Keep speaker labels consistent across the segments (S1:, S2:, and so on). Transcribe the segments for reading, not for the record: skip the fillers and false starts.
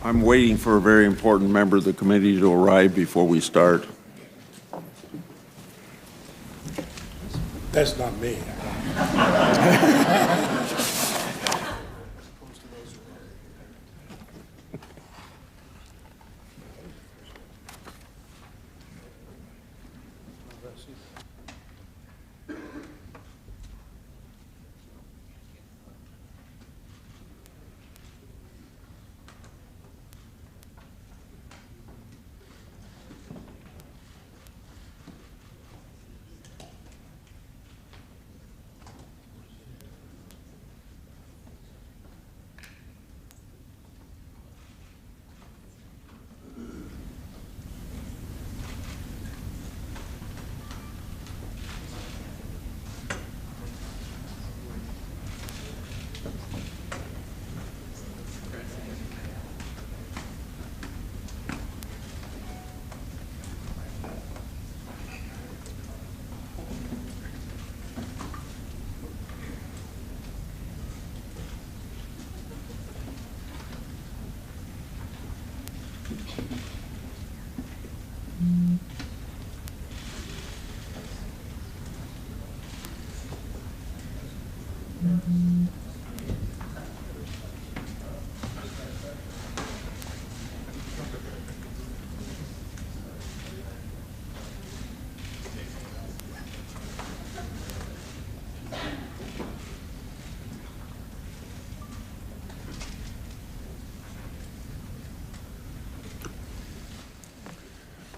S1: I'm waiting for a very important member of the committee to arrive before we start.
S2: That's not me.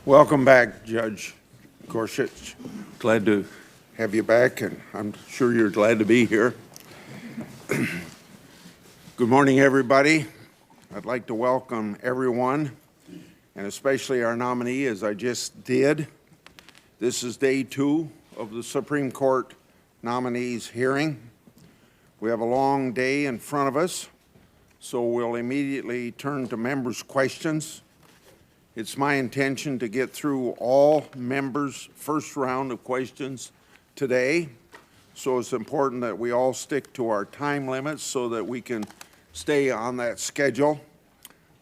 S1: Welcome back, Judge Gorsuch. Glad to have you back, and I'm sure you're glad to be here. Good morning, everybody. I'd like to welcome everyone, and especially our nominee, as I just did. This is day 2 of the Supreme Court nominees hearing. We have a long day in front of us, so we'll immediately turn to members' questions. It's my intention to get through all members' first round of questions today, so it's important that we all stick to our time limits so that we can stay on that schedule.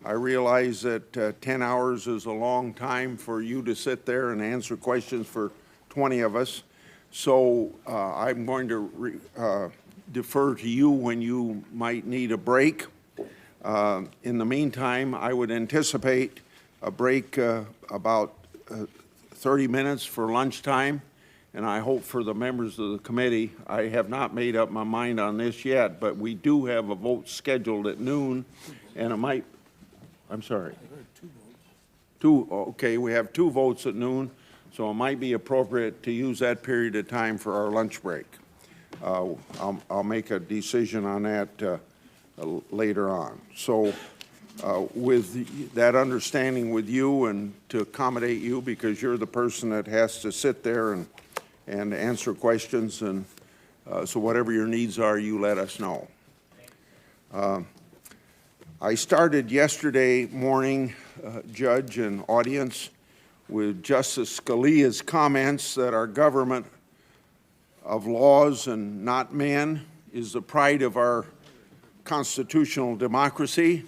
S1: I realize that 10 hours is a long time for you to sit there and answer questions for 20 of us, so I'm going to defer to you when you might need a break. In the meantime, I would anticipate a break about 30 minutes for lunchtime, and I hope for the members of the committee. I have not made up my mind on this yet, but we do have a vote scheduled at noon, and it might, I'm sorry. Okay, we have 2 votes at noon, so it might be appropriate to use that period of time for our lunch break. I'll make a decision on that later on. So with that understanding with you and to accommodate you, because you're the person that has to sit there and answer questions, and so whatever your needs are, you let us know. I started yesterday morning, Judge and audience, with Justice Scalia's comments that our government of laws and not men is the pride of our constitutional democracy.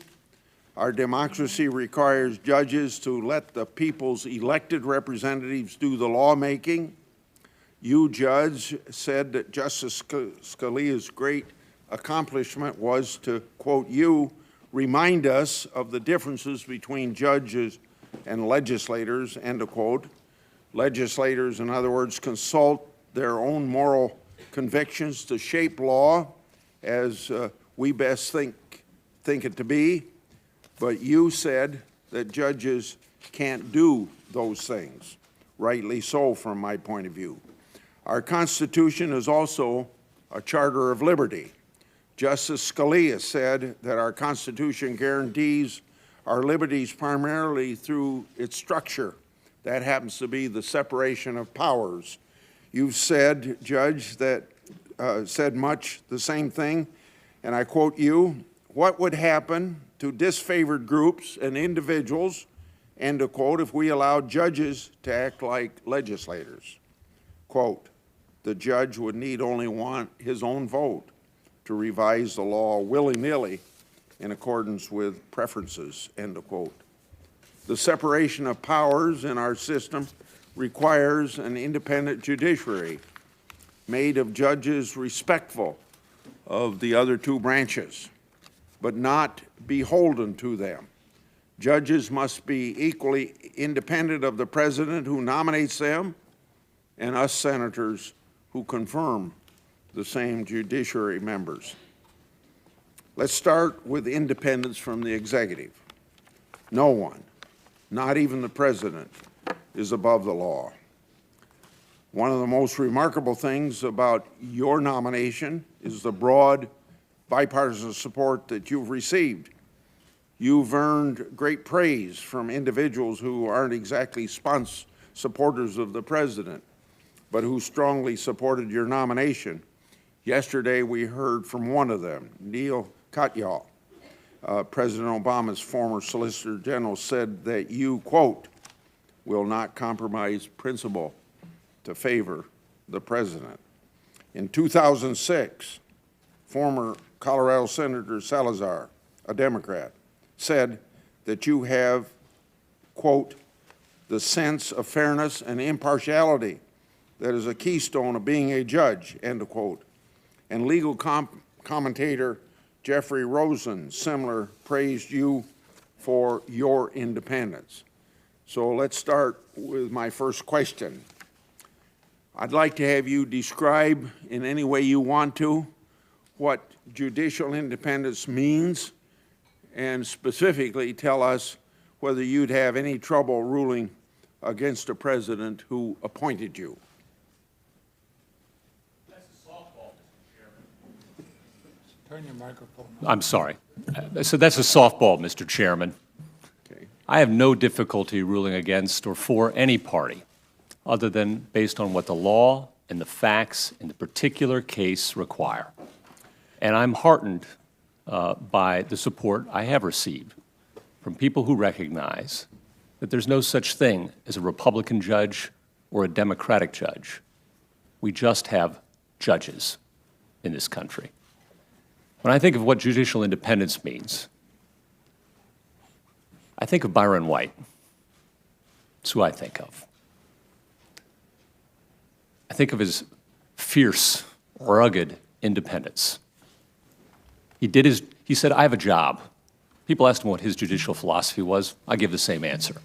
S1: Our democracy requires judges to let the people's elected representatives do the lawmaking. You, Judge, said that Justice Scalia's great accomplishment was to, quote you, remind us of the differences between judges and legislators, end of quote. Legislators, in other words, consult their own moral convictions to shape law as we best think it to be. But you said that judges can't do those things, rightly so from my point of view. Our Constitution is also a charter of liberty. Justice Scalia said that our Constitution guarantees our liberties primarily through its structure. That happens to be the separation of powers. You've said, Judge, that said much the same thing, and I quote you, "What would happen to disfavored groups and individuals," end of quote, "if we allowed judges to act like legislators?" Quote, "The judge would need only want his own vote to revise the law willy-nilly in accordance with preferences," end of quote. The separation of powers in our system requires an independent judiciary made of judges respectful of the other two branches, but not beholden to them. Judges must be equally independent of the president who nominates them and us senators who confirm the same judiciary members. Let's start with independence from the executive. No one, not even the president, is above the law. One of the most remarkable things about your nomination is the broad bipartisan support that you've received. You've earned great praise from individuals who aren't exactly supporters of the president, but who strongly supported your nomination. Yesterday, we heard from one of them, Neil Katyal. President Obama's former Solicitor General said that you, quote, "will not compromise principle to favor the president." In 2006, former Colorado Senator Salazar, a Democrat, said that you have, quote, "the sense of fairness and impartiality that is a keystone of being a judge," end of quote. And legal commentator Jeffrey Rosen, similar, praised you for your independence. So let's start with my first question. I'd like to have you describe in any way you want to what judicial independence means, and specifically tell us whether you'd have any trouble ruling against a president who appointed you.
S2: That's a softball, Mr. Chairman.
S3: Turn your microphone on.
S2: I'm sorry. So that's a softball, Mr. Chairman.
S1: Okay.
S2: I have no difficulty ruling against or for any party other than based on what the law and the facts in the particular case require. And I'm heartened by the support I have received from people who recognize that there's no such thing as a Republican judge or a Democratic judge. We just have judges in this country. When I think of what judicial independence means, I think of Byron White. That's who I think of. I think of his fierce, rugged independence. He said, "I have a job." People asked him what his judicial philosophy was. I give the same answer.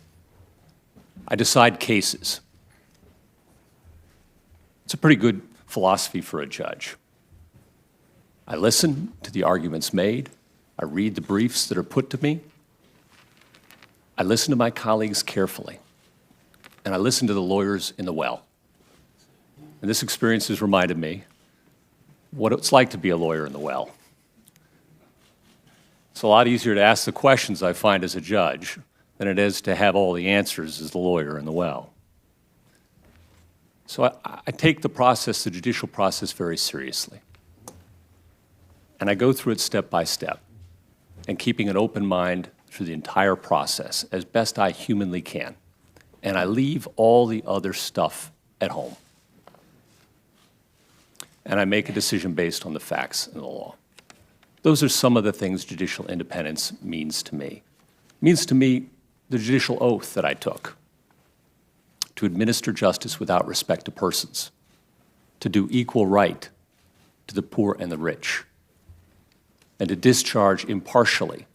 S2: I decide cases. It's a pretty good philosophy for a judge. I listen to the arguments made. I read the briefs that are put to me. I listen to my colleagues carefully. And I listen to the lawyers in the well. And this experience has reminded me what it's like to be a lawyer in the well. It's a lot easier to ask the questions, I find, as a judge than it is to have all the answers as the lawyer in the well. So I take the process, the judicial process, very seriously. And I go through it step by step, and keeping an open mind through the entire process as best I humanly can. And I leave all the other stuff at home. And I make a decision based on the facts and the law. Those are some of the things judicial independence means to me. It means to me the judicial oath that I took to administer justice without respect to persons, to do equal right to the poor and the rich, and to discharge impartially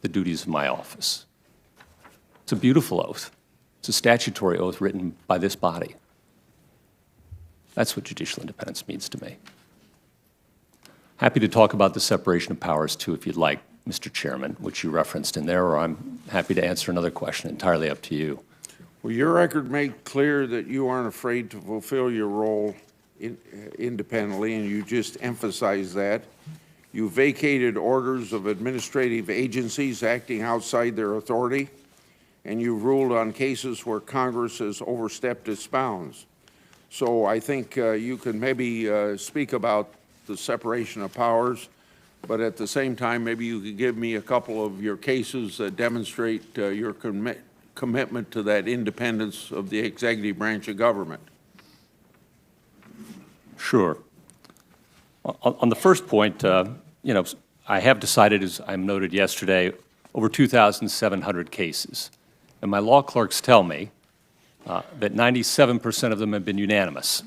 S2: the duties of my office. It's a beautiful oath. It's a statutory oath written by this body. That's what judicial independence means to me. Happy to talk about the separation of powers, too, if you'd like, Mr. Chairman, which you referenced in there, or I'm happy to answer another question, entirely up to you.
S1: Well, your record made clear that you aren't afraid to fulfill your role independently, and you just emphasized that. You vacated orders of administrative agencies acting outside their authority, and you ruled on cases where Congress has overstepped its bounds. So I think you can maybe speak about the separation of powers, but at the same time, maybe you could give me a couple of your cases that demonstrate your commitment to that independence of the executive branch of government.
S2: Sure. On the first point, you know, I have decided, as I noted yesterday, over 2,700 cases. And my law clerks tell me that 97% of them have been unanimous.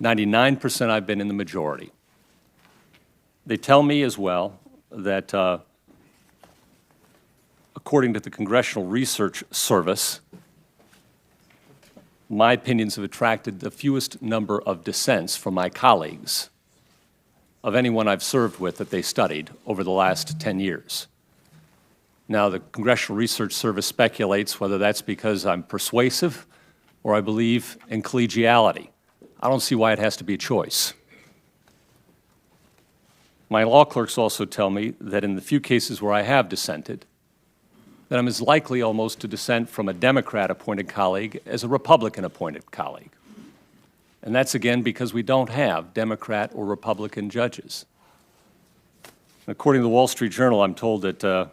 S2: 99% I've been in the majority. They tell me as well that according to the Congressional Research Service, my opinions have attracted the fewest number of dissents from my colleagues of anyone I've served with that they studied over the last 10 years. Now, the Congressional Research Service speculates whether that's because I'm persuasive or I believe in collegiality. I don't see why it has to be a choice. My law clerks also tell me that in the few cases where I have dissented, that I'm as likely almost to dissent from a Democrat-appointed colleague as a Republican-appointed colleague. And that's, again, because we don't have Democrat or Republican judges. According to the Wall Street Journal, I'm told that of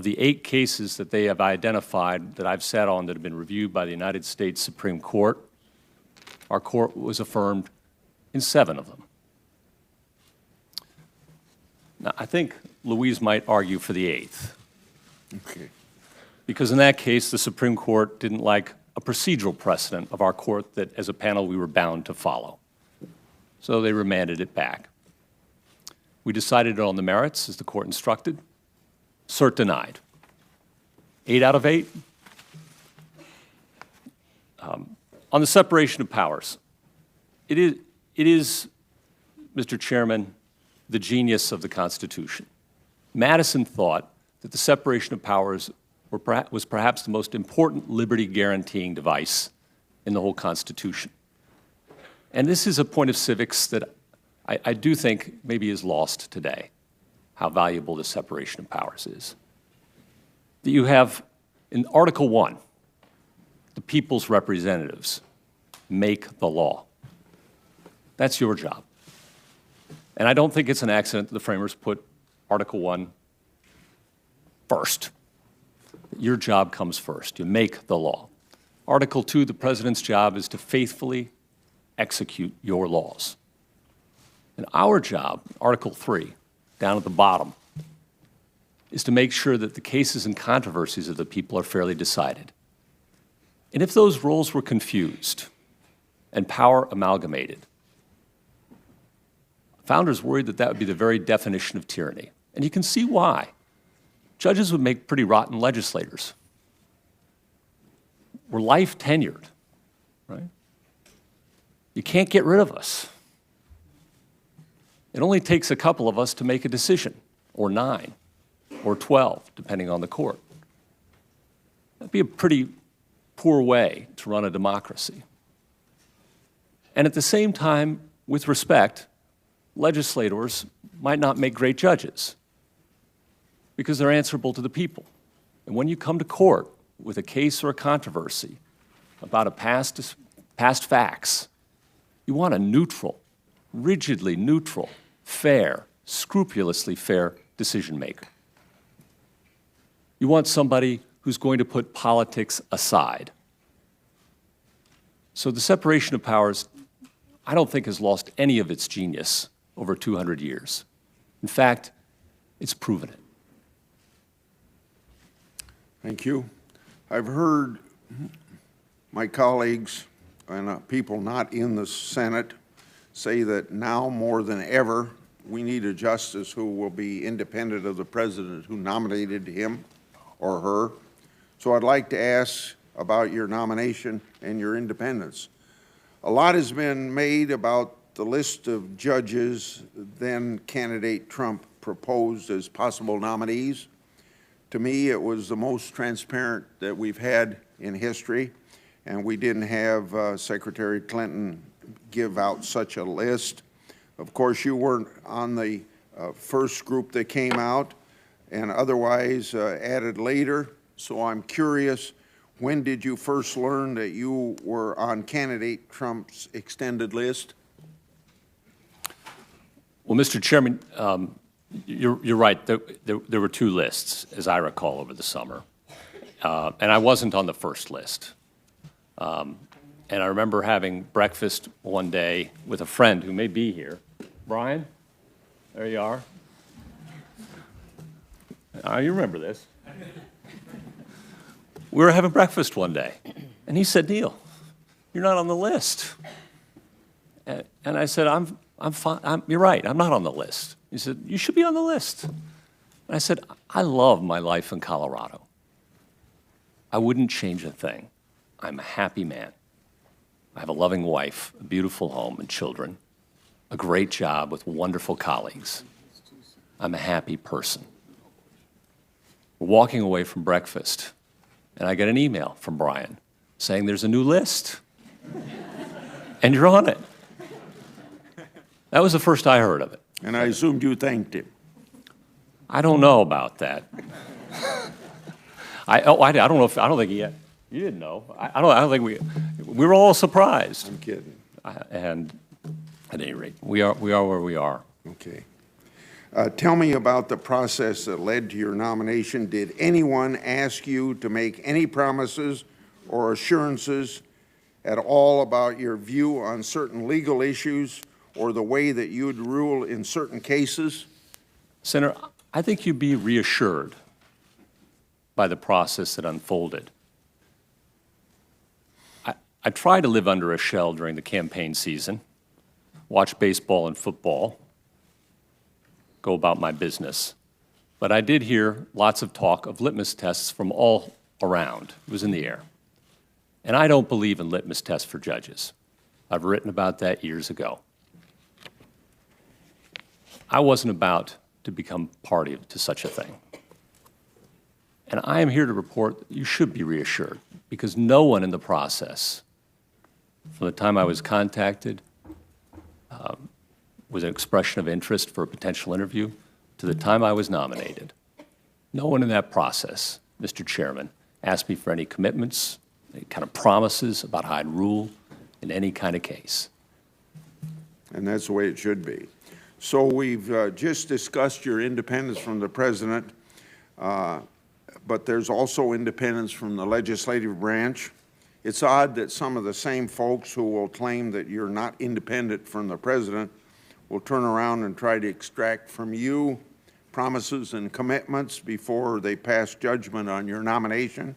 S2: the 8 cases that they have identified that I've sat on that have been reviewed by the United States Supreme Court, our court was affirmed in 7 of them. Now, I think Louise might argue for the 8th.
S1: Okay.
S2: Because in that case, the Supreme Court didn't like a procedural precedent of our court that, as a panel, we were bound to follow. So they remanded it back. We decided on the merits, as the court instructed. Cert denied. 8 out of 8. On the separation of powers, it is, Mr. Chairman, the genius of the Constitution. Madison thought that the separation of powers was perhaps the most important liberty-guaranteeing device in the whole Constitution. And this is a point of civics that I do think maybe is lost today, how valuable the separation of powers is. That you have, in Article 1, the people's representatives make the law. That's your job. And I don't think it's an accident that the framers put Article 1 first. Your job comes first. You make the law. Article 2, the president's job is to faithfully execute your laws. And our job, Article 3, down at the bottom, is to make sure that the cases and controversies of the people are fairly decided. And if those roles were confused and power amalgamated, founders worried that that would be the very definition of tyranny. And you can see why. Judges would make pretty rotten legislators. We're life tenured, right? You can't get rid of us. It only takes a couple of us to make a decision, or 9, or 12, depending on the court. That'd be a pretty poor way to run a democracy. And at the same time, with respect, legislators might not make great judges because they're answerable to the people. And when you come to court with a case or a controversy about a past facts, you want a neutral, rigidly neutral, fair, scrupulously fair decision maker. You want somebody who's going to put politics aside. So the separation of powers, I don't think has lost any of its genius over 200 years. In fact, it's proven it.
S1: Thank you. I've heard my colleagues and people not in the Senate say that now more than ever, we need a justice who will be independent of the president who nominated him or her. So I'd like to ask about your nomination and your independence. A lot has been made about the list of judges then candidate Trump proposed as possible nominees. To me, it was the most transparent that we've had in history. and we didn't have Secretary Clinton give out such a list. Of course, you weren't on the first group that came out, and otherwise added later. So I'm curious, when did you first learn that you were on candidate Trump's extended list?
S2: Well, Mr. Chairman, you're right. There were two lists, as I recall, over the summer. And I wasn't on the first list. And I remember having breakfast one day with a friend who may be here. Brian, there you are. You remember this. We were having breakfast one day, and he said, "Neil, you're not on the list." And I said, I'm fine. You're right, I'm not on the list. He said, "You should be on the list." And I said, "I love my life in Colorado. I wouldn't change a thing. I'm a happy man. I have a loving wife, a beautiful home and children, a great job with wonderful colleagues. I'm a happy person." We're walking away from breakfast, and I get an email from Brian saying there's a new list, and you're on it. That was the first I heard of it.
S1: And I assumed you thanked him.
S2: I don't know about that. I don't think you didn't know. I don't think we were all surprised.
S1: I'm kidding.
S2: And at any rate, we are where we are.
S1: Okay. Tell me about the process that led to your nomination. Did anyone ask you to make any promises or assurances at all about your view on certain legal issues or the way that you would rule in certain cases?
S2: Senator, I think you'd be reassured by the process that unfolded. I tried to live under a shell during the campaign season, watch baseball and football, go about my business. But I did hear lots of talk of litmus tests from all around. It was in the air. And I don't believe in litmus tests for judges. I've written about that years ago. I wasn't about to become party to such a thing. And I am here to report that you should be reassured, because no one in the process, from the time I was contacted, was an expression of interest for a potential interview, to the time I was nominated. No one in that process, Mr. Chairman, asked me for any commitments, any kind of promises about how I'd rule in any kind of case.
S1: And that's the way it should be. So we've just discussed your independence from the president, but there's also independence from the legislative branch. It's odd that some of the same folks who will claim that you're not independent from the president will turn around and try to extract from you promises and commitments before they pass judgment on your nomination.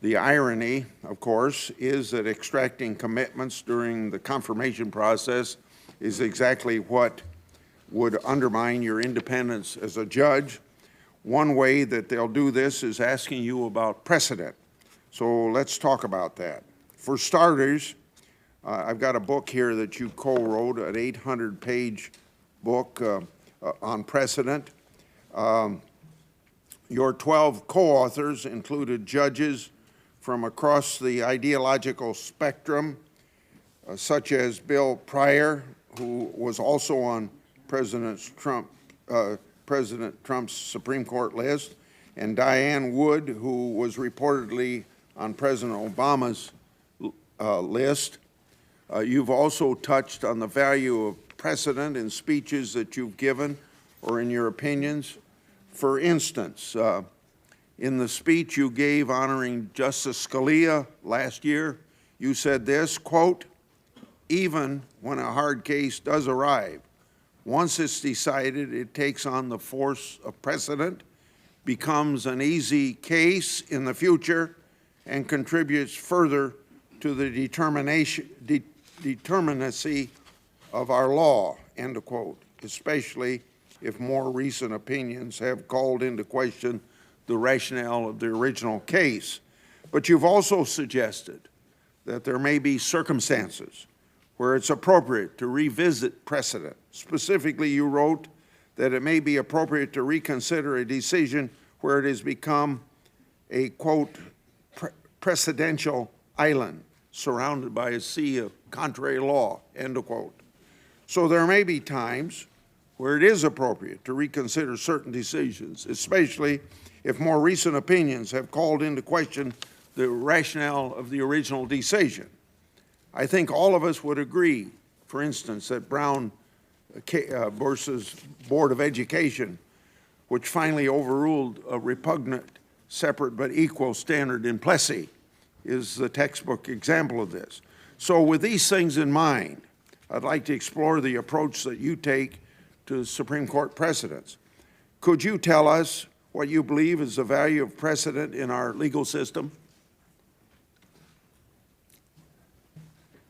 S1: The irony, of course, is that extracting commitments during the confirmation process is exactly what would undermine your independence as a judge. One way that they'll do this is asking you about precedent. So let's talk about that. For starters, I've got a book here that you co-wrote, an 800-page book on precedent. Your 12 co-authors included judges from across the ideological spectrum, such as Bill Pryor, who was also on President Trump's Supreme Court list, and Diane Wood, who was reportedly on President Obama's list. You've also touched on the value of precedent in speeches that you've given or in your opinions. For instance, in the speech you gave honoring Justice Scalia last year, you said this, quote, "Even when a hard case does arrive, once it's decided, it takes on the force of precedent, becomes an easy case in the future, and contributes further to the determinacy of our law," end of quote, especially if more recent opinions have called into question the rationale of the original case. But you've also suggested that there may be circumstances where it's appropriate to revisit precedent. Specifically, you wrote that it may be appropriate to reconsider a decision where it has become a, quote, precedential island surrounded by a sea of contrary law, end of quote. So there may be times where it is appropriate to reconsider certain decisions, especially if more recent opinions have called into question the rationale of the original decision. I think all of us would agree, for instance, that Brown versus Board of Education, which finally overruled a repugnant, separate but equal standard in Plessy, is the textbook example of this. So with these things in mind, I'd like to explore the approach that you take to Supreme Court precedents. Could you tell us what you believe is the value of precedent in our legal system?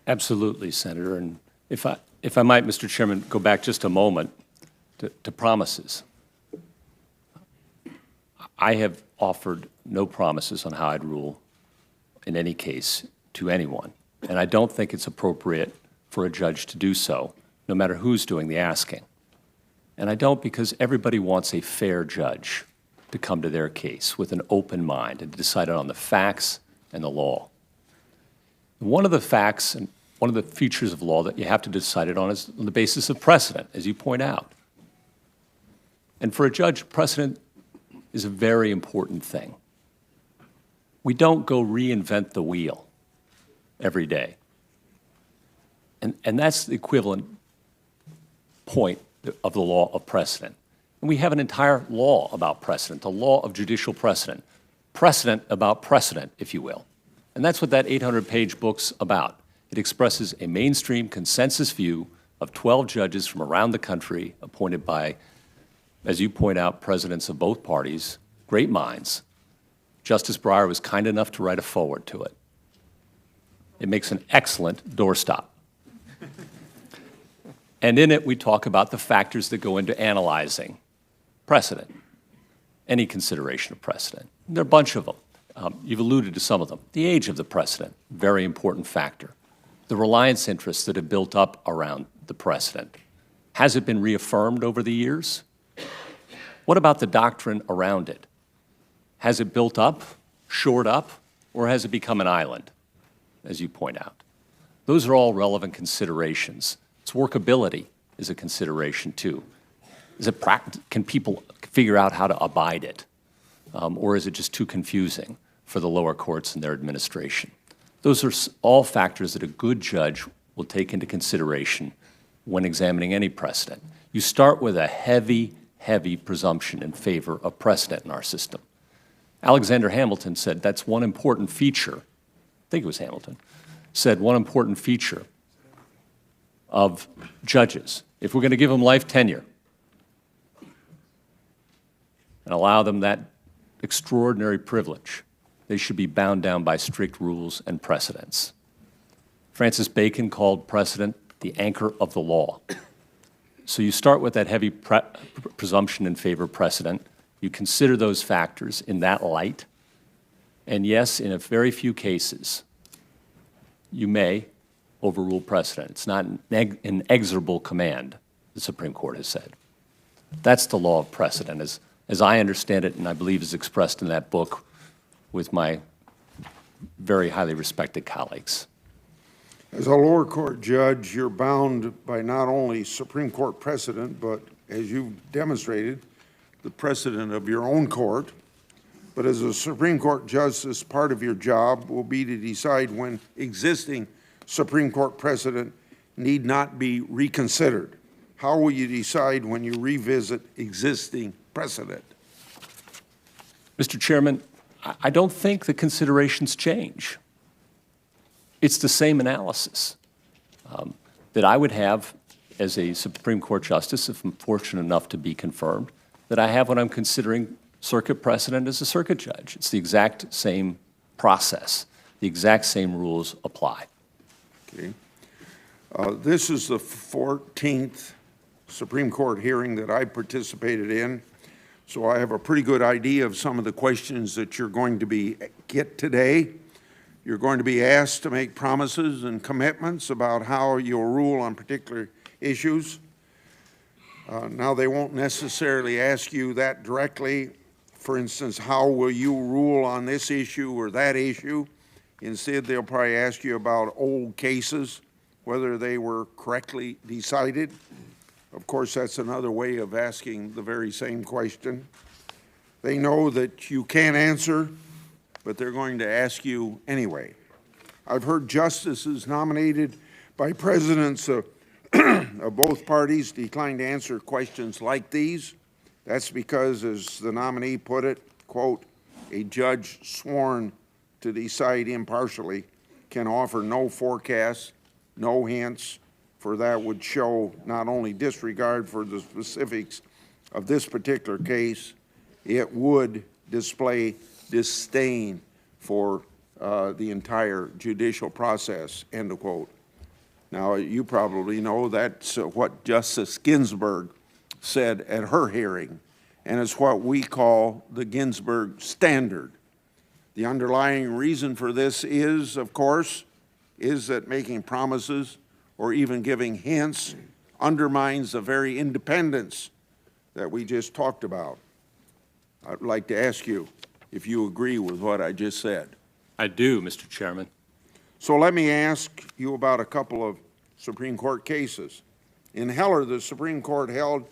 S2: Absolutely, Senator. And if I might, Mr. Chairman, go back just a moment to promises. I have offered no promises on how I'd rule in any case to anyone, and I don't think it's appropriate for a judge to do so, no matter who's doing the asking. And I don't because everybody wants a fair judge to come to their case with an open mind and to decide on the facts and the law. One of the facts and one of the features of law that you have to decide it on is on the basis of precedent, as you point out. And for a judge, precedent is a very important thing. We don't go reinvent the wheel every day. And that's the equivalent point of the law of precedent. And we have an entire law about precedent, the law of judicial precedent. Precedent about precedent, if you will. And that's what that 800-page book's about. It expresses a mainstream consensus view of 12 judges from around the country appointed by, as you point out, presidents of both parties, great minds. Justice Breyer was kind enough to write a foreword to it. It makes an excellent doorstop. And in it, we talk about the factors that go into analyzing precedent, any consideration of precedent. There are a bunch of them. You've alluded to some of them. The age of the precedent, very important factor. The reliance interests that have built up around the precedent. Has it been reaffirmed over the years? What about the doctrine around it? Has it built up, shored up, or has it become an island, as you point out? Those are all relevant considerations. Its workability is a consideration, too. Can people figure out how to abide it? Or is it just too confusing for the lower courts and their administration? Those are all factors that a good judge will take into consideration when examining any precedent. You start with a heavy, heavy presumption in favor of precedent in our system. Alexander Hamilton said that's one important feature, I think it was Hamilton, said one important feature of judges. If we're going to give them life tenure and allow them that extraordinary privilege, they should be bound down by strict rules and precedents. Francis Bacon called precedent the anchor of the law. So you start with that heavy presumption in favor of precedent. You consider those factors in that light. And yes, in a very few cases, you may overrule precedent. It's not an inexorable command, the Supreme Court has said. That's the law of precedent, as I understand it, and I believe is expressed in that book with my very highly respected colleagues.
S1: As a lower court judge, you're bound by not only Supreme Court precedent, but as you've demonstrated, the precedent of your own court. But as a Supreme Court justice, part of your job will be to decide when existing Supreme Court precedent need not be reconsidered. How will you decide when you revisit existing precedent?
S2: Mr. Chairman, I don't think the considerations change. It's the same analysis that I would have as a Supreme Court justice, if I'm fortunate enough to be confirmed, that I have when I'm considering circuit precedent as a circuit judge. It's the exact same process. The exact same rules apply.
S1: Okay. This is the 14th Supreme Court hearing that I participated in, so I have a pretty good idea of some of the questions that you're going to get today. You're going to be asked to make promises and commitments about how you'll rule on particular issues. Now, they won't necessarily ask you that directly. For instance, how will you rule on this issue or that issue? Instead, they'll probably ask you about old cases, whether they were correctly decided. Of course, that's another way of asking the very same question. They know that you can't answer, but they're going to ask you anyway. I've heard justices nominated by presidents of both parties decline to answer questions like these. That's because, as the nominee put it, quote, a judge sworn to decide impartially can offer no forecasts, no hints, for that would show not only disregard for the specifics of this particular case, it would display disdain for the entire judicial process, end of quote. Now, you probably know that's what Justice Ginsburg said at her hearing, and it's what we call the Ginsburg standard. The underlying reason for this is, of course, is that making promises or even giving hints undermines the very independence that we just talked about. I'd like to ask you if you agree with what I just said.
S2: I do, Mr. Chairman.
S1: So let me ask you about a couple of Supreme Court cases. In Heller, the Supreme Court held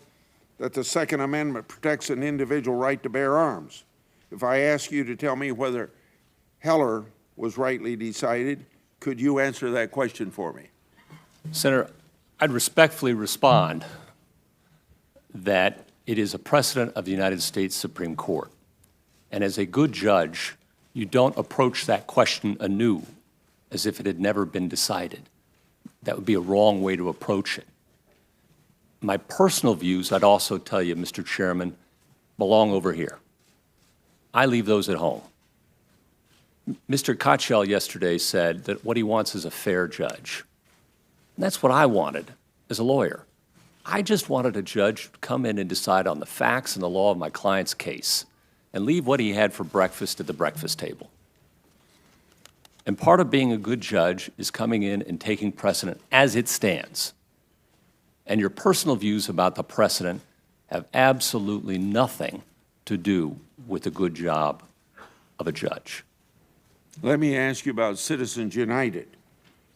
S1: that the Second Amendment protects an individual right to bear arms. If I ask you to tell me whether Heller was rightly decided, could you answer that question for me?
S2: Senator, I'd respectfully respond that it is a precedent of the United States Supreme Court. And as a good judge, you don't approach that question anew as if it had never been decided. That would be a wrong way to approach it. My personal views, I'd also tell you, Mr. Chairman, belong over here. I leave those at home. Mr. Kochel yesterday said that what he wants is a fair judge. And that's what I wanted as a lawyer. I just wanted a judge to come in and decide on the facts and the law of my client's case and leave what he had for breakfast at the breakfast table. And part of being a good judge is coming in and taking precedent as it stands. And your personal views about the precedent have absolutely nothing to do with the good job of a judge.
S1: Let me ask you about Citizens United.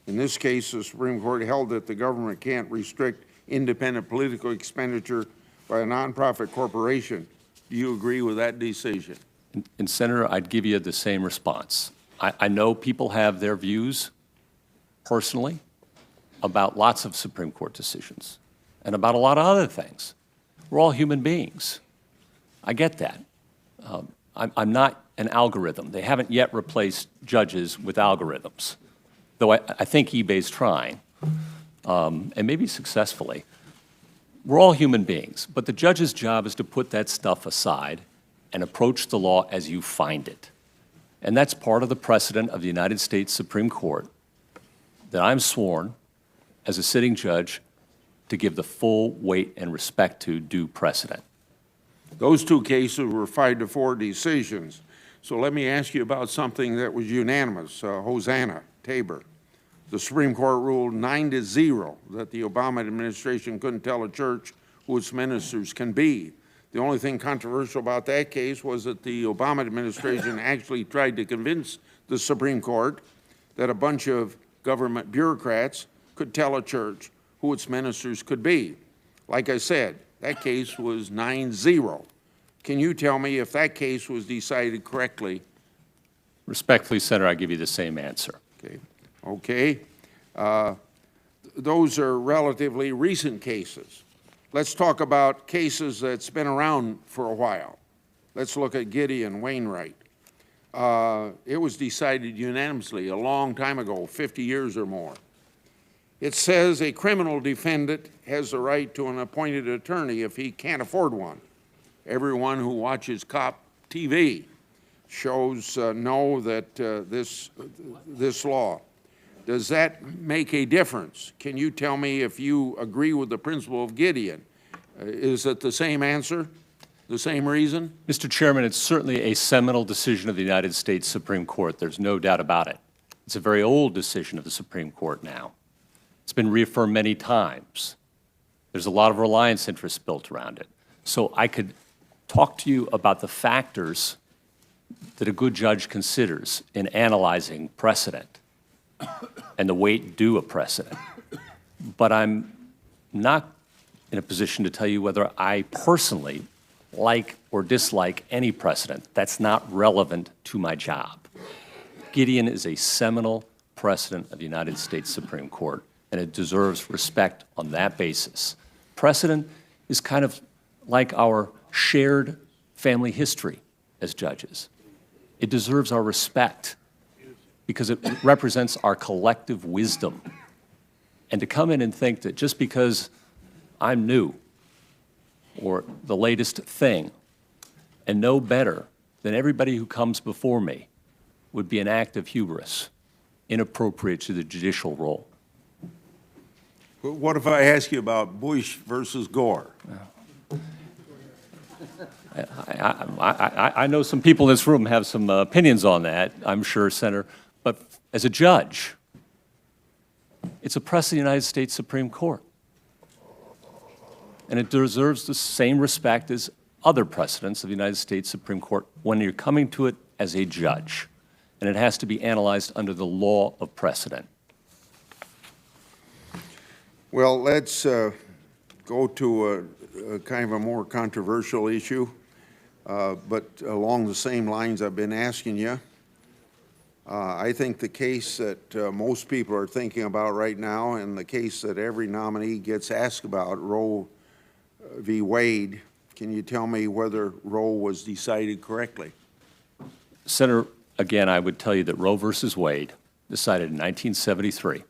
S1: In this case, the Supreme Court held that the government can't restrict independent political expenditure by a nonprofit corporation. Do you agree with that decision?
S2: And Senator, I'd give you the same response. I know people have their views personally about lots of Supreme Court decisions and about a lot of other things. We're all human beings. I get that. I'm not an algorithm. They haven't yet replaced judges with algorithms, though I think eBay's trying, and maybe successfully. We're all human beings, but the judge's job is to put that stuff aside and approach the law as you find it. And that's part of the precedent of the United States Supreme Court that I'm sworn as a sitting judge to give the full weight and respect to due precedent.
S1: Those two cases were 5-4 decisions. So let me ask you about something that was unanimous, Hosanna, Tabor. The Supreme Court ruled 9-0 that the Obama administration couldn't tell a church who its ministers can be. The only thing controversial about that case was that the Obama administration actually tried to convince the Supreme Court that a bunch of government bureaucrats could tell a church who its ministers could be. Like I said, that case was 9-0. Can you tell me if that case was decided correctly?
S2: Respectfully, Senator, I give you the same answer.
S1: Okay. Those are relatively recent cases. Let's talk about cases that's been around for a while. Let's look at Gideon Wainwright. It was decided unanimously a long time ago, 50 years or more. It says a criminal defendant has the right to an appointed attorney if he can't afford one. Everyone who watches cop TV shows know that this law. Does that make a difference? Can you tell me if you agree with the principle of Gideon? Is it the same answer, the same reason?
S2: Mr. Chairman, it's certainly a seminal decision of the United States Supreme Court. There's no doubt about it. It's a very old decision of the Supreme Court now. It's been reaffirmed many times. There's a lot of reliance interests built around it. So I could talk to you about the factors that a good judge considers in analyzing precedent and the weight due a precedent. But I'm not in a position to tell you whether I personally like or dislike any precedent. That's not relevant to my job. Gideon is a seminal precedent of the United States Supreme Court, and it deserves respect on that basis. Precedent is kind of like our shared family history as judges. It deserves our respect because it represents our collective wisdom. And to come in and think that just because I'm new or the latest thing and know better than everybody who comes before me would be an act of hubris, inappropriate to the judicial role.
S1: What if I ask you about Bush versus Gore?
S2: I know some people in this room have some opinions on that, I'm sure, Senator, but as a judge, it's a precedent of the United States Supreme Court. And it deserves the same respect as other precedents of the United States Supreme Court when you're coming to it as a judge. And it has to be analyzed under the law of precedent.
S1: Well, let's go to a kind of a more controversial issue, but along the same lines I've been asking you. I think the case that most people are thinking about right now, and the case that every nominee gets asked about, Roe v. Wade, can you tell me whether Roe was decided correctly?
S2: Senator, again, I would tell you that Roe versus Wade, decided in 1973,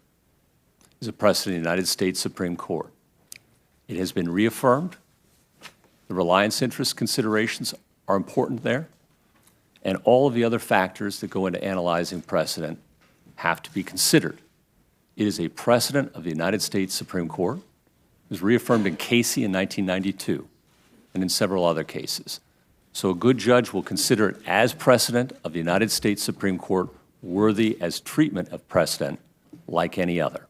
S2: is a precedent of the United States Supreme Court. It has been reaffirmed. The reliance interest considerations are important there, and all of the other factors that go into analyzing precedent have to be considered. It is a precedent of the United States Supreme Court. It was reaffirmed in Casey in 1992 and in several other cases. So a good judge will consider it as precedent of the United States Supreme Court, worthy as treatment of precedent like any other.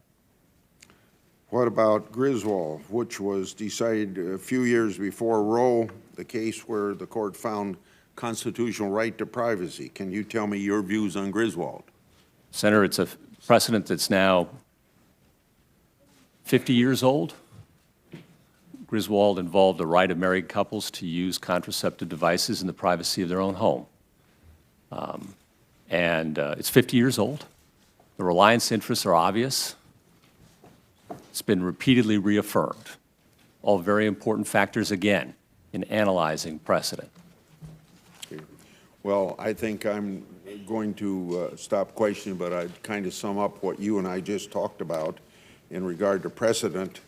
S1: What about Griswold, which was decided a few years before Roe, the case where the court found constitutional right to privacy? Can you tell me your views on Griswold?
S2: Senator, it's a precedent that's now 50 years old. Griswold involved the right of married couples to use contraceptive devices in the privacy of their own home. It's 50 years old. The reliance interests are obvious. It's been repeatedly reaffirmed. All very important factors, again, in analyzing precedent.
S1: Okay. Well, I think I'm going to stop questioning, but I'd kind of sum up what you and I just talked about in regard to precedent.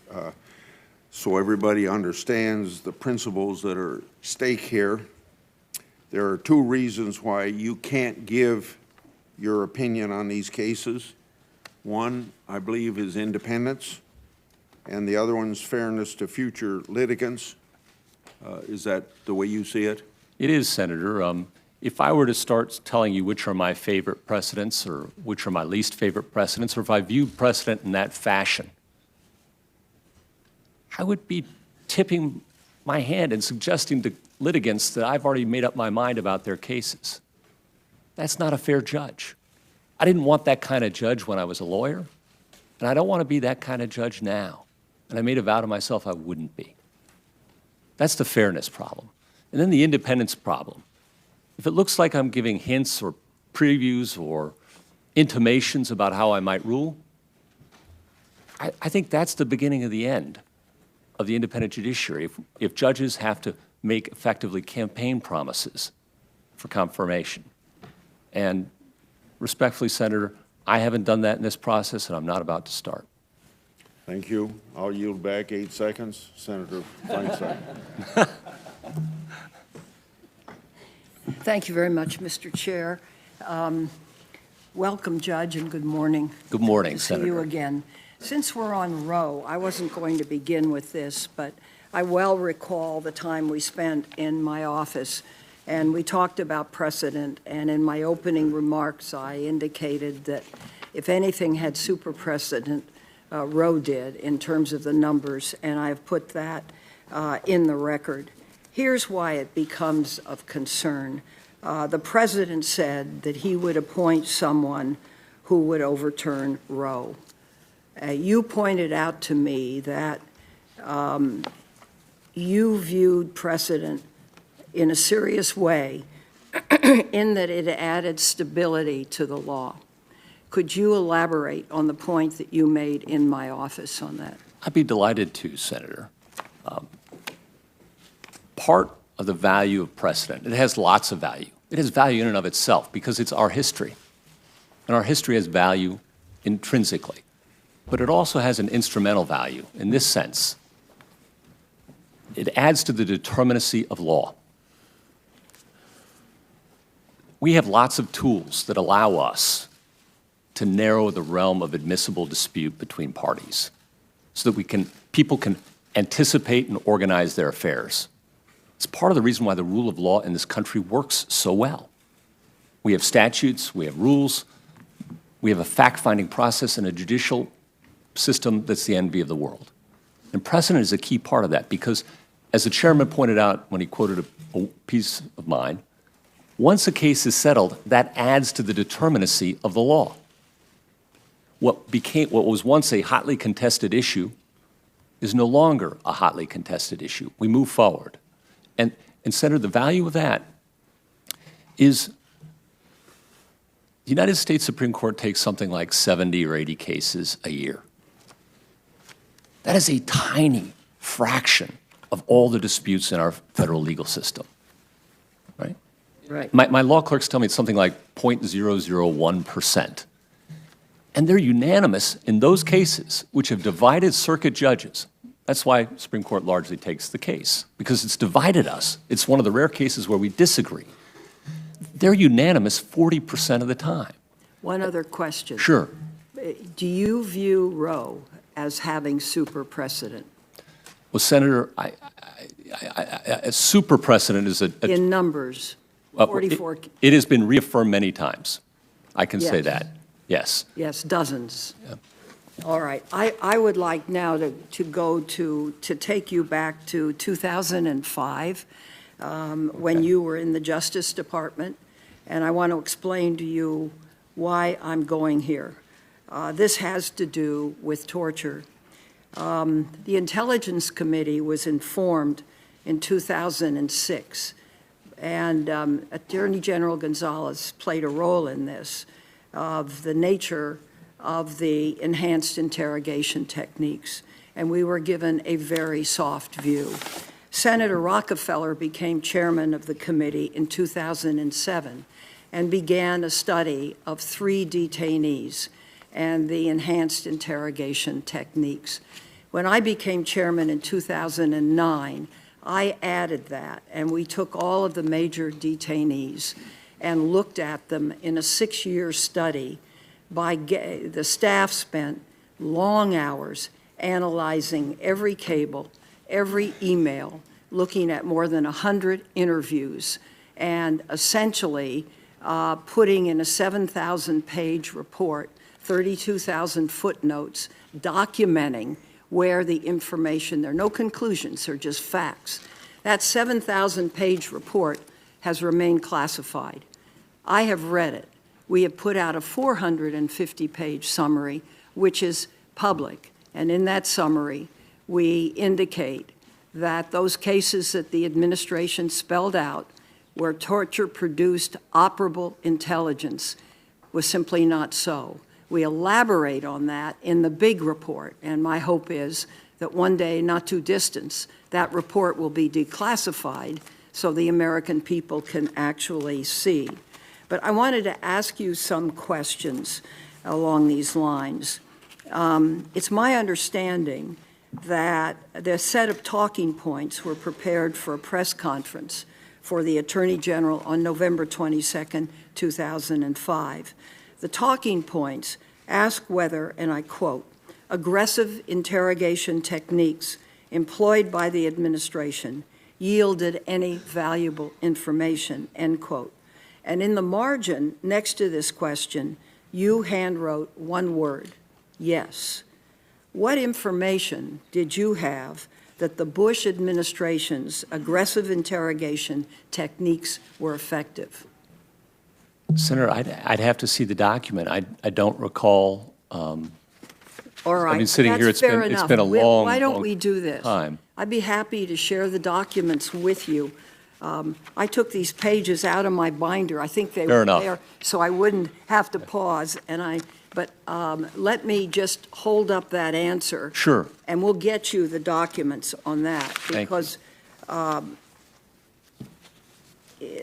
S1: So everybody understands the principles that are at stake here. There are two reasons why you can't give your opinion on these cases. One, I believe, is independence, and the other one is fairness to future litigants. Is that the way you see it?
S2: It is, Senator. If I were to start telling you which are my favorite precedents or which are my least favorite precedents, or if I viewed precedent in that fashion, I would be tipping my hand and suggesting to litigants that I've already made up my mind about their cases. That's not a fair judge. I didn't want that kind of judge when I was a lawyer, and I don't want to be that kind of judge now. And I made a vow to myself I wouldn't be. That's the fairness problem. And then the independence problem. If it looks like I'm giving hints or previews or intimations about how I might rule, I think that's the beginning of the end of the independent judiciary. If judges have to make effectively campaign promises for confirmation. And respectfully, Senator, I haven't done that in this process, and I'm not about to start.
S1: Thank you. I'll yield back 8 seconds. Senator Feinstein.
S4: Thank you very much, Mr. Chair. Welcome, Judge, and good morning.
S2: Good morning,
S4: Good to
S2: Senator.
S4: see you again. Since we're on Roe, I wasn't going to begin with this, but I well recall the time we spent in my office, and we talked about precedent, and in my opening remarks, I indicated that if anything had super precedent, Roe did in terms of the numbers, and I've put that in the record. Here's why it becomes of concern. the president said that he would appoint someone who would overturn Roe. You pointed out to me that you viewed precedent in a serious way in that it added stability to the law. Could you elaborate on the point that you made in my office on that?
S2: I'd be delighted to, Senator. Part of the value of precedent, it has lots of value. It has value in and of itself because it's our history. And our history has value intrinsically. But it also has an instrumental value in this sense. It adds to the determinacy of law. We have lots of tools that allow us to narrow the realm of admissible dispute between parties so that people can anticipate and organize their affairs. It's part of the reason why the rule of law in this country works so well. We have statutes, we have rules, we have a fact-finding process and a judicial system that's the envy of the world. And precedent is a key part of that because, as the chairman pointed out when he quoted a piece of mine, once a case is settled, that adds to the determinacy of the law. What was once a hotly contested issue is no longer a hotly contested issue. We move forward. And Senator, the value of that is the United States Supreme Court takes something like 70 or 80 cases a year. That is a tiny fraction of all the disputes in our federal legal system, right?
S4: Right.
S2: My law clerks tell me it's something like 0.001%. And they're unanimous in those cases which have divided circuit judges. That's why the Supreme Court largely takes the case, because it's divided us. It's one of the rare cases where we disagree. They're unanimous 40% of the time.
S4: One other question.
S2: Sure.
S4: Do you view Roe as having super precedent?
S2: Well, Senator, a super precedent is
S4: In numbers, 44.
S2: It has been reaffirmed many times. I can say
S4: Yes.
S2: that. Yes.
S4: Yes, dozens.
S2: Yeah.
S4: All right. I would like now to take you back to 2005, when you were in the Justice Department, and I want to explain to you why I'm going here. This has to do with torture. The Intelligence Committee was informed in 2006, and Attorney General Gonzalez played a role in this, of the nature of the enhanced interrogation techniques, and we were given a very soft view. Senator Rockefeller became chairman of the committee in 2007 and began a study of 3 detainees and the enhanced interrogation techniques. When I became chairman in 2009, I added that, and we took all of the major detainees and looked at them in a 6-year study. The staff spent long hours analyzing every cable, every email, looking at more than 100 interviews, and essentially putting in a 7,000-page report, 32,000 footnotes, documenting where the information, there are no conclusions, they're just facts. That 7,000-page report has remained classified. I have read it. We have put out a 450-page summary, which is public. And in that summary, we indicate that those cases that the administration spelled out where torture produced operable intelligence was simply not so. We elaborate on that in the big report, and my hope is that one day, not too distant, that report will be declassified so the American people can actually see. But I wanted to ask you some questions along these lines. It's my understanding that the set of talking points were prepared for a press conference for the Attorney General on November 22nd, 2005. The talking points ask whether, and I quote, aggressive interrogation techniques employed by the administration yielded any valuable information, end quote. And in the margin next to this question, you handwrote one word, yes. What information did you have that the Bush administration's aggressive interrogation techniques were effective?
S2: Senator, I'd have to see the document. I don't recall.
S4: All right.
S2: I've been sitting here,
S4: that's
S2: it's
S4: fair
S2: been
S4: enough.
S2: a long,
S4: Why don't
S2: long
S4: we do this?
S2: time.
S4: I'd be happy to share the documents with you. I took these pages out of my binder. I think they
S2: Fair
S4: were
S2: enough.
S4: there, so I wouldn't have to pause. But let me just hold up that answer.
S2: Sure.
S4: And we'll get you the documents on that.
S2: Thank you.
S4: Because,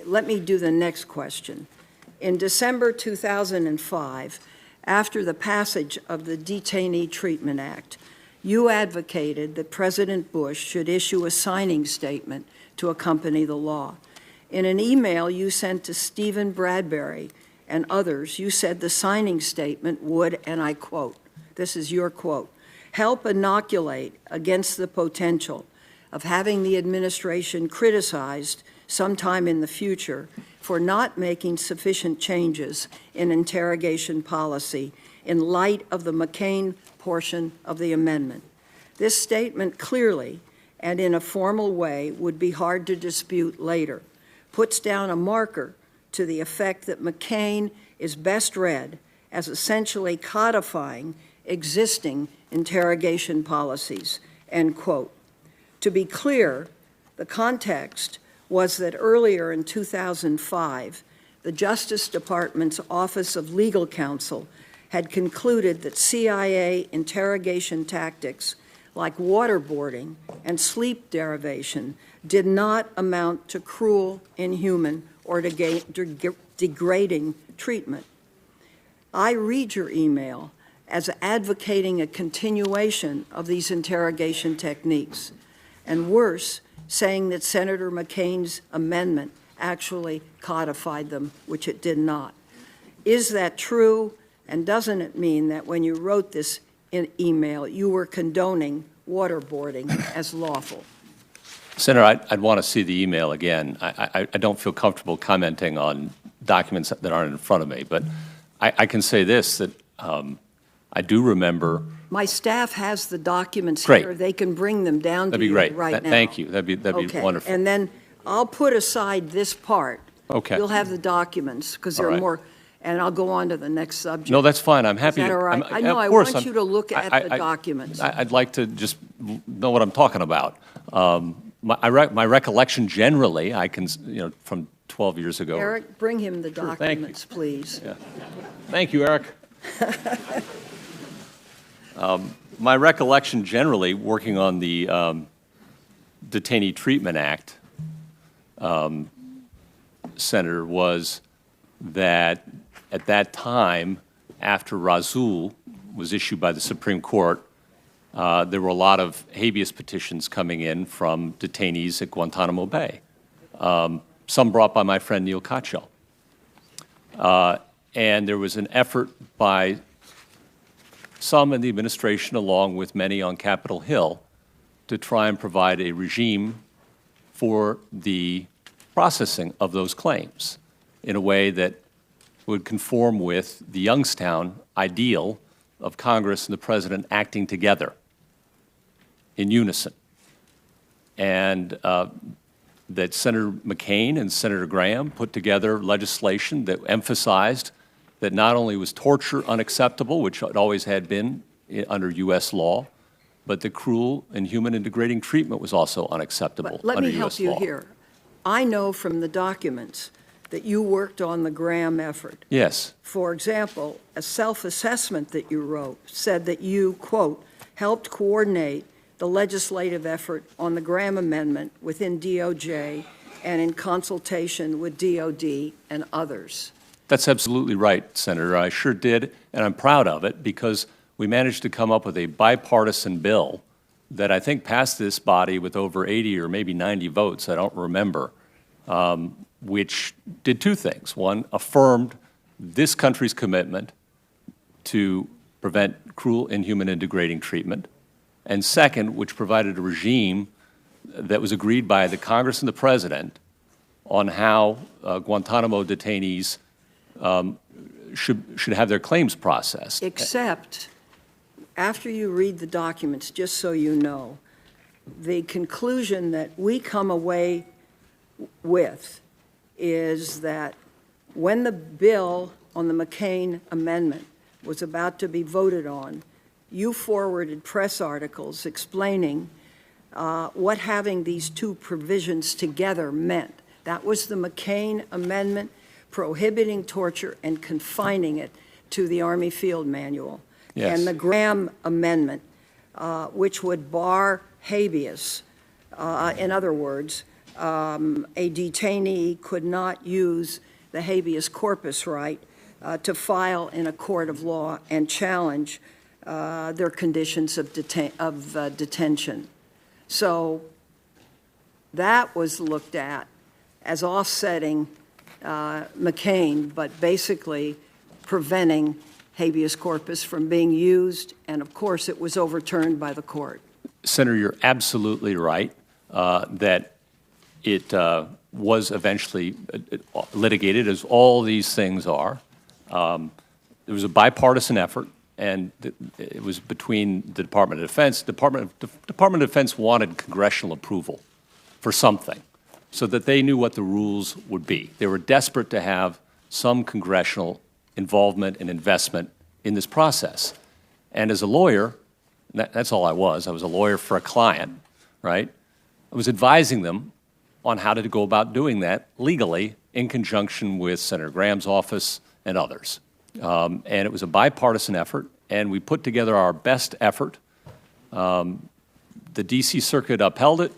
S4: let me do the next question. In December 2005, after the passage of the Detainee Treatment Act, you advocated that President Bush should issue a signing statement to accompany the law. In an email you sent to Stephen Bradbury and others, you said the signing statement would, and I quote, this is your quote, help inoculate against the potential of having the administration criticized sometime in the future for not making sufficient changes in interrogation policy in light of the McCain portion of the amendment. This statement clearly and in a formal way would be hard to dispute later, puts down a marker to the effect that McCain is best read as essentially codifying existing interrogation policies, end quote. To be clear, the context was that earlier in 2005, the Justice Department's Office of Legal Counsel had concluded that CIA interrogation tactics like waterboarding and sleep deprivation did not amount to cruel, inhuman, or degrading treatment. I read your email as advocating a continuation of these interrogation techniques, and worse, saying that Senator McCain's amendment actually codified them, which it did not. Is that true? And doesn't it mean that when you wrote this email, you were condoning waterboarding as lawful?
S2: Senator, I'd want to see the email again. I don't feel comfortable commenting on documents that aren't in front of me, but I can say this, that I do remember.
S4: My staff has the documents
S2: Great.
S4: here. They can bring them down to
S2: That'd be
S4: you
S2: great.
S4: right now.
S2: Thank you. That'd be
S4: Okay.
S2: wonderful.
S4: And then I'll put aside this part.
S2: Okay.
S4: You'll have the documents, because there
S2: All
S4: are
S2: right.
S4: more, and I'll go on to the next subject.
S2: No, that's fine. I'm
S4: Is
S2: happy
S4: that
S2: to.
S4: all right? I know,
S2: of
S4: I
S2: course,
S4: want you to look at the documents.
S2: I'd like to just know what I'm talking about. My recollection generally, I can, from 12 years ago.
S4: Eric, bring him the
S2: Sure, thank you.
S4: documents, please.
S2: Yeah. Thank you, Eric. My recollection generally, working on the Detainee Treatment Act, Senator, was that at that time, after Razul was issued by the Supreme Court, there were a lot of habeas petitions coming in from detainees at Guantanamo Bay, some brought by my friend Neil Katyal. And there was an effort by some in the administration, along with many on Capitol Hill, to try and provide a regime for the processing of those claims in a way that would conform with the Youngstown ideal of Congress and the President acting together in unison. And that Senator McCain and Senator Graham put together legislation that emphasized that not only was torture unacceptable, which it always had been under U.S. law, but the cruel, inhuman, and degrading treatment was also unacceptable
S4: But let
S2: under
S4: me
S2: U.S.
S4: help
S2: law.
S4: you here. I know from the documents that you worked on the Graham effort.
S2: Yes.
S4: For example, a self-assessment that you wrote said that you, quote, helped coordinate the legislative effort on the Graham Amendment within DOJ and in consultation with DOD and others.
S2: That's absolutely right, Senator. I sure did, and I'm proud of it because we managed to come up with a bipartisan bill that I think passed this body with over 80 or maybe 90 votes, I don't remember, which did two things. One, affirmed this country's commitment to prevent cruel, inhuman, and degrading treatment. And second, which provided a regime that was agreed by the Congress and the President on how Guantanamo detainees should have their claims processed.
S4: Except, after you read the documents, just so you know, the conclusion that we come away with is that when the bill on the McCain amendment was about to be voted on, you forwarded press articles explaining what having these two provisions together meant. That was the McCain amendment prohibiting torture and confining it to the Army Field Manual.
S2: Yes.
S4: And the Graham amendment, which would bar habeas. In other words, a detainee could not use the habeas corpus right to file in a court of law and challenge their conditions of detention. So that was looked at as offsetting McCain, but basically preventing habeas corpus from being used, and of course it was overturned by the court.
S2: Senator, you're absolutely right that it was eventually litigated, as all these things are. There was a bipartisan effort, and it was between the Department of Defense. Department of Defense wanted congressional approval for something so that they knew what the rules would be. They were desperate to have some congressional involvement and investment in this process. And as a lawyer, that's all I was. I was a lawyer for a client, right? I was advising them on how to go about doing that legally in conjunction with Senator Graham's office and others. And it was a bipartisan effort, and we put together our best effort. The D.C. Circuit upheld it.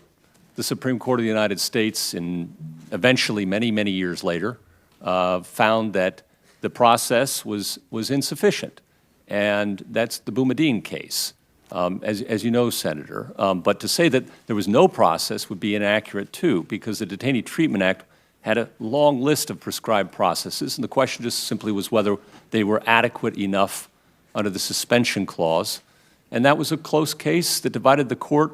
S2: The Supreme Court of the United States, eventually many, many years later, found that the process was insufficient. And that's the Boumediene case, as you know, Senator. But to say that there was no process would be inaccurate, too, because the Detainee Treatment Act had a long list of prescribed processes, and the question just simply was whether they were adequate enough under the suspension clause. And that was a close case that divided the court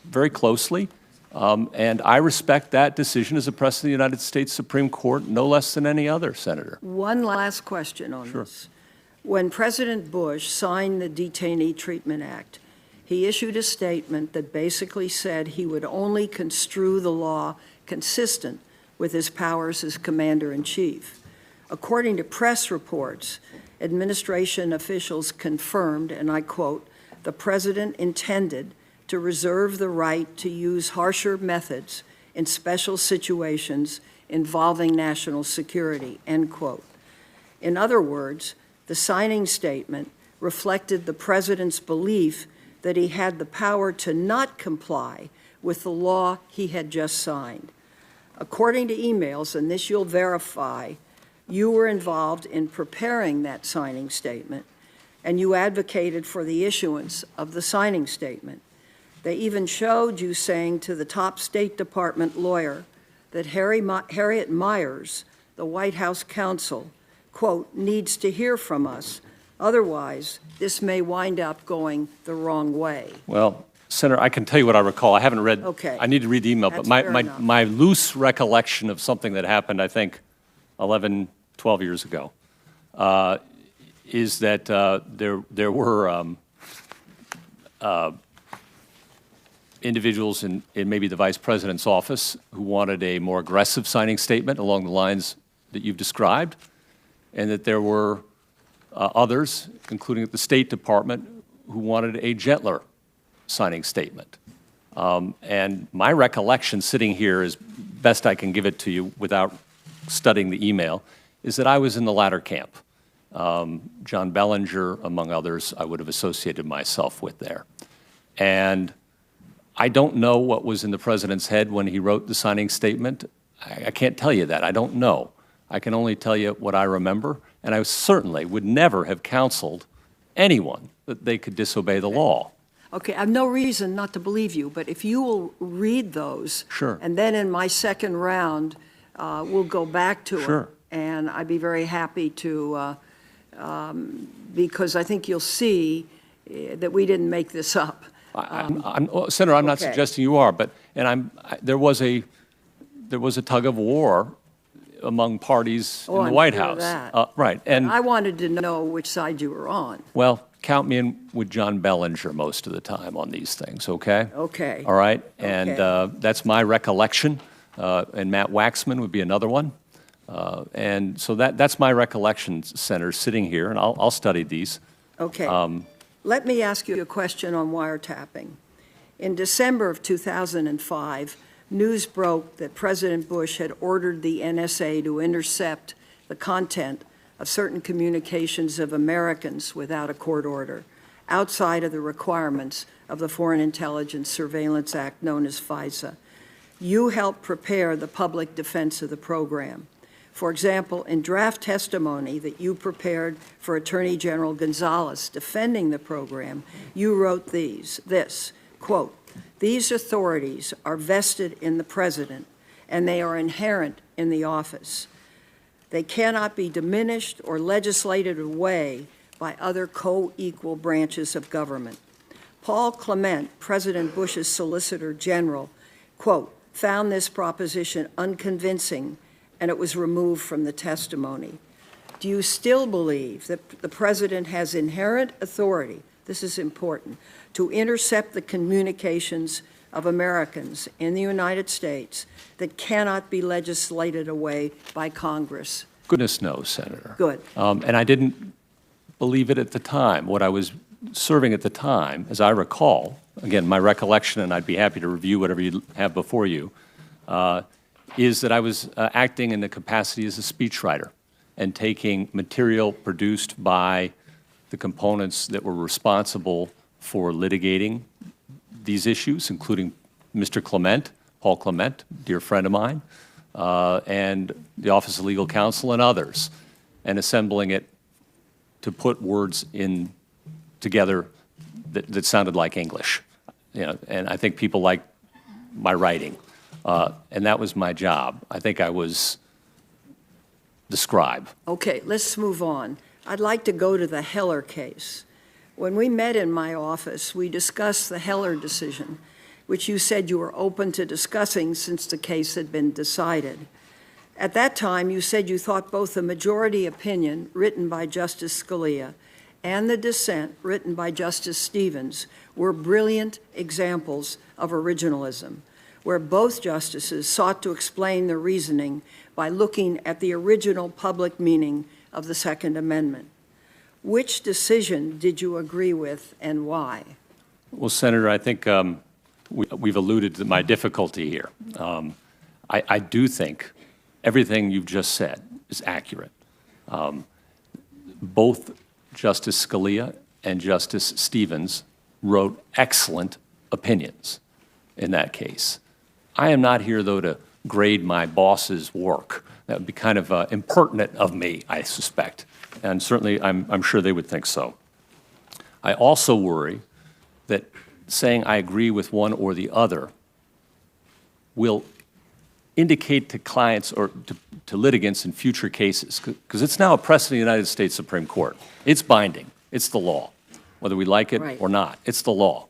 S2: very closely. And I respect that decision as a precedent of the United States Supreme Court no less than any other, Senator.
S4: One last question on this. When President Bush signed the Detainee Treatment Act, he issued a statement that basically said he would only construe the law consistent with his powers as Commander-in-Chief. According to press reports, administration officials confirmed, and I quote, "The President intended to reserve the right to use harsher methods in special situations involving national security," end quote. In other words, the signing statement reflected the President's belief that he had the power to not comply with the law he had just signed. According to emails, and this you'll verify, you were involved in preparing that signing statement, and you advocated for the issuance of the signing statement. They even showed you saying to the top State Department lawyer that Harriet Miers, the White House counsel, quote, "needs to hear from us. Otherwise, this may wind up going the wrong way."
S2: Well, Senator, I can tell you what I recall. I haven't read,
S4: Okay.
S2: I need to read the email,
S4: That's
S2: but
S4: fair enough.
S2: my loose recollection of something that happened, I think, 11, 12 years ago, is that there were individuals in maybe the Vice President's office who wanted a more aggressive signing statement along the lines that you've described, and that there were others, including at the State Department, who wanted a gentler signing statement. And my recollection sitting here, as best I can give it to you without studying the email, is that I was in the latter camp. John Bellinger, among others, I would have associated myself with there. And I don't know what was in the President's head when he wrote the signing statement. I can't tell you that. I don't know. I can only tell you what I remember, and I certainly would never have counseled anyone that they could disobey the law.
S4: Okay, I have no reason not to believe you, but if you will read those.
S2: Sure.
S4: And then in my second round, we'll go back to it.
S2: Sure.
S4: And I'd be very happy to, because I think you'll see that we didn't make this up.
S2: Senator, I'm not
S4: okay.
S2: suggesting you are, but there was a tug of war among parties in the
S4: I'm
S2: White
S4: sure of
S2: House.
S4: that.
S2: Right. And
S4: I wanted to know which side you were on.
S2: well, count me in with John Bellinger most of the time on these things, okay?
S4: Okay.
S2: All right? And
S4: Okay.
S2: that's my recollection. And Matt Waxman would be another one. And so that's my recollection, Senator, sitting here, and I'll study these.
S4: Okay. Let me ask you a question on wiretapping. In December of 2005, news broke that President Bush had ordered the NSA to intercept the content of certain communications of Americans without a court order, outside of the requirements of the Foreign Intelligence Surveillance Act known as FISA. You helped prepare the public defense of the program. For example, in draft testimony that you prepared for Attorney General Gonzalez defending the program, you wrote this, quote, "These authorities are vested in the President, and they are inherent in the office. They cannot be diminished or legislated away by other co-equal branches of government." Paul Clement, President Bush's Solicitor General, quote, "found this proposition unconvincing, and it was removed from the testimony." Do you still believe that the President has inherent authority, this is important, to intercept the communications of Americans in the United States that cannot be legislated away by Congress?
S2: Goodness knows, Senator.
S4: Good.
S2: And I didn't believe it at the time. What I was serving at the time, as I recall, again, my recollection, and I'd be happy to review whatever you have before you, is that I was acting in the capacity as a speechwriter and taking material produced by the components that were responsible for litigating these issues, including Mr. Clement, Paul Clement, dear friend of mine, and the Office of Legal Counsel and others, and assembling it to put words in together that sounded like English. And I think people like my writing. And that was my job. I think I was the scribe.
S4: Okay, let's move on. I'd like to go to the Heller case. When we met in my office, we discussed the Heller decision, which you said you were open to discussing since the case had been decided. At that time, you said you thought both the majority opinion written by Justice Scalia and the dissent written by Justice Stevens were brilliant examples of originalism, where both justices sought to explain the reasoning by looking at the original public meaning of the Second Amendment. Which decision did you agree with and why?
S2: Well, Senator, I think we've alluded to my difficulty here. I do think everything you've just said is accurate. Both Justice Scalia and Justice Stevens wrote excellent opinions in that case. I am not here, though, to grade my boss's work. That would be kind of impertinent of me, I suspect. And certainly, I'm sure they would think so. I also worry that saying I agree with one or the other will indicate to clients or to litigants in future cases, because it's now a precedent in the United States Supreme Court. It's binding. It's the law, whether we like it
S4: Right.
S2: or not. It's the law.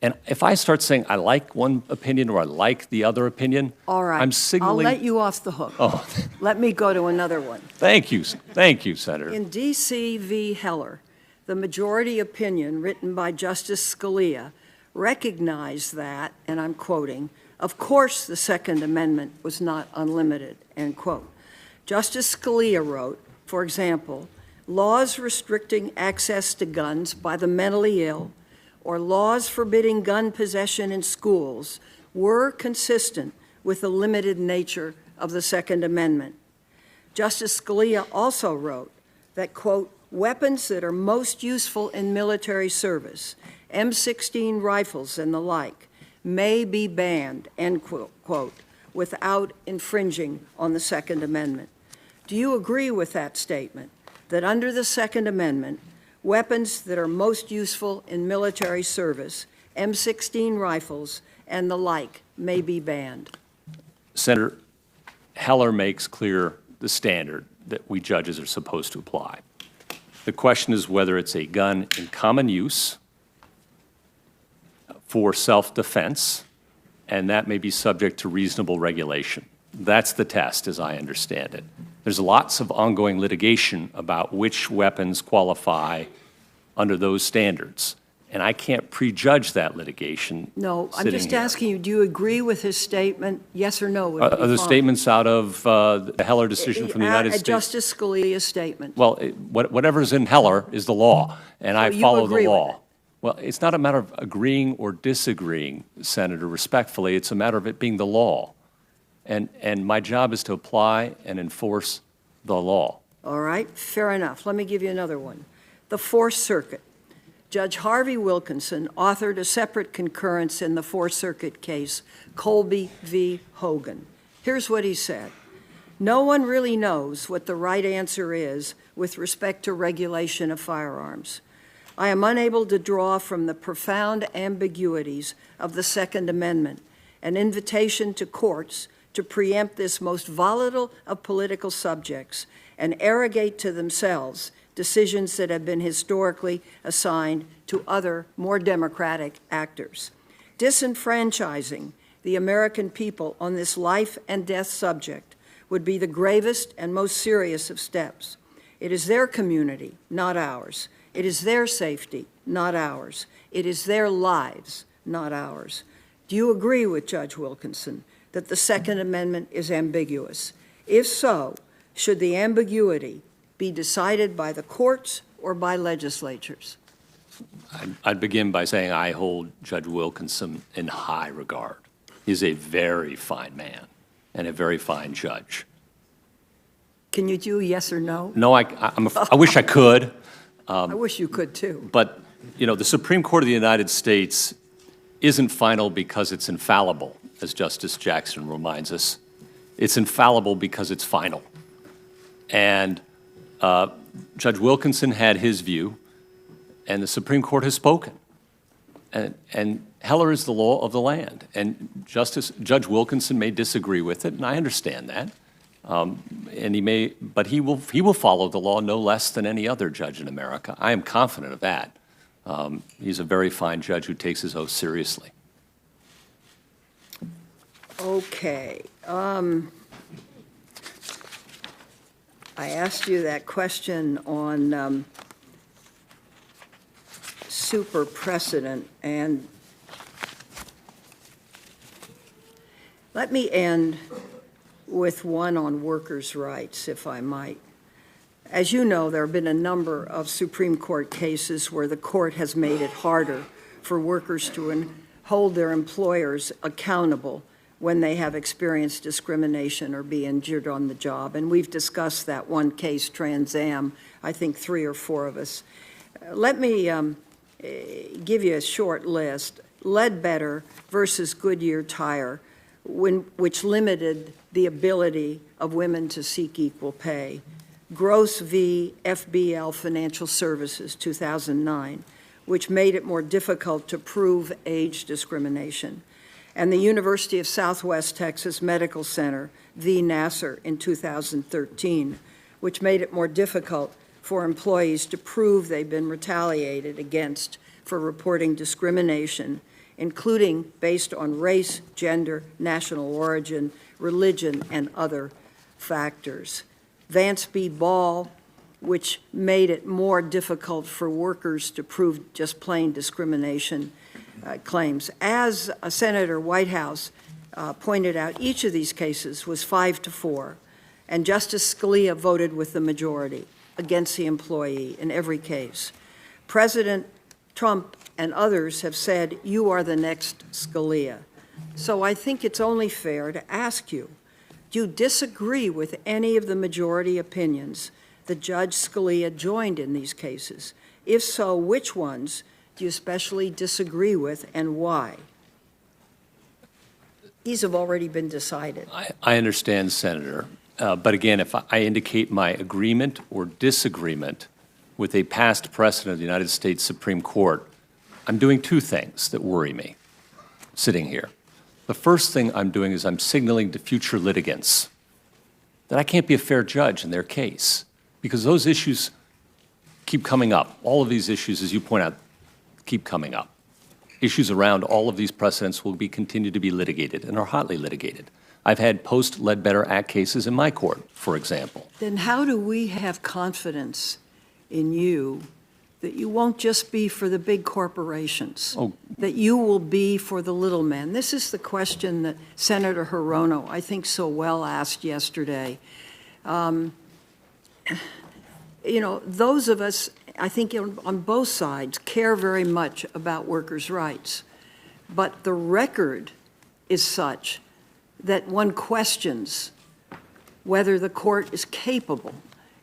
S2: And if I start saying I like one opinion or I like the other opinion,
S4: All right.
S2: I'm signaling.
S4: I'll let you off the hook.
S2: Oh,
S4: Let me go to another one.
S2: thank you, Senator.
S4: In D.C. v. Heller, the majority opinion written by Justice Scalia recognized that, and I'm quoting, "Of course the Second Amendment was not unlimited," end quote. Justice Scalia wrote, for example, laws restricting access to guns by the mentally ill or laws forbidding gun possession in schools were consistent with the limited nature of the Second Amendment. Justice Scalia also wrote that, quote, "weapons that are most useful in military service, M16 rifles and the like, may be banned," end quote, without infringing on the Second Amendment. Do you agree with that statement, that under the Second Amendment, weapons that are most useful in military service, M16 rifles and the like, may be banned?
S2: Senator, Heller makes clear the standard that we judges are supposed to apply. The question is whether it's a gun in common use for self-defense, and that may be subject to reasonable regulation. That's the test, as I understand it. There's lots of ongoing litigation about which weapons qualify under those standards. and I can't prejudge that litigation.
S4: No, I'm
S2: sitting
S4: just
S2: here.
S4: asking you, do you agree with his statement? Yes or no? would be
S2: Are the
S4: fine.
S2: statements out of the Heller decision from the United States?
S4: Justice Scalia's statement.
S2: Well, whatever's in Heller is the law, and I
S4: you
S2: follow
S4: agree
S2: the
S4: with
S2: law.
S4: it?
S2: Well, it's not a matter of agreeing or disagreeing, Senator, respectfully. It's a matter of it being the law. And my job is to apply and enforce the law.
S4: All right, fair enough. Let me give you another one. The Fourth Circuit. Judge Harvey Wilkinson authored a separate concurrence in the Fourth Circuit case, Colby v. Hogan. Here's what he said. No one really knows what the right answer is with respect to regulation of firearms. I am unable to draw from the profound ambiguities of the Second Amendment an invitation to courts to preempt this most volatile of political subjects and arrogate to themselves decisions that have been historically assigned to other, more democratic actors. Disenfranchising the American people on this life and death subject would be the gravest and most serious of steps. It is their community, not ours. It is their safety, not ours. It is their lives, not ours. Do you agree with Judge Wilkinson that the Second Amendment is ambiguous? If so, should the ambiguity be decided by the courts or by legislatures?
S2: I'd begin by saying I hold Judge Wilkinson in high regard. He's a very fine man and a very fine judge.
S4: Can you do yes or no?
S2: No, I wish I could.
S4: I wish you could too.
S2: But, you know, the Supreme Court of the United States isn't final because it's infallible, as Justice Jackson reminds us. It's infallible because it's final. And Judge Wilkinson had his view, and the Supreme Court has spoken. And Heller is the law of the land. And Judge Wilkinson may disagree with it, and I understand that. And he will follow the law no less than any other judge in America. I am confident of that. He's a very fine judge who takes his oath seriously.
S4: Okay. I asked you that question on super precedent, and let me end with one on workers' rights, if I might. As you know, there have been a number of Supreme Court cases where the court has made it harder for workers to hold their employers accountable when they have experienced discrimination or be injured on the job. And we've discussed that one case, Trans Am, I think 3 or 4 of us. Let me give you a short list. Ledbetter versus Goodyear Tire, which limited the ability of women to seek equal pay. Gross v. FBL Financial Services, 2009, which made it more difficult to prove age discrimination. And the University of Southwest Texas Medical Center v. Nassar in 2013, which made it more difficult for employees to prove they've been retaliated against for reporting discrimination, including based on race, gender, national origin, religion, and other factors. Vance v. Ball, which made it more difficult for workers to prove just plain discrimination claims. As Senator Whitehouse pointed out, each of these cases was 5-4, and Justice Scalia voted with the majority against the employee in every case. President Trump and others have said, you are the next Scalia. So I think it's only fair to ask you, do you disagree with any of the majority opinions that Judge Scalia joined in these cases? If so, which ones do you especially disagree with, and why? These have already been decided.
S2: I understand, Senator. But again, if I indicate my agreement or disagreement with a past precedent of the United States Supreme Court, I'm doing 2 things that worry me sitting here. The first thing I'm doing is I'm signaling to future litigants that I can't be a fair judge in their case because those issues keep coming up. All of these issues, as you point out, keep coming up. Issues around all of these precedents will continue to be litigated and are hotly litigated. I've had post-Ledbetter Act cases in my court, for example.
S4: Then how do we have confidence in you that you won't just be for the big corporations,
S2: Oh.
S4: that you will be for the little man. This is the question that Senator Hirono, I think, so well asked yesterday. You know, those of us, I think on both sides, care very much about workers' rights. But the record is such that one questions whether the court is capable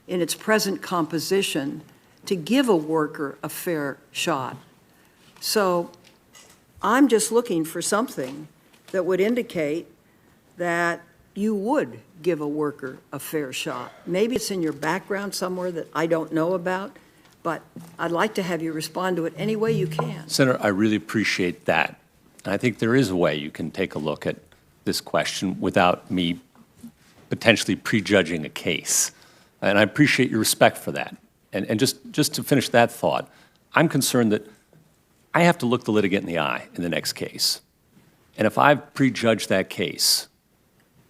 S4: in its present composition to give a worker a fair shot. So I'm just looking for something that would indicate that you would give a worker a fair shot. Maybe it's in your background somewhere that I don't know about, but I'd like to have you respond to it any way you can.
S2: Senator, I really appreciate that. And I think there is a way you can take a look at this question without me potentially prejudging a case. And I appreciate your respect for that. And just to finish that thought, I'm concerned that I have to look the litigant in the eye in the next case. And if I've prejudged that case,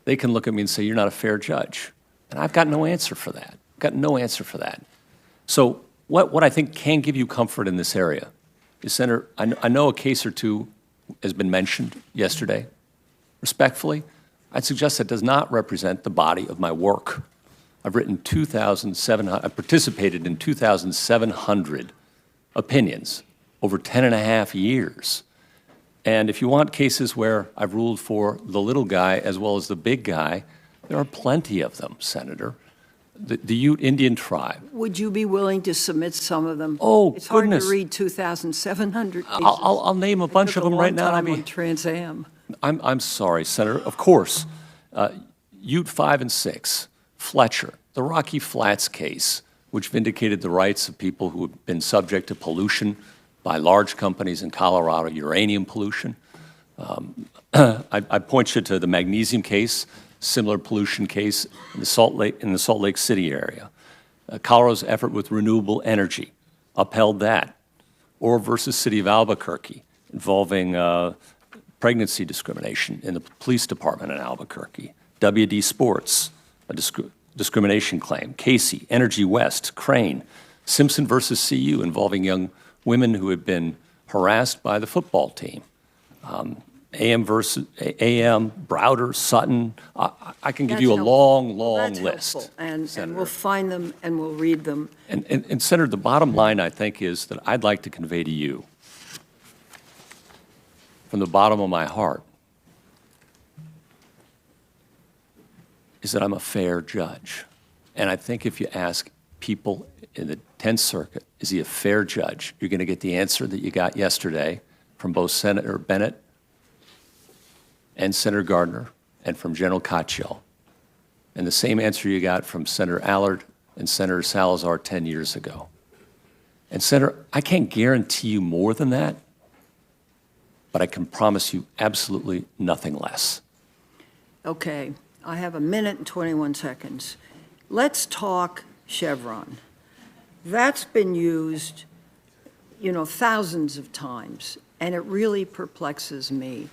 S2: they can look at me and say, you're not a fair judge. And I've got no answer for that. Got no answer for that. So what I think can give you comfort in this area is, Senator, I know a case or two has been mentioned yesterday. Respectfully, I'd suggest that does not represent the body of my work. I've written I participated in 2,700 opinions over 10 and a half years. And if you want cases where I've ruled for the little guy as well as the big guy, there are plenty of them, Senator. The Ute Indian tribe.
S4: Would you be willing to submit some of them?
S2: Oh,
S4: It's hard
S2: goodness.
S4: to read 2,700 cases.
S2: I'll name a bunch of them right now.
S4: I mean, Trans Am.
S2: I'm sorry, Senator. Of course, Ute 5 and 6, Fletcher, the Rocky Flats case, which vindicated the rights of people who have been subject to pollution by large companies in Colorado, uranium pollution. I point you to the magnesium case, similar pollution case in the Salt Lake City area. Colorado's effort with renewable energy upheld that. Or versus City of Albuquerque, involving pregnancy discrimination in the police department in Albuquerque. WD Sports, a discrimination claim. Casey, Energy West, Crane. Simpson versus CU, involving young women who had been harassed by the football team. AM versus AM, Browder, Sutton. I can give
S4: That's
S2: you a
S4: helpful.
S2: long
S4: Well,
S2: list.
S4: that's helpful, and
S2: Senator.
S4: we'll find them and we'll read them.
S2: And Senator, the bottom line, I think, is that I'd like to convey to you, from the bottom of my heart, is that I'm a fair judge. And I think if you ask people in the 10th Circuit, is he a fair judge, you're going to get the answer that you got yesterday from both Senator Bennett and Senator Gardner and from General Cotchill, and the same answer you got from Senator Allard and Senator Salazar 10 years ago. And Senator, I can't guarantee you more than that, but I can promise you absolutely nothing less.
S4: Okay, I have 1 minute and 21 seconds. Let's talk Chevron. That's been used, you know, thousands of times, and it really perplexes me.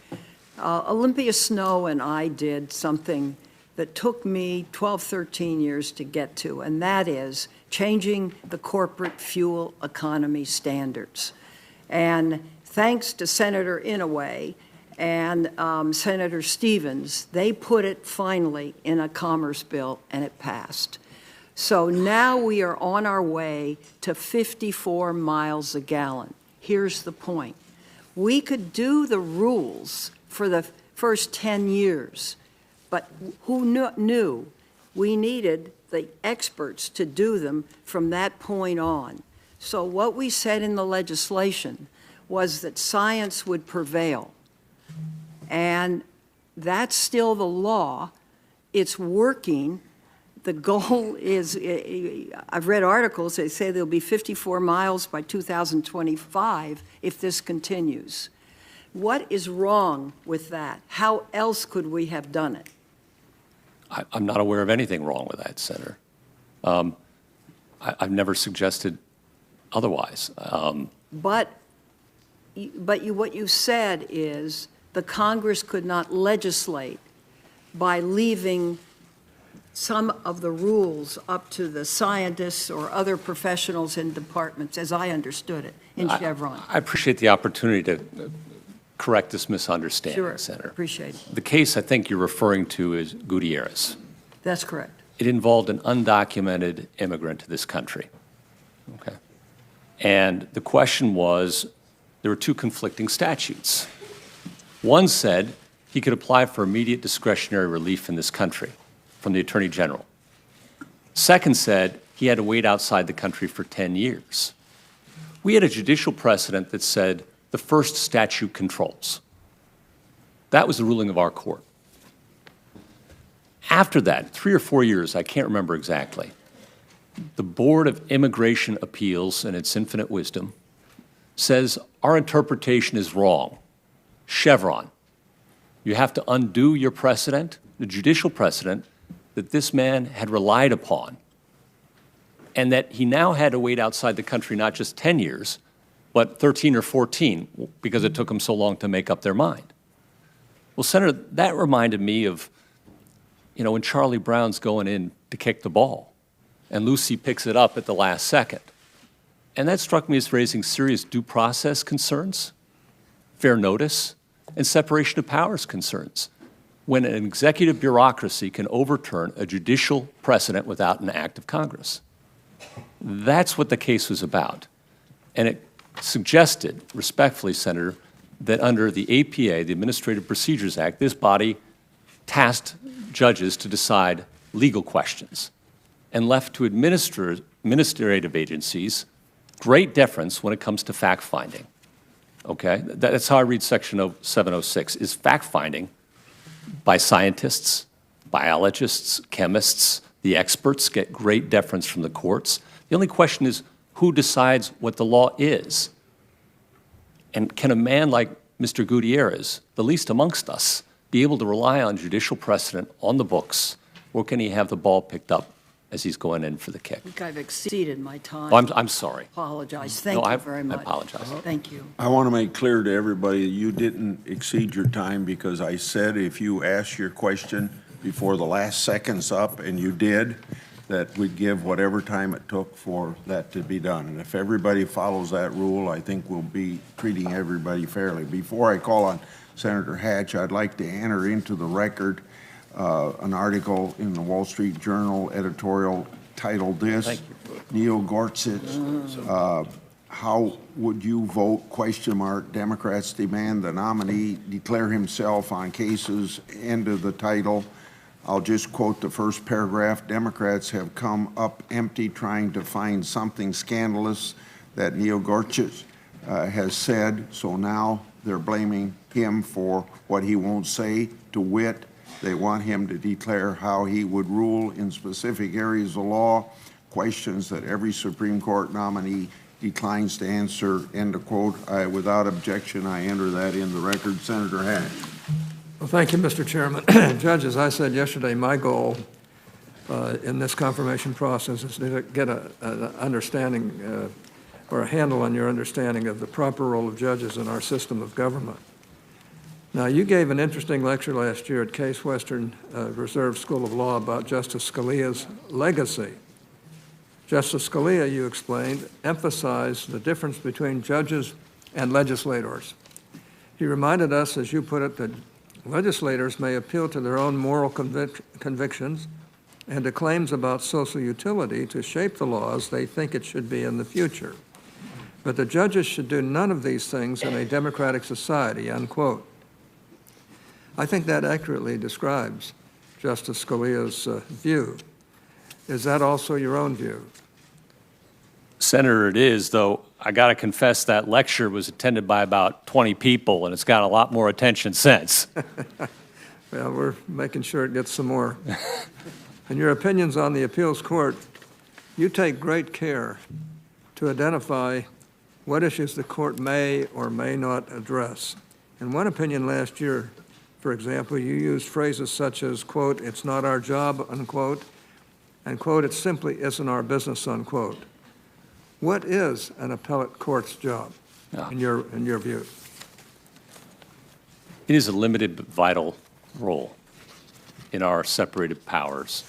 S4: Olympia Snow and I did something that took me 12, 13 years to get to, and that is changing the corporate fuel economy standards. And thanks to Senator Inouye and Senator Stevens, they put it finally in a commerce bill, and it passed. So now we are on our way to 54 miles a gallon. Here's the point. We could do the rules for the first 10 years, but who knew we needed the experts to do them from that point on? So what we said in the legislation was that science would prevail. And that's still the law. It's working. The goal is, I've read articles, they say there'll be 54 miles by 2025 if this continues. What is wrong with that? How else could we have done it?
S2: I'm not aware of anything wrong with that, Senator. I've never suggested otherwise.
S4: But what you said is the Congress could not legislate by leaving some of the rules up to the scientists or other professionals in departments, as I understood it, in Chevron.
S2: I appreciate the opportunity to correct this misunderstanding,
S4: Sure,
S2: Senator.
S4: appreciate it.
S2: The case I think you're referring to is Gutierrez.
S4: That's correct.
S2: It involved an undocumented immigrant to this country. Okay. And the question was, there were two conflicting statutes. One said he could apply for immediate discretionary relief in this country from the Attorney General. Second said he had to wait outside the country for 10 years. We had a judicial precedent that said the first statute controls. That was the ruling of our court. After that, 3 or 4 years, I can't remember exactly, the Board of Immigration Appeals, in its infinite wisdom, says our interpretation is wrong. Chevron, you have to undo your precedent, the judicial precedent, that this man had relied upon, and that he now had to wait outside the country not just 10 years, but 13 or 14, because it took them so long to make up their mind. Well, Senator, that reminded me of, you know, when Charlie Brown's going in to kick the ball, and Lucy picks it up at the last second. And that struck me as raising serious due process concerns, fair notice, and separation of powers concerns, when an executive bureaucracy can overturn a judicial precedent without an act of Congress. That's what the case was about. And it suggested, respectfully, Senator, that under the APA, the Administrative Procedures Act, this body tasked judges to decide legal questions and left to administrative agencies great deference when it comes to fact-finding. Okay? That's how I read Section 706, is fact-finding by scientists, biologists, chemists. The experts get great deference from the courts. The only question is who decides what the law is? And can a man like Mr. Gutierrez, the least amongst us, be able to rely on judicial precedent on the books, or can he have the ball picked up as he's going in for the kick?
S4: I think I've exceeded my time.
S2: Oh, I'm sorry.
S4: Apologize.
S2: No,
S4: Thank you very much.
S2: I apologize.
S4: Thank you.
S1: I want to make clear to everybody, you didn't exceed your time because I said if you asked your question before the last second's up, and you did, that we'd give whatever time it took for that to be done. And if everybody follows that rule, I think we'll be treating everybody fairly. Before I call on Senator Hatch, I'd like to enter into the record an article in the Wall Street Journal editorial titled this, Neil Gorsuch, how would you vote, ? Democrats demand the nominee declare himself on cases, end of the title. I'll just quote the first paragraph. Democrats have come up empty trying to find something scandalous that Neil Gorsuch has said, so now they're blaming him for what he won't say, to wit, they want him to declare how he would rule in specific areas of law, questions that every Supreme Court nominee declines to answer, end of quote. Without objection, I enter that in the record. Senator Hatch.
S3: Well, thank you, Mr. Chairman. Judge, as I said yesterday, my goal in this confirmation process is to get an understanding or a handle on your understanding of the proper role of judges in our system of government. Now, you gave an interesting lecture last year at Case Western Reserve School of Law about Justice Scalia's legacy. Justice Scalia, you explained, emphasized the difference between judges and legislators. He reminded us, as you put it, that legislators may appeal to their own moral convictions and to claims about social utility to shape the laws they think it should be in the future. But the judges should do none of these things in a democratic society, unquote. I think that accurately describes Justice Scalia's view. Is that also your own view?
S2: Senator, it is, though I got to confess that lecture was attended by about 20 people, and it's got a lot more attention since.
S3: Well, we're making sure it gets some more. And your opinions on the appeals court, you take great care to identify what issues the court may or may not address. In one opinion last year, for example, you used phrases such as, quote, it's not our job, unquote, and, quote, it simply isn't our business, unquote. What is an appellate court's job, in your view?
S2: It is a limited but vital role in our separated powers.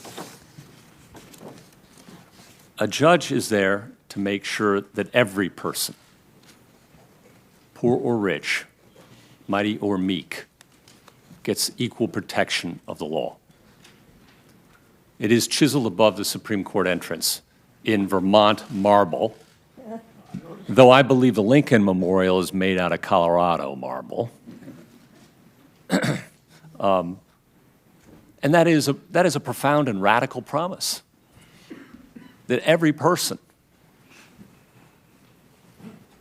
S2: A judge is there to make sure that every person, poor or rich, mighty or meek, gets equal protection of the law. It is chiseled above the Supreme Court entrance in Vermont marble, though I believe the Lincoln Memorial is made out of Colorado marble. And that is a profound and radical promise, that every person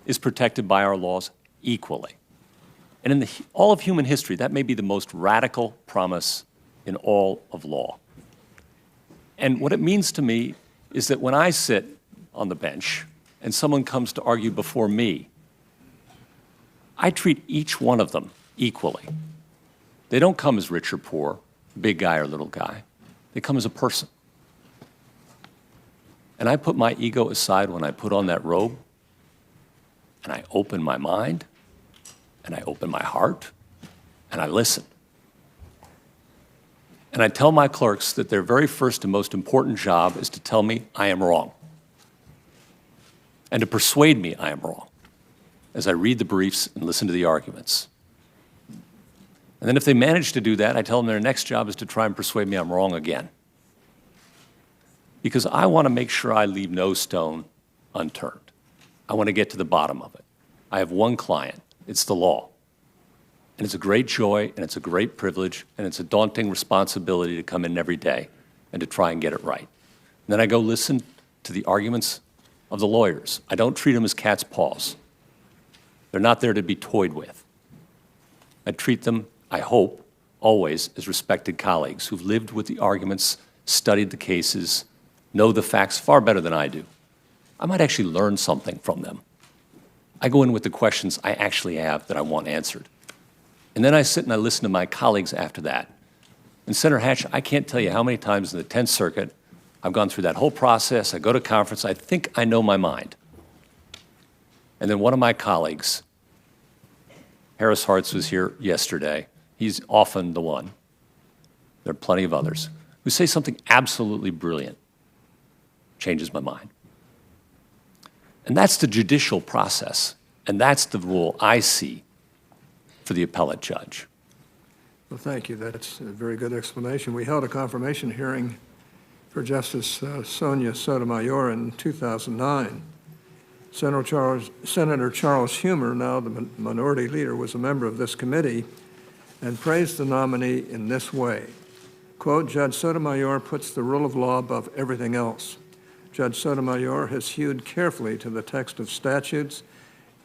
S2: is protected by our laws equally. And in all of human history, that may be the most radical promise in all of law. And what it means to me is that when I sit on the bench and someone comes to argue before me, I treat each one of them equally. They don't come as rich or poor, big guy or little guy. They come as a person. And I put my ego aside when I put on that robe, and I open my mind, and I open my heart, and I listen. And I tell my clerks that their very first and most important job is to tell me I am wrong, and to persuade me I am wrong as I read the briefs and listen to the arguments. And then if they manage to do that, I tell them their next job is to try and persuade me I'm wrong again. Because I want to make sure I leave no stone unturned. I want to get to the bottom of it. I have one client. It's the law. And it's a great joy, and it's a great privilege, and it's a daunting responsibility to come in every day and to try and get it right. And then I go listen to the arguments of the lawyers. I don't treat them as cat's paws. They're not there to be toyed with. I treat them, I hope, always as respected colleagues who've lived with the arguments, studied the cases, know the facts far better than I do. I might actually learn something from them. I go in with the questions I actually have that I want answered. And then I sit and I listen to my colleagues after that. And Senator Hatch, I can't tell you how many times in the 10th Circuit I've gone through that whole process. I go to conference, I think I know my mind. And then one of my colleagues, Harris Hartz, was here yesterday. He's often the one. There are plenty of others who say something absolutely brilliant, changes my mind. And that's the judicial process, and that's the role I see for the appellate judge.
S3: Well, thank you. That's a very good explanation. We held a confirmation hearing for Justice Sonia Sotomayor in 2009. Senator Charles Schumer, now the minority leader, was a member of this committee and praised the nominee in this way. Quote, Judge Sotomayor puts the rule of law above everything else. Judge Sotomayor has hewed carefully to the text of statutes,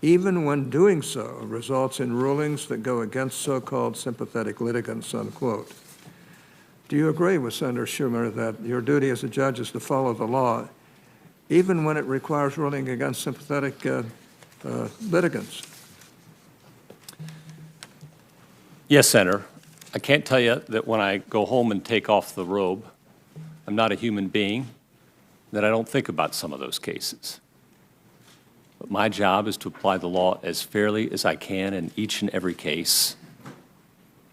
S3: even when doing so results in rulings that go against so-called sympathetic litigants, unquote. Do you agree with Senator Schumer that your duty as a judge is to follow the law, even when it requires ruling against sympathetic litigants?
S2: Yes, Senator. I can't tell you that when I go home and take off the robe, I'm not a human being, that I don't think about some of those cases. But my job is to apply the law as fairly as I can in each and every case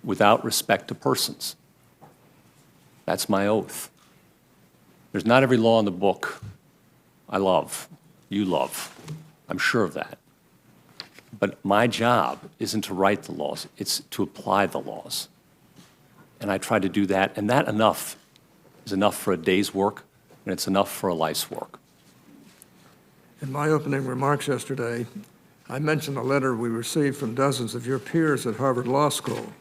S2: without respect to persons. That's my oath. There's not every law in the book I love, you love. I'm sure of that. But my job isn't to write the laws, it's to apply the laws. And I try to do that, and that enough is enough for a day's work, and it's enough for a life's work.
S3: In my opening remarks yesterday, I mentioned a letter we received from dozens of your peers at Harvard Law School.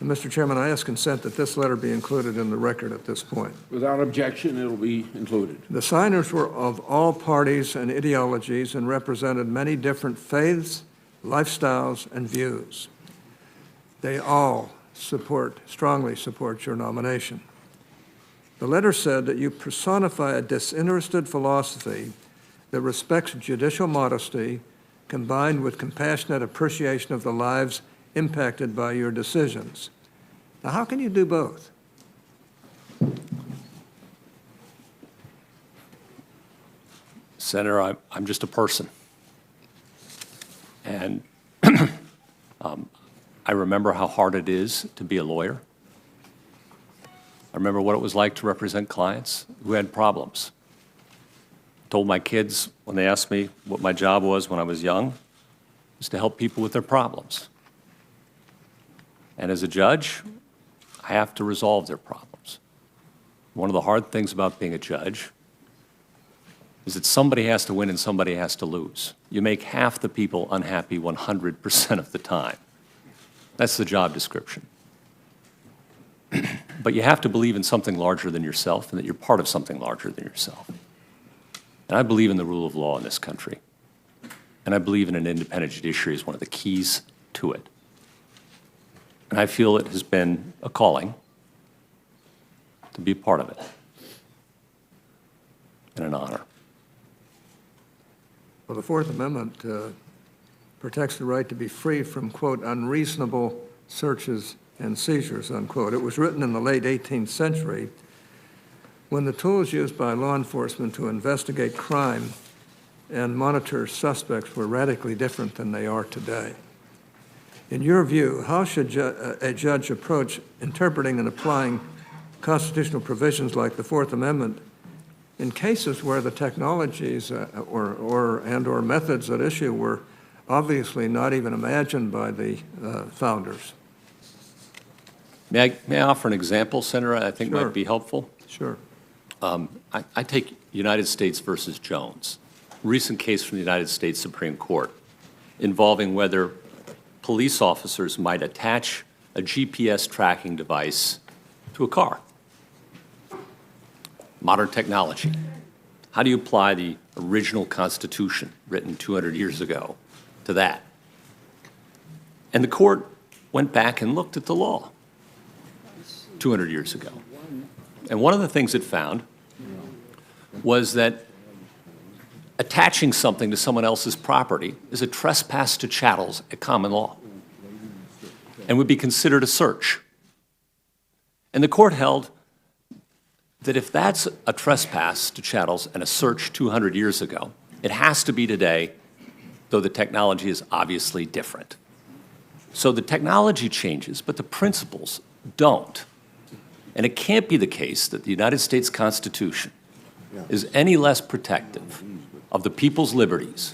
S3: And Mr. Chairman, I ask consent that this letter be included in the record at this point.
S1: Without objection, it'll be included.
S3: The signers were of all parties and ideologies and represented many different faiths, lifestyles, and views. They all strongly support your nomination. The letter said that you personify a disinterested philosophy that respects judicial modesty combined with compassionate appreciation of the lives impacted by your decisions. Now, how can you do both?
S2: Senator, I'm just a person. And I remember how hard it is to be a lawyer. I remember what it was like to represent clients who had problems. told my kids when they asked me what my job was when I was young, was to help people with their problems. And as a judge, I have to resolve their problems. One of the hard things about being a judge is that somebody has to win and somebody has to lose. You make half the people unhappy 100% of the time. That's the job description. But you have to believe in something larger than yourself and that you're part of something larger than yourself. And I believe in the rule of law in this country. And I believe in an independent judiciary as one of the keys to it. And I feel it has been a calling to be a part of it and an honor.
S3: Well, the Fourth Amendment protects the right to be free from, quote, unreasonable searches and seizures, unquote. It was written in the late 18th century when the tools used by law enforcement to investigate crime and monitor suspects were radically different than they are today. In your view, how should a judge approach interpreting and applying constitutional provisions like the Fourth Amendment in cases where the technologies or methods at issue were obviously not even imagined by the founders?
S2: May I offer an example, Senator, I think
S3: Sure.
S2: might be helpful?
S3: Sure.
S2: I take United States versus Jones, a recent case from the United States Supreme Court involving whether police officers might attach a GPS tracking device to a car. Modern technology. How do you apply the original Constitution written 200 years ago to that? And the court went back and looked at the law 200 years ago. And one of the things it found was that attaching something to someone else's property is a trespass to chattels at common law and would be considered a search. And the court held that if that's a trespass to chattels and a search 200 years ago, it has to be today, though the technology is obviously different. So the technology changes, but the principles don't. And it can't be the case that the United States Constitution is any less protective of the people's liberties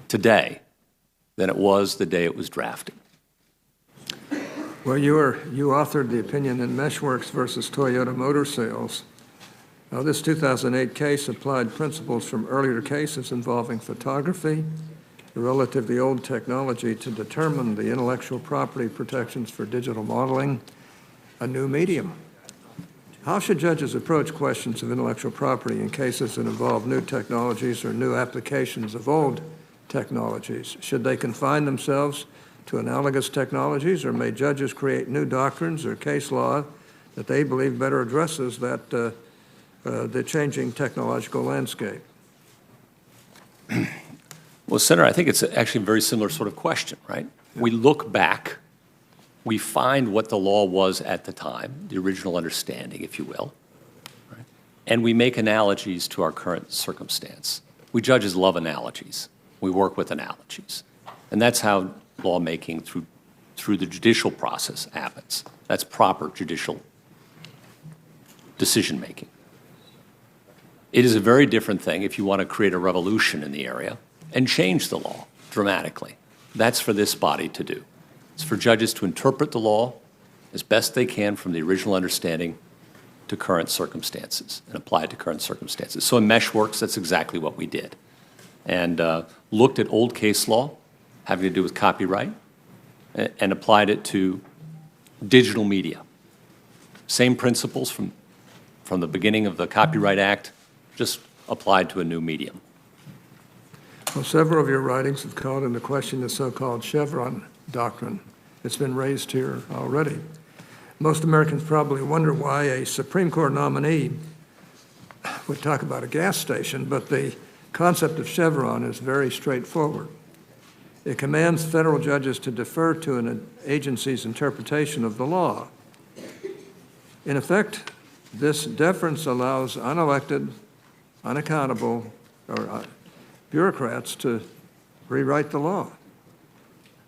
S2: today than it was the day it was drafted.
S3: Well, you authored the opinion in Meshworks versus Toyota Motor Sales. Now, this 2008 case applied principles from earlier cases involving photography, the relatively old technology to determine the intellectual property protections for digital modeling, a new medium. How should judges approach questions of intellectual property in cases that involve new technologies or new applications of old technologies? Should they confine themselves to analogous technologies, or may judges create new doctrines or case law that they believe better addresses that the changing technological landscape?
S2: Well, Senator, I think it's actually a very similar sort of question, right? We look back, we find what the law was at the time, the original understanding, if you will, right? And we make analogies to our current circumstance. We judges love analogies. We work with analogies. And that's how lawmaking through the judicial process happens. That's proper judicial decision-making. It is a very different thing if you want to create a revolution in the area and change the law dramatically. That's for this body to do. It's for judges to interpret the law as best they can from the original understanding to current circumstances and apply it to current circumstances. So in Meshworks, that's exactly what we did. And looked at old case law having to do with copyright and applied it to digital media. Same principles from the beginning of the Copyright Act, just applied to a new medium.
S3: Well, several of your writings have called into question the so-called Chevron doctrine. It's been raised here already. Most Americans probably wonder why a Supreme Court nominee would talk about a gas station, but the concept of Chevron is very straightforward. It commands federal judges to defer to an agency's interpretation of the law. In effect, this deference allows unelected, unaccountable, bureaucrats to rewrite the law.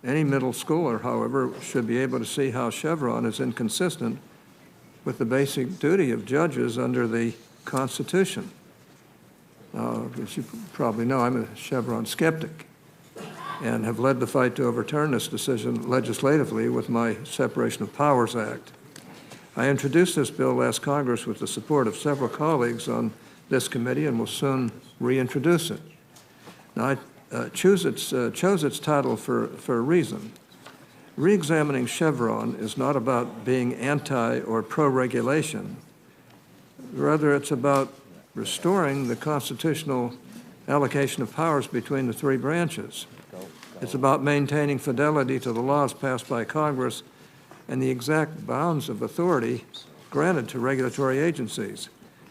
S3: Any middle schooler, however, should be able to see how Chevron is inconsistent with the basic duty of judges under the Constitution. As you probably know, I'm a Chevron skeptic and have led the fight to overturn this decision legislatively with my Separation of Powers Act. I introduced this bill last Congress with the support of several colleagues on this committee and will soon reintroduce it. Now, I chose its title for a reason. Reexamining Chevron is not about being anti or pro-regulation. Rather, it's about restoring the constitutional allocation of powers between the three branches. It's about maintaining fidelity to the laws passed by Congress and the exact bounds of authority granted to regulatory agencies.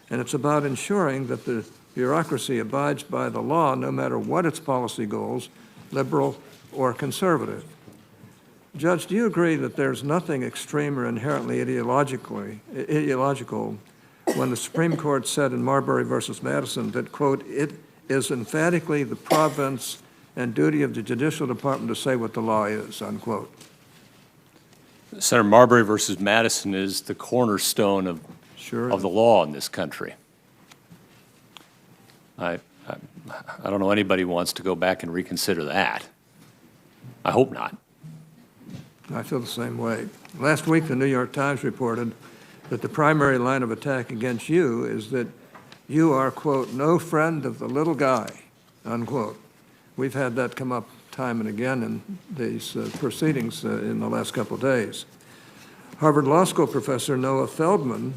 S3: And it's about ensuring that the bureaucracy abides by the law no matter what its policy goals, liberal or conservative. Judge, do you agree that there's nothing extreme or inherently ideological when the Supreme Court said in Marbury versus Madison that, quote, it is emphatically the province and duty of the Judicial Department to say what the law is, unquote?
S2: Senator, Marbury versus Madison is the cornerstone of the law in this country. I don't know anybody who wants to go back and reconsider that. I hope not.
S3: I feel the same way. Last week, the New York Times reported that the primary line of attack against you is that you are, quote, no friend of the little guy, unquote. We've had that come up time and again in these proceedings in the last couple of days. Harvard Law School professor Noah Feldman,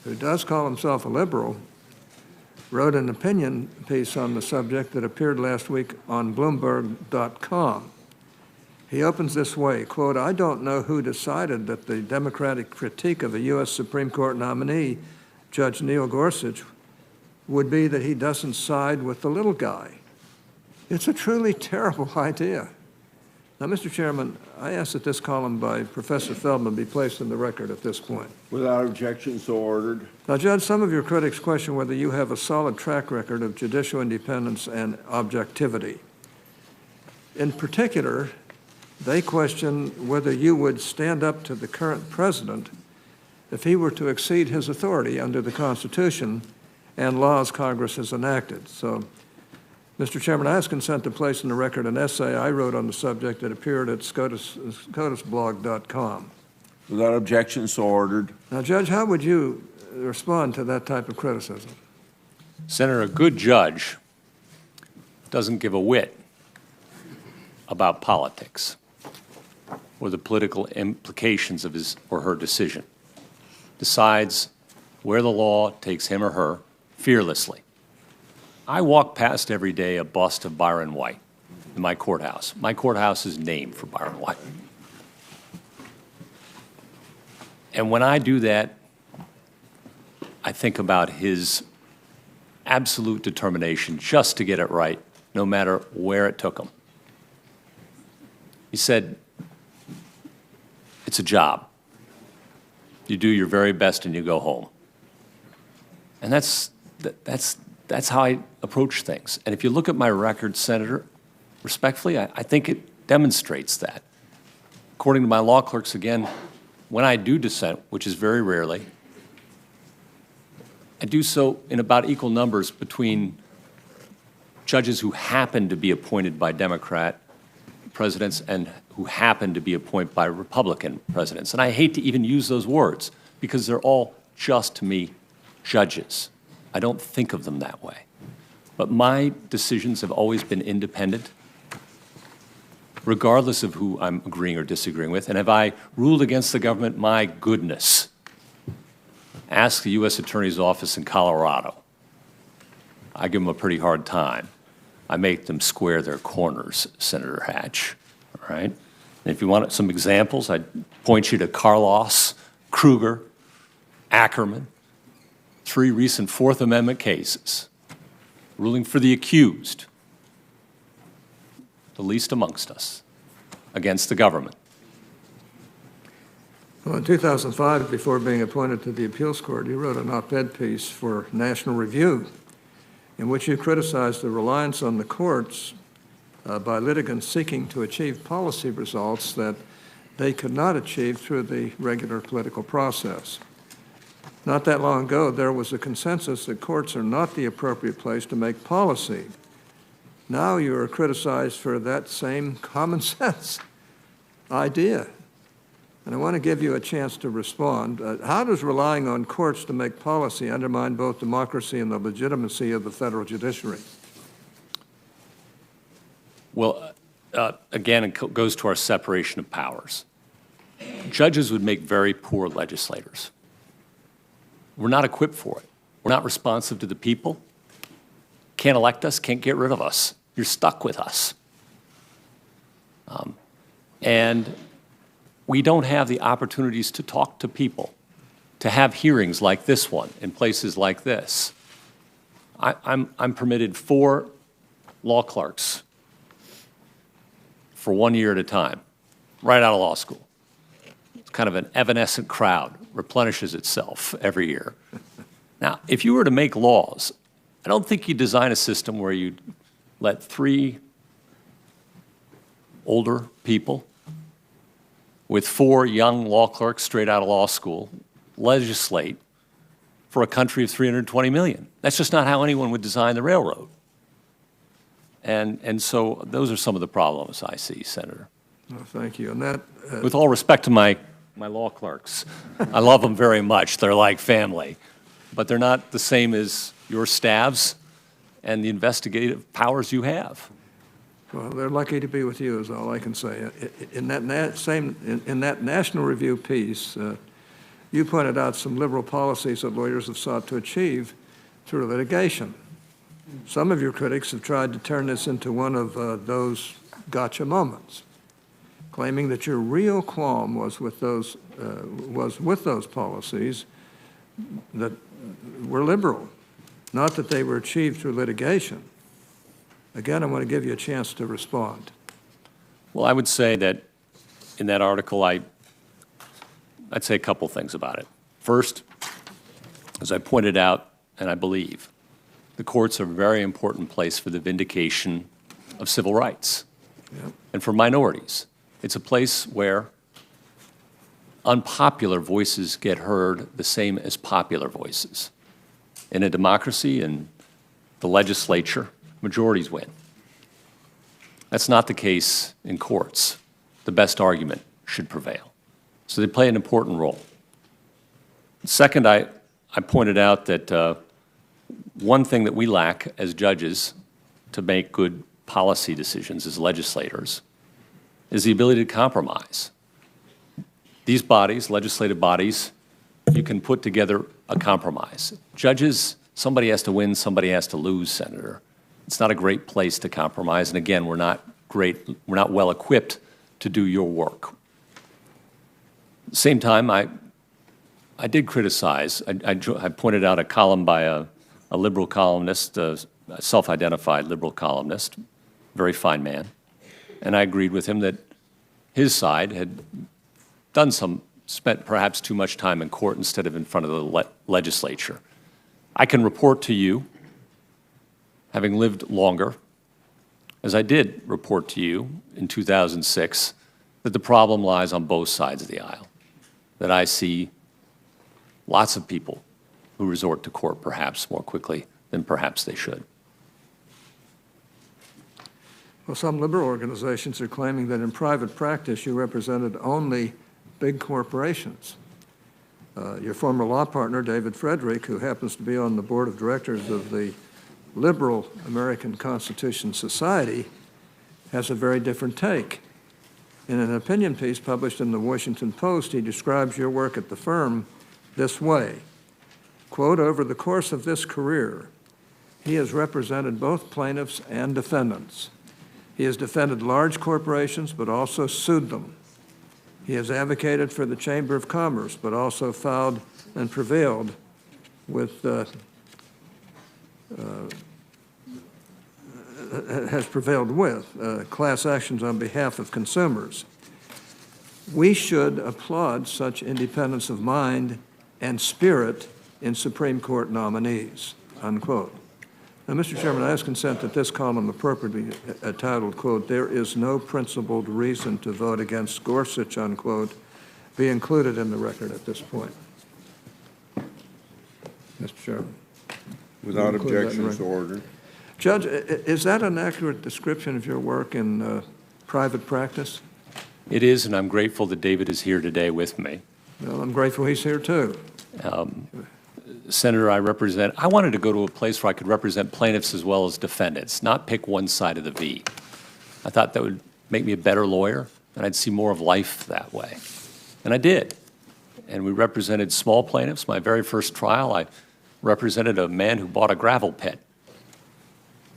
S3: who does call himself a liberal, wrote an opinion piece on the subject that appeared last week on Bloomberg.com. He opens this way, quote, I don't know who decided that the Democratic critique of a U.S. Supreme Court nominee, Judge Neil Gorsuch, would be that he doesn't side with the little guy. It's a truly terrible idea. Now, Mr. Chairman, I ask that this column by Professor Feldman be placed in the record at this point.
S1: Without objection, so ordered.
S3: Now, Judge, some of your critics question whether you have a solid track record of judicial independence and objectivity. In particular, they question whether you would stand up to the current president if he were to exceed his authority under the Constitution and laws Congress has enacted. So, Mr. Chairman, I ask consent to place in the record an essay I wrote on the subject that appeared at scotusblog.com.
S1: Without objection, so ordered.
S3: Now, Judge, how would you respond to that type of criticism?
S2: Senator, a good judge doesn't give a whit about politics or the political implications of his or her decision. Decides where the law takes him or her fearlessly. I walk past every day a bust of Byron White in my courthouse. My courthouse is named for Byron White. And when I do that, I think about his absolute determination just to get it right, no matter where it took him. He said, it's a job. You do your very best and you go home. And that's how I approach things. And if you look at my record, Senator, respectfully, I think it demonstrates that. According to my law clerks, again, when I do dissent, which is very rarely, I do so in about equal numbers between judges who happen to be appointed by Democrat presidents and who happen to be appointed by Republican presidents. And I hate to even use those words because they're all just, to me, judges. I don't think of them that way. But my decisions have always been independent, regardless of who I'm agreeing or disagreeing with. And have I ruled against the government? My goodness. Ask the U.S. Attorney's Office in Colorado. I give them a pretty hard time. I make them square their corners, Senator Hatch, all right? And if you want some examples, I'd point you to Carlos, Kruger, Ackerman, 3 recent Fourth Amendment cases, ruling for the accused, the least amongst us, against the government.
S3: Well, in 2005, before being appointed to the appeals court, you wrote an op-ed piece for National Review in which you criticized the reliance on the courts by litigants seeking to achieve policy results that they could not achieve through the regular political process. Not that long ago, there was a consensus that courts are not the appropriate place to make policy. Now you are criticized for that same common sense idea. And I want to give you a chance to respond. How does relying on courts to make policy undermine both democracy and the legitimacy of the federal judiciary?
S2: Well, again, it goes to our separation of powers. Judges would make very poor legislators. We're not equipped for it. We're not responsive to the people. Can't elect us, can't get rid of us. You're stuck with us. And we don't have the opportunities to talk to people, to have hearings like this one in places like this. I'm permitted 4 law clerks for 1 year at a time, right out of law school. It's kind of an evanescent crowd, replenishes itself every year. Now, if you were to make laws, I don't think you'd design a system where you'd let 3 older people with 4 young law clerks straight out of law school legislate for a country of 320 million. That's just not how anyone would design the railroad. And so those are some of the problems I see, Senator.
S3: Oh, thank you. And that,
S2: With all respect to my law clerks, I love them very much. They're like family. But they're not the same as your staffs and the investigative powers you have.
S3: well, they're lucky to be with you, is all I can say. In that National Review piece, you pointed out some liberal policies that lawyers have sought to achieve through litigation. Some of your critics have tried to turn this into one of those gotcha moments, claiming that your real qualm was with those policies that were liberal, not that they were achieved through litigation. Again, I want to give you a chance to respond.
S2: Well, I would say that in that article, I'd say a couple things about it. First, as I pointed out, and I believe, the courts are a very important place for the vindication of civil rights and for minorities. It's a place where unpopular voices get heard the same as popular voices. In a democracy and the legislature, majorities win. That's not the case in courts. The best argument should prevail. So they play an important role. Second, I pointed out that one thing that we lack as judges to make good policy decisions as legislators is the ability to compromise. These bodies, legislative bodies, you can put together a compromise. Judges, somebody has to win, somebody has to lose, Senator. It's not a great place to compromise, and again, we're not well equipped to do your work. At the same time, I did criticize, I pointed out a column by a liberal columnist, a self-identified liberal columnist, very fine man, and I agreed with him that his side had spent perhaps too much time in court instead of in front of the legislature. I can report to you, having lived longer, as I did report to you in 2006, that the problem lies on both sides of the aisle, that I see lots of people who resort to court perhaps more quickly than perhaps they should.
S3: Well, some liberal organizations are claiming that in private practice you represented only big corporations. Your former law partner, David Frederick, who happens to be on the board of directors of the Liberal American Constitution Society, has a very different take. In an opinion piece published in the Washington Post, he describes your work at the firm this way, quote, "Over the course of this career, he has represented both plaintiffs and defendants. He has defended large corporations, but also sued them. He has advocated for the Chamber of Commerce, but also filed and prevailed with class actions on behalf of consumers. We should applaud such independence of mind and spirit in Supreme Court nominees," unquote. Now, Mr. Chairman, I ask consent that this column appropriately titled, quote, "There is no principled reason to vote against Gorsuch," unquote, be included in the record at this point. Mr. Chairman.
S1: Without
S3: Include that in
S1: objection,
S3: the
S1: so ordered.
S3: Judge, is that an accurate description of your work in private practice?
S2: It is, and I'm grateful that David is here today with me.
S3: Well, I'm grateful he's here, too.
S2: Senator, I wanted to go to a place where I could represent plaintiffs as well as defendants, not pick one side of the V. I thought that would make me a better lawyer, and I'd see more of life that way. And I did. And we represented small plaintiffs. My very first trial, I represented a man who bought a gravel pit.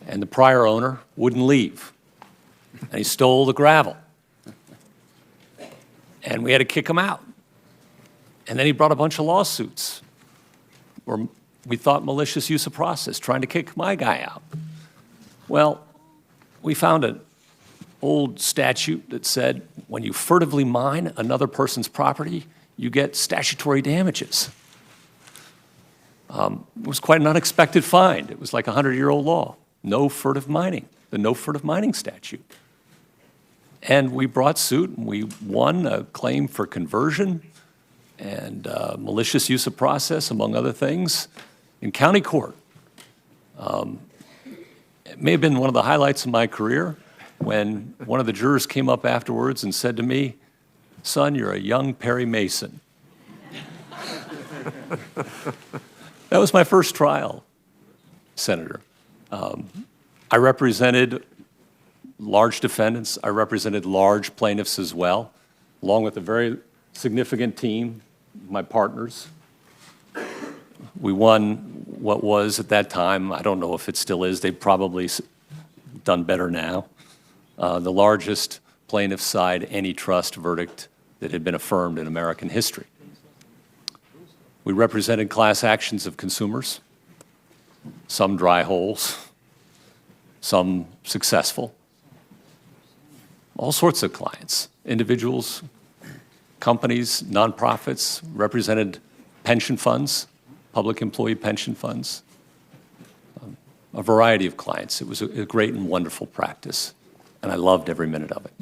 S2: And the prior owner wouldn't leave. And he stole the gravel. And we had to kick him out. And then he brought a bunch of lawsuits, or we thought malicious use of process, trying to kick my guy out. Well, we found an old statute that said when you furtively mine another person's property, you get statutory damages. It was quite an unexpected find. It was like a 100-year-old law. No furtive mining, the no furtive mining statute. And we brought suit, and we won a claim for conversion and malicious use of process, among other things, in county court. It may have been one of the highlights of my career when one of the jurors came up afterwards and said to me, "Son, you're a young Perry Mason." That was my first trial, Senator. I represented large defendants. I represented large plaintiffs as well, along with a very significant team, my partners. We won what was, at that time, I don't know if it still is, they've probably done better now, the largest plaintiff side antitrust verdict that had been affirmed in American history. We represented class actions of consumers, some dry holes, some successful, all sorts of clients, individuals, companies, nonprofits, represented pension funds, public employee pension funds, a variety of clients. It was a great and wonderful practice, and I loved every minute of it.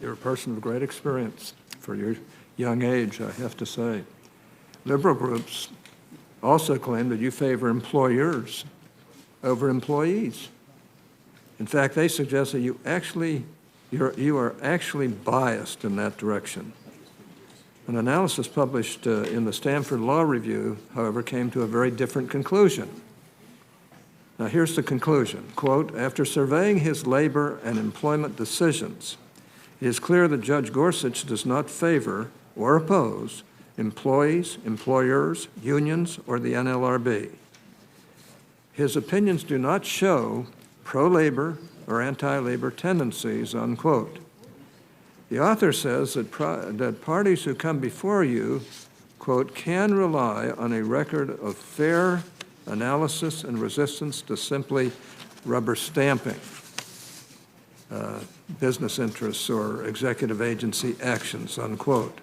S3: You're a person of great experience for your young age, I have to say. Liberal groups also claim that you favor employers over employees. In fact, they suggest that you are actually biased in that direction. An analysis published in the Stanford Law Review, however, came to a very different conclusion. Now, here's the conclusion. Quote, "After surveying his labor and employment decisions, it is clear that Judge Gorsuch does not favor or oppose employees, employers, unions, or the NLRB. His opinions do not show pro-labor or anti-labor tendencies," unquote. The author says that parties who come before you, quote, "can rely on a record of fair analysis and resistance to simply rubber stamping business interests or executive agency actions," unquote.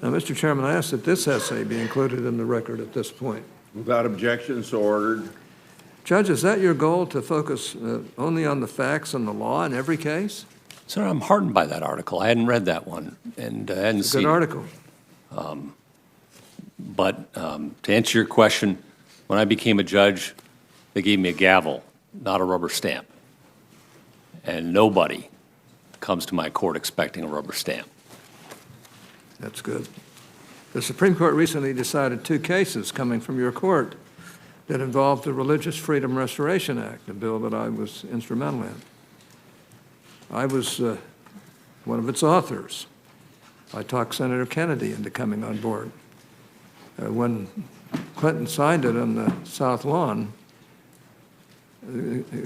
S3: Now, Mr. Chairman, I ask that this essay be included in the record at this point.
S1: Without objection, so ordered.
S3: Judge, is that your goal, to focus only on the facts and the law in every case?
S2: Sir, I'm heartened by that article. I hadn't read that one, and I hadn't
S3: It's a
S2: seen
S3: good
S2: it.
S3: article.
S2: But to answer your question, when I became a judge, they gave me a gavel, not a rubber stamp. And nobody comes to my court expecting a rubber stamp.
S3: That's good. The Supreme Court recently decided 2 cases coming from your court that involved the Religious Freedom Restoration Act, a bill that I was instrumental in. I was one of its authors. I talked Senator Kennedy into coming on board. When Clinton signed it on the South Lawn,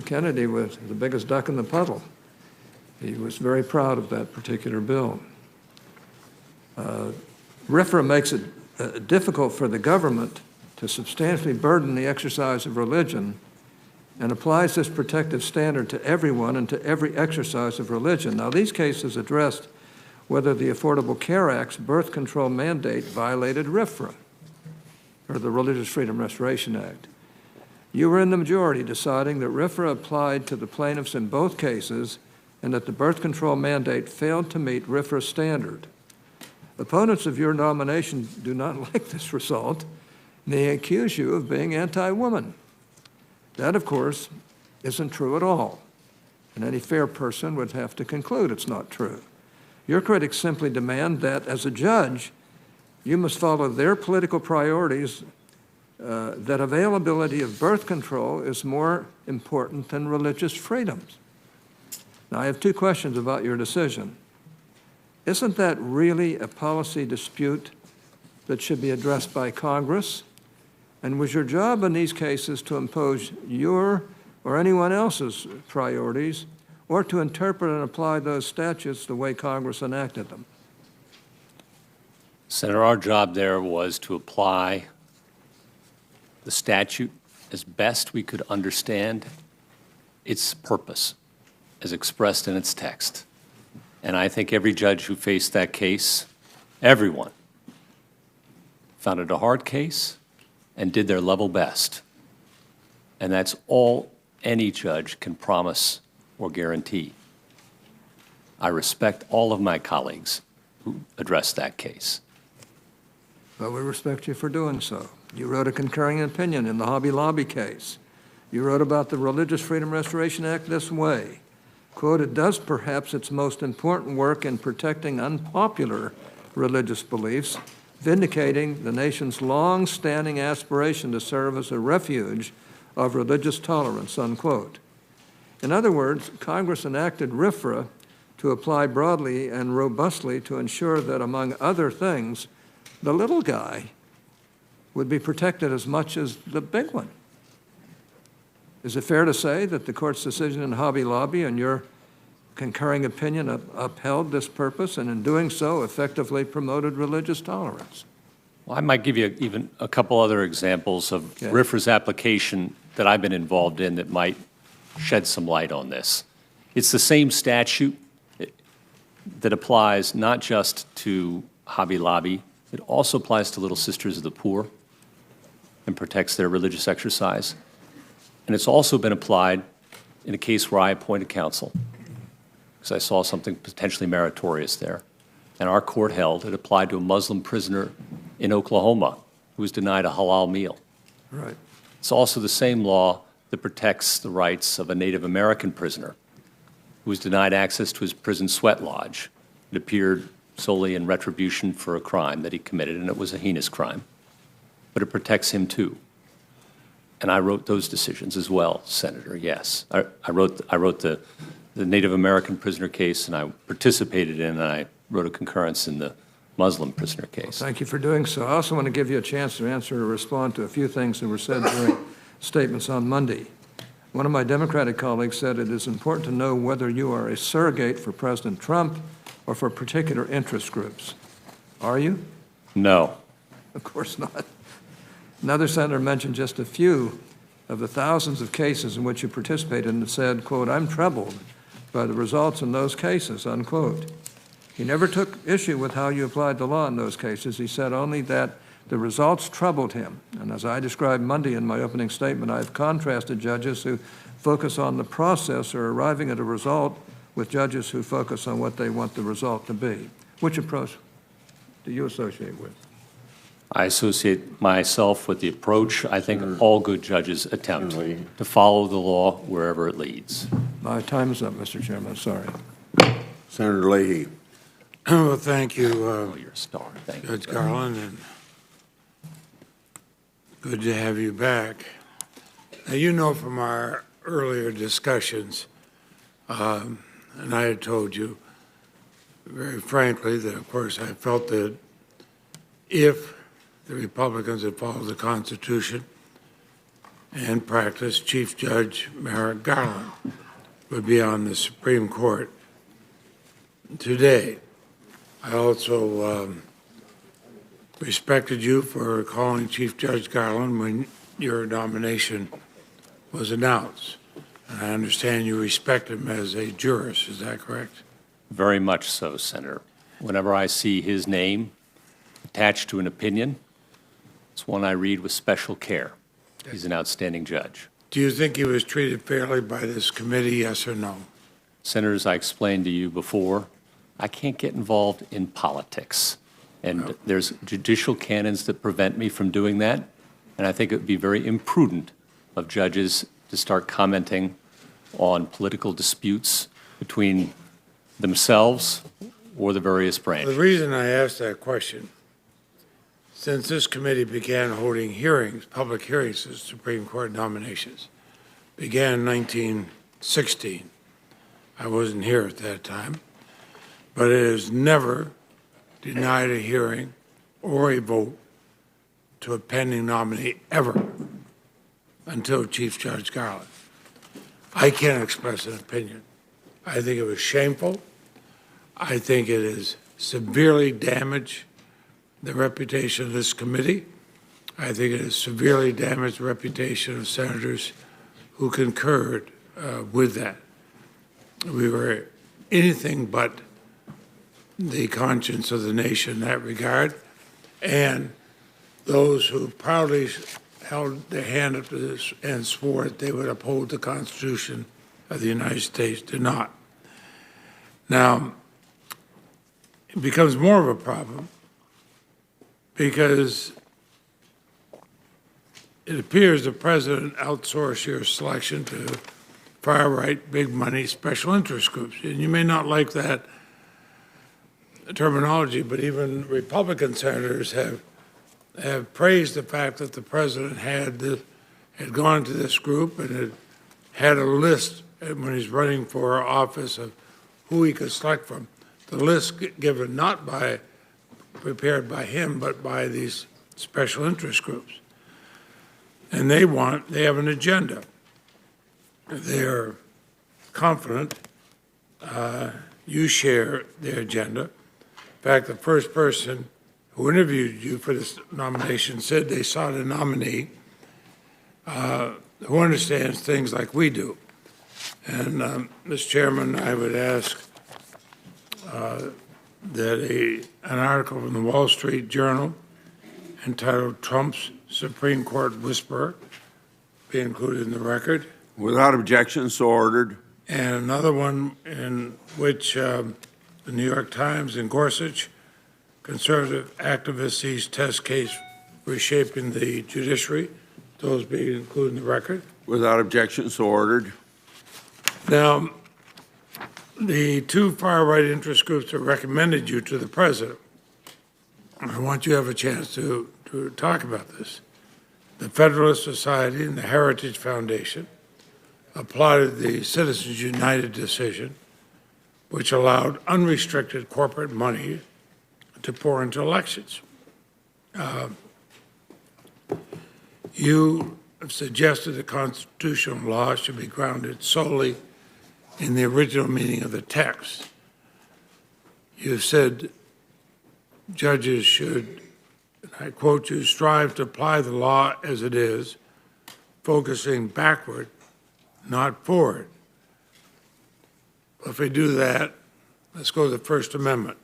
S3: Kennedy was the biggest duck in the puddle. He was very proud of that particular bill. RFRA makes it difficult for the government to substantially burden the exercise of religion and applies this protective standard to everyone and to every exercise of religion. Now, these cases addressed whether the Affordable Care Act's birth control mandate violated RFRA, or the Religious Freedom Restoration Act. You were in the majority, deciding that RFRA applied to the plaintiffs in both cases and that the birth control mandate failed to meet RFRA's standard. Opponents of your nomination do not like this result may accuse you of being anti-woman. That, of course, isn't true at all, and any fair person would have to conclude it's not true. Your critics simply demand that, as a judge, you must follow their political priorities, that availability of birth control is more important than religious freedoms. Now, I have two questions about your decision. Isn't that really a policy dispute that should be addressed by Congress? And was your job in these cases to impose your or anyone else's priorities, or to interpret and apply those statutes the way Congress enacted them?
S2: Senator, our job there was to apply the statute as best we could understand its purpose as expressed in its text. And I think every judge who faced that case, everyone, found it a hard case and did their level best. And that's all any judge can promise or guarantee. I respect all of my colleagues who addressed that case.
S3: Well, we respect you for doing so. You wrote a concurring opinion in the Hobby Lobby case. You wrote about the Religious Freedom Restoration Act this way. Quote, "It does perhaps its most important work in protecting unpopular religious beliefs, vindicating the nation's long-standing aspiration to serve as a refuge of religious tolerance," unquote. In other words, Congress enacted RFRA to apply broadly and robustly to ensure that, among other things, the little guy would be protected as much as the big one. Is it fair to say that the court's decision in Hobby Lobby and your concurring opinion upheld this purpose, and in doing so effectively promoted religious tolerance?
S2: Well, I might give you even a couple other examples of
S3: Okay.
S2: RFRA's application that I've been involved in that might shed some light on this. It's the same statute that applies not just to Hobby Lobby, it also applies to Little Sisters of the Poor and protects their religious exercise. And it's also been applied in a case where I appointed counsel, because I saw something potentially meritorious there. And our court held it applied to a Muslim prisoner in Oklahoma who was denied a halal meal.
S3: Right.
S2: It's also the same law that protects the rights of a Native American prisoner who was denied access to his prison sweat lodge. It appeared solely in retribution for a crime that he committed, and it was a heinous crime. But it protects him too. And I wrote those decisions as well, Senator, yes. I wrote the Native American prisoner case, and I participated in, and I wrote a concurrence in the Muslim prisoner case.
S3: Thank you for doing so. I also want to give you a chance to answer or respond to a few things that were said during statements on Monday. One of my Democratic colleagues said it is important to know whether you are a surrogate for President Trump or for particular interest groups. Are you?
S2: No.
S3: Of course not. Another senator mentioned just a few of the thousands of cases in which you participated and said, quote, "I'm troubled by the results in those cases," unquote. He never took issue with how you applied the law in those cases. He said only that the results troubled him. And as I described Monday in my opening statement, I've contrasted judges who focus on the process or arriving at a result with judges who focus on what they want the result to be. Which approach do you associate with?
S2: I associate myself with the approach I think all good judges attempt, to follow the law wherever it leads.
S3: My time is up, Mr. Chairman. Sorry.
S1: Senator Leahy.
S5: Well, thank you,
S2: Oh, you're a star. Thank you.
S5: Judge Garland, and good to have you back. Now, you know from our earlier discussions, and I had told you very frankly that, of course, I felt that if the Republicans had followed the Constitution and practiced, Chief Judge Merrick Garland would be on the Supreme Court today. I also respected you for calling Chief Judge Garland when your nomination was announced. And I understand you respect him as a jurist, is that correct?
S2: Very much so, Senator. Whenever I see his name attached to an opinion, it's one I read with special care. He's an outstanding judge.
S5: Do you think he was treated fairly by this committee, yes or no?
S2: Senators, I explained to you before, I can't get involved in politics. And there's judicial canons that prevent me from doing that. And I think it would be very imprudent of judges to start commenting on political disputes between themselves or the various
S5: The
S2: branches.
S5: reason I asked that question, since this committee began holding hearings, public hearings of Supreme Court nominations, began in 1916. I wasn't here at that time, but it has never denied a hearing or a vote to a pending nominee ever until Chief Judge Garland. I can't express an opinion. I think it was shameful. I think it has severely damaged the reputation of this committee. I think it has severely damaged the reputation of senators who concurred with that. We were anything but the conscience of the nation in that regard, and those who proudly held their hand up to this and swore that they would uphold the Constitution of the United States did not. Now, it becomes more of a problem because it appears the president outsourced your selection to far-right, big money, special interest groups. And you may not like that terminology, but even Republican senators have praised the fact that the president had gone to this group and had a list when he's running for office of who he could select from. The list given not prepared by him, but by these special interest groups. And they have an agenda. They're confident you share their agenda. In fact, the first person who interviewed you for this nomination said they sought a nominee who understands things like we do. And, Mr. Chairman, I would ask that an article from the Wall Street Journal entitled "Trump's Supreme Court Whisperer" be included in the record.
S1: Without objection, so ordered.
S5: And another one in which the New York Times and Gorsuch, conservative activists sees test case reshaping the judiciary. Those be included in the record.
S1: Without objection, so ordered.
S5: Now, the two far-right interest groups have recommended you to the president. I want you to have a chance to talk about this. The Federalist Society and the Heritage Foundation applauded the Citizens United decision, which allowed unrestricted corporate money to pour into elections. You have suggested that constitutional law should be grounded solely in the original meaning of the text. You've said judges should, and I quote you, strive to apply the law as it is, focusing backward, not forward. If we do that, let's go to the First Amendment.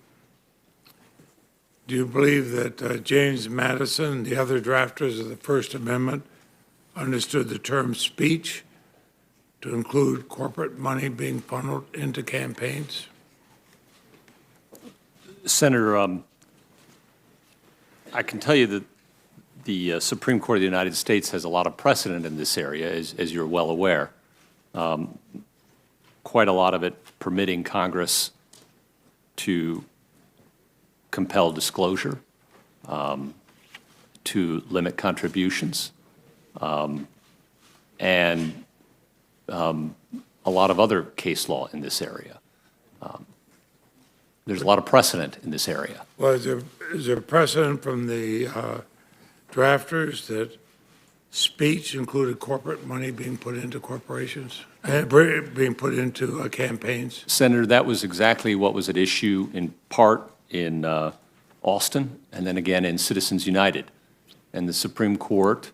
S5: Do you believe that James Madison and the other drafters of the First Amendment understood the term speech to include corporate money being funneled into campaigns?
S2: Senator, I can tell you that the Supreme Court of the United States has a lot of precedent in this area, as you're well aware. Quite a lot of it permitting Congress to compel disclosure, to limit contributions, and a lot of other case law in this area. There's a lot of precedent in this area.
S5: Well, is there precedent from the drafters that speech included corporate money being put into corporations, being put into campaigns?
S2: Senator, that was exactly what was at issue in part in Austin and then again in Citizens United. And the Supreme Court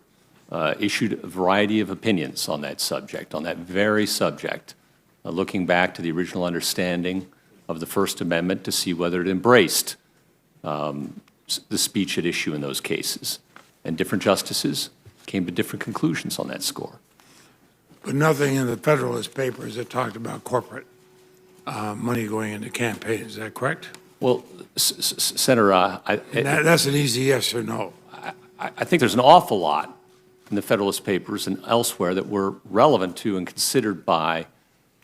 S2: issued a variety of opinions on that subject, on that very subject, looking back to the original understanding of the First Amendment to see whether it embraced the speech at issue in those cases. And different justices came to different conclusions on that score.
S5: But nothing in the Federalist Papers that talked about corporate money going into campaigns. Is that correct?
S2: Well, Senator,
S5: That's an easy yes or no.
S2: I think there's an awful lot in the Federalist Papers and elsewhere that were relevant to and considered by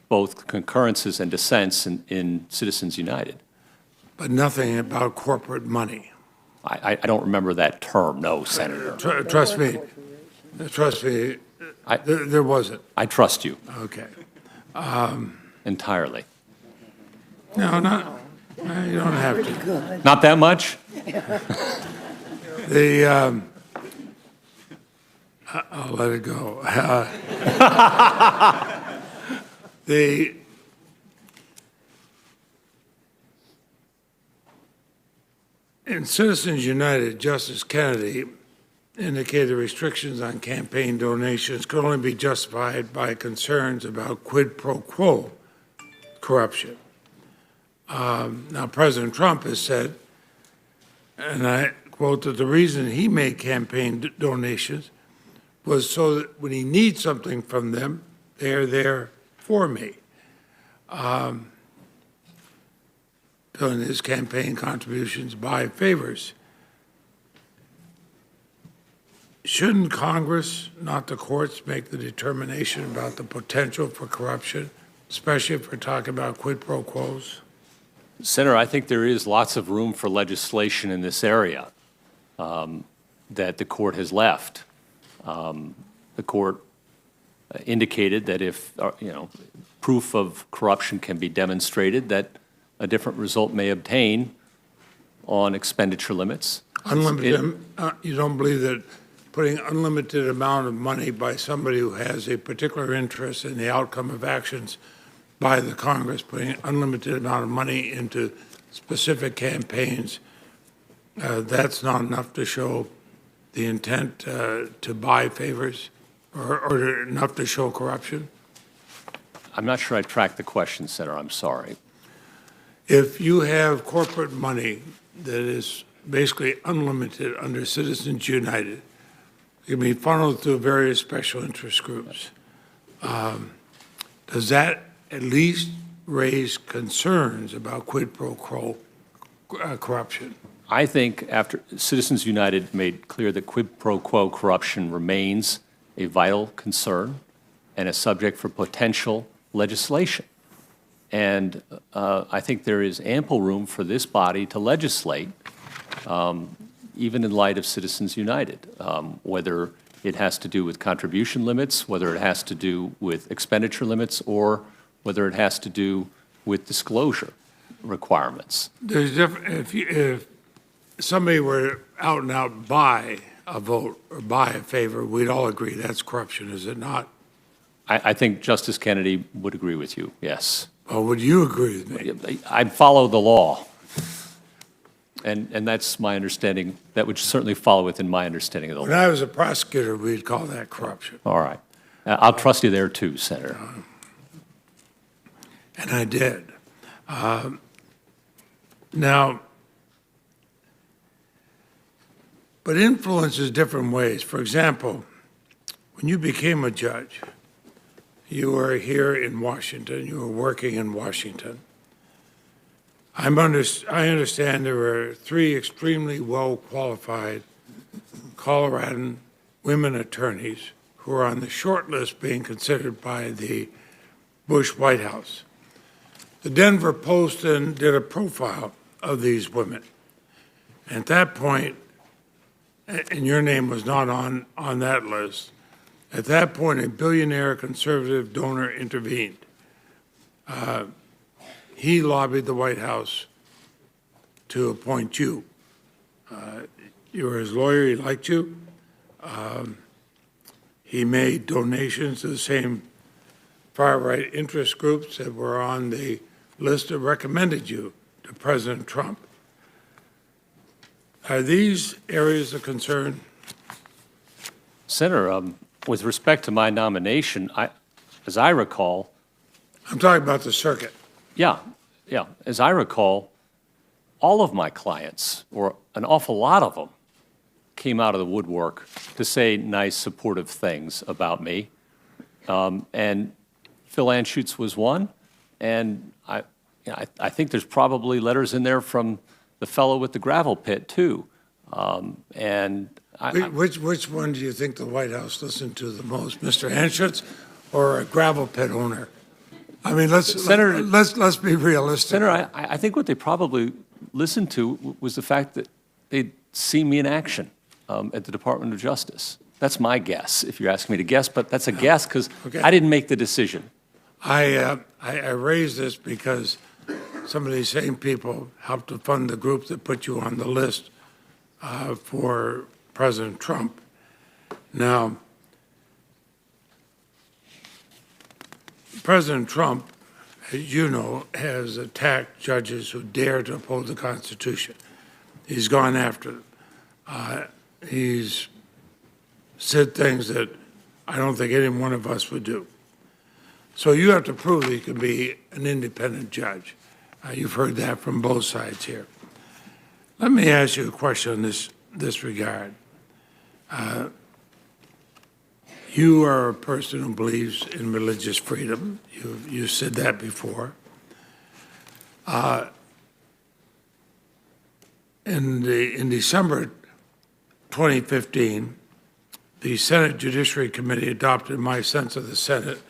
S2: both concurrences and dissents in Citizens United.
S5: But nothing about corporate money.
S2: I don't remember that term, no, Senator.
S5: Trust me, there wasn't.
S2: I trust you
S5: Okay.
S2: entirely.
S5: No, you don't have to.
S2: Not that much?
S5: I'll let it go. In Citizens United, Justice Kennedy indicated restrictions on campaign donations could only be justified by concerns about quid pro quo corruption. Now, President Trump has said, and I quote, that the reason he made campaign donations was so that when he needs something from them, they're there for me. Filling his campaign contributions by favors. Shouldn't Congress, not the courts, make the determination about the potential for corruption, especially if we're talking about quid pro quos?
S2: Senator, I think there is lots of room for legislation in this area that the court has left. The court indicated that if proof of corruption can be demonstrated, that a different result may obtain on expenditure limits.
S5: Unlimited, you don't believe that putting unlimited amount of money by somebody who has a particular interest in the outcome of actions by the Congress, putting unlimited amount of money into specific campaigns, that's not enough to show the intent to buy favors or enough to show corruption?
S2: I'm not sure I tracked the question, Senator. I'm sorry.
S5: If you have corporate money that is basically unlimited under Citizens United, it can be funneled through various special interest groups. Does that at least raise concerns about quid pro quo corruption?
S2: I think after Citizens United made clear that quid pro quo corruption remains a vital concern and a subject for potential legislation. And I think there is ample room for this body to legislate, even in light of Citizens United, whether it has to do with contribution limits, whether it has to do with expenditure limits, or whether it has to do with disclosure requirements.
S5: There's different, if somebody were out and out buy a vote or buy a favor, we'd all agree that's corruption, is it not?
S2: I think Justice Kennedy would agree with you, yes.
S5: Or would you agree with me?
S2: I follow the law. And that's my understanding. That would certainly follow within my understanding of the
S5: When
S2: law.
S5: I was a prosecutor, we'd call that corruption.
S2: All right. I'll trust you there too, Senator.
S5: And I did. Now, but influence is different ways. For example, when you became a judge, you were here in Washington, you were working in Washington. I understand there were 3 extremely well-qualified Coloradan women attorneys who were on the short list being considered by the Bush White House. The Denver Post then did a profile of these women. At that point, and your name was not on that list, at that point, a billionaire conservative donor intervened. He lobbied the White House to appoint you. You were his lawyer, he liked you. He made donations to the same far-right interest groups that were on the list that recommended you to President Trump. Are these areas of concern?
S2: Senator, with respect to my nomination, as I recall,
S5: I'm talking about the circuit.
S2: yeah, as I recall, all of my clients, or an awful lot of them, came out of the woodwork to say nice, supportive things about me. And Phil Anschutz was one, and I think there's probably letters in there from the fellow with the gravel pit, too. And
S5: Which one do you think the White House listened to the most, Mr. Anschutz or a gravel pit owner? I mean, let's be realistic.
S2: Senator, I think what they probably listened to was the fact that they'd seen me in action at the Department of Justice. That's my guess, if you're asking me to guess, but that's a guess because I didn't make the decision.
S5: I raise this because some of these same people helped to fund the group that put you on the list for President Trump. Now, President Trump, as you know, has attacked judges who dare to uphold the Constitution. He's gone after them. He's said things that I don't think any one of us would do. So you have to prove that you can be an independent judge. You've heard that from both sides here. Let me ask you a question in this regard. You are a person who believes in religious freedom. You said that before. In December 2015, the Senate Judiciary Committee adopted my sense of the Senate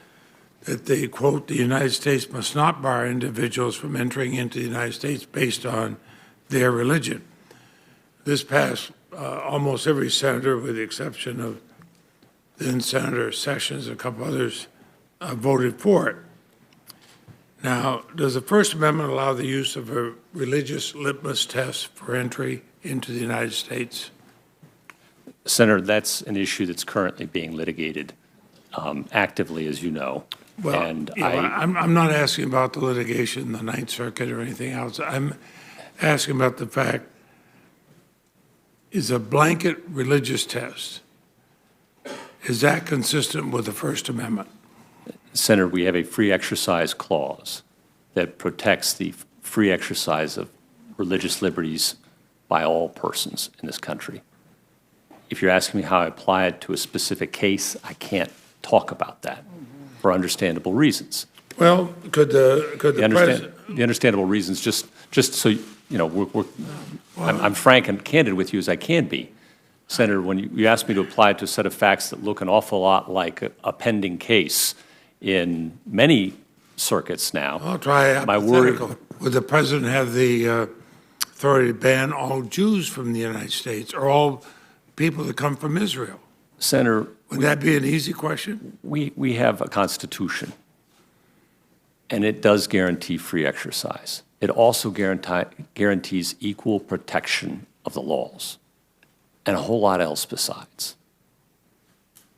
S5: that they, quote, the United States must not bar individuals from entering into the United States based on their religion. This passed almost every senator, with the exception of then Senator Sessions and a couple others, voted for it. Now, does the First Amendment allow the use of a religious litmus test for entry into the United States?
S2: Senator, that's an issue that's currently being litigated actively, as you know.
S5: Well,
S2: and
S5: I'm not asking about the litigation in the Ninth Circuit or anything else. I'm asking about the fact, is a blanket religious test, is that consistent with the First Amendment?
S2: Senator, we have a free exercise clause that protects the free exercise of religious liberties by all persons in this country. If you're asking me how I apply it to a specific case, I can't talk about that for understandable reasons.
S5: Well, could the president...
S2: The understandable reasons, just so you know, I'm frank and candid with you as I can be. Senator, when you asked me to apply it to a set of facts that look an awful lot like a pending case in many circuits now.
S5: I'll try hypothetical. Would the president have the authority to ban all Jews from the United States or all people that come from Israel?
S2: Senator,
S5: would that be an easy question?
S2: We have a Constitution, and it does guarantee free exercise. It also guarantees equal protection of the laws and a whole lot else besides.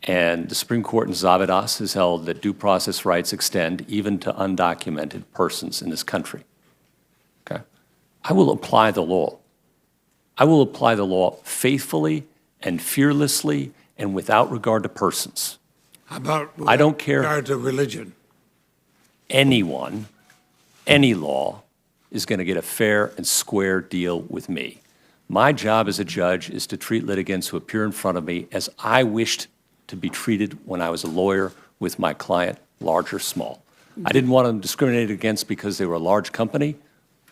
S2: And the Supreme Court in Zavidas has held that due process rights extend even to undocumented persons in this country. Okay? I will apply the law. I will apply the law faithfully and fearlessly and without regard to persons.
S5: How about
S2: I don't care.
S5: Regard to religion?
S2: Anyone, any law is going to get a fair and square deal with me. My job as a judge is to treat litigants who appear in front of me as I wished to be treated when I was a lawyer with my client, large or small. I didn't want them discriminated against because they were a large company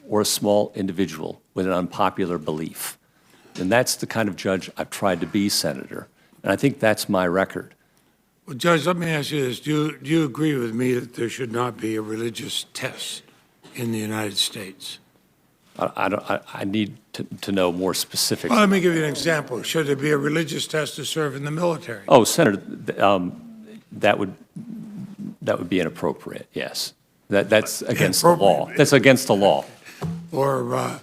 S2: or a small individual with an unpopular belief. And that's the kind of judge I've tried to be, Senator. And I think that's my record.
S5: Well, Judge, let me ask you this. Do you agree with me that there should not be a religious test in the United States?
S2: I need to know more specifics.
S5: Well, let me give you an example. Should there be a religious test to serve in the military?
S2: Oh, Senator, that would be inappropriate, yes. That's against the law. That's against the law.
S5: Or well,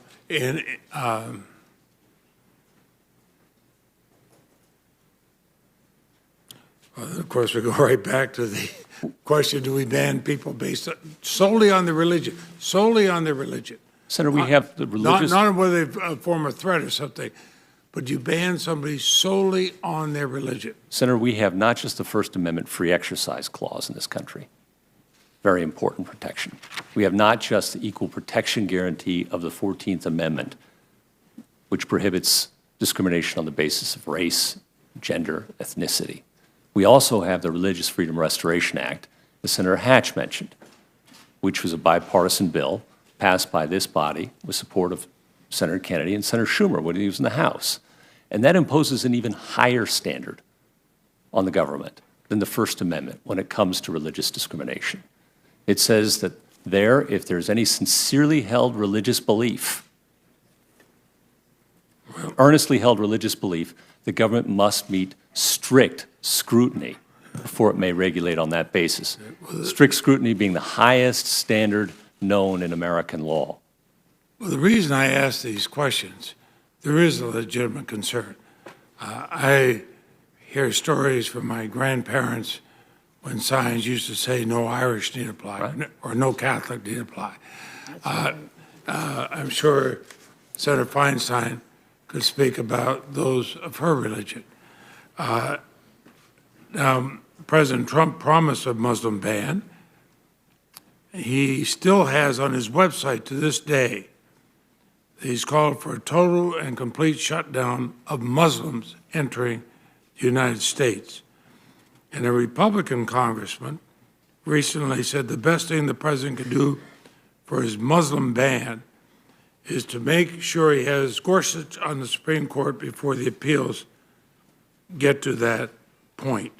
S5: of course, we go right back to the question, do we ban people based solely on their religion? Solely on their religion.
S2: Senator, we have the religious...
S5: Not on whether they form a threat or something, but you ban somebody solely on their religion.
S2: Senator, we have not just the First Amendment free exercise clause in this country. Very important protection. We have not just the equal protection guarantee of the 14th Amendment, which prohibits discrimination on the basis of race, gender, ethnicity. We also have the Religious Freedom Restoration Act, as Senator Hatch mentioned, which was a bipartisan bill passed by this body with support of Senator Kennedy and Senator Schumer when he was in the House. And that imposes an even higher standard on the government than the First Amendment when it comes to religious discrimination. It says that if there's any sincerely held religious belief, earnestly held religious belief, the government must meet strict scrutiny before it may regulate on that basis. Strict scrutiny being the highest standard known in American law.
S5: Well, the reason I ask these questions, there is a legitimate concern. I hear stories from my grandparents when signs used to say no Irish need apply,
S2: Right.
S5: or no Catholic need apply. I'm sure Senator Feinstein could speak about those of her religion. Now, President Trump promised a Muslim ban. He still has on his website to this day, he's called for a total and complete shutdown of Muslims entering the United States. And a Republican congressman recently said the best thing the president could do for his Muslim ban is to make sure he has Gorsuch on the Supreme Court before the appeals get to that point.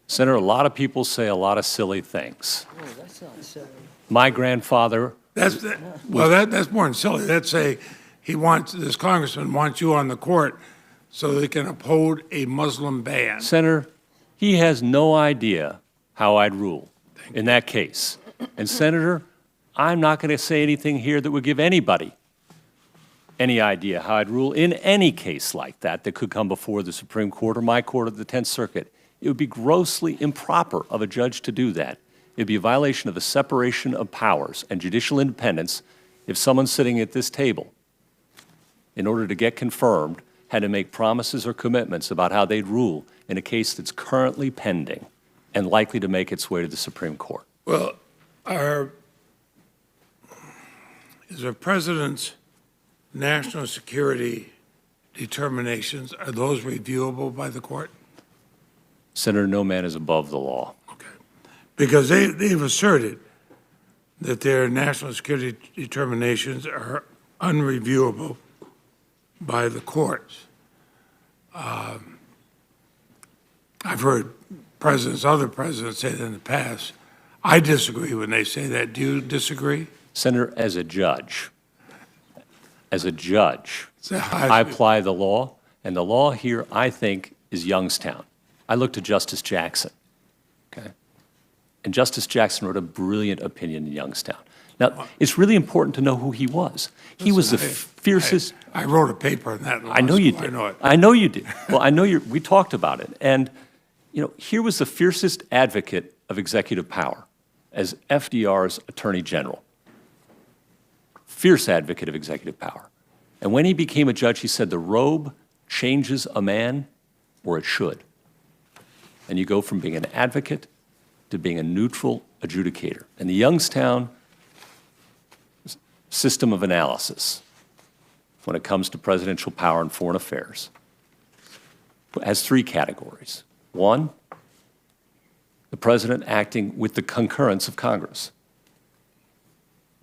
S2: Senator, a lot of people say a lot of silly things.
S4: Oh, that's not silly.
S2: My grandfather,
S5: That's more than silly. That's this congressman wants you on the court so they can uphold a Muslim ban.
S2: Senator, he has no idea how I'd rule in that case. And Senator, I'm not going to say anything here that would give anybody any idea how I'd rule in any case like that could come before the Supreme Court or my court of the 10th Circuit. It would be grossly improper of a judge to do that. It would be a violation of the separation of powers and judicial independence if someone sitting at this table, in order to get confirmed, had to make promises or commitments about how they'd rule in a case that's currently pending and likely to make its way to the Supreme Court.
S5: Well, is our president's national security determinations, are those reviewable by the court?
S2: Senator, no man is above the law.
S5: Okay. Because they've asserted that their national security determinations are unreviewable by the courts. I've heard other presidents say that in the past. I disagree when they say that. Do you disagree?
S2: Senator, as a judge,
S5: So
S2: I apply the law, and the law here, I think, is Youngstown. I looked at Justice Jackson, okay? And Justice Jackson wrote a brilliant opinion in Youngstown. Now, it's really important to know who he was. He was the fiercest.
S5: I wrote a paper on that in law
S2: I know you
S5: school.
S2: did.
S5: I know it.
S2: I know you did. Well, I know we talked about it. And, here was the fiercest advocate of executive power as FDR's Attorney General. Fierce advocate of executive power. And when he became a judge, he said the robe changes a man, or it should. And you go from being an advocate to being a neutral adjudicator. And the Youngstown system of analysis, when it comes to presidential power and foreign affairs, has three categories. One, the president acting with the concurrence of Congress.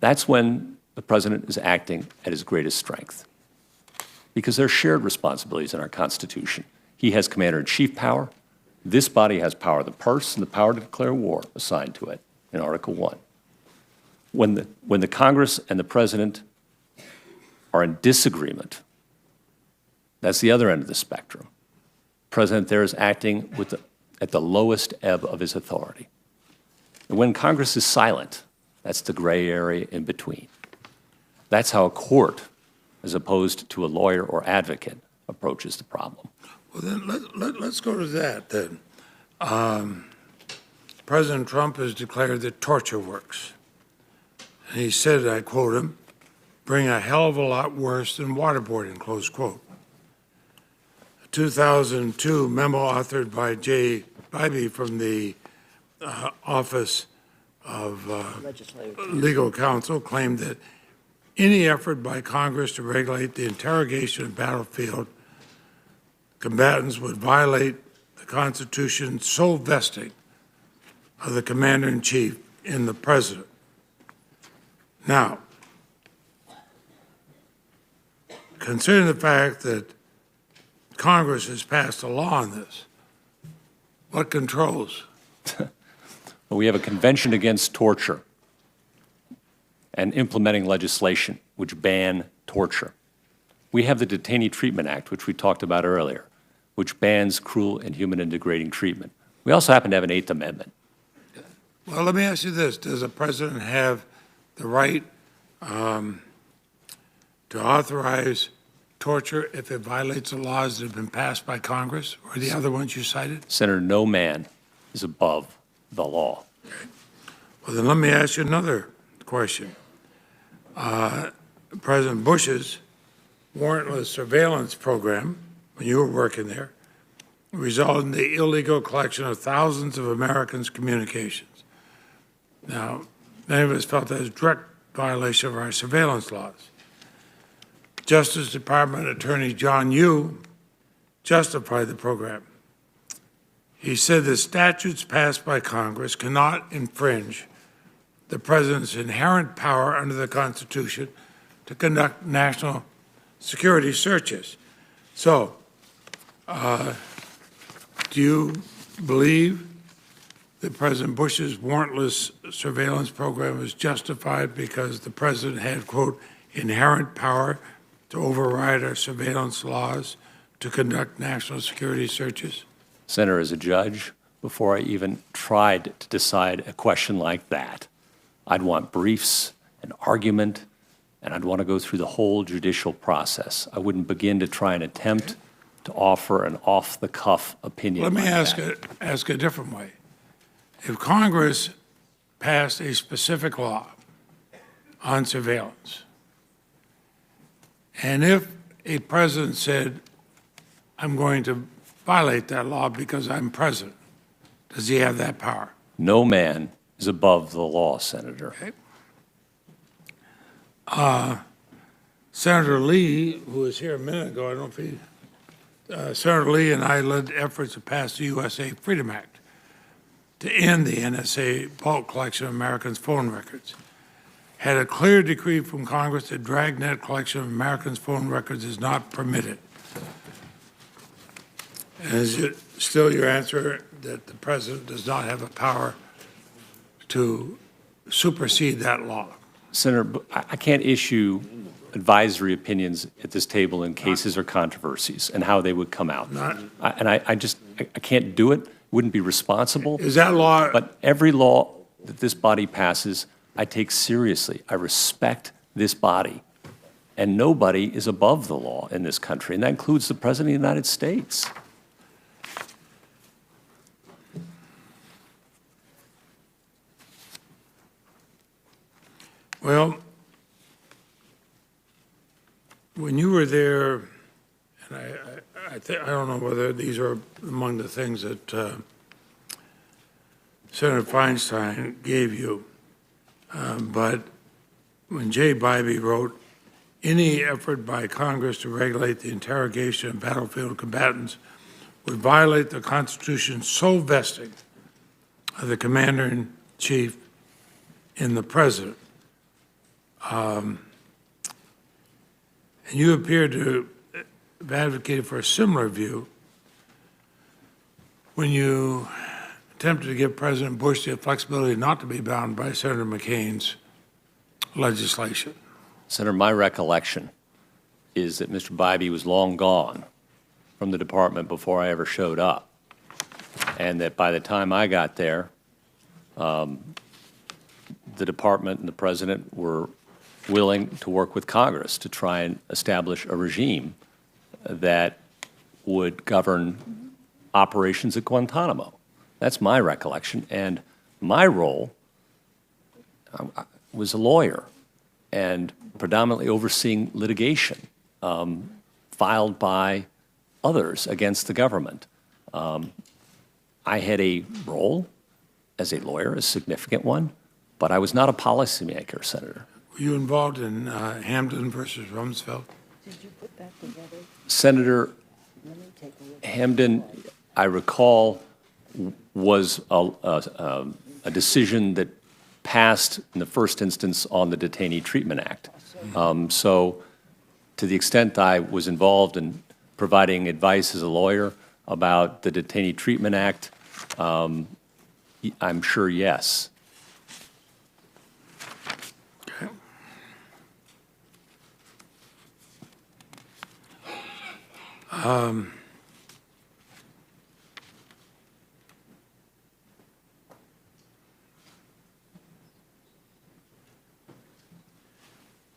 S2: That's when the president is acting at his greatest strength, because there are shared responsibilities in our Constitution. He has commander-in-chief power. This body has power of the purse and the power to declare war assigned to it in Article 1. When the Congress and the president are in disagreement, that's the other end of the spectrum. The president there is acting at the lowest ebb of his authority. And when Congress is silent, that's the gray area in between. That's how a court, as opposed to a lawyer or advocate, approaches the problem.
S5: Well, then let's go to that then. President Trump has declared that torture works. And he said, I quote him, bring a hell of a lot worse than waterboarding, close quote. A 2002 memo authored by Jay Bybee from the Office of Legal Counsel claimed that any effort by Congress to regulate the interrogation of battlefield combatants would violate the Constitution's sole vesting of the commander-in-chief in the president. Now, considering the fact that Congress has passed a law on this, what controls?
S2: We have a convention against torture and implementing legislation which ban torture. We have the Detainee Treatment Act, which we talked about earlier, which bans cruel, inhuman, and degrading treatment. We also happen to have an Eighth Amendment.
S5: Well, let me ask you this. Does the president have the right to authorize torture if it violates the laws that have been passed by Congress or the other ones you cited?
S2: Senator, no man is above the law.
S5: Well, then let me ask you another question. President Bush's warrantless surveillance program, when you were working there, resulted in the illegal collection of thousands of Americans' communications. Now, many of us felt that was a direct violation of our surveillance laws. Justice Department Attorney John Yoo justified the program. He said the statutes passed by Congress cannot infringe the president's inherent power under the Constitution to conduct national security searches. So, do you believe that President Bush's warrantless surveillance program is justified because the president had, quote, inherent power to override our surveillance laws to conduct national security searches?
S2: Senator, as a judge, before I even tried to decide a question like that, I'd want briefs, an argument, and I'd want to go through the whole judicial process. I wouldn't begin to try and attempt to offer an off-the-cuff opinion.
S5: Let me
S2: like that.
S5: ask a different way. If Congress passed a specific law on surveillance, and if a president said, I'm going to violate that law because I'm president, does he have that power?
S2: No man is above the law, Senator.
S5: Okay. Senator Lee, who was here a minute ago, I don't know if he, Senator Lee and I led efforts to pass the USA Freedom Act to end the NSA bulk collection of Americans' phone records. Had a clear decree from Congress that dragnet collection of Americans' phone records is not permitted. And is it still your answer that the president does not have a power to supersede that law?
S2: Senator, I can't issue advisory opinions at this table in cases or controversies and how they would come out. I can't do it. Wouldn't be responsible.
S5: Is that law?
S2: But every law that this body passes, I take seriously. I respect this body. And nobody is above the law in this country, and that includes the President of the United States.
S5: Well, when you were there, and I don't know whether these are among the things that Senator Feinstein gave you, but when Jay Bybee wrote, any effort by Congress to regulate the interrogation of battlefield combatants would violate the Constitution's sole vesting of the Commander-in-Chief in the President. And you appear to have advocated for a similar view when you attempted to give President Bush the flexibility not to be bound by Senator McCain's legislation.
S2: Senator, my recollection is that Mr. Bybee was long gone from the department before I ever showed up, and that by the time I got there, the department and the president were willing to work with Congress to try and establish a regime that would govern operations at Guantanamo. That's my recollection, and my role was a lawyer and predominantly overseeing litigation filed by others against the government. I had a role as a lawyer, a significant one, but I was not a policymaker, Senator.
S5: Were you involved in Hamden versus Rumsfeld?
S4: Did you put that together?
S2: Senator Hamden, I recall, was a decision that passed in the first instance on the Detainee Treatment Act. So To the extent I was involved in providing advice as a lawyer about the Detainee Treatment Act, I'm sure yes.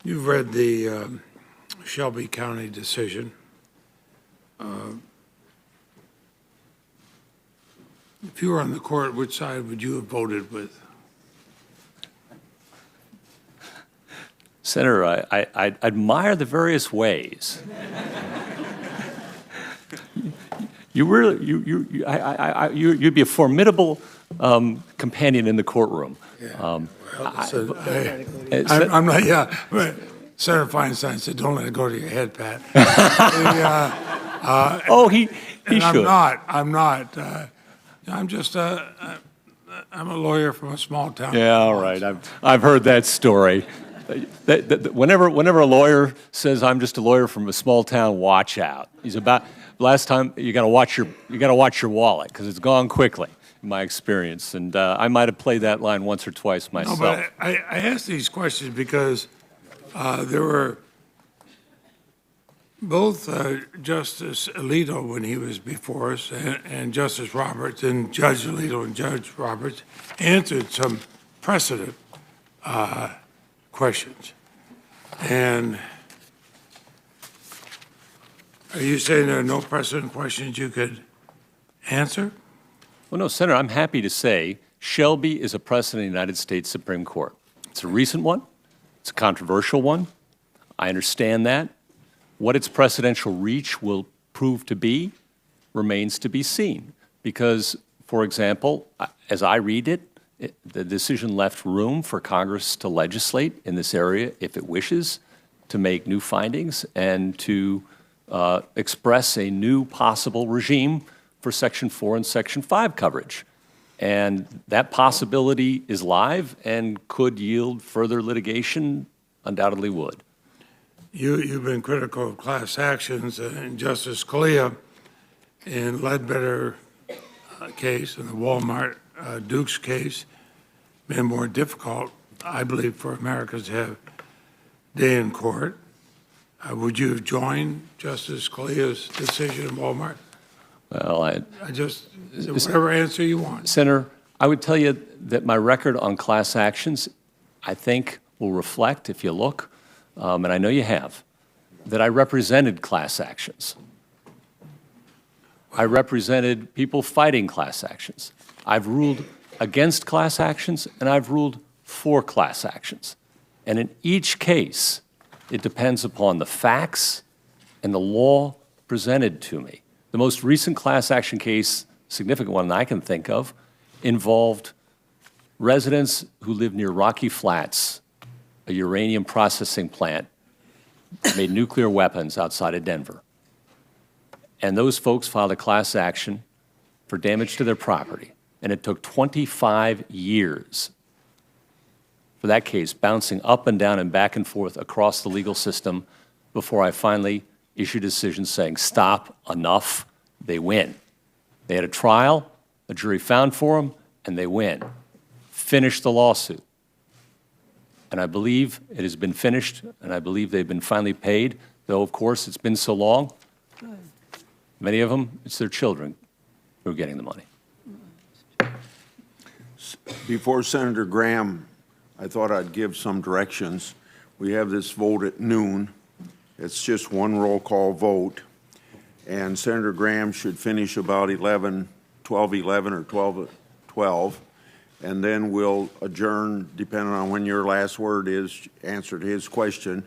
S5: You've read the Shelby County decision. If you were on the court, which side would you have voted with?
S2: Senator, I admire the various ways. You really, you'd be a formidable companion in the courtroom.
S5: I'm not, yeah. But Senator Feinstein said, don't let it go to your head, Pat.
S2: He
S5: And
S2: should.
S5: I'm not. I'm just I'm a lawyer from a small town.
S2: Yeah, all right. I've heard that story. Whenever a lawyer says I'm just a lawyer from a small town, watch out. Last time you got to watch your wallet because it's gone quickly, in my experience. And I might have played that line once or twice myself.
S5: No, but I asked these questions because there were both Justice Alito, when he was before us, and Justice Roberts, and Judge Alito and Judge Roberts answered some precedent questions. And are you saying there are no precedent questions you could answer?
S2: Well, no, Senator, I'm happy to say Shelby is a precedent in the United States Supreme Court. It's a recent one. It's a controversial one. I understand that. What its precedential reach will prove to be remains to be seen. Because, for example, as I read it, the decision left room for Congress to legislate in this area if it wishes, to make new findings, and to express a new possible regime for Section 4 and Section 5 coverage. And that possibility is live and could yield further litigation, undoubtedly would.
S5: You've been critical of class actions, and Justice Scalia in Ledbetter case and the Walmart Dukes case been more difficult, I believe, for Americans to have day in court. Would you have joined Justice Scalia's decision in Walmart?
S2: Well,
S5: whatever answer you want.
S2: Senator, I would tell you that my record on class actions, I think, will reflect, if you look, and I know you have, that I represented class actions. I represented people fighting class actions. I've ruled against class actions, and I've ruled for class actions. And in each case, it depends upon the facts and the law presented to me. The most recent class action case, significant one I can think of, involved residents who live near Rocky Flats, a uranium processing plant, made nuclear weapons outside of Denver. And those folks filed a class action for damage to their property. And it took 25 years for that case, bouncing up and down and back and forth across the legal system before I finally issued a decision saying, stop, enough, they win. They had a trial, a jury found for them, and they win. Finish the lawsuit. And I believe it has been finished, and I believe they've been finally paid, though, of course, it's been so long. Many of them, it's their children who are getting the money.
S1: Before Senator Graham, I thought I'd give some directions. We have this vote at noon. It's just one roll call vote. And Senator Graham should finish about 12:11 or 12:12. And then we'll adjourn, depending on when your last word is, answered his question,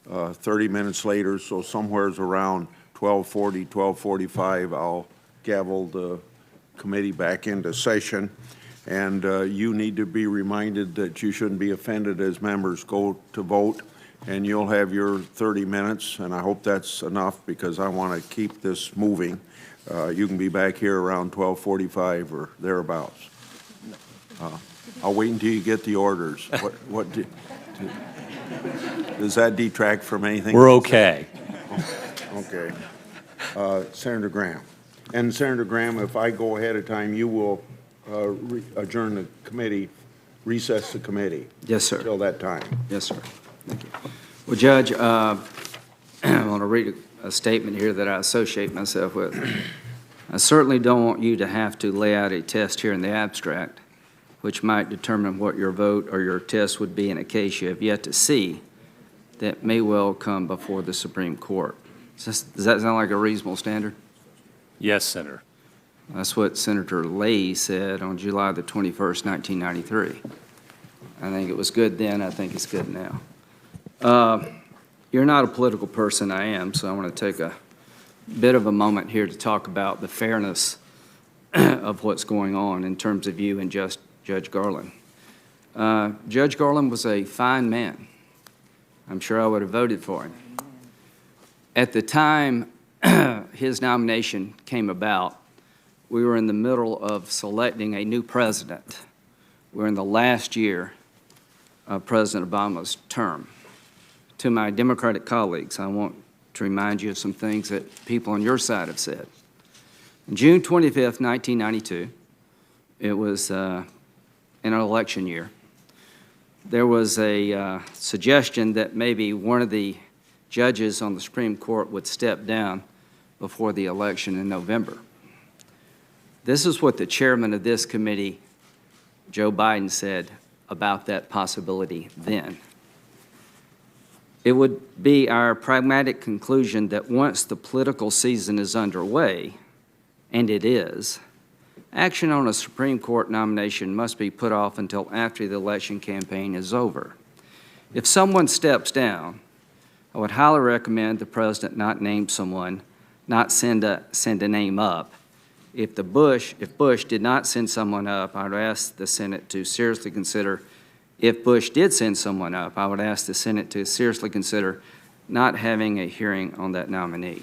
S1: 30 minutes later. So somewhere's around 12:40, 12:45, I'll gavel the committee back into session. And you need to be reminded that you shouldn't be offended as members go to vote. And you'll have your 30 minutes, and I hope that's enough because I want to keep this moving. You can be back here around 12:45 or thereabouts. I'll wait until you get the orders. Does that detract from anything?
S2: We're okay.
S1: Okay. Senator Graham. And Senator Graham, if I go ahead of time, you will adjourn the committee, recess the committee.
S6: Yes, sir.
S1: Till that time.
S6: Yes, sir. Thank you. Well, Judge, I want to read a statement here that I associate myself with. I certainly don't want you to have to lay out a test here in the abstract, which might determine what your vote or your test would be in a case you have yet to see that may well come before the Supreme Court. Does that sound like a reasonable standard?
S2: Yes, Senator.
S6: That's what Senator Leahy said on July the 21st, 1993. I think it was good then. I think it's good now. You're not a political person. I am, so I want to take a bit of a moment here to talk about the fairness of what's going on in terms of you and Judge Garland. Judge Garland was a fine man. I'm sure I would have voted for him. At the time his nomination came about, we were in the middle of selecting a new president. We're in the last year of President Obama's term. To my Democratic colleagues, I want to remind you of some things that people on your side have said. On June 25th, 1992, it was in an election year, there was a suggestion that maybe one of the judges on the Supreme Court would step down before the election in November. This is what the chairman of this committee, Joe Biden, said about that possibility then. It would be our pragmatic conclusion that once the political season is underway, and it is, action on a Supreme Court nomination must be put off until after the election campaign is over. If someone steps down, I would highly recommend the president not name someone, not send a name up. If Bush did not send someone up, I would ask the Senate to seriously consider. If Bush did send someone up, I would ask the Senate to seriously consider not having a hearing on that nominee.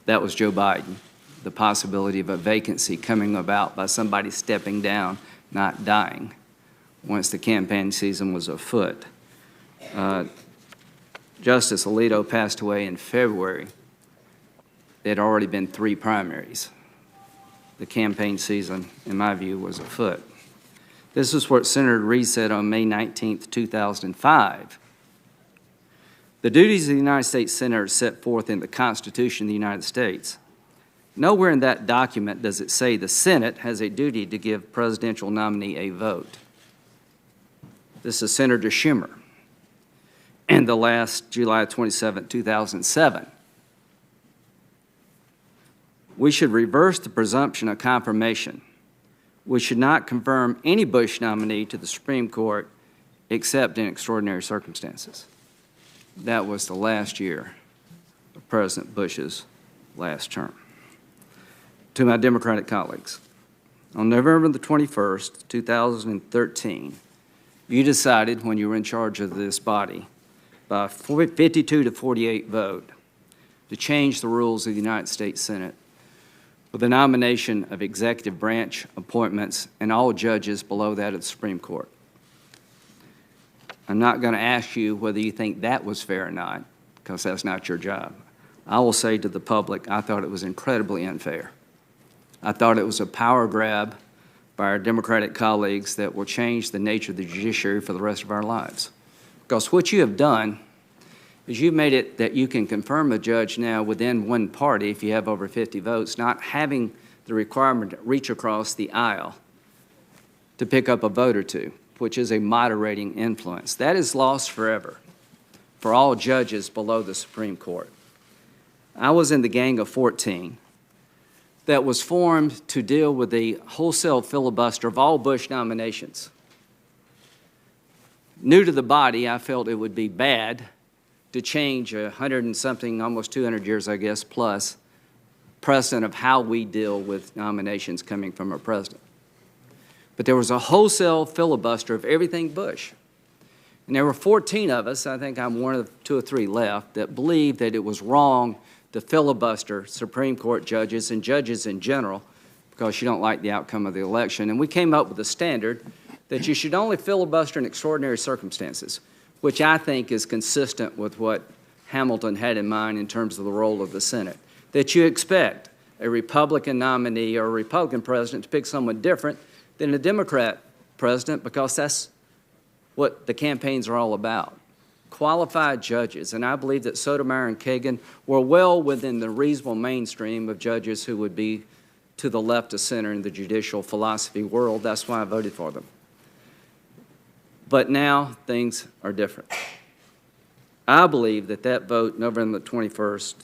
S6: That was Joe Biden, the possibility of a vacancy coming about by somebody stepping down, not dying, once the campaign season was afoot. Justice Alito passed away in February. There had already been 3 primaries. The campaign season, in my view, was afoot. This is what Senator Reid said on May 19th, 2005. The duties of the United States Senator are set forth in the Constitution of the United States. Nowhere in that document does it say the Senate has a duty to give presidential nominee a vote. This is Senator Schumer. And the last July 27, 2007. We should reverse the presumption of confirmation. We should not confirm any Bush nominee to the Supreme Court except in extraordinary circumstances. That was the last year of President Bush's last term. To my Democratic colleagues, on November the 21st, 2013, you decided when you were in charge of this body by 52 to 48 vote to change the rules of the United States Senate for the nomination of executive branch appointments and all judges below that of the Supreme Court. I'm not going to ask you whether you think that was fair or not, because that's not your job. I will say to the public, I thought it was incredibly unfair. I thought it was a power grab by our Democratic colleagues that will change the nature of the judiciary for the rest of our lives. Because what you have done is you've made it that you can confirm a judge now within one party if you have over 50 votes, not having the requirement to reach across the aisle to pick up a vote or two, which is a moderating influence. That is lost forever for all judges below the Supreme Court. I was in the Gang of 14 that was formed to deal with the wholesale filibuster of all Bush nominations. New to the body, I felt it would be bad to change 100 and something, almost 200 years, I guess, plus, precedent of how we deal with nominations coming from a president. But there was a wholesale filibuster of everything Bush. And there were 14 of us, I think I'm one of 2 or 3 left, that believed that it was wrong to filibuster Supreme Court judges and judges in general because you don't like the outcome of the election. And we came up with a standard that you should only filibuster in extraordinary circumstances, which I think is consistent with what Hamilton had in mind in terms of the role of the Senate, that you expect a Republican nominee or a Republican president to pick someone different than a Democrat president, because that's what the campaigns are all about. Qualified judges, and I believe that Sotomayor and Kagan were well within the reasonable mainstream of judges who would be to the left of center in the judicial philosophy world. That's why I voted for them. But now things are different. I believe that that vote, November 21st,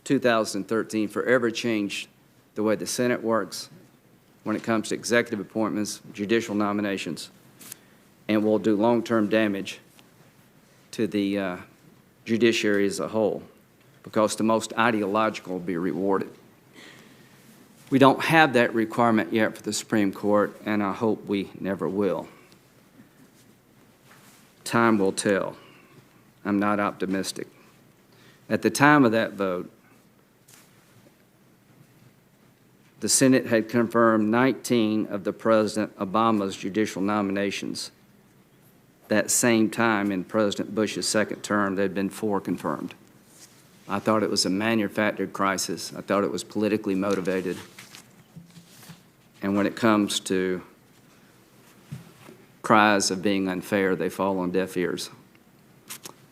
S6: 2013, forever changed the way the Senate works when it comes to executive appointments, judicial nominations, and will do long-term damage to the judiciary as a whole, because the most ideological will be rewarded. We don't have that requirement yet for the Supreme Court, and I hope we never will. Time will tell. I'm not optimistic. At the time of that vote, the Senate had confirmed 19 of the President Obama's judicial nominations. That same time in President Bush's second term, there had been 4 confirmed. I thought it was a manufactured crisis. I thought it was politically motivated. And when it comes to cries of being unfair, they fall on deaf ears.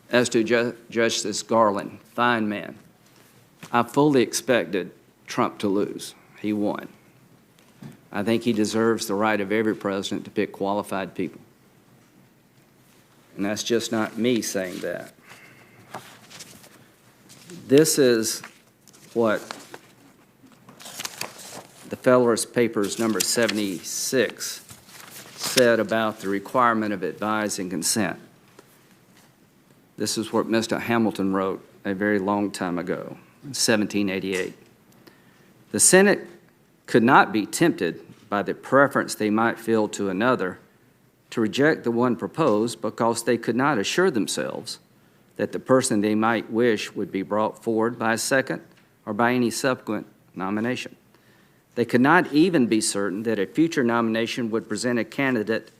S6: As to Justice Garland, fine man, I fully expected Trump to lose. He won. I think he deserves the right of every president to pick qualified people. And that's just not me saying that. This is what the Federalist Papers number 76 said about the requirement of advice and consent. This is what Mr. Hamilton wrote a very long time ago, 1788. The Senate could not be tempted by the preference they might feel to another to reject the one proposed, because they could not assure themselves that the person they might wish would be brought forward by a second or by any subsequent nomination. They could not even be certain that a future nomination would present a candidate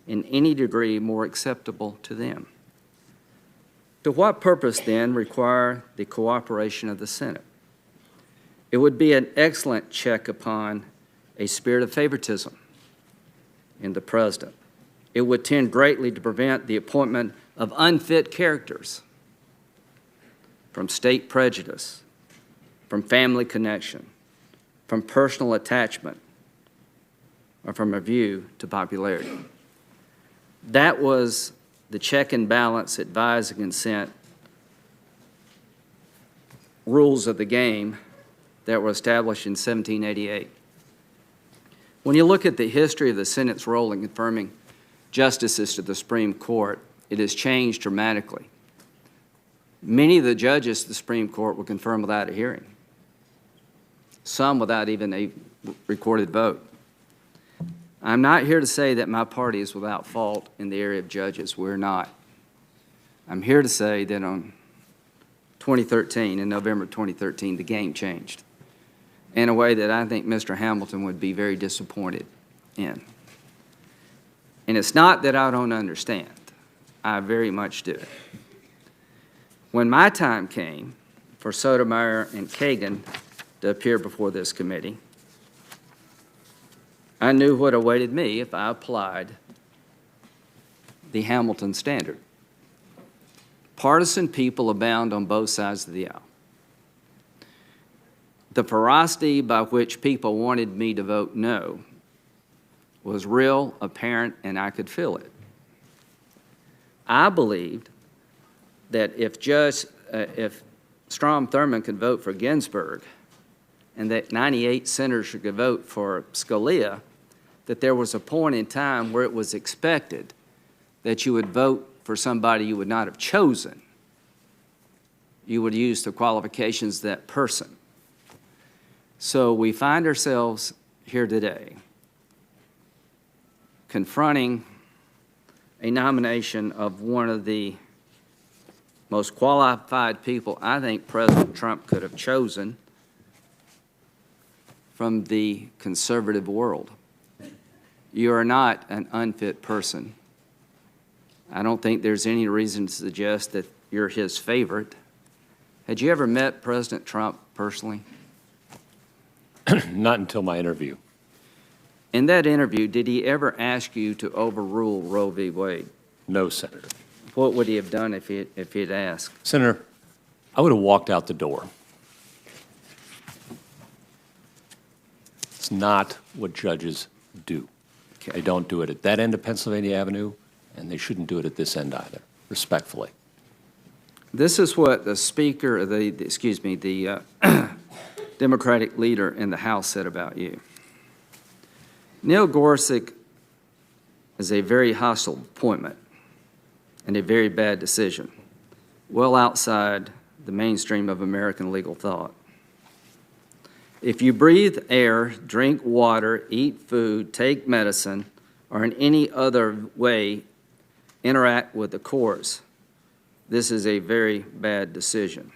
S6: in any degree more acceptable to them. To what purpose, then, require the cooperation of the Senate? It would be an excellent check upon a spirit of favoritism in the president. It would tend greatly to prevent the appointment of unfit characters from state prejudice, from family connection, from personal attachment, or from a view to popularity. That was the check and balance, advise and consent rules of the game that were established in 1788. When you look at the history of the Senate's role in confirming justices to the Supreme Court, it has changed dramatically. Many of the judges to the Supreme Court were confirmed without a hearing, some without even a recorded vote. I'm not here to say that my party is without fault in the area of judges. We're not. I'm here to say that on 2013, in November 2013, the game changed in a way that I think Mr. Hamilton would be very disappointed in. And it's not that I don't understand. I very much do. When my time came for Sotomayor and Kagan to appear before this committee, I knew what awaited me if I applied the Hamilton standard. Partisan people abound on both sides of the aisle. The ferocity by which people wanted me to vote no was real, apparent, and I could feel it. I believed that if Strom Thurmond could vote for Ginsburg and that 98 senators could vote for Scalia, that there was a point in time where it was expected that you would vote for somebody you would not have chosen. You would use the qualifications of that person. So we find ourselves here today confronting a nomination of one of the most qualified people I think President Trump could have chosen from the conservative world. You are not an unfit person. I don't think there's any reason to suggest that you're his favorite. Had you ever met President Trump personally?
S2: Not until my interview.
S6: In that interview, did he ever ask you to overrule Roe v. Wade?
S2: No, Senator.
S6: What would he have done if he'd asked?
S2: Senator, I would have walked out the door. It's not what judges do.
S6: Okay.
S2: They don't do it at that end of Pennsylvania Avenue, and they shouldn't do it at this end either, respectfully.
S6: This is what the Speaker, the Democratic leader in the House said about you. Neil Gorsuch is a very hostile appointment and a very bad decision, well outside the mainstream of American legal thought. If you breathe air, drink water, eat food, take medicine, or in any other way interact with the courts, this is a very bad decision.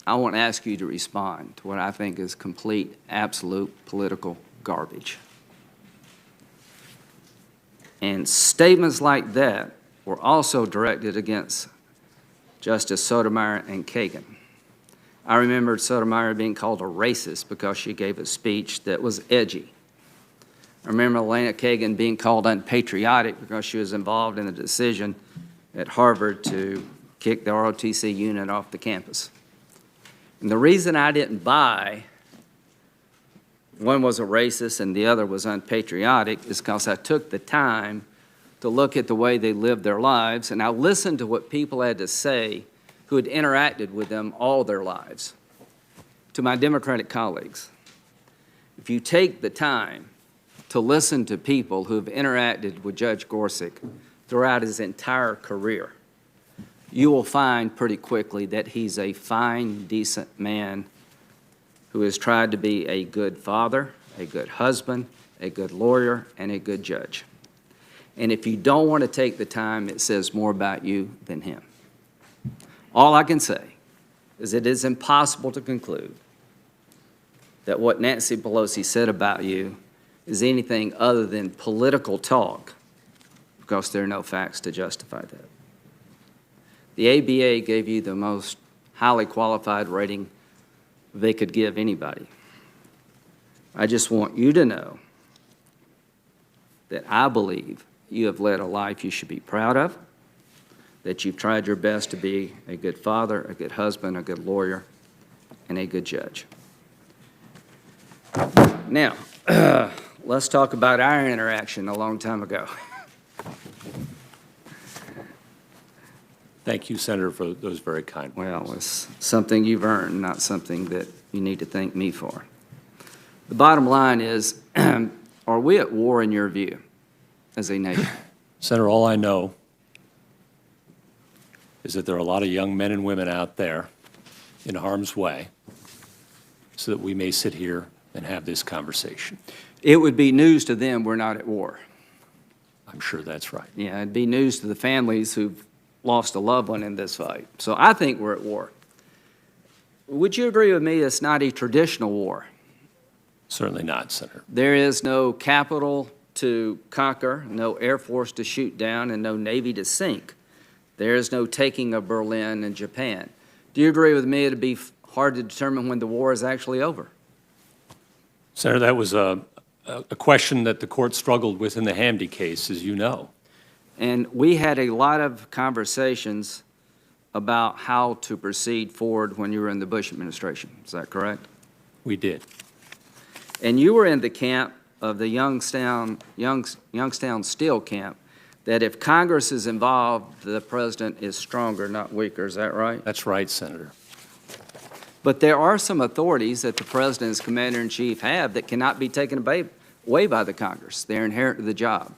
S6: I want to ask you to respond to what I think is complete, absolute political garbage. And statements like that were also directed against Justice Sotomayor and Kagan. I remember Sotomayor being called a racist because she gave a speech that was edgy. I remember Elena Kagan being called unpatriotic because she was involved in the decision at Harvard to kick the ROTC unit off the campus. And the reason I didn't buy one was a racist and the other was unpatriotic is because I took the time to look at the way they lived their lives, and I listened to what people had to say who had interacted with them all their lives. To my Democratic colleagues, if you take the time to listen to people who have interacted with Judge Gorsuch throughout his entire career, you will find pretty quickly that he's a fine, decent man who has tried to be a good father, a good husband, a good lawyer, and a good judge. And if you don't want to take the time, it says more about you than him. All I can say is it is impossible to conclude that what Nancy Pelosi said about you is anything other than political talk because there are no facts to justify that. The ABA gave you the most highly qualified rating they could give anybody. I just want you to know that I believe you have led a life you should be proud of, that you've tried your best to be a good father, a good husband, a good lawyer, and a good judge. Now, let's talk about our interaction a long time ago.
S2: Thank you, Senator, for those very kind words.
S6: Well, it's something you've earned, not something that you need to thank me for. The bottom line is, are we at war in your view as a nation?
S2: Senator, all I know is that there are a lot of young men and women out there in harm's way so that we may sit here and have this conversation.
S6: It would be news to them we're not at war.
S2: I'm sure that's right.
S6: Yeah, it'd be news to the families who've lost a loved one in this fight. So I think we're at war. Would you agree with me it's not a traditional war?
S2: Certainly not, Senator.
S6: There is no capital to conquer, no Air Force to shoot down, and no Navy to sink. There is no taking of Berlin and Japan. Do you agree with me it'd be hard to determine when the war is actually over?
S2: Senator, that was a question that the court struggled with in the Hamdi case, as you know.
S6: And we had a lot of conversations about how to proceed forward when you were in the Bush administration. Is that correct?
S2: We did.
S6: And you were in the camp of the Youngstown Steel camp, that if Congress is involved, the president is stronger, not weaker. Is that right?
S2: That's right, Senator.
S6: But there are some authorities that the president as commander-in-chief have that cannot be taken away by the Congress. They're inherent to the job.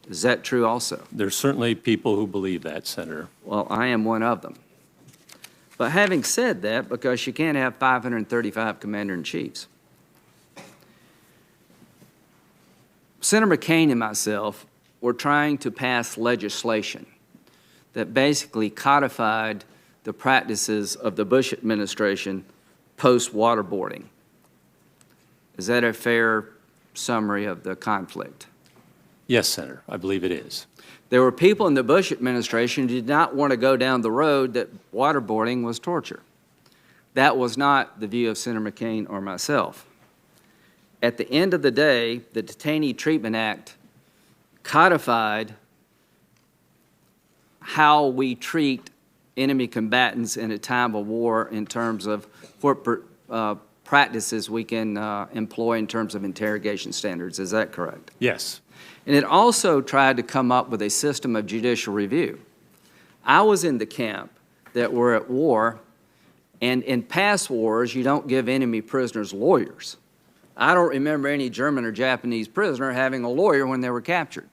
S6: Is that true also?
S2: There's certainly people who believe that, Senator.
S6: Well, I am one of them. But having said that, because you can't have 535 commander-in-chiefs, Senator McCain and myself were trying to pass legislation that basically codified the practices of the Bush administration post-waterboarding. Is that a fair summary of the conflict?
S2: Yes, Senator, I believe it is.
S6: There were people in the Bush administration who did not want to go down the road that waterboarding was torture. That was not the view of Senator McCain or myself. At the end of the day, the Detainee Treatment Act codified how we treat enemy combatants in a time of war in terms of what practices we can employ in terms of interrogation standards. Is that correct?
S2: Yes.
S6: And it also tried to come up with a system of judicial review. I was in the camp that were at war, and in past wars, you don't give enemy prisoners lawyers. I don't remember any German or Japanese prisoner having a lawyer when they were captured.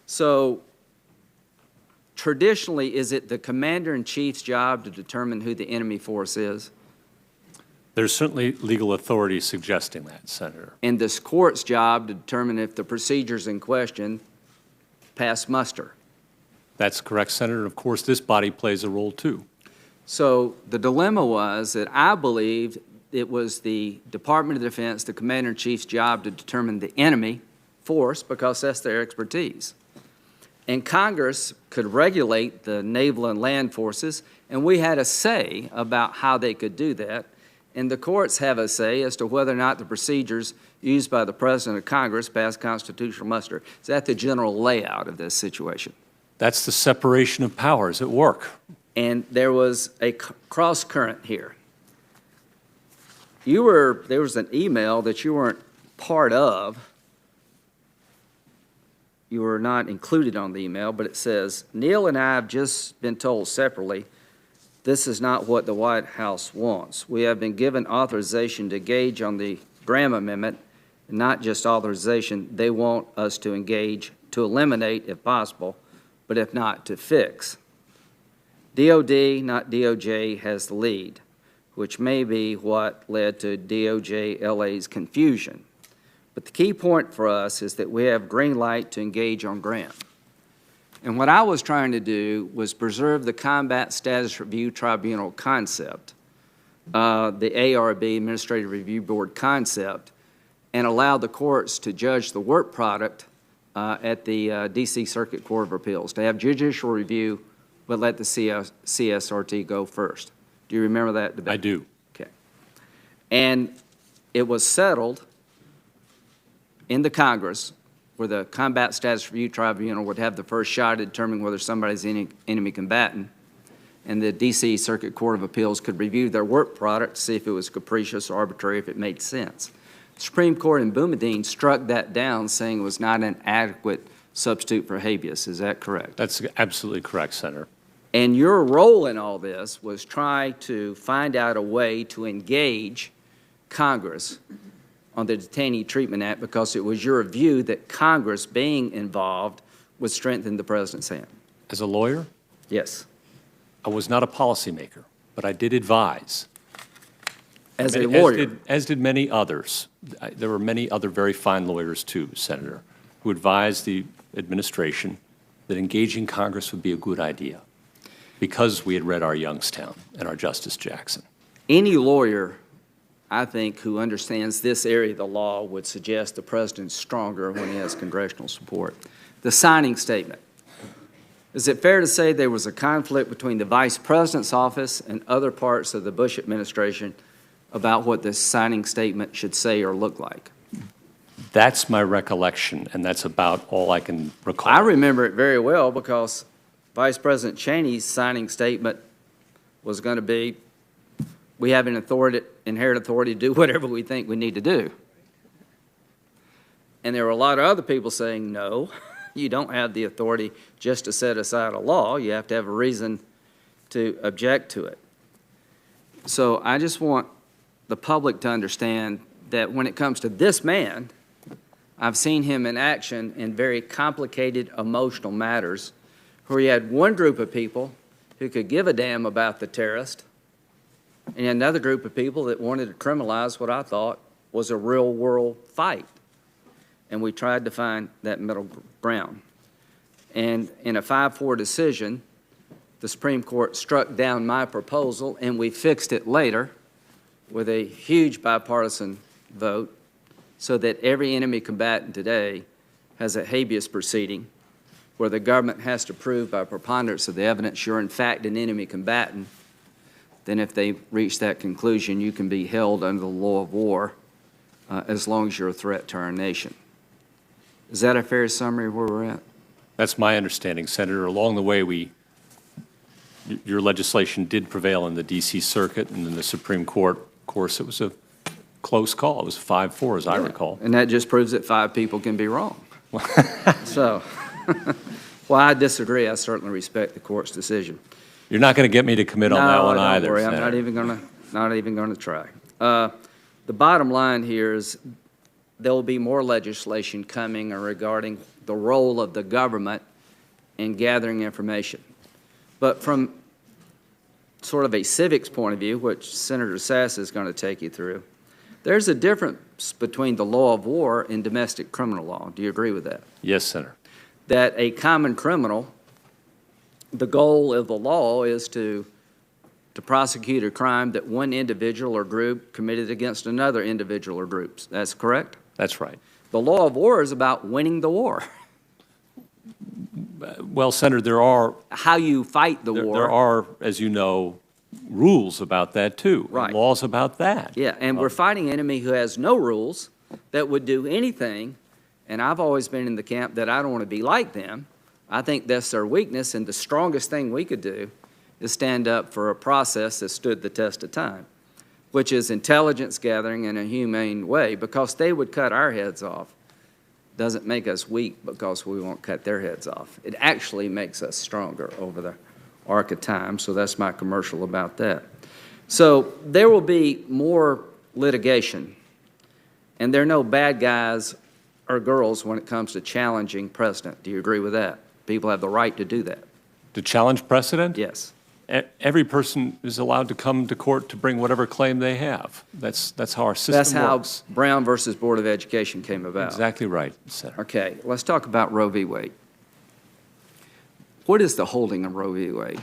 S6: So traditionally, is it the commander-in-chief's job to determine who the enemy force is?
S2: There's certainly legal authority suggesting that, Senator.
S6: And this court's job to determine if the procedures in question pass muster?
S2: That's correct, Senator. Of course, this body plays a role, too.
S6: So the dilemma was that I believed it was the Department of Defense, the commander-in-chief's job to determine the enemy force because that's their expertise. And Congress could regulate the naval and land forces, and we had a say about how they could do that. And the courts have a say as to whether or not the procedures used by the President of Congress pass constitutional muster. Is that the general layout of this situation?
S2: That's the separation of powers at work.
S6: And there was a cross-current here. There was an email that you weren't part of. You were not included on the email, but it says, Neil and I have just been told separately this is not what the White House wants. We have been given authorization to engage on the Graham Amendment, and not just authorization. They want us to engage, to eliminate if possible, but if not, to fix. DOD, not DOJ, has the lead, which may be what led to DOJ-LA's confusion. But the key point for us is that we have green light to engage on Graham. And what I was trying to do was preserve the Combat Status Review Tribunal concept, the ARB, Administrative Review Board concept, and allow the courts to judge the work product at the D.C. Circuit Court of Appeals, to have judicial review, but let the CSRT go first. Do you remember that debate?
S2: I do.
S6: Okay. And it was settled in the Congress where the Combat Status Review Tribunal would have the first shot at determining whether somebody's an enemy combatant, and the D.C. Circuit Court of Appeals could review their work product to see if it was capricious or arbitrary, if it made sense. The Supreme Court in Boumediene struck that down, saying it was not an adequate substitute for habeas. Is that correct?
S2: That's absolutely correct, Senator.
S6: And your role in all this was try to find out a way to engage Congress on the Detainee Treatment Act because it was your view that Congress being involved would strengthen the President's hand.
S2: As a lawyer,
S6: Yes.
S2: I was not a policymaker, but I did advise.
S6: As a lawyer.
S2: As did many others. There were many other very fine lawyers too, Senator, who advised the administration that engaging Congress would be a good idea because we had read our Youngstown and our Justice Jackson.
S6: Any lawyer, I think, who understands this area of the law would suggest the President's stronger when he has congressional support. The signing statement. Is it fair to say there was a conflict between the Vice President's office and other parts of the Bush administration about what this signing statement should say or look like?
S2: That's my recollection, and that's about all I can recall.
S6: I remember it very well because Vice President Cheney's signing statement was going to be, we have an inherent authority to do whatever we think we need to do. And there were a lot of other people saying, no, you don't have the authority just to set aside a law. You have to have a reason to object to it. So I just want the public to understand that when it comes to this man, I've seen him in action in very complicated emotional matters where he had one group of people who could give a damn about the terrorist and another group of people that wanted to criminalize what I thought was a real-world fight. And we tried to find that middle ground. And in a 5-4 decision, the Supreme Court struck down my proposal, and we fixed it later with a huge bipartisan vote so that every enemy combatant today has a habeas proceeding where the government has to prove by preponderance of the evidence you're in fact an enemy combatant, then if they reach that conclusion, you can be held under the law of war as long as you're a threat to our nation. Is that a fair summary of where we're at?
S2: That's my understanding, Senator. Along the way, your legislation did prevail in the D.C. Circuit and in the Supreme Court. Of course, it was a close call. It was 5-4, as I recall.
S6: And that just proves that 5 people can be wrong. So, while I disagree, I certainly respect the court's decision.
S2: You're not going to get me to commit on that one either,
S6: don't worry.
S2: Senator.
S6: I'm not even going to try. The bottom line here is there will be more legislation coming regarding the role of the government in gathering information. But from sort of a civics point of view, which Senator Sass is going to take you through, there's a difference between the law of war and domestic criminal law. Do you agree with that?
S2: Yes, Senator.
S6: That a common criminal, the goal of the law is to prosecute a crime that one individual or group committed against another individual or groups. That's correct?
S2: That's right.
S6: The law of war is about winning the war.
S2: Well, Senator, there are
S6: How you fight the war.
S2: there are, as you know, rules about that too.
S6: Right.
S2: And laws about that.
S6: Yeah, and we're fighting an enemy who has no rules, that would do anything, and I've always been in the camp that I don't want to be like them. I think that's their weakness, and the strongest thing we could do is stand up for a process that stood the test of time, which is intelligence gathering in a humane way, because they would cut our heads off. Doesn't make us weak because we won't cut their heads off. It actually makes us stronger over the arc of time, so that's my commercial about that. So there will be more litigation, and there are no bad guys or girls when it comes to challenging precedent. Do you agree with that? People have the right to do that.
S2: To challenge precedent?
S6: Yes.
S2: Every person is allowed to come to court to bring whatever claim they have. That's how our system
S6: That's how
S2: works.
S6: Brown versus Board of Education came about.
S2: Exactly right, Senator.
S6: Okay, let's talk about Roe v. Wade. What is the holding of Roe v. Wade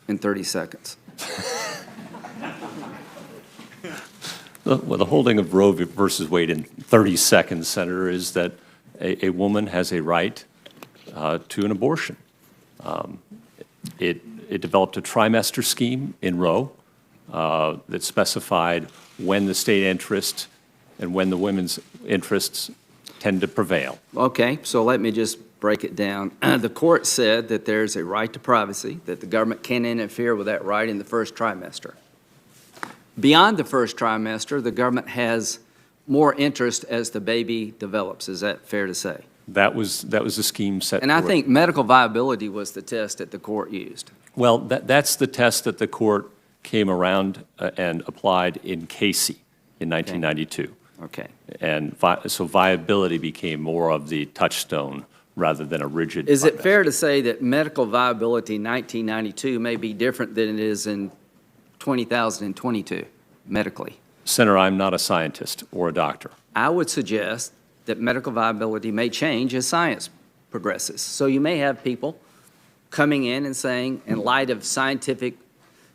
S6: in 30 seconds?
S2: Well, the holding of Roe versus Wade in 30 seconds, Senator, is that a woman has a right to an abortion. It developed a trimester scheme in Roe that specified when the state interest and when the women's interests tend to prevail.
S6: Okay, so let me just break it down. The court said that there's a right to privacy, that the government can't interfere with that right in the first trimester. Beyond the first trimester, the government has more interest as the baby develops. Is that fair to say?
S2: That was the scheme set
S6: And I
S2: forth.
S6: think medical viability was the test that the court used.
S2: Well, that's the test that the court came around and applied in Casey in 1992.
S6: Okay.
S2: And so viability became more of the touchstone rather than a rigid.
S6: Is it fair to say that medical viability in 1992 may be different than it is in 2022 medically?
S2: Senator, I'm not a scientist or a doctor.
S6: I would suggest that medical viability may change as science progresses. So you may have people coming in and saying, in light of scientific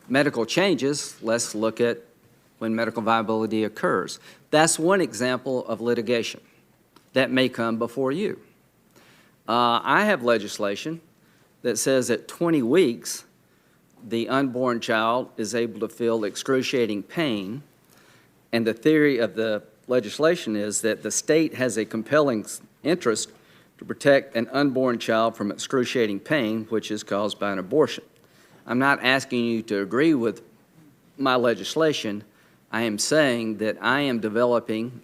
S6: medical changes, let's look at when medical viability occurs. That's one example of litigation that may come before you. I have legislation that says at 20 weeks, the unborn child is able to feel excruciating pain, and the theory of the legislation is that the state has a compelling interest to protect an unborn child from excruciating pain, which is caused by an abortion. I'm not asking you to agree with my legislation. I am saying that I am developing,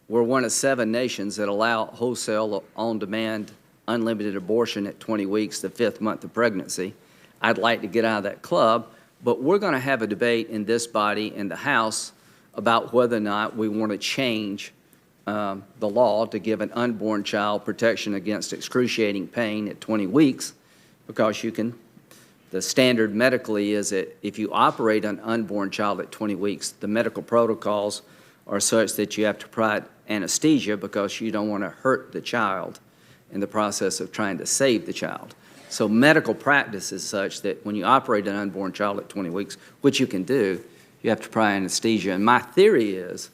S6: we're one of 7 nations that allow wholesale, on-demand, unlimited abortion at 20 weeks, the 5th month of pregnancy. I'd like to get out of that club, but we're going to have a debate in this body, in the House, about whether or not we want to change the law to give an unborn child protection against excruciating pain at 20 weeks, because you can, the standard medically is that if you operate an unborn child at 20 weeks, the medical protocols are such that you have to provide anesthesia because you don't want to hurt the child in the process of trying to save the child. So medical practice is such that when you operate an unborn child at 20 weeks, which you can do, you have to provide anesthesia. And my theory is,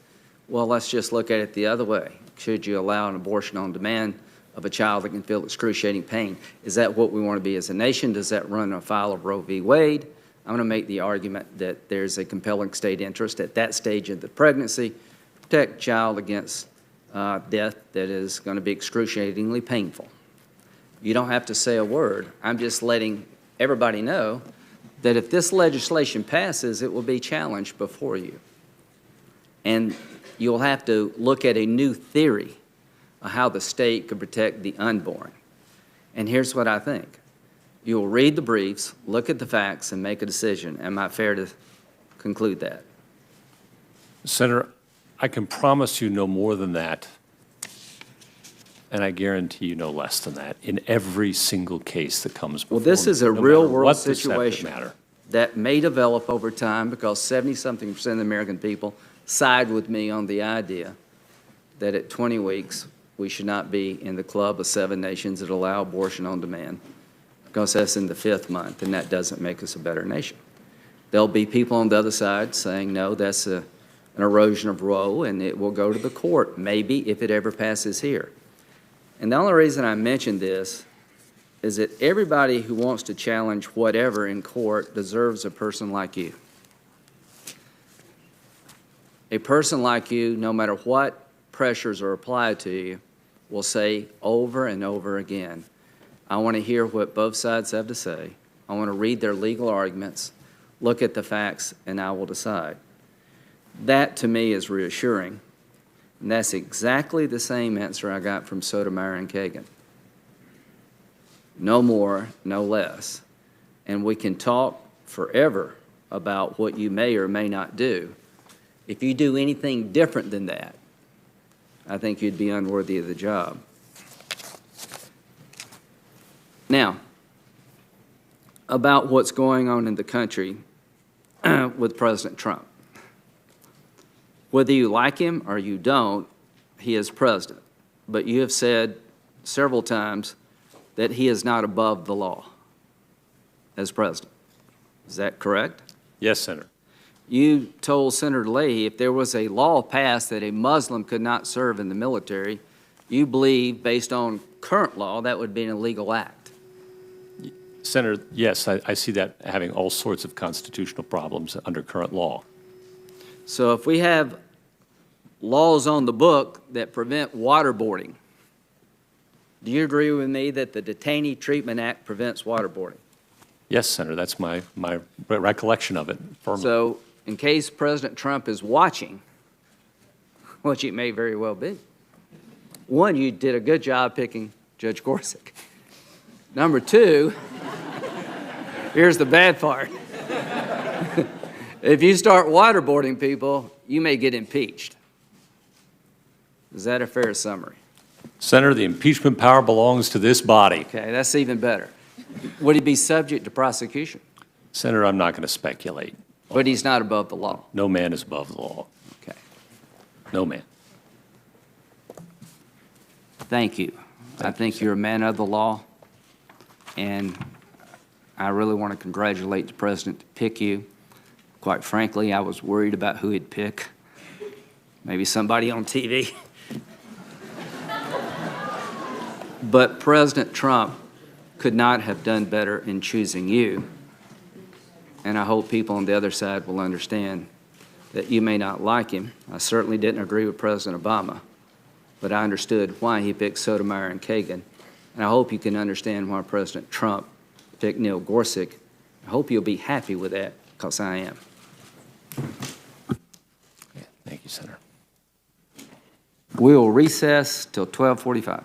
S6: well, let's just look at it the other way. Should you allow an abortion on demand of a child that can feel excruciating pain. Is that what we want to be as a nation? Does that run afoul of Roe v. Wade? I'm going to make the argument that there's a compelling state interest at that stage of the pregnancy to protect the child against death that is going to be excruciatingly painful. You don't have to say a word. I'm just letting everybody know that if this legislation passes, it will be challenged before you. And you'll have to look at a new theory of how the state could protect the unborn. And here's what I think. You'll read the briefs, look at the facts, and make a decision. Am I fair to conclude that?
S2: Senator, I can promise you no more than that, and I guarantee you no less than that, in every single case that comes before
S6: Well, this
S2: me,
S6: is a
S2: no matter
S6: real-world
S2: what the subject
S6: situation
S2: matter.
S6: that may develop over time because 70-something% of the American people side with me on the idea that at 20 weeks we should not be in the club of 7 nations that allow abortion on demand, because that's in the 5th month, and that doesn't make us a better nation. There'll be people on the other side saying, no, that's an erosion of Roe, and it will go to the court, maybe, if it ever passes here. And the only reason I mention this is that everybody who wants to challenge whatever in court deserves a person like you. A person like you, no matter what pressures are applied to you, will say over and over again, I want to hear what both sides have to say. I want to read their legal arguments, look at the facts, and I will decide. That, to me, is reassuring. And that's exactly the same answer I got from Sotomayor and Kagan. No more, no less. And we can talk forever about what you may or may not do. If you do anything different than that, I think you'd be unworthy of the job. Now, about what's going on in the country with President Trump. Whether you like him or you don't, he is president. But you have said several times that he is not above the law as president. Is that correct?
S2: Yes, Senator.
S6: You told Senator Leahy if there was a law passed that a Muslim could not serve in the military, you believe, based on current law, that would be an illegal act.
S2: Senator, yes, I see that having all sorts of constitutional problems under current law.
S6: So if we have laws on the book that prevent waterboarding, do you agree with me that the Detainee Treatment Act prevents waterboarding?
S2: Yes, Senator, that's my recollection of it firmly.
S6: So in case President Trump is watching, which it may very well be, one, you did a good job picking Judge Gorsuch. Number two, here's the bad part. If you start waterboarding people, you may get impeached. Is that a fair summary?
S2: Senator, the impeachment power belongs to this body.
S6: Okay, that's even better. Would he be subject to prosecution?
S2: Senator, I'm not going to speculate.
S6: But he's not above the law.
S2: No man is above the law.
S6: Okay.
S2: No man.
S6: Thank you. I think you're a man of the law, and I really want to congratulate the president to pick you. Quite frankly, I was worried about who he'd pick. Maybe somebody on TV. But President Trump could not have done better in choosing you. And I hope people on the other side will understand that you may not like him. I certainly didn't agree with President Obama, but I understood why he picked Sotomayor and Kagan. And I hope you can understand why President Trump picked Neil Gorsuch. I hope you'll be happy with that, because I am.
S2: Thank you, Senator.
S6: We will recess till 12:45.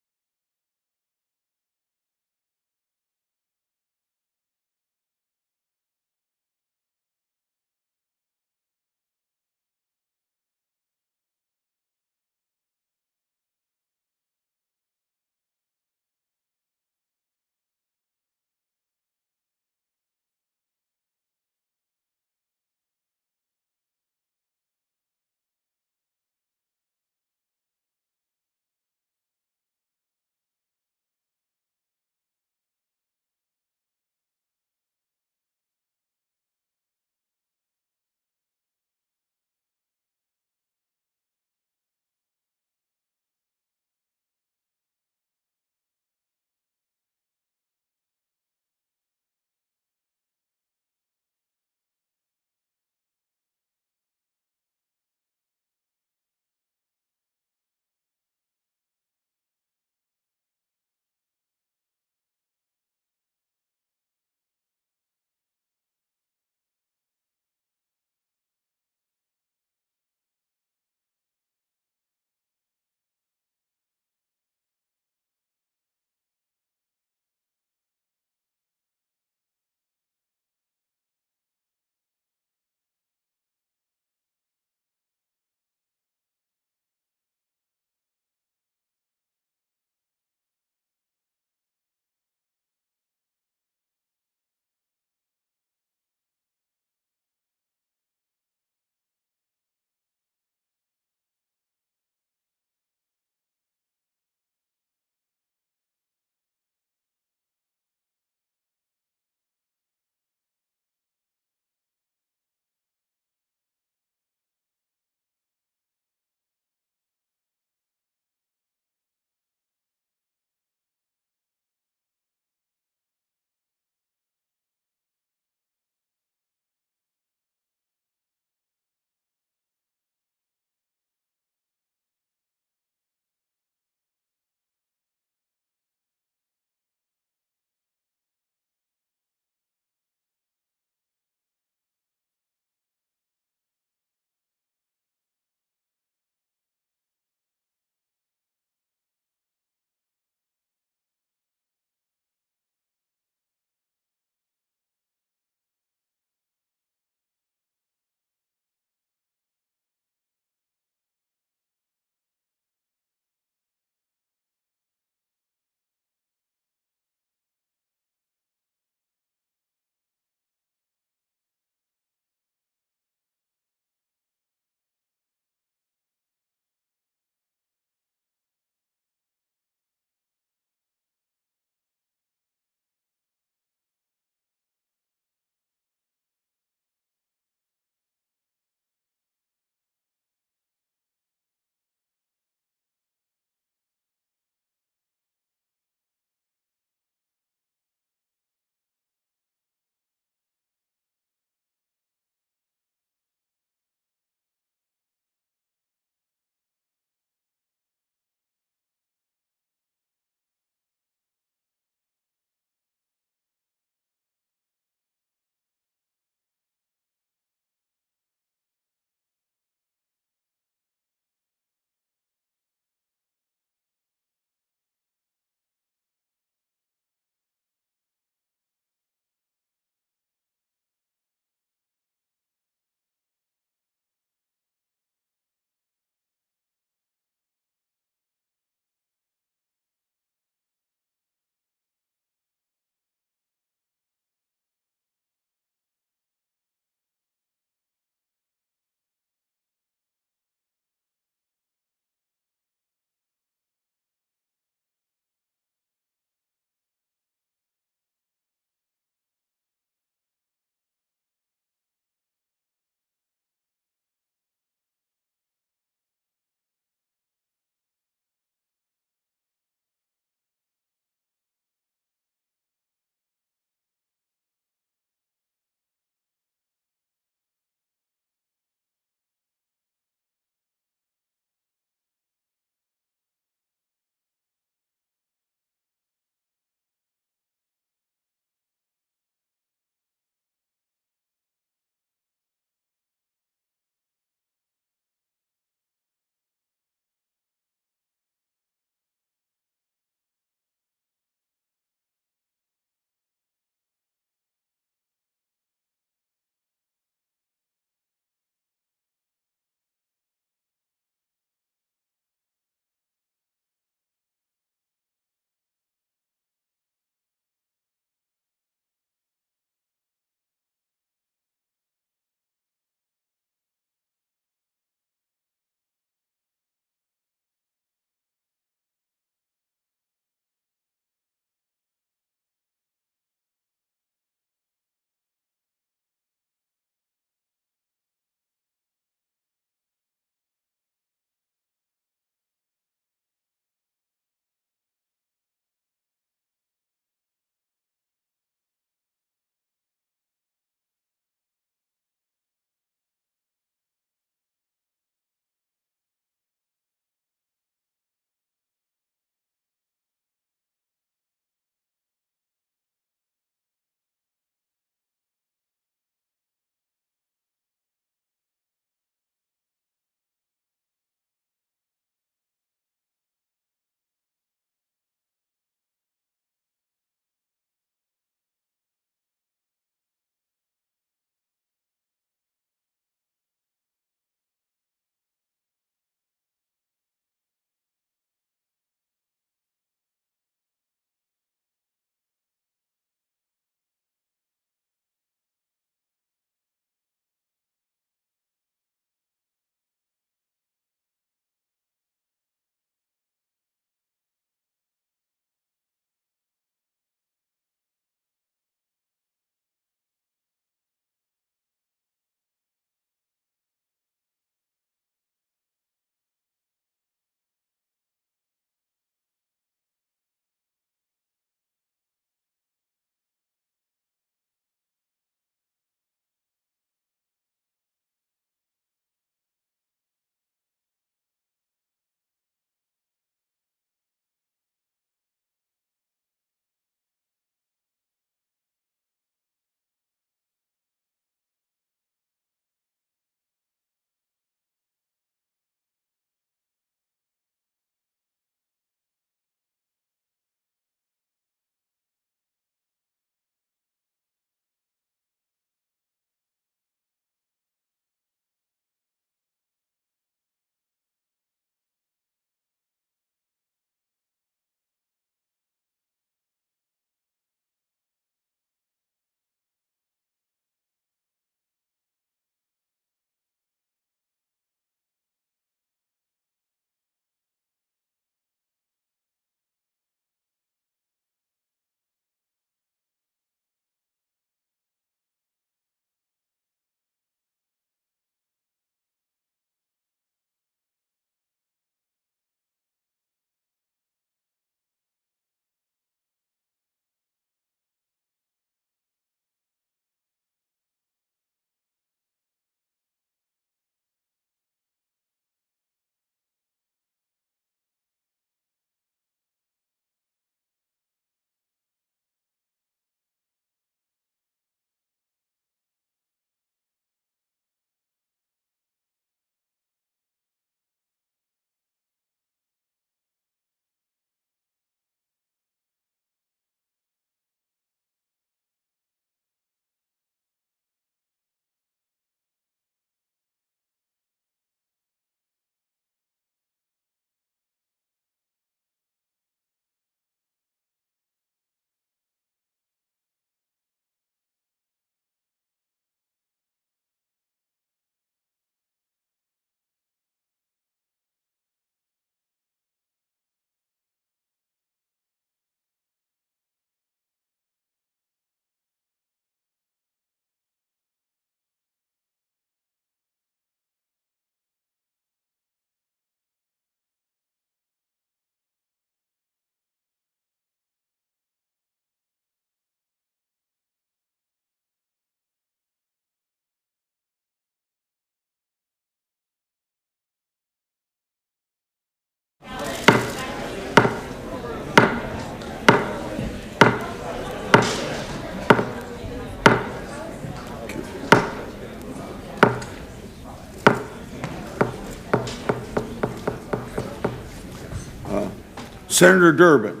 S1: Senator Durbin.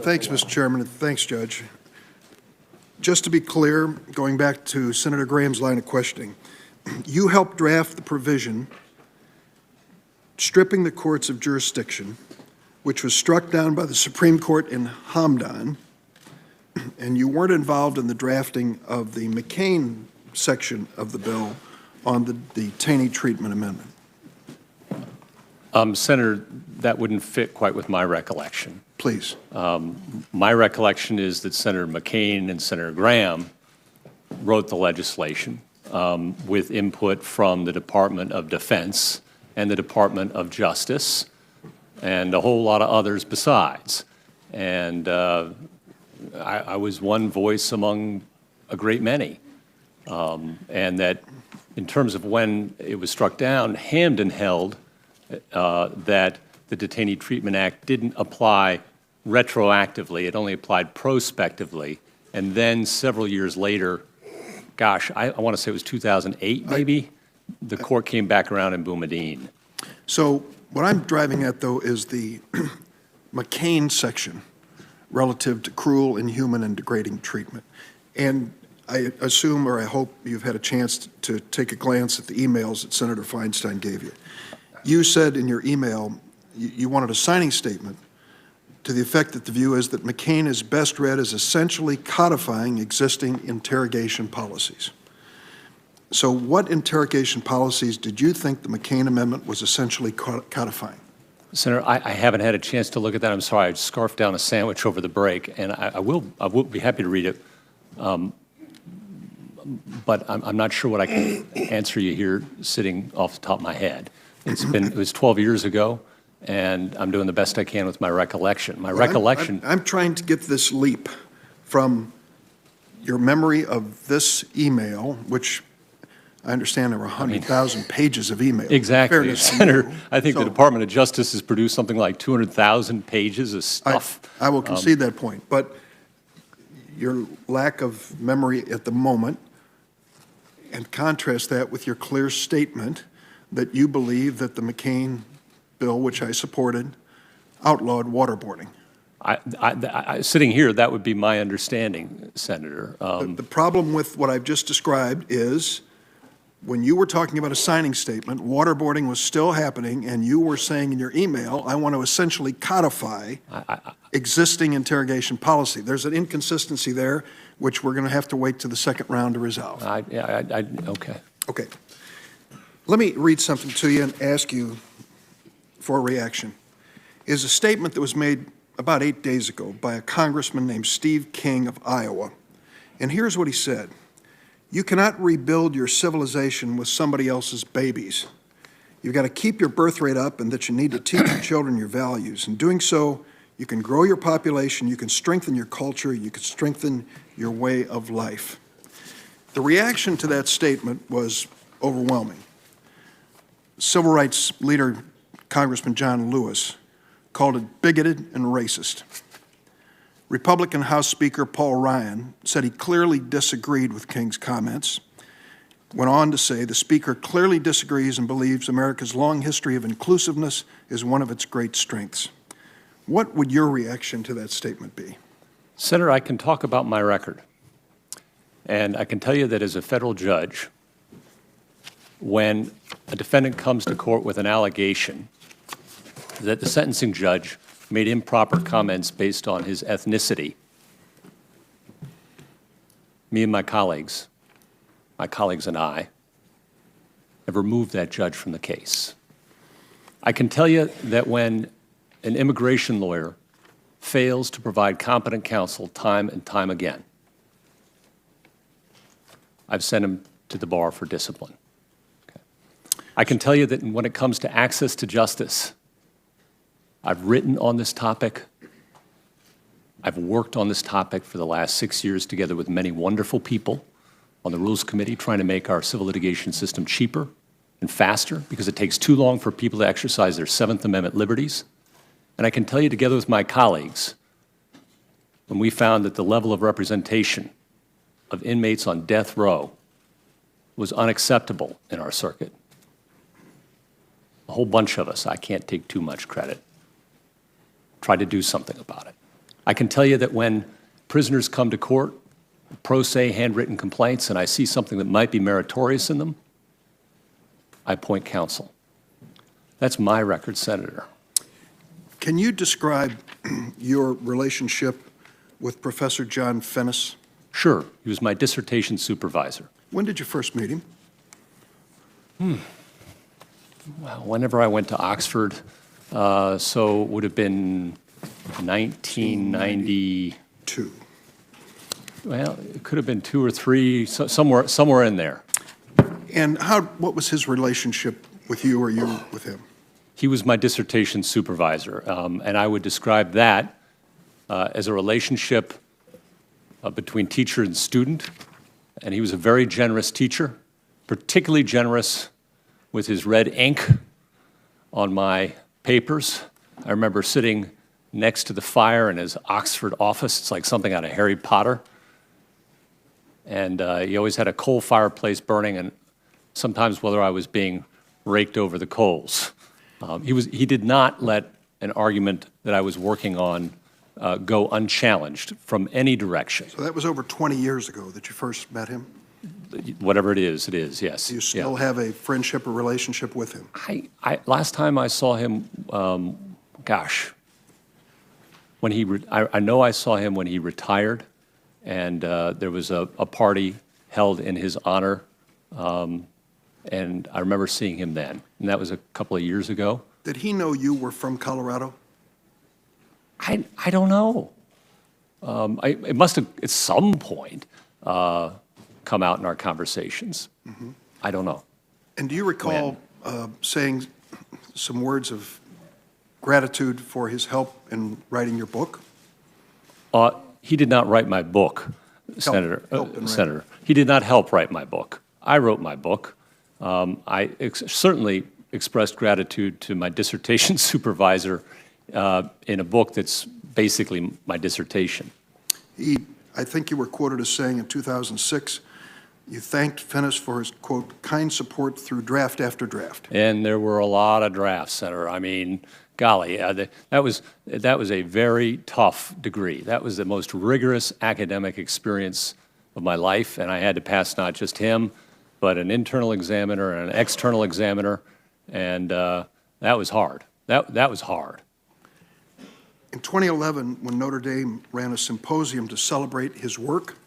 S7: Thanks, Mr. Chairman, and thanks, Judge. Just to be clear, going back to Senator Graham's line of questioning, you helped draft the provision stripping the courts of jurisdiction, which was struck down by the Supreme Court in Hamdan, and you weren't involved in the drafting of the McCain section of the bill on the detainee treatment amendment.
S2: Senator, that wouldn't fit quite with my recollection.
S7: Please.
S2: My recollection is that Senator McCain and Senator Graham wrote the legislation with input from the Department of Defense and the Department of Justice and a whole lot of others besides. And I was one voice among a great many. And that in terms of when it was struck down, Hamdan held that the Detainee Treatment Act didn't apply retroactively. It only applied prospectively. And then several years later, gosh, I want to say it was 2008 maybe, the court came back around in Boumediene.
S7: So what I'm driving at, though, is the McCain section relative to cruel, inhuman, and degrading treatment. And I assume, or I hope, you've had a chance to take a glance at the emails that Senator Feinstein gave you. You said in your email you wanted a signing statement to the effect that the view is that McCain is best read as essentially codifying existing interrogation policies. So what interrogation policies did you think the McCain Amendment was essentially codifying?
S2: Senator, I haven't had a chance to look at that. I'm sorry, I scarfed down a sandwich over the break, and I will be happy to read it. But I'm not sure what I can answer you here sitting off the top of my head. It was 12 years ago, and I'm doing the best I can with my recollection.
S7: I'm trying to get this leap from your memory of this email, which I understand there were 100,000 pages of email.
S2: Exactly, Senator. I think the Department of Justice has produced something like 200,000 pages of stuff.
S7: I will concede that point, but your lack of memory at the moment, and contrast that with your clear statement that you believe that the McCain bill, which I supported, outlawed waterboarding.
S2: Sitting here, that would be my understanding, Senator.
S7: The problem with what I've just described is when you were talking about a signing statement, waterboarding was still happening, and you were saying in your email, I want to essentially codify existing interrogation policy. There's an inconsistency there, which we're going to have to wait to the second round to resolve.
S2: Okay.
S7: Okay. Let me read something to you and ask you for a reaction. Is a statement that was made about 8 days ago by a congressman named Steve King of Iowa. And here's what he said. You cannot rebuild your civilization with somebody else's babies. You've got to keep your birth rate up, and that you need to teach your children your values. In doing so, you can grow your population, you can strengthen your culture, you can strengthen your way of life. The reaction to that statement was overwhelming. Civil rights leader Congressman John Lewis called it bigoted and racist. Republican House Speaker Paul Ryan said he clearly disagreed with King's comments, went on to say the Speaker clearly disagrees and believes America's long history of inclusiveness is one of its great strengths. What would your reaction to that statement be?
S2: Senator, I can talk about my record. And I can tell you that as a federal judge, when a defendant comes to court with an allegation that the sentencing judge made improper comments based on his ethnicity, me and my colleagues and I have removed that judge from the case. I can tell you that when an immigration lawyer fails to provide competent counsel time and time again, I've sent him to the bar for discipline. Okay. I can tell you that when it comes to access to justice, I've written on this topic. I've worked on this topic for the last 6 years together with many wonderful people on the Rules Committee trying to make our civil litigation system cheaper and faster because it takes too long for people to exercise their Seventh Amendment liberties. And I can tell you together with my colleagues, when we found that the level of representation of inmates on death row was unacceptable in our circuit, a whole bunch of us, I can't take too much credit, try to do something about it. I can tell you that when prisoners come to court, pro se handwritten complaints, and I see something that might be meritorious in them, I appoint counsel. That's my record, Senator.
S7: Can you describe your relationship with Professor John Finnis?
S2: Sure, he was my dissertation supervisor.
S7: When did you first meet him?
S2: Well, whenever I went to Oxford, so it would have been 1990.
S7: Two.
S2: Well, it could have been 2 or 3, somewhere in there.
S7: And what was his relationship with you or you with him?
S2: He was my dissertation supervisor, and I would describe that as a relationship between teacher and student. And he was a very generous teacher, particularly generous with his red ink on my papers. I remember sitting next to the fire in his Oxford office. It's like something out of Harry Potter. And he always had a coal fireplace burning, and sometimes whether I was being raked over the coals. He did not let an argument that I was working on go unchallenged from any direction.
S7: So that was over 20 years ago that you first met him?
S2: Whatever it is, yes.
S7: Do you still have a friendship or relationship with him?
S2: Last time I saw him, when I know I saw him when he retired, and there was a party held in his honor, and I remember seeing him then, and that was a couple of years ago.
S7: Did he know you were from Colorado?
S2: I don't know. It must have, at some point, come out in our conversations. Mm-hmm. I don't know.
S7: And do you recall saying some words of gratitude for his help in writing your book?
S2: He did not write my book, Senator. Senator. He did not help write my book. I wrote my book. I certainly expressed gratitude to my dissertation supervisor in a book that's basically my dissertation.
S7: I think you were quoted as saying in 2006, you thanked Finnis for his, quote, kind support through draft after draft.
S2: And there were a lot of drafts, Senator. I mean, golly, that was a very tough degree. That was the most rigorous academic experience of my life, and I had to pass not just him, but an internal examiner and an external examiner, and that was hard. That was hard.
S7: In 2011, when Notre Dame ran a symposium to celebrate his work,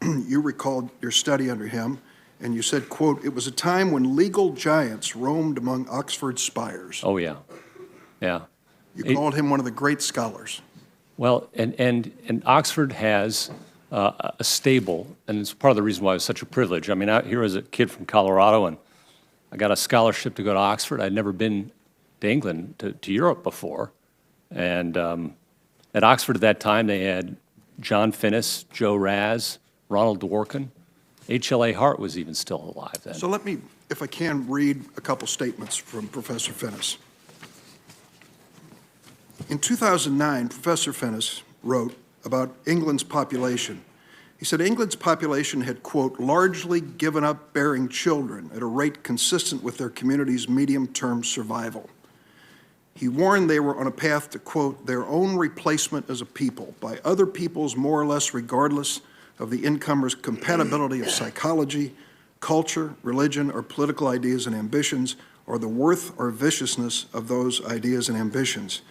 S7: you recalled your study under him, and you said, quote, it was a time when legal giants roamed among Oxford's spires.
S2: Oh, yeah. Yeah.
S7: You called him one of the great scholars.
S2: Well, and Oxford has a stable, and it's part of the reason why it was such a privilege. I mean, out here as a kid from Colorado, and I got a scholarship to go to Oxford. I'd never been to England, to Europe before. And at Oxford at that time, they had John Finnis, Joe Raz, Ronald Dworkin. H.L.A. Hart was even still alive then.
S7: So let me, if I can, read a couple statements from Professor Finnis. In 2009, Professor Finnis wrote about England's population. He said England's population had, quote, largely given up bearing children at a rate consistent with their community's medium-term survival. He warned they were on a path to, quote, their own replacement as a people by other peoples more or less regardless of the incomer's compatibility of psychology, culture, religion, or political ideas and ambitions, or the worth or viciousness of those ideas and ambitions.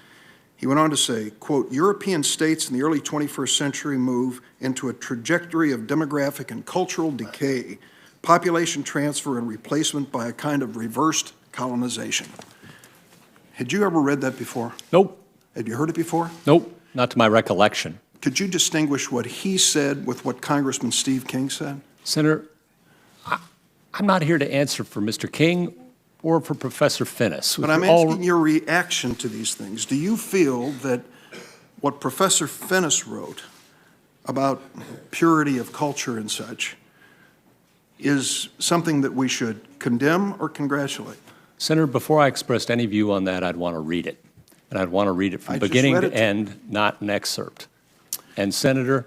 S7: He went on to say, quote, European states in the early 21st century move into a trajectory of demographic and cultural decay, population transfer and replacement by a kind of reversed colonization. Had you ever read that before?
S2: Nope.
S7: Had you heard it before?
S2: Nope, not to my recollection.
S7: Could you distinguish what he said with what Congressman Steve King said?
S2: Senator, I'm not here to answer for Mr. King or for Professor Finnis.
S7: But I'm asking your reaction to these things. Do you feel that what Professor Finnis wrote about purity of culture and such is something that we should condemn or congratulate?
S2: Senator, before I expressed any view on that, I'd want to read it. And I'd want to read it from beginning to end, not an excerpt. And Senator,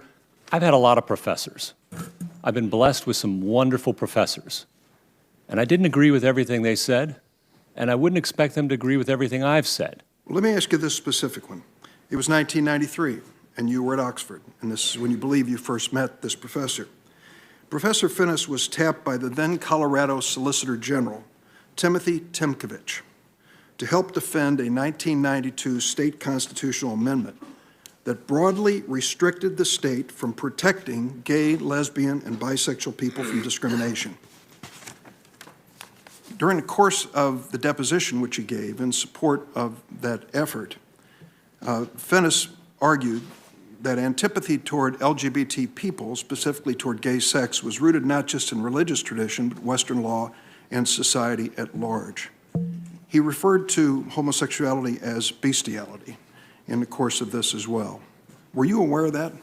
S2: I've had a lot of professors. I've been blessed with some wonderful professors. And I didn't agree with everything they said, and I wouldn't expect them to agree with everything I've said.
S7: Well, let me ask you this specific one. It was 1993, and you were at Oxford, and this is when you believe you first met this professor. Professor Finnis was tapped by the then Colorado Solicitor General, Timothy Tymkovich, to help defend a 1992 state constitutional amendment that broadly restricted the state from protecting gay, lesbian, and bisexual people from discrimination. During the course of the deposition which he gave in support of that effort, Finnis argued that antipathy toward LGBT people, specifically toward gay sex, was rooted not just in religious tradition, but Western law and society at large. He referred to homosexuality as bestiality in the course of this as well. Were you aware of that?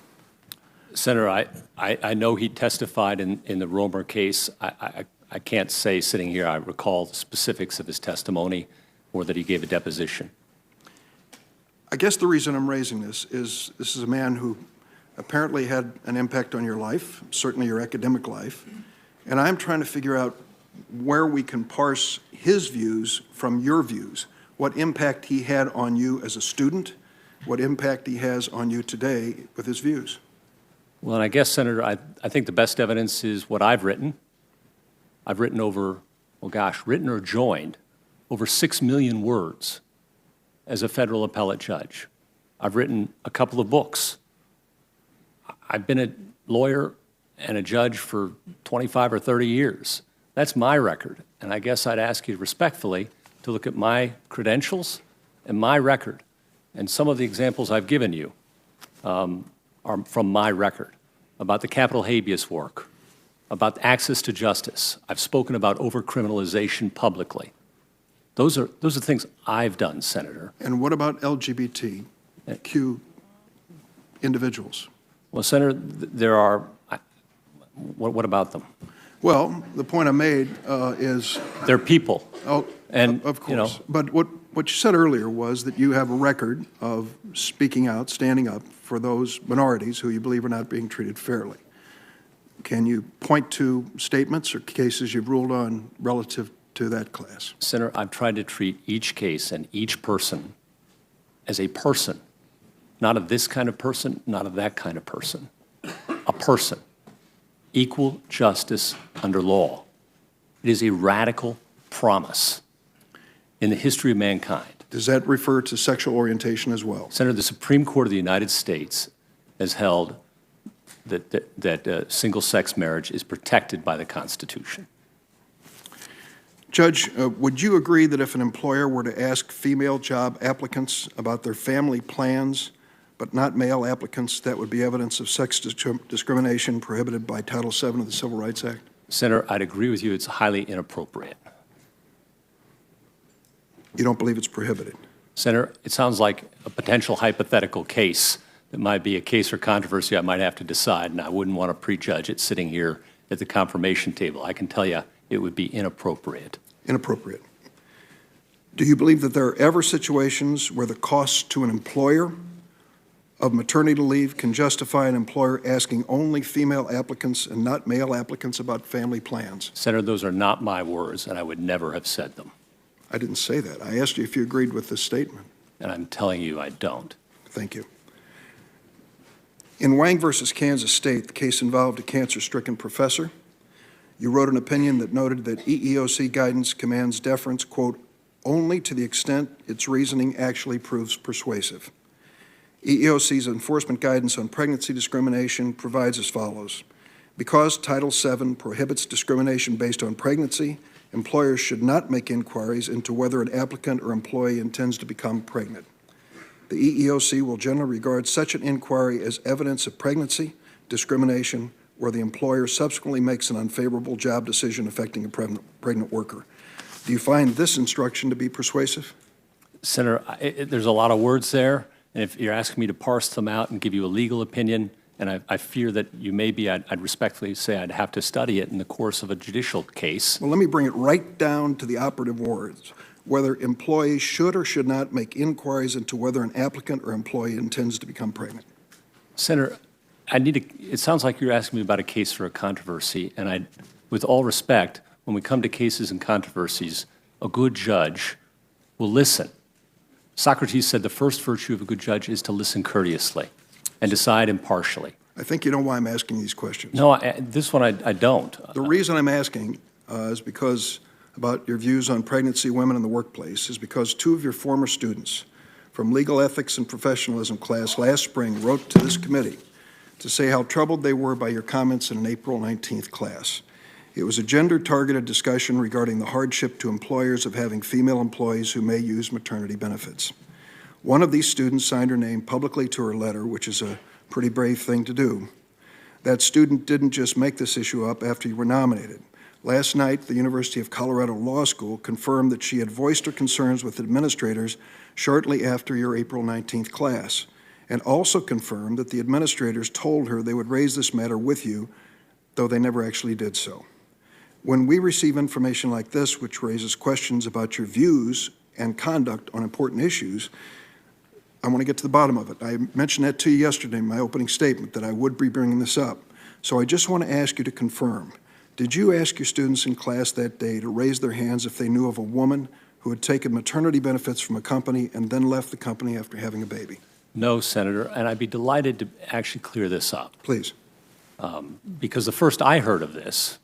S2: Senator, I know he testified in the Romer case. I can't say sitting here I recall the specifics of his testimony or that he gave a deposition.
S7: I guess the reason I'm raising this is a man who apparently had an impact on your life, certainly your academic life, and I'm trying to figure out where we can parse his views from your views, what impact he had on you as a student, what impact he has on you today with his views.
S2: Well, and I guess, Senator, I think the best evidence is what I've written. I've written over, well, gosh, written or joined over 6 million words as a federal appellate judge. I've written a couple of books. I've been a lawyer and a judge for 25 or 30 years. That's my record. And I guess I'd ask you respectfully to look at my credentials and my record. And some of the examples I've given you are from my record about the capital habeas work, about access to justice. I've spoken about overcriminalization publicly. Those are things I've done, Senator.
S7: And what about LGBTQ individuals?
S2: Well, Senator, there are, what about them?
S7: Well, the point I made is...
S2: They're people.
S7: Oh,
S2: And,
S7: of course.
S2: you know,
S7: But what you said earlier was that you have a record of speaking out, standing up for those minorities who you believe are not being treated fairly. Can you point to statements or cases you've ruled on relative to that class?
S2: Senator, I've tried to treat each case and each person as a person, not of this kind of person, not of that kind of person, a person. Equal justice under law. It is a radical promise in the history of mankind.
S7: Does that refer to sexual orientation as well?
S2: Senator, the Supreme Court of the United States has held that single-sex marriage is protected by the Constitution.
S7: Judge, would you agree that if an employer were to ask female job applicants about their family plans, but not male applicants, that would be evidence of sex discrimination prohibited by Title VII of the Civil Rights Act?
S2: Senator, I'd agree with you. It's highly inappropriate.
S7: You don't believe it's prohibited?
S2: Senator, it sounds like a potential hypothetical case that might be a case for controversy I might have to decide, and I wouldn't want to prejudge it sitting here at the confirmation table. I can tell you it would be inappropriate.
S7: Inappropriate. Do you believe that there are ever situations where the cost to an employer of maternity leave can justify an employer asking only female applicants and not male applicants about family plans?
S2: Senator, those are not my words, and I would never have said them.
S7: I didn't say that. I asked you if you agreed with this statement.
S2: And I'm telling you I don't.
S7: Thank you. In Wang versus Kansas State, the case involved a cancer-stricken professor. You wrote an opinion that noted that EEOC guidance commands deference, quote, only to the extent its reasoning actually proves persuasive. EEOC's enforcement guidance on pregnancy discrimination provides as follows. Because Title VII prohibits discrimination based on pregnancy, employers should not make inquiries into whether an applicant or employee intends to become pregnant. The EEOC will generally regard such an inquiry as evidence of pregnancy, discrimination, or the employer subsequently makes an unfavorable job decision affecting a pregnant worker. Do you find this instruction to be persuasive?
S2: Senator, there's a lot of words there, and if you're asking me to parse them out and give you a legal opinion, and I fear that you may be, I'd respectfully say I'd have to study it in the course of a judicial case.
S7: Well, let me bring it right down to the operative words. Whether employees should or should not make inquiries into whether an applicant or employee intends to become pregnant.
S2: Senator, it sounds like you're asking me about a case for a controversy, and with all respect, when we come to cases and controversies, a good judge will listen Socrates said the first virtue of a good judge is to listen courteously and decide impartially.
S7: I think you know why I'm asking these questions.
S2: No, this one I don't.
S7: The reason I'm asking is because about your views on pregnancy women in the workplace is because two of your former students from legal ethics and professionalism class last spring wrote to this committee to say how troubled they were by your comments in an April 19th class. It was a gender-targeted discussion regarding the hardship to employers of having female employees who may use maternity benefits. One of these students signed her name publicly to her letter, which is a pretty brave thing to do. That student didn't just make this issue up after you were nominated. Last night, the University of Colorado Law School confirmed that she had voiced her concerns with administrators shortly after your April 19th class, and also confirmed that the administrators told her they would raise this matter with you, though they never actually did so. When we receive information like this, which raises questions about your views and conduct on important issues, I want to get to the bottom of it. I mentioned that to you yesterday in my opening statement, that I would be bringing this up. So I just want to ask you to confirm. Did you ask your students in class that day to raise their hands if they knew of a woman who had taken maternity benefits from a company and then left the company after having a baby?
S2: No, Senator, and I'd be delighted to actually clear this up.
S7: Please.
S2: Because the first I heard of this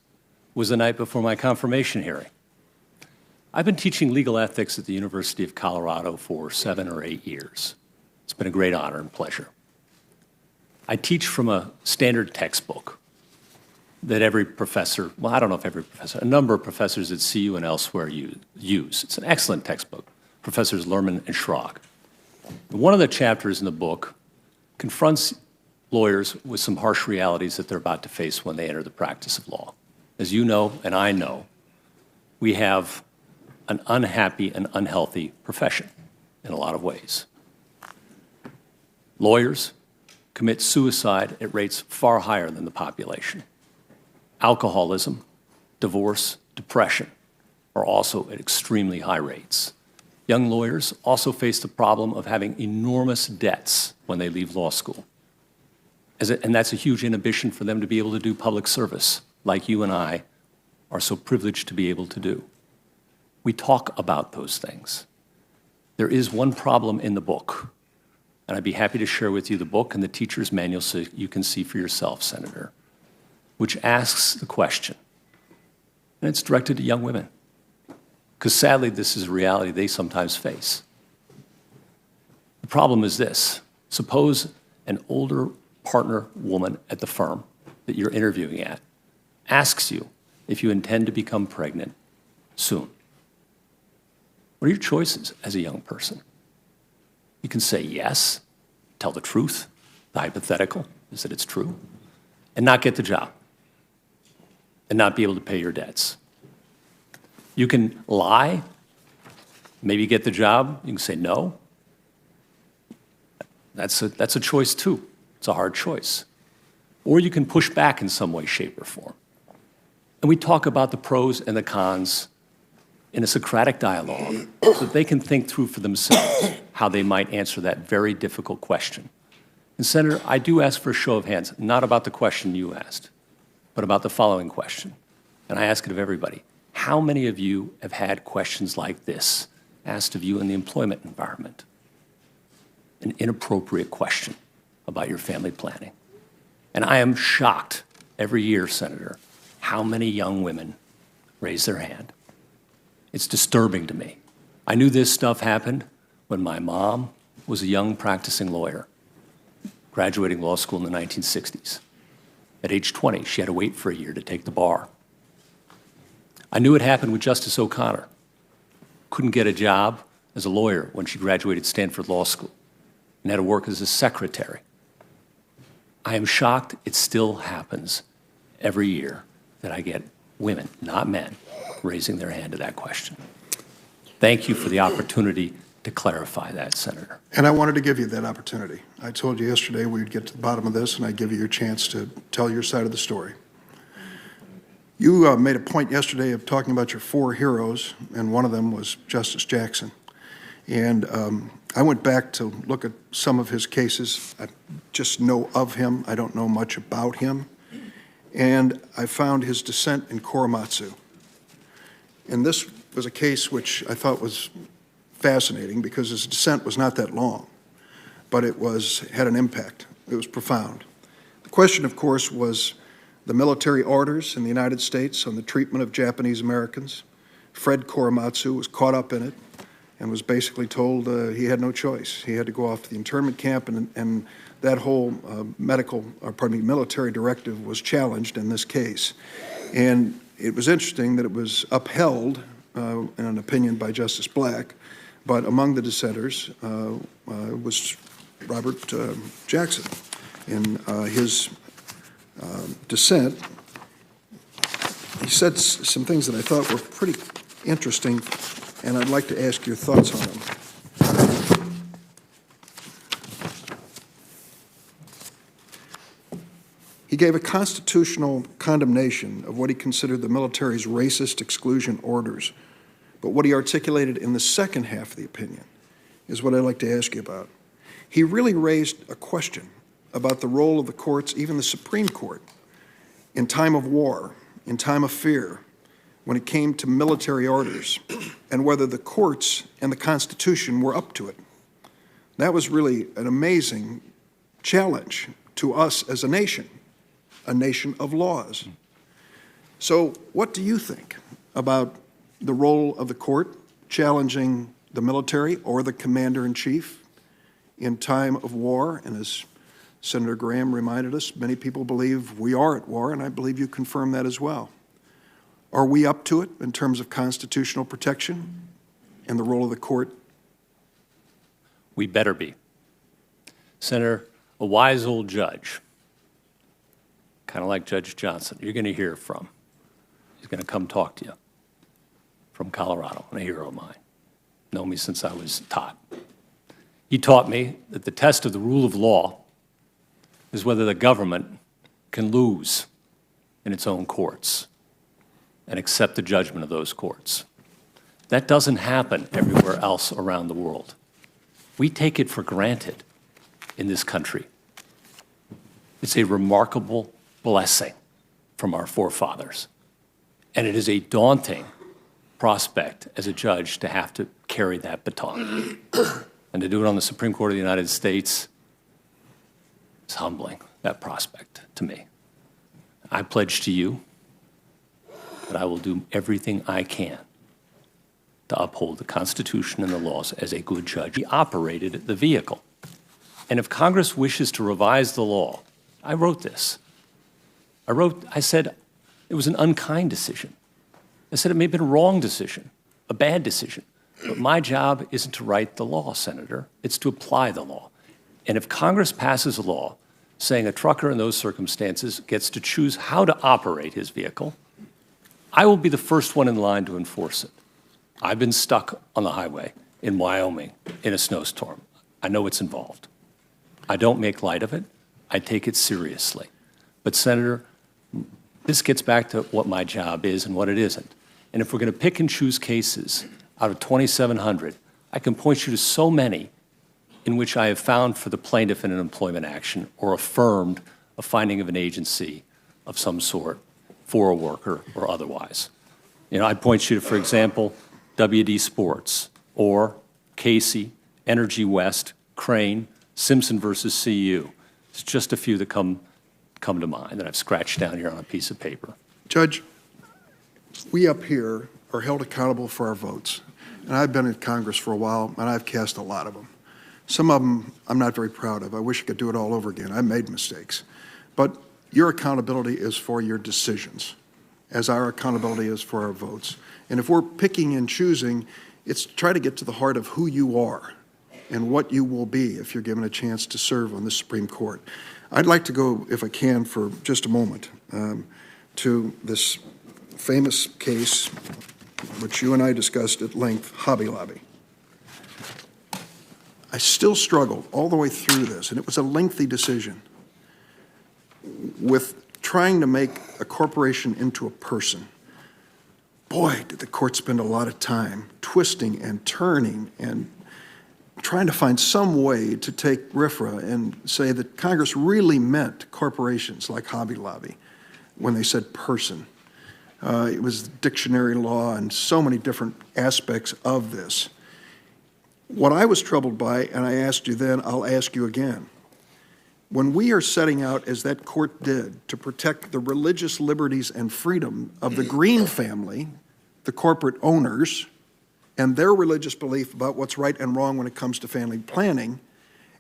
S2: was the night before my confirmation hearing. I've been teaching legal ethics at the University of Colorado for 7 or 8 years. It's been a great honor and pleasure. I teach from a standard textbook that every professor, well, I don't know if every professor, a number of professors at CU and elsewhere use. It's an excellent textbook, Professors Lerman and Schrag. One of the chapters in the book confronts lawyers with some harsh realities that they're about to face when they enter the practice of law. As you know, and I know, we have an unhappy and unhealthy profession in a lot of ways. Lawyers commit suicide at rates far higher than the population. Alcoholism, divorce, depression are also at extremely high rates. Young lawyers also face the problem of having enormous debts when they leave law school. And that's a huge inhibition for them to be able to do public service, like you and I are so privileged to be able to do. We talk about those things. There is one problem in the book, and I'd be happy to share with you the book and the teacher's manual so you can see for yourself, Senator, which asks the question, and it's directed to young women, because sadly this is a reality they sometimes face. The problem is this: suppose an older partner woman at the firm that you're interviewing at asks you if you intend to become pregnant soon. What are your choices as a young person? You can say yes, tell the truth. The hypothetical is that it's true, and not get the job, and not be able to pay your debts. You can lie, maybe get the job. You can say no. That's a choice too. It's a hard choice. Or you can push back in some way, shape, or form. And we talk about the pros and the cons in a Socratic dialogue so that they can think through for themselves how they might answer that very difficult question. And Senator, I do ask for a show of hands, not about the question you asked, but about the following question. And I ask it of everybody. How many of you have had questions like this asked of you in the employment environment? An inappropriate question about your family planning. And I am shocked every year, Senator, how many young women raise their hand. It's disturbing to me. I knew this stuff happened when my mom was a young practicing lawyer, graduating law school in the 1960s. At age 20, she had to wait for a year to take the bar. I knew it happened with Justice O'Connor. Couldn't get a job as a lawyer when she graduated Stanford Law School and had to work as a secretary. I am shocked it still happens every year that I get women, not men, raising their hand to that question. Thank you for the opportunity to clarify that, Senator.
S7: And I wanted to give you that opportunity. I told you yesterday we'd get to the bottom of this, and I'd give you your chance to tell your side of the story. You made a point yesterday of talking about your 4 heroes, and one of them was Justice Jackson. And I went back to look at some of his cases. I just know of him. I don't know much about him. And I found his dissent in Korematsu. And this was a case which I thought was fascinating because his dissent was not that long, but it had an impact. It was profound. The question, of course, was the military orders in the United States on the treatment of Japanese Americans. Fred Korematsu was caught up in it and was basically told he had no choice. He had to go off to the internment camp, and that whole military directive was challenged in this case. And it was interesting that it was upheld in an opinion by Justice Black, but among the dissenters was Robert Jackson. In his dissent, he said some things that I thought were pretty interesting, and I'd like to ask your thoughts on them. He gave a constitutional condemnation of what he considered the military's racist exclusion orders, but what he articulated in the second half of the opinion is what I'd like to ask you about. He really raised a question about the role of the courts, even the Supreme Court, in time of war, in time of fear, when it came to military orders, and whether the courts and the Constitution were up to it. That was really an amazing challenge to us as a nation of laws. So what do you think about the role of the court challenging the military or the commander-in-chief in time of war? And as Senator Graham reminded us, many people believe we are at war, and I believe you confirm that as well. Are we up to it in terms of constitutional protection and the role of the court?
S2: We better be. Senator, a wise old judge, kind of like Judge Johnson, you're going to hear from. He's going to come talk to you, from Colorado, and a hero of mine. Known me since I was tot. He taught me that the test of the rule of law is whether the government can lose in its own courts and accept the judgment of those courts. That doesn't happen everywhere else around the world. We take it for granted in this country. It's a remarkable blessing from our forefathers. And it is a daunting prospect as a judge to have to carry that baton. And to do it on the Supreme Court of the United States is humbling, that prospect to me. I pledge to you that I will do everything I can to uphold the Constitution and the laws as a good judge. He operated the vehicle. And if Congress wishes to revise the law, I wrote this. I said it was an unkind decision. I said it may have been a wrong decision, a bad decision. But my job isn't to write the law, Senator. It's to apply the law. And if Congress passes a law saying a trucker in those circumstances gets to choose how to operate his vehicle, I will be the first one in line to enforce it. I've been stuck on the highway in Wyoming in a snowstorm. I know what's involved. I don't make light of it. I take it seriously. But, Senator, this gets back to what my job is and what it isn't. And if we're going to pick and choose cases out of 2,700, I can point you to so many in which I have found for the plaintiff in an employment action or affirmed a finding of an agency of some sort for a worker or otherwise. You know, I'd point you to, for example, WD Sports or Casey, Energy West, Crane, Simpson versus CU. It's just a few that come to mind that I've scratched down here on a piece of paper.
S7: Judge, we up here are held accountable for our votes. And I've been in Congress for a while, and I've cast a lot of them. Some of them I'm not very proud of. I wish I could do it all over again. I made mistakes. But your accountability is for your decisions, as our accountability is for our votes. And if we're picking and choosing, it's to try to get to the heart of who you are and what you will be if you're given a chance to serve on the Supreme Court. I'd like to go, if I can, for just a moment, to this famous case, which you and I discussed at length, Hobby Lobby. I still struggled all the way through this, and it was a lengthy decision, with trying to make a corporation into a person. Boy, did the court spend a lot of time twisting and turning and trying to find some way to take RFRA and say that Congress really meant corporations like Hobby Lobby when they said person. It was dictionary law and so many different aspects of this. What I was troubled by, and I asked you then, I'll ask you again. When we are setting out, as that court did, to protect the religious liberties and freedom of the Green family, the corporate owners, and their religious belief about what's right and wrong when it comes to family planning,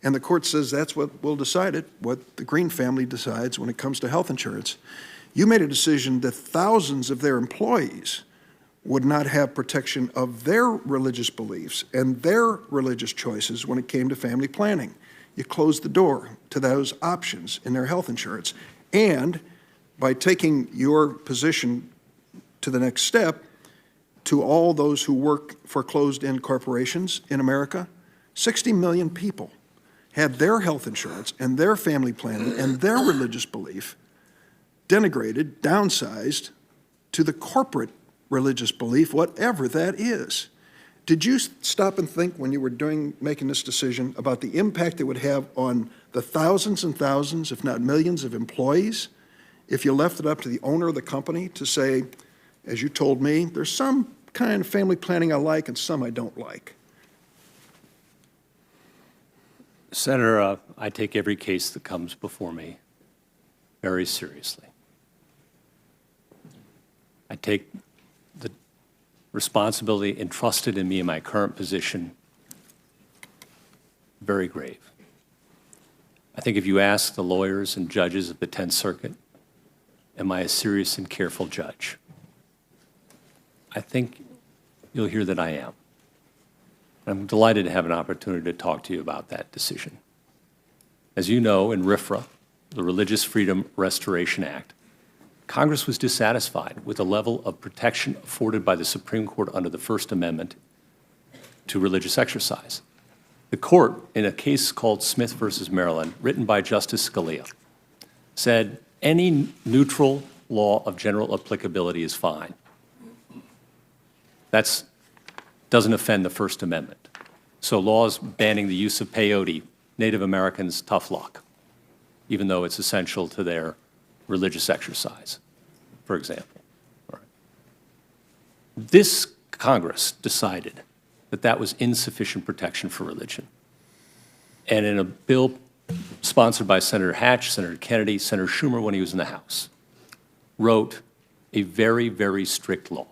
S7: and the court says that's what we'll decide it, what the Green family decides when it comes to health insurance, you made a decision that thousands of their employees would not have protection of their religious beliefs and their religious choices when it came to family planning. You closed the door to those options in their health insurance. And by taking your position to the next step, to all those who work for closed-end corporations in America, 60 million people had their health insurance and their family planning and their religious belief denigrated, downsized to the corporate religious belief, whatever that is. Did you stop and think when you were making this decision about the impact it would have on the thousands and thousands, if not millions, of employees if you left it up to the owner of the company to say, as you told me, there's some kind of family planning I like and some I don't like?
S2: Senator, I take every case that comes before me very seriously. I take the responsibility entrusted in me in my current position very grave. I think if you ask the lawyers and judges of the 10th Circuit, am I a serious and careful judge? I think you'll hear that I am. I'm delighted to have an opportunity to talk to you about that decision. As you know, in RFRA, the Religious Freedom Restoration Act, Congress was dissatisfied with the level of protection afforded by the Supreme Court under the First Amendment to religious exercise. The court, in a case called Smith versus Maryland, written by Justice Scalia, said any neutral law of general applicability is fine. That doesn't offend the First Amendment. So laws banning the use of peyote, Native Americans, tough luck, even though it's essential to their religious exercise, for example. All right. This Congress decided that that was insufficient protection for religion. And in a bill sponsored by Senator Hatch, Senator Kennedy, Senator Schumer when he was in the House, wrote a very, very strict law.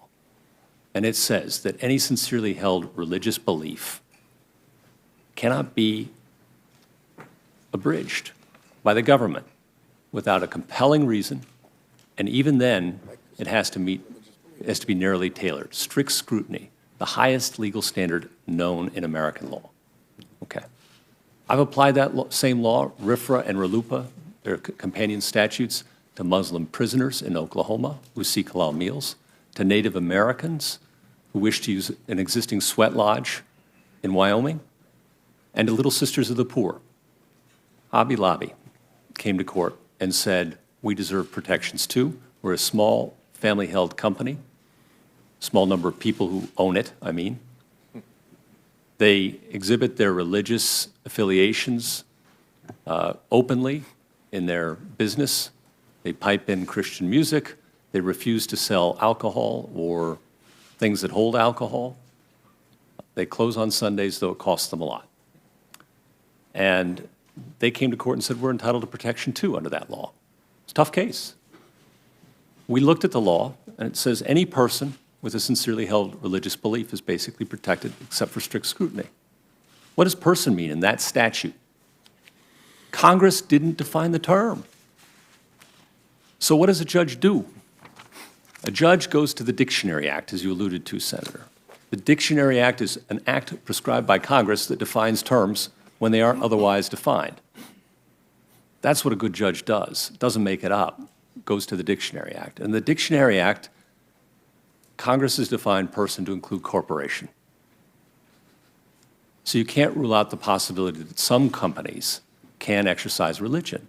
S2: And it says that any sincerely held religious belief cannot be abridged by the government without a compelling reason, and even then, it has to be narrowly tailored. Strict scrutiny, the highest legal standard known in American law. Okay. I've applied that same law, RFRA and RLUIPA, their companion statutes, to Muslim prisoners in Oklahoma who seek halal meals, to Native Americans who wish to use an existing sweat lodge in Wyoming, and to Little Sisters of the Poor. Hobby Lobby came to court and said, we deserve protections too. We're a small family-held company, small number of people who own it, I mean. They exhibit their religious affiliations openly in their business. They pipe in Christian music. They refuse to sell alcohol or things that hold alcohol. They close on Sundays, though it costs them a lot. And they came to court and said, we're entitled to protection too under that law. It's a tough case. We looked at the law, and it says any person with a sincerely held religious belief is basically protected except for strict scrutiny. What does person mean in that statute? Congress didn't define the term. So what does a judge do? A judge goes to the Dictionary Act, as you alluded to, Senator. The Dictionary Act is an act prescribed by Congress that defines terms when they aren't otherwise defined. That's what a good judge does. Doesn't make it up. Goes to the Dictionary Act. And the Dictionary Act, Congress has defined person to include corporation. So you can't rule out the possibility that some companies can exercise religion.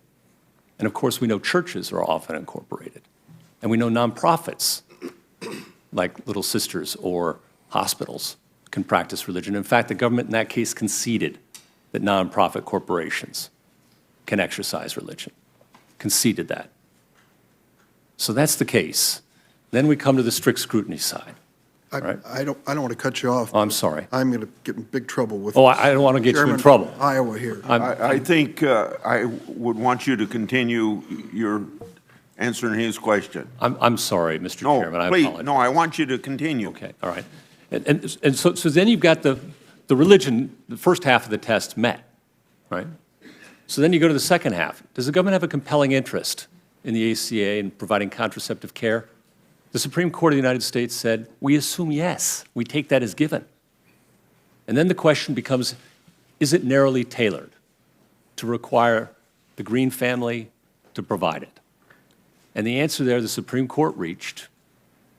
S2: And of course, we know churches are often incorporated. And we know nonprofits, like Little Sisters or hospitals, can practice religion. In fact, the government in that case conceded that nonprofit corporations can exercise religion. Conceded that. So that's the case. Then we come to the strict scrutiny side. right?
S7: I don't want to cut you off.
S2: Oh, I'm sorry.
S7: I'm going to get in big trouble with.
S2: Oh, I don't want to get you in
S7: Chairman
S2: trouble.
S7: from Iowa here.
S1: I think I would want you to continue your answering his question.
S2: I'm sorry, Mr.
S1: No,
S2: Chairman, I
S1: please,
S2: apologize.
S1: no, I want you to continue.
S2: Okay, all right. And so then you've got the religion, the first half of the test met, right? So then you go to the second half. Does the government have a compelling interest in the ACA and providing contraceptive care? The Supreme Court of the United States said, we assume yes. We take that as given. And then the question becomes, is it narrowly tailored to require the Green family to provide it? And the answer there the Supreme Court reached,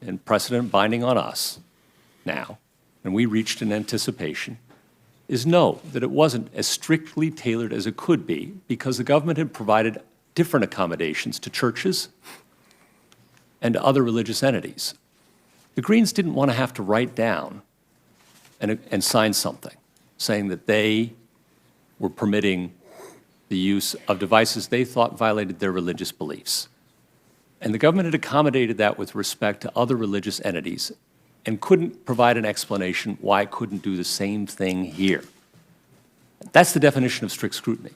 S2: and precedent binding on us now, and we reached in anticipation, is no, that it wasn't as strictly tailored as it could be because the government had provided different accommodations to churches and to other religious entities. The Greens didn't want to have to write down and sign something saying that they were permitting the use of devices they thought violated their religious beliefs. And the government had accommodated that with respect to other religious entities and couldn't provide an explanation why it couldn't do the same thing here. That's the definition of strict scrutiny.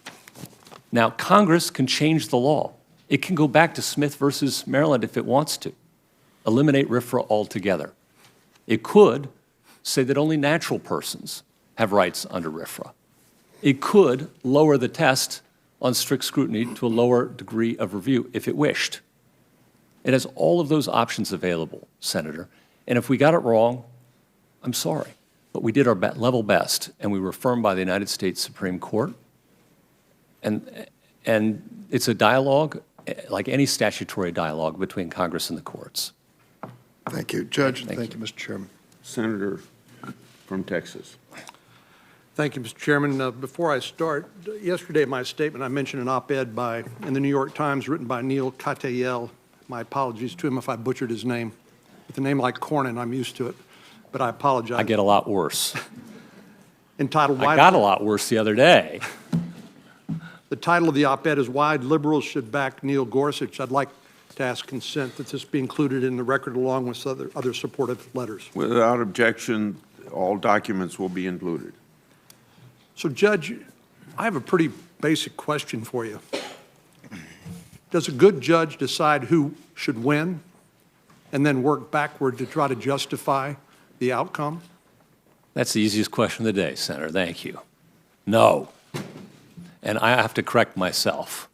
S2: Now, Congress can change the law. It can go back to Smith versus Maryland if it wants to, eliminate RFRA altogether. It could say that only natural persons have rights under RFRA. It could lower the test on strict scrutiny to a lower degree of review if it wished. It has all of those options available, Senator. And if we got it wrong, I'm sorry. But we did our level best, and we were affirmed by the United States Supreme Court. And it's a dialogue, like any statutory dialogue, between Congress and the courts.
S7: Thank you, Judge.
S2: Thank
S7: Thank you, Mr. Chairman.
S1: Senator from Texas.
S8: Thank you, Mr. Chairman. Before I start, yesterday in my statement I mentioned an op-ed in the New York Times written by Neil Katyal. My apologies to him if I butchered his name. With a name like Cornyn, I'm used to it, but I apologize.
S2: I get a lot worse.
S8: Entitled,
S2: I got a lot worse the other day.
S8: The title of the op-ed is Why Liberals Should Back Neil Gorsuch. I'd like to ask consent that this be included in the record along with other supportive letters.
S1: Without objection, all documents will be included.
S8: So, Judge, I have a pretty basic question for you. Does a good judge decide who should win and then work backward to try to justify the outcome?
S2: That's the easiest question of the day, Senator. Thank you. No. And I have to correct myself.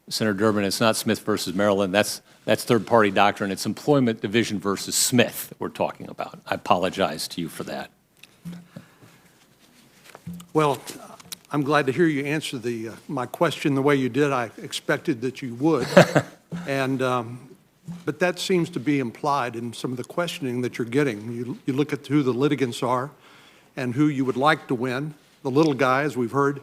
S2: Senator Durbin, it's not Smith versus Maryland. That's third-party doctrine. It's employment division versus Smith that we're talking about. I apologize to you for that.
S8: Well, I'm glad to hear you answer my question the way you did. I expected that you would. But that seems to be implied in some of the questioning that you're getting. You look at who the litigants are and who you would like to win, the little guy, as we've heard,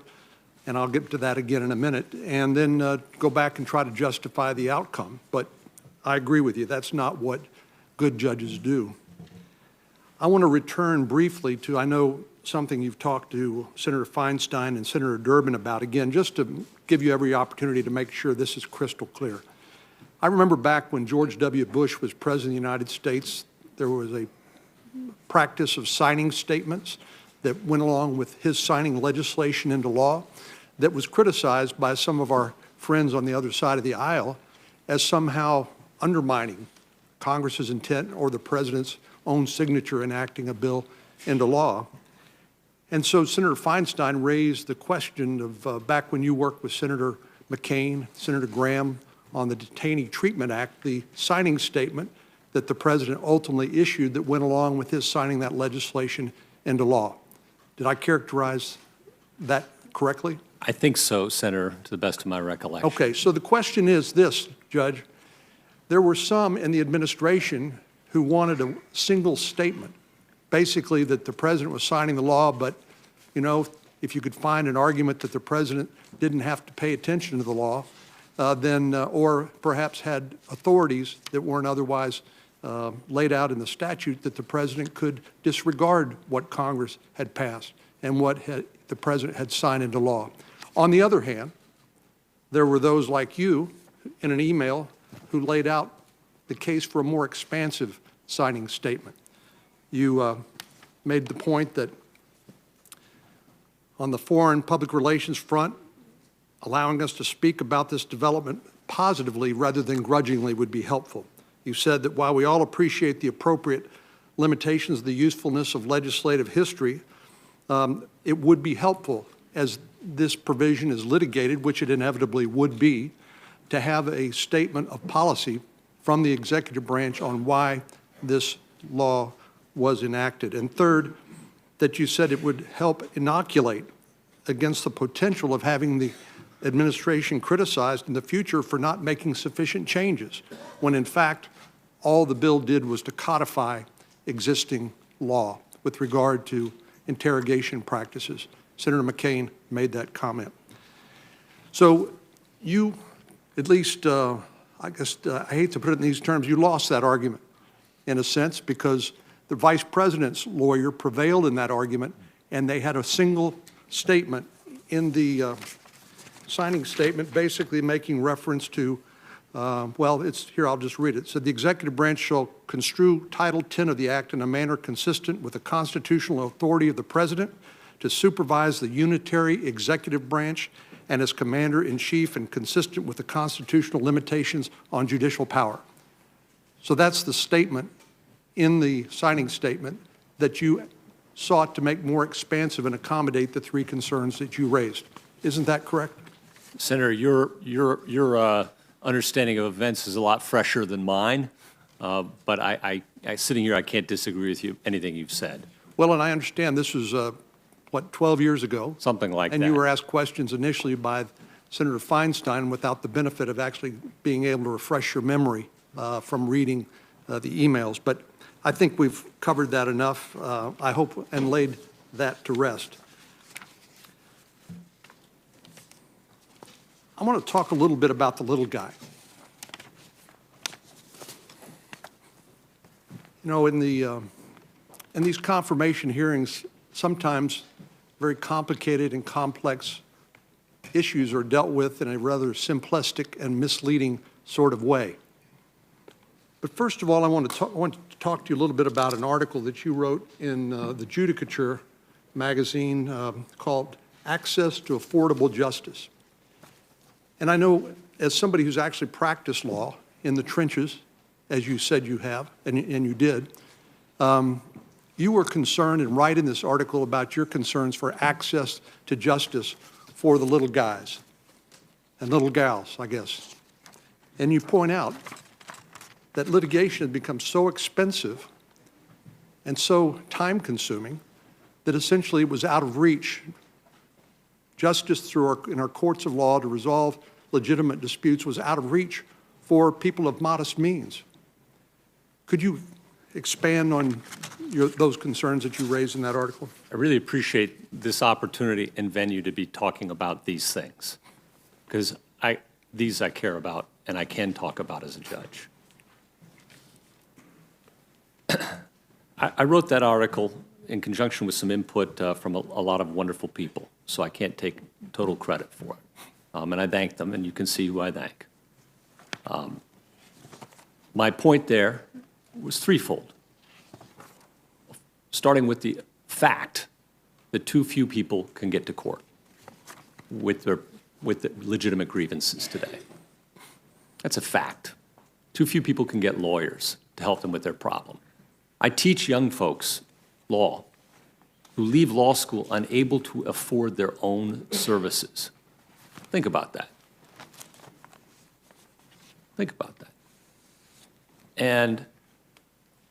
S8: and I'll get to that again in a minute, and then go back and try to justify the outcome. But I agree with you. That's not what good judges do. I want to return briefly to, I know, something you've talked to Senator Feinstein and Senator Durbin about, again, just to give you every opportunity to make sure this is crystal clear. I remember back when George W. Bush was President of the United States, there was a practice of signing statements that went along with his signing legislation into law that was criticized by some of our friends on the other side of the aisle as somehow undermining Congress's intent or the President's own signature enacting a bill into law. And so Senator Feinstein raised the question of back when you worked with Senator McCain, Senator Graham on the Detainee Treatment Act, the signing statement that the President ultimately issued that went along with his signing that legislation into law. Did I characterize that correctly?
S2: I think so, Senator, to the best of my recollection.
S8: Okay, so the question is this, Judge. There were some in the administration who wanted a single statement, basically that the President was signing the law, but, you know, if you could find an argument that the President didn't have to pay attention to the law, or perhaps had authorities that weren't otherwise laid out in the statute, that the President could disregard what Congress had passed and what the President had signed into law. On the other hand, there were those like you in an email who laid out the case for a more expansive signing statement. You made the point that on the foreign public relations front, allowing us to speak about this development positively rather than grudgingly would be helpful. You said that while we all appreciate the appropriate limitations of the usefulness of legislative history, it would be helpful as this provision is litigated, which it inevitably would be, to have a statement of policy from the executive branch on why this law was enacted. And third, that you said it would help inoculate against the potential of having the administration criticized in the future for not making sufficient changes, when in fact all the bill did was to codify existing law with regard to interrogation practices. Senator McCain made that comment. So you, at least, I guess, I hate to put it in these terms, you lost that argument in a sense because the vice president's lawyer prevailed in that argument, and they had a single statement in the signing statement basically making reference to, well, it's here, I'll just read it. It said, the executive branch shall construe Title 10 of the Act in a manner consistent with the constitutional authority of the President to supervise the unitary executive branch and as commander-in-chief and consistent with the constitutional limitations on judicial power. So that's the statement in the signing statement that you sought to make more expansive and accommodate the three concerns that you raised. Isn't that correct?
S2: Senator, your understanding of events is a lot fresher than mine, but I sitting here, I can't disagree with you, anything you've said.
S8: Well, and I understand this was, what, 12 years ago?
S2: Something like that.
S8: And you were asked questions initially by Senator Feinstein without the benefit of actually being able to refresh your memory from reading the emails. But I think we've covered that enough, I hope, and laid that to rest. I want to talk a little bit about the little guy. You know, in these confirmation hearings, sometimes very complicated and complex issues are dealt with in a rather simplistic and misleading sort of way. But first of all, I want to talk to you a little bit about an article that you wrote in the Judicature magazine called Access to Affordable Justice. And I know, as somebody who's actually practiced law in the trenches, as you said you have, and you did, you were concerned and write in this article about your concerns for access to justice for the little guys and little gals, I guess. And you point out that litigation has become so expensive and so time-consuming that essentially it was out of reach. Justice in our courts of law to resolve legitimate disputes was out of reach for people of modest means. Could you expand on those concerns that you raised in that article?
S2: I really appreciate this opportunity and venue to be talking about these things, because these I care about and I can talk about as a judge. I wrote that article in conjunction with some input from a lot of wonderful people, so I can't take total credit for it. And I thank them, and you can see who I thank. My point there was threefold, starting with the fact that too few people can get to court with the legitimate grievances today. That's a fact. Too few people can get lawyers to help them with their problem. I teach young folks law who leave law school unable to afford their own services. Think about that. Think about that. And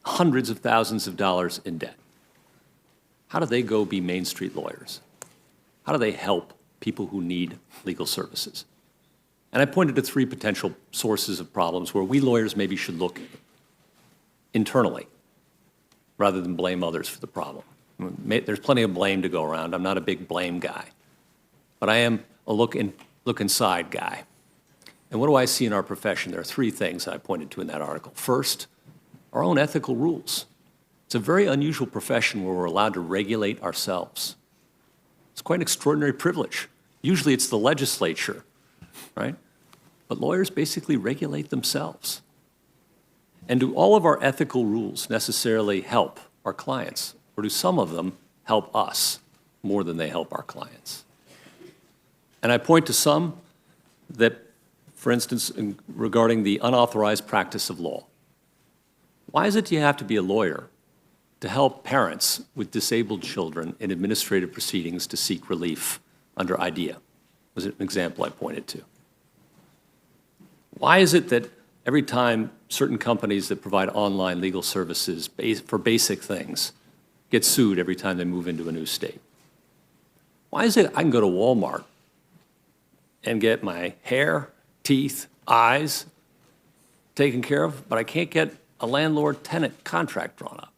S2: hundreds of thousands of dollars in debt. How do they go be Main Street lawyers? How do they help people who need legal services? And I pointed to three potential sources of problems where we lawyers maybe should look internally rather than blame others for the problem. There's plenty of blame to go around. I'm not a big blame guy. But I am a look inside guy. And what do I see in our profession? There are three things that I pointed to in that article. First, our own ethical rules. It's a very unusual profession where we're allowed to regulate ourselves. It's quite an extraordinary privilege. Usually it's the legislature, right? But lawyers basically regulate themselves. And do all of our ethical rules necessarily help our clients? Or do some of them help us more than they help our clients? And I point to some that, for instance, regarding the unauthorized practice of law. Why is it you have to be a lawyer to help parents with disabled children in administrative proceedings to seek relief under IDEA? Was an example I pointed to. Why is it that every time certain companies that provide online legal services for basic things get sued every time they move into a new state? Why is it I can go to Walmart and get my hair, teeth, eyes taken care of, but I can't get a landlord-tenant contract drawn up?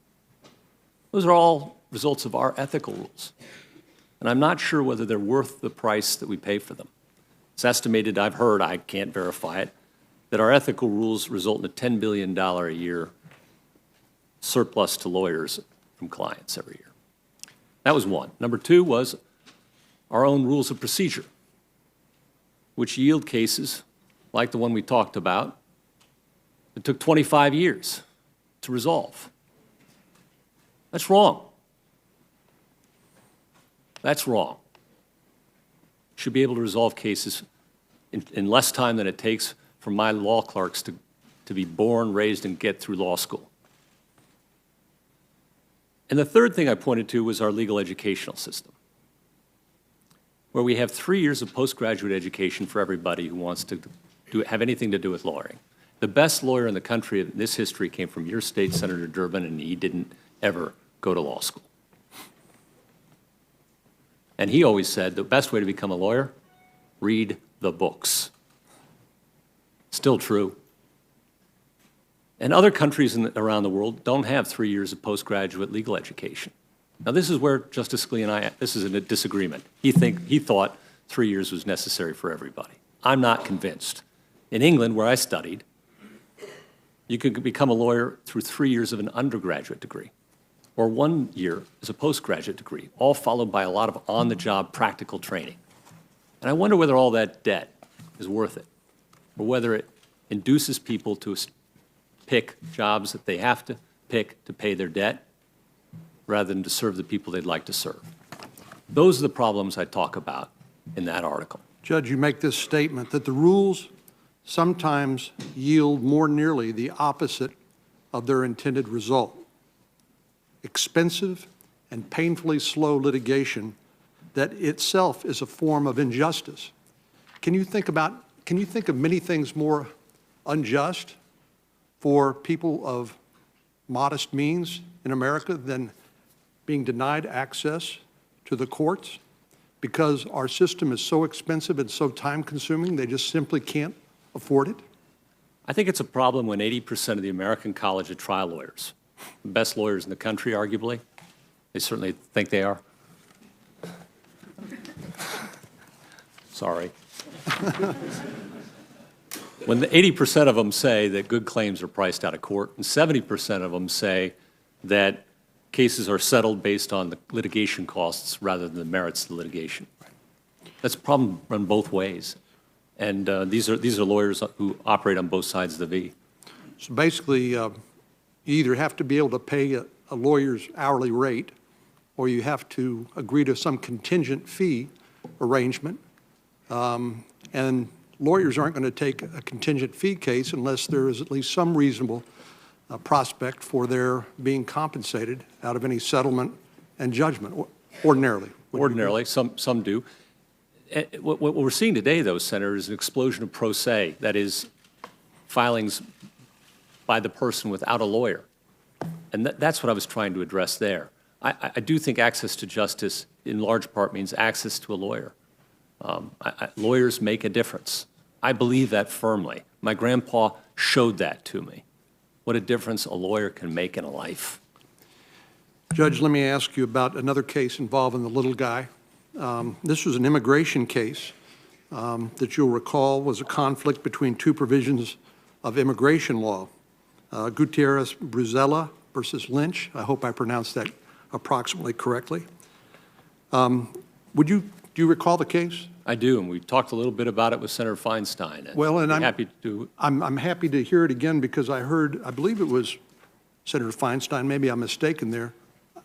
S2: Those are all results of our ethical rules. And I'm not sure whether they're worth the price that we pay for them. It's estimated, I've heard, I can't verify it, that our ethical rules result in a $10 billion a year surplus to lawyers from clients every year. That was one. Number two was our own rules of procedure, which yield cases like the one we talked about that took 25 years to resolve. That's wrong. That's wrong. Should be able to resolve cases in less time than it takes for my law clerks to be born, raised, and get through law school. And the third thing I pointed to was our legal educational system, where we have 3 years of postgraduate education for everybody who wants to have anything to do with lawyering. The best lawyer in the country in this history came from your state, Senator Durbin, and he didn't ever go to law school. And he always said the best way to become a lawyer, read the books. Still true. And other countries around the world don't have 3 years of postgraduate legal education. Now, this is where Justice Scalia and I, this is a disagreement. He thought 3 years was necessary for everybody. I'm not convinced. In England, where I studied, you could become a lawyer through 3 years of an undergraduate degree, or 1 year as a postgraduate degree, all followed by a lot of on-the-job practical training. And I wonder whether all that debt is worth it, or whether it induces people to pick jobs that they have to pick to pay their debt, rather than to serve the people they'd like to serve. Those are the problems I talk about in that article.
S8: Judge, you make this statement that the rules sometimes yield more nearly the opposite of their intended result. Expensive and painfully slow litigation that itself is a form of injustice. Can you think of many things more unjust for people of modest means in America than being denied access to the courts because our system is so expensive and so time-consuming they just simply can't afford it?
S2: I think it's a problem when 80% of the American College of Trial Lawyers, the best lawyers in the country, arguably, they certainly think they are. Sorry. When the 80% of them say that good claims are priced out of court, and 70% of them say that cases are settled based on the litigation costs rather than the merits of the litigation. That's a problem run both ways. And these are lawyers who operate on both sides of the V.
S8: So basically, you either have to be able to pay a lawyer's hourly rate, or you have to agree to some contingent fee arrangement. And lawyers aren't going to take a contingent fee case unless there is at least some reasonable prospect for their being compensated out of any settlement and judgment, ordinarily.
S2: Ordinarily, some do. What we're seeing today, though, Senator, is an explosion of pro se, that is, filings by the person without a lawyer. And that's what I was trying to address there. I do think access to justice, in large part, means access to a lawyer. Lawyers make a difference. I believe that firmly. My grandpa showed that to me, what a difference a lawyer can make in a life.
S8: Judge, let me ask you about another case involving the little guy. This was an immigration case that you'll recall was a conflict between two provisions of immigration law, Gutierrez-Bruzella versus Lynch. I hope I pronounced that approximately correctly. Do you recall the case?
S2: I do, and we talked a little bit about it with Senator Feinstein.
S8: Well, and I'm
S2: happy to.
S8: I'm happy to hear it again because I believe it was Senator Feinstein, maybe I'm mistaken there,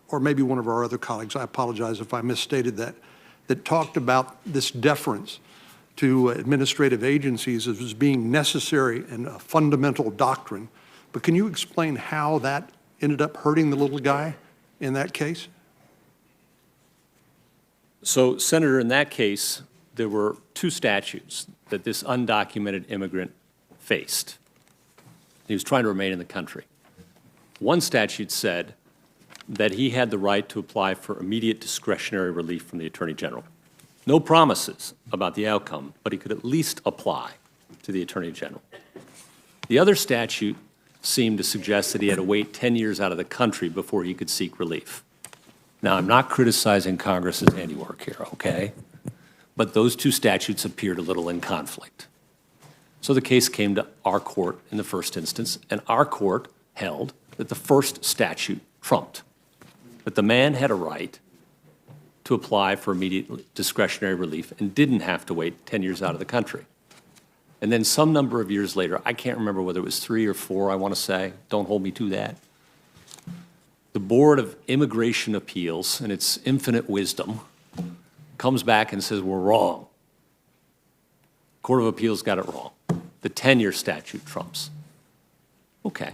S8: or maybe one of our other colleagues, I apologize if I misstated that, that talked about this deference to administrative agencies as being necessary and a fundamental doctrine. But can you explain how that ended up hurting the little guy in that case?
S2: So, Senator, in that case, there were two statutes that this undocumented immigrant faced. He was trying to remain in the country. One statute said that he had the right to apply for immediate discretionary relief from the Attorney General. No promises about the outcome, but he could at least apply to the Attorney General. The other statute seemed to suggest that he had to wait 10 years out of the country before he could seek relief. Now, I'm not criticizing Congress's handiwork here, okay? But those two statutes appeared a little in conflict. So the case came to our court in the first instance, and our court held that the first statute trumped, that the man had a right to apply for immediate discretionary relief and didn't have to wait 10 years out of the country. And then some number of years later, I can't remember whether it was 3 or 4, I want to say, don't hold me to that, the Board of Immigration Appeals, in its infinite wisdom, comes back and says, we're wrong. Court of Appeals got it wrong. The 10-year statute trumps. Okay.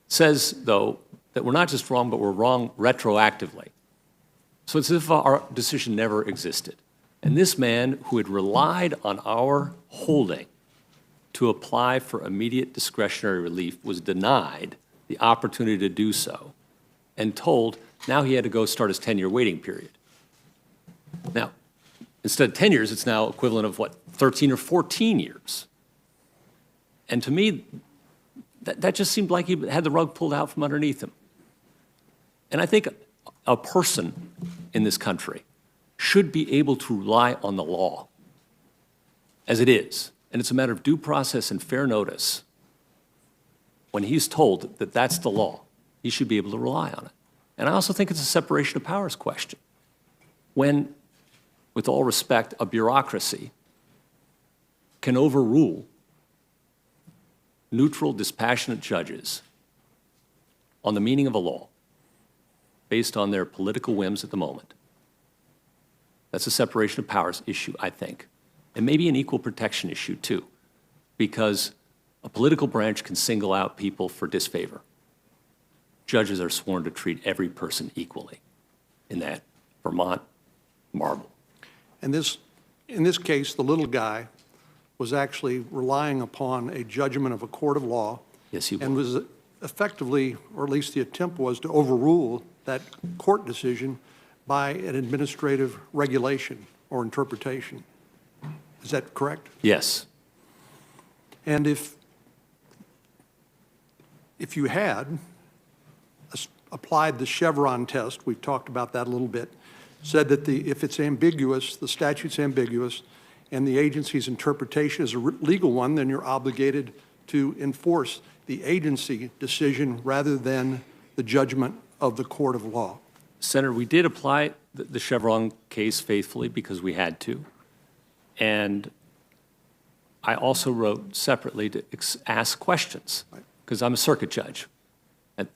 S2: Says, though, that we're not just wrong, but we're wrong retroactively. So it's as if our decision never existed. And this man, who had relied on our holding to apply for immediate discretionary relief, was denied the opportunity to do so and told now he had to go start his 10-year waiting period. Now, instead of 10 years, it's now equivalent of, what, 13 or 14 years. And to me, that just seemed like he had the rug pulled out from underneath him. And I think a person in this country should be able to rely on the law as it is. And it's a matter of due process and fair notice. When he's told that that's the law, he should be able to rely on it. And I also think it's a separation of powers question. When, with all respect, a bureaucracy can overrule neutral, dispassionate judges on the meaning of a law based on their political whims at the moment. That's a separation of powers issue, I think. And maybe an equal protection issue, too, because a political branch can single out people for disfavor. Judges are sworn to treat every person equally in that Vermont marble.
S8: And in this case, the little guy was actually relying upon a judgment of a court of law.
S2: Yes, he
S8: and
S2: was.
S8: was effectively, or at least the attempt was, to overrule that court decision by an administrative regulation or interpretation. Is that correct?
S2: Yes.
S8: And if you had applied the Chevron test, we've talked about that a little bit, said that if it's ambiguous, the statute's ambiguous, and the agency's interpretation is a legal one, then you're obligated to enforce the agency decision rather than the judgment of the court of law.
S2: Senator, we did apply the Chevron case faithfully because we had to. And I also wrote separately to ask questions because I'm a circuit judge. And,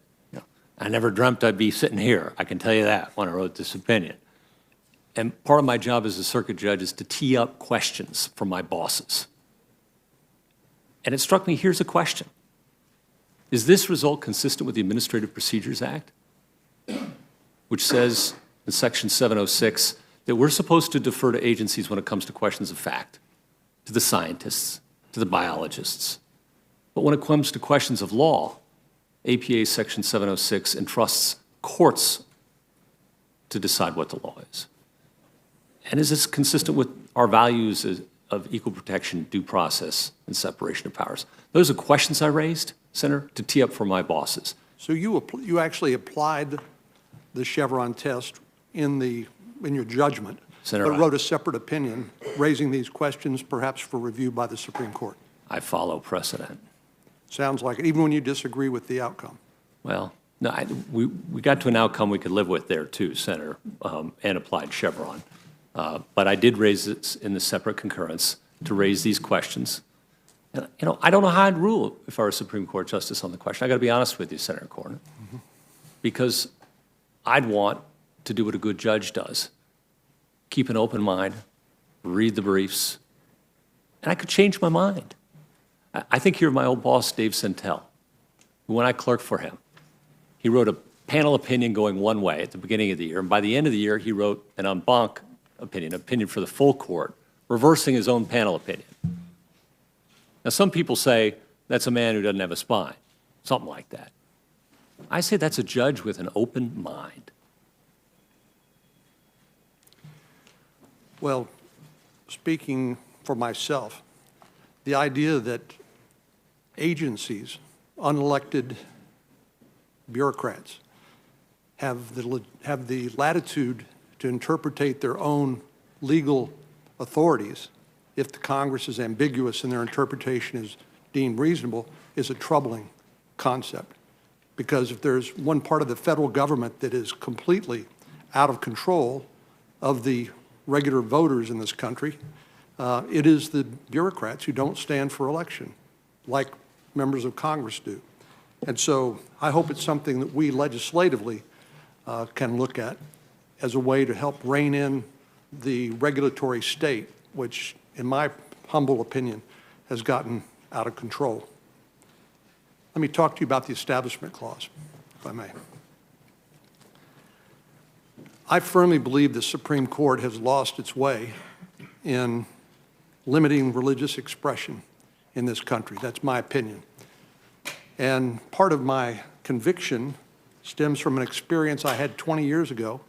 S2: I never dreamt I'd be sitting here, I can tell you that, when I wrote this opinion. And part of my job as a circuit judge is to tee up questions from my bosses. And it struck me, here's a question. Is this result consistent with the Administrative Procedures Act, which says in Section 706 that we're supposed to defer to agencies when it comes to questions of fact, to the scientists, to the biologists. But when it comes to questions of law, APA Section 706 entrusts courts to decide what the law is. And is this consistent with our values of equal protection, due process, and separation of powers? Those are questions I raised, Senator, to tee up for my bosses.
S8: So you actually applied the Chevron test in your judgment,
S2: Senator,
S8: but wrote a separate opinion raising these questions perhaps for review by the Supreme Court.
S2: I follow precedent.
S8: Sounds like it, even when you disagree with the outcome.
S2: Well, no, we got to an outcome we could live with there too, Senator, and applied Chevron. But I did raise it in the separate concurrence to raise these questions. And, I don't know how I'd rule if I were a Supreme Court justice on the question. I got to be honest with you, Senator Cornyn, because I'd want to do what a good judge does. Keep an open mind, read the briefs, and I could change my mind. I think here of my old boss, Dave Santel, who when I clerked for him, he wrote a panel opinion going one way at the beginning of the year, and by the end of the year, he wrote an en banc opinion for the full court, reversing his own panel opinion. Now, some people say that's a man who doesn't have a spine, something like that. I say that's a judge with an open mind.
S8: Well, speaking for myself, the idea that agencies, unelected bureaucrats, have the latitude to interpret their own legal authorities, if the Congress is ambiguous and their interpretation is deemed reasonable, is a troubling concept. Because if there's one part of the federal government that is completely out of control of the regular voters in this country, it is the bureaucrats who don't stand for election, like members of Congress do. And so I hope it's something that we legislatively can look at as a way to help rein in the regulatory state, which, in my humble opinion, has gotten out of control. Let me talk to you about the Establishment Clause, if I may. I firmly believe the Supreme Court has lost its way in limiting religious expression in this country. That's my opinion. And part of my conviction stems from an experience I had 20 years ago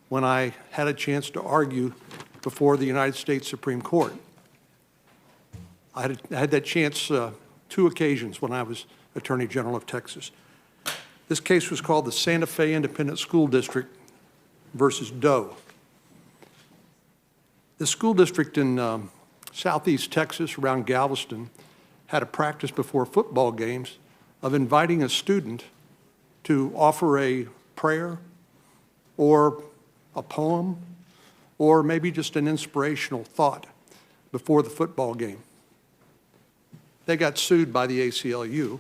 S8: when I had a chance to argue before the United States Supreme Court. I had that chance 2 occasions when I was Attorney General of Texas. This case was called the Santa Fe Independent School District versus Doe. The school district in southeast Texas around Galveston had a practice before football games of inviting a student to offer a prayer or a poem or maybe just an inspirational thought before the football game. They got sued by the ACLU,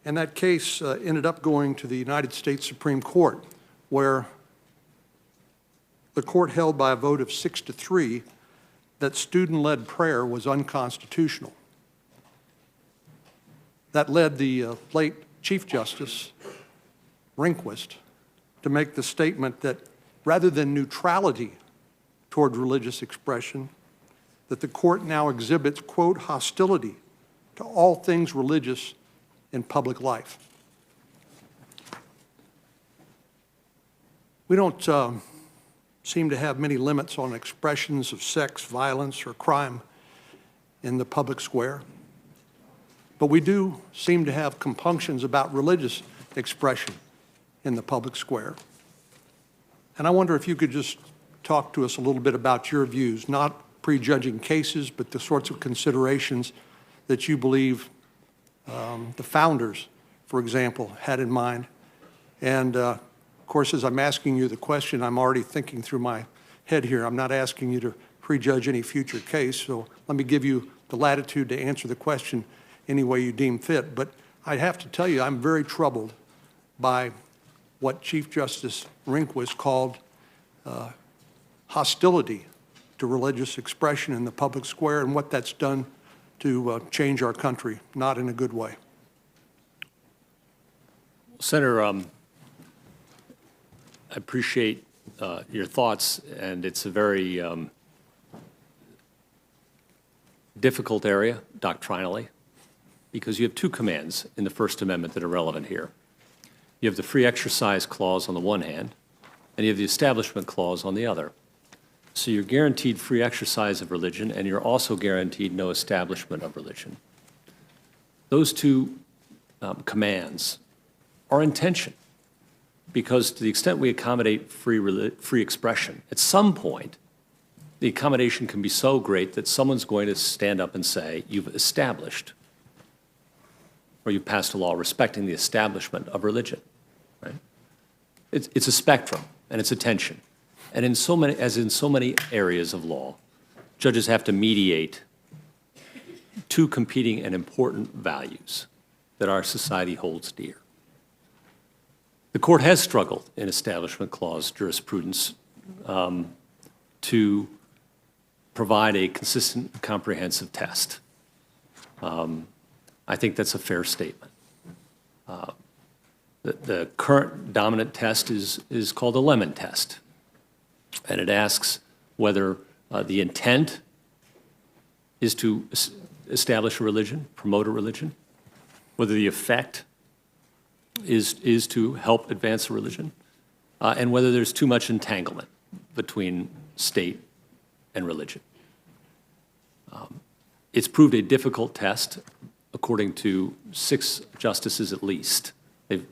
S8: and that case ended up going to the United States Supreme Court, where the court held by a vote of 6-3 that student-led prayer was unconstitutional. That led the late Chief Justice Rehnquist to make the statement that rather than neutrality toward religious expression, that the court now exhibits, quote, hostility to all things religious in public life. We don't seem to have many limits on expressions of sex, violence, or crime in the public square, but we do seem to have compunctions about religious expression in the public square. And I wonder if you could just talk to us a little bit about your views, not prejudging cases, but the sorts of considerations that you believe the founders, for example, had in mind. And of course, as I'm asking you the question, I'm already thinking through my head here. I'm not asking you to prejudge any future case, so let me give you the latitude to answer the question any way you deem fit. But I have to tell you, I'm very troubled by what Chief Justice Rehnquist called hostility to religious expression in the public square and what that's done to change our country, not in a good way.
S2: Senator, I appreciate your thoughts, and it's a very difficult area doctrinally, because you have 2 commands in the First Amendment that are relevant here. You have the Free Exercise Clause on the one hand, and you have the Establishment Clause on the other. So you're guaranteed free exercise of religion, and you're also guaranteed no establishment of religion. Those 2 commands are in tension, because to the extent we accommodate free expression, at some point, the accommodation can be so great that someone's going to stand up and say, you've established, or you've passed a law respecting the establishment of religion, right? It's a spectrum, and it's a tension. And in so many, as in so many areas of law, judges have to mediate two competing and important values that our society holds dear. The court has struggled in Establishment Clause jurisprudence to provide a consistent, comprehensive test. I think that's a fair statement. The current dominant test is called the Lemon test, and it asks whether the intent is to establish a religion, promote a religion, whether the effect is to help advance a religion, and whether there's too much entanglement between state and religion. It's proved a difficult test, according to 6 justices at least. They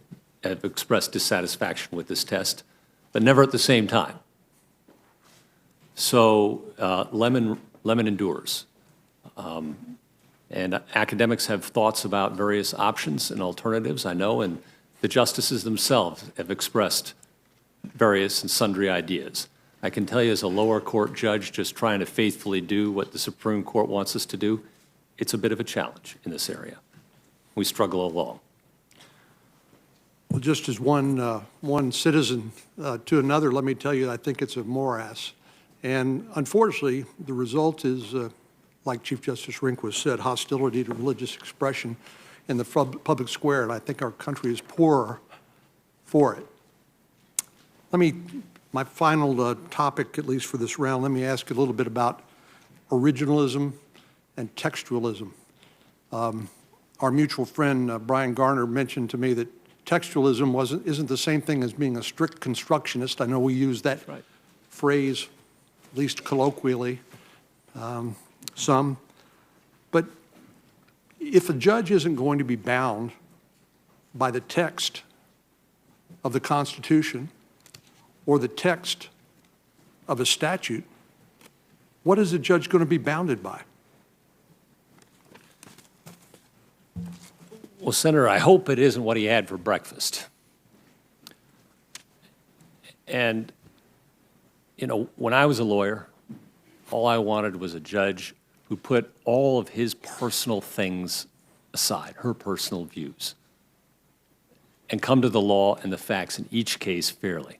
S2: have expressed dissatisfaction with this test, but never at the same time. So Lemon endures. And academics have thoughts about various options and alternatives, I know, and the justices themselves have expressed various and sundry ideas. I can tell you as a lower court judge just trying to faithfully do what the Supreme Court wants us to do, it's a bit of a challenge in this area. We struggle along.
S8: Well, just as one citizen to another, let me tell you, I think it's a morass. And unfortunately, the result is, like Chief Justice Rehnquist said, hostility to religious expression in the public square, and I think our country is poorer for it. My final topic, at least for this round, let me ask you a little bit about originalism and textualism. Our mutual friend, Brian Garner, mentioned to me that textualism isn't the same thing as being a strict constructionist. I know we use that phrase, at least colloquially, some. But if a judge isn't going to be bound by the text of the Constitution or the text of a statute, what is a judge going to be bounded by?
S2: Well, Senator, I hope it isn't what he had for breakfast. And, you know, when I was a lawyer, all I wanted was a judge who put all of his personal things aside, her personal views, and come to the law and the facts in each case fairly.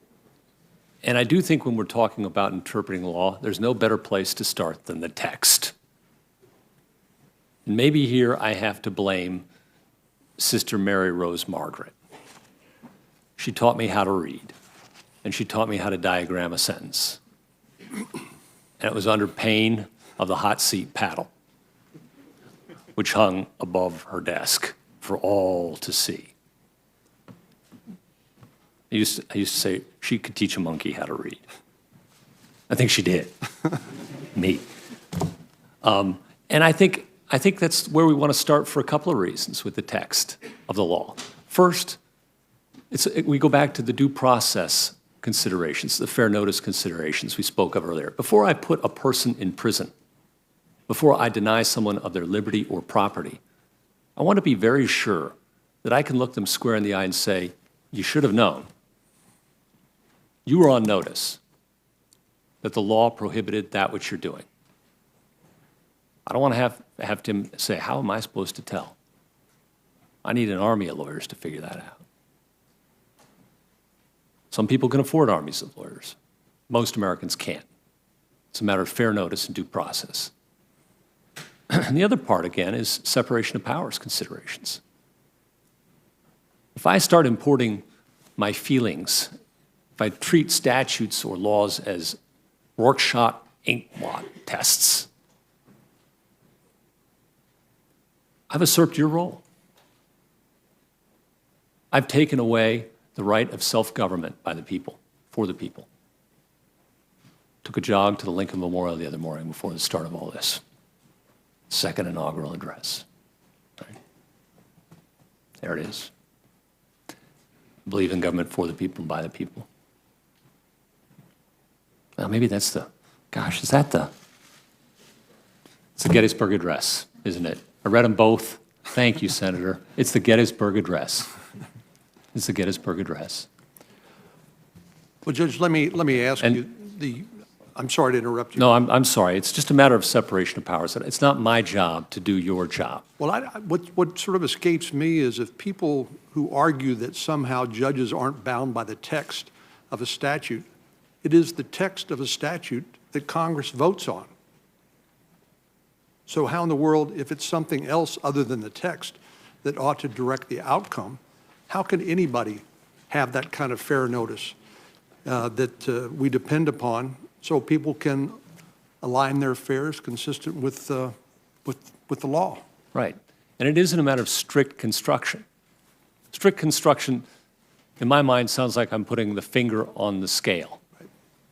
S2: And I do think when we're talking about interpreting law, there's no better place to start than the text. And maybe here I have to blame Sister Mary Rose Margaret. She taught me how to read, and she taught me how to diagram a sentence. And it was under pain of the hot seat paddle, which hung above her desk for all to see. I used to say she could teach a monkey how to read. I think she did. Me. And I think that's where we want to start for a couple of reasons with the text of the law. First, we go back to the due process considerations, the fair notice considerations we spoke of earlier. Before I put a person in prison, before I deny someone of their liberty or property, I want to be very sure that I can look them square in the eye and say, you should have known. You were on notice that the law prohibited that which you're doing. I don't want to have Tim say, how am I supposed to tell? I need an army of lawyers to figure that out. Some people can afford armies of lawyers. Most Americans can't. It's a matter of fair notice and due process. And the other part, again, is separation of powers considerations. If I start importing my feelings, if I treat statutes or laws as Rorschach inkblot tests, I've usurped your role. I've taken away the right of self-government by the people, for the people. Took a jog to the Lincoln Memorial the other morning before the start of all this. Second inaugural address. Right? There it is. Believe in government for the people and by the people. Now, maybe that's it's the Gettysburg Address, isn't it? I read them both. Thank you, Senator. It's the Gettysburg Address. It's the Gettysburg Address.
S8: Well, Judge, let me ask you, I'm sorry to interrupt you.
S2: No, I'm sorry. It's just a matter of separation of powers. It's not my job to do your job.
S8: Well, what sort of escapes me is if people who argue that somehow judges aren't bound by the text of a statute, it is the text of a statute that Congress votes on. So how in the world, if it's something else other than the text that ought to direct the outcome, how can anybody have that kind of fair notice that we depend upon so people can align their affairs consistent with the law?
S2: Right. And it isn't a matter of strict construction. Strict construction, in my mind, sounds like I'm putting the finger on the scale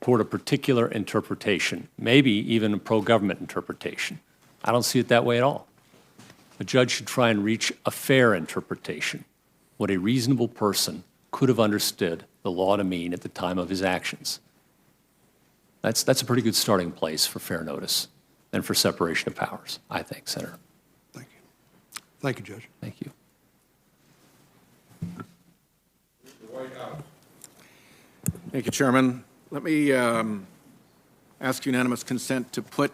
S2: toward a particular interpretation, maybe even a pro-government interpretation. I don't see it that way at all. A judge should try and reach a fair interpretation, what a reasonable person could have understood the law to mean at the time of his actions. That's a pretty good starting place for fair notice and for separation of powers, I think, Senator.
S8: Thank you. Thank you, Judge.
S2: Thank you.
S9: Thank you, Chairman. Let me ask unanimous consent to put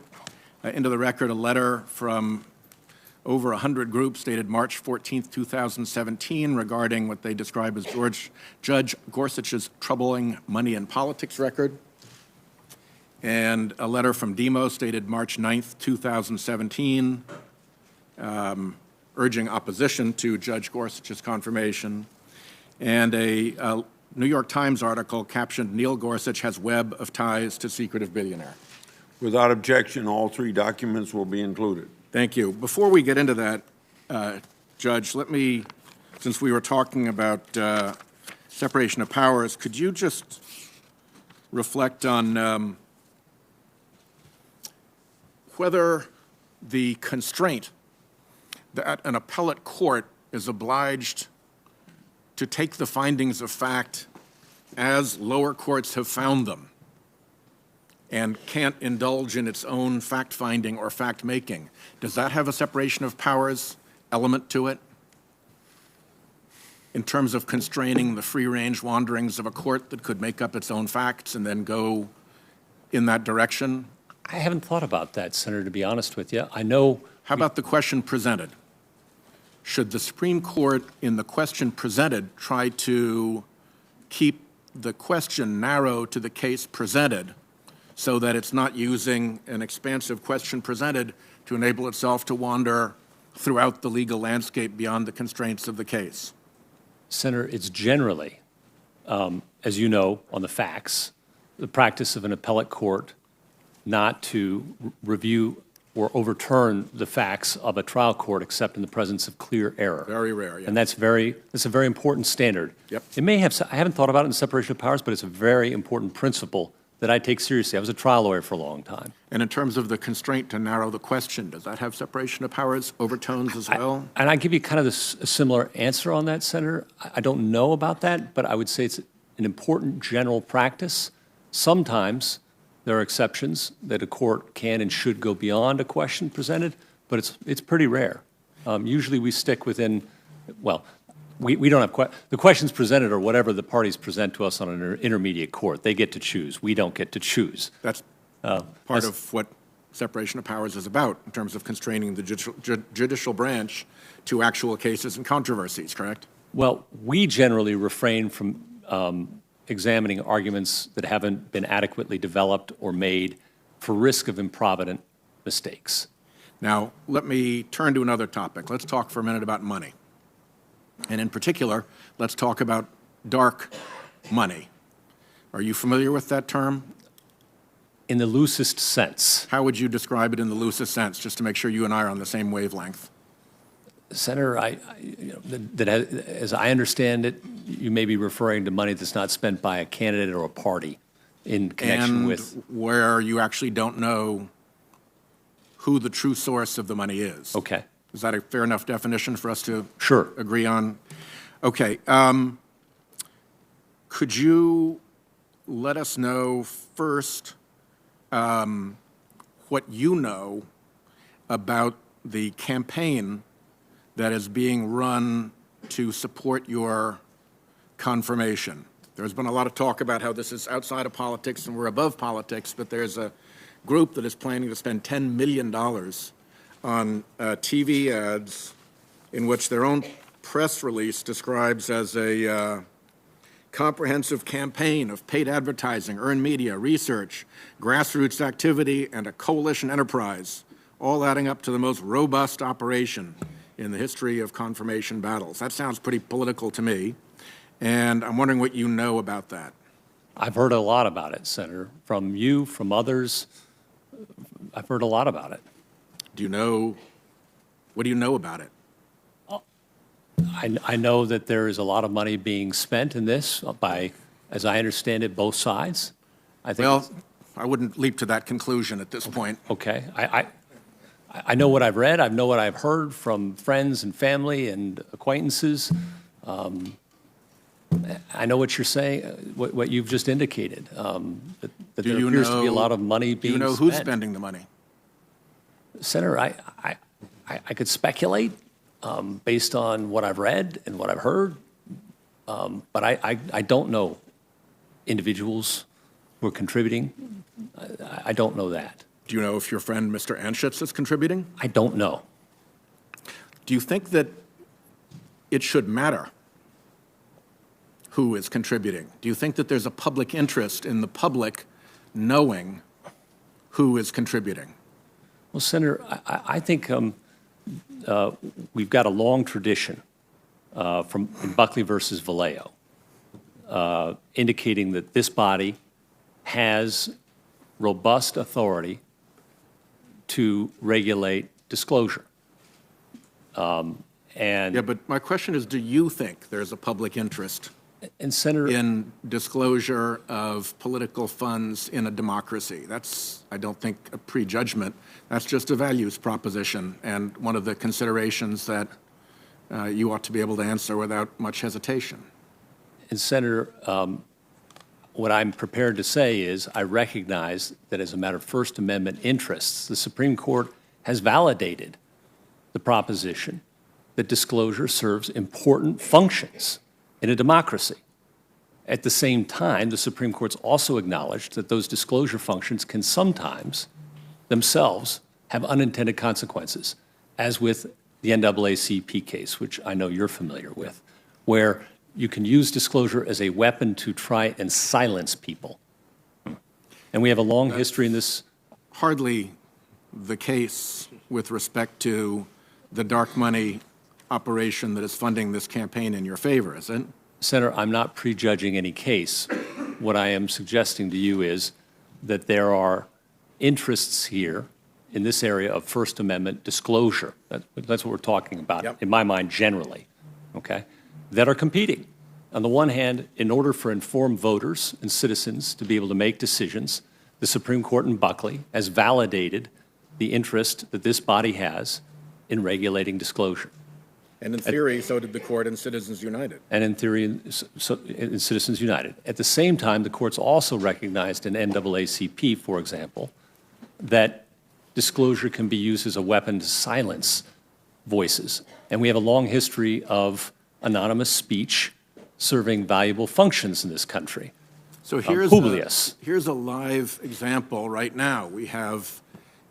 S9: into the record a letter from over 100 groups dated March 14th, 2017 regarding what they describe as Judge Gorsuch's troubling money and politics record, and a letter from Demos dated March 9th, 2017 urging opposition to Judge Gorsuch's confirmation, and a New York Times article captioned, "Neil Gorsuch has web of ties to secretive billionaire."
S1: Without objection, all three documents will be included.
S9: Thank you. Before we get into that, Judge, let me, since we were talking about separation of powers, could you just reflect on whether the constraint that an appellate court is obliged to take the findings of fact as lower courts have found them and can't indulge in its own fact-finding or fact-making, does that have a separation of powers element to it in terms of constraining the free-range wanderings of a court that could make up its own facts and then go in that direction?
S2: I haven't thought about that, Senator, to be honest with you. I know.
S9: How about the question presented? Should the Supreme Court, in the question presented, try to keep the question narrow to the case presented so that it's not using an expansive question presented to enable itself to wander throughout the legal landscape beyond the constraints of the case?
S2: Senator, it's generally, as you know, on the facts, the practice of an appellate court not to review or overturn the facts of a trial court except in the presence of clear error.
S9: Very rare, yeah.
S2: And that's a very important standard.
S9: Yep.
S2: It may have, I haven't thought about it in separation of powers, but it's a very important principle that I take seriously. I was a trial lawyer for a long time.
S9: And in terms of the constraint to narrow the question, does that have separation of powers overtones as well?
S2: And I give you kind of a similar answer on that, Senator. I don't know about that, but I would say it's an important general practice. Sometimes there are exceptions that a court can and should go beyond a question presented, but it's pretty rare. Usually we stick within, well, we don't have, the questions presented are whatever the parties present to us on an intermediate court. They get to choose. We don't get to choose.
S9: That's part of what separation of powers is about in terms of constraining the judicial branch to actual cases and controversies, correct?
S2: Well, we generally refrain from examining arguments that haven't been adequately developed or made for risk of improvident mistakes.
S9: Now, let me turn to another topic. Let's talk for a minute about money. And in particular, let's talk about dark money. Are you familiar with that term?
S2: In the loosest sense.
S9: How would you describe it in the loosest sense, just to make sure you and I are on the same wavelength?
S2: Senator, as I understand it, you may be referring to money that's not spent by a candidate or a party in connection with.
S9: And where you actually don't know who the true source of the money is.
S2: Okay.
S9: Is that a fair enough definition for us to
S2: Sure.
S9: agree on? Okay. Could you let us know first what you know about the campaign that is being run to support your confirmation? There's been a lot of talk about how this is outside of politics and we're above politics, but there's a group that is planning to spend $10 million on TV ads in which their own press release describes as a comprehensive campaign of paid advertising, earned media, research, grassroots activity, and a coalition enterprise, all adding up to the most robust operation in the history of confirmation battles. That sounds pretty political to me, and I'm wondering what you know about that.
S2: I've heard a lot about it, Senator, from you, from others. I've heard a lot about it.
S9: What do you know about it?
S2: I know that there is a lot of money being spent in this by, as I understand it, both sides. I think.
S9: Well, I wouldn't leap to that conclusion at this point.
S2: Okay. I know what I've read. I know what I've heard from friends and family and acquaintances. I know what you're saying, what you've just indicated, that there appears to be a lot of money being spent.
S9: Do you know who's spending the money?
S2: Senator, I could speculate based on what I've read and what I've heard, but I don't know individuals who are contributing. I don't know that.
S9: Do you know if your friend Mr. Anschutz is contributing?
S2: I don't know.
S9: Do you think that it should matter who is contributing? Do you think that there's a public interest in the public knowing who is contributing?
S2: Well, Senator, I think we've got a long tradition in Buckley versus Vallejo, indicating that this body has robust authority to regulate disclosure.
S9: Yeah, but my question is, do you think there's a public interest
S2: Senator,
S9: in disclosure of political funds in a democracy? That's, I don't think, a prejudgment. That's just a values proposition, and one of the considerations that you ought to be able to answer without much hesitation.
S2: And Senator, what I'm prepared to say is I recognize that as a matter of First Amendment interests, the Supreme Court has validated the proposition that disclosure serves important functions in a democracy. At the same time, the Supreme Court's also acknowledged that those disclosure functions can sometimes themselves have unintended consequences, as with the NAACP case, which I know you're familiar with, where you can use disclosure as a weapon to try and silence people. And we have a long history in this.
S9: Hardly the case with respect to the dark money operation that is funding this campaign in your favor, is it?
S2: Senator, I'm not prejudging any case. What I am suggesting to you is that there are interests here in this area of First Amendment disclosure. That's what we're talking about,
S9: Yep.
S2: in my mind, generally, okay, that are competing. On the one hand, in order for informed voters and citizens to be able to make decisions, the Supreme Court in Buckley has validated the interest that this body has in regulating disclosure.
S9: And in theory, so did the court in Citizens United.
S2: And in theory, in Citizens United. At the same time, the courts also recognized in NAACP, for example, that disclosure can be used as a weapon to silence voices. And we have a long history of anonymous speech serving valuable functions in this country.
S9: So here's a live example right now. We have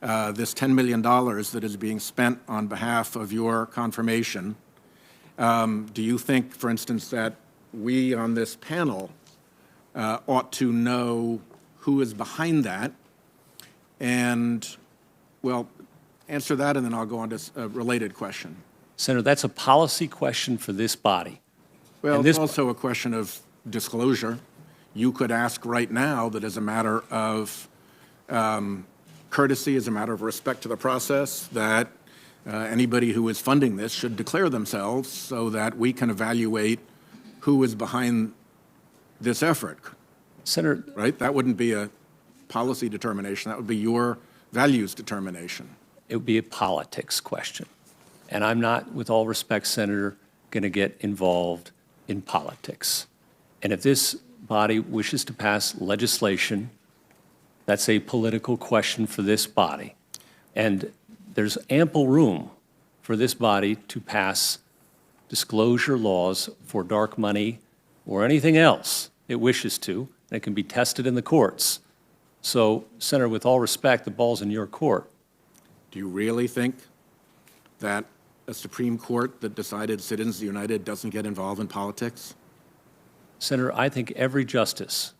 S9: this $10 million that is being spent on behalf of your confirmation. Do you think, for instance, that we on this panel ought to know who is behind that? And, well, answer that, and then I'll go on to a related question.
S2: Senator, that's a policy question for this body.
S9: Well, it's also a question of disclosure. You could ask right now that as a matter of courtesy, as a matter of respect to the process, that anybody who is funding this should declare themselves so that we can evaluate who is behind this effort.
S2: Senator,
S9: right? That wouldn't be a policy determination. That would be your values determination.
S2: it would be a politics question. And I'm not, with all respect, Senator, going to get involved in politics. And if this body wishes to pass legislation, that's a political question for this body. And there's ample room for this body to pass disclosure laws for dark money or anything else it wishes to, and it can be tested in the courts. So, Senator, with all respect, the ball's in your court.
S9: Do you really think that a Supreme Court that decided Citizens United doesn't get involved in politics?
S2: Senator, I think every justice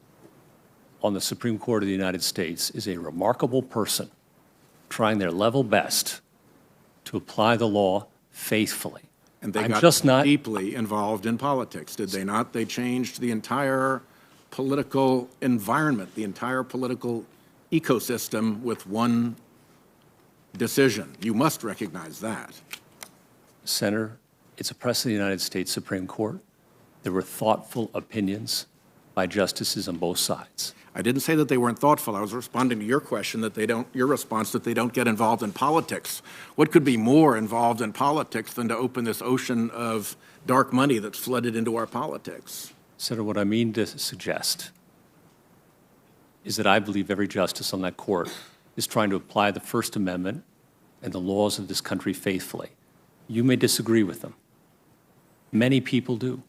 S2: on the Supreme Court of the United States is a remarkable person trying their level best to apply the law faithfully.
S9: And they
S2: I'm
S9: got
S2: just not
S9: deeply involved in politics, did they not? They changed the entire political environment, the entire political ecosystem with one decision. You must recognize that.
S2: Senator, it's a precedent of the United States Supreme Court. There were thoughtful opinions by justices on both sides.
S9: I didn't say that they weren't thoughtful. I was responding to your question that they don't, your response that they don't get involved in politics. What could be more involved in politics than to open this ocean of dark money that's flooded into our politics?
S2: Senator, what I mean to suggest is that I believe every justice on that court is trying to apply the First Amendment and the laws of this country faithfully. You may disagree with them. Many people do.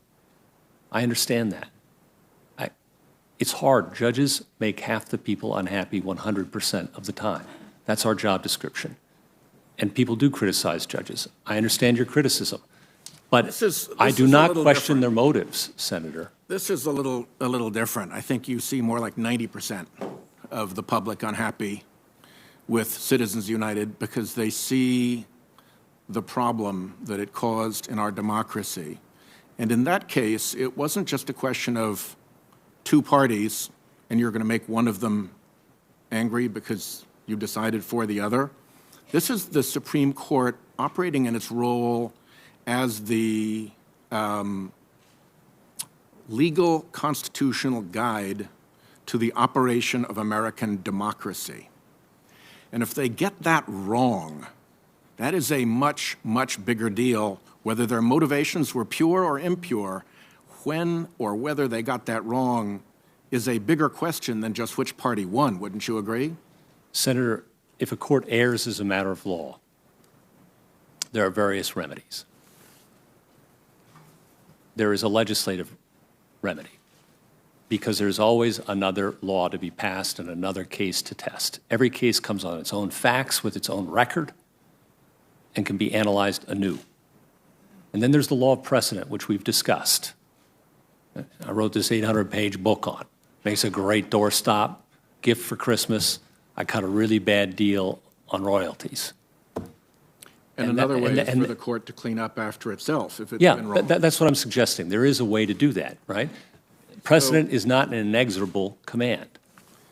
S2: I understand that. It's hard. Judges make half the people unhappy 100% of the time. That's our job description. And people do criticize judges. I understand your criticism. But I do not question their motives, Senator.
S9: This is a little different. I think you see more like 90% of the public unhappy with Citizens United because they see the problem that it caused in our democracy. And in that case, it wasn't just a question of two parties and you're going to make one of them angry because you decided for the other. This is the Supreme Court operating in its role as the legal constitutional guide to the operation of American democracy. And if they get that wrong, that is a much, much bigger deal, whether their motivations were pure or impure. When or whether they got that wrong is a bigger question than just which party won. Wouldn't you agree?
S2: Senator, if a court errs as a matter of law, there are various remedies. There is a legislative remedy because there's always another law to be passed and another case to test. Every case comes on its own facts with its own record and can be analyzed anew. And then there's the law of precedent, which we've discussed. I wrote this 800-page book on. Makes a great doorstop, gift for Christmas. I cut a really bad deal on royalties.
S9: And another way is for the court to clean up after itself if it's been wrong.
S2: Yeah, that's what I'm suggesting. There is a way to do that, right? Precedent is not an inexorable command.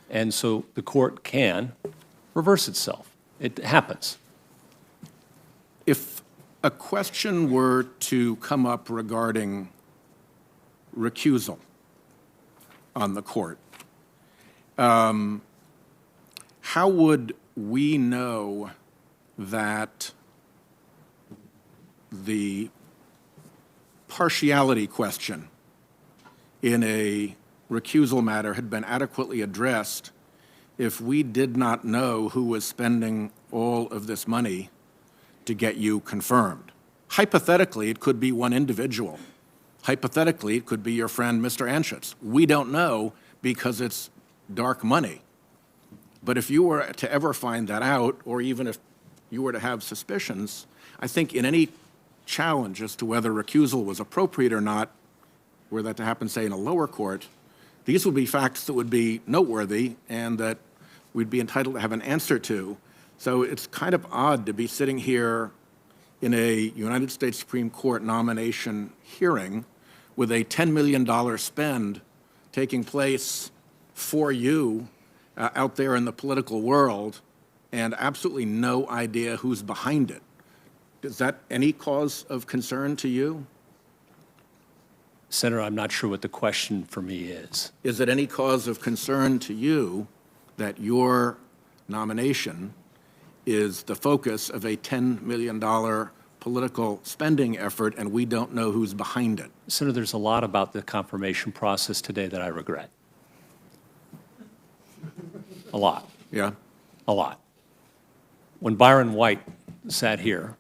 S2: And so the court can reverse itself. It happens.
S9: If a question were to come up regarding recusal on the court, how would we know that the partiality question in a recusal matter had been adequately addressed if we did not know who was spending all of this money to get you confirmed? Hypothetically, it could be one individual. Hypothetically, it could be your friend, Mr. Anschutz. We don't know because it's dark money. But if you were to ever find that out, or even if you were to have suspicions, I think in any challenge as to whether recusal was appropriate or not, were that to happen, say, in a lower court, these would be facts that would be noteworthy and that we'd be entitled to have an answer to. So it's kind of odd to be sitting here in a United States Supreme Court nomination hearing with a $10 million spend taking place for you out there in the political world and absolutely no idea who's behind it. Is that any cause of concern to you?
S2: Senator, I'm not sure what the question for me is.
S9: Is it any cause of concern to you that your nomination is the focus of a $10 million political spending effort and we don't know who's behind it?
S2: Senator, there's a lot about the confirmation process today that I regret. A lot.
S9: Yeah?
S2: A lot. When Byron White sat here,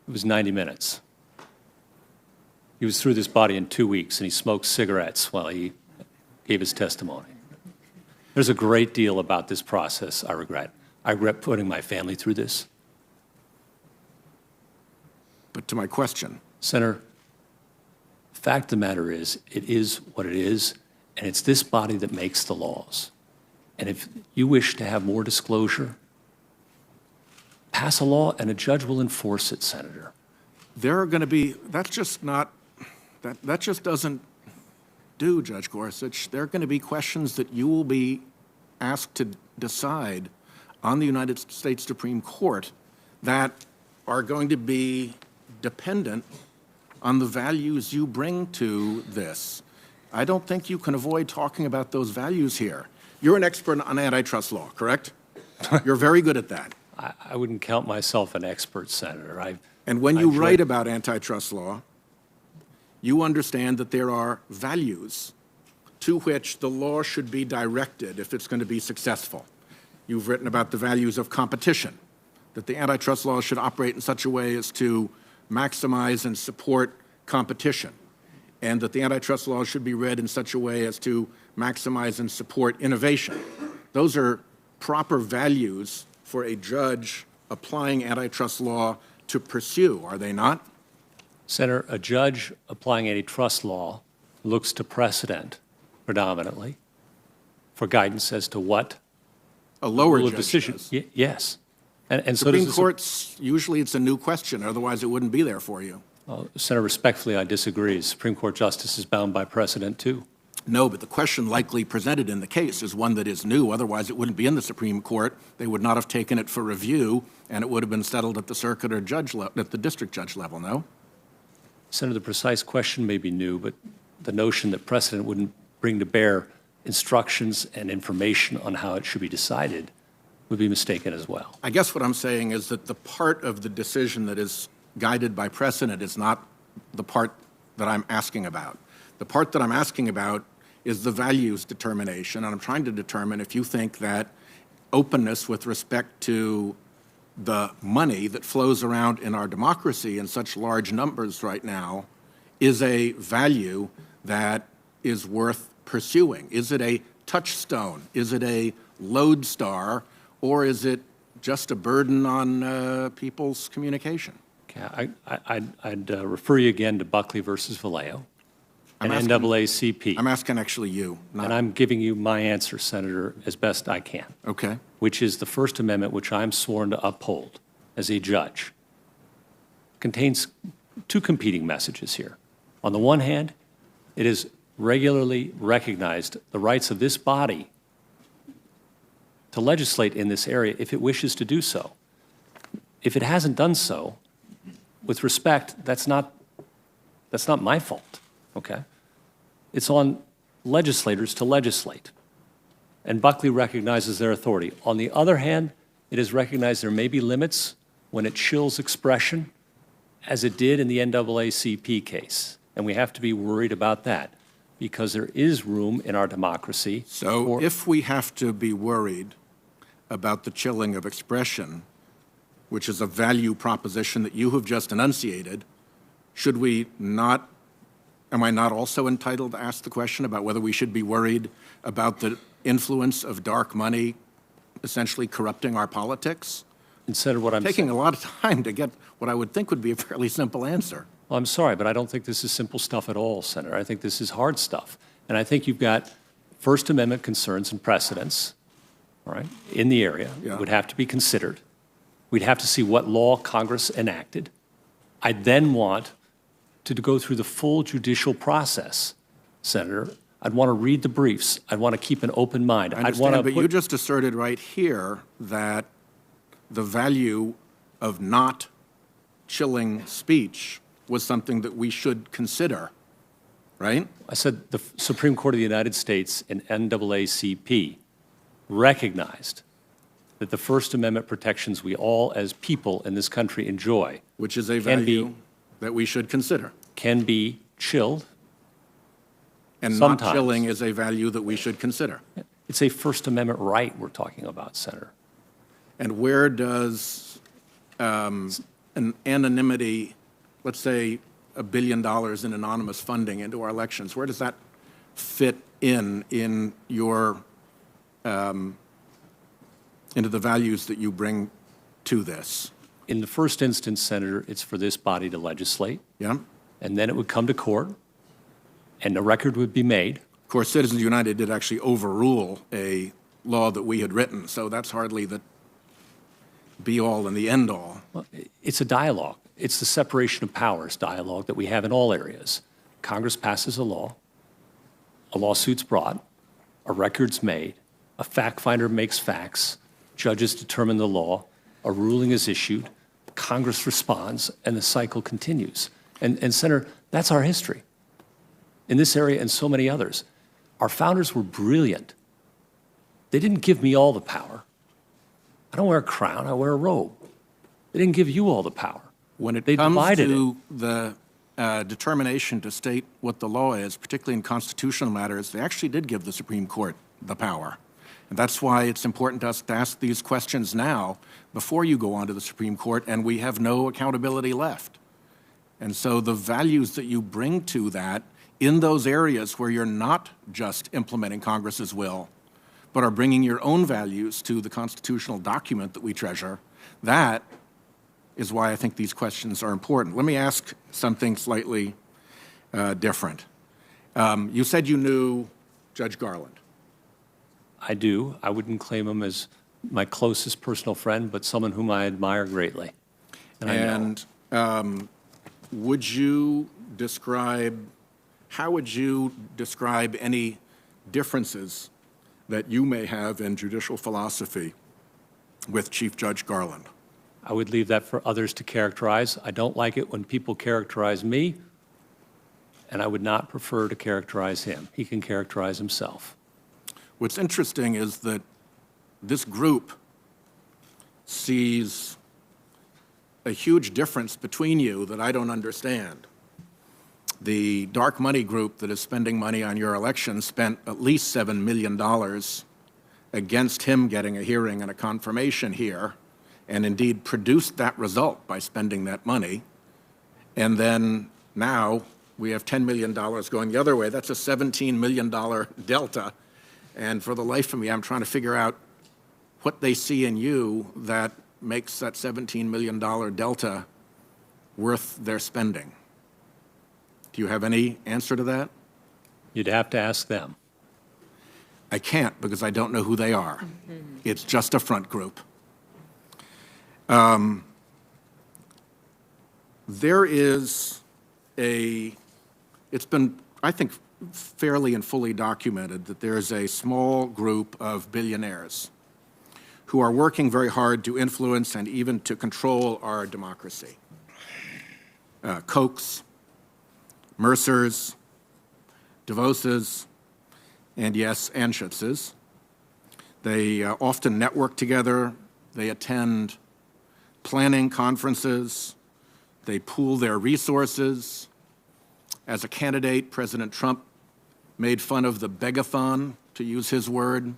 S2: it was 90 minutes. He was through this body in 2 weeks, and he smoked cigarettes while he gave his testimony. There's a great deal about this process I regret. I regret putting my family through this.
S9: But to my question,
S2: Senator, the fact of the matter is, it is what it is, and it's this body that makes the laws. And if you wish to have more disclosure, pass a law and a judge will enforce it, Senator.
S9: there are going to be, that's just not, that just doesn't do, Judge Gorsuch. There are going to be questions that you will be asked to decide on the United States Supreme Court that are going to be dependent on the values you bring to this. I don't think you can avoid talking about those values here. You're an expert on antitrust law, correct? You're very good at that.
S2: I wouldn't count myself an expert, Senator.
S9: And when you
S2: I've
S9: write
S2: read-
S9: about antitrust law, you understand that there are values to which the law should be directed if it's going to be successful. You've written about the values of competition, that the antitrust law should operate in such a way as to maximize and support competition, and that the antitrust law should be read in such a way as to maximize and support innovation. Those are proper values for a judge applying antitrust law to pursue, are they not?
S2: Senator, a judge applying antitrust law looks to precedent predominantly for guidance as to what
S9: A lower
S2: rule of
S9: judge
S2: decision.
S9: does.
S2: Yes. And so
S9: Supreme
S2: does the
S9: Court's, usually it's a new question, otherwise it wouldn't be there for you.
S2: Senator, respectfully, I disagree. Supreme Court justice is bound by precedent, too.
S9: No, but the question likely presented in the case is one that is new, otherwise it wouldn't be in the Supreme Court. They would not have taken it for review, and it would have been settled at the circuit or judge at the district judge level, no?
S2: Senator, the precise question may be new, but the notion that precedent wouldn't bring to bear instructions and information on how it should be decided would be mistaken as well.
S9: I guess what I'm saying is that the part of the decision that is guided by precedent is not the part that I'm asking about. The part that I'm asking about is the values determination, and I'm trying to determine if you think that openness with respect to the money that flows around in our democracy in such large numbers right now is a value that is worth pursuing. Is it a touchstone? Is it a lodestar? Or is it just a burden on people's communication?
S2: Okay, I'd refer you again to Buckley versus Vallejo and
S9: I'm asking-
S2: NAACP.
S9: I'm asking actually you,
S2: And
S9: not,
S2: I'm giving you my answer, Senator, as best I can,
S9: okay.
S2: which is the First Amendment, which I'm sworn to uphold as a judge, contains two competing messages here. On the one hand, it has regularly recognized the rights of this body to legislate in this area if it wishes to do so. If it hasn't done so, with respect, that's not my fault, okay? It's on legislators to legislate. And Buckley recognizes their authority. On the other hand, it has recognized there may be limits when it chills expression, as it did in the NAACP case. And we have to be worried about that because there is room in our democracy.
S9: So if we have to be worried about the chilling of expression, which is a value proposition that you have just enunciated, should we not, am I not also entitled to ask the question about whether we should be worried about the influence of dark money essentially corrupting our politics?
S2: Instead of what I'm
S9: Taking
S2: saying,
S9: a lot of time to get what I would think would be a fairly simple answer.
S2: well, I'm sorry, but I don't think this is simple stuff at all, Senator. I think this is hard stuff. And I think you've got First Amendment concerns and precedents, all right, in the area
S9: Yeah.
S2: would have to be considered. We'd have to see what law Congress enacted. I'd then want to go through the full judicial process, Senator. I'd want to read the briefs. I'd want to keep an open mind.
S9: I
S2: I'd want
S9: understand,
S2: to
S9: but you
S2: put,
S9: just asserted right here that the value of not chilling speech was something that we should consider, right?
S2: I said the Supreme Court of the United States and NAACP recognized that the First Amendment protections we all as people in this country enjoy
S9: Which is a
S2: Can be-
S9: value that we should consider.
S2: can be chilled.
S9: And not
S2: Sometimes.
S9: chilling is a value that we should consider.
S2: It's a First Amendment right we're talking about, Senator.
S9: And where does an anonymity, let's say $1 billion in anonymous funding into our elections. Where does that fit in your into the values that you bring to this?
S2: In the first instance, Senator, it's for this body to legislate,
S9: Yeah?
S2: and then it would come to court, and a record would be made.
S9: Of course, Citizens United did actually overrule a law that we had written, so that's hardly the be-all and the end-all.
S2: Well, it's a dialogue. It's the separation of powers dialogue that we have in all areas. Congress passes a law, a lawsuit's brought, a record's made, a fact finder makes facts, judges determine the law, a ruling is issued, Congress responds, and the cycle continues. And Senator, that's our history in this area and so many others. Our founders were brilliant. They didn't give me all the power. I don't wear a crown, I wear a robe. They didn't give you all the power.
S9: When it
S2: They
S9: comes
S2: divided
S9: to the determination to state what the law is, particularly in constitutional matters, they actually did give the Supreme Court the power. And that's why it's important to us to ask these questions now before you go on to the Supreme Court, and we have no accountability left. And so the values that you bring to that in those areas where you're not just implementing Congress's will, but are bringing your own values to the constitutional document that we treasure, that is why I think these questions are important. Let me ask something slightly different. You said you knew Judge Garland.
S2: I do. I wouldn't claim him as my closest personal friend, but someone whom I admire greatly. And I know.
S9: Would you describe, how would you describe any differences that you may have in judicial philosophy with Chief Judge Garland?
S2: I would leave that for others to characterize. I don't like it when people characterize me, and I would not prefer to characterize him. He can characterize himself.
S9: What's interesting is that this group sees a huge difference between you that I don't understand. The dark money group that is spending money on your election spent at least $7 million against him getting a hearing and a confirmation here, and indeed produced that result by spending that money. And then now we have $10 million going the other way. That's a $17 million delta. And for the life of me, I'm trying to figure out what they see in you that makes that $17 million delta worth their spending. Do you have any answer to that?
S2: You'd have to ask them.
S9: I can't because I don't know who they are. It's just a front group. There is it's been, I think, fairly and fully documented that there is a small group of billionaires who are working very hard to influence and even to control our democracy. Kochs, Mercers, DeVoses, and yes, Anschitzes. They often network together. They attend planning conferences. They pool their resources. As a candidate, President Trump made fun of the begathon, to use his word,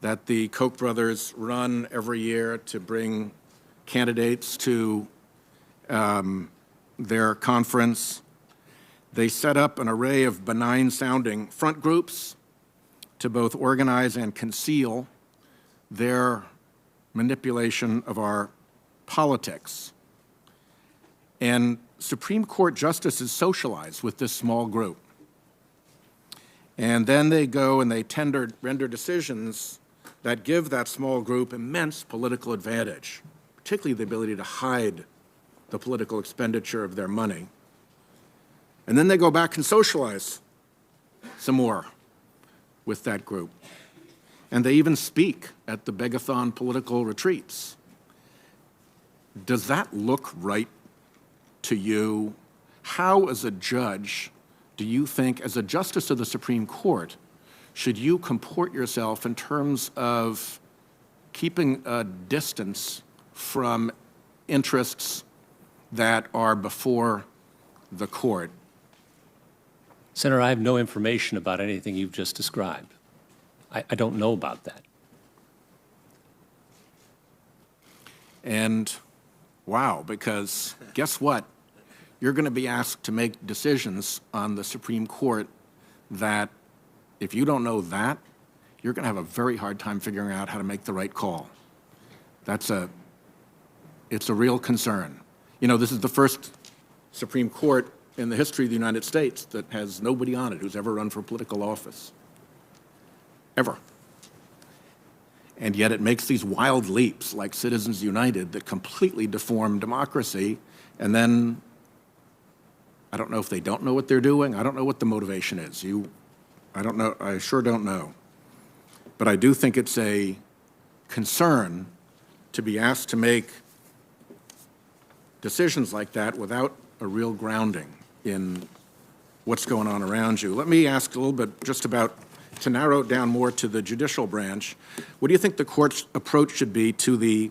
S9: that the Koch brothers run every year to bring candidates to their conference. They set up an array of benign-sounding front groups to both organize and conceal their manipulation of our politics. And Supreme Court justices socialize with this small group. And then they go and they render decisions that give that small group immense political advantage, particularly the ability to hide the political expenditure of their money. And then they go back and socialize some more with that group. And they even speak at the begathon political retreats. Does that look right to you? How, as a judge, do you think, as a justice of the Supreme Court, should you comport yourself in terms of keeping a distance from interests that are before the court?
S2: Senator, I have no information about anything you've just described. I don't know about that.
S9: And wow, because guess what? you're going to be asked to make decisions on the Supreme Court that, if you don't know that, you're going to have a very hard time figuring out how to make the right call. It's a real concern. You know, this is the first Supreme Court in the history of the United States that has nobody on it who's ever run for political office. Ever. And yet it makes these wild leaps like Citizens United that completely deform democracy. And then, I don't know if they don't know what they're doing. I don't know what the motivation is. I don't know. I sure don't know. But I do think it's a concern to be asked to make decisions like that without a real grounding in what's going on around you. Let me ask a little bit just about, to narrow it down more to the judicial branch, what do you think the court's approach should be to the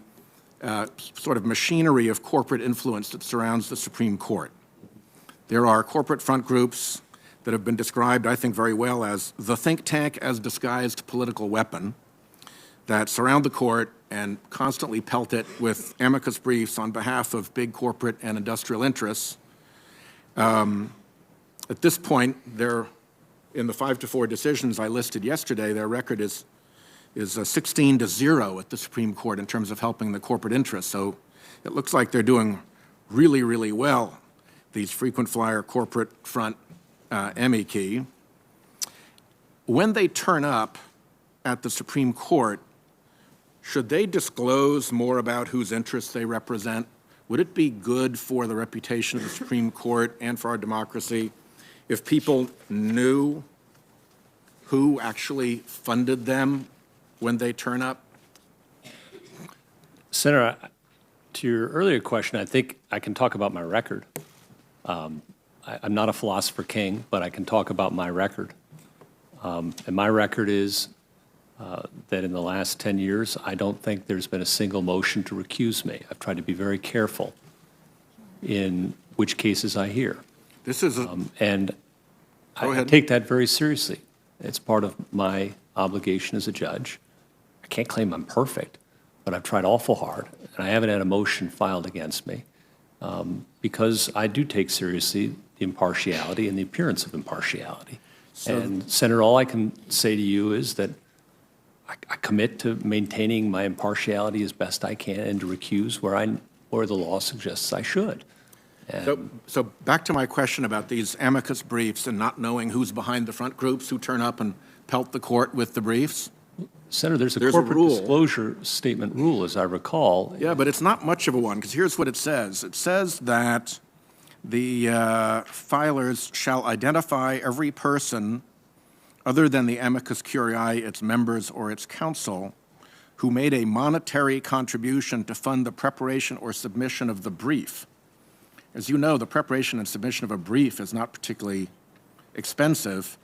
S9: sort of machinery of corporate influence that surrounds the Supreme Court? There are corporate front groups that have been described, I think, very well as the think tank as disguised political weapon that surround the court and constantly pelt it with amicus briefs on behalf of big corporate and industrial interests. At this point, in the 5-4 decisions I listed yesterday, their record is 16-0 at the Supreme Court in terms of helping the corporate interests. So it looks like they're doing really, really well, these frequent flyer corporate front amici. When they turn up at the Supreme Court, should they disclose more about whose interests they represent? Would it be good for the reputation of the Supreme Court and for our democracy if people knew who actually funded them when they turn up?
S2: Senator, to your earlier question, I think I can talk about my record. I'm not a philosopher king, but I can talk about my record. And my record is that in the last 10 years, I don't think there's been a single motion to recuse me. I've tried to be very careful in which cases I hear.
S9: This is
S2: and I take that very seriously. It's part of my obligation as a judge. I can't claim I'm perfect, but I've tried awful hard, and I haven't had a motion filed against me because I do take seriously the impartiality and the appearance of impartiality. And, Senator, all I can say to you is that I commit to maintaining my impartiality as best I can and to recuse where the law suggests I should.
S9: So back to my question about these amicus briefs and not knowing who's behind the front groups who turn up and pelt the court with the briefs.
S2: Senator, there's a corporate disclosure statement rule, as I recall.
S9: Yeah, but it's not much of a one, because here's what it says. It says that the filers shall identify every person other than the amicus curiae, its members, or its counsel, who made a monetary contribution to fund the preparation or submission of the brief. As you know, the preparation and submission of a brief is not particularly expensive,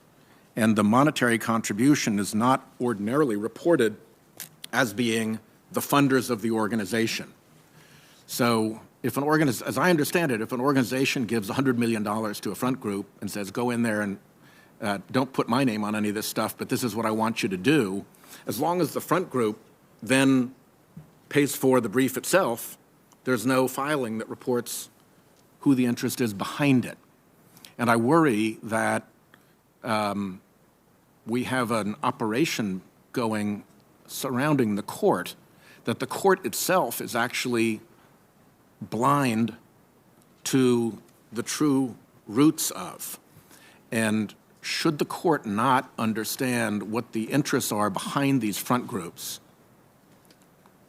S9: and the monetary contribution is not ordinarily reported as being the funders of the organization. So if as I understand it, if an organization gives $100 million to a front group and says, go in there and don't put my name on any of this stuff, but this is what I want you to do, as long as the front group then pays for the brief itself, there's no filing that reports who the interest is behind it. And I worry that we have an operation going surrounding the court, that the court itself is actually blind to the true roots of. And should the court not understand what the interests are behind these front groups?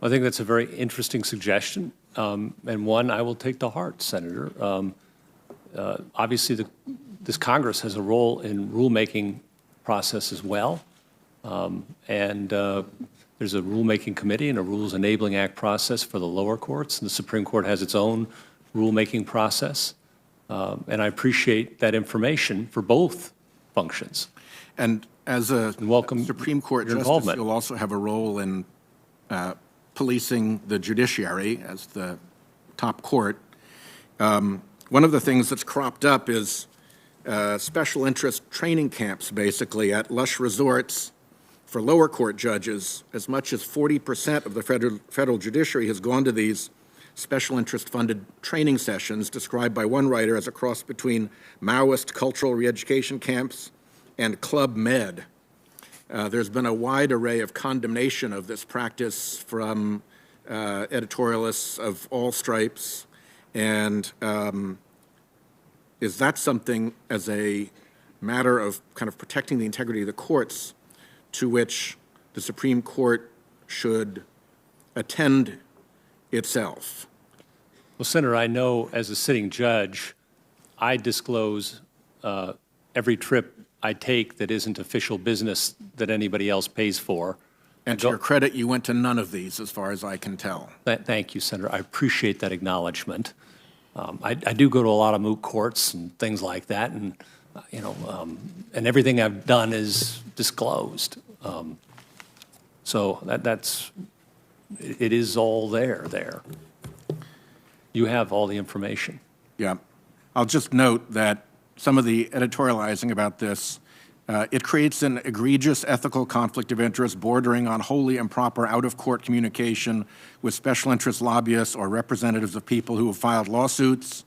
S2: I think that's a very interesting suggestion, and one I will take to heart, Senator. Obviously, this Congress has a role in rulemaking process as well, and there's a rulemaking committee and a Rules Enabling Act process for the lower courts, and the Supreme Court has its own rulemaking process, and I appreciate that information for both functions.
S9: And as a Supreme Court justice, you'll also have a role in policing the judiciary as the top court. One of the things that's cropped up is special interest training camps, basically, at lush resorts for lower court judges. As much as 40% of the federal judiciary has gone to these special interest-funded training sessions described by one writer as a cross between Maoist cultural re-education camps and Club Med. There's been a wide array of condemnation of this practice from editorialists of all stripes, and is that something, as a matter of kind of protecting the integrity of the courts, to which the Supreme Court should attend itself?
S2: Well, Senator, I know as a sitting judge, I disclose every trip I take that isn't official business that anybody else pays for.
S9: And to your credit, you went to none of these, as far as I can tell.
S2: Thank you, Senator. I appreciate that acknowledgement. I do go to a lot of moot courts and things like that, and and everything I've done is disclosed. So it is all there. You have all the information.
S9: Yeah. I'll just note that some of the editorializing about this, it creates an egregious ethical conflict of interest bordering on wholly improper out-of-court communication with special interest lobbyists or representatives of people who have filed lawsuits.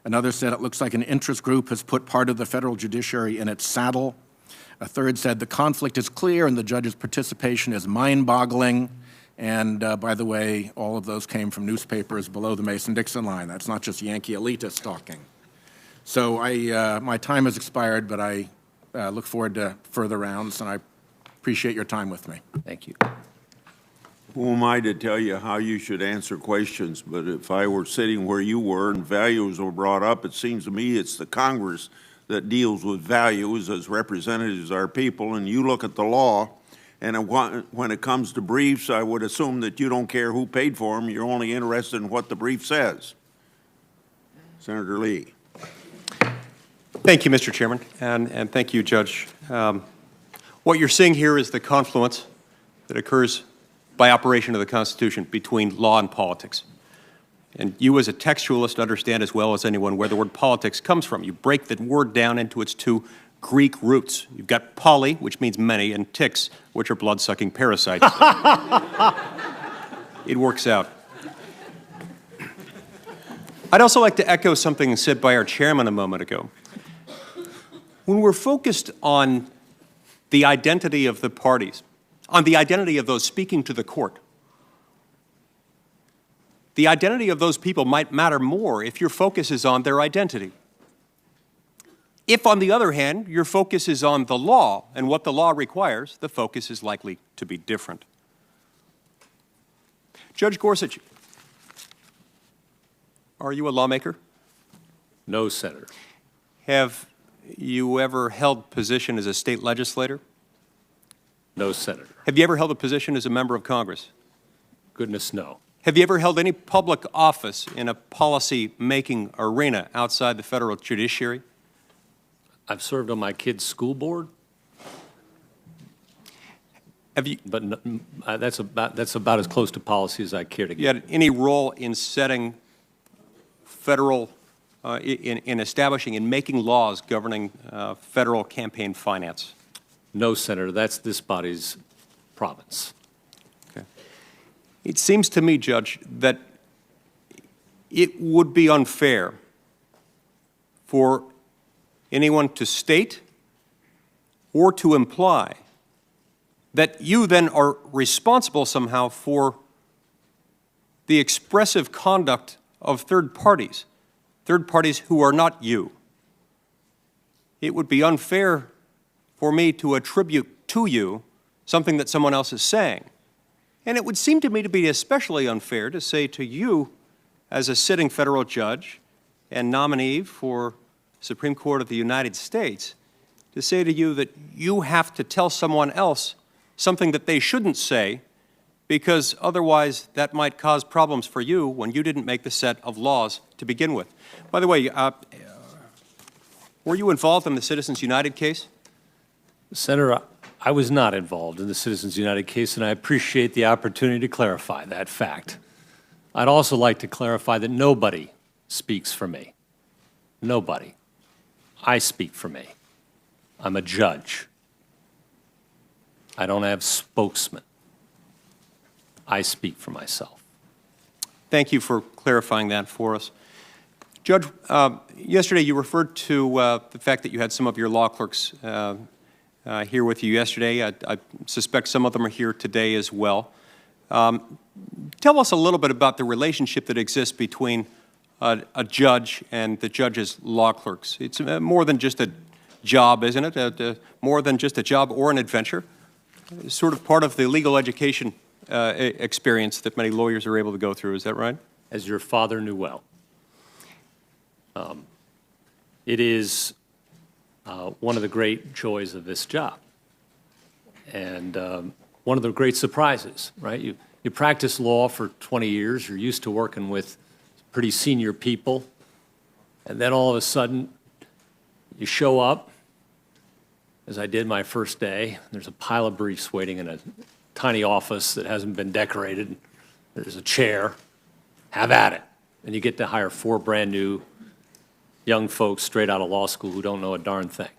S9: Another said it looks like an interest group has put part of the federal judiciary in its saddle. A third said the conflict is clear and the judge's participation is mind-boggling. And by the way, all of those came from newspapers below the Mason-Dixon line. That's not just Yankee elitists talking. So my time has expired, but I look forward to further rounds, and I appreciate your time with me.
S2: Thank you.
S1: Who am I to tell you how you should answer questions? But if I were sitting where you were and values were brought up, it seems to me it's the Congress that deals with values as representatives of our people, and you look at the law, and when it comes to briefs, I would assume that you don't care who paid for them. You're only interested in what the brief says. Senator Lee.
S10: Thank you, Mr. Chairman, and thank you, Judge. What you're seeing here is the confluence that occurs by operation of the Constitution between law and politics. And you as a textualist understand as well as anyone where the word politics comes from. You break the word down into its two Greek roots. You've got poly, which means many, and ticks, which are blood-sucking parasites. It works out. I'd also like to echo something said by our chairman a moment ago. When we're focused on the identity of the parties, on the identity of those speaking to the court, the identity of those people might matter more if your focus is on their identity. If, on the other hand, your focus is on the law and what the law requires, the focus is likely to be different. Judge Gorsuch, are you a lawmaker?
S2: No, Senator.
S10: Have you ever held position as a state legislator?
S2: No, Senator.
S10: Have you ever held a position as a member of Congress?
S2: Goodness, no.
S10: Have you ever held any public office in a policy-making arena outside the federal judiciary?
S2: I've served on my kid's school board.
S10: Have you?
S2: But that's about as close to policy as I care to
S10: You
S2: get.
S10: had any role in setting federal, in establishing and making laws governing federal campaign finance?
S2: No, Senator. That's this body's province.
S10: Okay. It seems to me, Judge, that it would be unfair for anyone to state or to imply that you then are responsible somehow for the expressive conduct of third parties who are not you. It would be unfair for me to attribute to you something that someone else is saying. And it would seem to me to be especially unfair to say to you, as a sitting federal judge and nominee for Supreme Court of the United States, to say to you that you have to tell someone else something that they shouldn't say, because otherwise that might cause problems for you when you didn't make the set of laws to begin with. By the way, were you involved in the Citizens United case?
S2: Senator, I was not involved in the Citizens United case, and I appreciate the opportunity to clarify that fact. I'd also like to clarify that nobody speaks for me. Nobody. I speak for me. I'm a judge. I don't have spokesman. I speak for myself.
S10: Thank you for clarifying that for us. Judge, yesterday you referred to the fact that you had some of your law clerks here with you yesterday. I suspect some of them are here today as well. Tell us a little bit about the relationship that exists between a judge and the judge's law clerks. It's more than just a job, isn't it? More than just a job or an adventure. It's sort of part of the legal education experience that many lawyers are able to go through. Is that right?
S2: As your father knew well. It is one of the great joys of this job, and one of the great surprises, right? You practice law for 20 years, you're used to working with pretty senior people, and then all of a sudden, you show up, as I did my first day. There's a pile of briefs waiting in a tiny office that hasn't been decorated. There's a chair. Have at it. And you get to hire 4 brand new young folks straight out of law school who don't know a darn thing.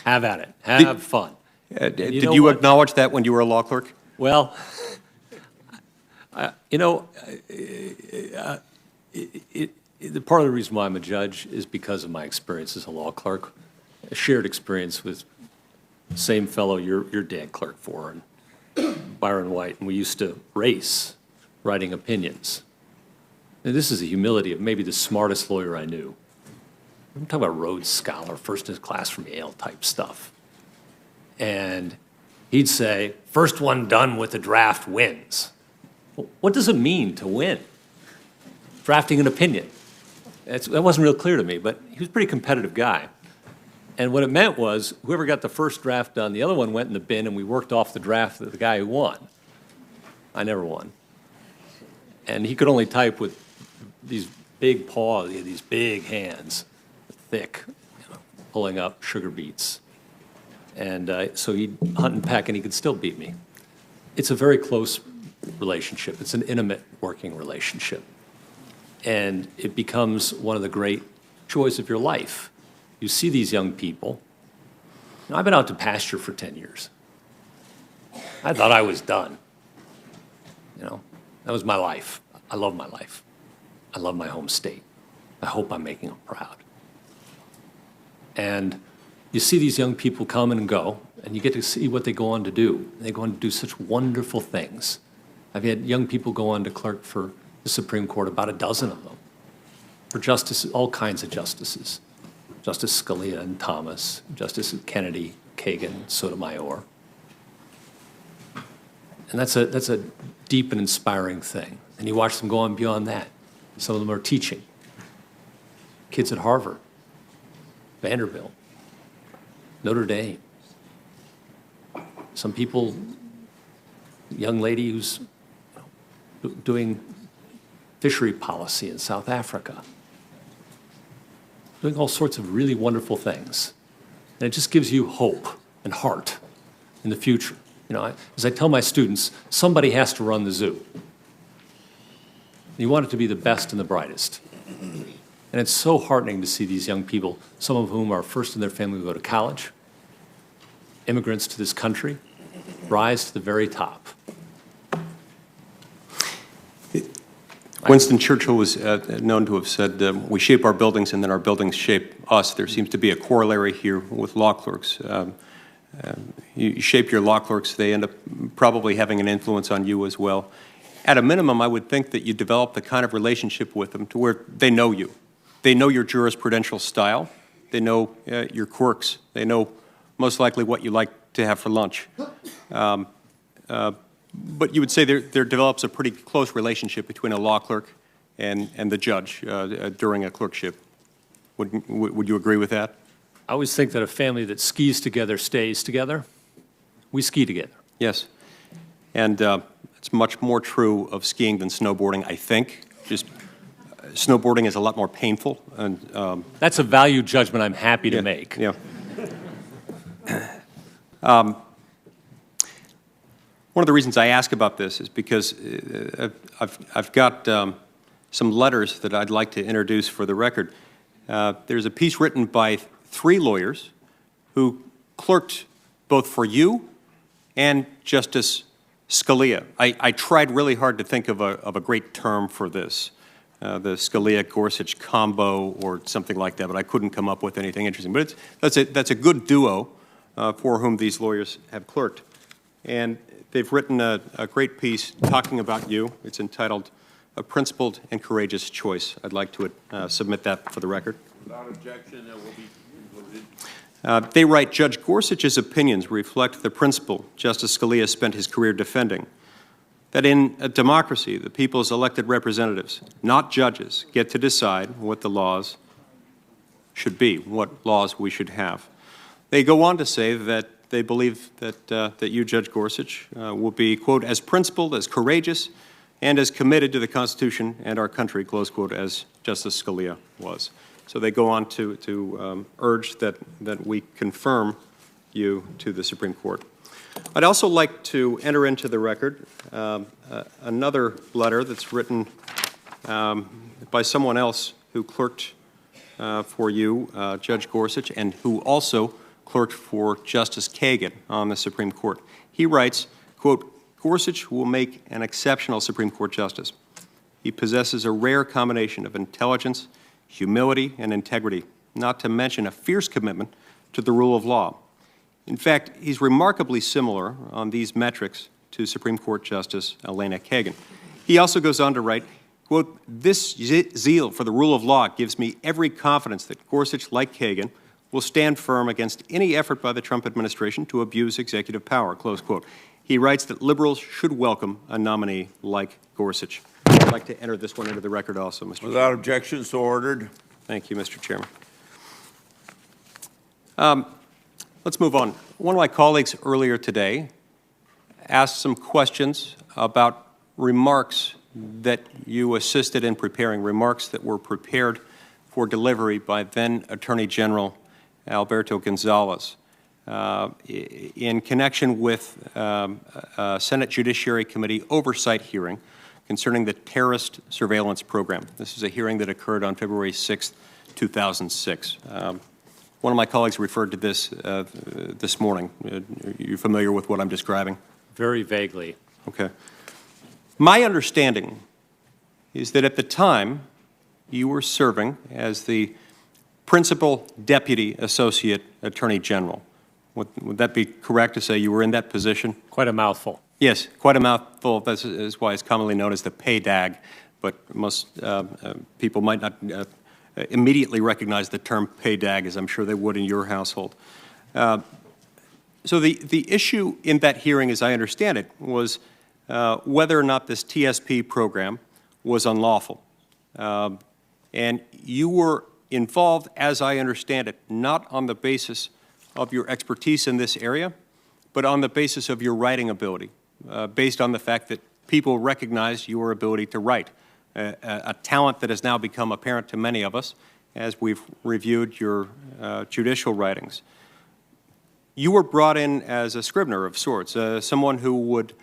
S2: Have at it. Have fun.
S10: Did you acknowledge that when you were a law clerk?
S2: Well, you know, the part of the reason why I'm a judge is because of my experience as a law clerk, a shared experience with the same fellow your dad clerked for, and Byron White, and we used to race writing opinions. And this is the humility of maybe the smartest lawyer I knew. I'm talking about Rhodes Scholar, first in his class from Yale type stuff. And he'd say, first one done with the draft wins. Well, what does it mean to win? Drafting an opinion. That wasn't real clear to me, but he was a pretty competitive guy. And what it meant was whoever got the first draft done, the other one went in the bin, and we worked off the draft of the guy who won. I never won. And he could only type with these big paws, these big hands, thick, pulling up sugar beets. And so he'd hunt and peck, and he could still beat me. It's a very close relationship. It's an intimate working relationship. And it becomes one of the great joys of your life. You see these young people. You know, I've been out to pasture for 10 years. I thought I was done. You know, that was my life. I love my life. I love my home state. I hope I'm making them proud. And you see these young people come and go, and you get to see what they go on to do. They go on to do such wonderful things. I've had young people go on to clerk for the Supreme Court, about a dozen of them, for justices, all kinds of justices. Justice Scalia and Thomas, Justice Kennedy, Kagan, Sotomayor. And that's a deep and inspiring thing. And you watch them go on beyond that. Some of them are teaching. Kids at Harvard, Vanderbilt, Notre Dame. Some people, young lady who's doing fishery policy in South Africa, doing all sorts of really wonderful things. And it just gives you hope and heart in the future. You know, as I tell my students, somebody has to run the zoo. You want it to be the best and the brightest. And it's so heartening to see these young people, some of whom are first in their family to go to college, immigrants to this country, rise to the very top.
S10: Winston Churchill was known to have said, we shape our buildings and then our buildings shape us. There seems to be a corollary here with law clerks. You shape your law clerks, they end up probably having an influence on you as well. At a minimum, I would think that you develop the kind of relationship with them to where they know you. They know your jurisprudential style. They know your quirks. They know most likely what you like to have for lunch. But you would say there develops a pretty close relationship between a law clerk and the judge during a clerkship. Would you agree with that?
S2: I always think that a family that skis together stays together. We ski together.
S10: Yes. And it's much more true of skiing than snowboarding, I think. Just snowboarding is a lot more painful. And
S2: that's a value judgment I'm happy to make.
S10: Yeah. One of the reasons I ask about this is because I've got some letters that I'd like to introduce for the record. There's a piece written by 3 lawyers who clerked both for you and Justice Scalia. I tried really hard to think of a great term for this, the Scalia-Gorsuch combo or something like that, but I couldn't come up with anything interesting. But that's a good duo for whom these lawyers have clerked. And they've written a great piece talking about you. It's entitled "A Principled and Courageous Choice." I'd like to submit that for the record.
S1: Without objection, that will be included.
S10: They write, Judge Gorsuch's opinions reflect the principle Justice Scalia spent his career defending, that in a democracy, the people's elected representatives, not judges, get to decide what the laws should be, what laws we should have. They go on to say that they believe that you, Judge Gorsuch, will be, quote, as principled, as courageous, and as committed to the Constitution and our country, close quote, as Justice Scalia was. So they go on to urge that we confirm you to the Supreme Court. I'd also like to enter into the record another letter that's written by someone else who clerked for you, Judge Gorsuch, and who also clerked for Justice Kagan on the Supreme Court. He writes, quote, Gorsuch will make an exceptional Supreme Court justice. He possesses a rare combination of intelligence, humility, and integrity, not to mention a fierce commitment to the rule of law. In fact, he's remarkably similar on these metrics to Supreme Court Justice Elena Kagan. He also goes on to write, quote, this zeal for the rule of law gives me every confidence that Gorsuch, like Kagan, will stand firm against any effort by the Trump administration to abuse executive power, close quote. He writes that liberals should welcome a nominee like Gorsuch. I'd like to enter this one into the record also, Mr. Chairman.
S1: Without objection, so ordered.
S10: Thank you, Mr. Chairman. Let's move on. One of my colleagues earlier today asked some questions about remarks that you assisted in preparing, remarks that were prepared for delivery by then Attorney General Alberto Gonzales in connection with a Senate Judiciary Committee oversight hearing concerning the terrorist surveillance program. This is a hearing that occurred on February 6th, 2006. One of my colleagues referred to this this morning. Are you familiar with what I'm describing?
S2: Very vaguely.
S10: Okay. My understanding is that at the time you were serving as the Principal Deputy Associate Attorney General. Would that be correct to say you were in that position?
S2: Quite a mouthful.
S10: Yes, quite a mouthful. That is why it's commonly known as the PAYDAG, but most people might not immediately recognize the term PAYDAG, as I'm sure they would in your household. So the issue in that hearing, as I understand it, was whether or not this TSP program was unlawful. And you were involved, as I understand it, not on the basis of your expertise in this area, but on the basis of your writing ability, based on the fact that people recognize your ability to write, a talent that has now become apparent to many of us as we've reviewed your judicial writings. You were brought in as a scrivener of sorts, someone who would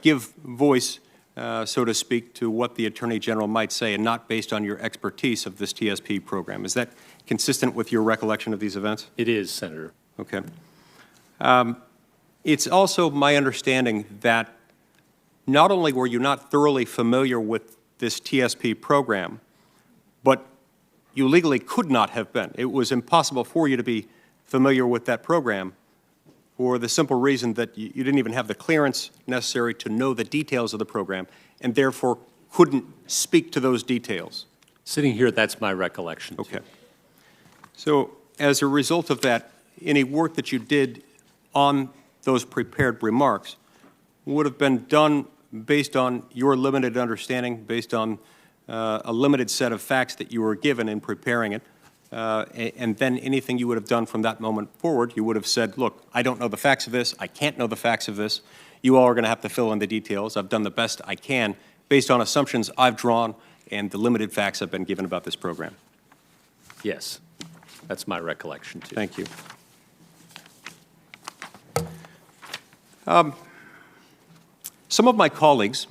S10: give voice, so to speak, to what the Attorney General might say, and not based on your expertise of this TSP program. Is that consistent with your recollection of these events?
S2: It is, Senator.
S10: Okay. It's also my understanding that not only were you not thoroughly familiar with this TSP program, but you legally could not have been. It was impossible for you to be familiar with that program for the simple reason that you didn't even have the clearance necessary to know the details of the program, and therefore couldn't speak to those details.
S2: Sitting here, that's my recollection.
S10: Okay. So as a result of that, any work that you did on those prepared remarks would have been done based on your limited understanding, based on a limited set of facts that you were given in preparing it, and then anything you would have done from that moment forward, you would have said, look, I don't know the facts of this, I can't know the facts of this, you all are going to have to fill in the details, I've done the best I can based on assumptions I've drawn and the limited facts I've been given about this program.
S2: Yes, that's my recollection, too.
S10: Thank you. Some of my colleagues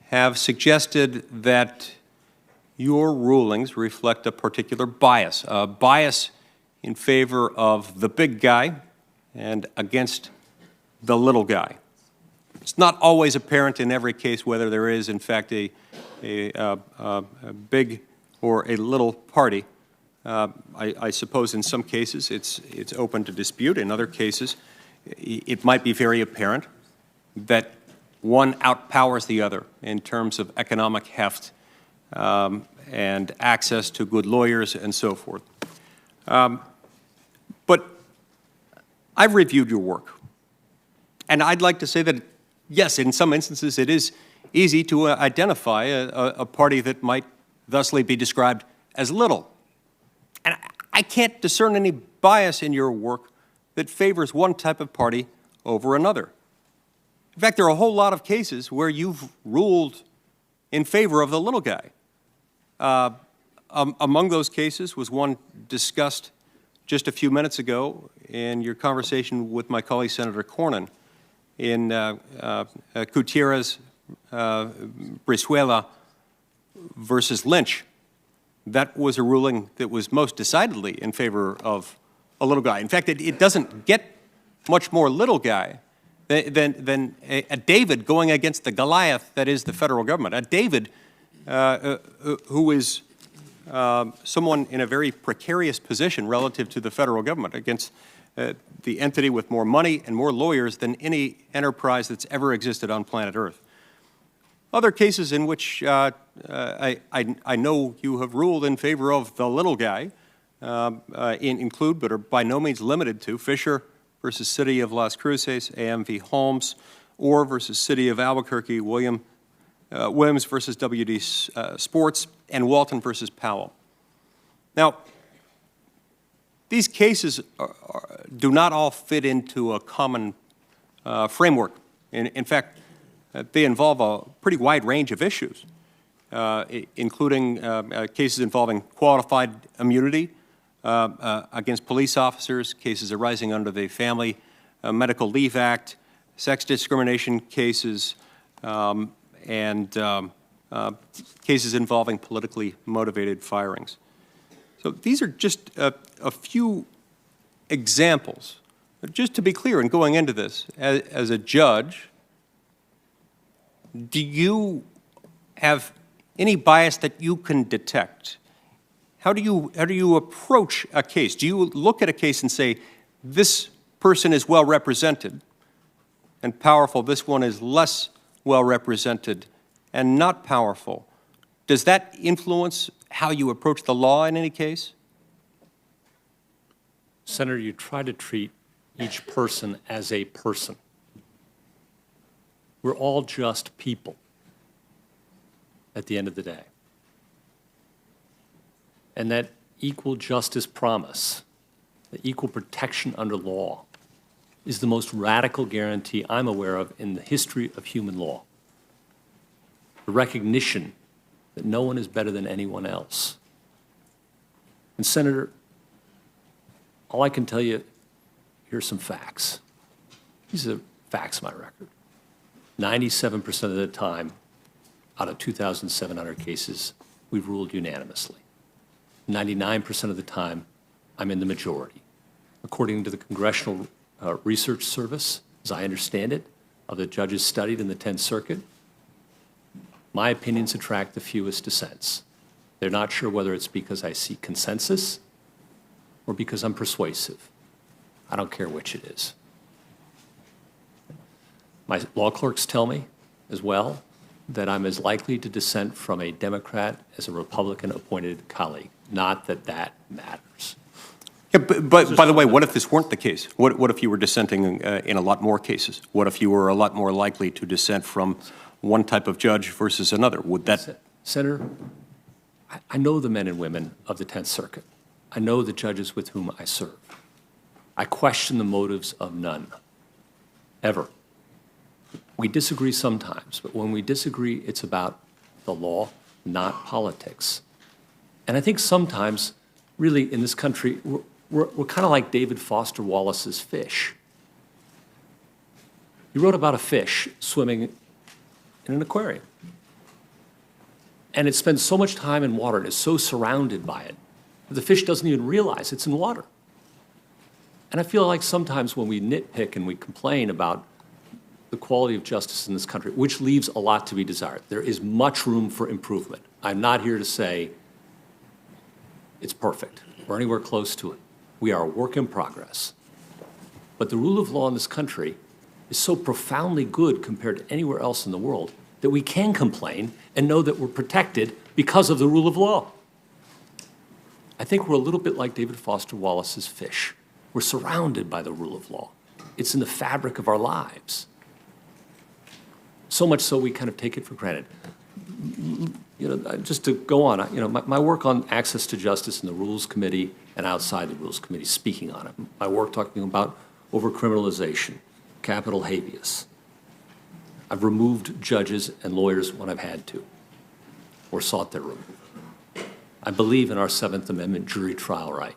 S10: have suggested that your rulings reflect a particular bias, a bias in favor of the big guy and against the little guy. It's not always apparent in every case whether there is, in fact, a big or a little party. I suppose in some cases it's open to dispute. In other cases, it might be very apparent that one outpowers the other in terms of economic heft and access to good lawyers and so forth. But I've reviewed your work, and I'd like to say that, yes, in some instances it is easy to identify a party that might thusly be described as little. And I can't discern any bias in your work that favors one type of party over another. In fact, there are a whole lot of cases where you've ruled in favor of the little guy. Among those cases was one discussed just a few minutes ago in your conversation with my colleague, Senator Cornyn, in Gutierrez Brizuela versus Lynch. That was a ruling that was most decidedly in favor of a little guy. In fact, it doesn't get much more little guy than a David going against the Goliath that is the federal government. A David who is someone in a very precarious position relative to the federal government against the entity with more money and more lawyers than any enterprise that's ever existed on planet Earth. Other cases in which I know you have ruled in favor of the little guy include, but are by no means limited to, Fisher versus City of Las Cruces, AM v. Holmes, Orr versus City of Albuquerque, Williams versus WD Sports, and Walton versus Powell. Now, these cases do not all fit into a common framework. In fact, they involve a pretty wide range of issues, including cases involving qualified immunity against police officers, cases arising under the Family Medical Leave Act, sex discrimination cases, and cases involving politically motivated firings. So these are just a few examples. Just to be clear in going into this, as a judge, do you have any bias that you can detect? How do you approach a case? Do you look at a case and say, this person is well represented and powerful, this one is less well represented and not powerful? Does that influence how you approach the law in any case?
S2: Senator, you try to treat each person as a person. We're all just people at the end of the day. And that equal justice promise, the equal protection under law, is the most radical guarantee I'm aware of in the history of human law. The recognition that no one is better than anyone else. And Senator, all I can tell you, here's some facts. These are facts of my record. 97% of the time, out of 2,700 cases, we've ruled unanimously. 99% of the time, I'm in the majority. According to the Congressional Research Service, as I understand it, of the judges studied in the 10th Circuit, my opinions attract the fewest dissents. They're not sure whether it's because I seek consensus or because I'm persuasive. I don't care which it is. My law clerks tell me as well that I'm as likely to dissent from a Democrat as a Republican-appointed colleague. Not that that matters.
S10: Yeah, but by the way, what if this weren't the case? What if you were dissenting in a lot more cases? What if you were a lot more likely to dissent from one type of judge versus another? Would that...
S2: Senator, I know the men and women of the 10th Circuit. I know the judges with whom I serve. I question the motives of none, ever. We disagree sometimes, but when we disagree, it's about the law, not politics. And I think sometimes, really, in this country, we're kind of like David Foster Wallace's fish. He wrote about a fish swimming in an aquarium. And it spends so much time in water and is so surrounded by it that the fish doesn't even realize it's in water. And I feel like sometimes when we nitpick and we complain about the quality of justice in this country, which leaves a lot to be desired. There is much room for improvement. I'm not here to say it's perfect or anywhere close to it. We are a work in progress. But the rule of law in this country is so profoundly good compared to anywhere else in the world that we can complain and know that we're protected because of the rule of law. I think we're a little bit like David Foster Wallace's fish. We're surrounded by the rule of law. It's in the fabric of our lives. So much so we kind of take it for granted. You know, just to go on, you know, my work on access to justice in the Rules Committee and outside the Rules Committee, speaking on it. My work talking about overcriminalization, capital habeas. I've removed judges and lawyers when I've had to, or sought their removal. I believe in our Seventh Amendment jury trial right.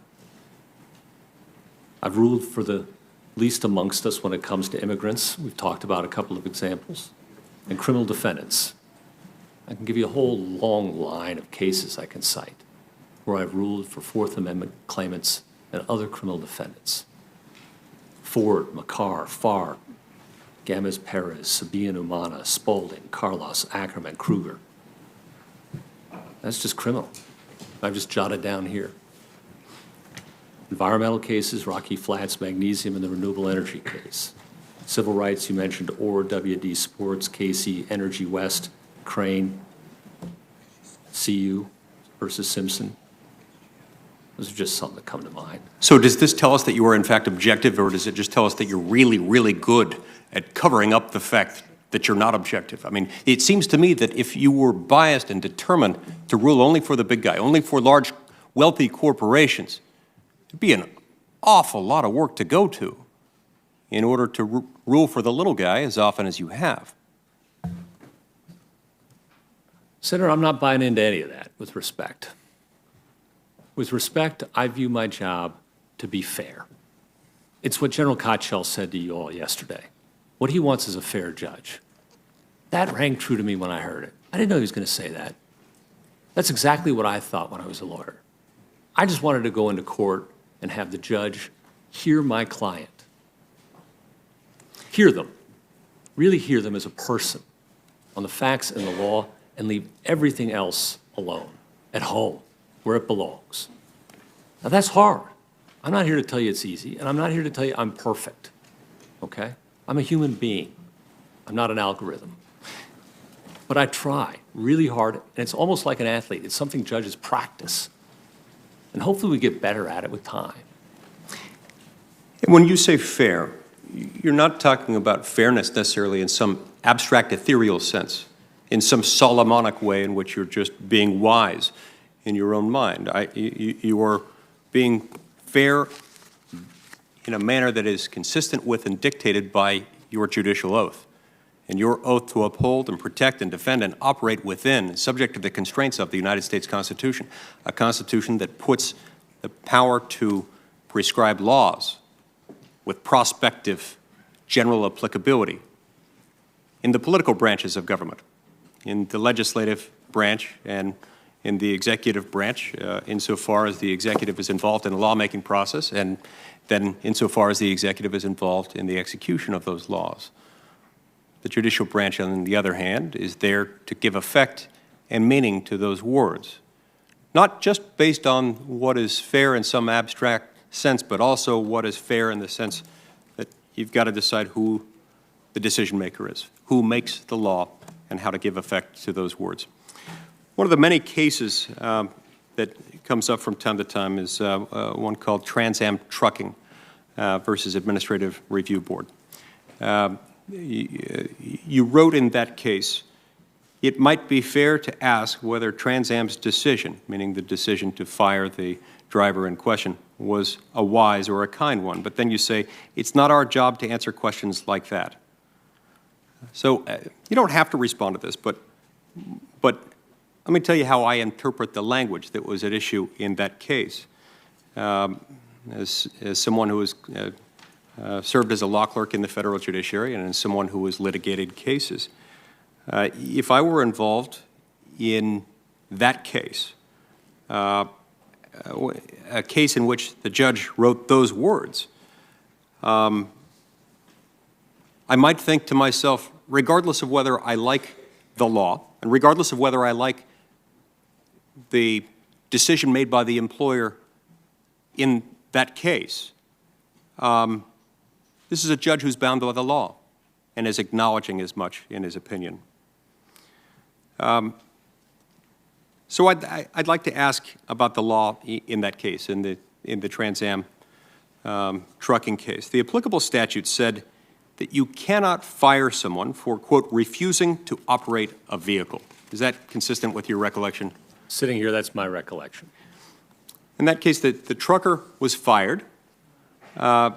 S2: I've ruled for the least amongst us when it comes to immigrants. We've talked about a couple of examples. And criminal defendants. I can give you a whole long line of cases I can cite where I've ruled for Fourth Amendment claimants and other criminal defendants. Ford, McCarr, Farr, Gamez Perez, Sabia Umana, Spaulding, Carlos, Ackerman, Kruger. That's just criminal. I've just jotted down here. Environmental cases, Rocky Flats, magnesium, and the renewable energy case. Civil rights, you mentioned Orr, WD Sports, Casey, Energy West, Crane, CU versus Simpson. Those are just some that come to mind.
S10: So does this tell us that you are in fact objective, or does it just tell us that you're really, really good at covering up the fact that you're not objective? I mean, it seems to me that if you were biased and determined to rule only for the big guy, only for large, wealthy corporations, it'd be an awful lot of work to go to in order to rule for the little guy as often as you have.
S2: Senator, I'm not buying into any of that, with respect. With respect, I view my job to be fair. It's what General Cottrell said to you all yesterday. What he wants is a fair judge. That rang true to me when I heard it. I didn't know he was going to say that. That's exactly what I thought when I was a lawyer. I just wanted to go into court and have the judge hear my client. Hear them, really hear them as a person on the facts and the law, and leave everything else alone, at home, where it belongs. Now that's hard. I'm not here to tell you it's easy, and I'm not here to tell you I'm perfect, okay? I'm a human being. I'm not an algorithm. But I try really hard, and it's almost like an athlete. It's something judges practice. And hopefully we get better at it with time.
S10: And when you say fair, you're not talking about fairness necessarily in some abstract, ethereal sense, in some Solomonic way in which you're just being wise in your own mind. You are being fair in a manner that is consistent with and dictated by your judicial oath. And your oath to uphold and protect and defend and operate within, subject to the constraints of the United States Constitution, a Constitution that puts the power to prescribe laws with prospective general applicability in the political branches of government, in the legislative branch and in the executive branch, insofar as the executive is involved in the lawmaking process, and then insofar as the executive is involved in the execution of those laws. The judicial branch, on the other hand, is there to give effect and meaning to those words, not just based on what is fair in some abstract sense, but also what is fair in the sense that you've got to decide who the decision maker is, who makes the law, and how to give effect to those words. One of the many cases that comes up from time to time is one called Trans Am Trucking versus Administrative Review Board. You wrote in that case, it might be fair to ask whether Trans Am's decision, meaning the decision to fire the driver in question, was a wise or a kind one. But then you say, it's not our job to answer questions like that. So you don't have to respond to this, but let me tell you how I interpret the language that was at issue in that case. As someone who has served as a law clerk in the federal judiciary and as someone who has litigated cases, if I were involved in that case, a case in which the judge wrote those words, I might think to myself, regardless of whether I like the law, and regardless of whether I like the decision made by the employer in that case, this is a judge who's bound by the law and is acknowledging as much in his opinion. So I'd like to ask about the law in that case, in the Trans Am trucking case. The applicable statute said that you cannot fire someone for, quote, refusing to operate a vehicle. Is that consistent with your recollection?
S2: Sitting here, that's my recollection.
S10: In that case, the trucker was fired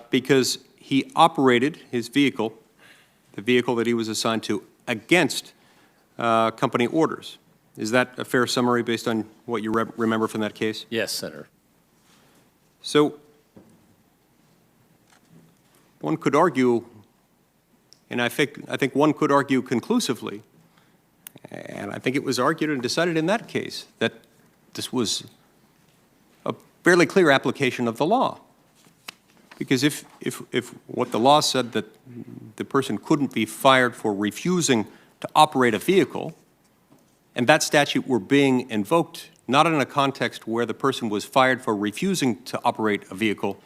S10: because he operated his vehicle, the vehicle that he was assigned to, against company orders. Is that a fair summary based on what you remember from that case?
S2: Yes, Senator.
S10: So one could argue, and I think one could argue conclusively, and I think it was argued and decided in that case, that this was a fairly clear application of the law. Because if what the law said that the person couldn't be fired for refusing to operate a vehicle, and that statute were being invoked not in a context where the person was fired for refusing to operate a vehicle,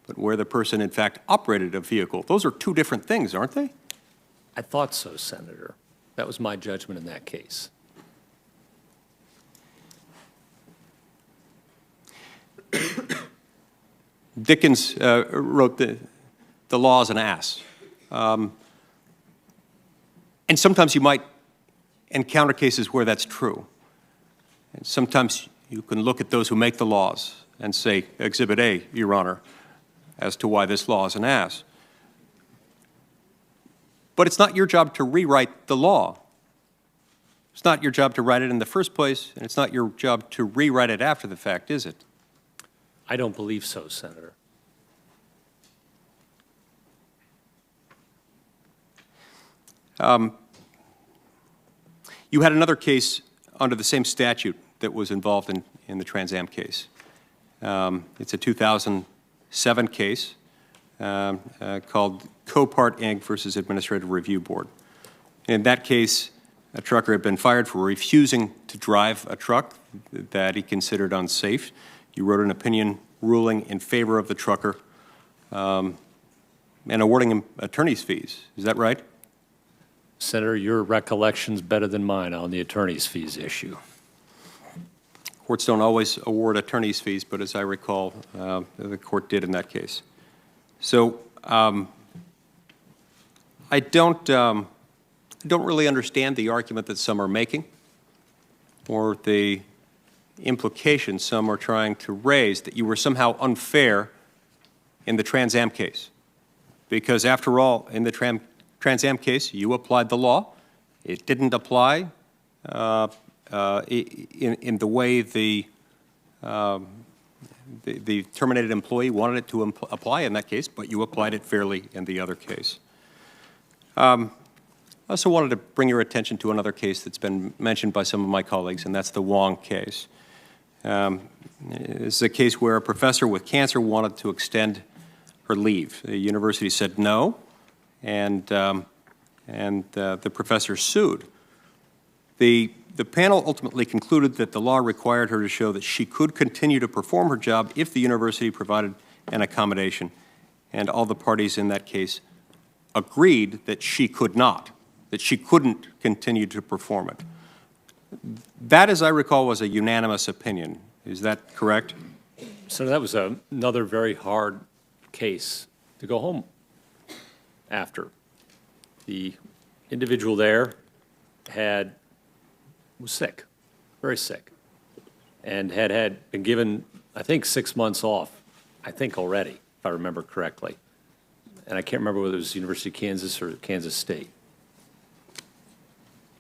S10: but where the person in fact operated a vehicle, those are two different things, aren't they?
S2: I thought so, Senator. That was my judgment in that case.
S10: Dickens wrote the law as an ass. And sometimes you might encounter cases where that's true. And sometimes you can look at those who make the laws and say, Exhibit A, Your Honor, as to why this law is an ass. But it's not your job to rewrite the law. It's not your job to write it in the first place, and it's not your job to rewrite it after the fact, is it?
S2: I don't believe so, Senator.
S10: You had another case under the same statute that was involved in the Trans Am case. It's a 2007 case called Copart Inc. versus Administrative Review Board. In that case, a trucker had been fired for refusing to drive a truck that he considered unsafe. You wrote an opinion ruling in favor of the trucker and awarding him attorney's fees. Is that right?
S2: Senator, your recollection's better than mine on the attorney's fees issue.
S10: Courts don't always award attorney's fees, but as I recall, the court did in that case. So I don't really understand the argument that some are making or the implication some are trying to raise that you were somehow unfair in the Trans Am case. Because after all, in the Trans Am case, you applied the law. It didn't apply in the way the terminated employee wanted it to apply in that case, but you applied it fairly in the other case. I also wanted to bring your attention to another case that's been mentioned by some of my colleagues, and that's the Wong case. It's a case where a professor with cancer wanted to extend her leave. The university said no, and the professor sued. The panel ultimately concluded that the law required her to show that she could continue to perform her job if the university provided an accommodation, and all the parties in that case agreed that she could not, that she couldn't continue to perform it. That, as I recall, was a unanimous opinion. Is that correct?
S2: So that was another very hard case to go home after. The individual there was sick, very sick, and had been given, I think, 6 months off, I think already, if I remember correctly. And I can't remember whether it was University of Kansas or Kansas State.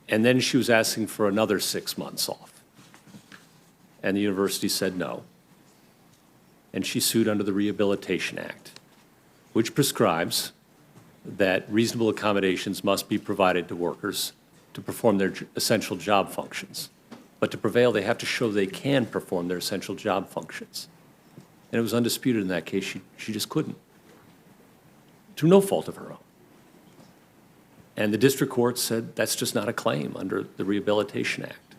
S2: And then she was asking for another 6 months off. And the university said no. And she sued under the Rehabilitation Act, which prescribes that reasonable accommodations must be provided to workers to perform their essential job functions. But to prevail, they have to show they can perform their essential job functions. And it was undisputed in that case, she just couldn't, through no fault of her own. And the district court said that's just not a claim under the Rehabilitation Act.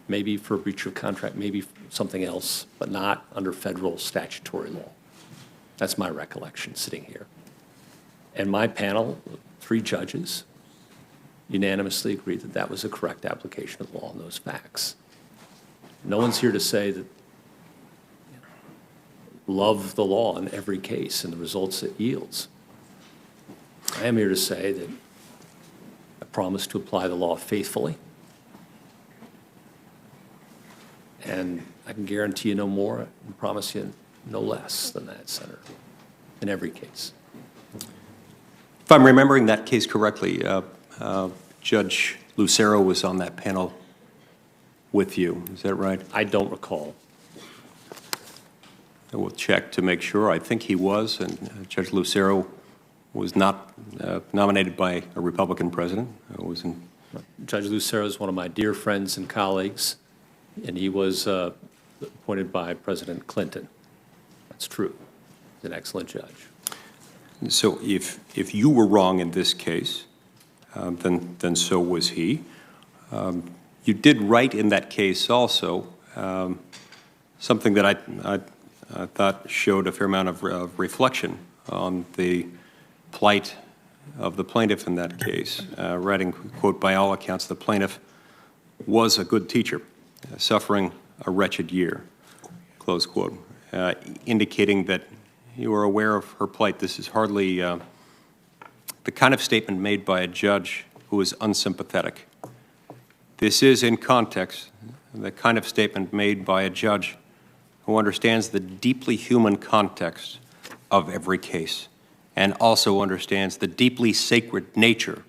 S2: Maybe for breach of contract, maybe something else, but not under federal statutory law. That's my recollection sitting here. And my panel, 3 judges, unanimously agreed that that was a correct application of law on those facts. No one's here to say that love the law in every case and the results it yields. I am here to say that I promise to apply the law faithfully, and I can guarantee you no more and promise you no less than that, Senator, in every case.
S10: If I'm remembering that case correctly, Judge Lucero was on that panel with you. Is that right?
S2: I don't recall.
S10: I will check to make sure. I think he was, and Judge Lucero was not nominated by a Republican president.
S2: Judge Lucero is one of my dear friends and colleagues, and he was appointed by President Clinton. That's true. He's an excellent judge.
S10: So if you were wrong in this case, then so was he. You did write in that case also something that I thought showed a fair amount of reflection on the plight of the plaintiff in that case, writing, quote, "By all accounts, the plaintiff was a good teacher, suffering a wretched year," close quote, indicating that you were aware of her plight. This is hardly the kind of statement made by a judge who is unsympathetic. This is, in context, the kind of statement made by a judge who understands the deeply human context of every case and also understands the deeply sacred nature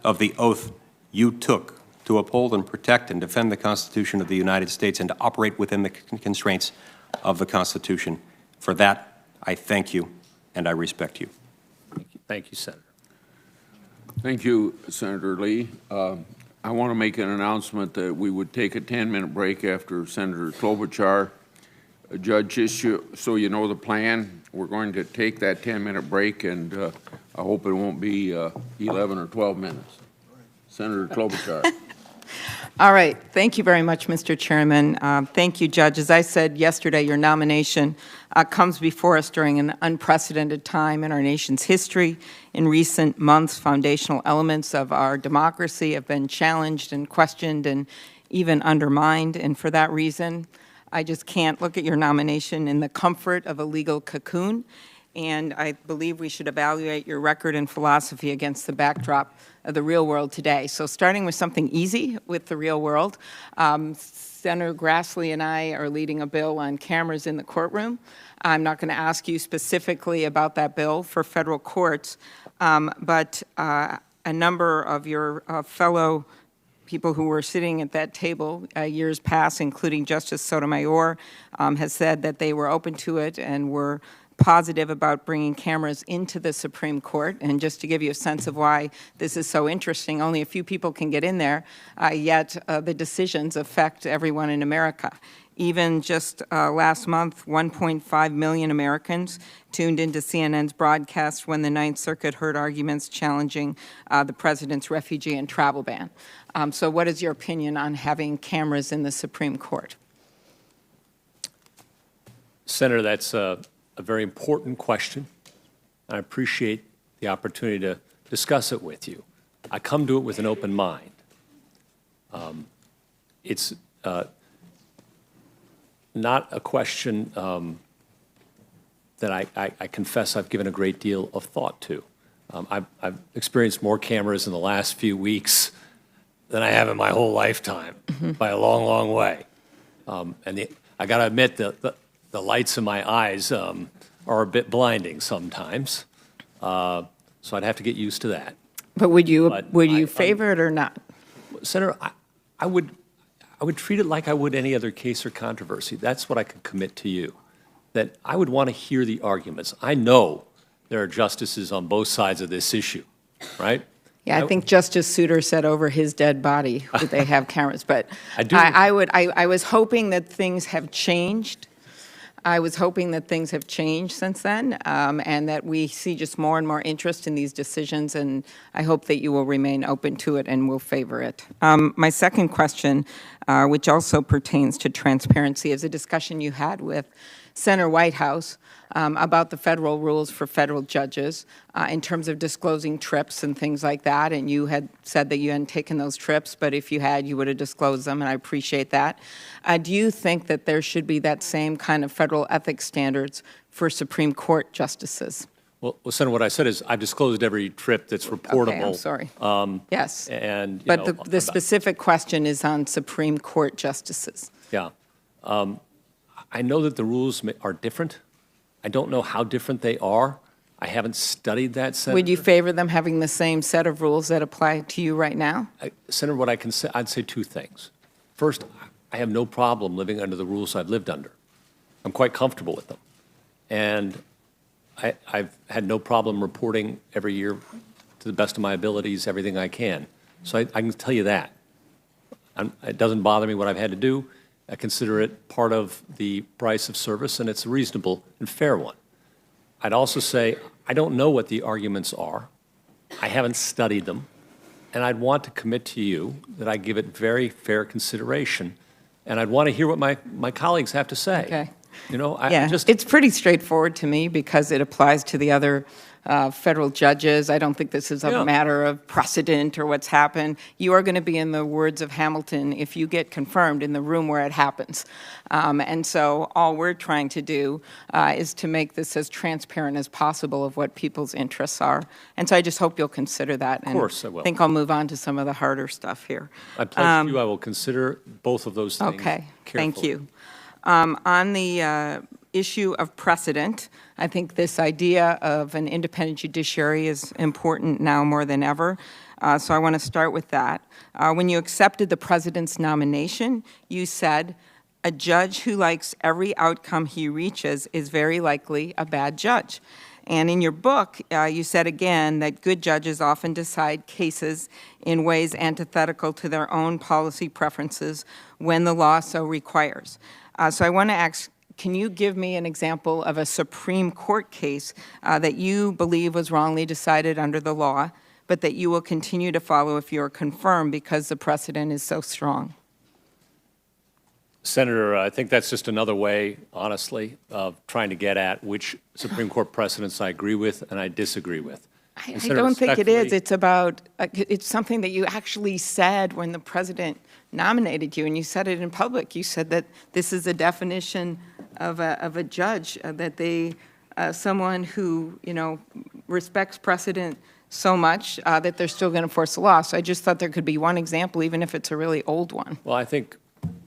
S10: of the oath you took to uphold and protect and defend the Constitution of the United States and to operate within the constraints of the Constitution. For that, I thank you and I respect you.
S2: Thank you, Senator.
S1: Thank you, Senator Lee. I want to make an announcement that we would take a 10-minute break after Senator Klobuchar. Judge, just so you know the plan, we're going to take that 10-minute break, and I hope it won't be 11 or 12 minutes. Senator Klobuchar.
S11: All right. Thank you very much, Mr. Chairman. Thank you, Judge. As I said yesterday, your nomination comes before us during an unprecedented time in our nation's history. In recent months, foundational elements of our democracy have been challenged and questioned and even undermined. And for that reason, I just can't look at your nomination in the comfort of a legal cocoon. And I believe we should evaluate your record and philosophy against the backdrop of the real world today. So starting with something easy with the real world, Senator Grassley and I are leading a bill on cameras in the courtroom. I'm not going to ask you specifically about that bill for federal courts, but a number of your fellow people who were sitting at that table years past, including Justice Sotomayor, has said that they were open to it and were positive about bringing cameras into the Supreme Court. And just to give you a sense of why this is so interesting, only a few people can get in there, yet the decisions affect everyone in America. Even just last month, 1.5 million Americans tuned into CNN's broadcast when the Ninth Circuit heard arguments challenging the president's refugee and travel ban. So what is your opinion on having cameras in the Supreme Court?
S2: Senator, that's a very important question. I appreciate the opportunity to discuss it with you. I come to it with an open mind. It's not a question that I confess I've given a great deal of thought to. I've experienced more cameras in the last few weeks than I have in my whole lifetime, by a long, long way. I got to admit, the lights in my eyes are a bit blinding sometimes, so I'd have to get used to that.
S11: But would you favor it or not?
S2: Senator, I would treat it like I would any other case or controversy. That's what I could commit to you, that I would want to hear the arguments. I know there are justices on both sides of this issue, right?
S11: Yeah, I think Justice Souter said over his dead body would they have cameras, but
S2: I do.
S11: I was hoping that things have changed I was hoping that things have changed since then, and that we see just more and more interest in these decisions, and I hope that you will remain open to it and will favor it. My second question, which also pertains to transparency, is a discussion you had with Senator Whitehouse about the federal rules for federal judges in terms of disclosing trips and things like that, and you had said that you hadn't taken those trips, but if you had, you would have disclosed them, and I appreciate that. Do you think that there should be that same kind of federal ethics standards for Supreme Court justices?
S2: Well, Senator, what I said is I've disclosed every trip that's reportable.
S11: Okay, I'm sorry. Yes.
S2: And,
S11: but the specific question is on Supreme Court justices.
S2: Yeah. I know that the rules are different. I don't know how different they are. I haven't studied that, Senator.
S11: Would you favor them having the same set of rules that apply to you right now?
S2: Senator, what I can say, I'd say two things. First, I have no problem living under the rules I've lived under. I'm quite comfortable with them. And I've had no problem reporting every year to the best of my abilities, everything I can. So I can tell you that. It doesn't bother me what I've had to do. I consider it part of the price of service, and it's a reasonable and fair one. I'd also say I don't know what the arguments are. I haven't studied them, and I'd want to commit to you that I give it very fair consideration, and I'd want to hear what my colleagues have to say.
S11: Okay.
S2: You know,
S11: It's pretty straightforward to me because it applies to the other federal judges. I don't think this is a matter of precedent or what's happened. You are going to be, in the words of Hamilton, if you get confirmed, in the room where it happens. And so all we're trying to do is to make this as transparent as possible of what people's interests are. And so I just hope you'll consider that.
S2: Of course I will.
S11: I think I'll move on to some of the harder stuff here.
S2: I pledge to you I will consider both of those things
S11: Okay,
S2: carefully.
S11: thank you. On the issue of precedent, I think this idea of an independent judiciary is important now more than ever. So I want to start with that. When you accepted the president's nomination, you said, a judge who likes every outcome he reaches is very likely a bad judge. And in your book, you said again that good judges often decide cases in ways antithetical to their own policy preferences when the law so requires. So I want to ask, can you give me an example of a Supreme Court case that you believe was wrongly decided under the law, but that you will continue to follow if you are confirmed because the precedent is so strong?
S2: Senator, I think that's just another way, honestly, of trying to get at which Supreme Court precedents I agree with and I disagree with.
S11: I don't think it is. It's about, it's something that you actually said when the president nominated you, and you said it in public. You said that this is a definition of a judge, that they, someone who, you know, respects precedent so much that they're still going to enforce the law. So I just thought there could be one example, even if it's a really old one.
S2: Well, I think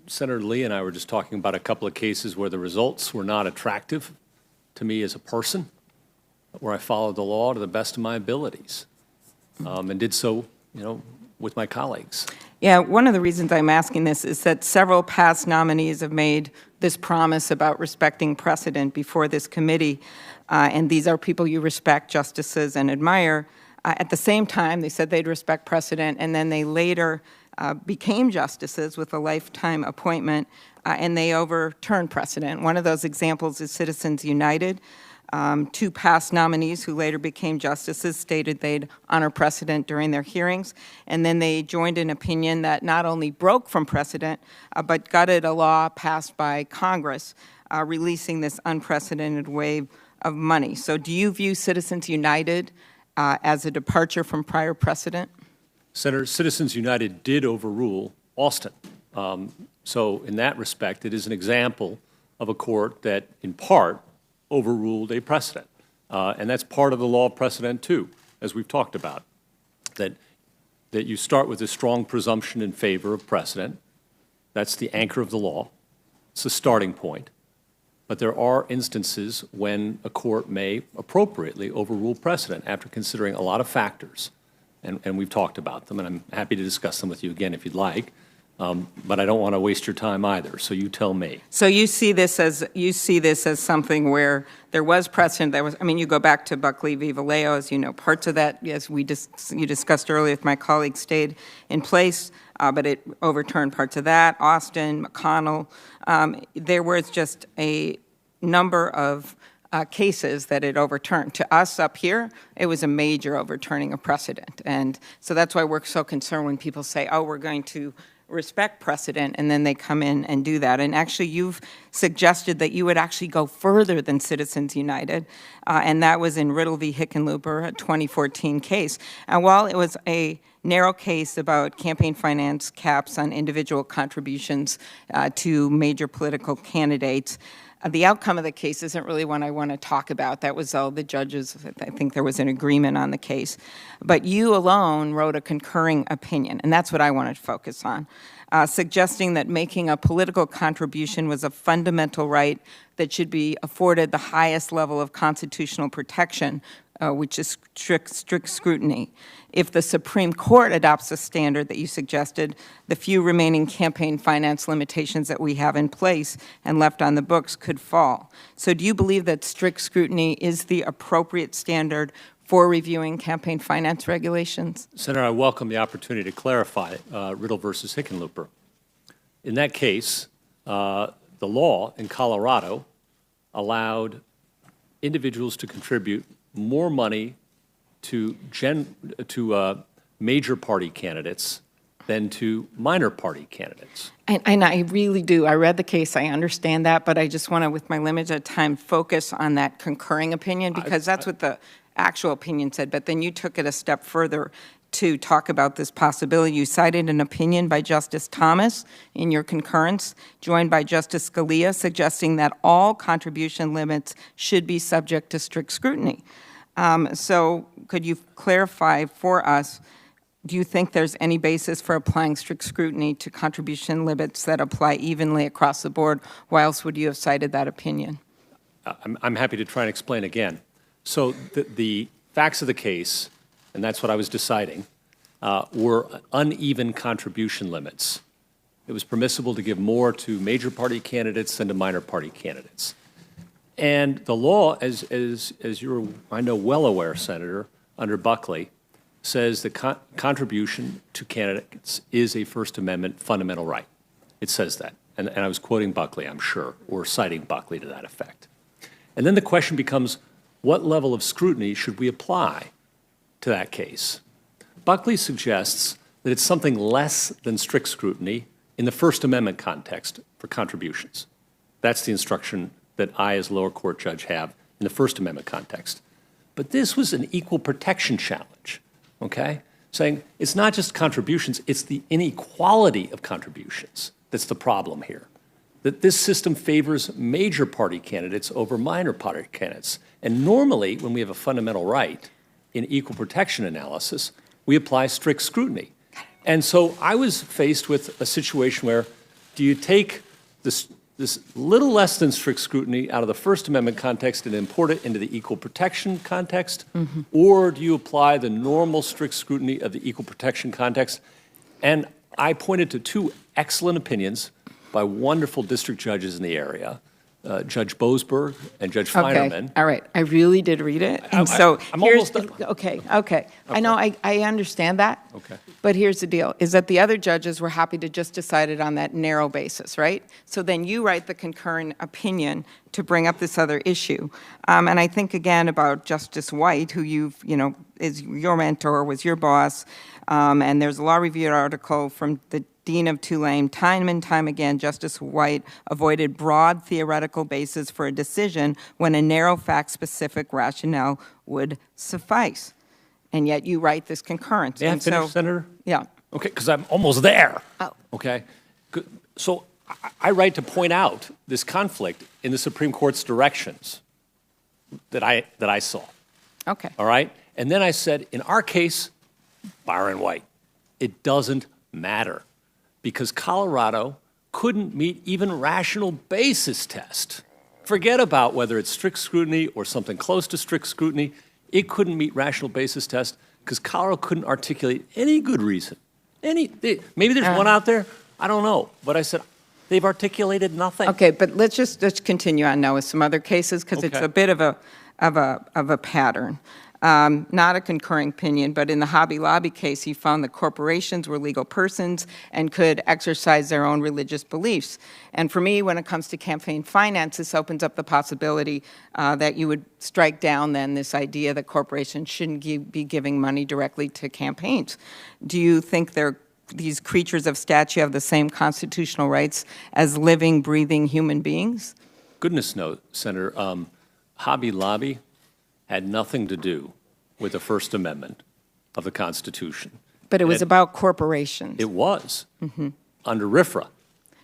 S2: Senator Lee and I were just talking about a couple of cases where the results were not attractive to me as a person, where I followed the law to the best of my abilities, and did so, you know, with my colleagues.
S11: Yeah, one of the reasons I'm asking this is that several past nominees have made this promise about respecting precedent before this committee, and these are people you respect, justices, and admire. At the same time, they said they'd respect precedent, and then they later became justices with a lifetime appointment, and they overturned precedent. One of those examples is Citizens United. Two past nominees who later became justices stated they'd honor precedent during their hearings, and then they joined an opinion that not only broke from precedent, but gutted a law passed by Congress, releasing this unprecedented wave of money. So do you view Citizens United as a departure from prior precedent?
S2: Senator, Citizens United did overrule Austin. So in that respect, it is an example of a court that, in part, overruled a precedent. And that's part of the law of precedent, too, as we've talked about, that you start with a strong presumption in favor of precedent. That's the anchor of the law. It's the starting point. But there are instances when a court may appropriately overrule precedent after considering a lot of factors. And we've talked about them, and I'm happy to discuss them with you again if you'd like. But I don't want to waste your time either, so you tell me.
S11: So you see this as something where there was precedent. There was, I mean, you go back to Buckley v. Vallejo, as you know, parts of that, as you discussed earlier with my colleague, stayed in place, but it overturned parts of that. Austin, McConnell, there was just a number of cases that it overturned. To us up here, it was a major overturning of precedent. And so that's why we're so concerned when people say, oh, we're going to respect precedent, and then they come in and do that. And actually, you've suggested that you would actually go further than Citizens United, and that was in Riddle v. Hickenlooper, a 2014 case. And while it was a narrow case about campaign finance caps on individual contributions to major political candidates, the outcome of the case isn't really one I want to talk about. That was all the judges. I think there was an agreement on the case. But you alone wrote a concurring opinion, and that's what I wanted to focus on, suggesting that making a political contribution was a fundamental right that should be afforded the highest level of constitutional protection, which is strict scrutiny. If the Supreme Court adopts a standard that you suggested, the few remaining campaign finance limitations that we have in place and left on the books could fall. So do you believe that strict scrutiny is the appropriate standard for reviewing campaign finance regulations?
S2: Senator, I welcome the opportunity to clarify Riddle versus Hickenlooper. In that case, the law in Colorado allowed individuals to contribute more money to major party candidates than to minor party candidates.
S11: And I really do. I read the case. I understand that, but I just want to, with my limited time, focus on that concurring opinion, because that's what the actual opinion said. But then you took it a step further to talk about this possibility. You cited an opinion by Justice Thomas in your concurrence, joined by Justice Scalia, suggesting that all contribution limits should be subject to strict scrutiny. So could you clarify for us, do you think there's any basis for applying strict scrutiny to contribution limits that apply evenly across the board? Why else would you have cited that opinion?
S2: I'm happy to try and explain again. So the facts of the case, and that's what I was deciding, were uneven contribution limits. It was permissible to give more to major party candidates than to minor party candidates. And the law, as you're, I know, well aware, Senator, under Buckley, says that contribution to candidates is a First Amendment fundamental right. It says that. And I was quoting Buckley, I'm sure, or citing Buckley to that effect. And then the question becomes, what level of scrutiny should we apply to that case? Buckley suggests that it's something less than strict scrutiny in the First Amendment context for contributions. That's the instruction that I, as lower court judge, have in the First Amendment context. But this was an equal protection challenge, okay? Saying it's not just contributions, it's the inequality of contributions that's the problem here. That this system favors major party candidates over minor party candidates. And normally, when we have a fundamental right in equal protection analysis, we apply strict scrutiny. And so I was faced with a situation where, do you take this little less than strict scrutiny out of the First Amendment context and import it into the equal protection context? Mm-hmm. Or do you apply the normal strict scrutiny of the equal protection context? And I pointed to two excellent opinions by wonderful district judges in the area, Judge Boasberg and Judge Feinerman.
S11: Okay, all right. I really did read it. And
S2: I'm almost done.
S11: Okay. I know, I understand that.
S2: Okay.
S11: But here's the deal, is that the other judges were happy to just decide it on that narrow basis, right? So then you write the concurrent opinion to bring up this other issue. And I think, again, about Justice White, who is your mentor, was your boss, and there's a law review article from the Dean of Tulane. Time and time again, Justice White avoided broad theoretical basis for a decision when a narrow fact-specific rationale would suffice. And yet you write this concurrence.
S2: May I finish, Senator?
S11: Yeah.
S2: Okay, because I'm almost there.
S11: Oh.
S2: Okay. So I write to point out this conflict in the Supreme Court's directions that I saw.
S11: Okay.
S2: All right? And then I said, in our case, Byron White, it doesn't matter, because Colorado couldn't meet even rational basis test. Forget about whether it's strict scrutiny or something close to strict scrutiny. It couldn't meet rational basis test because Colorado couldn't articulate any good reason. Maybe there's one out there. I don't know. But I said, they've articulated nothing.
S11: Okay, but let's continue on now with some other cases, because it's
S2: Okay.
S11: a bit of a pattern. not a concurring opinion, but in the Hobby Lobby case, he found that corporations were legal persons and could exercise their own religious beliefs. And for me, when it comes to campaign finance, this opens up the possibility that you would strike down then this idea that corporations shouldn't be giving money directly to campaigns. Do you think these creatures of statute have the same constitutional rights as living, breathing human beings?
S2: Goodness no, Senator. Hobby Lobby had nothing to do with the First Amendment of the Constitution.
S11: But it was about corporations.
S2: It was, under RFRA.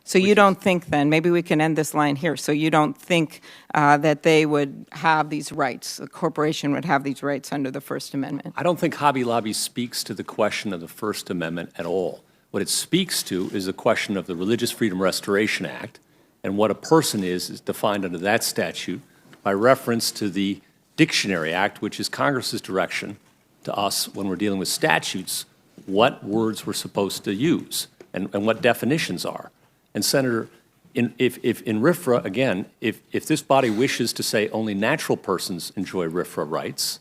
S11: So you don't think then, maybe we can end this line here, so you don't think that they would have these rights, a corporation would have these rights under the First Amendment?
S2: I don't think Hobby Lobby speaks to the question of the First Amendment at all. What it speaks to is the question of the Religious Freedom Restoration Act, and what a person is defined under that statute by reference to the Dictionary Act, which is Congress's direction to us when we're dealing with statutes, what words we're supposed to use and what definitions are. And Senator, if in RFRA, again, if this body wishes to say only natural persons enjoy RFRA rights,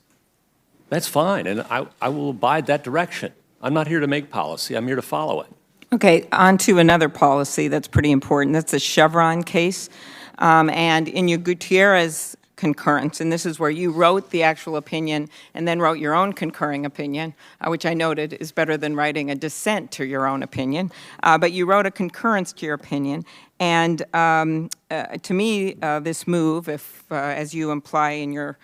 S2: that's fine, and I will abide that direction. I'm not here to make policy, I'm here to follow it.
S11: Okay, on to another policy that's pretty important. That's the Chevron case. And in your Gutierrez concurrence, and this is where you wrote the actual opinion and then wrote your own concurring opinion, which I noted is better than writing a dissent to your own opinion. But you wrote a concurrence to your opinion. And to me, this move, if, as you imply in your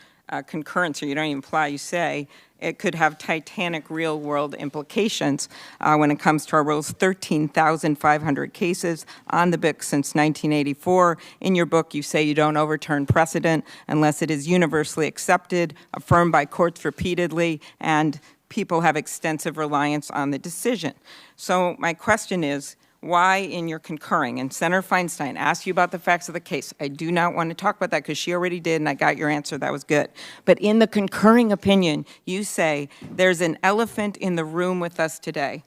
S11: concurrence, or you don't even imply, you say, it could have titanic real-world implications when it comes to our rules. 13,500 cases on the book since 1984. In your book, you say you don't overturn precedent unless it is universally accepted, affirmed by courts repeatedly, and people have extensive reliance on the decision. So my question is, why in your concurring, and Senator Feinstein asked you about the facts of the case. I do not want to talk about that because she already did and I got your answer, that was good. But in the concurring opinion, you say there's an elephant in the room with us today.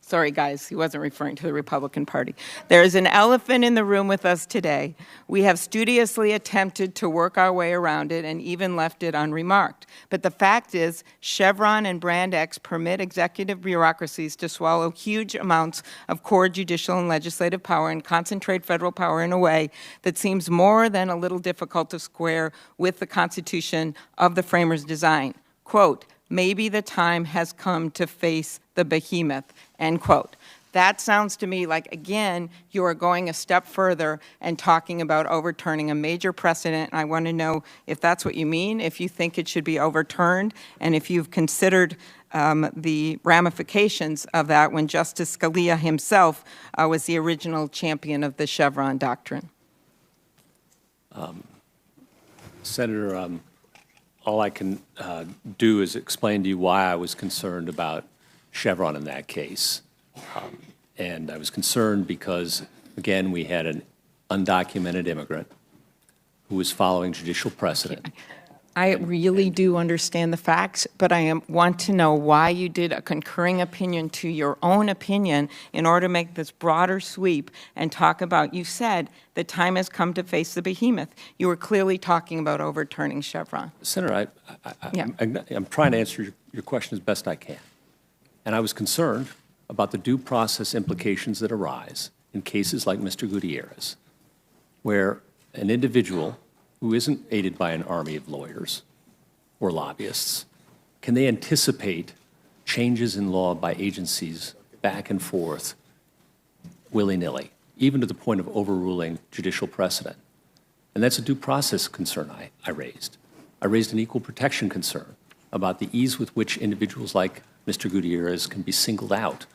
S11: Sorry guys, he wasn't referring to the Republican Party. There is an elephant in the room with us today. We have studiously attempted to work our way around it and even left it unremarked. But the fact is, Chevron and Brand X permit executive bureaucracies to swallow huge amounts of core judicial and legislative power and concentrate federal power in a way that seems more than a little difficult to square with the Constitution of the framers' design. Quote, maybe the time has come to face the behemoth, end quote. That sounds to me like, again, you are going a step further and talking about overturning a major precedent. I want to know if that's what you mean, if you think it should be overturned, and if you've considered the ramifications of that when Justice Scalia himself was the original champion of the Chevron doctrine.
S2: Senator, all I can do is explain to you why I was concerned about Chevron in that case. And I was concerned because, again, we had an undocumented immigrant who was following judicial precedent.
S11: I really do understand the facts, but I want to know why you did a concurring opinion to your own opinion in order to make this broader sweep and talk about, you said the time has come to face the behemoth. You were clearly talking about overturning Chevron.
S2: Senator, I'm trying to answer your question as best I can. And I was concerned about the due process implications that arise in cases like Mr. Gutierrez, where an individual who isn't aided by an army of lawyers or lobbyists, can they anticipate changes in law by agencies back and forth willy-nilly, even to the point of overruling judicial precedent? And that's a due process concern I raised. I raised an equal protection concern about the ease with which individuals like Mr. Gutierrez can be singled out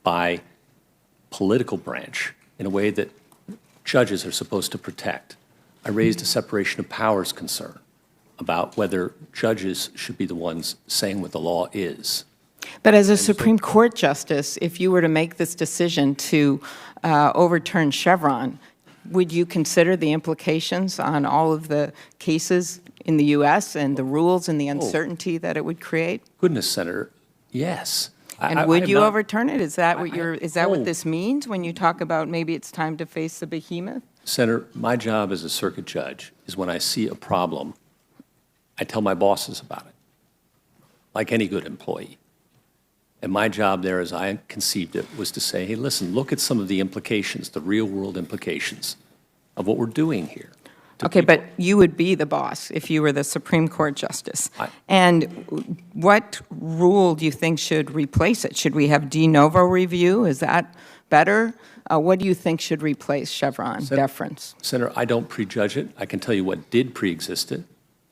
S2: by political branch in a way that judges are supposed to protect. I raised a separation of powers concern about whether judges should be the ones saying what the law is.
S11: But as a Supreme Court justice, if you were to make this decision to overturn Chevron, would you consider the implications on all of the cases in the U.S. and the rules and the uncertainty that it would create?
S2: Goodness, Senator, yes.
S11: And would you overturn it? Is that what what this means when you talk about maybe it's time to face the behemoth?
S2: Senator, my job as a circuit judge is when I see a problem, I tell my bosses about it. like any good employee. And my job there, as I conceived it, was to say, hey, listen, look at some of the implications, the real-world implications of what we're doing here.
S11: Okay, but you would be the boss if you were the Supreme Court justice. And what rule do you think should replace it? Should we have de novo review? Is that better? What do you think should replace Chevron deference?
S2: Senator, I don't prejudge it. I can tell you what did pre-exist it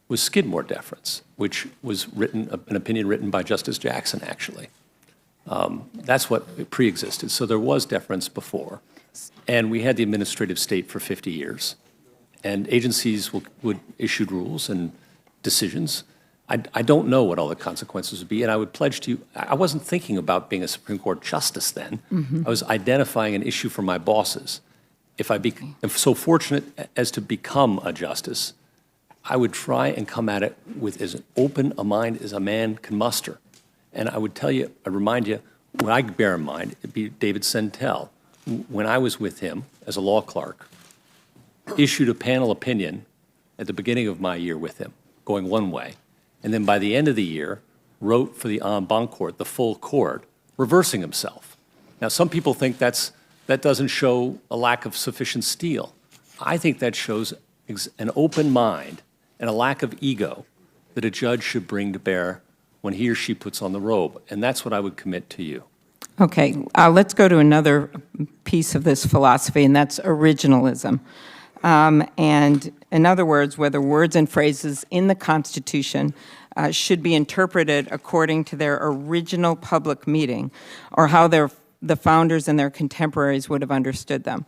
S2: was Skidmore deference, which was written, an opinion written by Justice Jackson, actually. That's what pre-existed. So there was deference before. And we had the administrative state for 50 years. And agencies would issue rules and decisions. I don't know what all the consequences would be, and I would pledge to you, I wasn't thinking about being a Supreme Court justice then. I was identifying an issue for my bosses. If I'm so fortunate as to become a justice, I would try and come at it with as open a mind as a man can muster. And I would tell you, I remind you, what I bear in mind, it'd be David Sentel. When I was with him as a law clerk, issued a panel opinion at the beginning of my year with him, going one way, and then by the end of the year, wrote for the en banc court, the full court, reversing himself. Now, some people think that doesn't show a lack of sufficient steel. I think that shows an open mind and a lack of ego that a judge should bring to bear when he or she puts on the robe, and that's what I would commit to you.
S11: Okay, let's go to another piece of this philosophy, and that's originalism. And in other words, whether words and phrases in the Constitution should be interpreted according to their original public meaning or how the founders and their contemporaries would have understood them.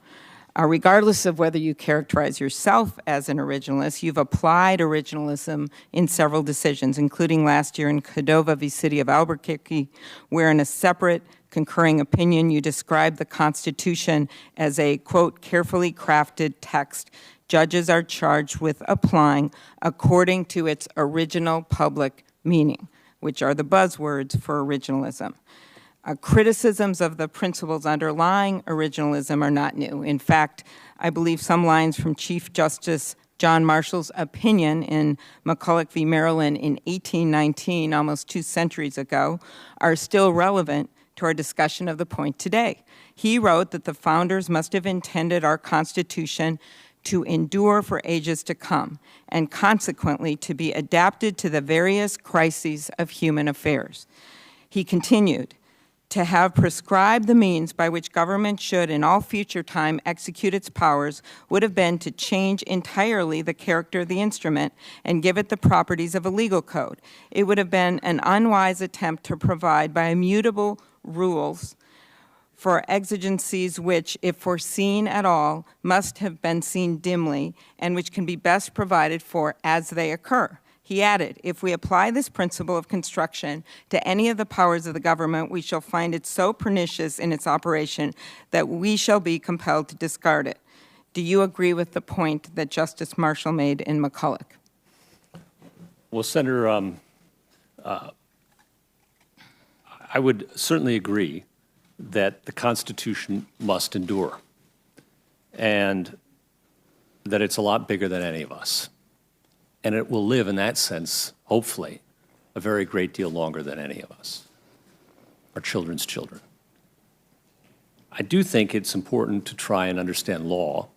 S11: Regardless of whether you characterize yourself as an originalist, you've applied originalism in several decisions, including last year in Cordova v. City of Albuquerque, where in a separate concurring opinion, you described the Constitution as a, quote, carefully crafted text judges are charged with applying according to its original public meaning, which are the buzzwords for originalism. Criticisms of the principles underlying originalism are not new. In fact, I believe some lines from Chief Justice John Marshall's opinion in McCulloch v. Maryland in 1819, almost 2 centuries ago, are still relevant to our discussion of the point today. He wrote that the founders must have intended our Constitution to endure for ages to come, and consequently to be adapted to the various crises of human affairs. He continued, to have prescribed the means by which government should in all future time execute its powers would have been to change entirely the character of the instrument and give it the properties of a legal code. It would have been an unwise attempt to provide by immutable rules for exigencies which, if foreseen at all, must have been seen dimly and which can be best provided for as they occur. He added, if we apply this principle of construction to any of the powers of the government, we shall find it so pernicious in its operation that we shall be compelled to discard it. Do you agree with the point that Justice Marshall made in McCulloch?
S2: Well, Senator, I would certainly agree that the Constitution must endure and that it's a lot bigger than any of us. And it will live in that sense, hopefully, a very great deal longer than any of us, our children's children. I do think it's important to try and understand law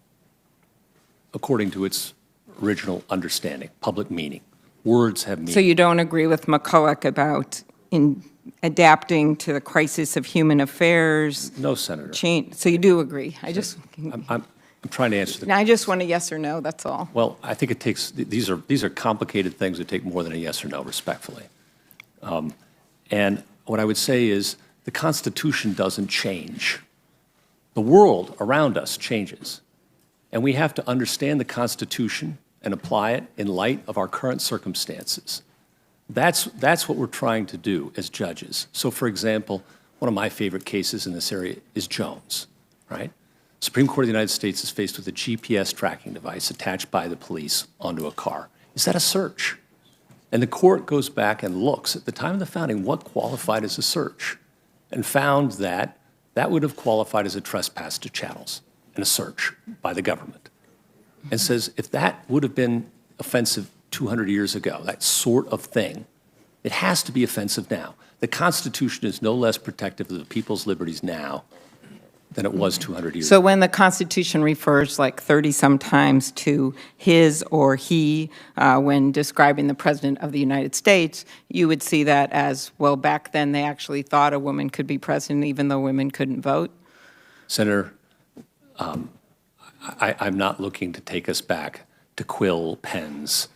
S2: according to its original understanding, public meaning. Words have meaning.
S11: So you don't agree with McCulloch about in adapting to the crisis of human affairs?
S2: No, Senator.
S11: So you do agree?
S2: I'm trying to answer the
S11: I just want a yes or no, that's all.
S2: Well, I think it takes, these are complicated things that take more than a yes or no, respectfully. And what I would say is the Constitution doesn't change. The world around us changes. And we have to understand the Constitution and apply it in light of our current circumstances. That's what we're trying to do as judges. So, for example, one of my favorite cases in this area is Jones, right? Supreme Court of the United States is faced with a GPS tracking device attached by the police onto a car. Is that a search? And the court goes back and looks at the time of the founding what qualified as a search and found that that would have qualified as a trespass to chattels and a search by the government. And says if that would have been offensive 200 years ago, that sort of thing, It has to be offensive now. The Constitution is no less protective of the people's liberties now than it was 200 years ago.
S11: So when the Constitution refers like 30-some times to his or he when describing the President of the United States, you would see that as, well, back then they actually thought a woman could be president even though women couldn't vote?
S2: Senator, I'm not looking to take us back to quill pens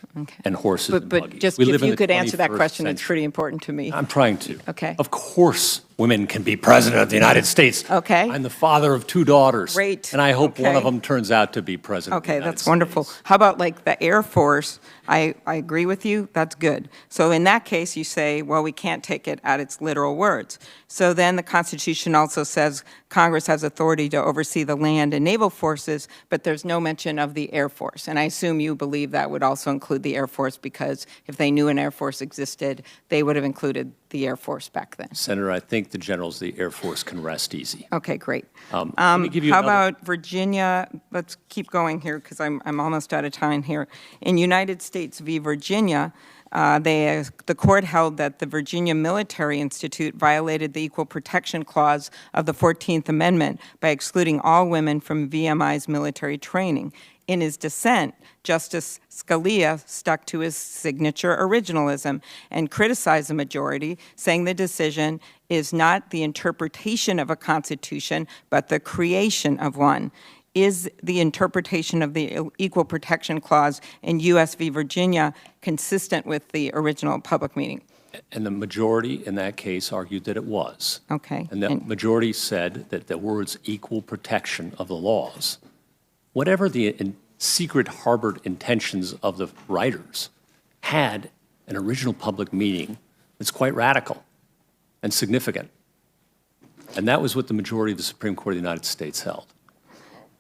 S2: and horses and
S11: But
S2: buggies.
S11: just
S2: We
S11: if
S2: live in
S11: you
S2: the
S11: could answer that
S2: 21st
S11: question, it's
S2: century.
S11: pretty important to me.
S2: I'm trying to.
S11: Okay.
S2: Of course, women can be president of the United States.
S11: Okay.
S2: I'm the father of 2 daughters.
S11: Great.
S2: And I hope one
S11: Okay.
S2: of them turns out to be president of the
S11: Okay,
S2: United
S11: that's wonderful.
S2: States.
S11: How about like the Air Force? I agree with you, that's good. So in that case, you say, well, we can't take it at its literal words. So then the Constitution also says Congress has authority to oversee the land and naval forces, but there's no mention of the Air Force. And I assume you believe that would also include the Air Force, because if they knew an Air Force existed, they would have included the Air Force back then.
S2: Senator, I think the generals of the Air Force can rest easy.
S11: Okay, great.
S2: Let me give you
S11: How
S2: another-
S11: about Virginia? Let's keep going here because I'm almost out of time here. In United States v. Virginia, the court held that the Virginia Military Institute violated the Equal Protection Clause of the 14th Amendment by excluding all women from VMI's military training. In his dissent, Justice Scalia stuck to his signature originalism and criticized the majority, saying the decision is not the interpretation of a constitution, but the creation of one. Is the interpretation of the Equal Protection Clause in U.S. v. Virginia consistent with the original public meeting?
S2: And the majority in that case argued that it was.
S11: Okay.
S2: And the majority said that the words equal protection of the laws, whatever the secret harbored intentions of the writers, had an original public meaning that's quite radical and significant. And that was what the majority of the Supreme Court of the United States held.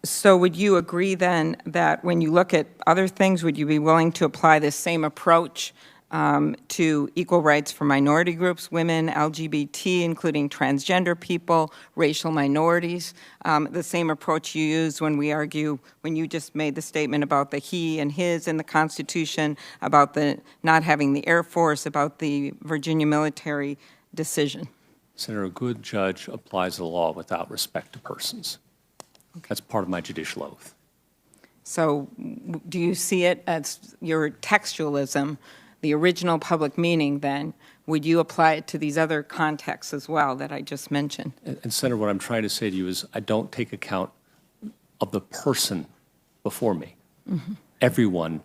S11: So would you agree then that when you look at other things, would you be willing to apply this same approach to equal rights for minority groups, women, LGBT, including transgender people, racial minorities, the same approach you use when we argue, when you just made the statement about the he and his in the Constitution, about the not having the Air Force, about the Virginia military decision?
S2: Senator, a good judge applies the law without respect to persons. That's part of my judicial oath.
S11: So do you see it as your textualism, the original public meaning then? Would you apply it to these other contexts as well that I just mentioned?
S2: And Senator, what I'm trying to say to you is I don't take account of the person before me. Mm-hmm. Everyone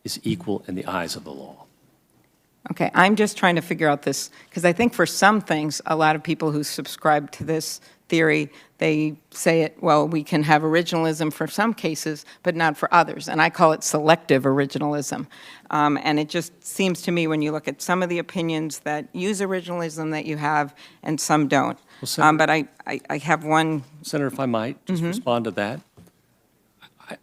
S2: is equal in the eyes of the law.
S11: Okay, I'm just trying to figure out this, because I think for some things, a lot of people who subscribe to this theory, they say it, well, we can have originalism for some cases, but not for others. And I call it selective originalism. And it just seems to me when you look at some of the opinions that use originalism that you have and some don't.
S2: Well, Senator,
S11: but I have one.
S2: Senator, if I might just respond to that,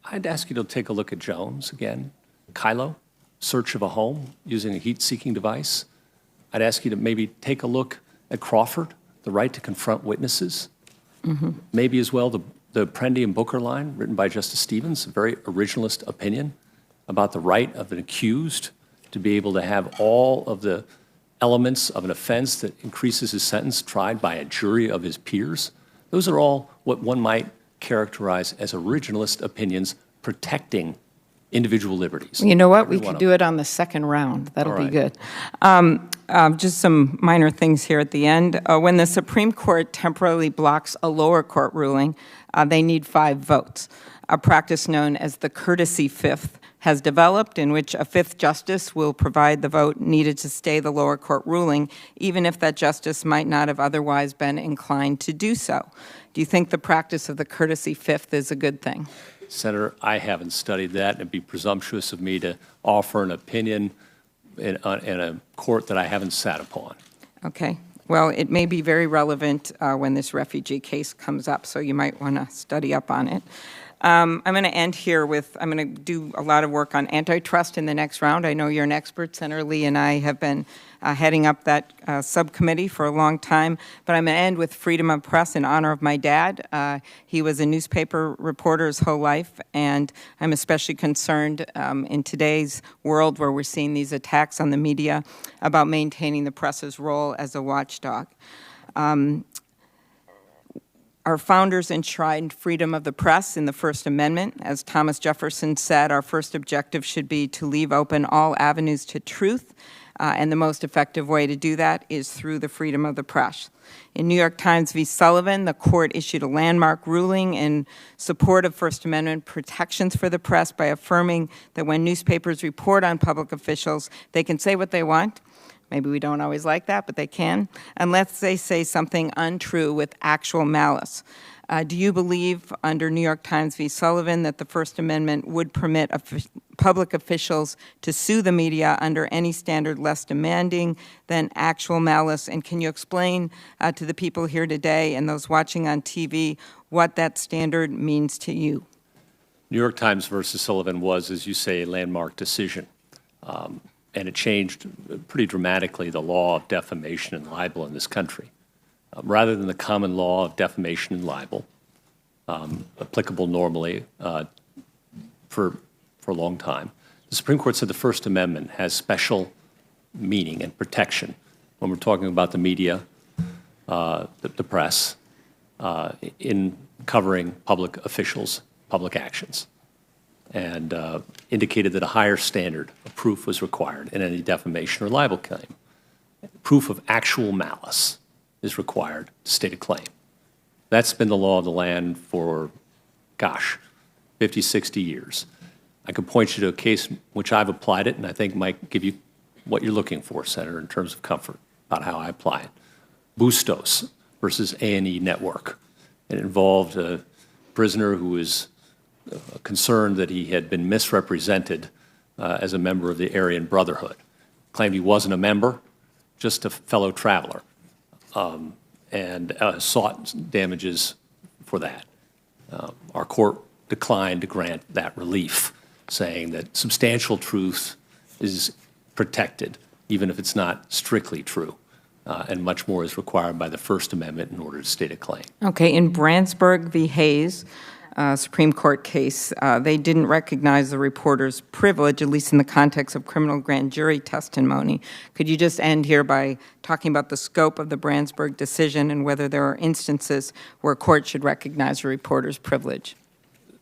S2: I'd ask you to take a look at Jones again. Kylo, search of a home using a heat-seeking device. I'd ask you to maybe take a look at Crawford, the right to confront witnesses. Mm-hmm. Maybe as well the Apprendi and Booker line, written by Justice Stevens, a very originalist opinion about the right of an accused to be able to have all of the elements of an offense that increases his sentence tried by a jury of his peers. Those are all what one might characterize as originalist opinions protecting individual liberties.
S11: You know what?
S2: Every
S11: We
S2: one
S11: could
S2: of
S11: do
S2: them.
S11: it on the second round. That'll
S2: All
S11: be
S2: right.
S11: good. Just some minor things here at the end. When the Supreme Court temporarily blocks a lower court ruling, they need 5 votes. A practice known as the courtesy fifth has developed, in which a fifth justice will provide the vote needed to stay the lower court ruling, even if that justice might not have otherwise been inclined to do so. Do you think the practice of the courtesy fifth is a good thing?
S2: Senator, I haven't studied that. It'd be presumptuous of me to offer an opinion in a court that I haven't sat upon.
S11: Okay. Well, it may be very relevant when this refugee case comes up, so you might want to study up on it. I'm going to end here with, I'm going to do a lot of work on antitrust in the next round. I know you're an expert. Senator Lee and I have been heading up that subcommittee for a long time. But I'm going to end with freedom of press in honor of my dad. He was a newspaper reporter his whole life, and I'm especially concerned in today's world where we're seeing these attacks on the media about maintaining the press's role as a watchdog. Our founders enshrined freedom of the press in the First Amendment. As Thomas Jefferson said, our first objective should be to leave open all avenues to truth, and the most effective way to do that is through the freedom of the press. In New York Times v. Sullivan, the court issued a landmark ruling in support of First Amendment protections for the press by affirming that when newspapers report on public officials, they can say what they want. Maybe we don't always like that, but they can, unless they say something untrue with actual malice. Do you believe, under New York Times v. Sullivan, that the First Amendment would permit public officials to sue the media under any standard less demanding than actual malice? And can you explain to the people here today and those watching on TV what that standard means to you?
S2: New York Times versus Sullivan was, as you say, a landmark decision. And it changed pretty dramatically the law of defamation and libel in this country. Rather than the common law of defamation and libel, applicable normally for a long time, the Supreme Court said the First Amendment has special meaning and protection when we're talking about the media, the press, in covering public officials, public actions, and indicated that a higher standard of proof was required in any defamation or libel claim. Proof of actual malice is required to state a claim. That's been the law of the land for, 50, 60 years. I could point you to a case in which I've applied it, and I think might give you what you're looking for, Senator, in terms of comfort about how I apply it. Bustos versus A&E Network. It involved a prisoner who was concerned that he had been misrepresented as a member of the Aryan Brotherhood. Claimed he wasn't a member, just a fellow traveler, and sought damages for that. Our court declined to grant that relief, saying that substantial truth is protected, even if it's not strictly true, and much more is required by the First Amendment in order to state a claim.
S11: Okay, in Brandsburg v. Hayes, Supreme Court case, they didn't recognize the reporter's privilege, at least in the context of criminal grand jury testimony. Could you just end here by talking about the scope of the Brandsburg decision and whether there are instances where a court should recognize a reporter's privilege?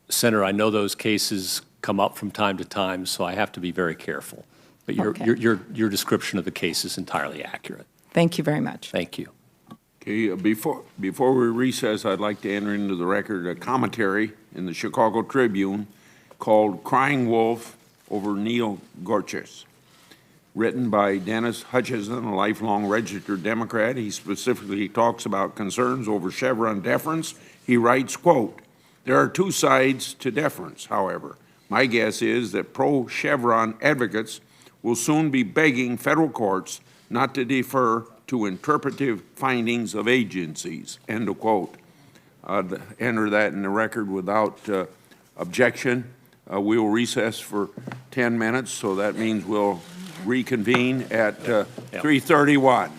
S2: Senator, I know those cases come up from time to time, so I have to be very careful. But your description of the case is entirely accurate.
S11: Thank you very much.
S2: Thank you.
S1: Okay, before we recess, I'd like to enter into the record a commentary in the Chicago Tribune called Crying Wolf over Neil Gorsuch, written by Dennis Hutchison, a lifelong registered Democrat. He specifically talks about concerns over Chevron deference. He writes, quote, "There are two sides to deference, however. My guess is that pro-Chevron advocates will soon be begging federal courts not to defer to interpretive findings of agencies," end of quote. Enter that in the record without objection. We will recess for 10 minutes, so that means we'll reconvene at 3:31.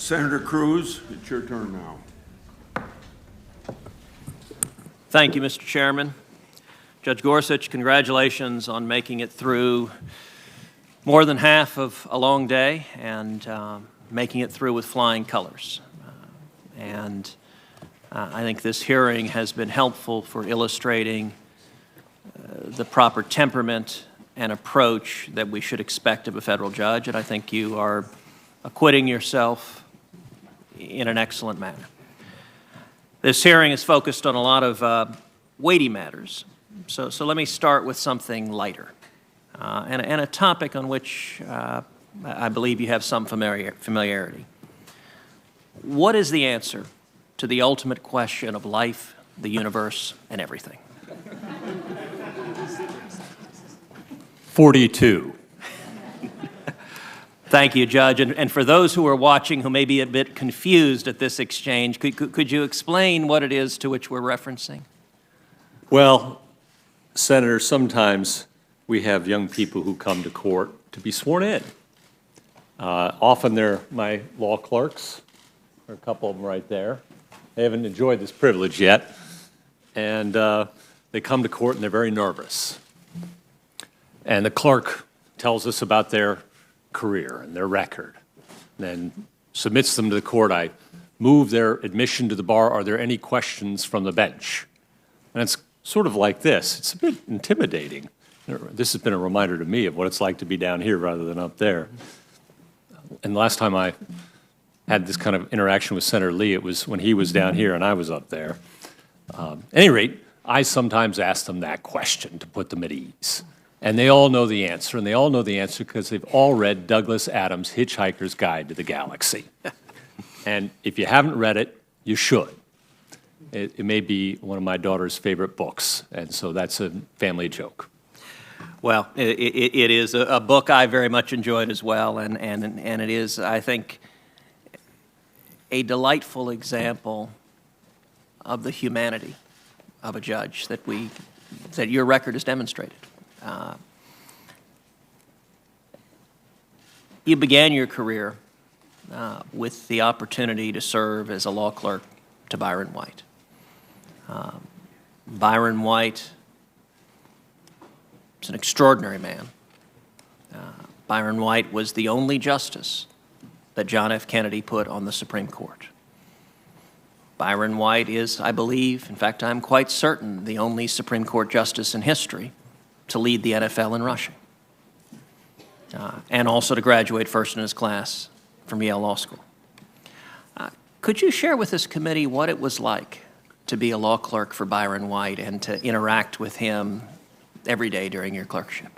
S1: Senator Cruz, it's your turn now.
S12: Thank you, Mr. Chairman. Judge Gorsuch, congratulations on making it through more than half of a long day and making it through with flying colors. I think this hearing has been helpful for illustrating the proper temperament and approach that we should expect of a federal judge, and I think you are acquitting yourself in an excellent manner. This hearing is focused on a lot of weighty matters, so let me start with something lighter and a topic on which I believe you have some familiarity. What is the answer to the ultimate question of life, the universe, and everything?
S2: 42.
S12: Thank you, Judge. And for those who are watching who may be a bit confused at this exchange, could you explain what it is to which we're referencing?
S2: Well, Senator, sometimes we have young people who come to court to be sworn in. Often they're my law clerks. There are a couple of them right there. They haven't enjoyed this privilege yet. And they come to court and they're very nervous. And the clerk tells us about their career and their record, and then submits them to the court. I move their admission to the bar. Are there any questions from the bench? And it's sort of like this. It's a bit intimidating. This has been a reminder to me of what it's like to be down here rather than up there. And the last time I had this kind of interaction with Senator Lee, it was when he was down here and I was up there. At any rate, I sometimes ask them that question to put them at ease. And they all know the answer, and they all know the answer because they've all read Douglas Adams' Hitchhiker's Guide to the Galaxy. And if you haven't read it, you should. It may be one of my daughter's favorite books, and so that's a family joke.
S12: Well, it is a book I very much enjoyed as well, and it is, I think, a delightful example of the humanity of a judge that your record has demonstrated. You began your career with the opportunity to serve as a law clerk to Byron White. Byron White is an extraordinary man. Byron White was the only justice that John F. Kennedy put on the Supreme Court. Byron White is, I believe, in fact, I'm quite certain, the only Supreme Court justice in history to lead the NFL in rushing, and also to graduate first in his class from Yale Law School. Could you share with this committee what it was like to be a law clerk for Byron White and to interact with him every day during your clerkship?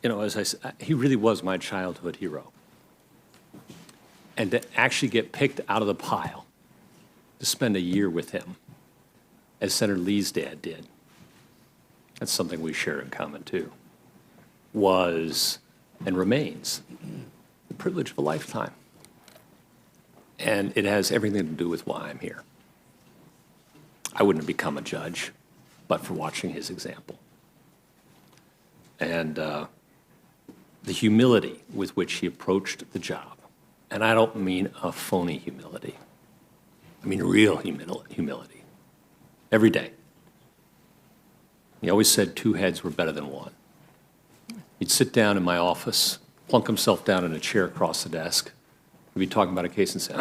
S2: You know, as I said, he really was my childhood hero. And to actually get picked out of the pile, to spend a year with him, as Senator Lee's dad did, that's something we share in common too, was and remains the privilege of a lifetime. And it has everything to do with why I'm here. I wouldn't have become a judge but for watching his example. And the humility with which he approached the job. And I don't mean a phony humility. I mean real humility. Every day. He always said 2 heads were better than 1. He'd sit down in my office, plunk himself down in a chair across the desk. We'd be talking about a case and say,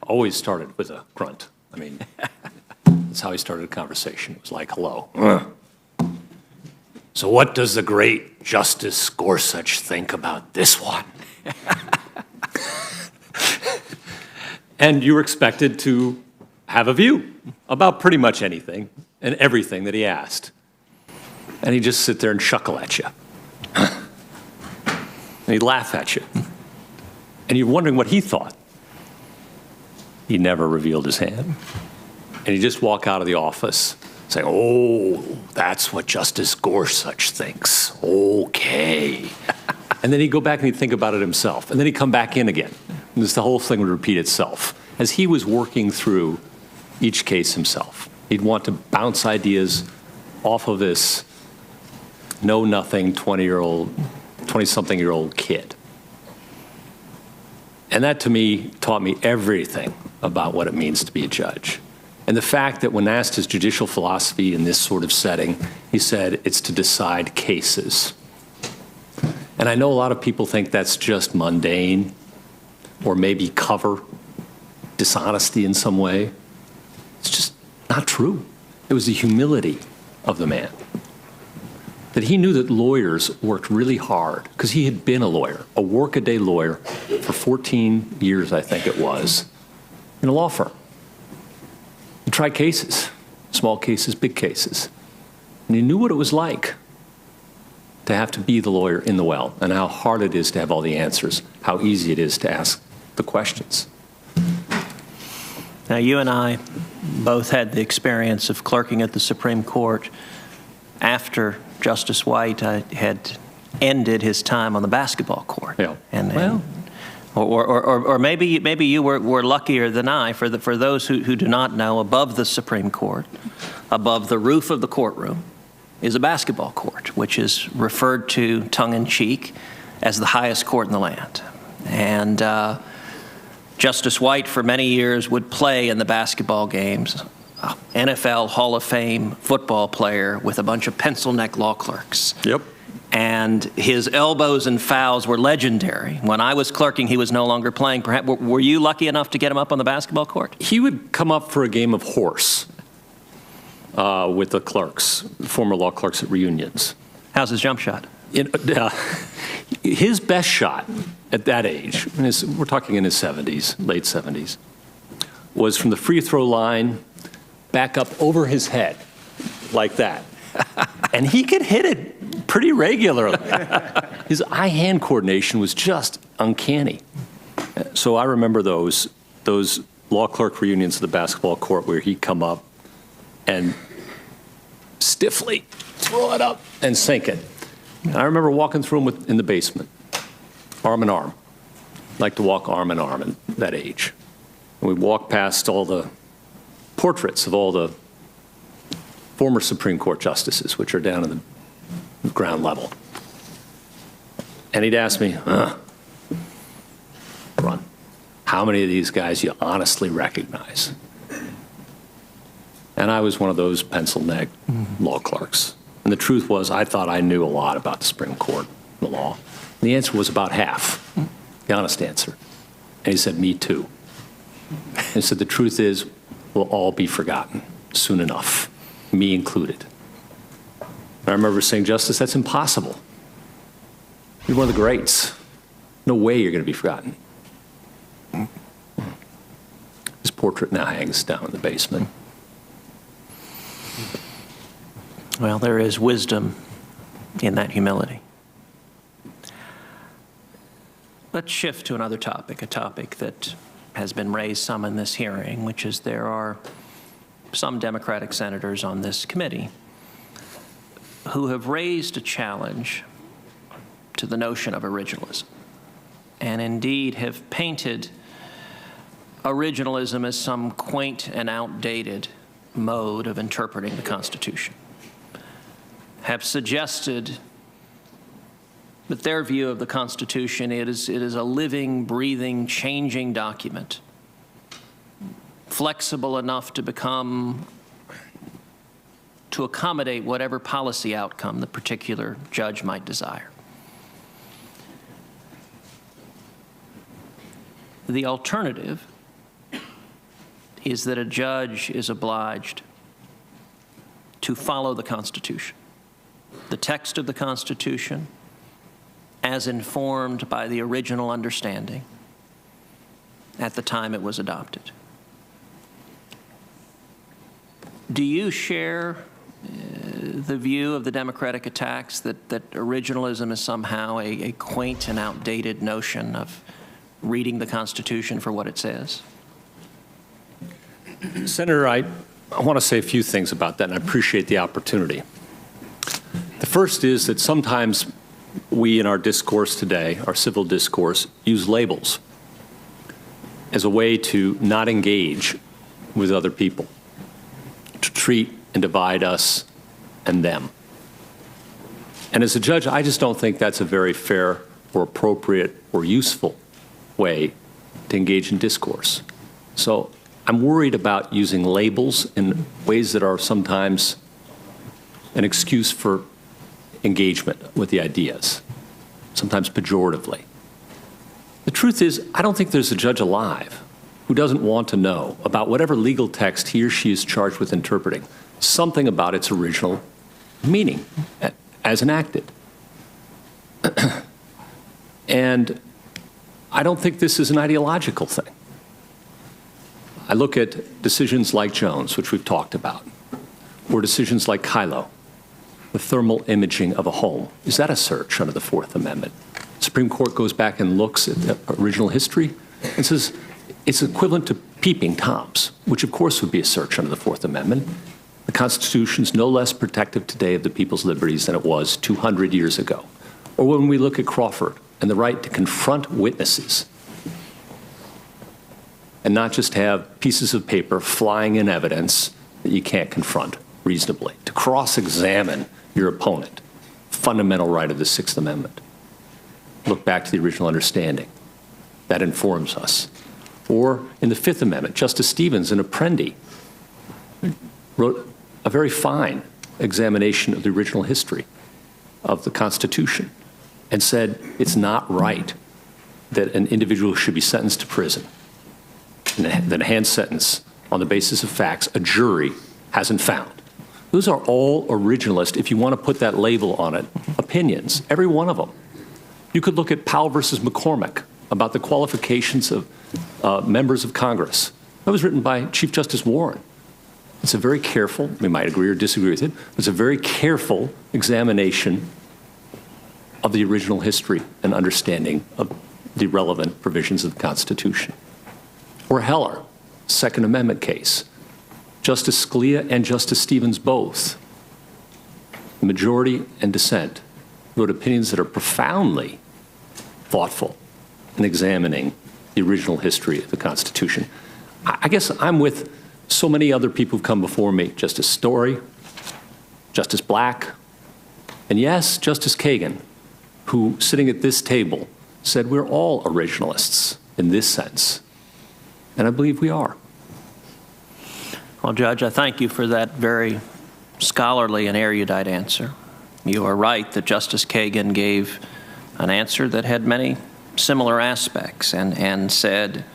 S2: Always started with a grunt. I mean, that's how he started a conversation. It was like, hello. So what does the great Justice Gorsuch think about this one? And you were expected to have a view about pretty much anything and everything that he asked. And he'd just sit there and chuckle at you. And he'd laugh at you. And you're wondering what he thought. He never revealed his hand. And he'd just walk out of the office saying, oh, that's what Justice Gorsuch thinks. Okay. And then he'd go back and he'd think about it himself. And then he'd come back in again. And the whole thing would repeat itself. As he was working through each case himself, he'd want to bounce ideas off of this know-nothing 20-something-year-old kid. And that, to me, taught me everything about what it means to be a judge. And the fact that when asked his judicial philosophy in this sort of setting, he said it's to decide cases. And I know a lot of people think that's just mundane or maybe cover dishonesty in some way. It's just not true. It was the humility of the man. That he knew that lawyers worked really hard, because he had been a lawyer, a workaday lawyer for 14 years, I think it was, in a law firm. He tried cases, small cases, big cases. And he knew what it was like to have to be the lawyer in the well, and how hard it is to have all the answers, how easy it is to ask the questions.
S12: Now, you and I both had the experience of clerking at the Supreme Court after Justice White had ended his time on the basketball court.
S2: Yeah.
S12: Or maybe you were luckier than I. For those who do not know, above the Supreme Court, above the roof of the courtroom, is a basketball court, which is referred to tongue-in-cheek as the highest court in the land. And Justice White, for many years, would play in the basketball games. NFL Hall of Fame football player with a bunch of pencil neck law clerks.
S2: Yep.
S12: And his elbows and fouls were legendary. When I was clerking, he was no longer playing. Perhaps, were you lucky enough to get him up on the basketball court?
S2: He would come up for a game of horse with the clerks, former law clerks at reunions.
S12: How's his jump shot?
S2: His best shot at that age, we're talking in his 70s, late 70s, was from the free throw line back up over his head like that. And he could hit it pretty regularly. His eye-hand coordination was just uncanny. So I remember those law clerk reunions at the basketball court where he'd come up and stiffly throw it up and sink it. And I remember walking through him in the basement, arm in arm. Like to walk arm in arm at that age. And we'd walk past all the portraits of all the former Supreme Court justices, which are down in the ground level. And he'd ask me, Ron, how many of these guys you honestly recognize? And I was one of those pencil-neck law clerks. And the truth was, I thought I knew a lot about the Supreme Court, the law. And the answer was about half, the honest answer. And he said, me too. And he said, the truth is, we'll all be forgotten soon enough, me included. And I remember saying, Justice, that's impossible. You're one of the greats. No way you're going to be forgotten. His portrait now hangs down in the basement.
S12: Well, there is wisdom in that humility. Let's shift to another topic, a topic that has been raised some in this hearing, which is there are some Democratic senators on this committee who have raised a challenge to the notion of originalism, and indeed have painted originalism as some quaint and outdated mode of interpreting the Constitution, have suggested that their view of the Constitution it is a living, breathing, changing document, flexible enough to accommodate whatever policy outcome the particular judge might desire. The alternative is that a judge is obliged to follow the Constitution, the text of the Constitution, as informed by the original understanding at the time it was adopted. Do you share the view of the Democratic attacks that originalism is somehow a quaint and outdated notion of reading the Constitution for what it says?
S2: Senator, I want to say a few things about that, and I appreciate the opportunity. The first is that sometimes we, in our discourse today, our civil discourse, use labels as a way to not engage with other people, to treat and divide us and them. And as a judge, I just don't think that's a very fair or appropriate or useful way to engage in discourse. So I'm worried about using labels in ways that are sometimes an excuse for engagement with the ideas, sometimes pejoratively. The truth is, I don't think there's a judge alive who doesn't want to know about whatever legal text he or she is charged with interpreting, something about its original meaning as enacted. And I don't think this is an ideological thing. I look at decisions like Jones, which we've talked about, or decisions like Kylo, the thermal imaging of a home. Is that a search under the Fourth Amendment? The Supreme Court goes back and looks at the original history and says it's equivalent to peeping toms, which of course would be a search under the Fourth Amendment. The Constitution's no less protective today of the people's liberties than it was 200 years ago. Or when we look at Crawford and the right to confront witnesses and not just have pieces of paper flying in evidence that you can't confront reasonably, to cross-examine your opponent, fundamental right of the Sixth Amendment. Look back to the original understanding. That informs us. Or in the Fifth Amendment, Justice Stevens in Apprendi wrote a very fine examination of the original history of the Constitution and said it's not right that an individual should be sentenced to prison, and that a hand sentence on the basis of facts a jury hasn't found. Those are all originalist, if you want to put that label on it, opinions, every one of them. You could look at Powell versus McCormick about the qualifications of members of Congress. That was written by Chief Justice Warren. It's a very careful, we might agree or disagree with it, but it's a very careful examination of the original history and understanding of the relevant provisions of the Constitution. Or Heller, Second Amendment case. Justice Scalia and Justice Stevens both, majority and dissent, wrote opinions that are profoundly thoughtful in examining the original history of the Constitution. I guess I'm with so many other people who've come before me, Justice Story, Justice Black, and yes, Justice Kagan, who, sitting at this table, said we're all originalists in this sense. And I believe we are.
S12: Well, Judge, I thank you for that very scholarly and erudite answer. You are right that Justice Kagan gave an answer that had many similar aspects and said,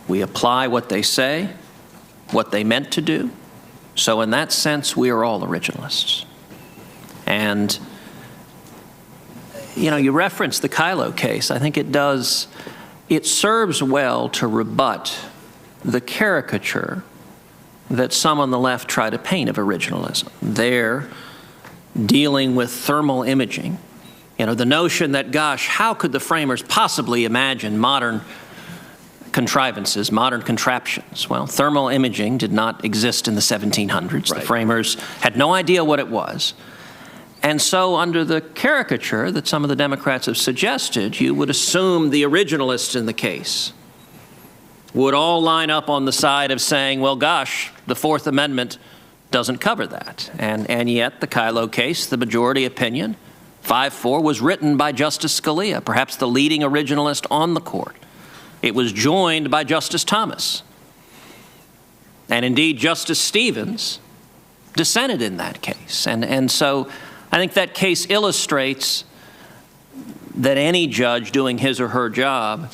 S12: we apply what they say, what they meant to do. So in that sense, we are all originalists. And, you know, you referenced the Kylo case. I think it serves well to rebut the caricature that some on the left try to paint of originalism. They're dealing with thermal imaging. You know, the notion that, gosh, how could the framers possibly imagine modern contrivances, modern contraptions? Well, thermal imaging did not exist in the 1700s. Right. The framers had no idea what it was. And so under the caricature that some of the Democrats have suggested, you would assume the originalists in the case would all line up on the side of saying, well, gosh, the Fourth Amendment doesn't cover that. And yet the Kylo case, the majority opinion, 5-4, was written by Justice Scalia, perhaps the leading originalist on the court. It was joined by Justice Thomas. And indeed, Justice Stevens dissented in that case. And so I think that case illustrates that any judge doing his or her job,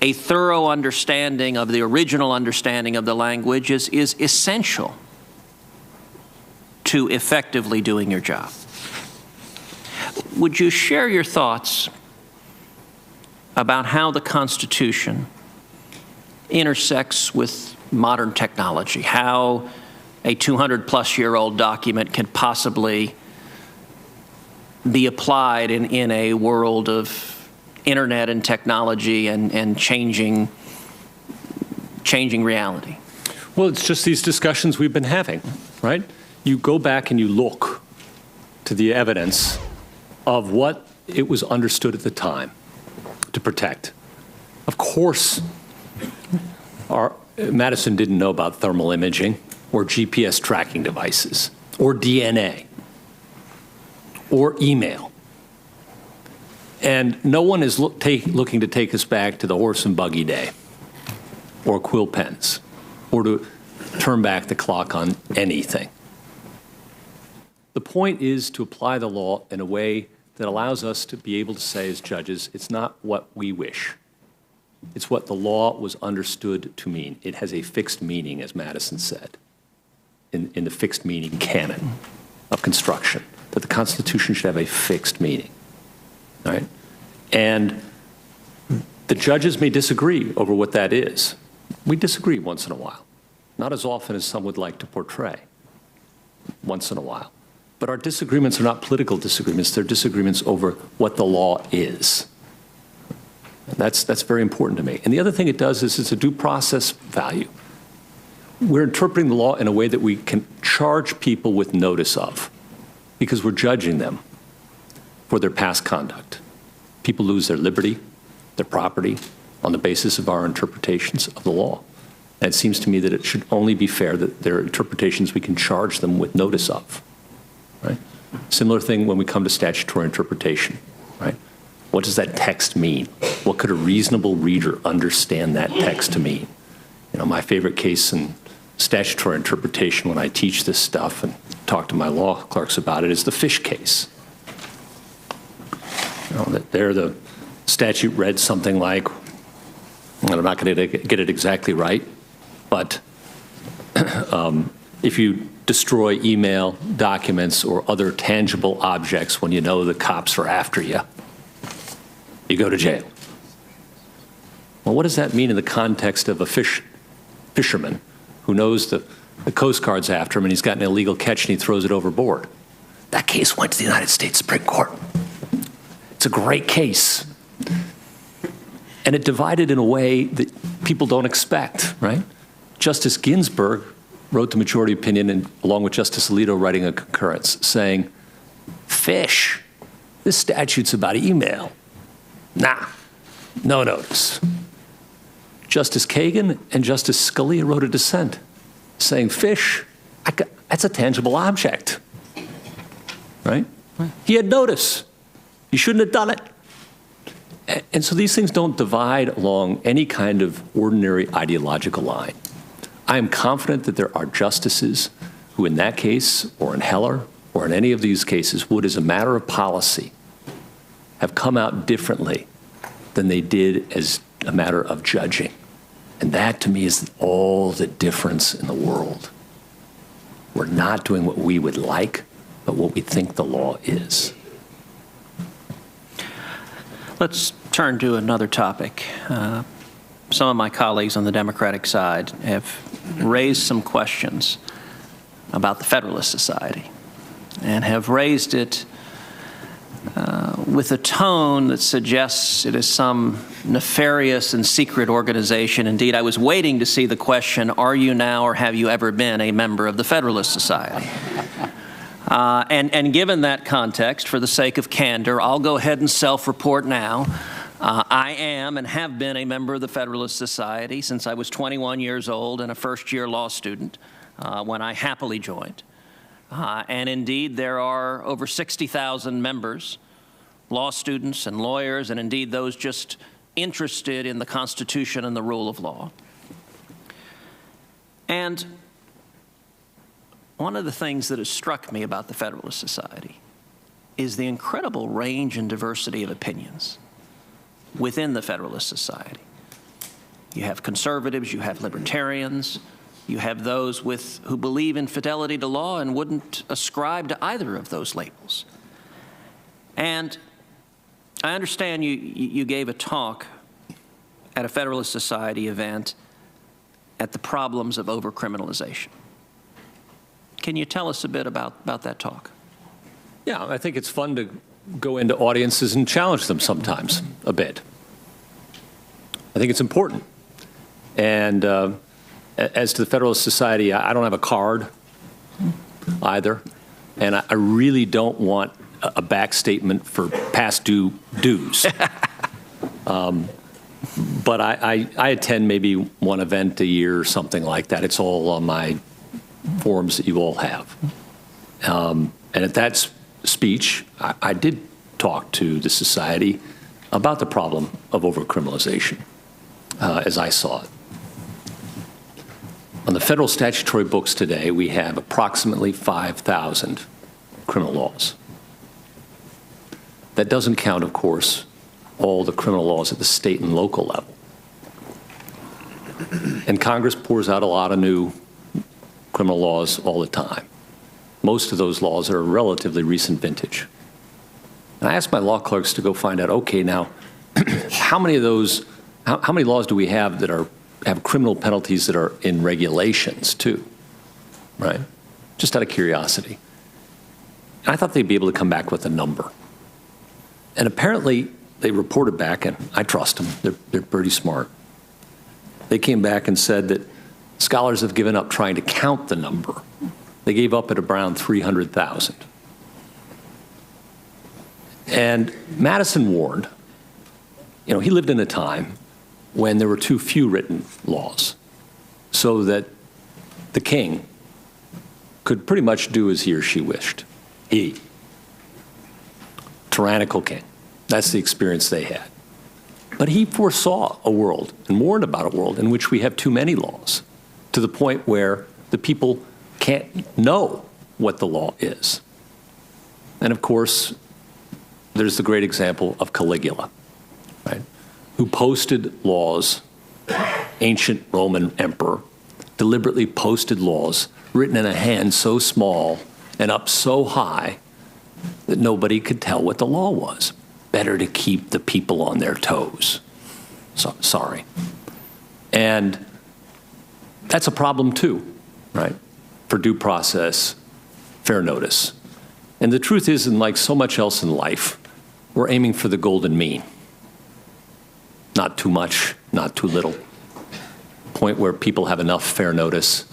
S12: a thorough understanding of the original understanding of the language is essential to effectively doing your job. Would you share your thoughts about how the Constitution intersects with modern technology, how a 200-plus-year-old document can possibly be applied in a world of internet and technology and changing reality?
S2: Well, it's just these discussions we've been having, right? You go back and you look to the evidence of what it was understood at the time to protect. Of course, Madison didn't know about thermal imaging or GPS tracking devices or DNA or email. And no one is looking to take us back to the horse and buggy day or quill pens or to turn back the clock on anything. The point is to apply the law in a way that allows us to be able to say as judges, it's not what we wish. It's what the law was understood to mean. It has a fixed meaning, as Madison said, in the fixed meaning canon of construction, that the Constitution should have a fixed meaning, right? And the judges may disagree over what that is. We disagree once in a while, not as often as some would like to portray, once in a while. But our disagreements are not political disagreements. They're disagreements over what the law is. And that's very important to me. And the other thing it does is it's a due process value. We're interpreting the law in a way that we can charge people with notice of, because we're judging them for their past conduct. People lose their liberty, their property, on the basis of our interpretations of the law. And it seems to me that it should only be fair that their interpretations we can charge them with notice of, right? Similar thing when we come to statutory interpretation, right? What does that text mean? What could a reasonable reader understand that text to mean? You know, my favorite case in statutory interpretation when I teach this stuff and talk to my law clerks about it is the fish case. You know, that there the statute read something like, and I'm not going to get it exactly right, but if you destroy email, documents, or other tangible objects when you know the cops are after you, you go to jail. Well, what does that mean in the context of a fisherman who knows the Coast Guard's after him and he's got an illegal catch and he throws it overboard? That case went to the United States Supreme Court. It's a great case. And it divided in a way that people don't expect, right? Justice Ginsburg wrote the majority opinion, and along with Justice Alito writing a concurrence, saying, fish, this statute's about email. Nah, no notice. Justice Kagan and Justice Scalia wrote a dissent saying, fish, that's a tangible object, right? He had notice. He shouldn't have done it. And so these things don't divide along any kind of ordinary ideological line. I am confident that there are justices who in that case, or in Heller, or in any of these cases, would, as a matter of policy, have come out differently than they did as a matter of judging. And that, to me, is all the difference in the world. We're not doing what we would like, but what we think the law is.
S12: Let's turn to another topic. Some of my colleagues on the Democratic side have raised some questions about the Federalist Society and have raised it with a tone that suggests it is some nefarious and secret organization. Indeed, I was waiting to see the question, are you now or have you ever been a member of the Federalist Society? And given that context, for the sake of candor, I'll go ahead and self-report now. I am and have been a member of the Federalist Society since I was 21 years old and a first-year law student when I happily joined. And indeed, there are over 60,000 members, law students and lawyers, and indeed those just interested in the Constitution and the rule of law. And one of the things that has struck me about the Federalist Society is the incredible range and diversity of opinions within the Federalist Society. You have conservatives, you have libertarians, you have those who believe in fidelity to law and wouldn't ascribe to either of those labels. And I understand you gave a talk at a Federalist Society event at the problems of overcriminalization. Can you tell us a bit about that talk?
S2: Yeah, I think it's fun to go into audiences and challenge them sometimes a bit. I think it's important. And as to the Federalist Society, I don't have a card either. And I really don't want a back statement for past dues. But I attend maybe one event a year or something like that. It's all on my forms that you all have. And at that speech, I did talk to the society about the problem of overcriminalization, as I saw it. On the federal statutory books today, we have approximately 5,000 criminal laws. That doesn't count, of course, all the criminal laws at the state and local level. And Congress pours out a lot of new criminal laws all the time. Most of those laws are relatively recent vintage. And I asked my law clerks to go find out, okay, now, how many of those, how many laws do we have that have criminal penalties that are in regulations too, right? Just out of curiosity. And I thought they'd be able to come back with a number. And apparently they reported back, and I trust them, they're pretty smart. They came back and said that scholars have given up trying to count the number. They gave up at around 300,000. And Madison warned, you know, he lived in a time when there were too few written laws, so that the king could pretty much do as he or she wished. He, tyrannical king, that's the experience they had. But he foresaw a world and warned about a world in which we have too many laws, to the point where the people can't know what the law is. And of course, there's the great example of Caligula, right? Who posted laws, ancient Roman emperor, deliberately posted laws written in a hand so small and up so high that nobody could tell what the law was. Better to keep the people on their toes. So, sorry. And that's a problem too, right? For due process, fair notice. And the truth is, and like so much else in life, we're aiming for the golden mean. Not too much, not too little. Point where people have enough fair notice,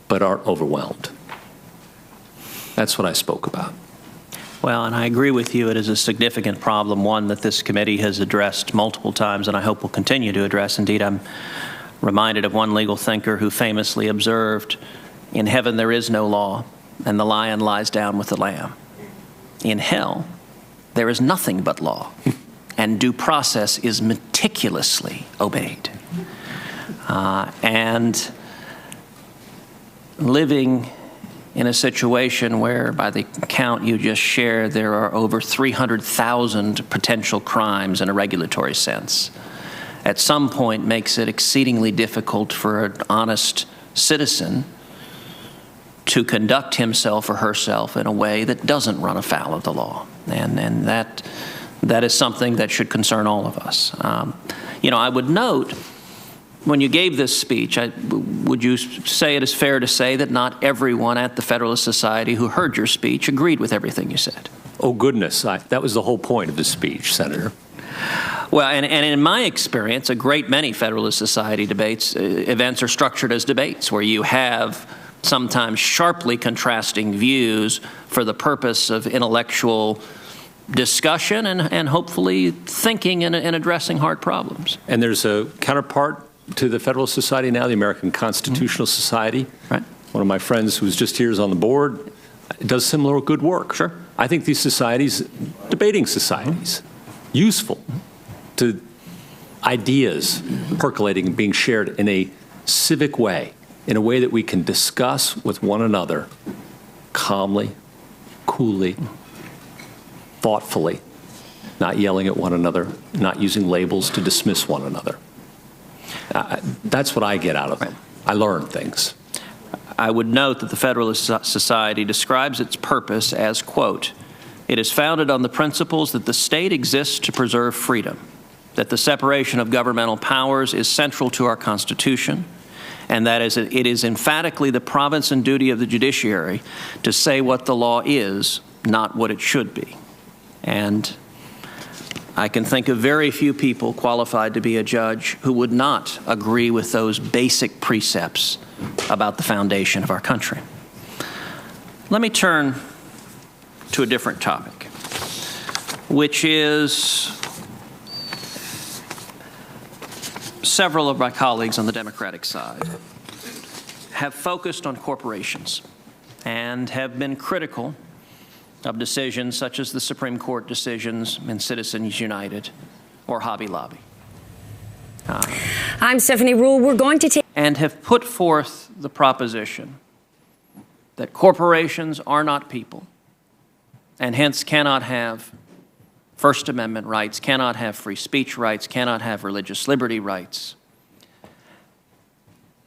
S2: but aren't overwhelmed. That's what I spoke about.
S12: Well, and I agree with you. It is a significant problem, one that this committee has addressed multiple times, and I hope will continue to address. Indeed, I'm reminded of one legal thinker who famously observed, "In heaven there is no law, and the lion lies down with the lamb. In hell, there is nothing but law, and due process is meticulously obeyed." And living in a situation where, by the count you just shared, there are over 300,000 potential crimes in a regulatory sense, at some point makes it exceedingly difficult for an honest citizen to conduct himself or herself in a way that doesn't run afoul of the law. And that is something that should concern all of us. You know, I would note, when you gave this speech, would you say it is fair to say that not everyone at the Federalist Society who heard your speech agreed with everything you said?
S2: Oh, goodness. That was the whole point of the speech, Senator.
S12: Well, and in my experience, a great many Federalist Society events are structured as debates, where you have sometimes sharply contrasting views for the purpose of intellectual discussion and hopefully thinking and addressing hard problems.
S2: And there's a counterpart to the Federalist Society now, the American Constitutional Society.
S12: Right.
S2: One of my friends who's just here is on the board, does similar good work.
S12: Sure.
S2: I think these societies, debating societies, useful to ideas percolating and being shared in a civic way, in a way that we can discuss with one another calmly, coolly, thoughtfully, not yelling at one another, not using labels to dismiss one another. That's what I get out of it. I learn things.
S12: I would note that the Federalist Society describes its purpose as, quote, "It is founded on the principles that the state exists to preserve freedom, that the separation of governmental powers is central to our Constitution, and that it is emphatically the province and duty of the judiciary to say what the law is, not what it should be." And I can think of very few people qualified to be a judge who would not agree with those basic precepts about the foundation of our country. Let me turn to a different topic, which is several of my colleagues on the Democratic side have focused on corporations and have been critical of decisions such as the Supreme Court decisions in Citizens United or Hobby Lobby.
S13: I'm Stephanie Rule. We're going to take...
S12: And have put forth the proposition that corporations are not people and hence cannot have First Amendment rights, cannot have free speech rights, cannot have religious liberty rights.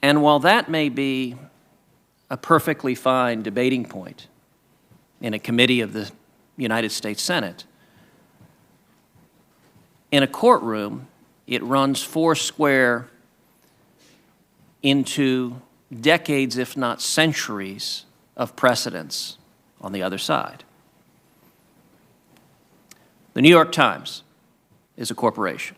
S12: And while that may be a perfectly fine debating point in a committee of the United States Senate, in a courtroom, it runs foursquare into decades, if not centuries, of precedents on the other side. The New York Times is a corporation.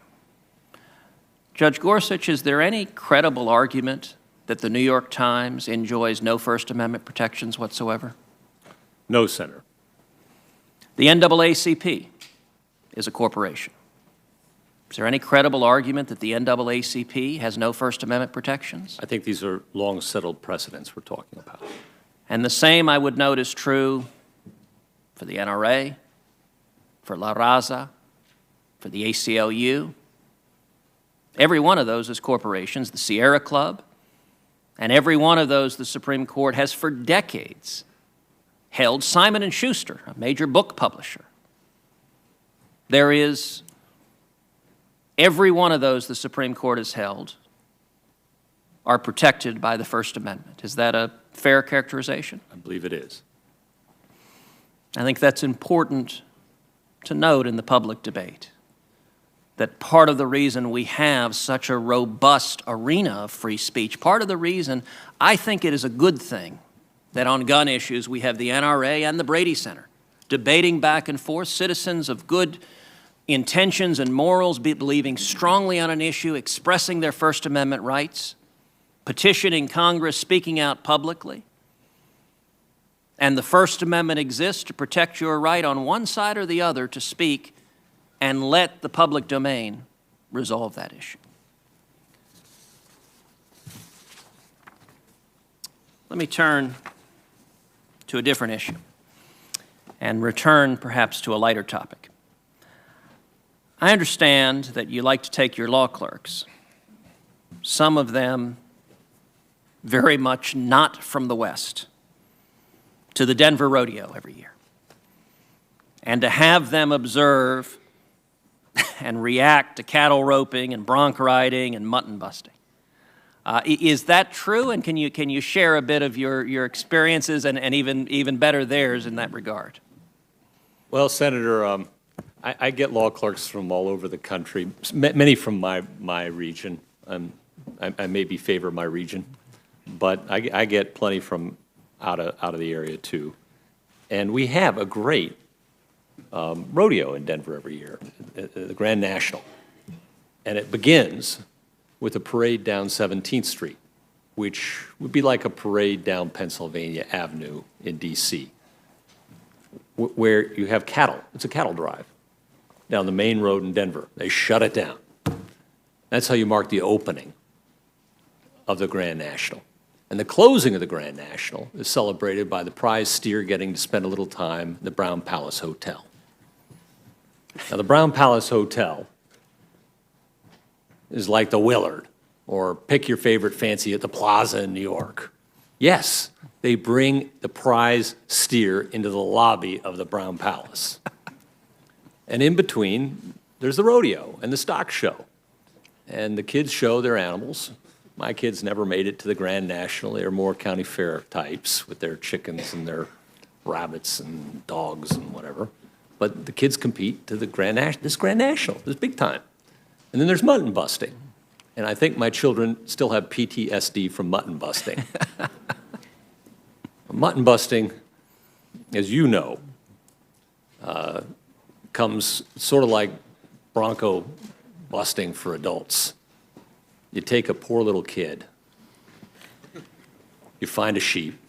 S12: Judge Gorsuch, is there any credible argument that the New York Times enjoys no First Amendment protections whatsoever?
S2: No, Senator.
S12: The NAACP is a corporation. Is there any credible argument that the NAACP has no First Amendment protections?
S2: I think these are long-settled precedents we're talking about.
S12: And the same, I would note, is true for the NRA, for La Raza, for the ACLU. Every one of those is corporations, the Sierra Club, and every one of those the Supreme Court has for decades held. Simon & Schuster, a major book publisher. There is every one of those the Supreme Court has held are protected by the First Amendment. Is that a fair characterization?
S2: I believe it is.
S12: I think that's important to note in the public debate, that part of the reason we have such a robust arena of free speech, part of the reason I think it is a good thing that on gun issues we have the NRA and the Brady Center debating back and forth, citizens of good intentions and morals believing strongly on an issue, expressing their First Amendment rights, petitioning Congress, speaking out publicly. And the First Amendment exists to protect your right on one side or the other to speak and let the public domain resolve that issue. Let me turn to a different issue and return perhaps to a lighter topic. I understand that you like to take your law clerks, some of them very much not from the West, to the Denver Rodeo every year, and to have them observe and react to cattle roping and bronc riding and mutton busting. Is that true? And can you share a bit of your experiences and even better theirs in that regard?
S2: Well, Senator, I get law clerks from all over the country, many from my region. I maybe favor my region, but I get plenty from out of the area too. And we have a great rodeo in Denver every year, the Grand National. And it begins with a parade down 17th Street, which would be like a parade down Pennsylvania Avenue in D.C., where you have cattle. It's a cattle drive down the main road in Denver. They shut it down. That's how you mark the opening of the Grand National. And the closing of the Grand National is celebrated by the prize steer getting to spend a little time in the Brown Palace Hotel. Now, the Brown Palace Hotel is like the Willard, or pick your favorite fancy at the Plaza in New York. Yes, they bring the prize steer into the lobby of the Brown Palace. And in between, there's the rodeo and the stock show. And the kids show their animals. My kids never made it to the Grand National. They were more county fair types with their chickens and their rabbits and dogs and whatever. But the kids compete to the Grand National. This Grand National, this big time. And then there's mutton busting. And I think my children still have PTSD from mutton busting. Mutton busting, as you know, comes sort of like bronco busting for adults. You take a poor little kid, you find a sheep,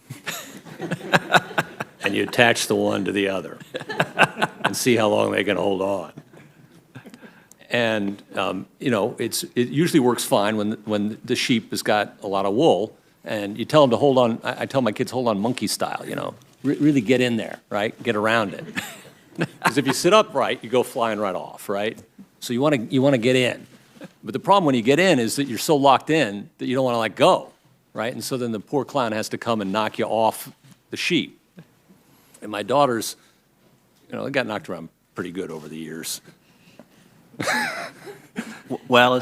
S2: and you attach the one to the other and see how long they can hold on. And, you know, it usually works fine when the sheep has got a lot of wool, and you tell them to hold on. I tell my kids, hold on monkey style, you know. really get in there, right? Get around it. Because if you sit upright, you go flying right off, right? So you want to get in. But the problem when you get in is that you're so locked in that you don't want to let go, right? And so then the poor clown has to come and knock you off the sheet. And my daughters, they got knocked around pretty good over the years.
S12: Well,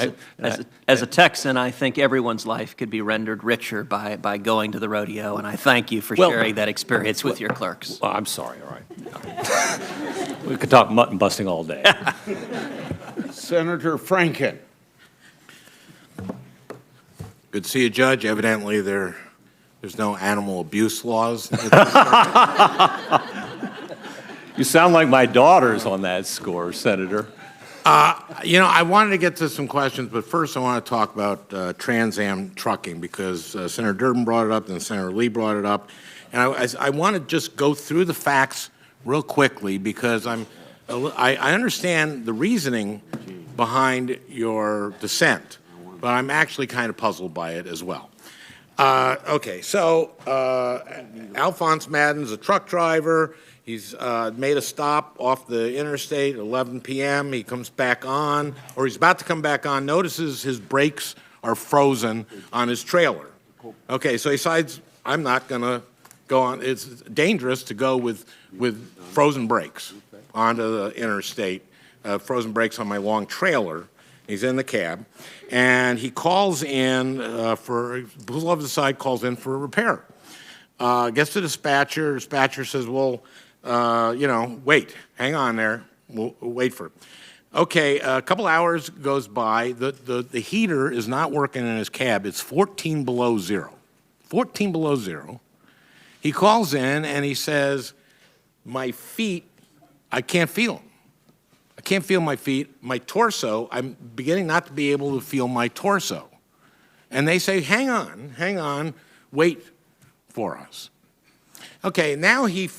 S12: as a Texan, I think everyone's life could be rendered richer by going to the rodeo, and I thank you for sharing that experience with your clerks.
S2: Well, I'm sorry, all right. We could talk mutton busting all day.
S1: Senator Franken.
S13: Good to see you, Judge. Evidently, there's no animal abuse laws.
S2: You sound like my daughters on that score, Senator.
S13: I wanted to get to some questions, but first I want to talk about Trans Am trucking because Senator Durbin brought it up and Senator Lee brought it up. And I want to just go through the facts real quickly because I understand the reasoning behind your dissent, but I'm actually kind of puzzled by it as well. Okay, so Alphonse Madden's a truck driver. He's made a stop off the interstate at 11 p.m. He comes back on, or he's about to come back on, notices his brakes are frozen on his trailer. Okay, so he decides, I'm not going to go on. It's dangerous to go with frozen brakes onto the interstate, frozen brakes on my long trailer. He's in the cab, and he calls in pulls off the side, calls in for a repair. Gets to the dispatcher. Dispatcher says, well, wait, hang on there. We'll wait for it. Okay, a couple hours goes by. The heater is not working in his cab. It's 14 below zero. 14 below zero. He calls in and he says, my feet, I can't feel them. I can't feel my feet. My torso, I'm beginning not to be able to feel my torso. And they say, hang on, wait for us. Okay, now he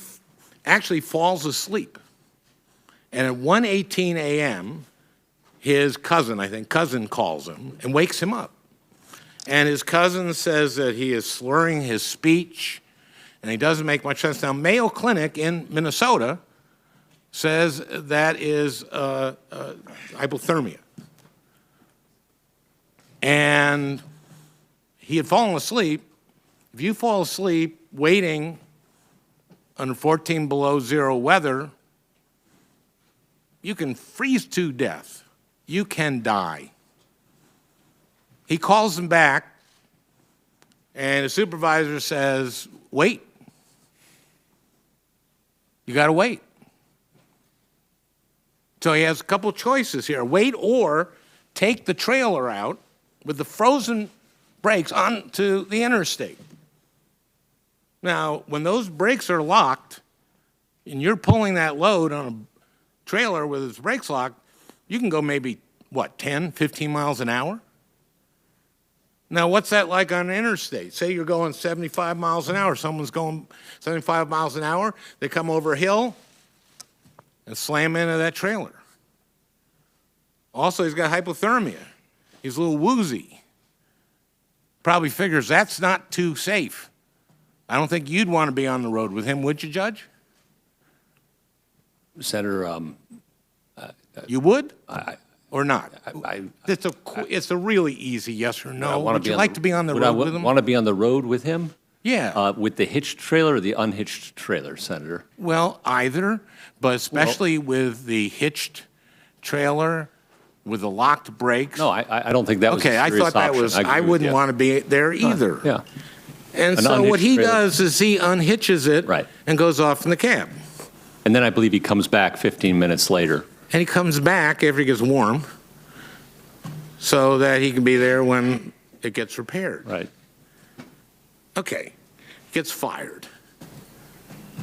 S13: actually falls asleep. And at 1:18 a.m., his cousin calls him and wakes him up. And his cousin says that he is slurring his speech and he doesn't make much sense. Now, Mayo Clinic in Minnesota says that is hypothermia. And he had fallen asleep. If you fall asleep waiting under 14 below zero weather, you can freeze to death. You can die. He calls him back, and the supervisor says, wait. You got to wait. So he has a couple of choices here. Wait or take the trailer out with the frozen brakes onto the interstate. Now, when those brakes are locked and you're pulling that load on a trailer with its brakes locked, you can go maybe, 10, 15 miles an hour? Now, what's that like on an interstate? Say you're going 75 miles an hour. Someone's going 75 miles an hour. They come over a hill and slam into that trailer. Also, he's got hypothermia. He's a little woozy. Probably figures that's not too safe. I don't think you'd want to be on the road with him, would you, Judge?
S2: Senator,
S13: you would? Or not? It's a really easy yes or no. Would you like to be on the road with him?
S2: Want to be on the road with him?
S13: Yeah.
S2: With the hitched trailer or the unhitched trailer, Senator?
S13: Well, either, but especially with the hitched trailer with the locked brakes.
S2: No, I don't think that was a serious option.
S13: Okay, I thought that was, I wouldn't want to be there either.
S2: Yeah.
S13: And so what he does is he unhitches it and goes off in the cab.
S2: And then I believe he comes back 15 minutes later.
S13: And he comes back after he gets warm so that he can be there when it gets repaired.
S2: Right.
S13: Okay. He gets fired.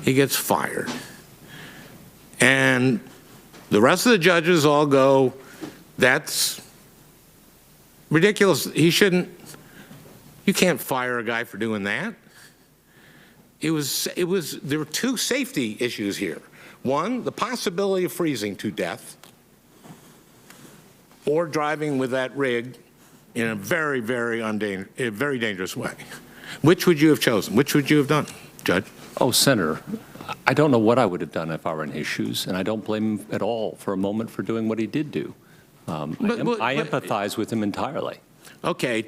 S13: He gets fired. And the rest of the judges all go, that's ridiculous. He shouldn't, you can't fire a guy for doing that. There were two safety issues here. One, the possibility of freezing to death or driving with that rig in a very dangerous way. Which would you have chosen? Which would you have done, Judge?
S2: Oh, Senator, I don't know what I would have done if I were in his shoes, and I don't blame him at all for a moment for doing what he did do. I empathize with him entirely.
S13: Okay,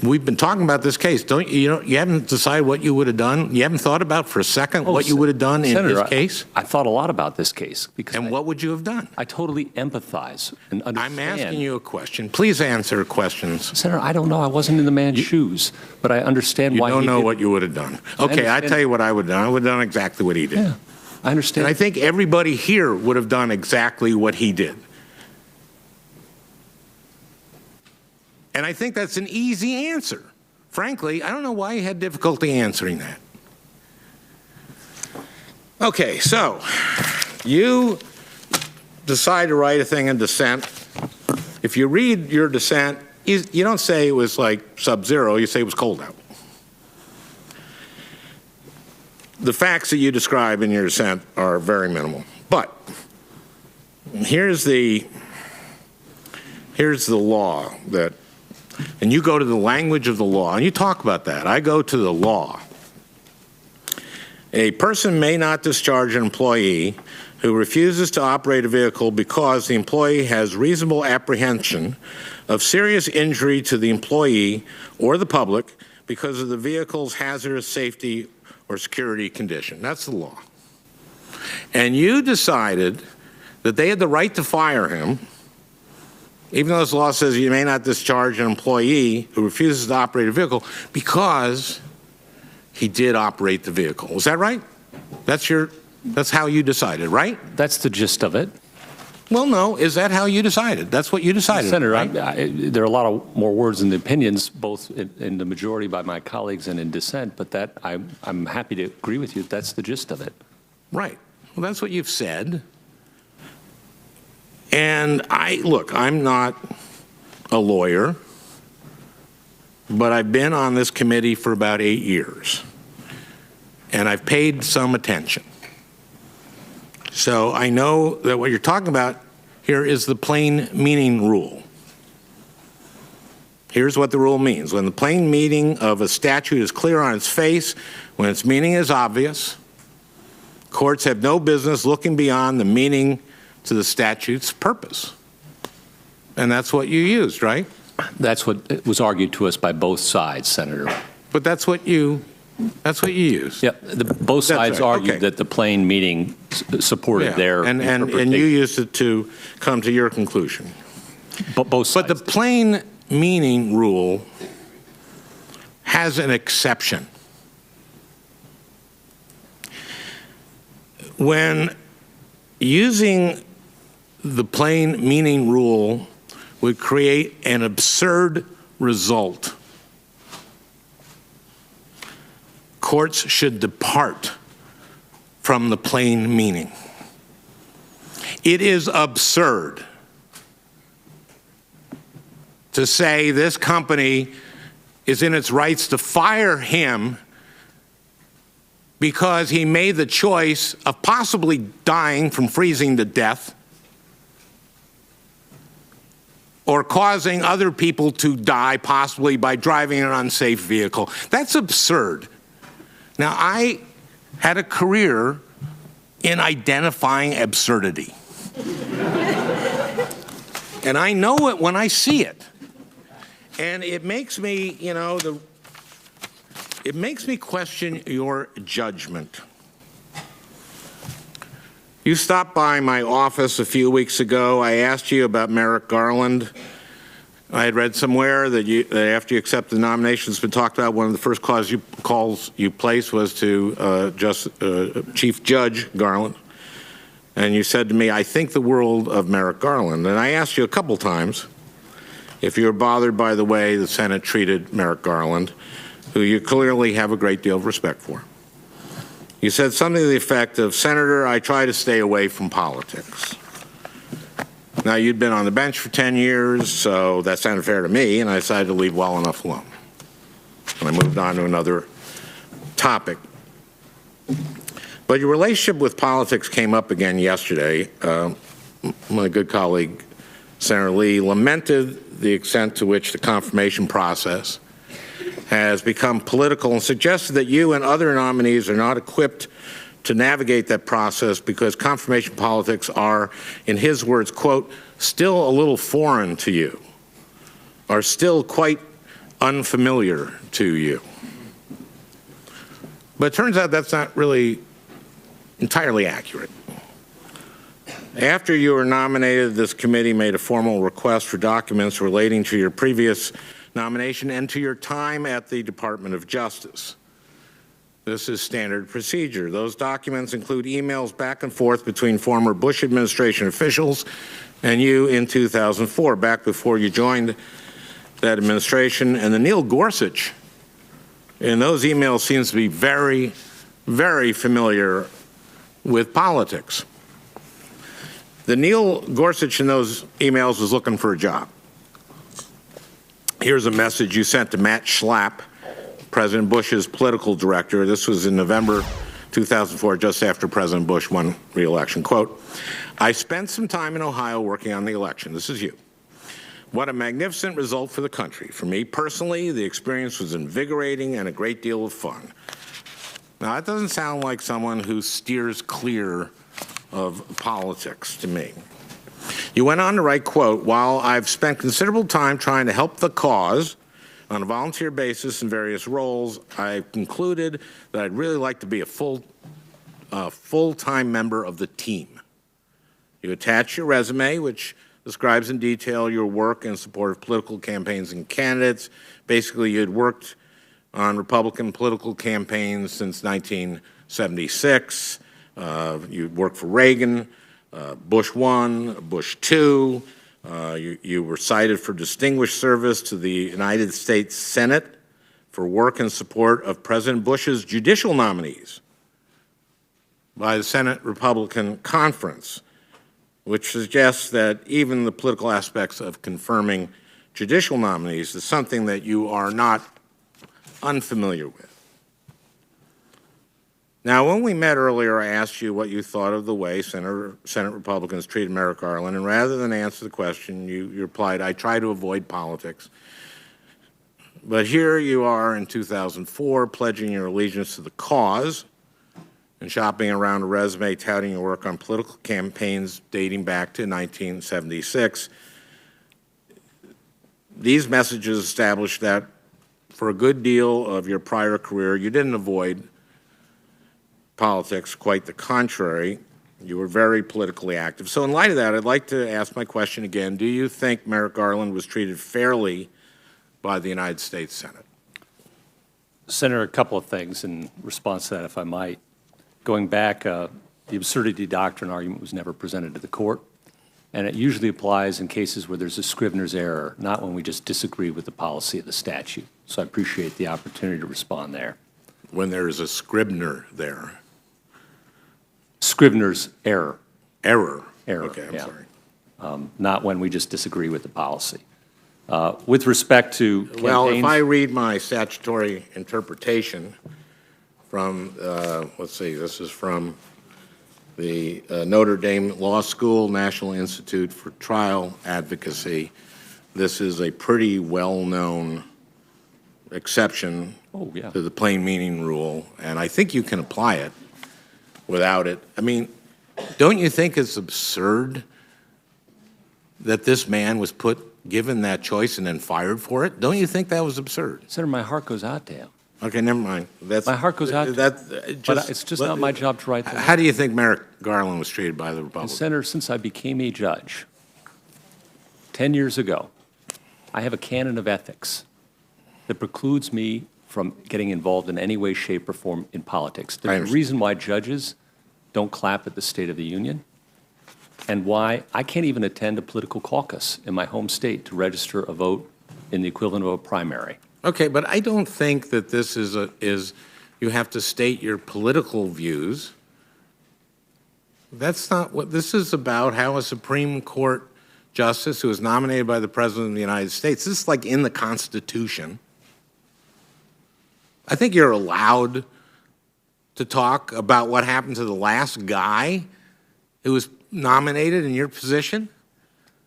S13: we've been talking about this case. You haven't decided what you would have done? You haven't thought about for a second what you would have done in
S2: Senator,
S13: his case?
S2: I thought a lot about this case.
S13: And what would you have done?
S2: I totally empathize and understand.
S13: I'm asking you a question. Please answer questions.
S2: Senator, I don't know. I wasn't in the man's shoes, but I understand why he did.
S13: You don't know what you would have done. Okay, I tell you what I would have done. I would have done exactly what he did.
S2: Yeah, I understand.
S13: And I think everybody here would have done exactly what he did. And I think that's an easy answer. Frankly, I don't know why you had difficulty answering that. Okay, so you decide to write a thing in dissent. If you read your dissent, you don't say it was like sub-zero, you say it was cold out. The facts that you describe in your dissent are very minimal. But here's the law that, and you go to the language of the law, and you talk about that. I go to the law. A person may not discharge an employee who refuses to operate a vehicle because the employee has reasonable apprehension of serious injury to the employee or the public because of the vehicle's hazardous safety or security condition. That's the law. And you decided that they had the right to fire him, even though this law says you may not discharge an employee who refuses to operate a vehicle, because he did operate the vehicle. Was that right? That's how you decided, right?
S2: That's the gist of it.
S13: Well, no. Is that how you decided? That's what you decided,
S2: Senator,
S13: right?
S2: There are a lot of more words in the opinions, both in the majority by my colleagues and in dissent, but that I'm happy to agree with you. That's the gist of it.
S13: Right. Well, that's what you've said. And look, I'm not a lawyer, but I've been on this committee for about 8 years, and I've paid some attention. So I know that what you're talking about here is the plain meaning rule. Here's what the rule means. When the plain meaning of a statute is clear on its face, when its meaning is obvious, courts have no business looking beyond the meaning to the statute's purpose. And that's what you used, right?
S2: That's what was argued to us by both sides, Senator.
S13: But that's what you used.
S2: Yeah, both sides
S13: right.
S2: argued
S13: Okay.
S2: that the plain meaning supported their
S13: and you used it to come to your conclusion.
S2: Both sides.
S13: But the plain meaning rule has an exception. When using the plain meaning rule would create an absurd result, courts should depart from the plain meaning. It is absurd to say this company is in its rights to fire him because he made the choice of possibly dying from freezing to death or causing other people to die possibly by driving an unsafe vehicle. That's absurd. Now, I had a career in identifying absurdity. And I know it when I see it. And it makes me, it makes me question your judgment. You stopped by my office a few weeks ago. I asked you about Merrick Garland. I had read somewhere that after you accepted the nomination, it's been talked about, one of the first calls you placed was to Chief Judge Garland. And you said to me, I think the world of Merrick Garland. And I asked you a couple times if you were bothered by the way the Senate treated Merrick Garland, who you clearly have a great deal of respect for. You said something to the effect of, Senator, I try to stay away from politics. Now, you'd been on the bench for 10 years, so that sounded fair to me, and I decided to leave well enough alone. And I moved on to another topic. But your relationship with politics came up again yesterday. My good colleague, Senator Lee, lamented the extent to which the confirmation process has become political and suggested that you and other nominees are not equipped to navigate that process because confirmation politics are, in his words, quote, still a little foreign to you, are still quite unfamiliar to you. But it turns out that's not really entirely accurate. After you were nominated, this committee made a formal request for documents relating to your previous nomination and to your time at the Department of Justice. This is standard procedure. Those documents include emails back and forth between former Bush administration officials and you in 2004, back before you joined that administration. And the Neil Gorsuch in those emails seems to be very, very familiar with politics. The Neil Gorsuch in those emails was looking for a job. Here's a message you sent to Matt Schlapp, President Bush's political director. This was in November 2004, just after President Bush won re-election. Quote, I spent some time in Ohio working on the election. This is you. What a magnificent result for the country. For me personally, the experience was invigorating and a great deal of fun. Now, that doesn't sound like someone who steers clear of politics to me. You went on to write, quote, while I've spent considerable time trying to help the cause on a volunteer basis in various roles, I concluded that I'd really like to be a full-time member of the team. You attach your resume, which describes in detail your work in support of political campaigns and candidates. Basically, you had worked on Republican political campaigns since 1976. You worked for Reagan, Bush 1, Bush 2. You were cited for distinguished service to the United States Senate for work in support of President Bush's judicial nominees by the Senate Republican Conference, which suggests that even the political aspects of confirming judicial nominees is something that you are not unfamiliar with. Now, when we met earlier, I asked you what you thought of the way Senate Republicans treated Merrick Garland, and rather than answer the question, you replied, I try to avoid politics. But here you are in 2004, pledging your allegiance to the cause and shopping around a resume touting your work on political campaigns dating back to 1976. These messages establish that for a good deal of your prior career, you didn't avoid politics, quite the contrary. You were very politically active. So in light of that, I'd like to ask my question again. Do you think Merrick Garland was treated fairly by the United States Senate?
S2: Senator, a couple of things in response to that, if I might. Going back, the absurdity doctrine argument was never presented to the court, and it usually applies in cases where there's a Scrivener's error, not when we just disagree with the policy of the statute. So I appreciate the opportunity to respond there.
S13: When there is a Scrivener there.
S2: Scrivener's error.
S13: Error.
S2: Error.
S13: Okay, I'm sorry.
S2: Not when we just disagree with the policy. With respect to campaigns,
S13: well, if I read my statutory interpretation from, let's see, this is from the Notre Dame Law School, National Institute for Trial Advocacy. This is a pretty well-known exception to the plain meaning rule, and I think you can apply it without it. I mean, don't you think it's absurd that this man was given that choice and then fired for it? Don't you think that was absurd?
S2: Senator, my heart goes out to him.
S13: Okay, never mind.
S2: My heart goes out to him, but it's just not my job to write that.
S13: How do you think Merrick Garland was treated by the Republicans?
S2: Senator, since I became a judge 10 years ago, I have a canon of ethics that precludes me from getting involved in any way, shape, or form in politics. There's a reason why judges don't clap at the State of the Union, and why I can't even attend a political caucus in my home state to register a vote in the equivalent of a primary.
S13: Okay, but I don't think that this is you have to state your political views. That's not what this is about. How a Supreme Court justice who is nominated by the President of the United States, this is like in the Constitution. I think you're allowed to talk about what happened to the last guy who was nominated in your position.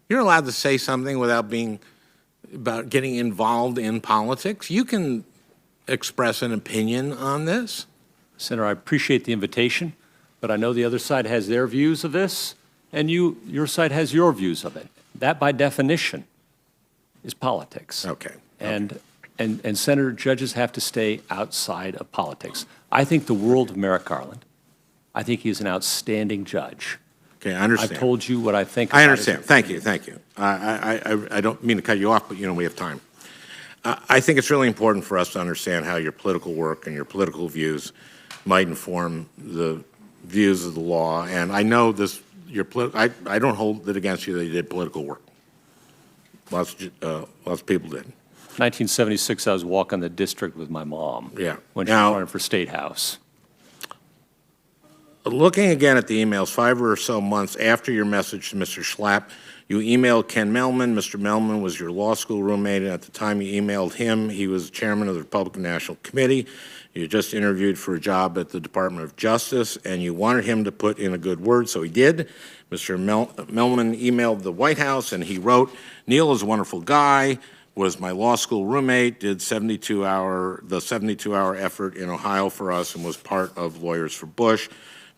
S13: You're allowed to say something without getting involved in politics. You can express an opinion on this?
S2: Senator, I appreciate the invitation, but I know the other side has their views of this, and your side has your views of it. That, by definition, is politics.
S13: Okay.
S2: And Senator, judges have to stay outside of politics. I think the world of Merrick Garland. I think he is an outstanding judge.
S13: Okay, I understand.
S2: I've told you what I think.
S13: I understand. Thank you. Thank you. I don't mean to cut you off, but, we have time. I think it's really important for us to understand how your political work and your political views might inform the views of the law. And I know this. I don't hold it against you that you did political work. Lots of people did.
S2: 1976, I was walking the district with my mom.
S13: Yeah.
S2: When she was running for State House.
S13: Looking again at the emails, 5 or so months after your message to Mr. Schlapp, you emailed Ken Melman. Mr. Melman was your law school roommate, and at the time you emailed him, he was chairman of the Republican National Committee. You just interviewed for a job at the Department of Justice, and you wanted him to put in a good word, so he did. Mr. Melman emailed the White House, and he wrote, Neil is a wonderful guy, was my law school roommate, did the 72-hour effort in Ohio for us, and was part of Lawyers for Bush.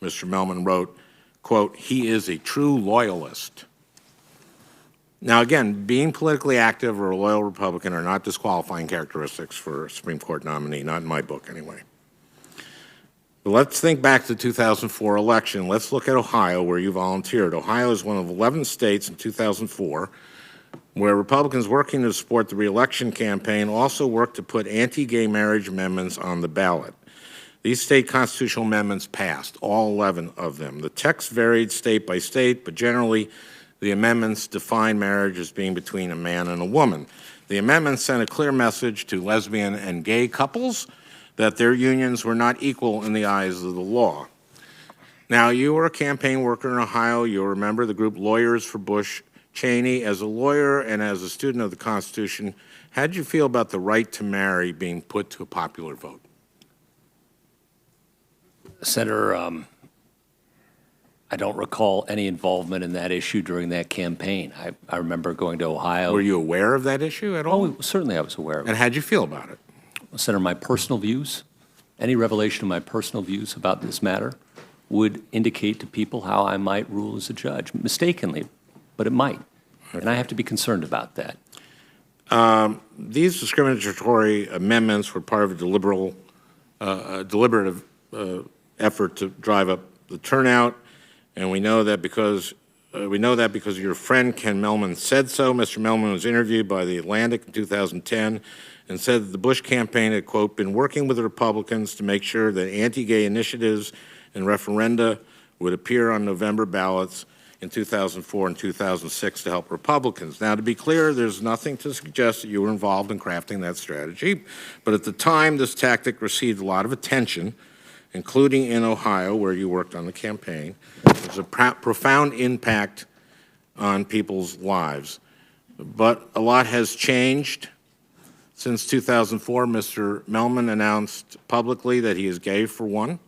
S13: Mr. Melman wrote, quote, he is a true loyalist. Now, again, being politically active or a loyal Republican are not disqualifying characteristics for a Supreme Court nominee, not in my book anyway. But let's think back to the 2004 election. Let's look at Ohio, where you volunteered. Ohio is one of 11 states in 2004 where Republicans working to support the re-election campaign also worked to put anti-gay marriage amendments on the ballot. These state constitutional amendments passed, all 11 of them. The text varied state by state, but generally the amendments define marriage as being between a man and a woman. The amendments sent a clear message to lesbian and gay couples that their unions were not equal in the eyes of the law. Now, you were a campaign worker in Ohio. You'll remember the group Lawyers for Bush Cheney. As a lawyer and as a student of the Constitution, how did you feel about the right to marry being put to a popular vote?
S2: Senator, I don't recall any involvement in that issue during that campaign. I remember going to Ohio.
S13: Were you aware of that issue at all?
S2: Oh, certainly I was aware of it.
S13: And how did you feel about it?
S2: Senator, my personal views, any revelation of my personal views about this matter would indicate to people how I might rule as a judge, mistakenly, but it might. Okay. And I have to be concerned about that.
S13: These discriminatory amendments were part of a deliberative effort to drive up the turnout, and we know that because your friend Ken Melman said so. Mr. Melman was interviewed by The Atlantic in 2010 and said that the Bush campaign had, quote, been working with the Republicans to make sure that anti-gay initiatives and referenda would appear on November ballots in 2004 and 2006 to help Republicans. Now, to be clear, there's nothing to suggest that you were involved in crafting that strategy, but at the time, this tactic received a lot of attention, including in Ohio, where you worked on the campaign. There's a profound impact on people's lives. But a lot has changed. Since 2004, Mr. Melman announced publicly that he is gay, for one.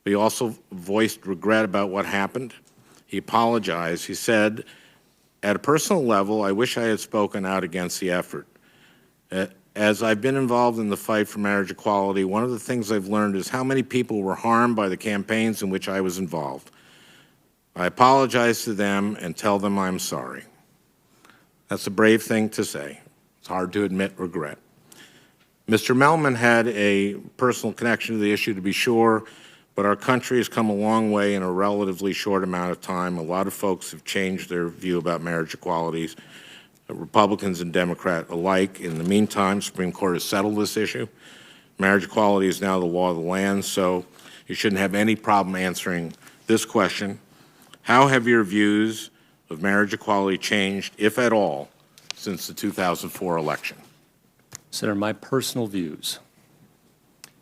S13: He also voiced regret about what happened. He apologized. He said, at a personal level, I wish I had spoken out against the effort. As I've been involved in the fight for marriage equality, one of the things I've learned is how many people were harmed by the campaigns in which I was involved. I apologize to them and tell them I'm sorry. That's a brave thing to say. It's hard to admit regret. Mr. Melman had a personal connection to the issue, to be sure, but our country has come a long way in a relatively short amount of time. A lot of folks have changed their view about marriage equalities, Republicans and Democrat alike. In the meantime, the Supreme Court has settled this issue. Marriage equality is now the law of the land, so you shouldn't have any problem answering this question. How have your views of marriage equality changed, if at all, since the 2004 election?
S2: Senator, my personal views,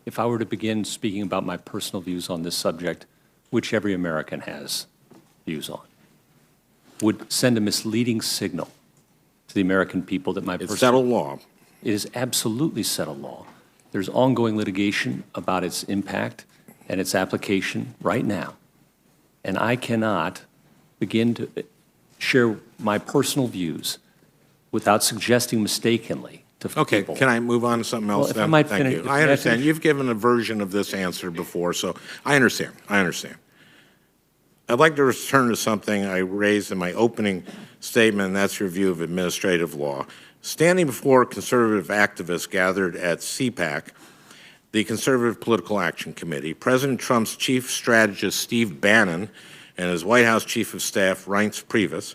S2: if I were to begin speaking about my personal views on this subject, which every American has views on, would send a misleading signal to the American people that my personal...
S13: It's settled law.
S2: It is absolutely settled law. There's ongoing litigation about its impact and its application right now. And I cannot begin to share my personal views without suggesting mistakenly to
S13: Okay,
S2: people.
S13: can I move on to something else
S2: Well, if I
S13: then?
S2: might
S13: Thank
S2: finish-
S13: you.
S2: if
S13: I
S2: may I
S13: understand.
S2: finish?
S13: You've given a version of this answer before, so I understand. I understand. I'd like to return to something I raised in my opening statement, and that's your view of administrative law. Standing before conservative activists gathered at CPAC, the Conservative Political Action Committee, President Trump's chief strategist, Steve Bannon, and his White House Chief of Staff, Reince Priebus,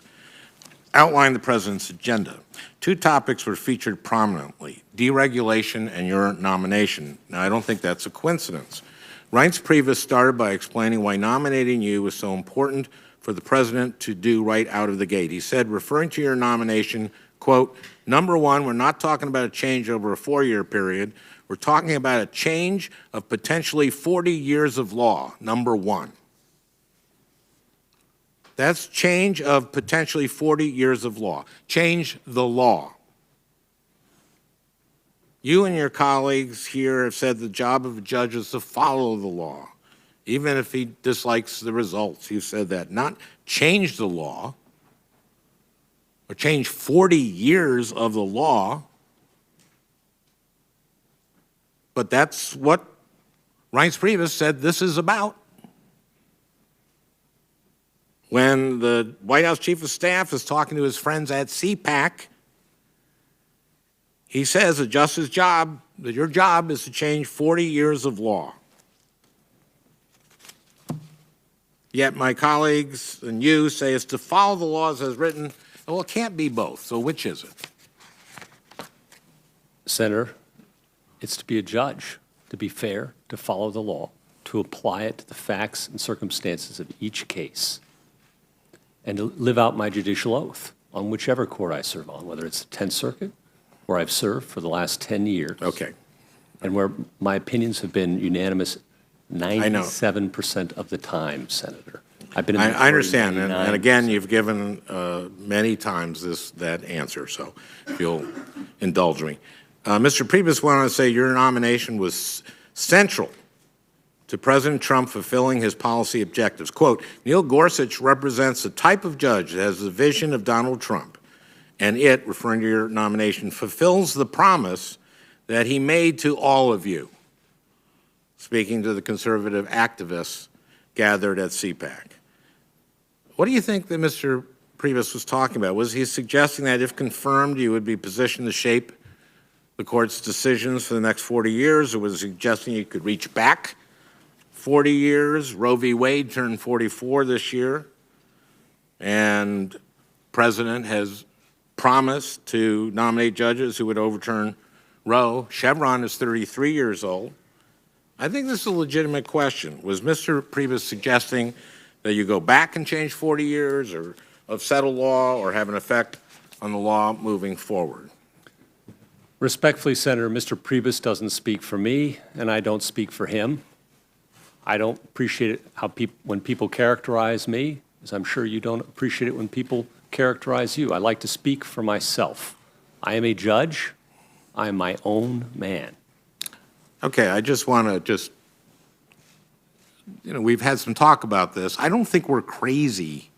S13: outlined the president's agenda. Two topics were featured prominently: deregulation and your nomination. Now, I don't think that's a coincidence. Reince Priebus started by explaining why nominating you was so important for the president to do right out of the gate. He said, referring to your nomination, quote, "Number one, we're not talking about a change over a 4-year period. We're talking about a change of potentially 40 years of law, number one." That's change of potentially 40 years of law. Change the law. You and your colleagues here have said the job of a judge is to follow the law, even if he dislikes the results. You've said that, not change the law or change 40 years of the law. But that's what Reince Priebus said this is about. When the White House Chief of Staff is talking to his friends at CPAC, he says a justice's job, that your job is to change 40 years of law. Yet my colleagues and you say it's to follow the laws as written. Well, it can't be both, so which is it?
S2: Senator, it's to be a judge, to be fair, to follow the law, to apply it to the facts and circumstances of each case, and to live out my judicial oath on whichever court I serve on, whether it's the 10th Circuit, where I've served for the last 10 years.
S13: Okay.
S2: And where my opinions have been unanimous 97% of the time, Senator. I've been in the
S13: I understand, and
S2: 99%.
S13: again, you've given many times that answer, so if you'll indulge me. Mr. Priebus went on to say your nomination was central to President Trump fulfilling his policy objectives. Quote, Neil Gorsuch represents a type of judge that has the vision of Donald Trump, and it, referring to your nomination, fulfills the promise that he made to all of you, speaking to the conservative activists gathered at CPAC. What do you think that Mr. Priebus was talking about? Was he suggesting that if confirmed, you would be positioned to shape the court's decisions for the next 40 years, or was he suggesting you could reach back 40 years? Roe v. Wade turned 44 this year, and the president has promised to nominate judges who would overturn Roe. Chevron is 33 years old. I think this is a legitimate question. Was Mr. Priebus suggesting that you go back and change 40 years or of settled law or have an effect on the law moving forward?
S2: Respectfully, Senator, Mr. Priebus doesn't speak for me, and I don't speak for him. I don't appreciate it when people characterize me, as I'm sure you don't appreciate it when people characterize you. I like to speak for myself. I am a judge. I am my own man.
S13: Okay, I just want to we've had some talk about this. I don't think we're crazy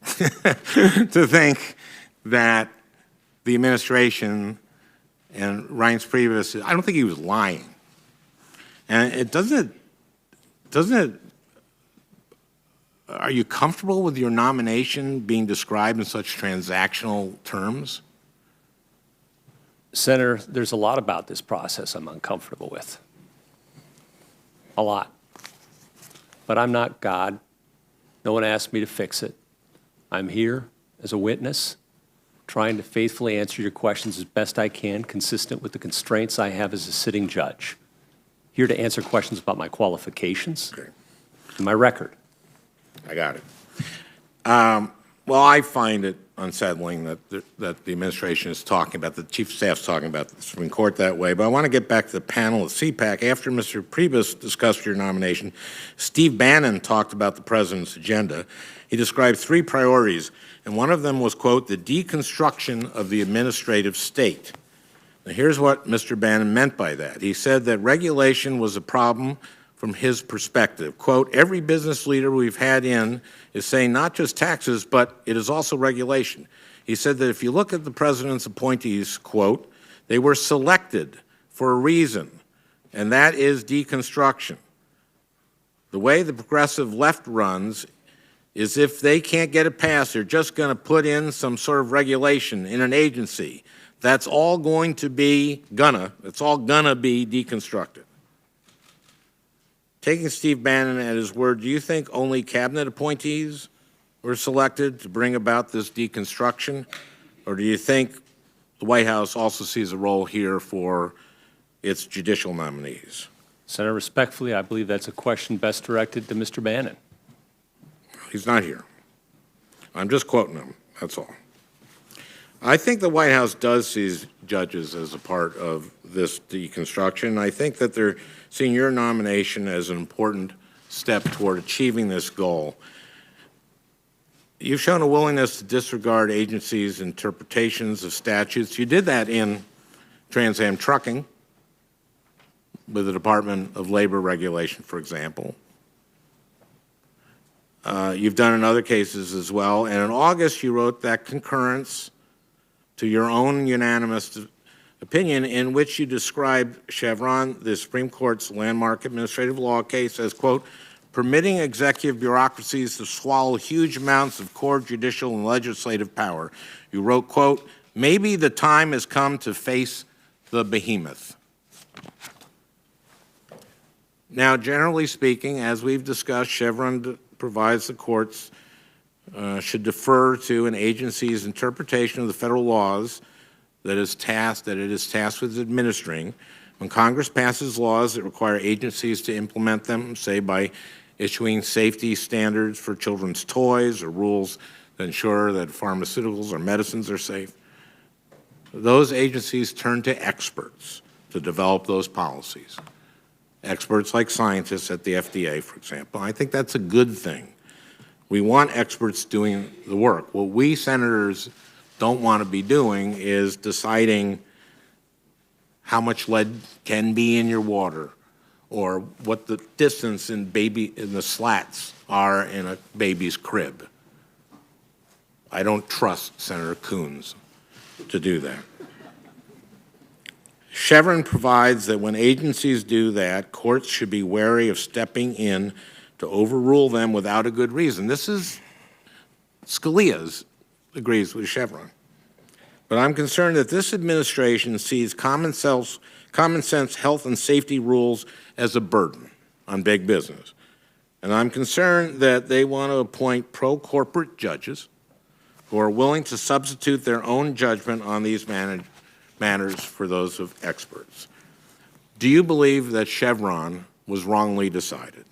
S13: to think that the administration and Reince Priebus, I don't think he was lying. And it doesn't are you comfortable with your nomination being described in such transactional terms?
S2: Senator, there's a lot about this process I'm uncomfortable with. A lot. But I'm not God. No one asked me to fix it. I'm here as a witness, trying to faithfully answer your questions as best I can, consistent with the constraints I have as a sitting judge. Here to answer questions about my qualifications and my record.
S13: I got it. Well, I find it unsettling that the administration is talking about, the chief of staff is talking about the Supreme Court that way. But I want to get back to the panel at CPAC. After Mr. Priebus discussed your nomination, Steve Bannon talked about the president's agenda. He described 3 priorities, and one of them was, quote, the deconstruction of the administrative state. Now, here's what Mr. Bannon meant by that. He said that regulation was a problem from his perspective. Quote, every business leader we've had in is saying not just taxes, but it is also regulation. He said that if you look at the president's appointees, quote, They were selected for a reason, and that is deconstruction. The way the progressive left runs is if they can't get it passed, they're just going to put in some sort of regulation in an agency. That's all going to be it's all gonna be deconstructed. Taking Steve Bannon at his word, do you think only cabinet appointees were selected to bring about this deconstruction? Or do you think the White House also sees a role here for its judicial nominees?
S2: Senator, respectfully, I believe that's a question best directed to Mr. Bannon.
S13: He's not here. I'm just quoting him, that's all. I think the White House does see judges as a part of this deconstruction. I think that they're seeing your nomination as an important step toward achieving this goal. You've shown a willingness to disregard agencies' interpretations of statutes. You did that in Trans Am trucking with the Department of Labor regulation, for example. You've done in other cases as well. And in August, you wrote that concurrence to your own unanimous opinion in which you described Chevron, the Supreme Court's landmark administrative law case, as, quote, permitting executive bureaucracies to swallow huge amounts of core judicial and legislative power. You wrote, quote, maybe the time has come to face the behemoth. Now, generally speaking, as we've discussed, Chevron provides the courts should defer to an agency's interpretation of the federal laws that it is tasked with administering. When Congress passes laws that require agencies to implement them, say by issuing safety standards for children's toys or rules that ensure that pharmaceuticals or medicines are safe, those agencies turn to experts to develop those policies. Experts like scientists at the FDA, for example. I think that's a good thing. We want experts doing the work. What we senators don't want to be doing is deciding how much lead can be in your water or what the distance in the slats are in a baby's crib. I don't trust Senator Coons to do that. Chevron provides that when agencies do that, courts should be wary of stepping in to overrule them without a good reason. This is Scalia's agrees with Chevron. But I'm concerned that this administration sees common sense health and safety rules as a burden on big business. And I'm concerned that they want to appoint pro-corporate judges who are willing to substitute their own judgment on these matters for those of experts. Do you believe that Chevron was wrongly decided?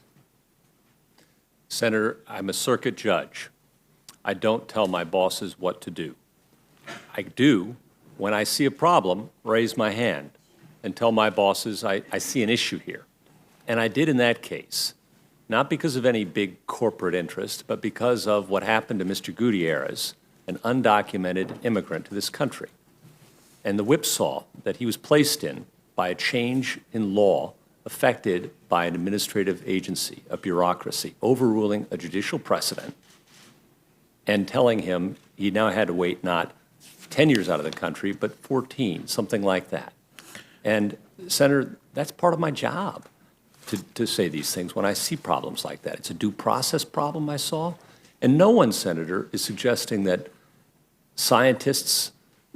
S2: Senator, I'm a circuit judge. I don't tell my bosses what to do. I do, when I see a problem, raise my hand and tell my bosses I see an issue here. And I did in that case, not because of any big corporate interest, but because of what happened to Mr. Gutierrez, an undocumented immigrant to this country, and the whipsaw that he was placed in by a change in law affected by an administrative agency, a bureaucracy, overruling a judicial precedent and telling him he now had to wait not 10 years out of the country, but 14, something like that. And, Senator, that's part of my job to say these things when I see problems like that. It's a due process problem I saw. And no one, Senator, is suggesting that scientists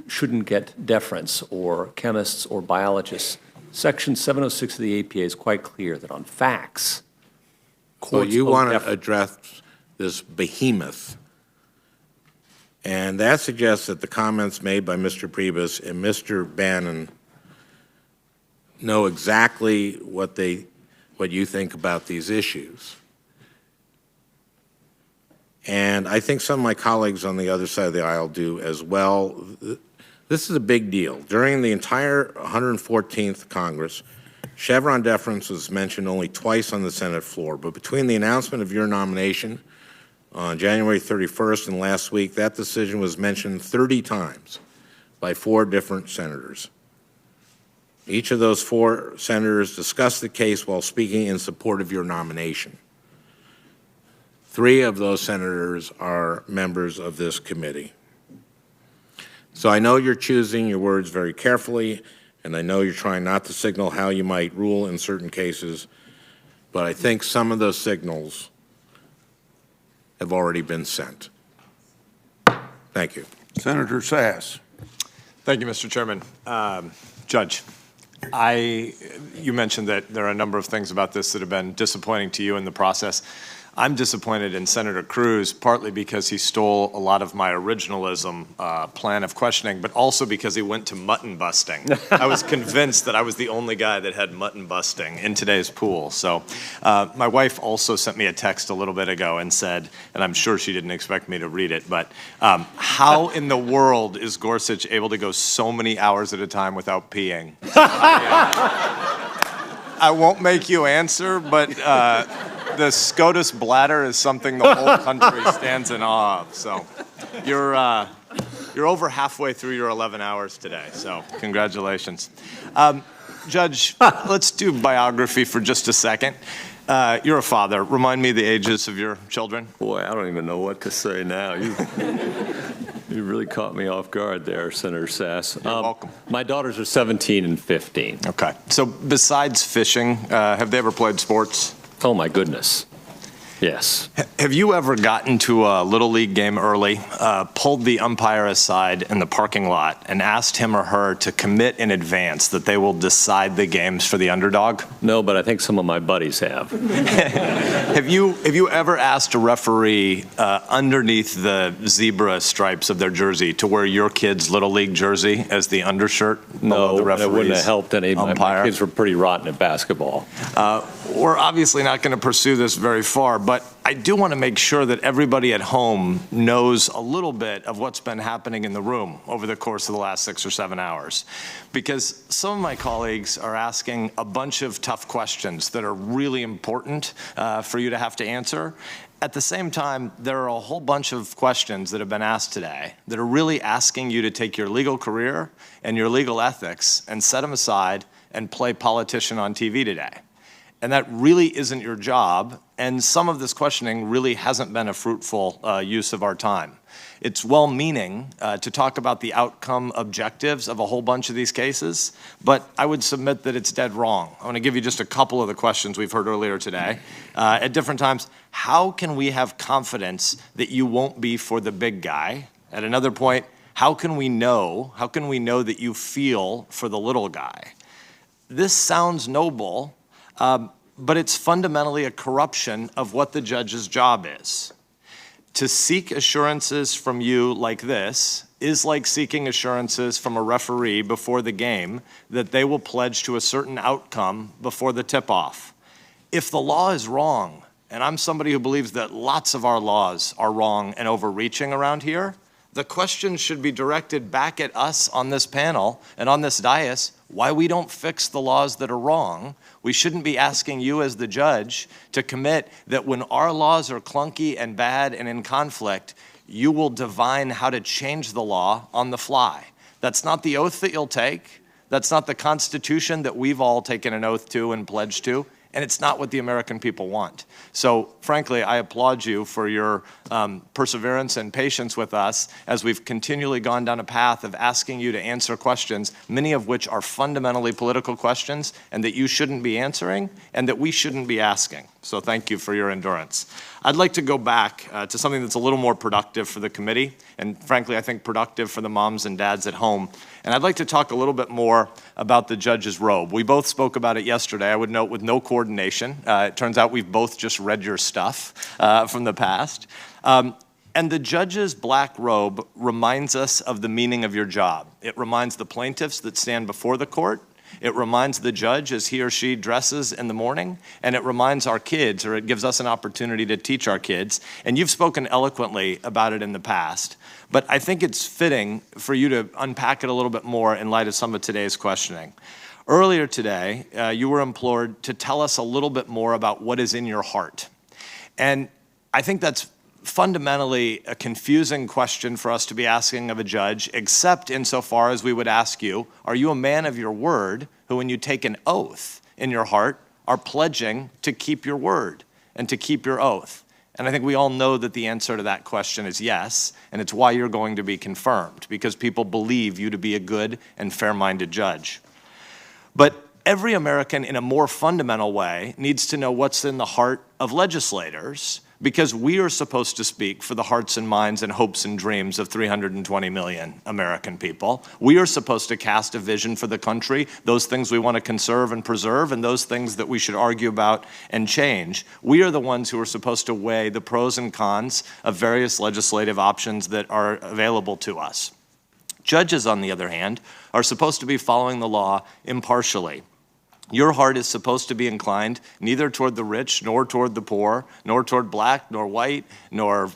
S2: shouldn't get deference or chemists or biologists. Section 706 of the APA is quite clear that on facts,
S13: So you want to address this behemoth. And that suggests that the comments made by Mr. Priebus and Mr. Bannon know exactly what you think about these issues. And I think some of my colleagues on the other side of the aisle do as well. This is a big deal. During the entire 114th Congress, Chevron deference was mentioned only twice on the Senate floor, but between the announcement of your nomination on January 31st and last week, that decision was mentioned 30 times by 4 different senators. Each of those 4 senators discussed the case while speaking in support of your nomination. 3 of those senators are members of this committee. So I know you're choosing your words very carefully, and I know you're trying not to signal how you might rule in certain cases, but I think some of those signals have already been sent. Thank you.
S1: Senator Sass.
S14: Thank you, Mr. Chairman. Judge, you mentioned that there are a number of things about this that have been disappointing to you in the process. I'm disappointed in Senator Cruz, partly because he stole a lot of my originalism plan of questioning, but also because he went to mutton busting. I was convinced that I was the only guy that had mutton busting in today's pool. So my wife also sent me a text a little bit ago and said, and I'm sure she didn't expect me to read it, but how in the world is Gorsuch able to go so many hours at a time without peeing? I won't make you answer, but the SCOTUS bladder is something the whole country stands in awe of. So you're over halfway through your 11 hours today, so congratulations. Judge, let's do biography for just a second. You're a father. Remind me the ages of your children.
S2: Boy, I don't even know what to say now. You really caught me off guard there, Senator Sass.
S14: You're welcome.
S2: My daughters are 17 and 15.
S14: Okay. So besides fishing, have they ever played sports?
S2: Oh, my goodness. Yes.
S14: Have you ever gotten to a Little League game early, pulled the umpire aside in the parking lot, and asked him or her to commit in advance that they will decide the games for the underdog?
S2: No, but I think some of my buddies have.
S14: Have you ever asked a referee underneath the zebra stripes of their jersey to wear your kid's Little League jersey as the undershirt?
S2: No,
S14: the
S2: it wouldn't have helped any. My kids were pretty rotten at basketball.
S14: We're obviously not going to pursue this very far, but I do want to make sure that everybody at home knows a little bit of what's been happening in the room over the course of the last 6 or 7 hours. Because some of my colleagues are asking a bunch of tough questions that are really important for you to have to answer. At the same time, there are a whole bunch of questions that have been asked today that are really asking you to take your legal career and your legal ethics and set them aside and play politician on TV today. And that really isn't your job, and some of this questioning really hasn't been a fruitful use of our time. It's well-meaning to talk about the outcome objectives of a whole bunch of these cases, but I would submit that it's dead wrong. I want to give you just a couple of the questions we've heard earlier today. At different times, how can we have confidence that you won't be for the big guy? At another point, how can we know that you feel for the little guy? This sounds noble, but it's fundamentally a corruption of what the judge's job is. To seek assurances from you like this is like seeking assurances from a referee before the game that they will pledge to a certain outcome before the tip-off. If the law is wrong, and I'm somebody who believes that lots of our laws are wrong and overreaching around here, the question should be directed back at us on this panel and on this dais why we don't fix the laws that are wrong. We shouldn't be asking you as the judge to commit that when our laws are clunky and bad and in conflict, you will divine how to change the law on the fly. That's not the oath that you'll take. That's not the Constitution that we've all taken an oath to and pledged to. And it's not what the American people want. So, frankly, I applaud you for your perseverance and patience with us as we've continually gone down a path of asking you to answer questions, many of which are fundamentally political questions, and that you shouldn't be answering, and that we shouldn't be asking. So thank you for your endurance. I'd like to go back to something that's a little more productive for the committee, and frankly, I think productive for the moms and dads at home. And I'd like to talk a little bit more about the judge's robe. We both spoke about it yesterday, I would note, with no coordination. It turns out we've both just read your stuff from the past. And the judge's black robe reminds us of the meaning of your job. It reminds the plaintiffs that stand before the court. It reminds the judge as he or she dresses in the morning, and it reminds our kids, or it gives us an opportunity to teach our kids. And you've spoken eloquently about it in the past, but I think it's fitting for you to unpack it a little bit more in light of some of today's questioning. Earlier today, you were implored to tell us a little bit more about what is in your heart. And I think that's fundamentally a confusing question for us to be asking of a judge, except insofar as we would ask you, are you a man of your word who, when you take an oath in your heart, are pledging to keep your word and to keep your oath? And I think we all know that the answer to that question is yes, and it's why you're going to be confirmed, because people believe you to be a good and fair-minded judge. But every American, in a more fundamental way, needs to know what's in the heart of legislators, because we are supposed to speak for the hearts and minds and hopes and dreams of 320 million American people. We are supposed to cast a vision for the country, those things we want to conserve and preserve, and those things that we should argue about and change. We are the ones who are supposed to weigh the pros and cons of various legislative options that are available to us. Judges, on the other hand, are supposed to be following the law impartially. Your heart is supposed to be inclined neither toward the rich, nor toward the poor, nor toward black, nor white, nor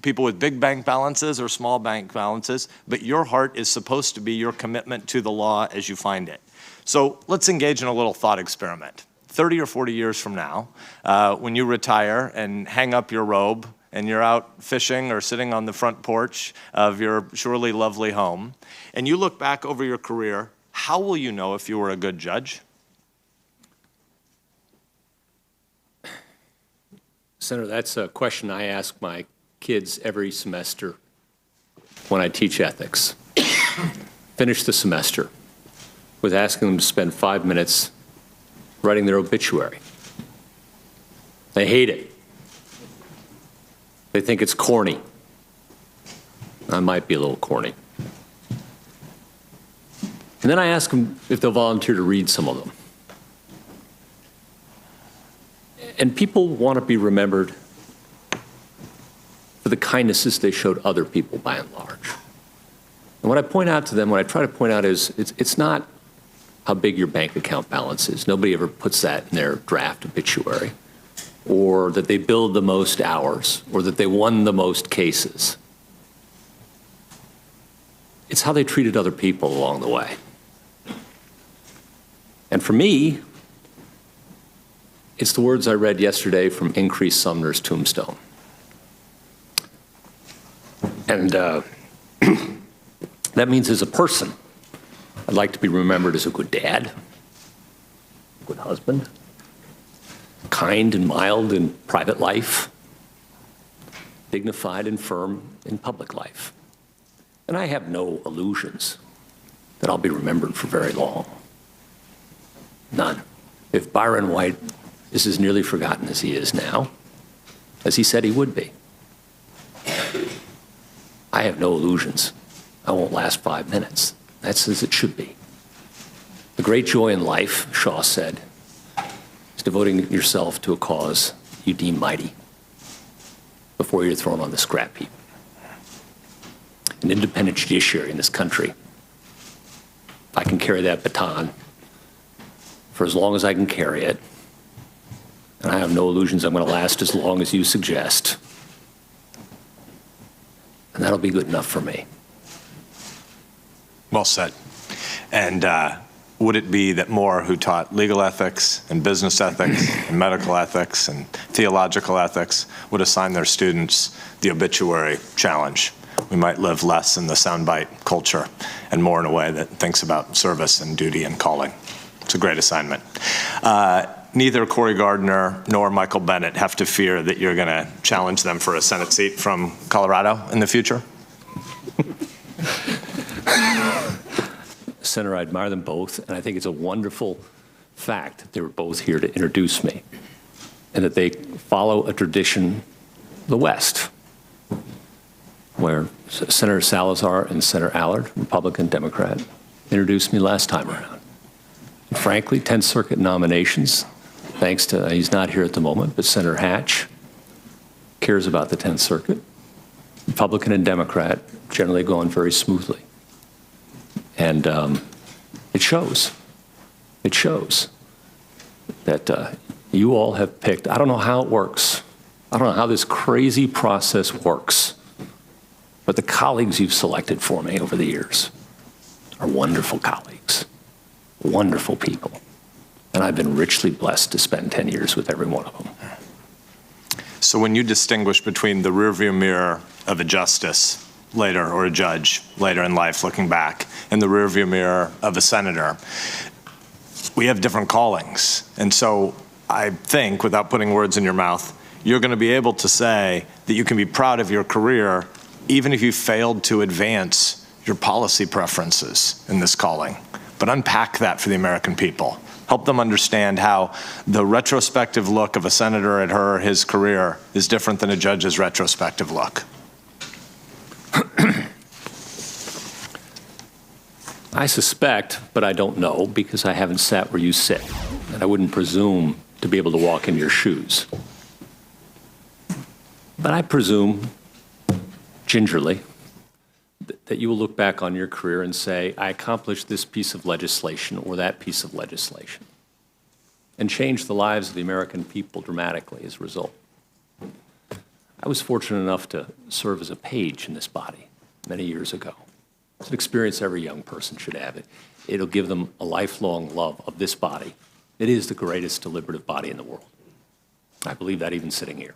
S14: people with big bank balances or small bank balances, but your heart is supposed to be your commitment to the law as you find it. So let's engage in a little thought experiment. 30 or 40 years from now, when you retire and hang up your robe and you're out fishing or sitting on the front porch of your surely lovely home, and you look back over your career, how will you know if you were a good judge?
S2: Senator, that's a question I ask my kids every semester when I teach ethics. Finish the semester with asking them to spend 5 minutes writing their obituary. They hate it. They think it's corny. I might be a little corny. And then I ask them if they'll volunteer to read some of them. And people want to be remembered for the kindnesses they showed other people, by and large. And what I point out to them, what I try to point out is, it's not how big your bank account balance is. Nobody ever puts that in their draft obituary, or that they billed the most hours, or that they won the most cases. It's how they treated other people along the way. And for me, it's the words I read yesterday from Increase Sumner's tombstone. And that means as a person, I'd like to be remembered as a good dad, a good husband, kind and mild in private life, dignified and firm in public life. And I have no illusions that I'll be remembered for very long. None. If Byron White is as nearly forgotten as he is now, as he said he would be, I have no illusions. I won't last 5 minutes. That's as it should be. The great joy in life, Shaw said, is devoting yourself to a cause you deem mighty before you're thrown on the scrap heap. An independent judiciary in this country, if I can carry that baton for as long as I can carry it, and I have no illusions I'm going to last as long as you suggest, and that'll be good enough for me.
S14: Well said. And would it be that more who taught legal ethics and business ethics and medical ethics and theological ethics would assign their students the obituary challenge? We might live less in the soundbite culture and more in a way that thinks about service and duty and calling. It's a great assignment. Neither Cory Gardner nor Michael Bennet have to fear that you're going to challenge them for a Senate seat from Colorado in the future?
S2: Senator, I admire them both, and I think it's a wonderful fact that they were both here to introduce me, and that they follow a tradition, the West, where Senator Salazar and Senator Allard, Republican, Democrat, introduced me last time around. And frankly, 10th Circuit nominations, thanks to, he's not here at the moment, but Senator Hatch cares about the 10th Circuit. Republican and Democrat generally go on very smoothly. And it shows. It shows that you all have picked, I don't know how it works. I don't know how this crazy process works. But the colleagues you've selected for me over the years are wonderful colleagues, wonderful people. And I've been richly blessed to spend 10 years with every one of them.
S14: So when you distinguish between the rearview mirror of a justice later, or a judge later in life looking back, and the rearview mirror of a senator, we have different callings. And so I think, without putting words in your mouth, you're going to be able to say that you can be proud of your career even if you failed to advance your policy preferences in this calling. But unpack that for the American people. Help them understand how the retrospective look of a senator at her or his career is different than a judge's retrospective look.
S2: I suspect, but I don't know because I haven't sat where you sit, and I wouldn't presume to be able to walk in your shoes. But I presume, gingerly, that you will look back on your career and say, I accomplished this piece of legislation or that piece of legislation, and changed the lives of the American people dramatically as a result. I was fortunate enough to serve as a page in this body many years ago. It's an experience every young person should have. It'll give them a lifelong love of this body. It is the greatest deliberative body in the world. I believe that even sitting here.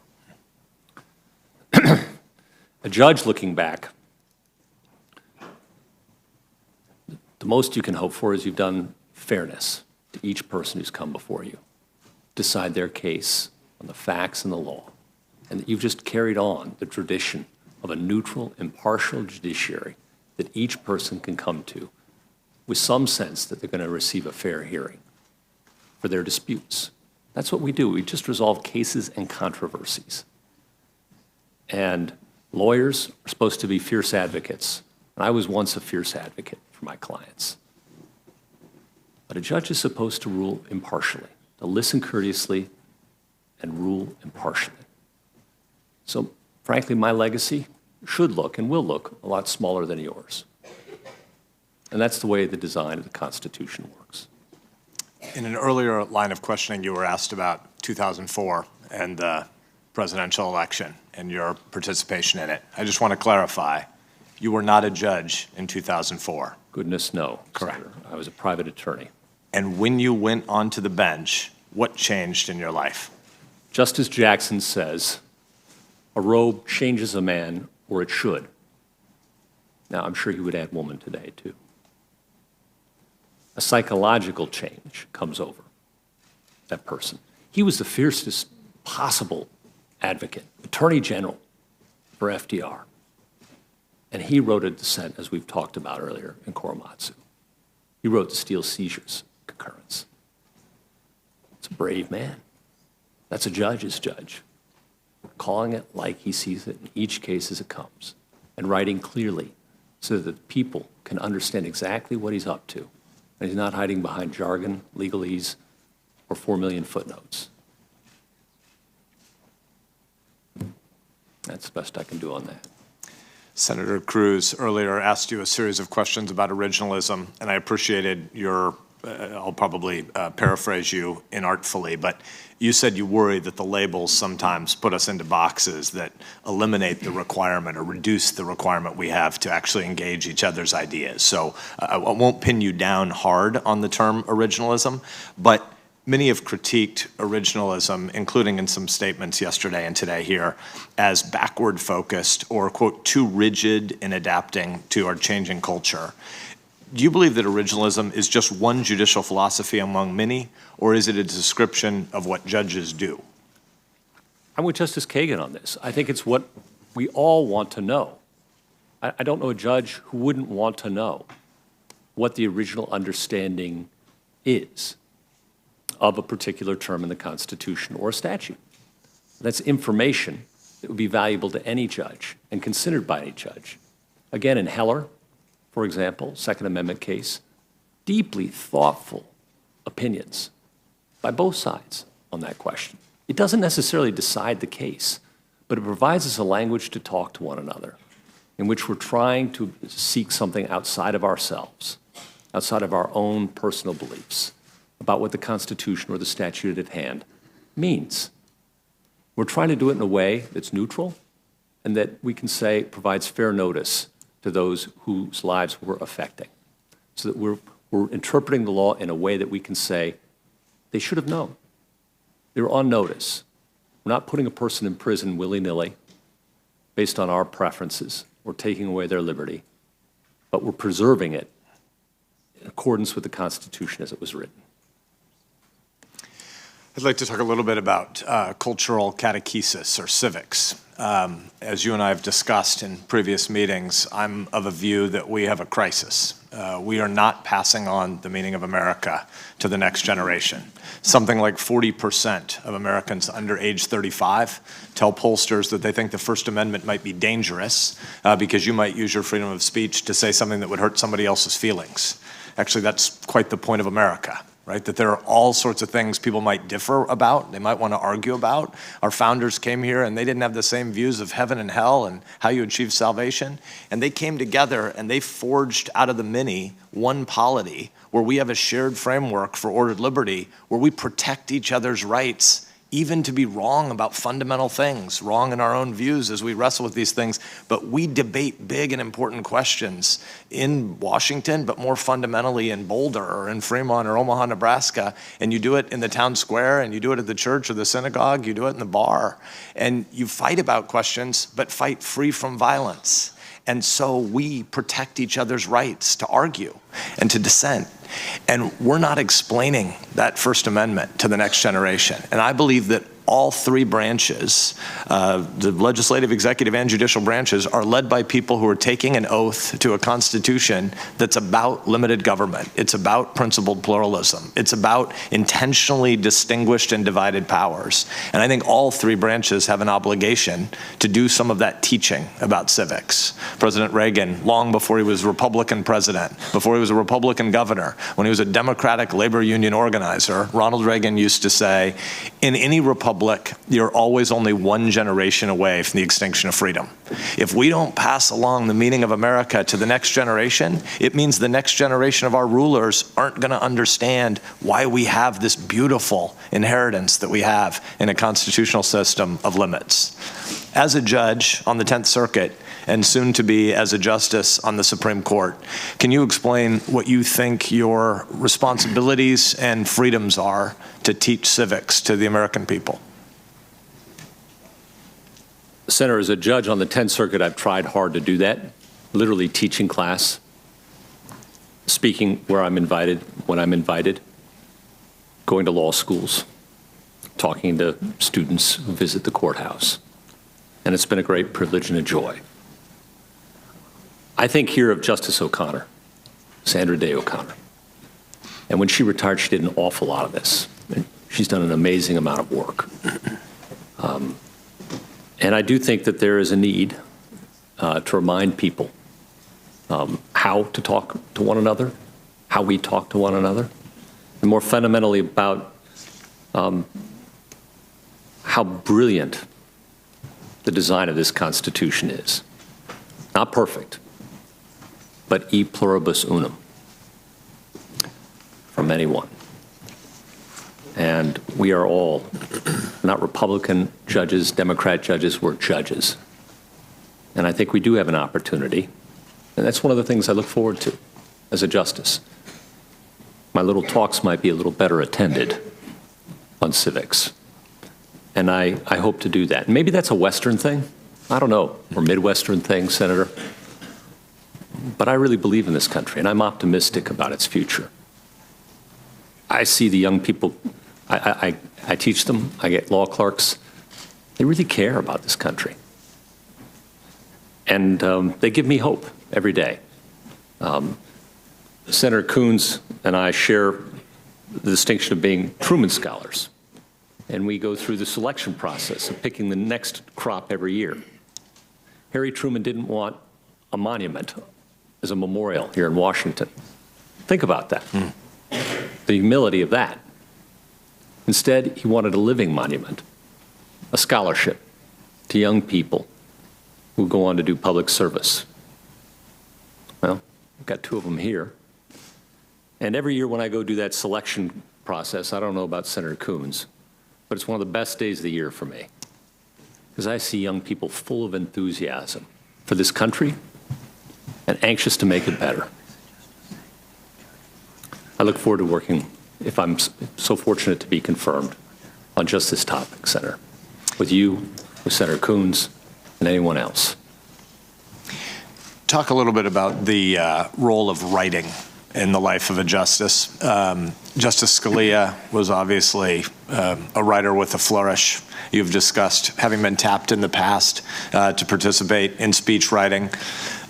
S2: A judge looking back, the most you can hope for is you've done fairness to each person who's come before you, decide their case on the facts and the law, and that you've just carried on the tradition of a neutral, impartial judiciary that each person can come to with some sense that they're going to receive a fair hearing for their disputes. That's what we do. We just resolve cases and controversies. And lawyers are supposed to be fierce advocates. And I was once a fierce advocate for my clients. But a judge is supposed to rule impartially, to listen courteously and rule impartially. So, frankly, my legacy should look and will look a lot smaller than yours. And that's the way the design of the Constitution works.
S14: In an earlier line of questioning, you were asked about 2004 and the presidential election and your participation in it. I just want to clarify, you were not a judge in 2004.
S2: Goodness, no.
S14: Correct.
S2: Senator. I was a private attorney.
S14: And when you went onto the bench, what changed in your life?
S2: Justice Jackson says, a robe changes a man, or it should. Now, I'm sure he would add woman today, too. A psychological change comes over that person. He was the fiercest possible advocate, Attorney General for FDR. And he wrote a dissent, as we've talked about earlier, in Korematsu. He wrote the steel seizures concurrence. It's a brave man. That's a judge's judge. Calling it like he sees it in each case as it comes, and writing clearly so that people can understand exactly what he's up to. And he's not hiding behind jargon, legalese, or 4 million footnotes. That's the best I can do on that.
S14: Senator Cruz earlier asked you a series of questions about originalism, and I appreciated your, I'll probably paraphrase you inartfully, but you said you worry that the labels sometimes put us into boxes that eliminate the requirement or reduce the requirement we have to actually engage each other's ideas. So I won't pin you down hard on the term originalism, but many have critiqued originalism, including in some statements yesterday and today here, as backward focused or, quote, too rigid in adapting to our changing culture. Do you believe that originalism is just one judicial philosophy among many, or is it a description of what judges do?
S2: I'm with Justice Kagan on this. I think it's what we all want to know. I don't know a judge who wouldn't want to know what the original understanding is of a particular term in the Constitution or a statute. That's information that would be valuable to any judge and considered by any judge. Again, in Heller, for example, Second Amendment case, deeply thoughtful opinions by both sides on that question. It doesn't necessarily decide the case, but it provides us a language to talk to one another in which we're trying to seek something outside of ourselves, outside of our own personal beliefs about what the Constitution or the statute at hand means. We're trying to do it in a way that's neutral and that we can say provides fair notice to those whose lives we're affecting, so that we're interpreting the law in a way that we can say they should have known. They were on notice. We're not putting a person in prison willy-nilly based on our preferences or taking away their liberty, but we're preserving it in accordance with the Constitution as it was written.
S14: I'd like to talk a little bit about cultural catechesis or civics. As you and I have discussed in previous meetings, I'm of a view that we have a crisis. We are not passing on the meaning of America to the next generation. Something like 40% of Americans under age 35 tell pollsters that they think the First Amendment might be dangerous because you might use your freedom of speech to say something that would hurt somebody else's feelings. Actually, that's quite the point of America, right? That there are all sorts of things people might differ about, they might want to argue about. Our founders came here and they didn't have the same views of heaven and hell and how you achieve salvation. And they came together and they forged out of the many one polity where we have a shared framework for ordered liberty, where we protect each other's rights, even to be wrong about fundamental things, wrong in our own views as we wrestle with these things. But we debate big and important questions in Washington, but more fundamentally in Boulder or in Fremont or Omaha, Nebraska. And you do it in the town square, and you do it at the church or the synagogue, you do it in the bar. And you fight about questions, but fight free from violence. And so we protect each other's rights to argue and to dissent. And we're not explaining that First Amendment to the next generation. And I believe that all three branches, the legislative, executive, and judicial branches, are led by people who are taking an oath to a constitution that's about limited government. It's about principled pluralism. It's about intentionally distinguished and divided powers. And I think all three branches have an obligation to do some of that teaching about civics. President Reagan, long before he was Republican president, before he was a Republican governor, when he was a Democratic labor union organizer, Ronald Reagan used to say, in any republic, you're always only one generation away from the extinction of freedom. If we don't pass along the meaning of America to the next generation, it means the next generation of our rulers aren't going to understand why we have this beautiful inheritance that we have in a constitutional system of limits. As a judge on the 10th Circuit, and soon to be as a justice on the Supreme Court, can you explain what you think your responsibilities and freedoms are to teach civics to the American people?
S2: Senator, as a judge on the 10th Circuit, I've tried hard to do that, literally teaching class, speaking where I'm invited, when I'm invited, going to law schools, talking to students who visit the courthouse. And it's been a great privilege and a joy. I think here of Justice O'Connor, Sandra Day O'Connor. And when she retired, she did an awful lot of this. And she's done an amazing amount of work. And I do think that there is a need to remind people how to talk to one another, how we talk to one another, and more fundamentally about how brilliant the design of this Constitution is. Not perfect, but e pluribus unum, from anyone. And we are all not Republican judges, Democrat judges, we're judges. And I think we do have an opportunity, and that's one of the things I look forward to as a justice. My little talks might be a little better attended on civics. And I hope to do that. Maybe that's a Western thing, I don't know, or Midwestern thing, Senator. But I really believe in this country, and I'm optimistic about its future. I see the young people, I teach them, I get law clerks. They really care about this country. And they give me hope every day. Senator Coons and I share the distinction of being Truman Scholars. And we go through the selection process of picking the next crop every year. Harry Truman didn't want a monument as a memorial here in Washington. Think about that. The humility of that. Instead, he wanted a living monument, a scholarship to young people who go on to do public service. Well, I've got two of them here. And every year when I go do that selection process, I don't know about Senator Coons, but it's one of the best days of the year for me, because I see young people full of enthusiasm for this country and anxious to make it better. I look forward to working, if I'm so fortunate to be confirmed, on just this topic, Senator, with you, with Senator Coons, and anyone else.
S14: Talk a little bit about the role of writing in the life of a justice. Justice Scalia was obviously a writer with a flourish. You've discussed having been tapped in the past to participate in speech writing.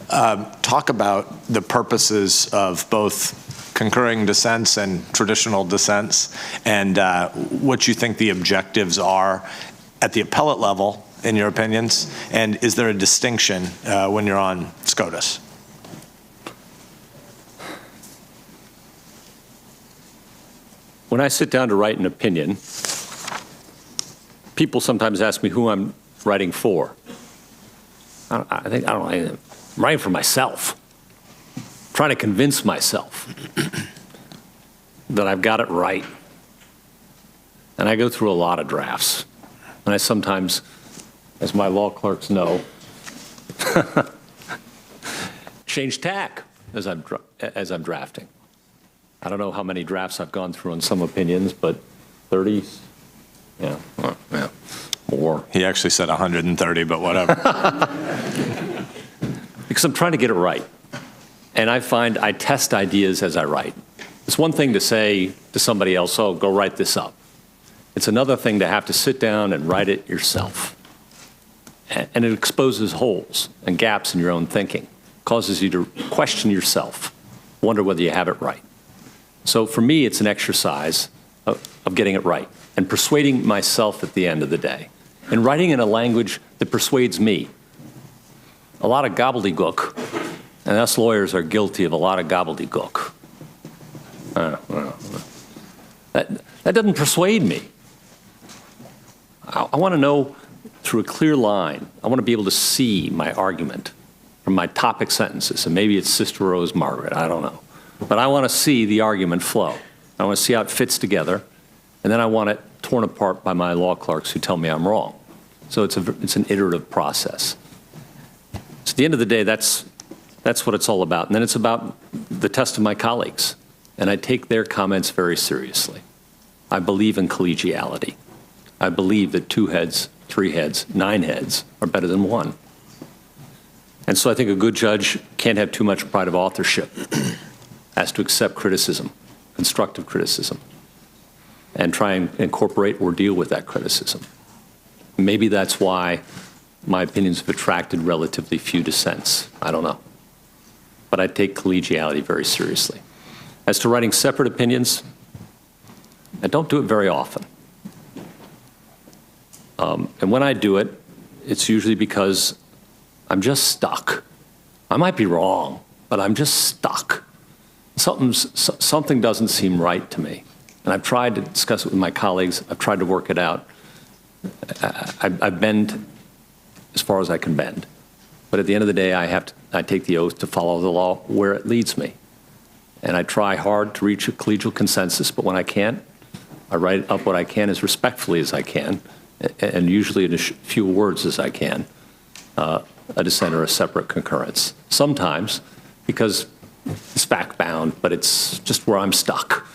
S14: Talk about the purposes of both concurring dissents and traditional dissents, and what you think the objectives are at the appellate level, in your opinions, and is there a distinction when you're on SCOTUS?
S2: When I sit down to write an opinion, people sometimes ask me who I'm writing for. I'm writing for myself, trying to convince myself that I've got it right. And I go through a lot of drafts. And I sometimes, as my law clerks know, change tack as I'm drafting. I don't know how many drafts I've gone through on some opinions, but 30, yeah, more.
S14: He actually said 130, but whatever.
S2: Because I'm trying to get it right. And I find I test ideas as I write. It's one thing to say to somebody else, oh, go write this up. It's another thing to have to sit down and write it yourself. And it exposes holes and gaps in your own thinking, causes you to question yourself, wonder whether you have it right. So for me, it's an exercise of getting it right and persuading myself at the end of the day. And writing in a language that persuades me. A lot of gobbledygook, and us lawyers are guilty of a lot of gobbledygook. That doesn't persuade me. I want to know through a clear line. I want to be able to see my argument from my topic sentences, and maybe it's Sister Rose Margaret, I don't know. But I want to see the argument flow. I want to see how it fits together, and then I want it torn apart by my law clerks who tell me I'm wrong. So it's an iterative process. So at the end of the day, that's what it's all about. And then it's about the test of my colleagues, and I take their comments very seriously. I believe in collegiality. I believe that 2 heads, 3 heads, 9 heads are better than 1. And so I think a good judge can't have too much pride of authorship as to accept criticism, constructive criticism, and try and incorporate or deal with that criticism. Maybe that's why my opinions have attracted relatively few dissents. I don't know. But I take collegiality very seriously. As to writing separate opinions, I don't do it very often. And when I do it, it's usually because I'm just stuck. I might be wrong, but I'm just stuck. Something doesn't seem right to me. And I've tried to discuss it with my colleagues. I've tried to work it out. I bend as far as I can bend. But at the end of the day, I take the oath to follow the law where it leads me. And I try hard to reach a collegial consensus, but when I can't, I write up what I can as respectfully as I can, and usually in as few words as I can, a dissent or a separate concurrence. Sometimes, because it's fact-bound, but it's just where I'm stuck.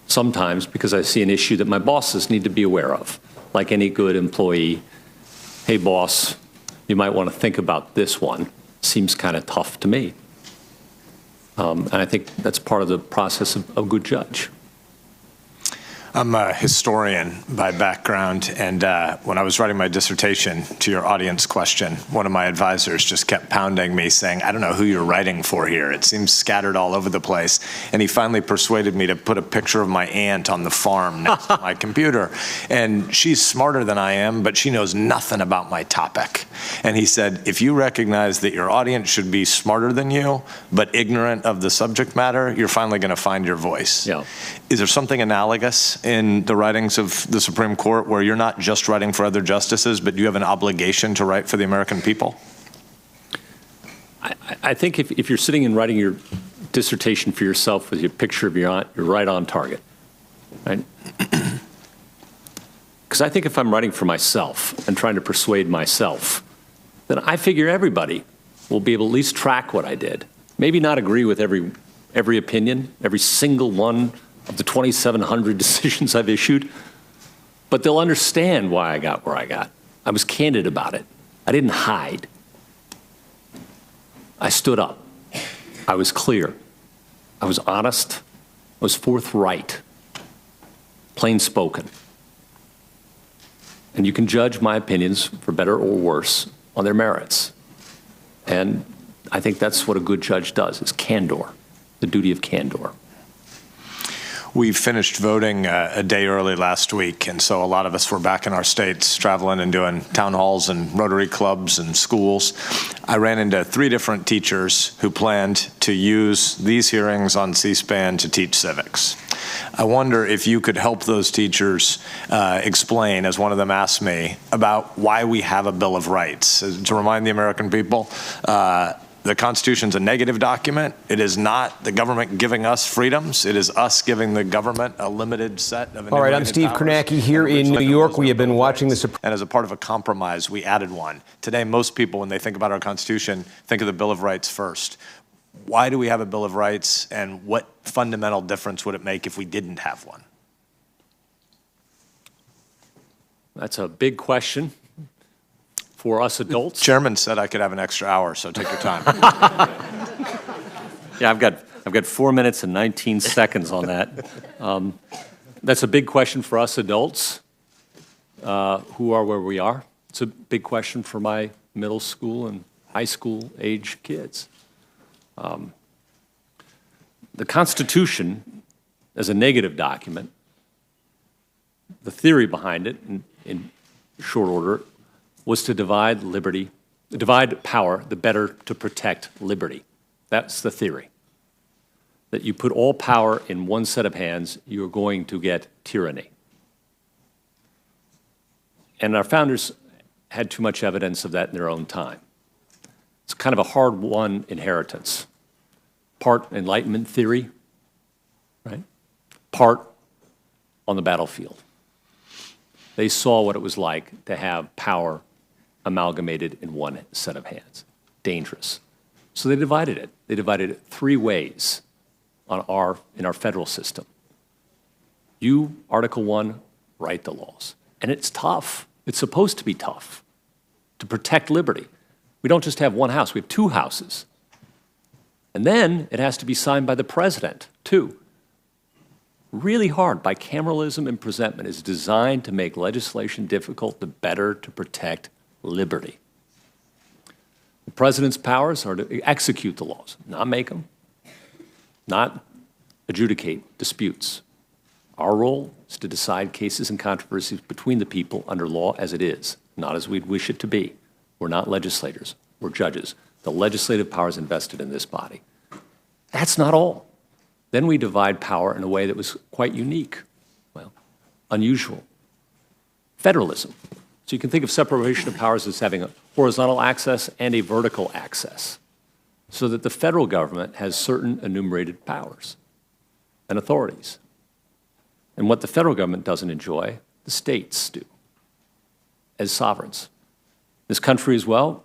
S2: Sometimes because I see an issue that my bosses need to be aware of. Like any good employee, hey boss, you might want to think about this one. Seems kind of tough to me. And I think that's part of the process of a good judge.
S14: I'm a historian by background, and when I was writing my dissertation, to your audience question, one of my advisors just kept pounding me saying, I don't know who you're writing for here. It seems scattered all over the place. And he finally persuaded me to put a picture of my aunt on the farm next to my computer. And she's smarter than I am, but she knows nothing about my topic. And he said, if you recognize that your audience should be smarter than you, but ignorant of the subject matter, you're finally going to find your voice.
S2: Yeah.
S14: Is there something analogous in the writings of the Supreme Court where you're not just writing for other justices, but you have an obligation to write for the American people?
S2: I think if you're sitting and writing your dissertation for yourself with your picture of your aunt, you're right on target, right? Because I think if I'm writing for myself and trying to persuade myself, then I figure everybody will be able to at least track what I did. Maybe not agree with every opinion, every single one of the 2,700 decisions I've issued, but they'll understand why I got where I got. I was candid about it. I didn't hide. I stood up. I was clear. I was honest. I was forthright, plain spoken. And you can judge my opinions, for better or worse, on their merits. And I think that's what a good judge does, is candor, the duty of candor.
S14: We finished voting a day early last week, and so a lot of us were back in our states traveling and doing town halls and Rotary clubs and schools. I ran into 3 different teachers who planned to use these hearings on C-SPAN to teach civics. I wonder if you could help those teachers explain, as one of them asked me, about why we have a Bill of Rights. To remind the American people, the Constitution's a negative document. It is not the government giving us freedoms. It is us giving the government a limited set of enumerated powers.
S15: All right, I'm Steve Kornacki here in New York. We have been watching the
S14: And as a part of a compromise, we added one. Today, most people, when they think about our Constitution, think of the Bill of Rights first. Why do we have a Bill of Rights, and what fundamental difference would it make if we didn't have one?
S2: That's a big question for us adults.
S14: Chairman said I could have an extra hour, so take your time.
S2: Yeah, I've got 4 minutes and 19 seconds on that. That's a big question for us adults who are where we are. It's a big question for my middle school and high school age kids. The Constitution, as a negative document, the theory behind it, in short order, was to divide power, the better to protect liberty. That's the theory. That you put all power in one set of hands, you're going to get tyranny. And our founders had too much evidence of that in their own time. It's kind of a hard-won inheritance. Part Enlightenment theory, right? Part on the battlefield. They saw what it was like to have power amalgamated in one set of hands. Dangerous. So they divided it. They divided it 3 ways in our federal system. You, Article 1, write the laws. And it's tough. It's supposed to be tough to protect liberty. We don't just have one house, we have 2 houses. And then it has to be signed by the president, too. Really hard. Bicameralism and presentment is designed to make legislation difficult, the better to protect liberty. The president's powers are to execute the laws, not make them, not adjudicate disputes. Our role is to decide cases and controversies between the people under law as it is, not as we'd wish it to be. We're not legislators, we're judges. The legislative power is invested in this body. That's not all. Then we divide power in a way that was quite unique, well, unusual. Federalism. So you can think of separation of powers as having a horizontal access and a vertical access, so that the federal government has certain enumerated powers and authorities. And what the federal government doesn't enjoy, the states do, as sovereigns. This country as well,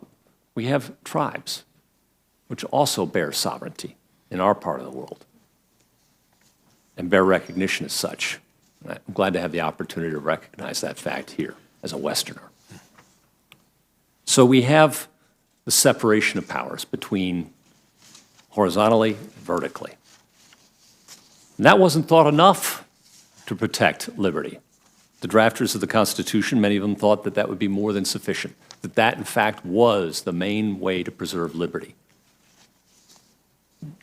S2: we have tribes, which also bear sovereignty in our part of the world and bear recognition as such. I'm glad to have the opportunity to recognize that fact here as a Westerner. So we have the separation of powers between horizontally, vertically. And that wasn't thought enough to protect liberty. The drafters of the Constitution, many of them thought that that would be more than sufficient, that that, in fact, was the main way to preserve liberty.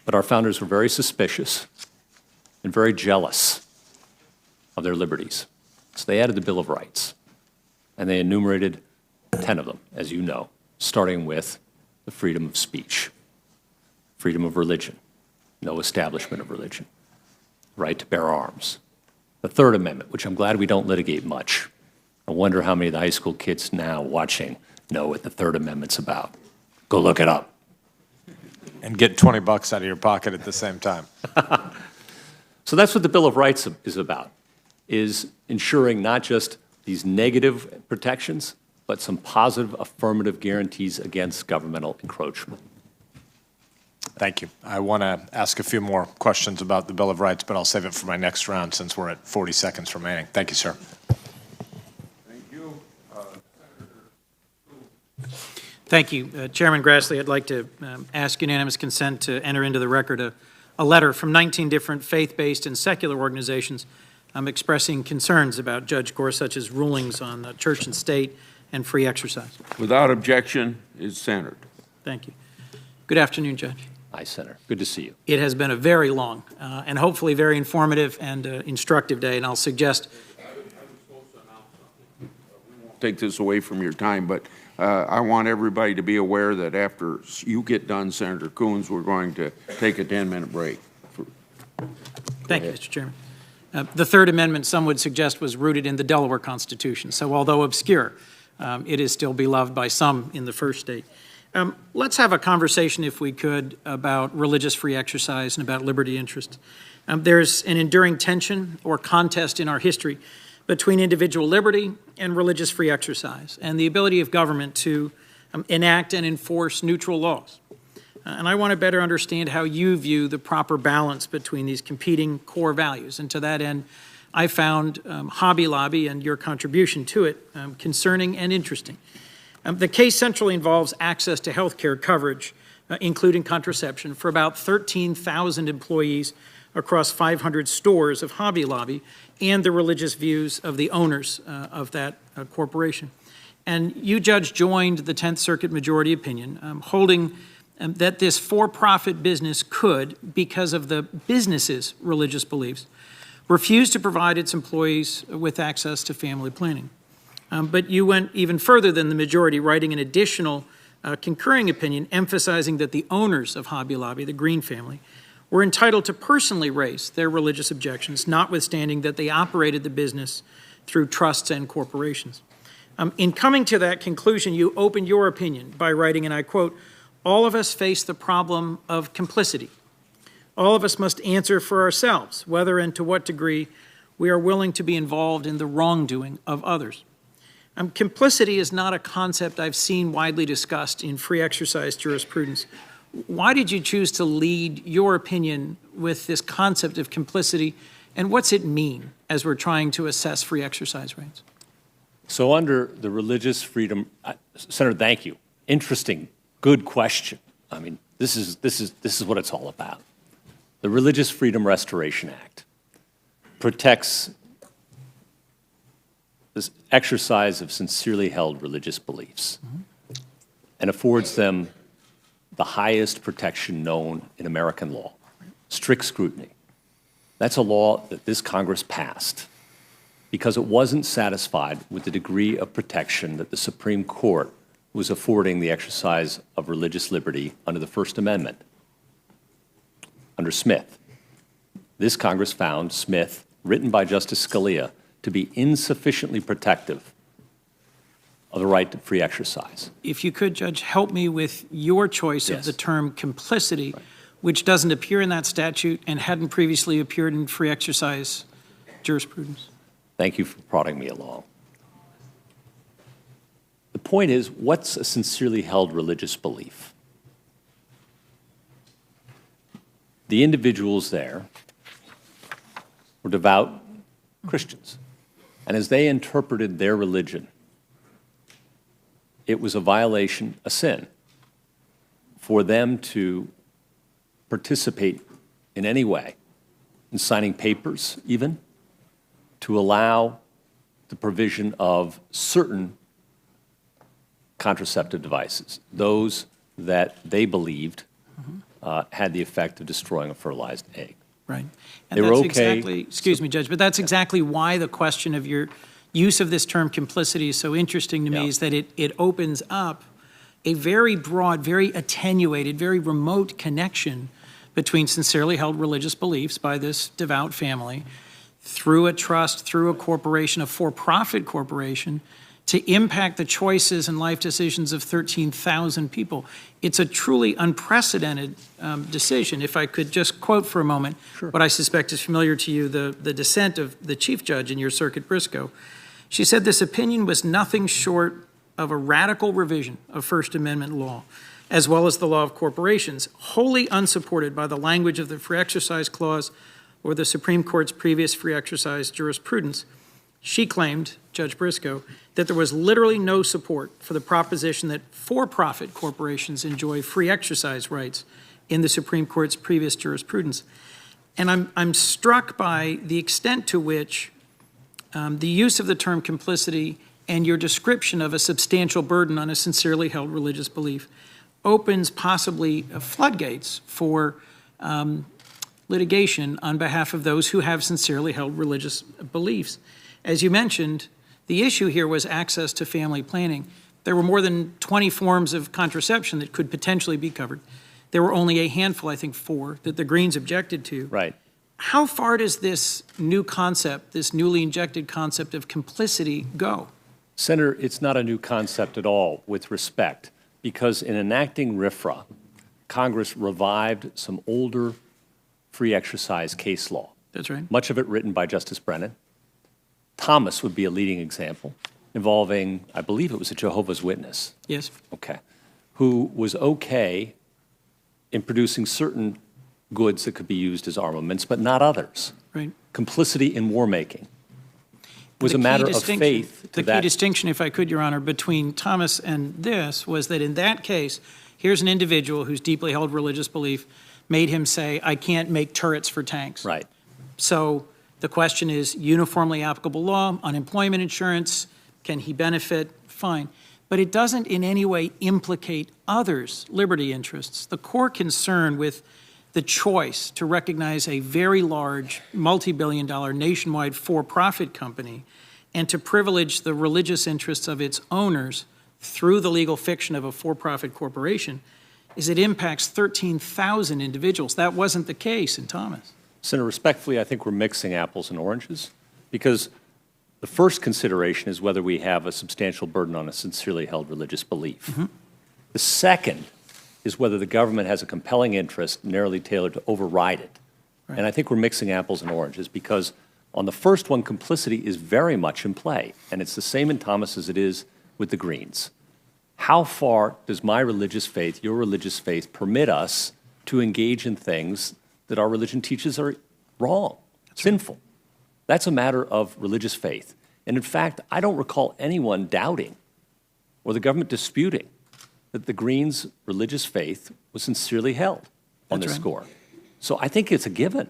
S2: But our founders were very suspicious and very jealous of their liberties. So they added the Bill of Rights, and they enumerated 10 of them, as you know, starting with the freedom of speech, freedom of religion, no establishment of religion, right to bear arms, the Third Amendment, which I'm glad we don't litigate much. I wonder how many of the high school kids now watching know what the Third Amendment's about. Go look it up.
S14: And get $20 out of your pocket at the same time.
S2: So that's what the Bill of Rights is about, is ensuring not just these negative protections, but some positive affirmative guarantees against governmental encroachment.
S14: Thank you. I want to ask a few more questions about the Bill of Rights, but I'll save it for my next round since we're at 40 seconds remaining. Thank you, sir.
S1: Thank you.
S16: Thank you. Chairman Grassley, I'd like to ask unanimous consent to enter into the record a a letter from 19 different faith-based and secular organizations expressing concerns about Judge Gorsuch's rulings on church and state and free exercise.
S1: Without objection, is centered.
S16: Thank you. Good afternoon, Judge.
S2: Hi, Senator. Good to see you.
S16: It has been a very long and hopefully very informative and instructive day, and I'll suggest
S1: take this away from your time, but I want everybody to be aware that after you get done, Senator Coons, we're going to take a 10-minute break.
S16: Thank you, Mr. Chairman. The Third Amendment, some would suggest, was rooted in the Delaware Constitution, so although obscure, it is still beloved by some in the first state. Let's have a conversation, if we could, about religious free exercise and about liberty interest. There's an enduring tension or contest in our history between individual liberty and religious free exercise and the ability of government to enact and enforce neutral laws. And I want to better understand how you view the proper balance between these competing core values. And to that end, I found Hobby Lobby and your contribution to it concerning and interesting. The case centrally involves access to health care coverage, including contraception, for about 13,000 employees across 500 stores of Hobby Lobby and the religious views of the owners of that corporation. And you, Judge, joined the 10th Circuit majority opinion, holding that this for-profit business could, because of the business's religious beliefs, refuse to provide its employees with access to family planning. But you went even further than the majority, writing an additional concurring opinion emphasizing that the owners of Hobby Lobby, the Green family, were entitled to personally raise their religious objections, notwithstanding that they operated the business through trusts and corporations. In coming to that conclusion, you opened your opinion by writing, and I quote, "All of us face the problem of complicity. All of us must answer for ourselves whether and to what degree we are willing to be involved in the wrongdoing of others." Complicity is not a concept I've seen widely discussed in free exercise jurisprudence. Why did you choose to lead your opinion with this concept of complicity, and what's it mean as we're trying to assess free exercise rights?
S2: So under the religious freedom, Senator, thank you. Interesting, good question. I mean, this is what it's all about. The Religious Freedom Restoration Act protects this exercise of sincerely held religious beliefs and affords them the highest protection known in American law, strict scrutiny. That's a law that this Congress passed because it wasn't satisfied with the degree of protection that the Supreme Court was affording the exercise of religious liberty under the First Amendment. Under Smith, this Congress found Smith, written by Justice Scalia, to be insufficiently protective of the right to free exercise.
S16: If you could, Judge, help me with your choice of the term complicity, which doesn't appear in that statute and hadn't previously appeared in free exercise jurisprudence.
S2: Thank you for prodding me along. The point is, what's a sincerely held religious belief? The individuals there were devout Christians, and as they interpreted their religion, it was a violation, a sin, for them to participate in any way, in signing papers even, to allow the provision of certain contraceptive devices, those that they believed had the effect of destroying a fertilized egg.
S16: Right.
S2: They
S16: And
S2: were
S16: that's
S2: okay.
S16: exactly, excuse me, Judge, but that's exactly why the question of your use of this term complicity is so interesting to me, is that it opens up a very broad, very attenuated, very remote connection between sincerely held religious beliefs by this devout family through a trust, through a corporation, a for-profit corporation, to impact the choices and life decisions of 13,000 people. It's a truly unprecedented decision. If I could just quote for a moment what I suspect is familiar to you, the dissent of the Chief Judge in your circuit, Briscoe. She said this opinion was nothing short of a radical revision of First Amendment law, as well as the law of corporations, wholly unsupported by the language of the Free Exercise Clause or the Supreme Court's previous free exercise jurisprudence. She claimed, Judge Briscoe, that there was literally no support for the proposition that for-profit corporations enjoy free exercise rights in the Supreme Court's previous jurisprudence. And I'm struck by the extent to which the use of the term complicity and your description of a substantial burden on a sincerely held religious belief opens possibly floodgates for litigation on behalf of those who have sincerely held religious beliefs. As you mentioned, the issue here was access to family planning. There were more than 20 forms of contraception that could potentially be covered. There were only a handful, I think 4, that the Greens objected to.
S2: Right.
S16: How far does this new concept, this newly injected concept of complicity go?
S2: Senator, it's not a new concept at all, with respect, because in enacting RFRA, Congress revived some older free exercise case law.
S16: That's right.
S2: Much of it written by Justice Brennan. Thomas would be a leading example, involving, I believe it was a Jehovah's Witness.
S16: Yes.
S2: Okay. Who was okay in producing certain goods that could be used as armaments, but not others.
S16: Right.
S2: Complicity in war making was a matter of faith to
S16: The
S2: that.
S16: key distinction, if I could, Your Honor, between Thomas and this was that in that case, here's an individual whose deeply held religious belief made him say, I can't make turrets for tanks.
S2: Right.
S16: So the question is uniformly applicable law, unemployment insurance, can he benefit? Fine. But it doesn't in any way implicate others' liberty interests. The core concern with the choice to recognize a very large, multi-billion-dollar nationwide for-profit company and to privilege the religious interests of its owners through the legal fiction of a for-profit corporation is it impacts 13,000 individuals. That wasn't the case in Thomas.
S2: Senator, respectfully, I think we're mixing apples and oranges, because the first consideration is whether we have a substantial burden on a sincerely held religious belief.
S16: Mm-hmm.
S2: The second is whether the government has a compelling interest narrowly tailored to override it.
S16: Right.
S2: And I think we're mixing apples and oranges, because on the first one, complicity is very much in play, and it's the same in Thomas as it is with the Greens. How far does my religious faith, your religious faith, permit us to engage in things that our religion teaches are wrong, sinful? That's a matter of religious faith. And in fact, I don't recall anyone doubting or the government disputing that the Greens' religious faith was sincerely held on this score. So I think it's a given.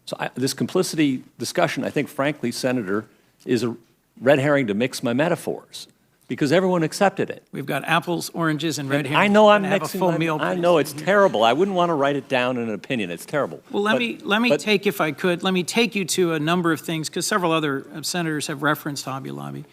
S2: So this complicity discussion, I think, frankly, Senator, is a red herring to mix my metaphors, because everyone accepted it.
S16: We've got apples, oranges, and red herrings.
S2: I know I'm
S16: Have a
S2: mixing
S16: full
S2: my-
S16: meal,
S2: I
S16: please.
S2: know it's terrible. I wouldn't want to write it down in an opinion. It's terrible.
S16: Well, let me take, if I could, let me take you to a number of things, because several other senators have referenced Hobby Lobby.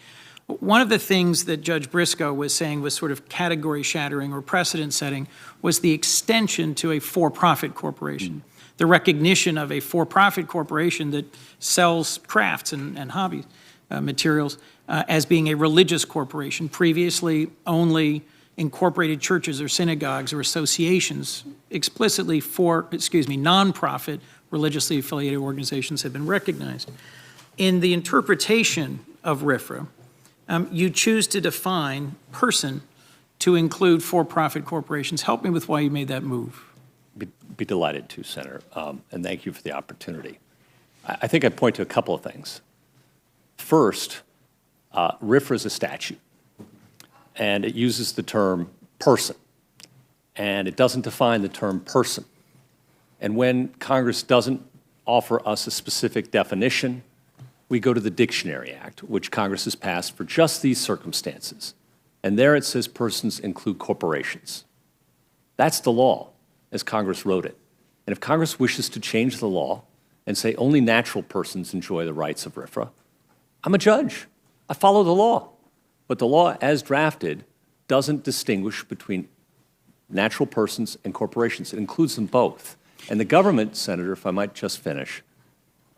S16: One of the things that Judge Briscoe was saying was sort of category shattering or precedent setting was the extension to a for-profit corporation, the recognition of a for-profit corporation that sells crafts and hobby materials as being a religious corporation. Previously, only incorporated churches or synagogues or associations explicitly nonprofit religiously affiliated organizations have been recognized. In the interpretation of RFRA, you choose to define person to include for-profit corporations. Help me with why you made that move.
S2: Be delighted to, Senator, and thank you for the opportunity. I think I'd point to a couple of things. First, RFRA is a statute, and it uses the term person, and it doesn't define the term person. And when Congress doesn't offer us a specific definition, we go to the Dictionary Act, which Congress has passed for just these circumstances. And there it says persons include corporations. That's the law, as Congress wrote it. And if Congress wishes to change the law and say only natural persons enjoy the rights of RFRA, I'm a judge. I follow the law. But the law, as drafted, doesn't distinguish between natural persons and corporations. It includes them both. And the government, Senator, if I might just finish,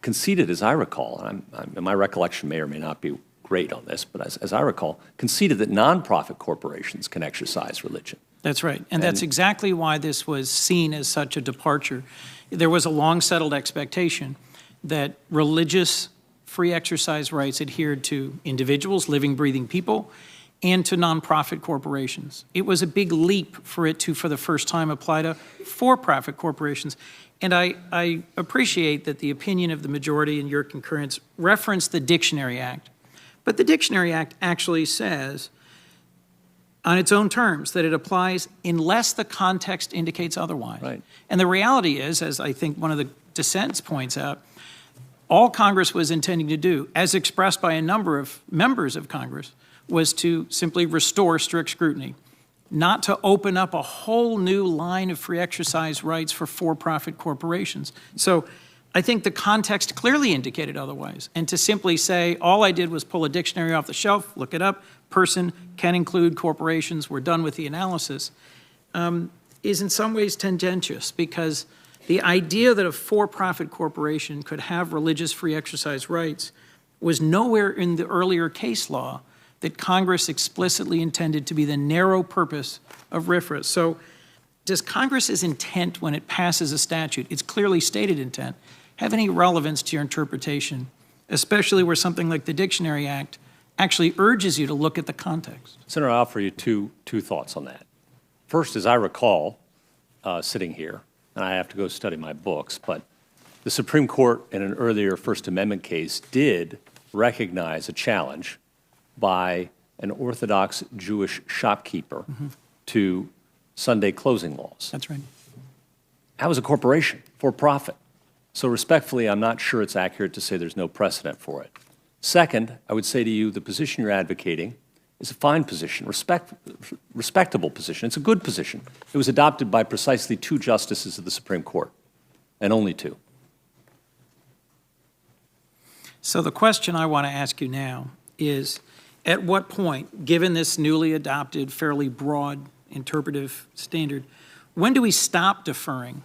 S2: conceded, as I recall, and my recollection may or may not be great on this, but as I recall, conceded that nonprofit corporations can exercise religion.
S16: That's right. And that's exactly why this was seen as such a departure. There was a long-settled expectation that religious free exercise rights adhered to individuals, living, breathing people, and to nonprofit corporations. It was a big leap for it to, for the first time, apply to for-profit corporations. And I appreciate that the opinion of the majority in your concurrence referenced the Dictionary Act. But the Dictionary Act actually says on its own terms, that it applies unless the context indicates otherwise.
S2: Right.
S16: And the reality is, as I think one of the dissents points out, all Congress was intending to do, as expressed by a number of members of Congress, was to simply restore strict scrutiny, not to open up a whole new line of free exercise rights for-profit corporations. So I think the context clearly indicated otherwise. And to simply say, all I did was pull a dictionary off the shelf, look it up, person can include corporations, we're done with the analysis, is in some ways tendentious, because the idea that a for-profit corporation could have religious free exercise rights was nowhere in the earlier case law that Congress explicitly intended to be the narrow purpose of RFRA. So does Congress's intent when it passes a statute, its clearly stated intent, have any relevance to your interpretation, especially where something like the Dictionary Act actually urges you to look at the context?
S2: Senator, I'll offer you two thoughts on that. First, as I recall, sitting here, and I have to go study my books, but the Supreme Court in an earlier First Amendment case did recognize a challenge by an Orthodox Jewish shopkeeper to Sunday closing laws.
S16: That's right.
S2: That was a corporation, for profit. So respectfully, I'm not sure it's accurate to say there's no precedent for it. Second, I would say to you, the position you're advocating is a fine position, respectable position. It's a good position. It was adopted by precisely 2 justices of the Supreme Court, and only 2.
S16: So the question I want to ask you now is, at what point, given this newly adopted, fairly broad interpretive standard, when do we stop deferring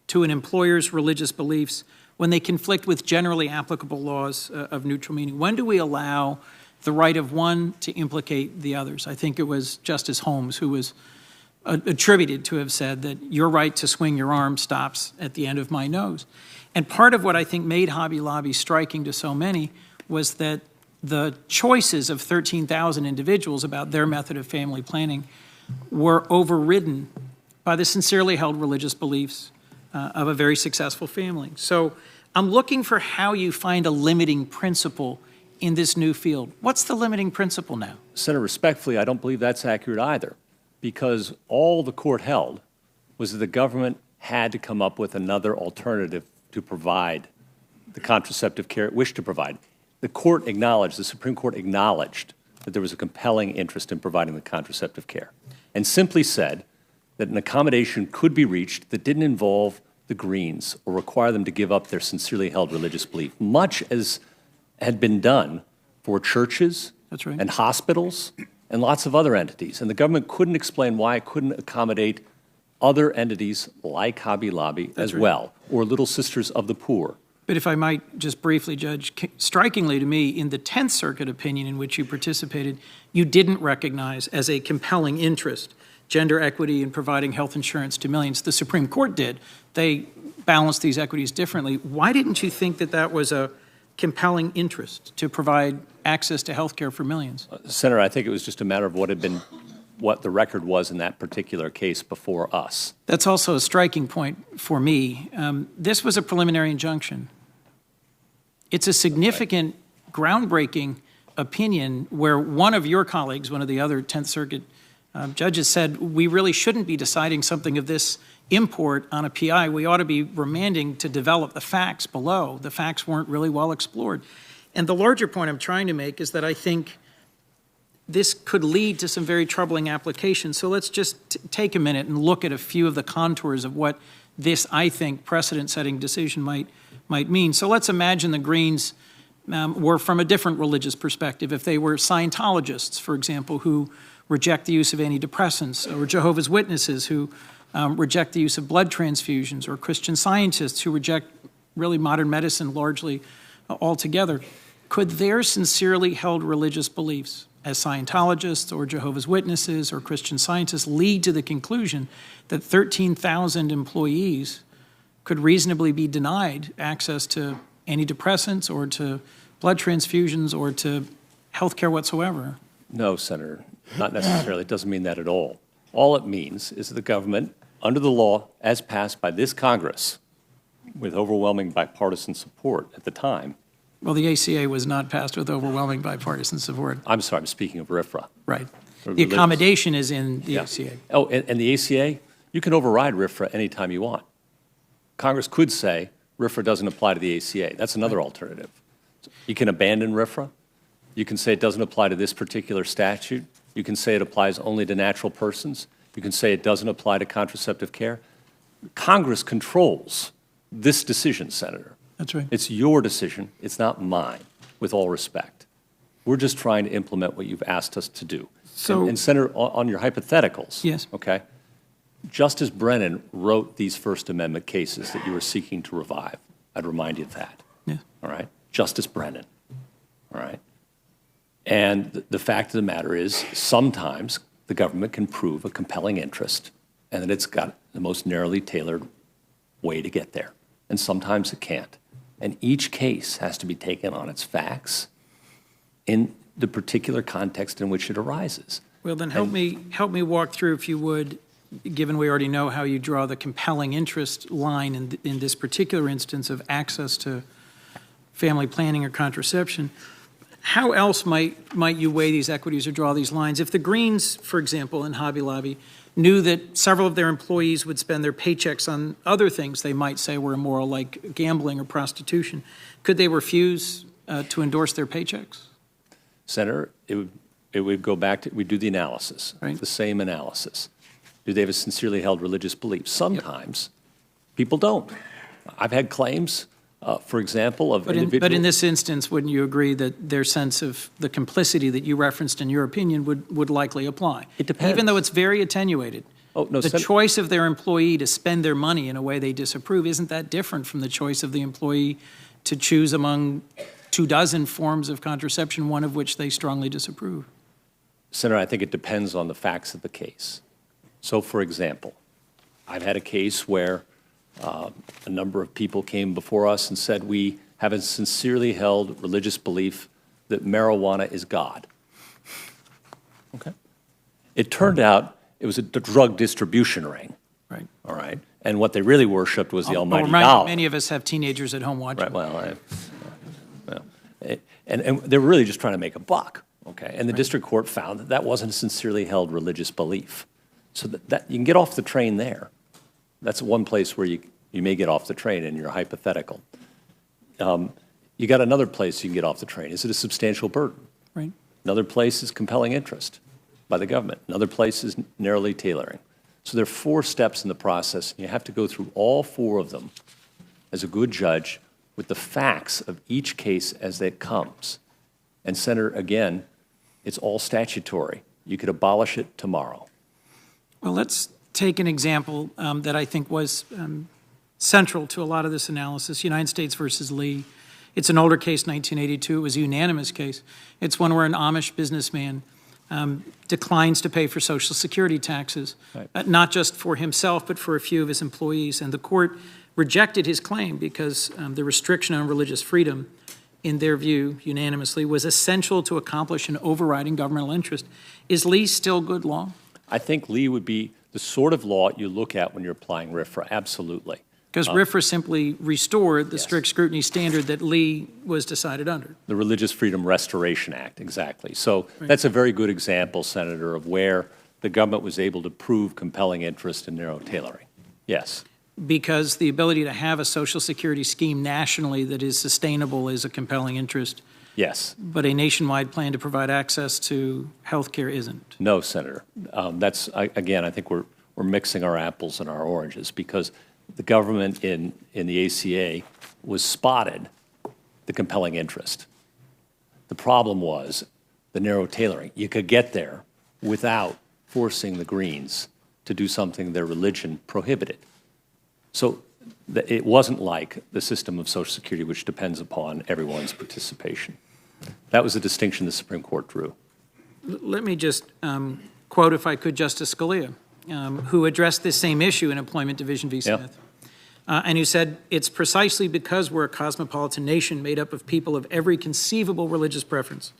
S16: to an employer's religious beliefs when they conflict with generally applicable laws of neutral meaning? When do we allow the right of one to implicate the others? I think it was Justice Holmes who was attributed to have said that your right to swing your arm stops at the end of my nose. And part of what I think made Hobby Lobby striking to so many was that the choices of 13,000 individuals about their method of family planning were overridden by the sincerely held religious beliefs of a very successful family. So I'm looking for how you find a limiting principle in this new field. What's the limiting principle now?
S2: Senator, respectfully, I don't believe that's accurate either, because all the court held was that the government had to come up with another alternative to provide the contraceptive care it wished to provide. The court acknowledged, the Supreme Court acknowledged that there was a compelling interest in providing the contraceptive care, and simply said that an accommodation could be reached that didn't involve the Greens or require them to give up their sincerely held religious belief, much as had been done for churches and hospitals and lots of other entities. And the government couldn't explain why it couldn't accommodate other entities like Hobby Lobby as well, or Little Sisters of the Poor.
S16: But if I might just briefly, Judge, strikingly to me, in the 10th Circuit opinion in which you participated, you didn't recognize as a compelling interest gender equity in providing health insurance to millions. The Supreme Court did. They balanced these equities differently. Why didn't you think that that was a compelling interest to provide access to health care for millions?
S2: Senator, I think it was just a matter of what the record was in that particular case before us.
S16: That's also a striking point for me. This was a preliminary injunction. It's a significant, groundbreaking opinion where one of your colleagues, one of the other 10th Circuit judges, said we really shouldn't be deciding something of this import on a PI. We ought to be remanding to develop the facts below. The facts weren't really well explored. And the larger point I'm trying to make is that I think this could lead to some very troubling applications. So let's just take a minute and look at a few of the contours of what this, I think, precedent-setting decision might mean. So let's imagine the Greens were from a different religious perspective. If they were Scientologists, for example, who reject the use of antidepressants, or Jehovah's Witnesses who reject the use of blood transfusions, or Christian Scientists who reject really modern medicine largely altogether, could their sincerely held religious beliefs as Scientologists or Jehovah's Witnesses or Christian Scientists lead to the conclusion that 13,000 employees could reasonably be denied access to antidepressants or to blood transfusions or to health care whatsoever?
S2: No, Senator, not necessarily. It doesn't mean that at all. All it means is that the government, under the law as passed by this Congress, with overwhelming bipartisan support at the time.
S16: Well, the ACA was not passed with overwhelming bipartisan support.
S2: I'm sorry, I'm speaking of RFRA.
S16: Right. The accommodation is in the ACA.
S2: Oh, and the ACA, you can override RFRA anytime you want. Congress could say RFRA doesn't apply to the ACA. That's another alternative. You can abandon RFRA. You can say it doesn't apply to this particular statute. You can say it applies only to natural persons. You can say it doesn't apply to contraceptive care. Congress controls this decision, Senator.
S16: That's right.
S2: It's your decision. It's not mine, with all respect. We're just trying to implement what you've asked us to do.
S16: So,
S2: and Senator, on your hypotheticals,
S16: yes.
S2: Okay, Justice Brennan wrote these First Amendment cases that you were seeking to revive. I'd remind you of that.
S16: Yeah.
S2: All right? Justice Brennan. All right? And the fact of the matter is, sometimes the government can prove a compelling interest and that it's got the most narrowly tailored way to get there. And sometimes it can't. And each case has to be taken on its facts in the particular context in which it arises.
S16: Well, then help me walk through, if you would, given we already know how you draw the compelling interest line in this particular instance of access to family planning or contraception. How else might you weigh these equities or draw these lines? If the Greens, for example, in Hobby Lobby, knew that several of their employees would spend their paychecks on other things they might say were immoral, like gambling or prostitution, could they refuse to endorse their paychecks?
S2: Senator, it would go back to, we do the analysis,
S16: right.
S2: The same analysis. Do they have a sincerely held religious belief? Sometimes people don't. I've had claims, for example, of individuals.
S16: But in this instance, wouldn't you agree that their sense of the complicity that you referenced in your opinion would likely apply?
S2: It depends.
S16: Even though it's very attenuated.
S2: Oh, no,
S16: the choice of their employee to spend their money in a way they disapprove, isn't that different from the choice of the employee to choose among 24 forms of contraception, one of which they strongly disapprove?
S2: Senator, I think it depends on the facts of the case. So, for example, I've had a case where a number of people came before us and said we have a sincerely held religious belief that marijuana is God. Okay. It turned out it was a drug distribution ring.
S16: Right.
S2: All right. And what they really worshipped was the almighty
S16: remind
S2: dollar.
S16: Many of us have teenagers at home watching.
S2: Right. Well, and they were really just trying to make a buck. Okay. And the district court found that that wasn't a sincerely held religious belief. So that you can get off the train there. That's one place where you may get off the train in your hypothetical. You got another place you can get off the train. Is it a substantial burden?
S16: Right.
S2: Another place is compelling interest by the government. Another place is narrowly tailoring. So there are 4 steps in the process, and you have to go through all 4 of them as a good judge with the facts of each case as it comes. And Senator, again, it's all statutory. You could abolish it tomorrow.
S16: Well, let's take an example that I think was central to a lot of this analysis, United States versus Lee. It's an older case, 1982. It was a unanimous case. It's one where an Amish businessman declines to pay for Social Security taxes, right. Not just for himself, but for a few of his employees. And the court rejected his claim because the restriction on religious freedom, in their view, unanimously, was essential to accomplish an overriding governmental interest. Is Lee still good law?
S2: I think Lee would be the sort of law you look at when you're applying RFRA, absolutely.
S16: Because RFRA simply restored the strict scrutiny standard that Lee was decided under.
S2: The Religious Freedom Restoration Act, exactly. So that's a very good example, Senator, of where the government was able to prove compelling interest in narrow tailoring. Yes.
S16: Because the ability to have a Social Security scheme nationally that is sustainable is a compelling interest.
S2: Yes.
S16: But a nationwide plan to provide access to health care isn't.
S2: No, Senator. Again, I think we're mixing our apples and our oranges because the government in the ACA was spotted the compelling interest. The problem was the narrow tailoring. You could get there without forcing the Greens to do something their religion prohibited. So it wasn't like the system of Social Security, which depends upon everyone's participation. That was a distinction the Supreme Court drew.
S16: Let me just quote, if I could, Justice Scalia, who addressed this same issue in Employment Division v. Smith, and who said, "It's precisely because we're a cosmopolitan nation made up of people of every conceivable religious preference,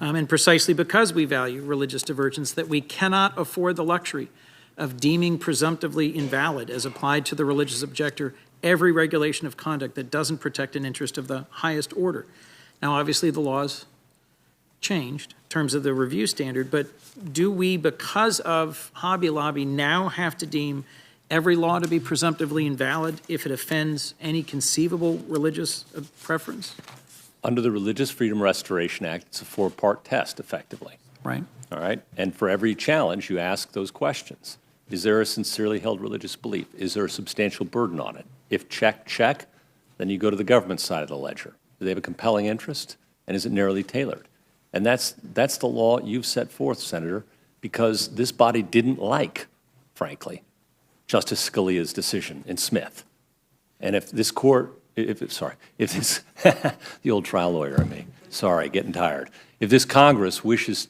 S16: and precisely because we value religious divergence, that we cannot afford the luxury of deeming presumptively invalid, as applied to the religious objector, every regulation of conduct that doesn't protect an interest of the highest order." Now, obviously, the laws changed in terms of the review standard, but do we, because of Hobby Lobby, now have to deem every law to be presumptively invalid if it offends any conceivable religious preference?
S2: Under the Religious Freedom Restoration Act, it's a four-part test, effectively.
S16: Right.
S2: All right? And for every challenge, you ask those questions. Is there a sincerely held religious belief? Is there a substantial burden on it? If check, check, then you go to the government side of the ledger. Do they have a compelling interest? And is it narrowly tailored? And that's the law you've set forth, Senator, because this body didn't like, frankly, Justice Scalia's decision in Smith. And if this court, if this, the old trial lawyer in me, sorry, getting tired. If this Congress wishes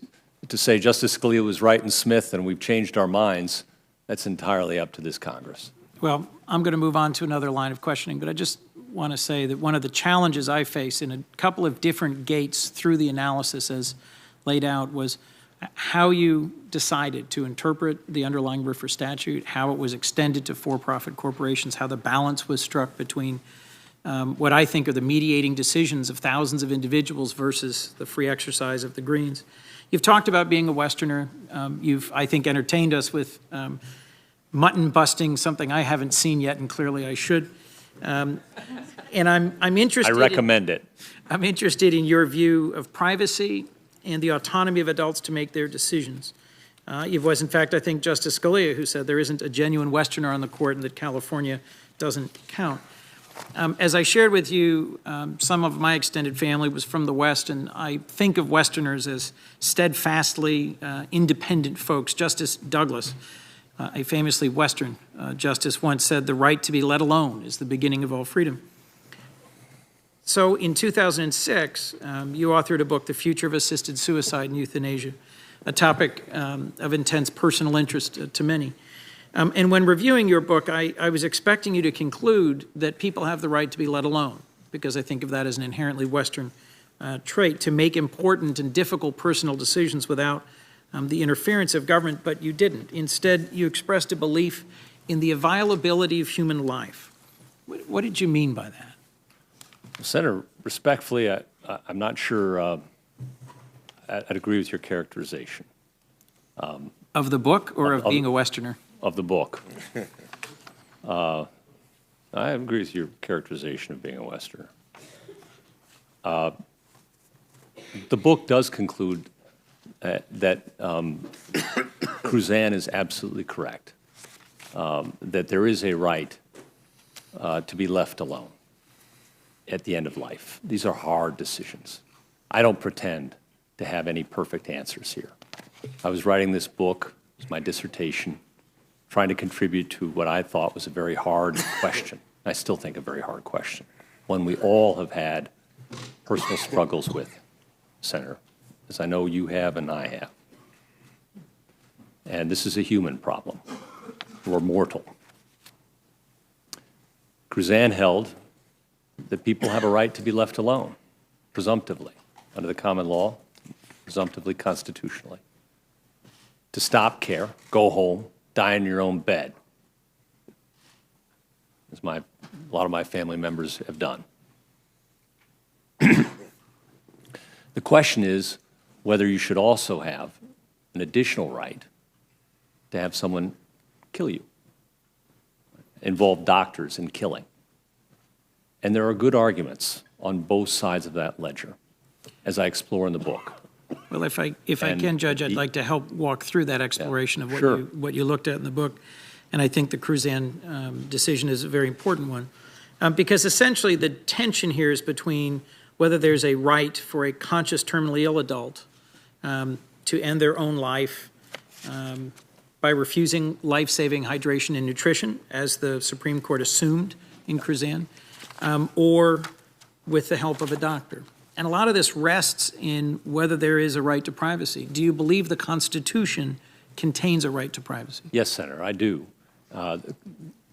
S2: to say Justice Scalia was right in Smith and we've changed our minds, that's entirely up to this Congress.
S16: Well, I'm going to move on to another line of questioning, but I just want to say that one of the challenges I face in a couple of different gates through the analysis as laid out was how you decided to interpret the underlying RFRA statute, how it was extended to for-profit corporations, how the balance was struck between what I think are the mediating decisions of thousands of individuals versus the free exercise of the Greens. You've talked about being a Westerner. You've, I think, entertained us with mutton busting, something I haven't seen yet, and clearly I should. And I'm interested.
S2: I recommend it.
S16: I'm interested in your view of privacy and the autonomy of adults to make their decisions. It was, in fact, I think, Justice Scalia who said there isn't a genuine Westerner on the court and that California doesn't count. As I shared with you, some of my extended family was from the West, and I think of Westerners as steadfastly independent folks. Justice Douglas, a famously Western justice, once said, "The right to be let alone is the beginning of all freedom." So in 2006, you authored a book, The Future of Assisted Suicide and Euthanasia, a topic of intense personal interest to many. And when reviewing your book, I was expecting you to conclude that people have the right to be let alone, because I think of that as an inherently Western trait, to make important and difficult personal decisions without the interference of government, but you didn't. Instead, you expressed a belief in the inviolability of human life. What did you mean by that?
S2: Well, Senator, respectfully, I'm not sure I'd agree with your characterization.
S16: Of the book or of being a Westerner?
S2: Of the book. I agree with your characterization of being a Westerner. The book does conclude that Cruzan is absolutely correct, that there is a right to be left alone at the end of life. These are hard decisions. I don't pretend to have any perfect answers here. I was writing this book, it was my dissertation, trying to contribute to what I thought was a very hard question. I still think a very hard question, one we all have had personal struggles with, Senator, as I know you have and I have. And this is a human problem. We're mortal. Cruzan held that people have a right to be left alone, presumptively, under the common law, presumptively constitutionally, to stop care, go home, die in your own bed, as a lot of my family members have done. The question is whether you should also have an additional right to have someone kill you, involve doctors in killing. And there are good arguments on both sides of that ledger, as I explore in the book.
S16: Well, if I can, Judge, I'd like to help walk through that exploration of what you looked at in the book. And I think the Cruzan decision is a very important one. Because essentially the tension here is between whether there's a right for a conscious terminally ill adult to end their own life by refusing life-saving hydration and nutrition, as the Supreme Court assumed in Cruzan, or with the help of a doctor. And a lot of this rests in whether there is a right to privacy. Do you believe the Constitution contains a right to privacy?
S2: Yes, Senator, I do.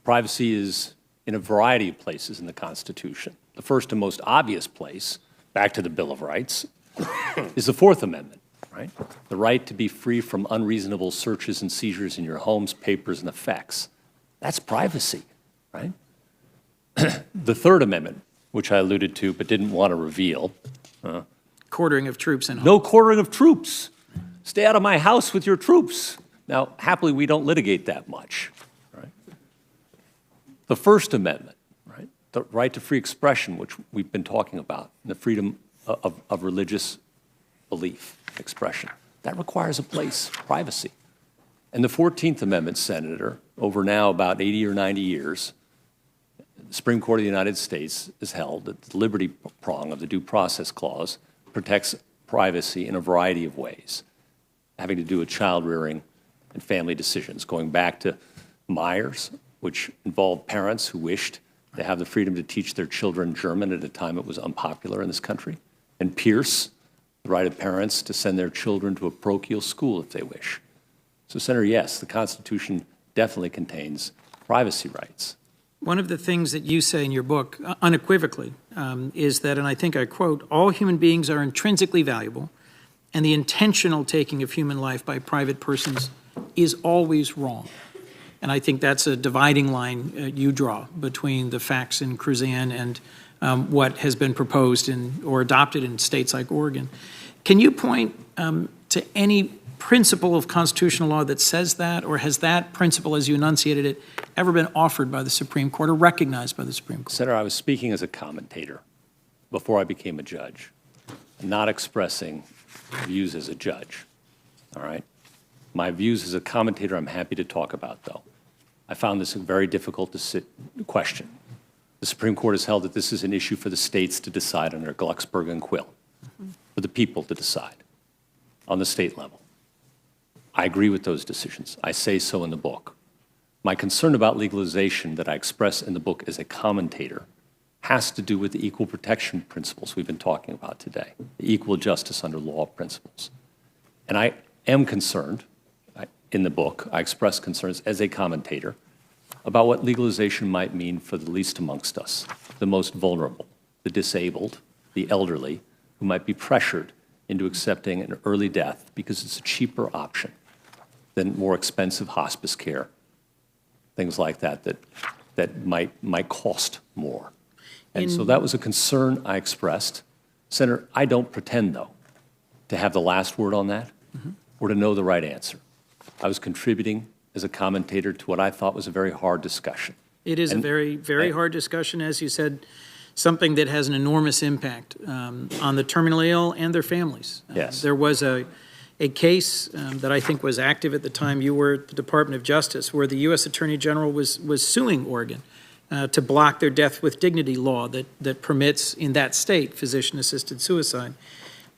S2: Privacy is in a variety of places in the Constitution. The first and most obvious place, back to the Bill of Rights, is the Fourth Amendment, right? The right to be free from unreasonable searches and seizures in your homes, papers, and effects. That's privacy, right? The Third Amendment, which I alluded to but didn't want to reveal,
S16: quartering of troops in homes.
S2: No quartering of troops. Stay out of my house with your troops. Now, happily, we don't litigate that much. Right? The First Amendment, right? The right to free expression, which we've been talking about, and the freedom of religious belief, expression, that requires a place, privacy. And the 14th Amendment, Senator, over now about 80 or 90 years, the Supreme Court of the United States has held that the liberty prong of the Due Process Clause protects privacy in a variety of ways, having to do with child rearing and family decisions, going back to Myers, which involved parents who wished to have the freedom to teach their children German at a time it was unpopular in this country, and Pierce, the right of parents to send their children to a parochial school if they wish. So, Senator, yes, the Constitution definitely contains privacy rights.
S16: One of the things that you say in your book, unequivocally, is that, and I think I quote, all human beings are intrinsically valuable, and the intentional taking of human life by private persons is always wrong. And I think that's a dividing line you draw between the facts in Cruzan and what has been proposed or adopted in states like Oregon. Can you point to any principle of constitutional law that says that, or has that principle, as you enunciated it, ever been offered by the Supreme Court or recognized by the Supreme Court?
S2: Senator, I was speaking as a commentator before I became a judge, not expressing views as a judge, all right? My views as a commentator I'm happy to talk about, though. I found this a very difficult question. The Supreme Court has held that this is an issue for the states to decide under Glucksberg and Quill, for the people to decide on the state level. I agree with those decisions. I say so in the book. My concern about legalization that I express in the book as a commentator has to do with the equal protection principles we've been talking about today, the equal justice under law principles. And I am concerned, in the book, I express concerns as a commentator about what legalization might mean for the least amongst us, the most vulnerable, the disabled, the elderly, who might be pressured into accepting an early death because it's a cheaper option than more expensive hospice care, things like that that might cost more. And so that was a concern I expressed. Senator, I don't pretend, though, to have the last word on that or to know the right answer. I was contributing as a commentator to what I thought was a very hard discussion.
S16: It is a very, very hard discussion, as you said, something that has an enormous impact on the terminally ill and their families.
S2: Yes.
S16: There was a case that I think was active at the time you were at the Department of Justice, where the U.S. Attorney General was suing Oregon to block their death with dignity law that permits, in that state, physician-assisted suicide.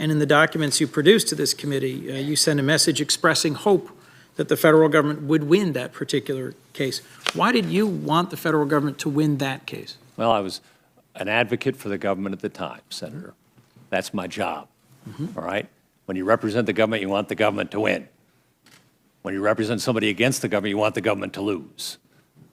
S16: And in the documents you produced to this committee, you sent a message expressing hope that the federal government would win that particular case. Why did you want the federal government to win that case?
S2: Well, I was an advocate for the government at the time, Senator. That's my job, all right? When you represent the government, you want the government to win. When you represent somebody against the government, you want the government to lose.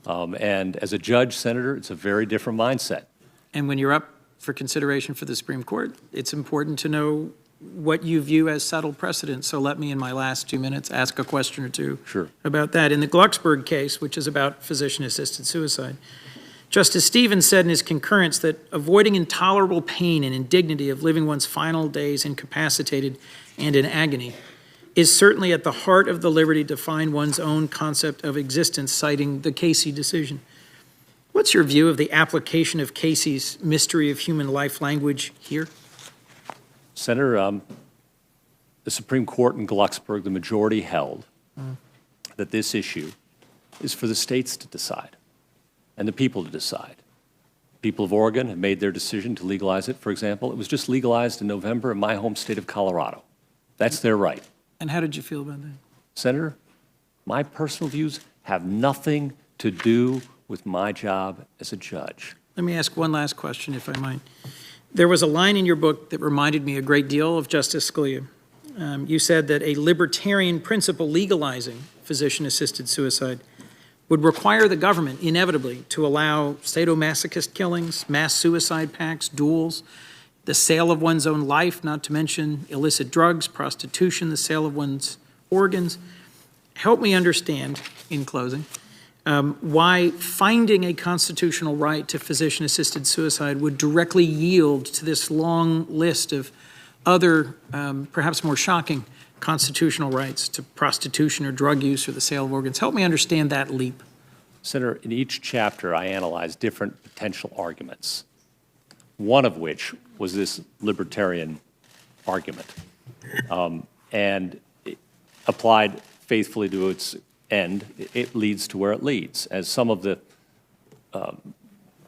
S2: And as a judge, Senator, it's a very different mindset.
S16: And when you're up for consideration for the Supreme Court, it's important to know what you view as settled precedent. So let me, in my last 2 minutes, ask a question or two about that. In the Glucksberg case, which is about physician-assisted suicide, Justice Stevens said in his concurrence that avoiding intolerable pain and indignity of living one's final days incapacitated and in agony is certainly at the heart of the liberty to find one's own concept of existence, citing the Casey decision. What's your view of the application of Casey's mystery of human life language here?
S2: Senator, the Supreme Court in Glucksberg, the majority held that this issue is for the states to decide and the people to decide. People of Oregon have made their decision to legalize it, for example. It was just legalized in November in my home state of Colorado. That's their right.
S16: And how did you feel about that?
S2: Senator, my personal views have nothing to do with my job as a judge.
S16: Let me ask one last question, if I might. There was a line in your book that reminded me a great deal of Justice Scalia. You said that a libertarian principle legalizing physician-assisted suicide would require the government, inevitably, to allow sadomasochist killings, mass suicide pacts, duels, the sale of one's own life, not to mention illicit drugs, prostitution, the sale of one's organs. Help me understand, in closing, why finding a constitutional right to physician-assisted suicide would directly yield to this long list of other, perhaps more shocking, constitutional rights to prostitution or drug use or the sale of organs. Help me understand that leap.
S2: Senator, in each chapter, I analyzed different potential arguments, one of which was this libertarian argument, and applied faithfully to its end, it leads to where it leads, as some of the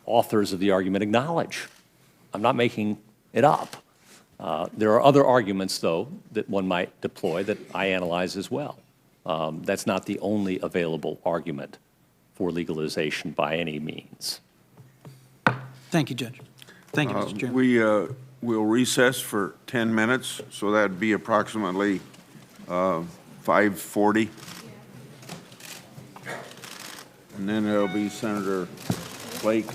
S2: authors of the argument acknowledge. I'm not making it up. There are other arguments, though, that one might deploy that I analyze as well. That's not the only available argument for legalization by any means.
S16: Thank you, Judge. Thank you, Mr. Chairman.
S1: We'll recess for 10 minutes, so that'd be approximately 5:40. And then it'll be Senator Blake.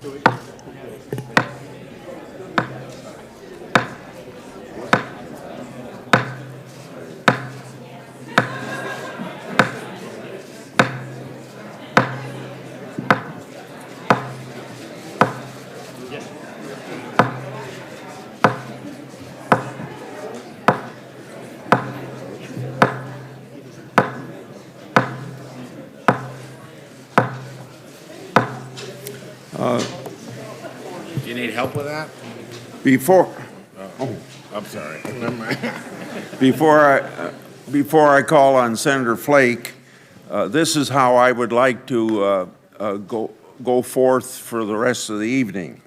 S13: Do you need help with that?
S1: Before,
S13: Oh, I'm sorry. Never mind.
S1: before I call on Senator Flake, this is how I would like to go forth for the rest of the evening.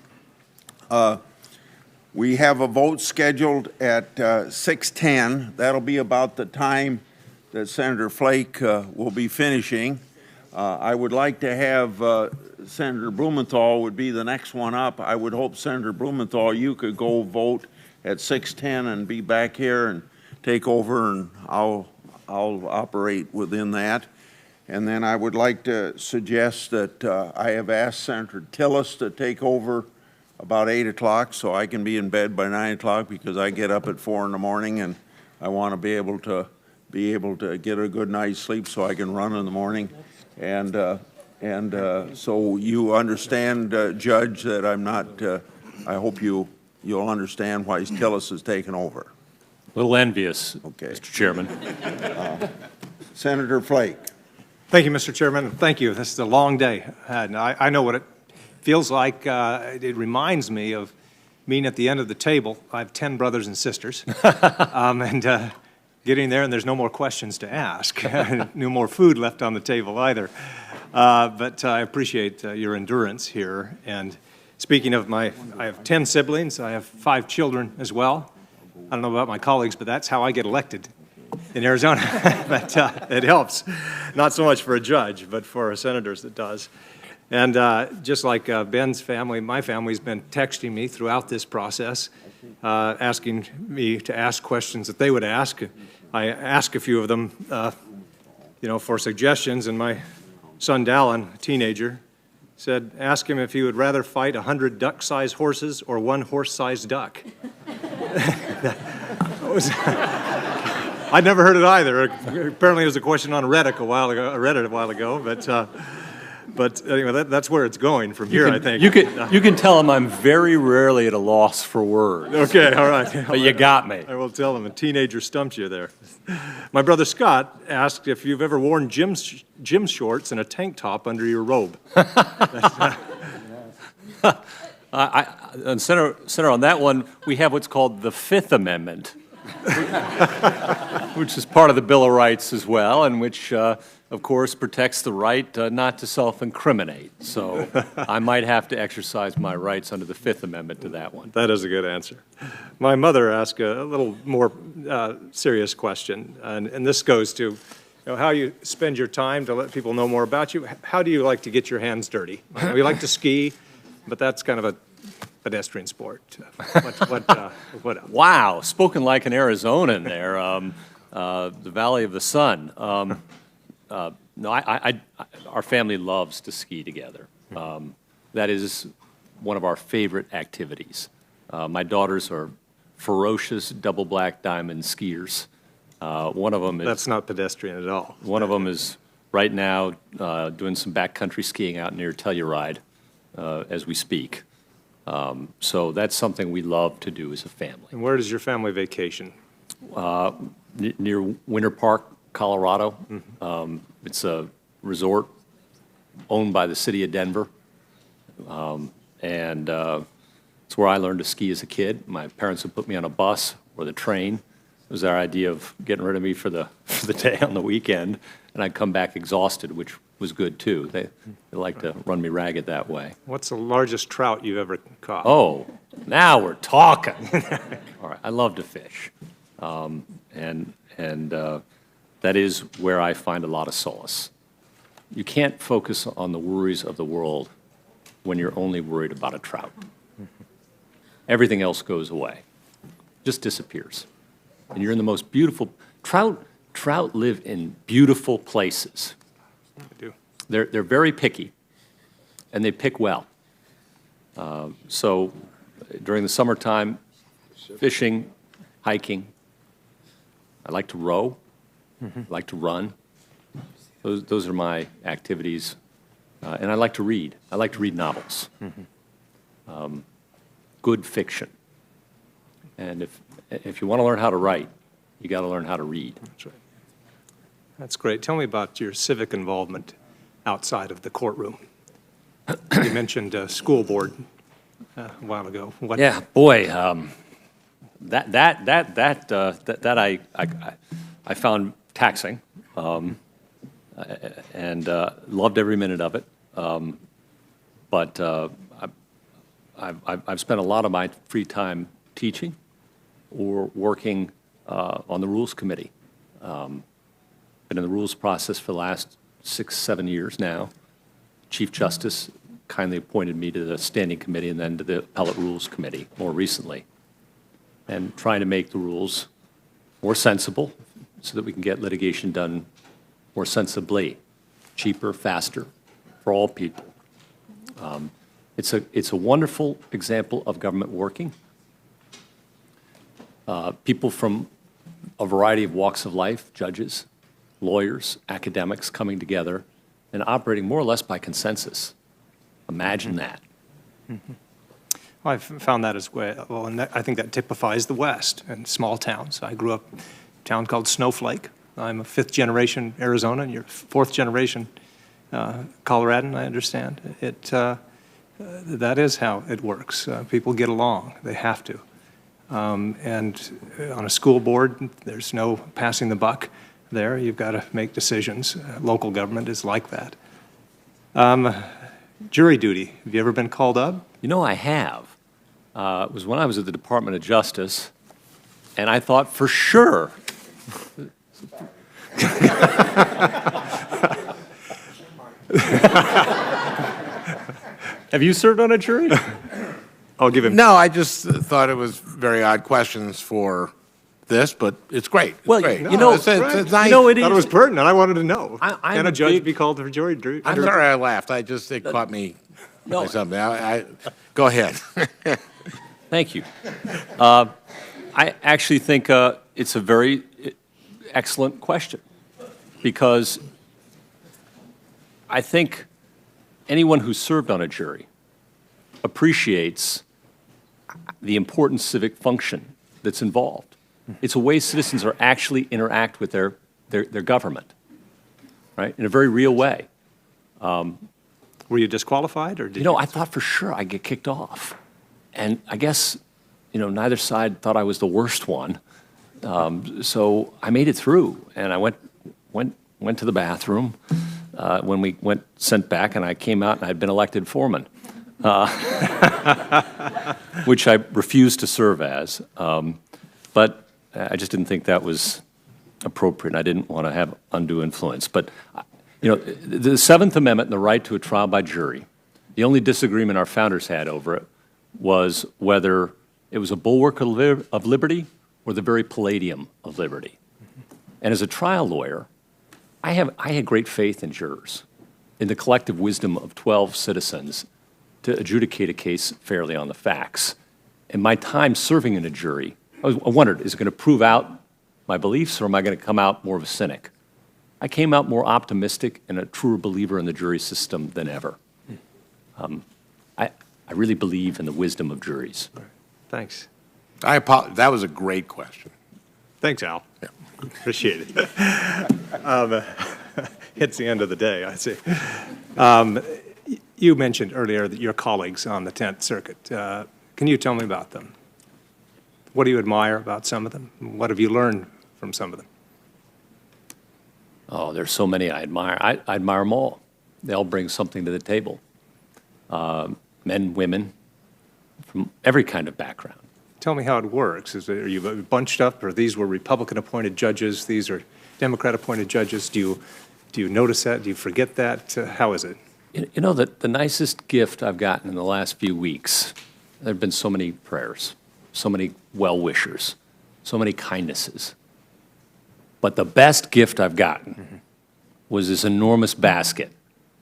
S1: We have a vote scheduled at 6:10. That'll be about the time that Senator Flake will be finishing. I would like to have Senator Blumenthal would be the next one up. I would hope, Senator Blumenthal, you could go vote at 6:10 and be back here and take over, and I'll operate within that. And then I would like to suggest that I have asked Senator Tillis to take over about 8 o'clock so I can be in bed by 9 o'clock, because I get up at 4 in the morning and I want to be able to get a good night's sleep so I can run in the morning. And so you understand, Judge, that I'm not, I hope you'll understand why Tillis has taken over.
S2: A little envious,
S1: Okay.
S2: Mr. Chairman.
S1: Senator Flake.
S8: Thank you, Mr. Chairman. Thank you. This is a long day. And I know what it feels like. It reminds me of being at the end of the table. I have 10 brothers and sisters. And getting there, and there's no more questions to ask. No more food left on the table either. But I appreciate your endurance here. And speaking of I have 10 siblings. I have 5 children as well. I don't know about my colleagues, but that's how I get elected in Arizona. But it helps. Not so much for a judge, but for senators it does. And just like Ben's family, my family's been texting me throughout this process, asking me to ask questions that they would ask. I asked a few of them, for suggestions, and my son Dallin, a teenager, said, ask him if he would rather fight 100 duck-sized horses or 1 horse-sized duck. I'd never heard it either. Apparently it was a question on Reddit a while ago, but anyway, that's where it's going from here, I think.
S2: You can tell him I'm very rarely at a loss for words.
S8: Okay, all right.
S2: But you got me.
S8: I will tell him a teenager stumped you there. My brother Scott asked if you've ever worn gym shorts and a tank top under your robe.
S2: Senator, on that one, we have what's called the Fifth Amendment, which is part of the Bill of Rights as well, and which, of course, protects the right not to self-incriminate. So I might have to exercise my rights under the Fifth Amendment to that one.
S8: That is a good answer. My mother asked a little more serious question, and this goes to how you spend your time to let people know more about you. How do you like to get your hands dirty? We like to ski, but that's kind of a pedestrian sport. What else?
S2: Wow, spoken like an Arizonan there, the Valley of the Sun. No, our family loves to ski together. That is one of our favorite activities. My daughters are ferocious double black diamond skiers. One of them is...
S8: That's not pedestrian at all.
S2: One of them is right now doing some backcountry skiing out near Telluride as we speak. So that's something we love to do as a family.
S8: And where does your family vacation?
S2: Near Winter Park, Colorado. Mm-hmm. It's a resort owned by the city of Denver. And it's where I learned to ski as a kid. My parents would put me on a bus or the train. It was their idea of getting rid of me for the day on the weekend, and I'd come back exhausted, which was good too. They like to run me ragged that way.
S8: What's the largest trout you've ever caught?
S2: Oh, now we're talking. All right, I love to fish, and that is where I find a lot of solace. You can't focus on the worries of the world when you're only worried about a trout. Everything else goes away, just disappears. And you're in the most beautiful, trout live in beautiful places.
S8: They do.
S2: They're very picky, and they pick well. So during the summertime, fishing, hiking. I like to row. I like to run. Those are my activities. And I like to read. I like to read novels. Good fiction. And if you want to learn how to write, you got to learn how to read.
S8: That's right. That's great. Tell me about your civic involvement outside of the courtroom. You mentioned school board a while ago. What?
S2: Yeah, boy, that I found taxing, and loved every minute of it. But I've spent a lot of my free time teaching or working on the Rules Committee. Been in the rules process for the last 6-7 years now. Chief Justice kindly appointed me to the Standing Committee and then to the Appellate Rules Committee more recently, and trying to make the rules more sensible so that we can get litigation done more sensibly, cheaper, faster, for all people. It's a wonderful example of government working. People from a variety of walks of life, judges, lawyers, academics coming together and operating more or less by consensus. Imagine that.
S8: Well, I've found that as well, and I think that typifies the West and small towns. I grew up in a town called Snowflake. I'm a fifth-generation Arizona, and you're fourth-generation Coloradan, I understand. That is how it works. People get along. They have to. And on a school board, there's no passing the buck there. You've got to make decisions. Local government is like that. Jury duty. Have you ever been called up?
S2: You know, I have. It was when I was at the Department of Justice, and I thought for sure. Have you served on a jury?
S8: I'll give him.
S13: No, I just thought it was very odd questions for this, but it's great. It's
S2: Well,
S13: great.
S2: you know,
S13: it's nice.
S2: you know, it
S8: I thought it was
S2: is.
S8: pertinent. I wanted to know.
S2: I'm
S8: Can a judge
S2: big-
S8: be called for jury duty?
S13: I'm sorry I laughed. It caught me by something. Go ahead.
S2: Thank you. I actually think it's a very excellent question, because I think anyone who served on a jury appreciates the important civic function that's involved. It's a way citizens are actually interact with their government, right, in a very real way.
S8: Were you disqualified, or did
S2: you know, I thought for sure I'd get kicked off. And I guess, you know, neither side thought I was the worst one. So I made it through, and I went to the bathroom when we sent back, and I came out and I'd been elected foreman, which I refused to serve as. But I just didn't think that was appropriate, and I didn't want to have undue influence. But, you know, the Seventh Amendment and the right to a trial by jury, the only disagreement our founders had over it was whether it was a bulwark of liberty or the very palladium of liberty. And as a trial lawyer, I had great faith in jurors, in the collective wisdom of 12 citizens to adjudicate a case fairly on the facts. In my time serving in a jury, I wondered, is it going to prove out my beliefs, or am I going to come out more of a cynic? I came out more optimistic and a truer believer in the jury system than ever. I really believe in the wisdom of juries.
S8: Thanks.
S13: That was a great question.
S8: Thanks, Al.
S13: Yeah.
S8: Appreciate it. It's the end of the day, I see. You mentioned earlier that your colleagues on the 10th Circuit. Can you tell me about them? What do you admire about some of them? What have you learned from some of them?
S2: Oh, there's so many I admire. I admire them all. They all bring something to the table. Men, women, from every kind of background.
S8: Tell me how it works. Are you bunched up, or these were Republican-appointed judges, these are Democrat-appointed judges? Do you notice that? Do you forget that? How is it?
S2: You know, the nicest gift I've gotten in the last few weeks, there have been so many prayers, so many well-wishers, so many kindnesses. But the best gift I've gotten was this enormous basket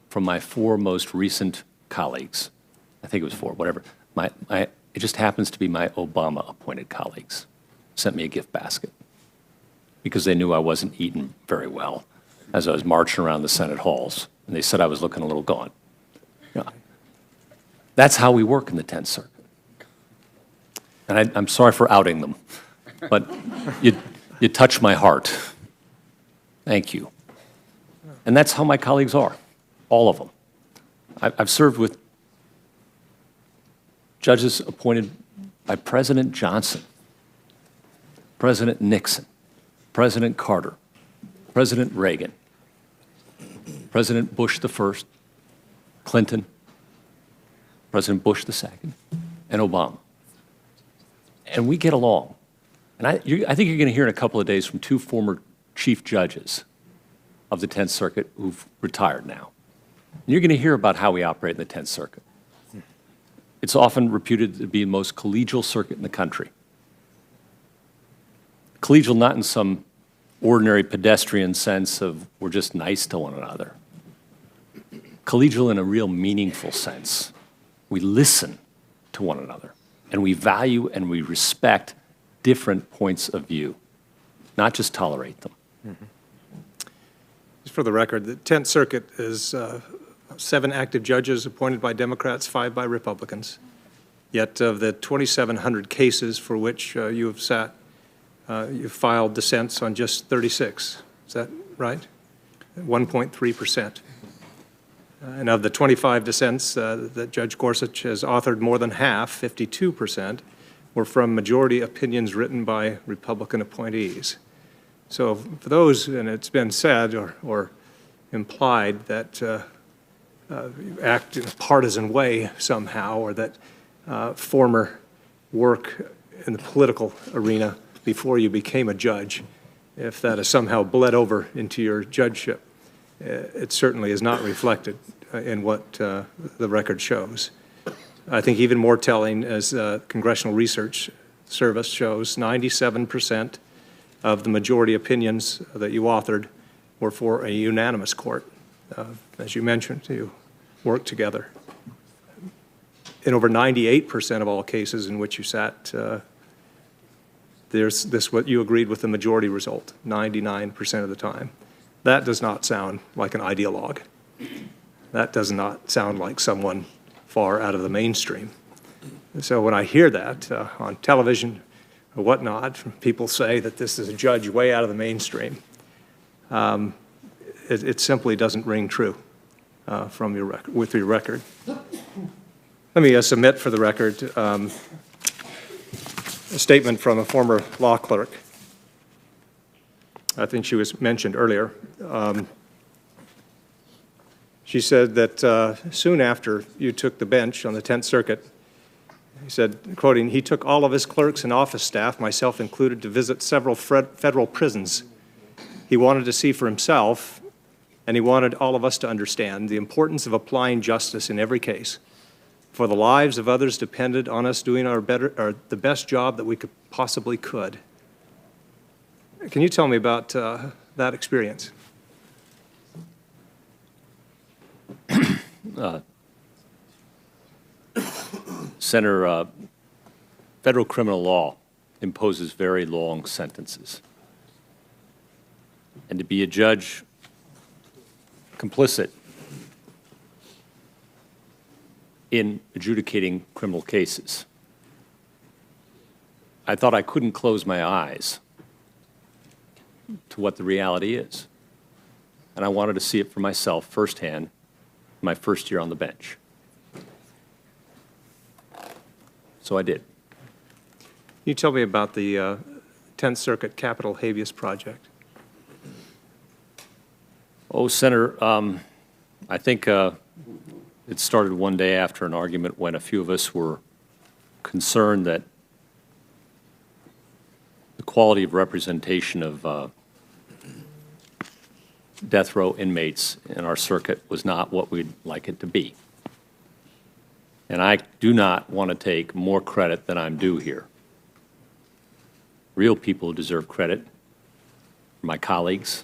S2: from my 4 most recent colleagues. I think it was 4, whatever. It just happens to be my Obama-appointed colleagues sent me a gift basket because they knew I wasn't eating very well as I was marching around the Senate halls, and they said I was looking a little gaunt. You know, that's how we work in the 10th Circuit. And I'm sorry for outing them, but you touch my heart. Thank you. And that's how my colleagues are, all of them. I've served with judges appointed by President Johnson, President Nixon, President Carter, President Reagan, President Bush I, Clinton, President Bush II, and Obama. And we get along. And I think you're going to hear in a couple of days from 2 former chief judges of the 10th Circuit who've retired now. And you're going to hear about how we operate in the 10th Circuit. It's often reputed to be the most collegial circuit in the country. Collegial not in some ordinary pedestrian sense of we're just nice to one another. Collegial in a real meaningful sense. We listen to one another, and we value and we respect different points of view, not just tolerate them.
S8: Just for the record, the 10th Circuit is 7 active judges appointed by Democrats, 5 by Republicans. Yet of the 2,700 cases for which you have sat, you've filed dissents on just 36. Is that right? 1.3%. And of the 25 dissents that Judge Gorsuch has authored, more than half, 52%, were from majority opinions written by Republican appointees. So for those, and it's been said or implied that you act in a partisan way somehow, or that former work in the political arena before you became a judge, if that has somehow bled over into your judgeship, it certainly is not reflected in what the record shows. I think even more telling, as Congressional Research Service shows, 97% of the majority opinions that you authored were for a unanimous court. As you mentioned, you worked together. In over 98% of all cases in which you sat, there's this what you agreed with the majority result, 99% of the time. That does not sound like an ideologue. That does not sound like someone far out of the mainstream. So when I hear that on television or whatnot, people say that this is a judge way out of the mainstream, it simply doesn't ring true from your record, with your record. Let me submit for the record a statement from a former law clerk. I think she was mentioned earlier. She said that soon after you took the bench on the 10th Circuit, he said, quoting, "He took all of his clerks and office staff, myself included, to visit several federal prisons. He wanted to see for himself, and he wanted all of us to understand the importance of applying justice in every case. For the lives of others depended on us doing the best job that we possibly could." Can you tell me about that experience?
S2: Senator, federal criminal law imposes very long sentences. And to be a judge complicit in adjudicating criminal cases, I thought I couldn't close my eyes to what the reality is. And I wanted to see it for myself firsthand my first year on the bench. So I did.
S8: Can you tell me about the 10th Circuit Capital Habeas Project?
S2: Oh, Senator, I think it started one day after an argument when a few of us were concerned that the quality of representation of death row inmates in our circuit was not what we'd like it to be. And I do not want to take more credit than I'm due here. Real people deserve credit. My colleagues,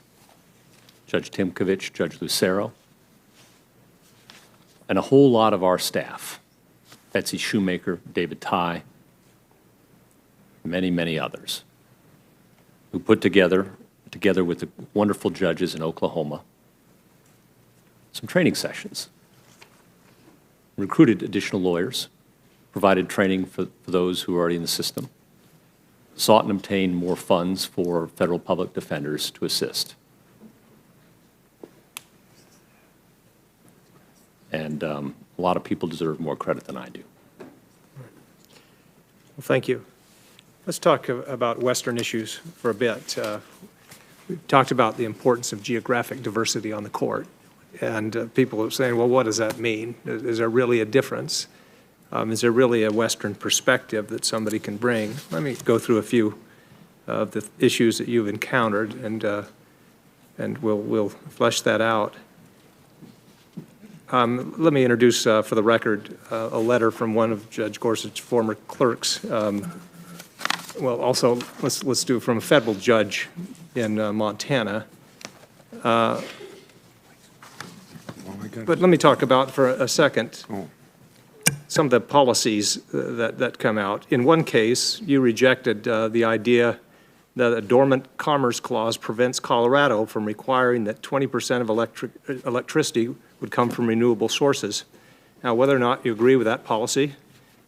S2: Judge Timkovich, Judge Lucero, and a whole lot of our staff Betsy Shoemaker, David Tye, many, many others, who put together with the wonderful judges in Oklahoma, some training sessions, recruited additional lawyers, provided training for those who are already in the system, sought and obtained more funds for federal public defenders to assist. And a lot of people deserve more credit than I do.
S8: Well, thank you. Let's talk about Western issues for a bit. We've talked about the importance of geographic diversity on the court, and people are saying, well, what does that mean? Is there really a difference? Is there really a Western perspective that somebody can bring? Let me go through a few of the issues that you've encountered, and we'll flesh that out. Let me introduce, for the record, a letter from one of Judge Gorsuch's former clerks. Well, also, let's do it from a federal judge in Montana. But let me talk about, for a second, some of the policies that come out. In one case, you rejected the idea that a dormant commerce clause prevents Colorado from requiring that 20% of electricity would come from renewable sources. Now, whether or not you agree with that policy,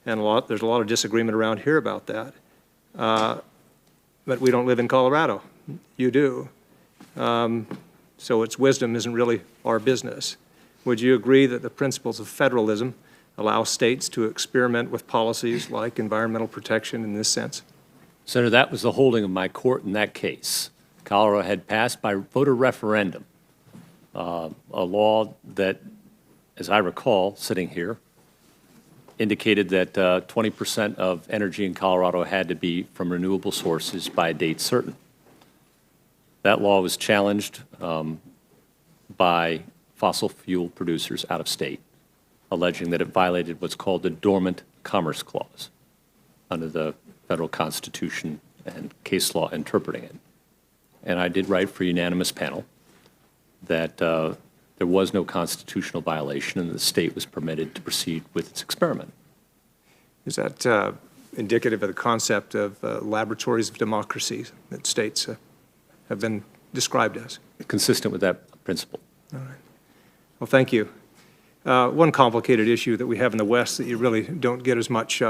S8: and there's a lot of disagreement around here about that, but we don't live in Colorado. You do. So its wisdom isn't really our business. Would you agree that the principles of federalism allow states to experiment with policies like environmental protection in this sense?
S2: Senator, that was the holding of my court in that case. Colorado had passed by voter referendum a law that, as I recall, sitting here, indicated that 20% of energy in Colorado had to be from renewable sources by a date certain. That law was challenged by fossil fuel producers out of state, alleging that it violated what's called the Dormant Commerce Clause under the federal Constitution and case law interpreting it. And I did write for a unanimous panel that there was no constitutional violation and the state was permitted to proceed with its experiment.
S8: Is that indicative of the concept of laboratories of democracy that states have been described as?
S2: Consistent with that principle.
S8: All right. Well, thank you. One complicated issue that we have in the West that you really don't get as much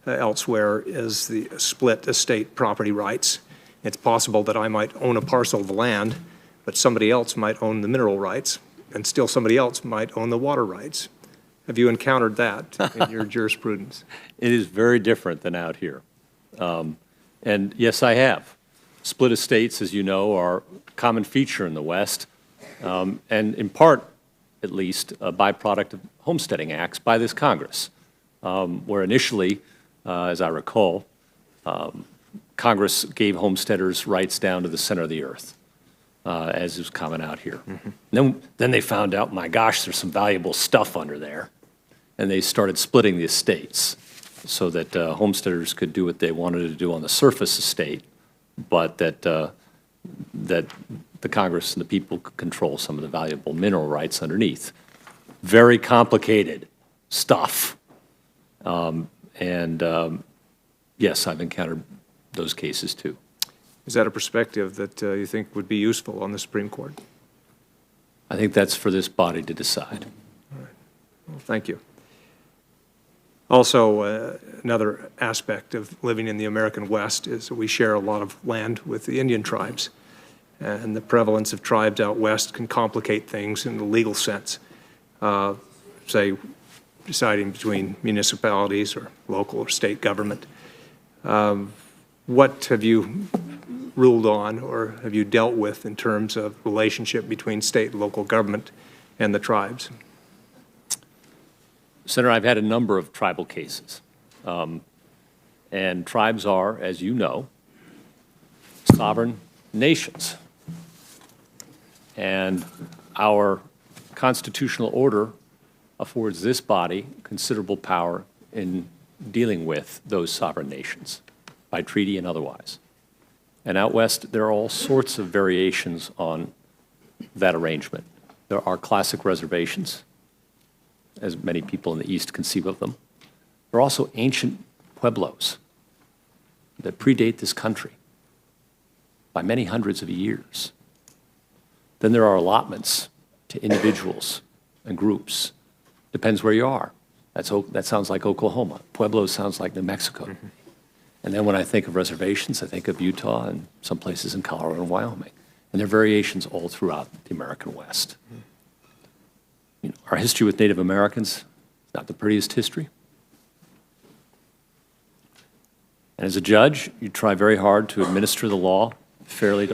S8: elsewhere is the split estate property rights. It's possible that I might own a parcel of land, but somebody else might own the mineral rights, and still somebody else might own the water rights. Have you encountered that in your jurisprudence?
S2: It is very different than out here. And yes, I have. Split estates, as you know, are a common feature in the West, and in part, at least, a byproduct of homesteading acts by this Congress, where initially, as I recall, Congress gave homesteaders rights down to the center of the earth, as is common out here. Mm-hmm. Then they found out, my gosh, there's some valuable stuff under there, and they started splitting the estates so that homesteaders could do what they wanted to do on the surface estate, but that the Congress and the people could control some of the valuable mineral rights underneath. Very complicated stuff. Yes, I've encountered those cases too.
S8: Is that a perspective that you think would be useful on the Supreme Court?
S2: I think that's for this body to decide.
S8: All right. Well, thank you. Also, another aspect of living in the American West is that we share a lot of land with the Indian tribes, and the prevalence of tribes out west can complicate things in the legal sense. Say, deciding between municipalities or local or state government. What have you ruled on or have you dealt with in terms of relationship between state and local government and the tribes?
S2: Senator, I've had a number of tribal cases. And tribes are, as you know, sovereign nations. And our constitutional order affords this body considerable power in dealing with those sovereign nations, by treaty and otherwise. And out west, there are all sorts of variations on that arrangement. There are classic reservations, as many people in the East conceive of them. There are also ancient pueblos that predate this country by many hundreds of years. Then there are allotments to individuals and groups. Depends where you are. That sounds like Oklahoma. Pueblo sounds like New Mexico. Mm-hmm. And then when I think of reservations, I think of Utah and some places in Colorado and Wyoming. And there are variations all throughout the American West. Mm-hmm. You know, our history with Native Americans is not the prettiest history. And as a judge, you try very hard to administer the law fairly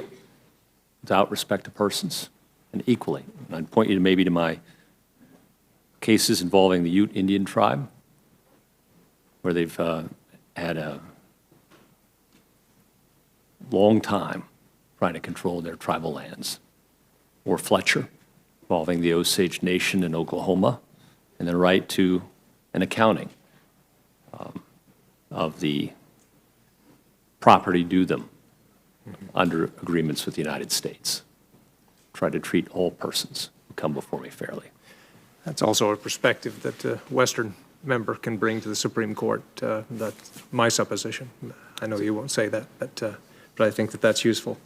S2: without respect to persons and equally. And I'd point you maybe to my cases involving the Ute Indian tribe, where they've had a long time trying to control their tribal lands, or Fletcher, involving the Osage Nation in Oklahoma, and the right to an accounting of the property due them under agreements with the United States. Try to treat all persons who come before me fairly.
S8: That's also a perspective that a Western member can bring to the Supreme Court. That's my supposition. I know you won't say that, but I think that that's useful.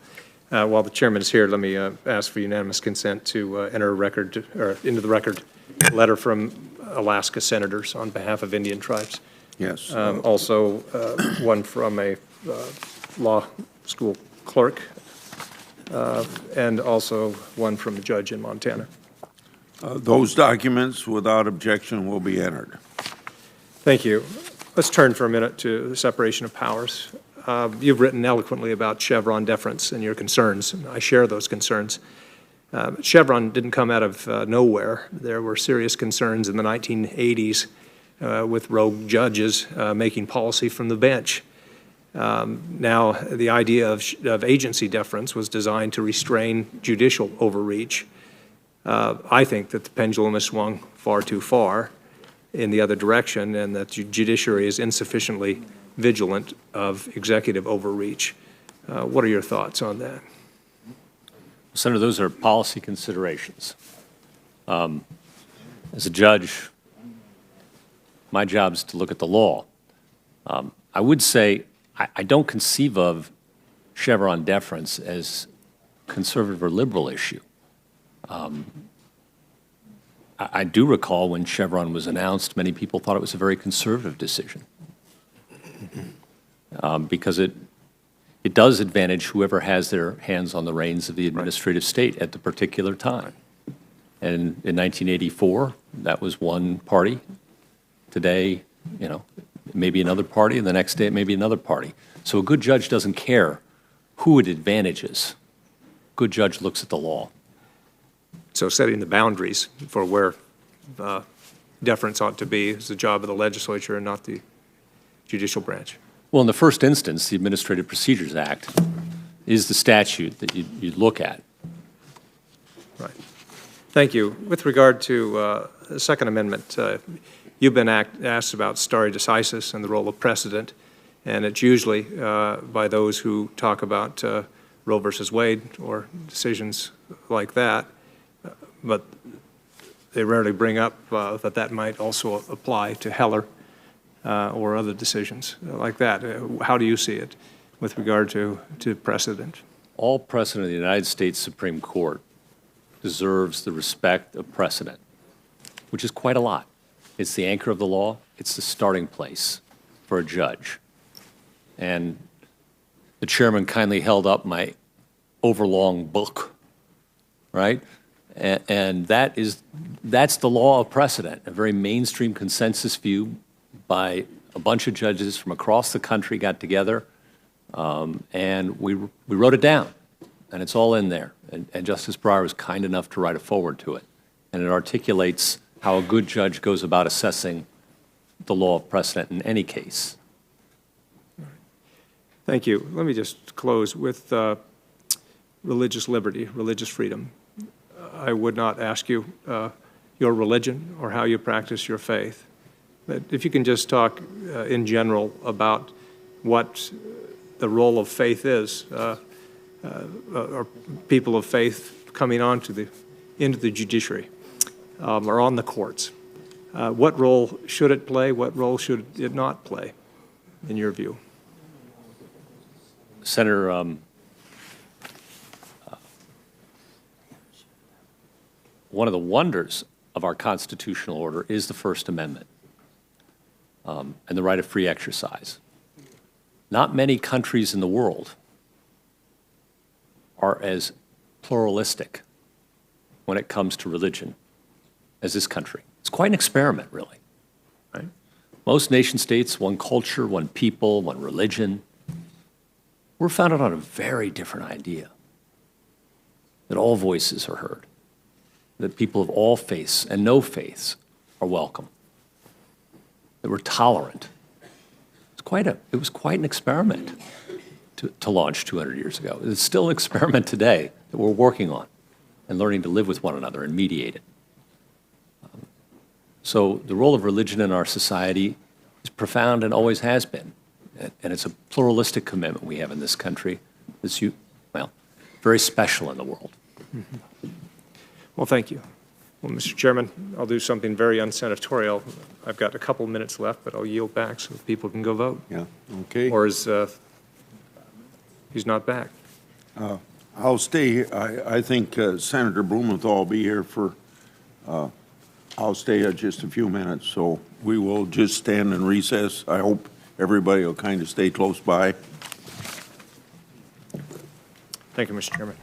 S8: While the chairman is here, let me ask for unanimous consent to enter a record, or into the record, a letter from Alaska senators on behalf of Indian tribes.
S1: Yes.
S8: Also, one from a law school clerk, and also one from a judge in Montana.
S1: Those documents, without objection, will be entered.
S8: Thank you. Let's turn for a minute to the separation of powers. You've written eloquently about Chevron deference and your concerns. I share those concerns. Chevron didn't come out of nowhere. There were serious concerns in the 1980s with rogue judges making policy from the bench. Now, the idea of agency deference was designed to restrain judicial overreach. I think that the pendulum has swung far too far in the other direction, and that the judiciary is insufficiently vigilant of executive overreach. What are your thoughts on that?
S2: Senator, those are policy considerations. As a judge, my job is to look at the law. I would say I don't conceive of Chevron deference as a conservative or liberal issue. I do recall when Chevron was announced, many people thought it was a very conservative decision because it does advantage whoever has their hands on the reins of the administrative state at the particular time. And in 1984, that was one party. Today, you know, maybe another party, and the next day it may be another party. So a good judge doesn't care who it advantages. A good judge looks at the law.
S8: So setting the boundaries for where deference ought to be is the job of the legislature and not the judicial branch.
S2: Well, in the first instance, the Administrative Procedures Act is the statute that you look at.
S8: Right. Thank you. With regard to the Second Amendment, you've been asked about stare decisis and the role of precedent, and it's usually by those who talk about Roe versus Wade or decisions like that, but they rarely bring up that might also apply to Heller or other decisions like that. How do you see it with regard to precedent?
S2: All precedent of the United States Supreme Court deserves the respect of precedent, which is quite a lot. It's the anchor of the law. It's the starting place for a judge. And the chairman kindly held up my overlong book, right? And that's the law of precedent, a very mainstream consensus view by a bunch of judges from across the country got together, and we wrote it down, and it's all in there. And Justice Breyer was kind enough to write a foreword to it, and it articulates how a good judge goes about assessing the law of precedent in any case.
S8: Thank you. Let me just close with religious liberty, religious freedom. I would not ask you your religion or how you practice your faith, but if you can just talk in general about what the role of faith is, or people of faith coming into the judiciary or on the courts. What role should it play? What role should it not play, in your view?
S2: Senator, one of the wonders of our constitutional order is the First Amendment and the right of free exercise. Not many countries in the world are as pluralistic when it comes to religion as this country. It's quite an experiment, really. Right? Most nation states, one culture, one people, one religion. We're founded on a very different idea, that all voices are heard, that people of all faiths and no faiths are welcome, that we're tolerant. It was quite an experiment to launch 200 years ago. It's still an experiment today that we're working on and learning to live with one another and mediate it. So the role of religion in our society is profound and always has been. And it's a pluralistic commitment we have in this country that's, very special in the world.
S8: Mm-hmm. Well, thank you. Well, Mr. Chairman, I'll do something very unsenatorial. I've got a couple minutes left, but I'll yield back so people can go vote.
S1: Yeah, okay.
S8: Or is he's not back?
S1: I'll stay. I think Senator Blumenthal will be here for, I'll stay just a few minutes, so we will just stand in recess. I hope everybody will kind of stay close by.
S8: Thank you, Mr. Chairman.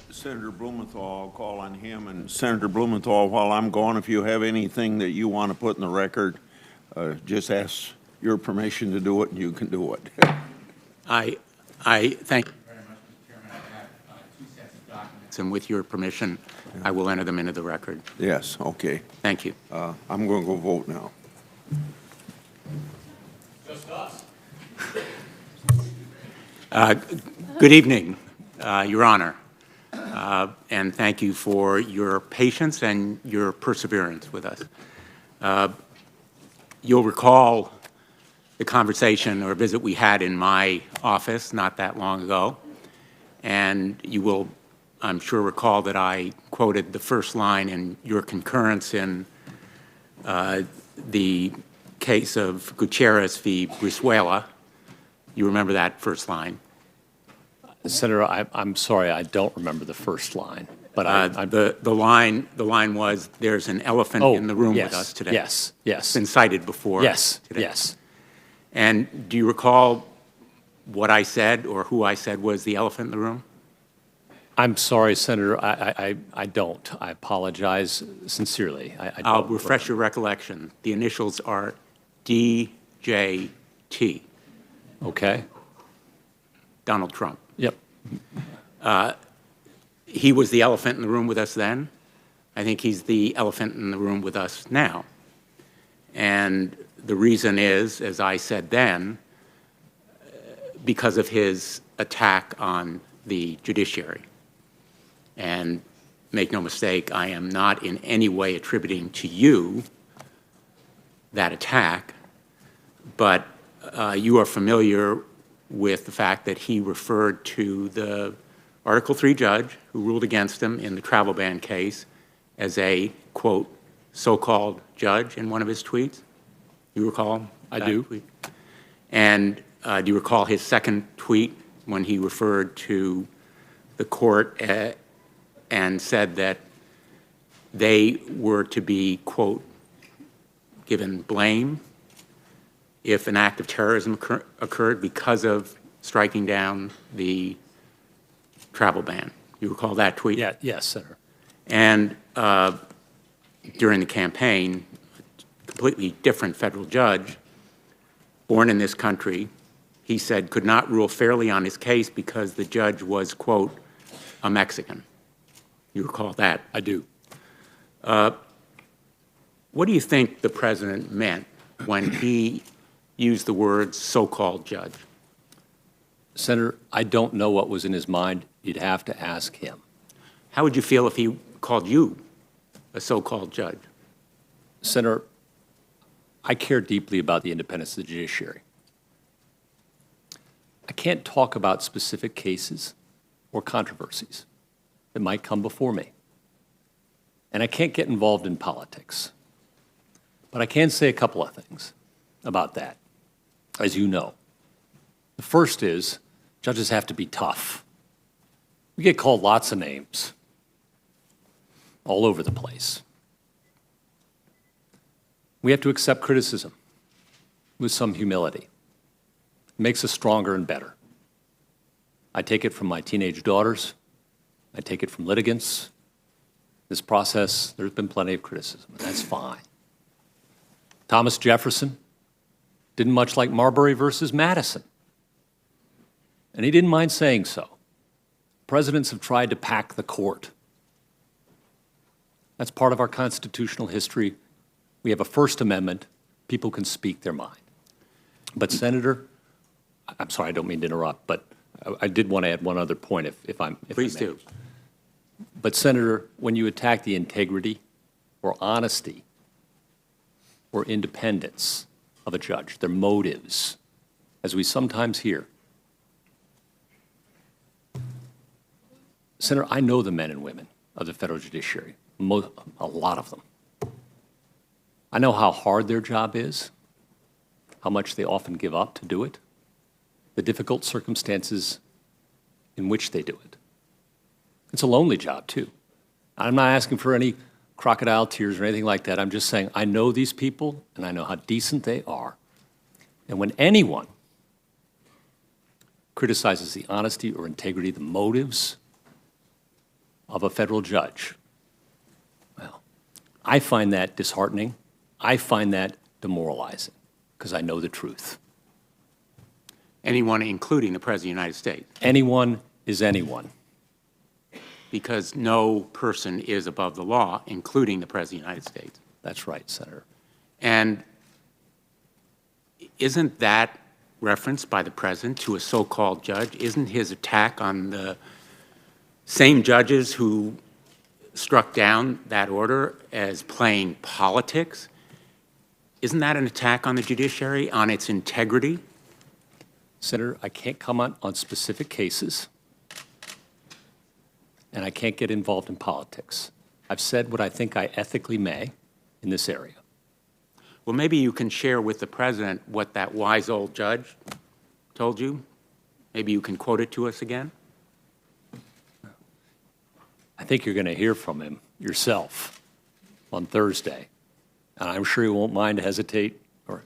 S1: Senator Blumenthal, I'll call on him. And Senator Blumenthal, while I'm gone, if you have anything that you want to put in the record, just ask your permission to do it, and you can do it.
S17: I thank you very much, Mr. Chairman. I have 2 sets of documents, and with your permission, I will enter them into the record.
S1: Yes, okay.
S17: Thank you.
S1: I'm going to go vote now.
S17: Just us. Good evening, Your Honor, and thank you for your patience and your perseverance with us. You'll recall the conversation or visit we had in my office not that long ago, and you will, I'm sure, recall that I quoted the first line in your concurrence in the case of Gutierrez v. Brizuela. You remember that first line?
S2: Senator, I'm sorry, I don't remember the first line. But
S17: the line was, "There's an elephant in the room with us today."
S2: Yes, yes.
S17: It's been cited before.
S2: Yes,
S17: today.
S2: yes.
S17: And do you recall what I said or who I said was the elephant in the room?
S2: I'm sorry, Senator, I don't. I apologize sincerely.
S17: I'll refresh your recollection. The initials are DJT.
S2: Okay.
S17: Donald Trump.
S2: Yep.
S17: He was the elephant in the room with us then. I think he's the elephant in the room with us now. And the reason is, as I said then, because of his attack on the judiciary. And make no mistake, I am not in any way attributing to you that attack, but you are familiar with the fact that he referred to the Article III judge who ruled against him in the travel ban case as a, quote, so-called judge in one of his tweets. You recall?
S2: I do.
S17: Tweet? And do you recall his second tweet when he referred to the court and said that they were to be, quote, given blame if an act of terrorism occurred because of striking down the travel ban? You recall that tweet?
S2: Yeah, yes, Senator.
S17: And during the campaign, a completely different federal judge, born in this country, he said could not rule fairly on his case because the judge was, quote, a Mexican. You recall that?
S2: I do.
S17: What do you think the president meant when he used the words so-called judge?
S2: Senator, I don't know what was in his mind. You'd have to ask him.
S17: How would you feel if he called you a so-called judge?
S2: Senator, I care deeply about the independence of the judiciary. I can't talk about specific cases or controversies that might come before me. And I can't get involved in politics. But I can say a couple of things about that, as you know. The first is, judges have to be tough. We get called lots of names all over the place. We have to accept criticism with some humility. It makes us stronger and better. I take it from my teenage daughters. I take it from litigants. This process, there's been plenty of criticism, and that's fine. Thomas Jefferson didn't much like Marbury versus Madison, and he didn't mind saying so. Presidents have tried to pack the court. That's part of our constitutional history. We have a First Amendment. People can speak their mind. But, Senator, I'm sorry, I don't mean to interrupt, but I did want to add one other point, if I may.
S17: Please do.
S2: But, Senator, when you attack the integrity or honesty or independence of a judge, their motives, as we sometimes hear, Senator, I know the men and women of the federal judiciary, a lot of them. I know how hard their job is, how much they often give up to do it, the difficult circumstances in which they do it. It's a lonely job, too. I'm not asking for any crocodile tears or anything like that. I'm just saying I know these people, and I know how decent they are. And when anyone criticizes the honesty or integrity, the motives of a federal judge. Well, I find that disheartening. I find that demoralizing, because I know the truth.
S17: Anyone, including the President of the United States?
S2: Anyone is anyone.
S17: Because no person is above the law, including the President of the United States.
S2: That's right, Senator.
S17: And isn't that referenced by the President to a so-called judge? Isn't his attack on the same judges who struck down that order as playing politics? Isn't that an attack on the judiciary, on its integrity?
S2: Senator, I can't comment on specific cases, and I can't get involved in politics. I've said what I think I ethically may in this area.
S17: Well, maybe you can share with the President what that wise old judge told you. Maybe you can quote it to us again.
S2: I think you're going to hear from him yourself on Thursday. And I'm sure he won't mind to hesitate or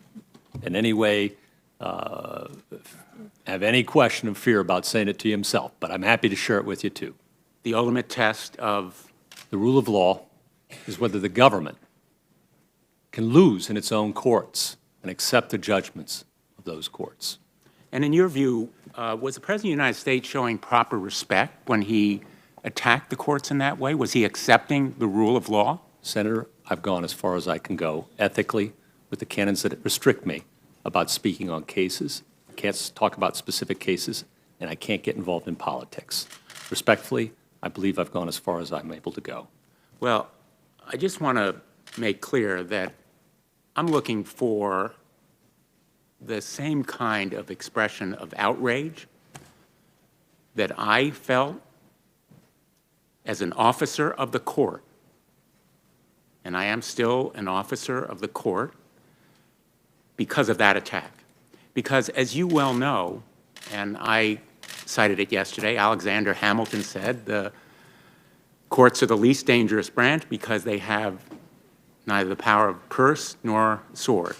S2: in any way have any question of fear about saying it to you himself. But I'm happy to share it with you, too.
S17: The ultimate test of
S2: the rule of law is whether the government can lose in its own courts and accept the judgments of those courts.
S17: And in your view, was the President of the United States showing proper respect when he attacked the courts in that way? Was he accepting the rule of law?
S2: Senator, I've gone as far as I can go ethically with the canons that restrict me about speaking on cases. I can't talk about specific cases, and I can't get involved in politics. Respectfully, I believe I've gone as far as I'm able to go.
S17: Well, I just want to make clear that I'm looking for the same kind of expression of outrage that I felt as an officer of the court, and I am still an officer of the court because of that attack. Because as you well know, and I cited it yesterday, Alexander Hamilton said the courts are the least dangerous branch because they have neither the power of purse nor sword.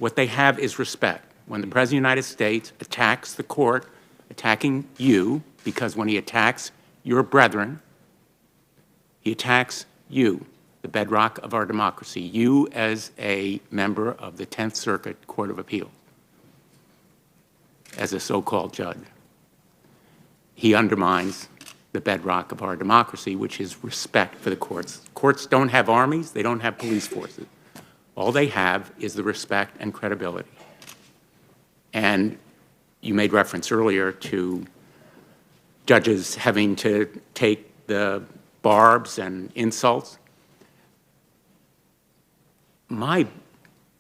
S17: What they have is respect. When the President of the United States attacks the court, attacking you, because when he attacks your brethren, he attacks you, the bedrock of our democracy, you as a member of the 10th Circuit Court of Appeals, as a so-called judge. He undermines the bedrock of our democracy, which is respect for the courts. Courts don't have armies, they don't have police forces. All they have is the respect and credibility. And you made reference earlier to judges having to take the barbs and insults. My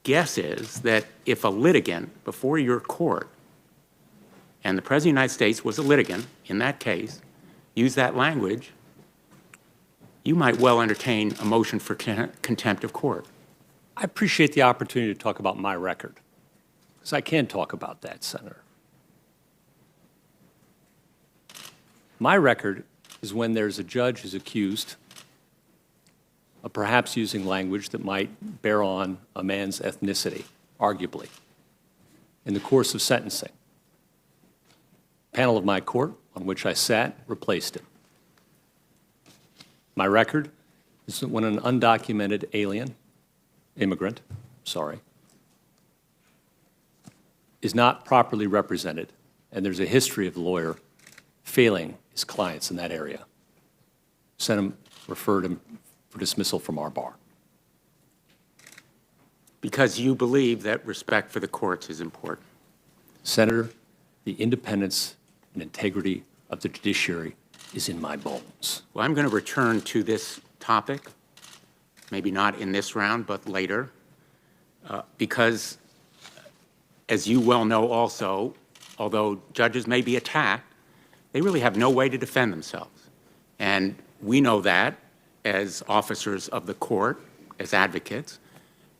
S17: guess is that if a litigant before your court, and the President of the United States was a litigant in that case, used that language, you might well entertain a motion for contempt of court.
S2: I appreciate the opportunity to talk about my record, because I can talk about that, Senator. My record is when there's a judge who's accused of perhaps using language that might bear on a man's ethnicity, arguably, in the course of sentencing. The panel of my court on which I sat replaced him. My record is that when an undocumented immigrant, is not properly represented, and there's a history of the lawyer failing his clients in that area, referred him for dismissal from our bar.
S17: Because you believe that respect for the courts is important.
S2: Senator, the independence and integrity of the judiciary is in my bones.
S17: Well, I'm going to return to this topic, maybe not in this round, but later, because, as you well know also, although judges may be attacked, they really have no way to defend themselves. And we know that as officers of the court, as advocates,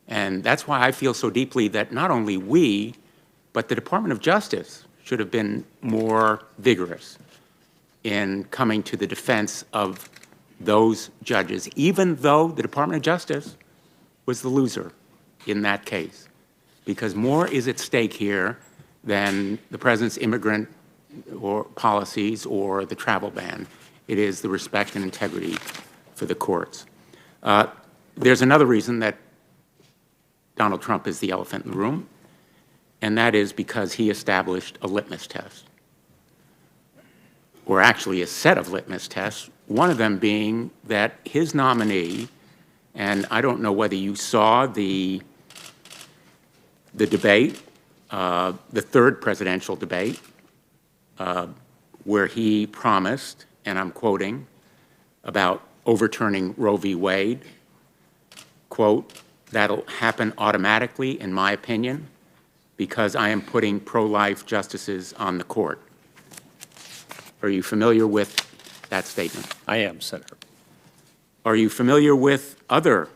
S17: and that's why I feel so deeply that not only we, but the Department of Justice should have been more vigorous in coming to the defense of those judges, even though the Department of Justice was the loser in that case, because more is at stake here than the President's immigrant or policies or the travel ban. It is the respect and integrity for the courts. There's another reason that Donald Trump is the elephant in the room, and that is because he established a litmus test, or actually a set of litmus tests, one of them being that his nominee, and I don't know whether you saw the debate, the third presidential debate, where he promised, and I'm quoting, about overturning Roe v. Wade, quote, "That'll happen automatically, in my opinion, because I am putting pro-life justices on the court." Are you familiar with that statement?
S2: I am, Senator.
S17: Are you familiar with other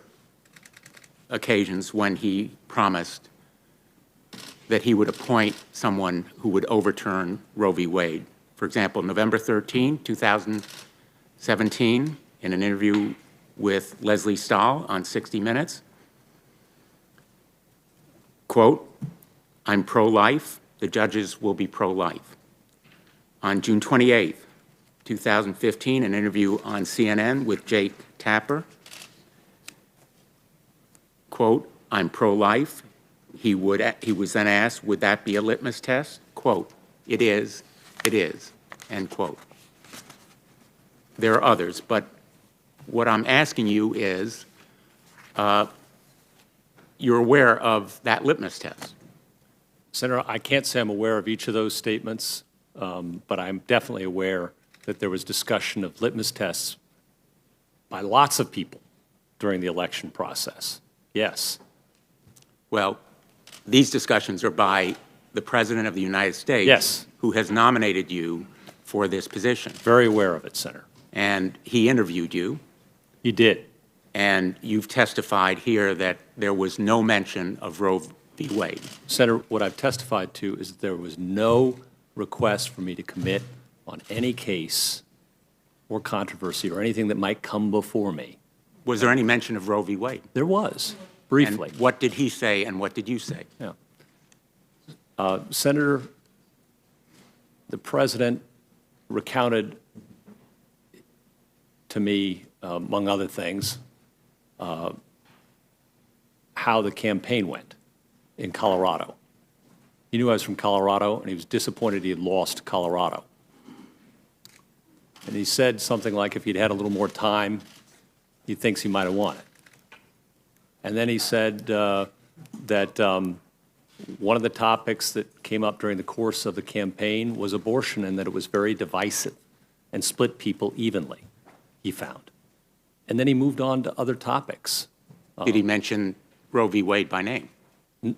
S17: occasions when he promised that he would appoint someone who would overturn Roe v. Wade? For example, November 13, 2017, in an interview with Leslie Stahl on 60 Minutes, quote, "I'm pro-life, the judges will be pro-life." On June 28, 2015, an interview on CNN with Jake Tapper, quote, "I'm pro-life." He was then asked, would that be a litmus test? Quote, it is, end quote. There are others, but what I'm asking you is, you're aware of that litmus test?
S2: Senator, I can't say I'm aware of each of those statements, but I'm definitely aware that there was discussion of litmus tests by lots of people during the election process. Yes.
S17: Well, these discussions are by the President of the United States,
S2: yes,
S17: who has nominated you for this position.
S2: Very aware of it, Senator.
S17: And he interviewed you.
S2: He did.
S17: And you've testified here that there was no mention of Roe v. Wade.
S2: Senator, what I've testified to is that there was no request for me to commit on any case or controversy or anything that might come before me.
S17: Was there any mention of Roe v. Wade?
S2: There was, briefly.
S17: And what did he say and what did you say?
S2: Yeah. Senator, the President recounted to me, among other things, how the campaign went in Colorado. He knew I was from Colorado, and he was disappointed he had lost Colorado. And he said something like if he'd had a little more time, he thinks he might have won it. And then he said that one of the topics that came up during the course of the campaign was abortion, and that it was very divisive and split people evenly, he found. And then he moved on to other topics.
S17: Did he mention Roe v. Wade by name?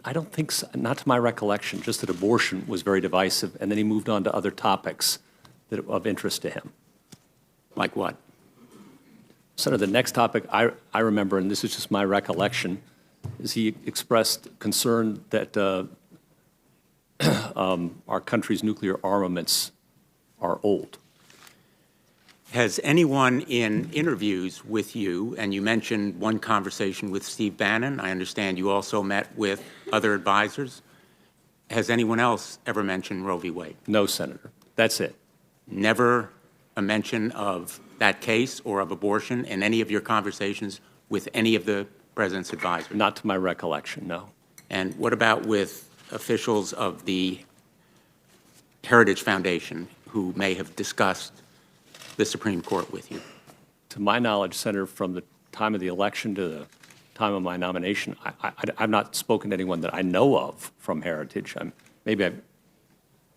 S2: I don't think so, not to my recollection, just that abortion was very divisive, and then he moved on to other topics that of interest to him.
S17: Like what?
S2: Senator, the next topic I remember, and this is just my recollection, is he expressed concern that our country's nuclear armaments are old.
S17: Has anyone in interviews with you, and you mentioned one conversation with Steve Bannon, I understand you also met with other advisors, has anyone else ever mentioned Roe v. Wade?
S2: No, Senator. That's it.
S17: Never a mention of that case or of abortion in any of your conversations with any of the President's advisors?
S2: Not to my recollection, no.
S17: And what about with officials of the Heritage Foundation who may have discussed the Supreme Court with you?
S2: To my knowledge, Senator, from the time of the election to the time of my nomination, I've not spoken to anyone that I know of from Heritage. Maybe I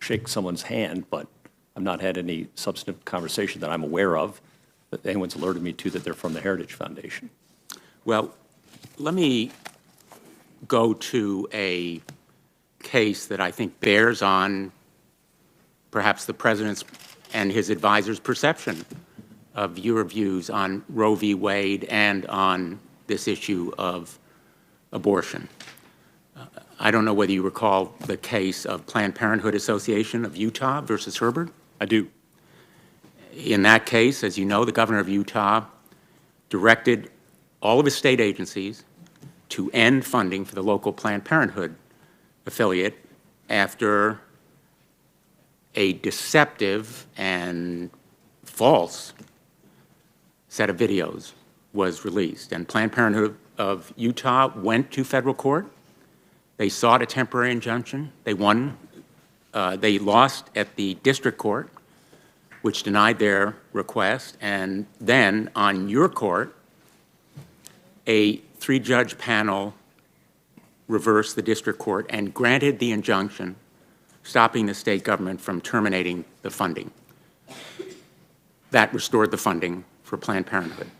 S2: shake someone's hand, but I've not had any substantive conversation that I'm aware of that anyone's alerted me to that they're from the Heritage Foundation.
S17: Well, let me go to a case that I think bears on perhaps the President's and his advisors' perception of your views on Roe v. Wade and on this issue of abortion. I don't know whether you recall the case of Planned Parenthood Association of Utah versus Herbert.
S2: I do.
S17: In that case, as you know, the governor of Utah directed all of his state agencies to end funding for the local Planned Parenthood affiliate after a deceptive and false set of videos was released, and Planned Parenthood of Utah went to federal court. They sought a temporary injunction. They won. They lost at the district court, which denied their request, and then on your court, a 3-judge panel reversed the district court and granted the injunction, stopping the state government from terminating the funding. That restored the funding for Planned Parenthood.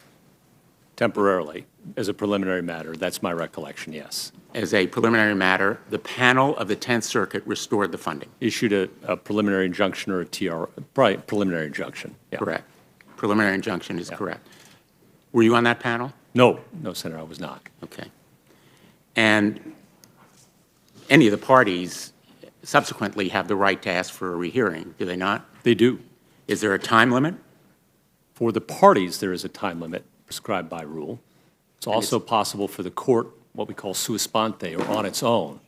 S2: Temporarily, as a preliminary matter, that's my recollection, yes.
S17: As a preliminary matter, the panel of the 10th Circuit restored the funding.
S2: Issued a preliminary injunction or a TR, probably preliminary injunction. Yeah.
S17: Correct. Preliminary injunction is correct. Were you on that panel?
S2: No, Senator, I was not.
S17: Okay. And any of the parties subsequently have the right to ask for a rehearing, do they not?
S2: They do.
S17: Is there a time limit?
S2: For the parties, there is a time limit prescribed by rule. It's also possible for the court, what we call sua sponte, or on its own,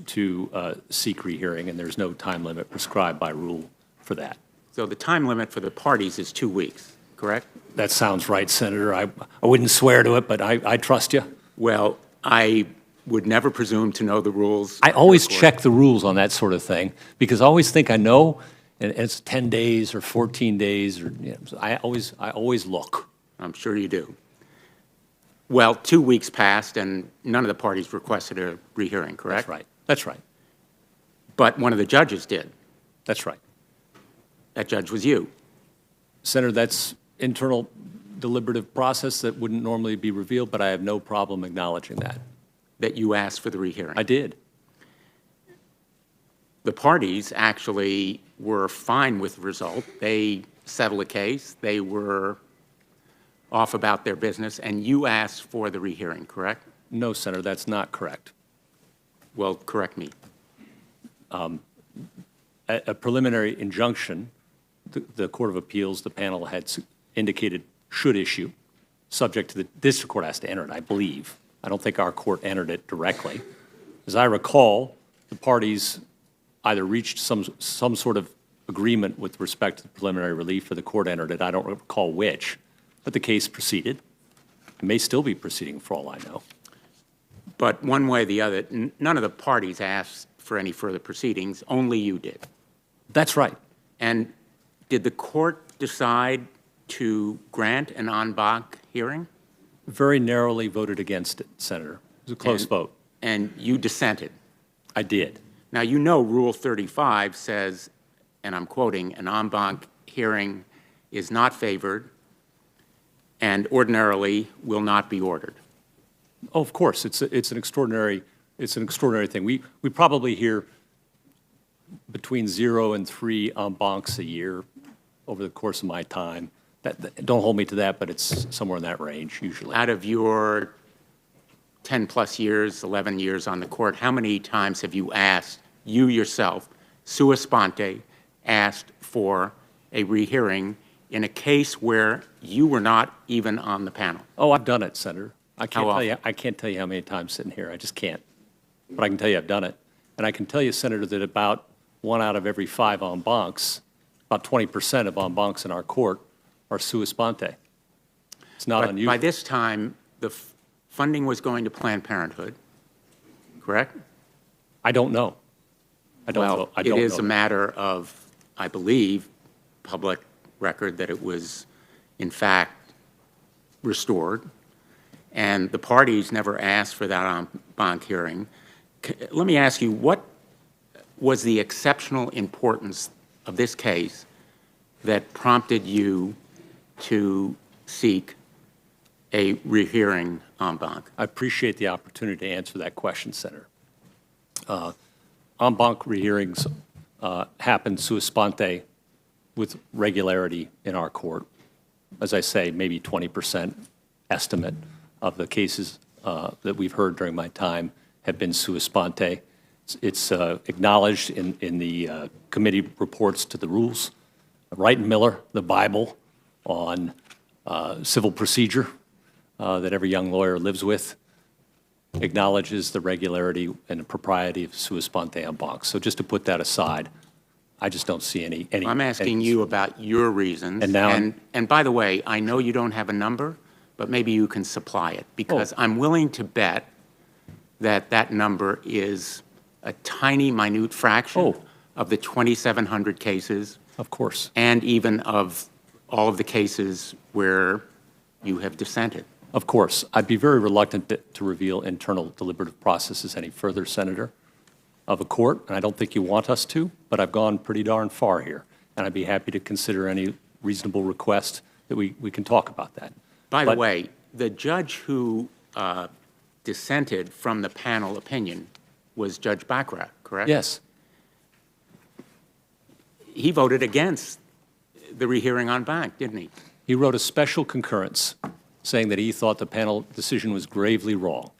S2: to seek rehearing, and there's no time limit prescribed by rule for that.
S17: So the time limit for the parties is 2 weeks, correct?
S2: That sounds right, Senator. I wouldn't swear to it, but I trust you.
S17: Well, I would never presume to know the rules.
S2: I always check the rules on that sort of thing, because I always think I know, and it's 10 days or 14 days, or so I always look.
S17: I'm sure you do. Well, 2 weeks passed, and none of the parties requested a rehearing, correct?
S2: That's right. That's right.
S17: But one of the judges did.
S2: That's right.
S17: That judge was you.
S2: Senator, that's internal deliberative process that wouldn't normally be revealed, but I have no problem acknowledging that.
S17: That you asked for the rehearing.
S2: I did.
S17: The parties actually were fine with the result. They settled a case. They were off about their business, and you asked for the rehearing, correct?
S2: No, Senator, that's not correct.
S17: Well, correct me.
S2: A preliminary injunction, the Court of Appeals, the panel had indicated should issue, subject to the district court has to enter it, I believe. I don't think our court entered it directly. As I recall, the parties either reached some sort of agreement with respect to the preliminary relief, or the court entered it. I don't recall which, but the case proceeded. It may still be proceeding for all I know.
S17: But one way or the other, none of the parties asked for any further proceedings, only you did.
S2: That's right.
S17: And did the court decide to grant an en banc hearing?
S2: Very narrowly voted against it, Senator. It was a close vote.
S17: And you dissented?
S2: I did.
S17: Now, you know Rule 35 says, and I'm quoting, an en banc hearing is not favored and ordinarily will not be ordered.
S2: Oh, of course. It's an extraordinary thing. We probably hear between 0 and 3 en bancs a year over the course of my time. Don't hold me to that, but it's somewhere in that range usually.
S17: Out of your 10-plus years, 11 years on the court, how many times have you asked, you yourself, sua sponte, asked for a rehearing in a case where you were not even on the panel?
S2: Oh, I've done it, Senator. I can't tell you how many times sitting here. I just can't. But I can tell you I've done it. And I can tell you, Senator, that about 1 out of every 5 en bancs, about 20% of en bancs in our court are sua sponte. It's not unusual.
S17: By this time, the funding was going to Planned Parenthood, correct?
S2: I don't know. I don't know.
S17: It is a matter of, I believe, public record that it was, in fact, restored. And the parties never asked for that en banc hearing. Let me ask you, what was the exceptional importance of this case that prompted you to seek a rehearing en banc?
S2: I appreciate the opportunity to answer that question, Senator. En banc rehearings happen sua sponte with regularity in our court. As I say, maybe 20% estimate of the cases that we've heard during my time have been sua sponte. It's acknowledged in the committee reports to the rules. Wright and Miller, the Bible on civil procedure that every young lawyer lives with, acknowledges the regularity and the propriety of sua sponte en banc. So just to put that aside, I just don't see any.
S17: I'm asking you about your reasons.
S2: And now
S17: and by the way, I know you don't have a number, but maybe you can supply it, because I'm willing to bet that that number is a tiny, minute fraction of the 2,700 cases.
S2: Of course.
S17: And even of all of the cases where you have dissented.
S2: Of course. I'd be very reluctant to reveal internal deliberative processes any further, Senator, of a court, and I don't think you want us to, but I've gone pretty darn far here, and I'd be happy to consider any reasonable request that we can talk about that.
S17: By the way, the judge who dissented from the panel opinion was Judge Bachrach, correct?
S2: Yes.
S17: He voted against the rehearing en banc, didn't he?
S2: He wrote a special concurrence saying that he thought the panel decision was gravely wrong.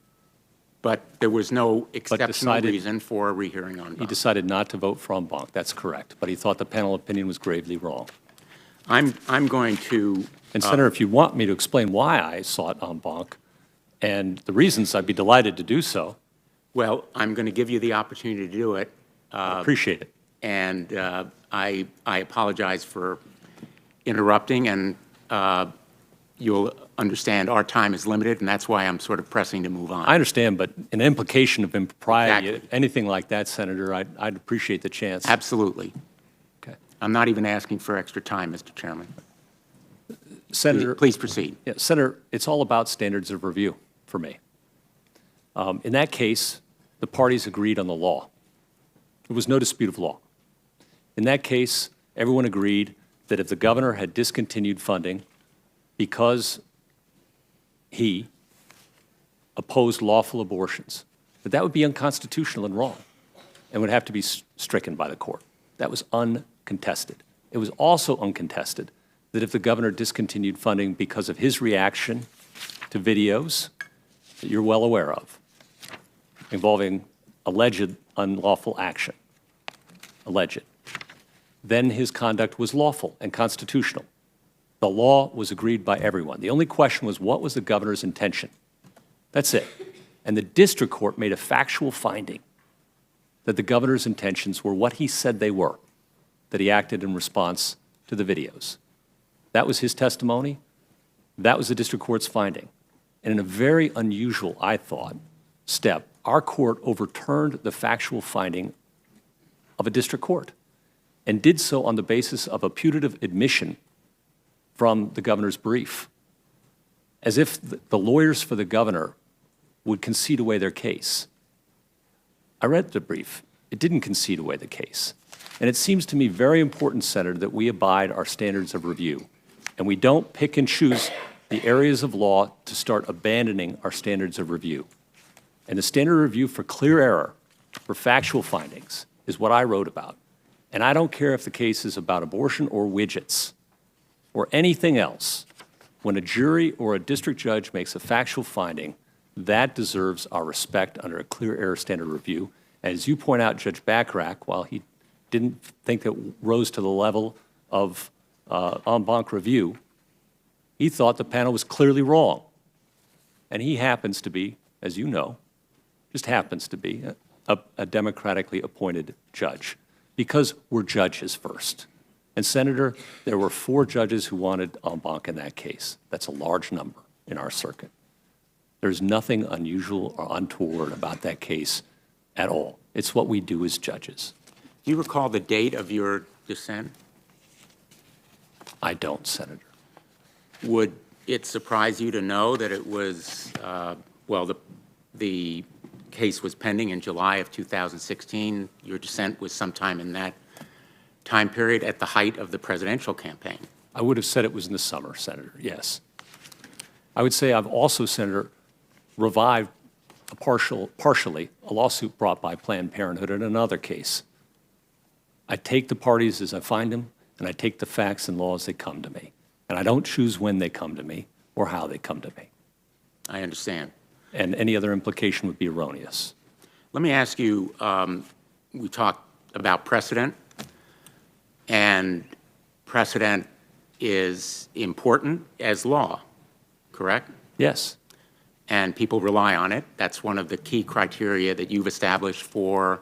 S17: But there was no exceptional reason for a rehearing en banc.
S2: He decided not to vote for en banc. That's correct. But he thought the panel opinion was gravely wrong.
S17: I'm going to...
S2: And, Senator, if you want me to explain why I sought en banc and the reasons, I'd be delighted to do so.
S17: Well, I'm going to give you the opportunity to do it.
S2: I appreciate it.
S17: And I apologize for interrupting, and you'll understand our time is limited, and that's why I'm sort of pressing to move on.
S2: I understand, but an implication of impropriety,
S17: Exactly.
S2: anything like that, Senator, I'd appreciate the chance.
S17: Absolutely.
S2: Okay.
S17: I'm not even asking for extra time, Mr. Chairman.
S2: Senator,
S17: please proceed.
S2: Yeah, Senator, it's all about standards of review for me. In that case, the parties agreed on the law. There was no dispute of law. In that case, everyone agreed that if the governor had discontinued funding because he opposed lawful abortions, that would be unconstitutional and wrong and would have to be stricken by the court. That was uncontested. It was also uncontested that if the governor discontinued funding because of his reaction to videos that you're well aware of involving alleged unlawful action, alleged, then his conduct was lawful and constitutional. The law was agreed by everyone. The only question was, what was the governor's intention? That's it. And the district court made a factual finding that the governor's intentions were what he said they were, that he acted in response to the videos. That was his testimony. That was the district court's finding. And in a very unusual, I thought, step, our court overturned the factual finding of a district court and did so on the basis of a putative admission from the governor's brief, as if the lawyers for the governor would concede away their case. I read the brief. It didn't concede away the case. And it seems to me very important, Senator, that we abide our standards of review, and we don't pick and choose the areas of law to start abandoning our standards of review. And the standard of review for clear error, for factual findings, is what I wrote about. And I don't care if the case is about abortion or widgets or anything else. When a jury or a district judge makes a factual finding, that deserves our respect under a clear error standard review. And as you point out, Judge Bachrach, while he didn't think that rose to the level of en banc review, he thought the panel was clearly wrong. And he happens to be, as you know, just happens to be a democratically appointed judge, because we're judges first. And, Senator, there were 4 judges who wanted en banc in that case. That's a large number in our circuit. There's nothing unusual or untoward about that case at all. It's what we do as judges.
S17: Do you recall the date of your dissent?
S2: I don't, Senator.
S17: Would it surprise you to know that it was, well, the case was pending in July of 2016. Your dissent was sometime in that time period at the height of the presidential campaign.
S2: I would have said it was in the summer, Senator, yes. I would say I've also, Senator, revived partially a lawsuit brought by Planned Parenthood in another case. I take the parties as I find them, and I take the facts and laws that come to me. And I don't choose when they come to me or how they come to me.
S17: I understand.
S2: And any other implication would be erroneous.
S17: Let me ask you, we talked about precedent, and precedent is important as law, correct?
S2: Yes.
S17: And people rely on it. That's one of the key criteria that you've established for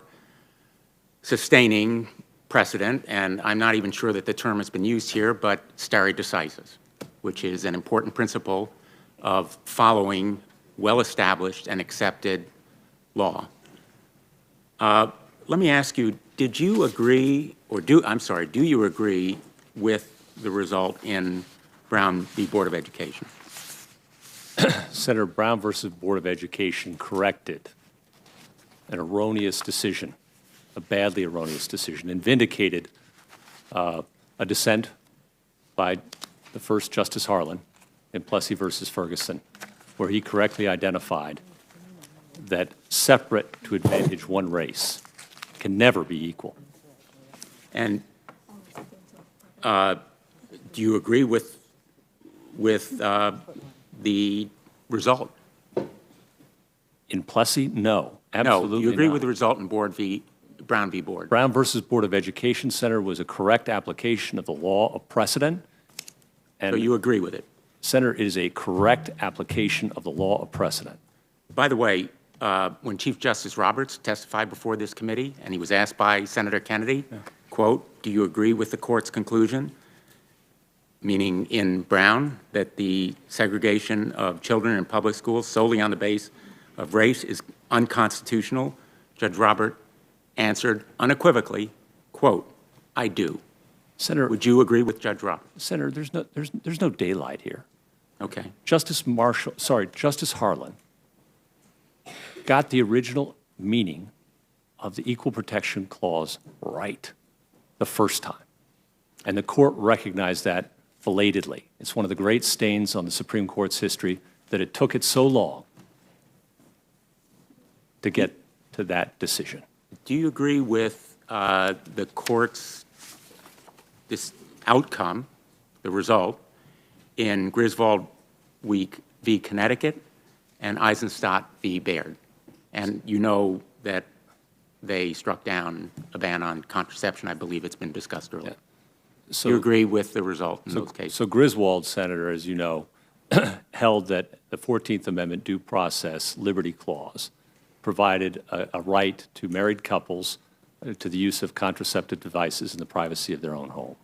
S17: sustaining precedent, and I'm not even sure that the term has been used here, but stare decisis, which is an important principle of following well-established and accepted law. Let me ask you, did you agree, or do you agree with the result in Brown v. Board of Education?
S2: Senator, Brown versus Board of Education corrected an erroneous decision, a badly erroneous decision, and vindicated a dissent by the first Justice Harlan in Plessy versus Ferguson, where he correctly identified that separate to advantage one race can never be equal.
S17: And do you agree with the result?
S2: In Plessy, no, absolutely
S17: No, you agree
S2: not.
S17: with the result in Brown v. Board?
S2: Brown versus Board of Education, Senator, was a correct application of the law of precedent. And
S17: So you agree with it?
S2: Senator, it is a correct application of the law of precedent.
S17: By the way, when Chief Justice Roberts testified before this committee, and he was asked by Senator Kennedy, quote, do you agree with the court's conclusion, meaning in Brown, that the segregation of children in public schools solely on the base of race is unconstitutional? Judge Robert answered unequivocally, quote, I do.
S2: Senator,
S17: would you agree with Judge Roberts?
S2: Senator, there's no daylight here.
S17: Okay.
S2: Justice Harlan got the original meaning of the Equal Protection Clause right the first time. And the court recognized that belatedly. It's one of the great stains on the Supreme Court's history that it took it so long to get to that decision.
S17: Do you agree with the court's outcome, the result, in Griswold v. Connecticut and Eisenstadt v. Baird? And you know that they struck down a ban on contraception. I believe it's been discussed earlier.
S2: Yeah. So,
S17: you agree with the result in those cases?
S2: So Griswold, Senator, as you know, held that the 14th Amendment Due Process Liberty Clause provided a right to married couples to the use of contraceptive devices in the privacy of their own home.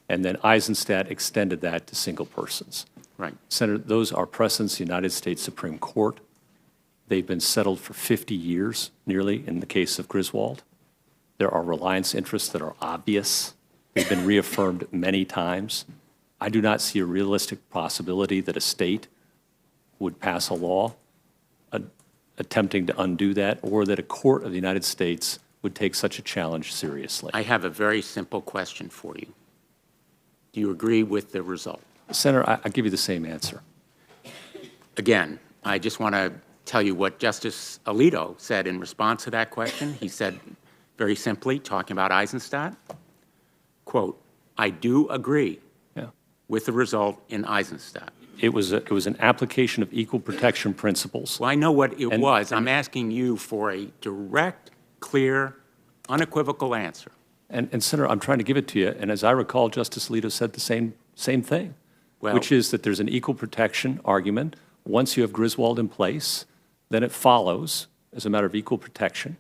S2: And then Eisenstadt extended that to single persons.
S17: Right.
S2: Senator, those are precedents of the United States Supreme Court. They've been settled for 50 years, nearly, in the case of Griswold. There are reliance interests that are obvious. They've been reaffirmed many times. I do not see a realistic possibility that a state would pass a law attempting to undo that, or that a court of the United States would take such a challenge seriously.
S17: I have a very simple question for you. Do you agree with the result?
S2: Senator, I'll give you the same answer.
S17: Again, I just want to tell you what Justice Alito said in response to that question. He said very simply, talking about Eisenstadt, quote, I do agree with the result in Eisenstadt.
S2: It was an application of equal protection principles.
S17: Well, I know what it was. I'm asking you for a direct, clear, unequivocal answer.
S2: And Senator, I'm trying to give it to you, and as I recall, Justice Alito said the same thing, which is that there's an equal protection argument. Once you have Griswold in place, then it follows, as a matter of equal protection,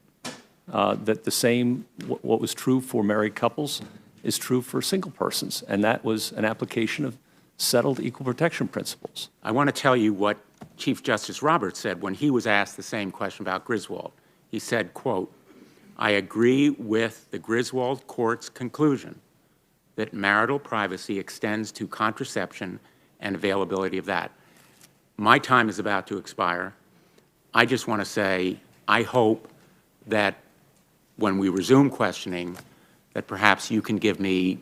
S2: that the same, what was true for married couples is true for single persons, and that was an application of settled equal protection principles.
S17: I want to tell you what Chief Justice Roberts said when he was asked the same question about Griswold. He said, quote, I agree with the Griswold court's conclusion that marital privacy extends to contraception and availability of that. My time is about to expire. I just want to say I hope that when we resume questioning, that perhaps you can give me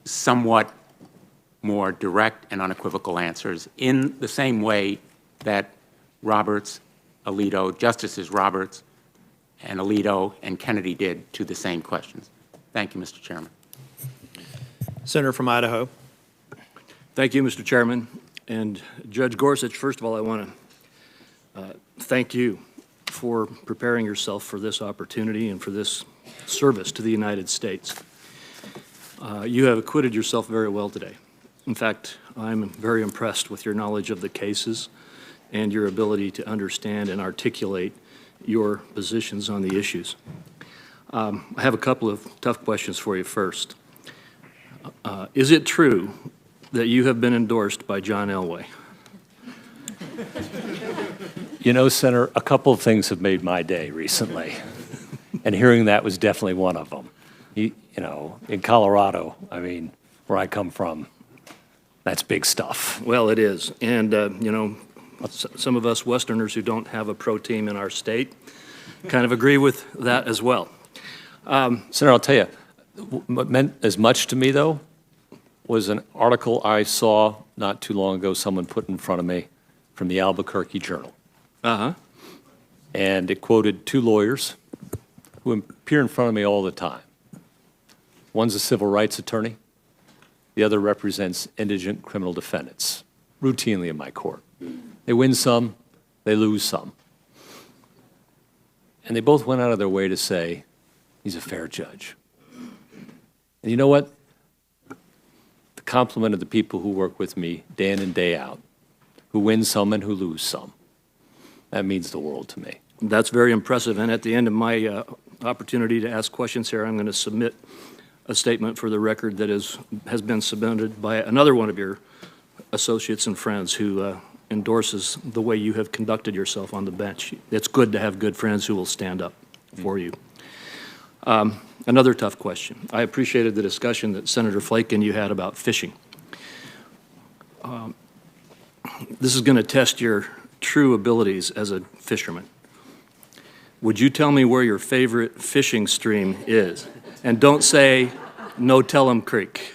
S17: somewhat more direct and unequivocal answers in the same way that Roberts, Alito, Justices Roberts and Alito and Kennedy did to the same questions. Thank you, Mr. Chairman.
S18: Senator from Idaho. Thank you, Mr. Chairman. And Judge Gorsuch, first of all, I want to thank you for preparing yourself for this opportunity and for this service to the United States. You have acquitted yourself very well today. In fact, I'm very impressed with your knowledge of the cases and your ability to understand and articulate your positions on the issues. I have a couple of tough questions for you first. Is it true that you have been endorsed by John Elway?
S2: You know, Senator, a couple of things have made my day recently, and hearing that was definitely one of them. You know, in Colorado, I mean, where I come from, that's big stuff.
S18: Well, it is. And, you know, some of us Westerners who don't have a pro team in our state kind of agree with that as well.
S2: Senator, I'll tell you, what meant as much to me, though, was an article I saw not too long ago someone put in front of me from the Albuquerque Journal.
S18: Uh-huh.
S2: And it quoted two lawyers who appear in front of me all the time. One's a civil rights attorney. The other represents indigent criminal defendants, routinely in my court. They win some, they lose some. And they both went out of their way to say, he's a fair judge. And you know what? The compliment of the people who work with me day in and day out, who win some and who lose some, that means the world to me.
S18: That's very impressive. And at the end of my opportunity to ask questions here, I'm going to submit a statement for the record that has been submitted by another one of your associates and friends who endorses the way you have conducted yourself on the bench. It's good to have good friends who will stand up for you. Another tough question. I appreciated the discussion that Senator Flake and you had about fishing. This is going to test your true abilities as a fisherman. Would you tell me where your favorite fishing stream is? And don't say No Tell'em Creek.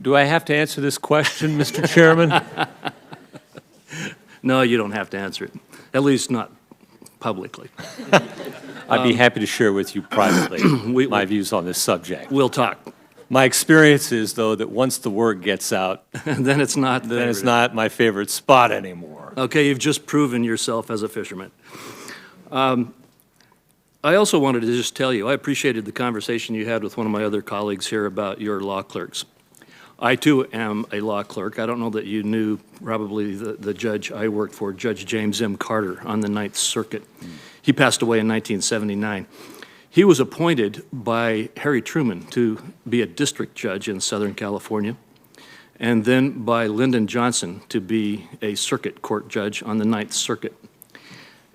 S2: Do I have to answer this question, Mr. Chairman?
S18: No, you don't have to answer it, at least not publicly.
S2: I'd be happy to share with you privately my views on this subject.
S18: We'll talk.
S2: My experience is, though, that once the word gets out,
S18: then it's not
S2: my favorite spot anymore.
S18: Okay, you've just proven yourself as a fisherman. I also wanted to just tell you, I appreciated the conversation you had with one of my other colleagues here about your law clerks. I, too, am a law clerk. I don't know that you knew probably the judge I worked for, Judge James M. Carter, on the Ninth Circuit. He passed away in 1979. He was appointed by Harry Truman to be a district judge in Southern California, and then by Lyndon Johnson to be a circuit court judge on the Ninth Circuit.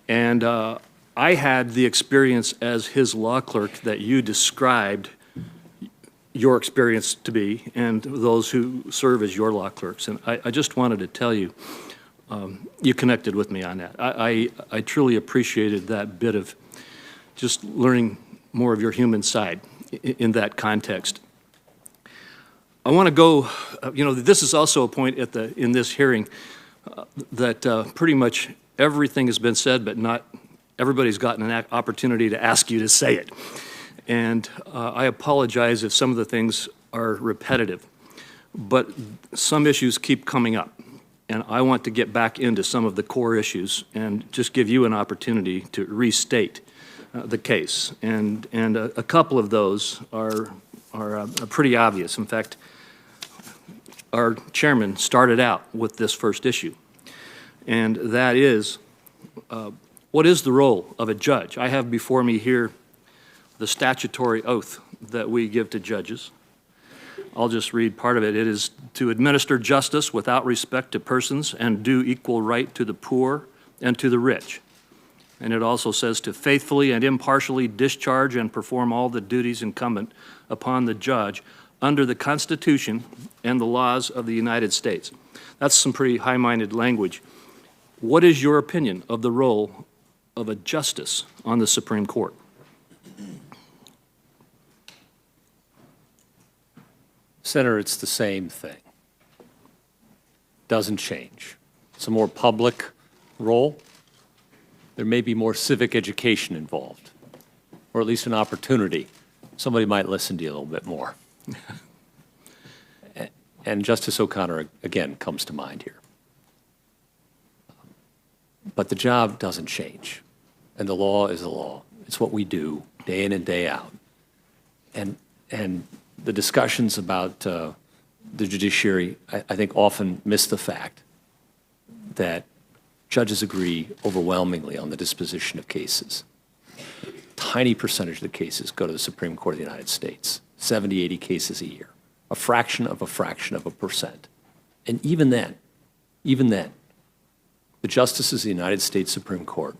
S18: And I had the experience as his law clerk that you described your experience to be, and those who serve as your law clerks. And I just wanted to tell you, you connected with me on that. I truly appreciated that bit of just learning more of your human side in that context. I want to go, you know, this is also a point in this hearing that pretty much everything has been said, but not everybody's gotten an opportunity to ask you to say it. And I apologize if some of the things are repetitive, but some issues keep coming up. And I want to get back into some of the core issues and just give you an opportunity to restate the case. And a couple of those are pretty obvious. In fact, our chairman started out with this first issue, and that is, what is the role of a judge? I have before me here the statutory oath that we give to judges. I'll just read part of it. It is to administer justice without respect to persons and do equal right to the poor and to the rich. And it also says to faithfully and impartially discharge and perform all the duties incumbent upon the judge under the Constitution and the laws of the United States. That's some pretty high-minded language. What is your opinion of the role of a justice on the Supreme Court?
S2: Senator, it's the same thing. Doesn't change. It's a more public role. There may be more civic education involved, or at least an opportunity. Somebody might listen to you a little bit more. And Justice O'Connor, again, comes to mind here. But the job doesn't change, and the law is the law. It's what we do day in and day out. And the discussions about the judiciary, I think, often miss the fact that judges agree overwhelmingly on the disposition of cases. tiny percentage of the cases go to the Supreme Court of the United States, 70, 80 cases a year, a fraction of a percent. And even then, the justices of the United States Supreme Court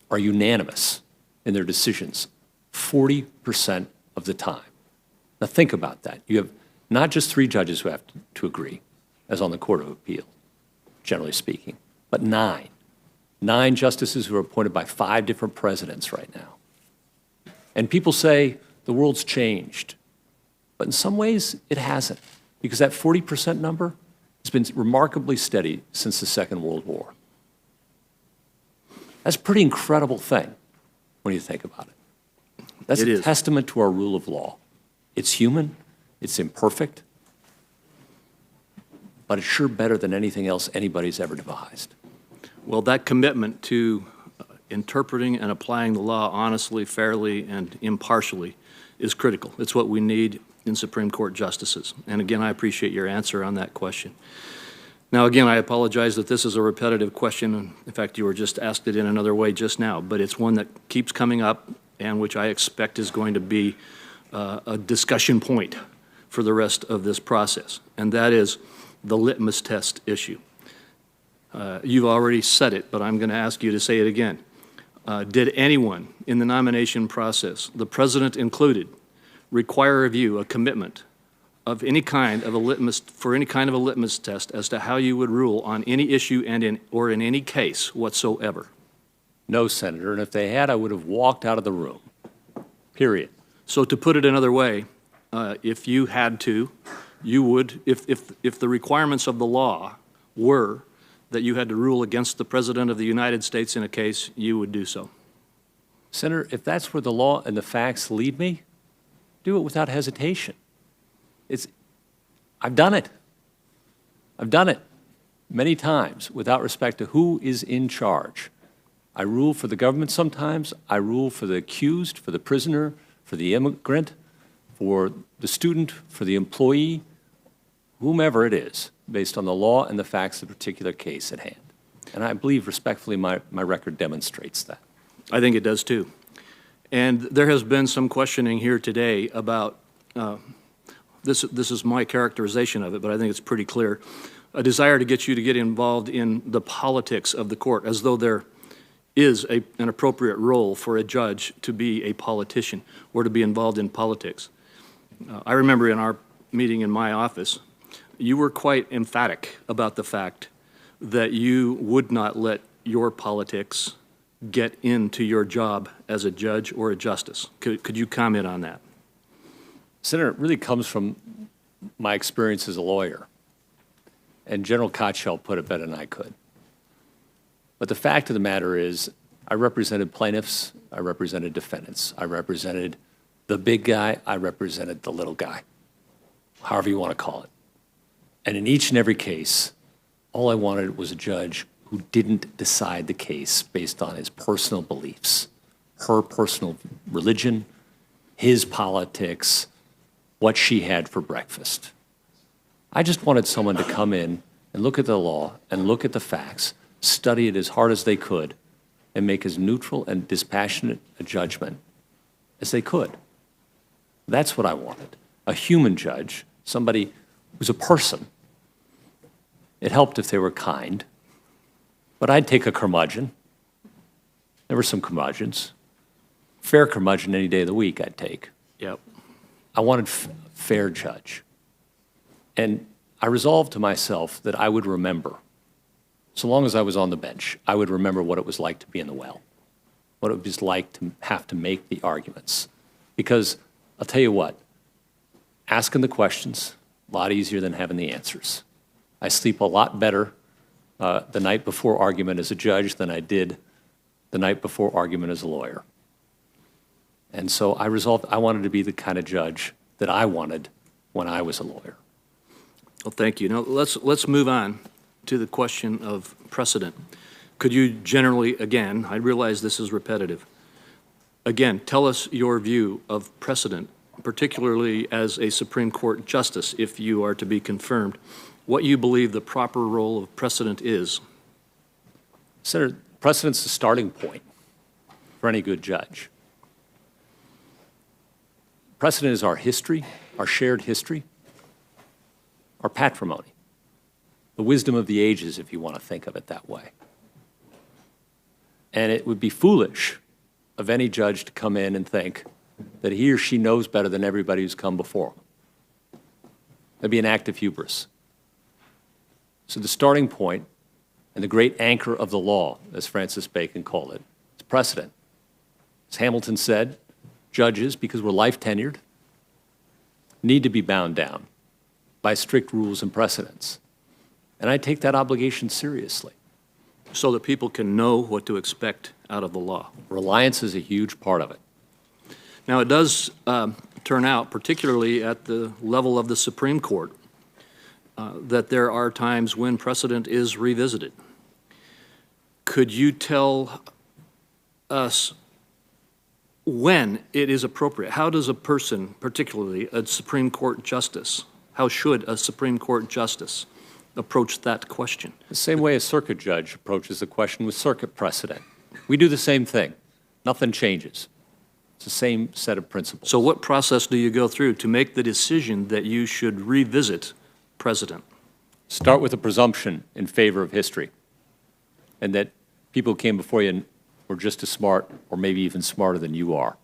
S2: are unanimous in their decisions 40% of the time. Now think about that. You have not just 3 judges who have to agree, as on the Court of Appeal, generally speaking, but 9. 9 justices who are appointed by 5 different presidents right now. And people say the world's changed. But in some ways, it hasn't, because that 40% number has been remarkably steady since the Second World War. That's a pretty incredible thing when you think about it. That's a testament to our rule of law. It's human, it's imperfect, but it's sure better than anything else anybody's ever devised.
S18: Well, that commitment to interpreting and applying the law honestly, fairly, and impartially is critical. It's what we need in Supreme Court justices. And again, I appreciate your answer on that question. Now, again, I apologize that this is a repetitive question. In fact, you were just asked it in another way just now, but it's one that keeps coming up and which I expect is going to be a discussion point for the rest of this process, and that is the litmus test issue. You've already said it, but I'm going to ask you to say it again. Did anyone in the nomination process, the president included, require of you a commitment of any kind of a litmus test as to how you would rule on any issue and in any case whatsoever?
S2: No, Senator, and if they had, I would have walked out of the room, period.
S18: So to put it another way, if you had to, you would, if the requirements of the law were that you had to rule against the President of the United States in a case, you would do so.
S2: Senator, if that's where the law and the facts lead me, do it without hesitation. I've done it. I've done it many times without respect to who is in charge. I rule for the government sometimes. I rule for the accused, for the prisoner, for the immigrant, for the student, for the employee, whomever it is, based on the law and the facts of the particular case at hand. And I believe respectfully my record demonstrates that.
S18: I think it does too. And there has been some questioning here today about, this is my characterization of it, but I think it's pretty clear, a desire to get you to get involved in the politics of the court, as though there is an appropriate role for a judge to be a politician or to be involved in politics. I remember in our meeting in my office, you were quite emphatic about the fact that you would not let your politics get into your job as a judge or a justice. Could you comment on that?
S2: Senator, it really comes from my experience as a lawyer. And General Kochel put it better than I could. But the fact of the matter is, I represented plaintiffs, I represented defendants, I represented the big guy, I represented the little guy, however you want to call it. And in each and every case, all I wanted was a judge who didn't decide the case based on his personal beliefs, her personal religion, his politics, what she had for breakfast. I just wanted someone to come in and look at the law and look at the facts, study it as hard as they could, and make as neutral and dispassionate a judgment as they could. That's what I wanted. A human judge, somebody who's a person. It helped if they were kind, but I'd take a curmudgeon. There were some curmudgeons. Fair curmudgeon any day of the week I'd take.
S18: Yep.
S2: I wanted fair judge. And I resolved to myself that I would remember, so long as I was on the bench, I would remember what it was like to be in the well, what it was like to have to make the arguments. Because I'll tell you what, asking the questions, a lot easier than having the answers. I sleep a lot better the night before argument as a judge than I did the night before argument as a lawyer. And so I resolved I wanted to be the kind of judge that I wanted when I was a lawyer.
S18: Well, thank you. Now, let's move on to the question of precedent. Could you generally, again, I realize this is repetitive, again, tell us your view of precedent, particularly as a Supreme Court justice, if you are to be confirmed, what you believe the proper role of precedent is?
S2: Senator, precedent's the starting point for any good judge. Precedent is our history, our shared history, our patrimony, the wisdom of the ages, if you want to think of it that way. And it would be foolish of any judge to come in and think that he or she knows better than everybody who's come before him. That'd be an act of hubris. So the starting point and the great anchor of the law, as Francis Bacon called it, is precedent. As Hamilton said, judges, because we're life tenured, need to be bound down by strict rules and precedents. And I take that obligation seriously.
S18: So that people can know what to expect out of the law.
S2: Reliance is a huge part of it.
S18: Now, it does turn out, particularly at the level of the Supreme Court, that there are times when precedent is revisited. Could you tell us when it is appropriate? How does a person, particularly a Supreme Court justice, how should a Supreme Court justice approach that question?
S2: The same way a circuit judge approaches the question with circuit precedent. We do the same thing. Nothing changes. It's the same set of principles.
S18: So what process do you go through to make the decision that you should revisit precedent?
S2: Start with a presumption in favor of history, and that people who came before you were just as smart or maybe even smarter than you are.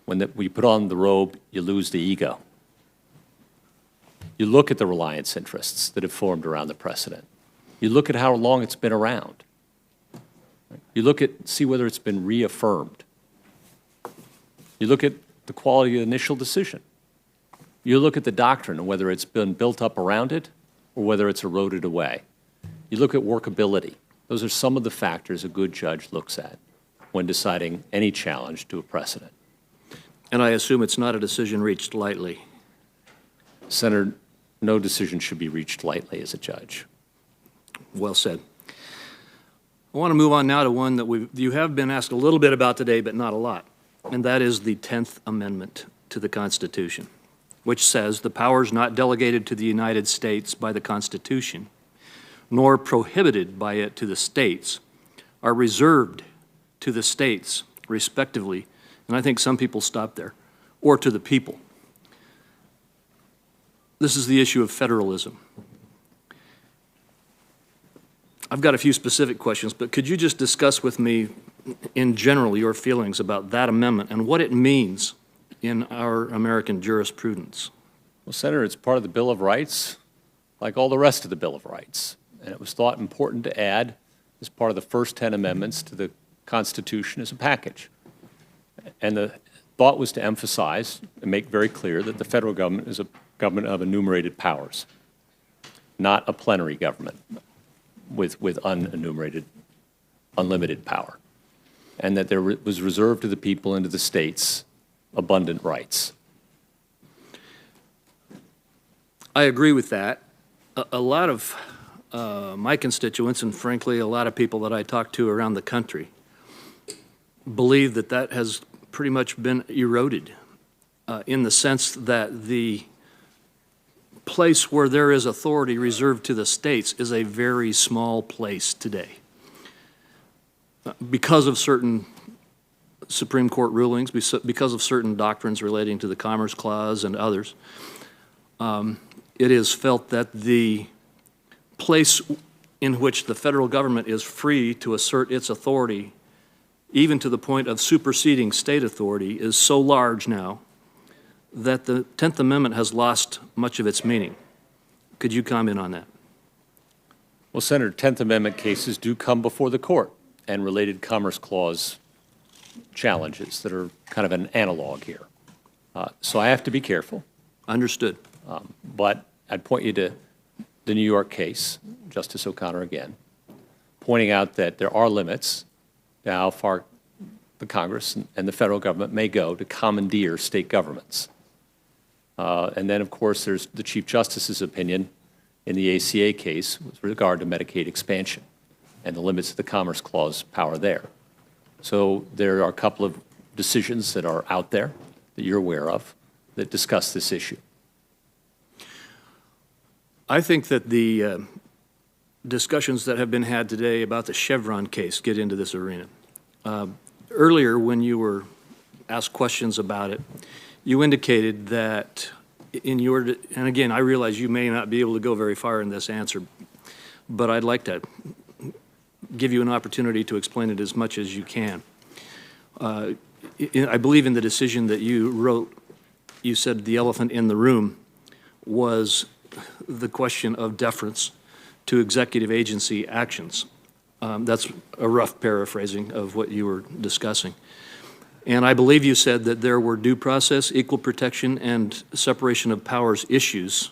S2: When you put on the robe, you lose the ego. You look at the reliance interests that have formed around the precedent. You look at how long it's been around. You see whether it's been reaffirmed. You look at the quality of the initial decision. You look at the doctrine and whether it's been built up around it or whether it's eroded away. You look at workability. Those are some of the factors a good judge looks at when deciding any challenge to a precedent.
S18: And I assume it's not a decision reached lightly.
S2: Senator, no decision should be reached lightly as a judge.
S18: Well said. I want to move on now to one that you have been asked a little bit about today, but not a lot, and that is the 10th Amendment to the Constitution, which says the powers not delegated to the United States by the Constitution, nor prohibited by it to the states, are reserved to the states, respectively, and I think some people stop there, or to the people. This is the issue of federalism. I've got a few specific questions, but could you just discuss with me in general your feelings about that amendment and what it means in our American jurisprudence?
S2: Well, Senator, it's part of the Bill of Rights, like all the rest of the Bill of Rights. And it was thought important to add as part of the first 10 amendments to the Constitution as a package. And the thought was to emphasize and make very clear that the federal government is a government of enumerated powers, not a plenary government with unenumerated, unlimited power, and that there was reserved to the people and to the states abundant rights.
S18: I agree with that. A lot of my constituents, and frankly, a lot of people that I talk to around the country, believe that that has pretty much been eroded in the sense that the place where there is authority reserved to the states is a very small place today. Because of certain Supreme Court rulings, because of certain doctrines relating to the Commerce Clause and others, it is felt that the place in which the federal government is free to assert its authority, even to the point of superseding state authority, is so large now that the 10th Amendment has lost much of its meaning. Could you comment on that?
S2: Well, Senator, 10th Amendment cases do come before the court and related Commerce Clause challenges that are kind of an analog here. So I have to be careful.
S18: Understood.
S2: But I'd point you to the New York case, Justice O'Connor again, pointing out that there are limits to how far the Congress and the federal government may go to commandeer state governments. And then, of course, there's the Chief Justice's opinion in the ACA case with regard to Medicaid expansion and the limits of the Commerce Clause power there. So there are a couple of decisions that are out there that you're aware of that discuss this issue.
S18: I think that the discussions that have been had today about the Chevron case get into this arena. Earlier, when you were asked questions about it, you indicated that in your, and again, I realize you may not be able to go very far in this answer, but I'd like to give you an opportunity to explain it as much as you can. I believe in the decision that you wrote, you said the elephant in the room was the question of deference to executive agency actions. That's a rough paraphrasing of what you were discussing. And I believe you said that there were due process, equal protection, and separation of powers issues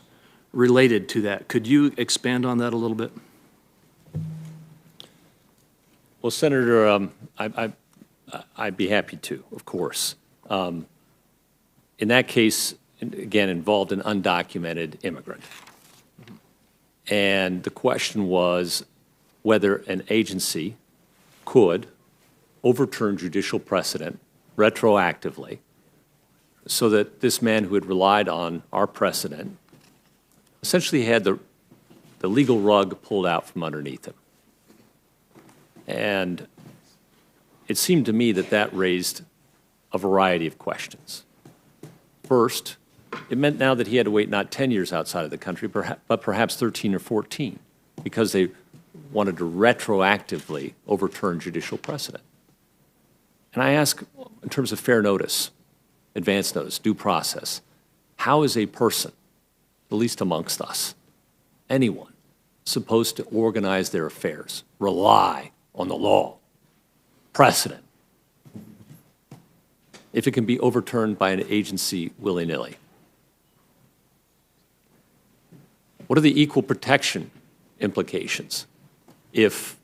S18: related to that. Could you expand on that a little bit?
S2: Well, Senator, I'd be happy to, of course. In that case, again, involved an undocumented immigrant. And the question was whether an agency could overturn judicial precedent retroactively so that this man who had relied on our precedent essentially had the legal rug pulled out from underneath him. And it seemed to me that that raised a variety of questions. First, it meant now that he had to wait not 10 years outside of the country, but perhaps 13 or 14, because they wanted to retroactively overturn judicial precedent. And I ask, in terms of fair notice, advance notice, due process, how is a person, the least amongst us, anyone, supposed to organize their affairs, rely on the law, precedent, if it can be overturned by an agency willy-nilly? What are the equal protection implications if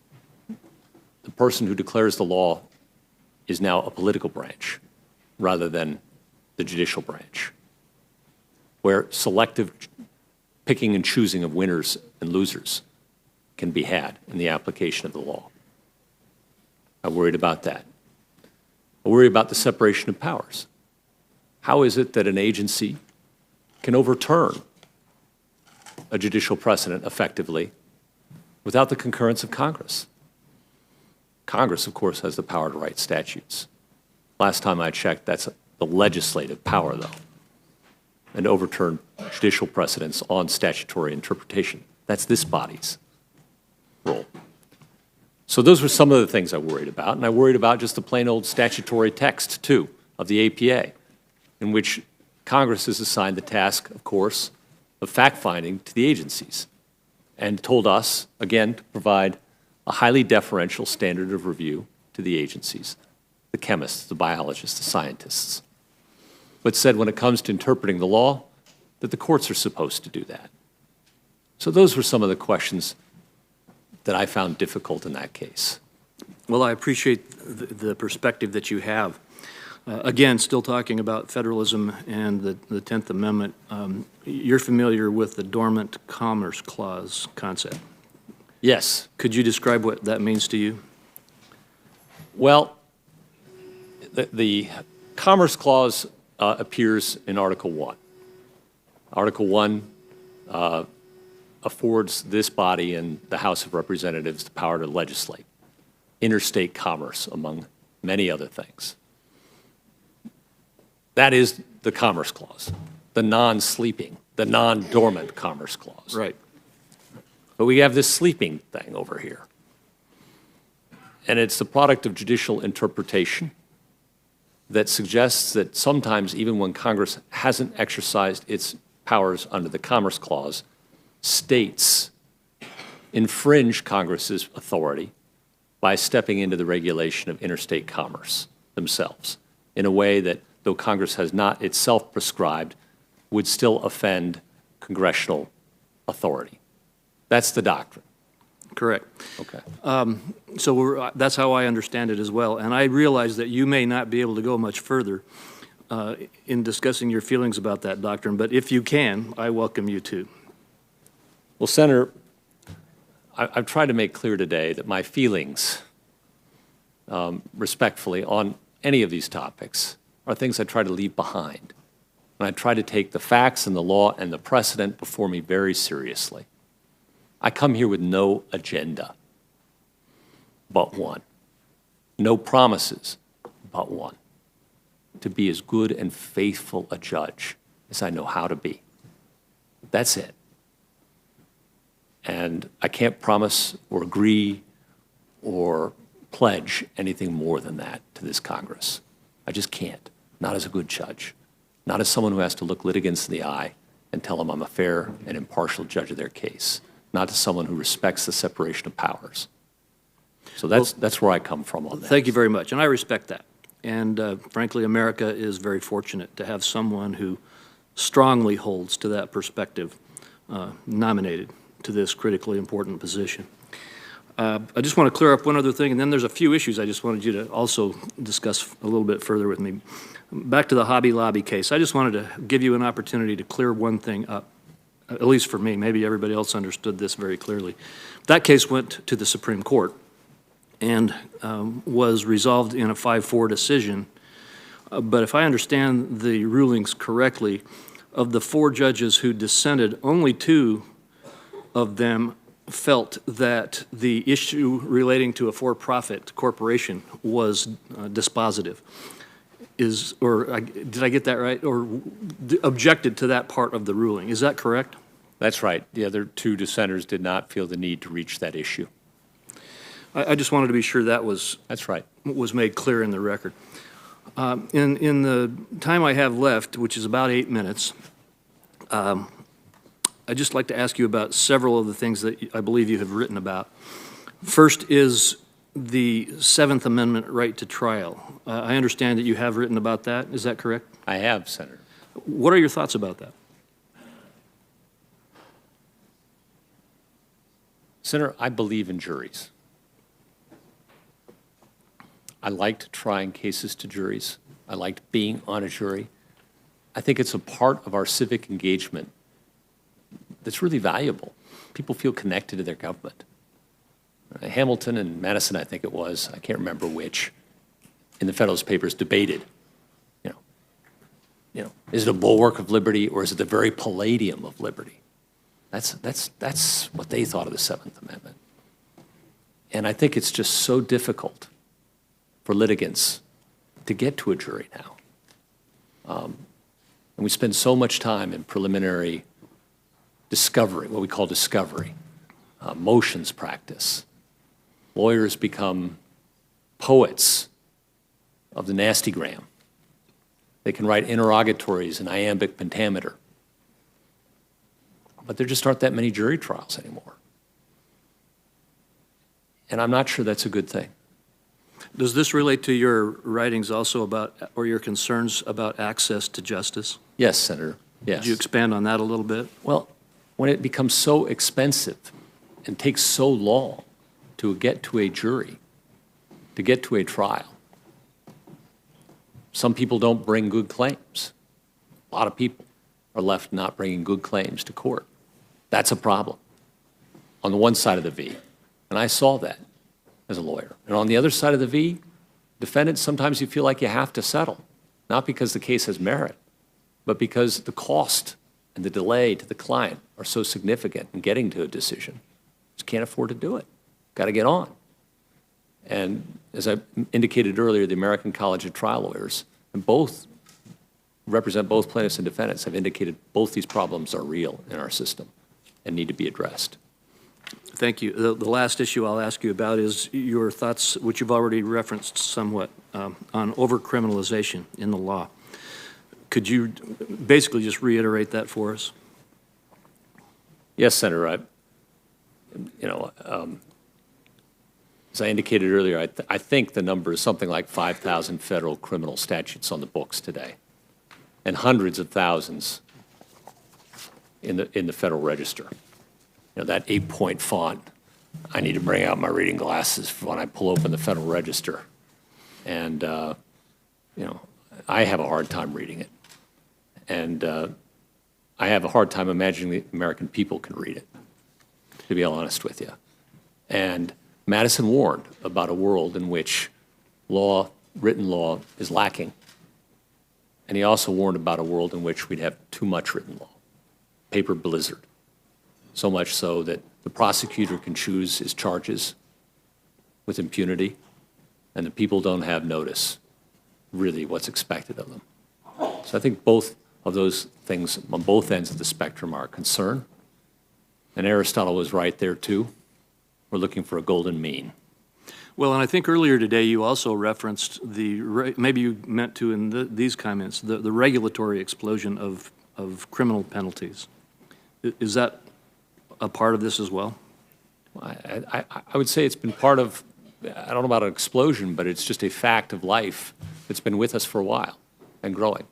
S2: the person who declares the law is now a political branch rather than the judicial branch, where selective picking and choosing of winners and losers can be had in the application of the law? I'm worried about that. I worry about the separation of powers. How is it that an agency can overturn a judicial precedent effectively without the concurrence of Congress? Congress, of course, has the power to write statutes. Last time I checked, that's the legislative power, though, and to overturn judicial precedents on statutory interpretation. That's this body's role. So those were some of the things I worried about, and I worried about just the plain old statutory text, too, of the APA, in which Congress is assigned the task, of course, of fact-finding to the agencies, and told us, again, to provide a highly deferential standard of review to the agencies, the chemists, the biologists, the scientists, but said when it comes to interpreting the law, that the courts are supposed to do that. So those were some of the questions that I found difficult in that case.
S18: Well, I appreciate the perspective that you have. Again, still talking about federalism and the 10th Amendment, you're familiar with the Dormant Commerce Clause concept?
S2: Yes.
S18: Could you describe what that means to you?
S2: Well, the Commerce Clause appears in Article 1. Article 1 affords this body and the House of Representatives the power to legislate interstate commerce, among many other things. That is the Commerce Clause, the non-sleeping, the non-dormant Commerce Clause.
S18: Right.
S2: But we have this sleeping thing over here. And it's the product of judicial interpretation that suggests that sometimes, even when Congress hasn't exercised its powers under the Commerce Clause, states infringe Congress's authority by stepping into the regulation of interstate commerce themselves in a way that, though Congress has not itself prescribed, would still offend congressional authority. That's the doctrine.
S18: Correct.
S2: Okay.
S18: So that's how I understand it as well. And I realize that you may not be able to go much further in discussing your feelings about that doctrine, but if you can, I welcome you to.
S2: Well, Senator, I've tried to make clear today that my feelings, respectfully, on any of these topics are things I try to leave behind. And I try to take the facts and the law and the precedent before me very seriously. I come here with no agenda but one. No promises but one. to be as good and faithful a judge as I know how to be. That's it. And I can't promise or agree or pledge anything more than that to this Congress. I just can't, not as a good judge, not as someone who has to look litigants in the eye and tell them I'm a fair and impartial judge of their case, not as someone who respects the separation of powers. So that's where I come from on that.
S18: Thank you very much, and I respect that. And frankly, America is very fortunate to have someone who strongly holds to that perspective nominated to this critically important position. I just want to clear up one other thing, and then there's a few issues I just wanted you to also discuss a little bit further with me. Back to the Hobby Lobby case, I just wanted to give you an opportunity to clear one thing up, at least for me. Maybe everybody else understood this very clearly. That case went to the Supreme Court and was resolved in a 5-4 decision. But if I understand the rulings correctly, of the 4 judges who dissented, only 2 of them felt that the issue relating to a for-profit corporation was dispositive. Did I get that right? Or objected to that part of the ruling. Is that correct?
S2: That's right. The other 2 dissenters did not feel the need to reach that issue.
S18: I just wanted to be sure that was
S2: That's right.
S18: Was made clear in the record. In the time I have left, which is about 8 minutes, I'd just like to ask you about several of the things that I believe you have written about. First is the 7th Amendment right to trial. I understand that you have written about that. Is that correct?
S2: I have, Senator.
S18: What are your thoughts about that?
S2: Senator, I believe in juries. I liked trying cases to juries. I liked being on a jury. I think it's a part of our civic engagement that's really valuable. People feel connected to their government. Hamilton and Madison, I think it was, I can't remember which, in the Federalist Papers debated, is it a bulwark of liberty or is it the very palladium of liberty? That's what they thought of the 7th Amendment. And I think it's just so difficult for litigants to get to a jury now. And we spend so much time in preliminary discovery, what we call discovery, motions practice. Lawyers become poets of the nastygram. They can write interrogatories in iambic pentameter. But there just aren't that many jury trials anymore. And I'm not sure that's a good thing.
S18: Does this relate to your writings also about, or your concerns about access to justice?
S2: Yes, Senator, yes.
S18: Could you expand on that a little bit?
S2: Well, when it becomes so expensive and takes so long to get to a jury, to get to a trial, some people don't bring good claims. A lot of people are left not bringing good claims to court. That's a problem on the one side of the V, and I saw that as a lawyer. And on the other side of the V, defendants, sometimes you feel like you have to settle, not because the case has merit, but because the cost and the delay to the client are so significant in getting to a decision. Just can't afford to do it. Got to get on. And as I indicated earlier, the American College of Trial Lawyers, and both represent both plaintiffs and defendants, have indicated both these problems are real in our system and need to be addressed.
S18: Thank you. The last issue I'll ask you about is your thoughts, which you've already referenced somewhat, on overcriminalization in the law. Could you basically just reiterate that for us?
S2: Yes, Senator. As I indicated earlier, I think the number is something like 5,000 federal criminal statutes on the books today, and hundreds of thousands in the Federal Register. That 8-point font, I need to bring out my reading glasses for when I pull open the Federal Register. And, I have a hard time reading it. And I have a hard time imagining the American people can read it, to be honest with you. And Madison warned about a world in which written law is lacking. And he also warned about a world in which we'd have too much written law, paper blizzard. So much so that the prosecutor can choose his charges with impunity, and the people don't have notice really what's expected of them. So I think both of those things on both ends of the spectrum are a concern. And Aristotle was right there, too. We're looking for a golden mean.
S18: Well, and I think earlier today you also referenced maybe you meant to in these comments, the regulatory explosion of criminal penalties. Is that a part of this as well?
S2: I would say it's been part of, I don't know about an explosion, but it's just a fact of life that's been with us for a while and growing.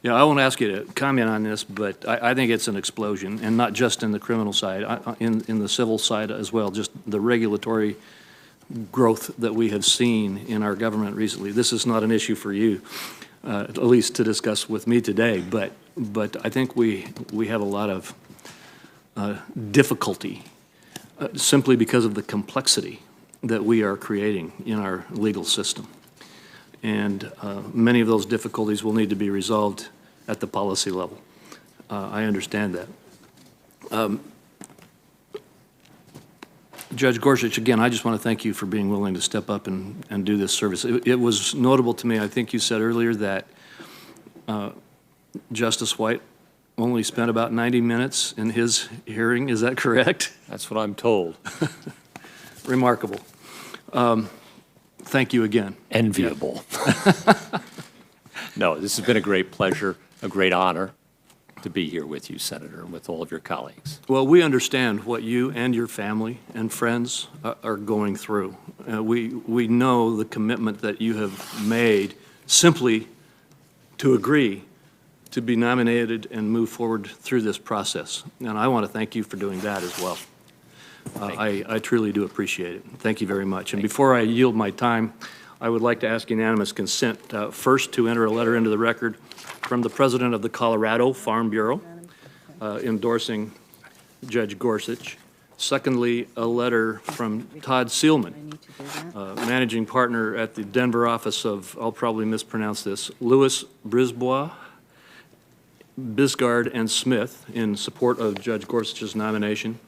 S18: Yeah, I won't ask you to comment on this, but I think it's an explosion, and not just in the criminal side, in the civil side as well, just the regulatory growth that we have seen in our government recently. This is not an issue for you, at least to discuss with me today, but I think we have a lot of difficulty simply because of the complexity that we are creating in our legal system. And many of those difficulties will need to be resolved at the policy level. I understand that. Judge Gorsuch, again, I just want to thank you for being willing to step up and do this service. It was notable to me, I think you said earlier, that Justice White only spent about 90 minutes in his hearing. Is that correct?
S2: That's what I'm told.
S18: Remarkable. Thank you again.
S2: Enviable. No, this has been a great pleasure, a great honor to be here with you, Senator, and with all of your colleagues.
S18: Well, we understand what you and your family and friends are going through. We know the commitment that you have made simply to agree to be nominated and move forward through this process. And I want to thank you for doing that as well. I truly do appreciate it. Thank you very much. And before I yield my time, I would like to ask unanimous consent first to enter a letter into the record from the President of the Colorado Farm Bureau endorsing Judge Gorsuch. Secondly, a letter from Todd Seelman, managing partner at the Denver office of, I'll probably mispronounce this, Louis Brisbois, Bisgard, and Smith in support of Judge Gorsuch's nomination.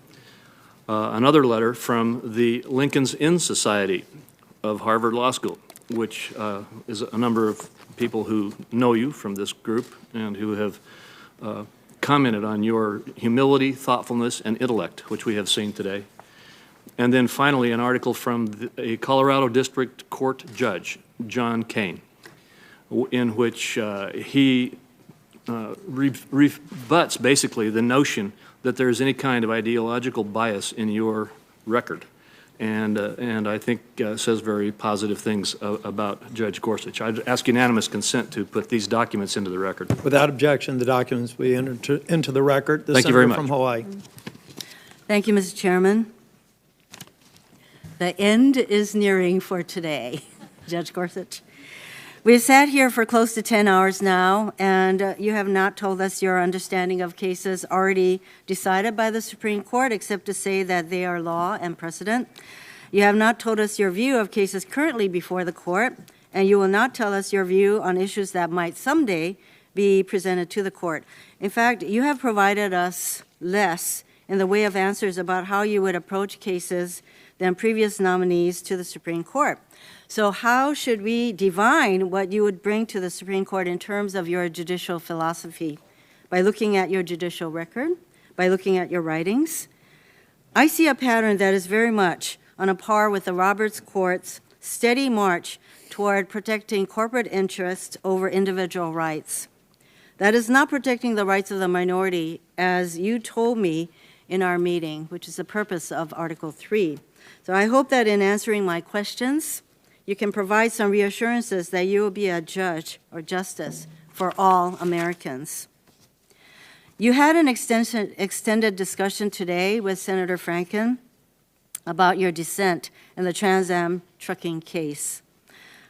S18: Another letter from the Lincoln's Inn Society of Harvard Law School, which is a number of people who know you from this group and who have commented on your humility, thoughtfulness, and intellect, which we have seen today. And then finally, an article from a Colorado District Court judge, John Kane, in which he rebuts basically the notion that there is any kind of ideological bias in your record. And I think says very positive things about Judge Gorsuch. I'd ask unanimous consent to put these documents into the record.
S19: Without objection, the documents will be entered into the record.
S18: Thank you very much.
S19: From Hawaii.
S20: Thank you, Mr. Chairman. The end is nearing for today, Judge Gorsuch. We've sat here for close to 10 hours now, and you have not told us your understanding of cases already decided by the Supreme Court, except to say that they are law and precedent. You have not told us your view of cases currently before the court, and you will not tell us your view on issues that might someday be presented to the court. In fact, you have provided us less in the way of answers about how you would approach cases than previous nominees to the Supreme Court. So how should we divine what you would bring to the Supreme Court in terms of your judicial philosophy? By looking at your judicial record, by looking at your writings? I see a pattern that is very much on a par with the Roberts Court's steady march toward protecting corporate interests over individual rights. That is not protecting the rights of the minority, as you told me in our meeting, which is the purpose of Article 3. So I hope that in answering my questions, you can provide some reassurances that you will be a judge or justice for all Americans. You had an extended discussion today with Senator Franken about your dissent in the Trans Am trucking case.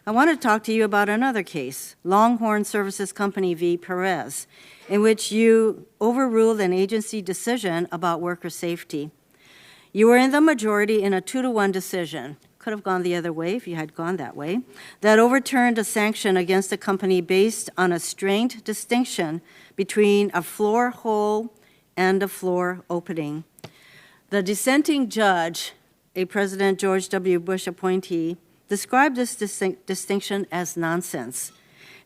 S20: I want to talk to you about another case, Longhorn Services Company v. Perez, in which you overruled an agency decision about worker safety. You were in the majority in a 2-to-1 decision. Could have gone the other way if you had gone that way, that overturned a sanction against the company based on a strained distinction between a floor hole and a floor opening. The dissenting judge, a President George W. Bush appointee, described this distinction as nonsense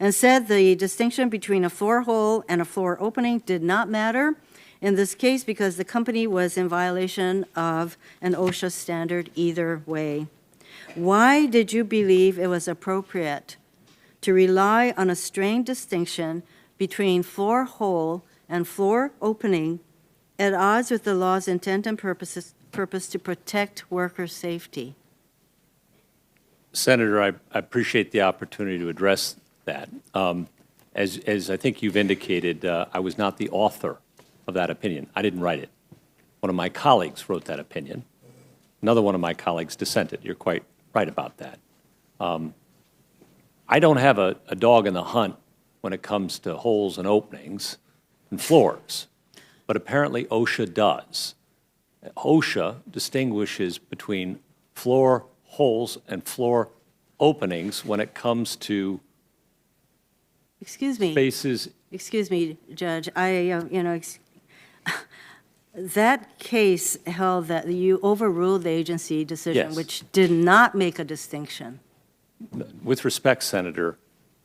S20: and said the distinction between a floor hole and a floor opening did not matter in this case because the company was in violation of an OSHA standard either way. Why did you believe it was appropriate to rely on a strained distinction between floor hole and floor opening at odds with the law's intent and purpose to protect worker safety?
S2: Senator, I appreciate the opportunity to address that. As I think you've indicated, I was not the author of that opinion. I didn't write it. One of my colleagues wrote that opinion. Another one of my colleagues dissented. You're quite right about that. I don't have a dog in the hunt when it comes to holes and openings and floors, but apparently OSHA does. OSHA distinguishes between floor holes and floor openings when it comes to
S20: Excuse me.
S2: spaces.
S20: Excuse me, Judge. That case held that you overruled the agency decision,
S2: Yes.
S20: which did not make a distinction.
S2: With respect, Senator,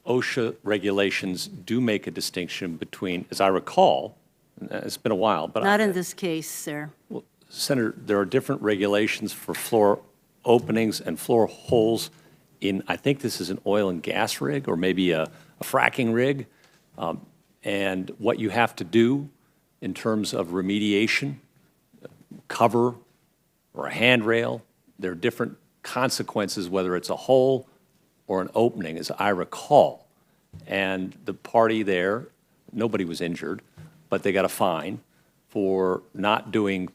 S2: OSHA regulations do make a distinction between, as I recall, it's been a while, but
S20: Not in this case, sir.
S2: Well, Senator, there are different regulations for floor openings and floor holes in, I think this is an oil and gas rig or maybe a fracking rig. And what you have to do in terms of remediation, cover or a handrail, there are different consequences, whether it's a hole or an opening, as I recall. And the party there, nobody was injured, but they got a fine for not doing,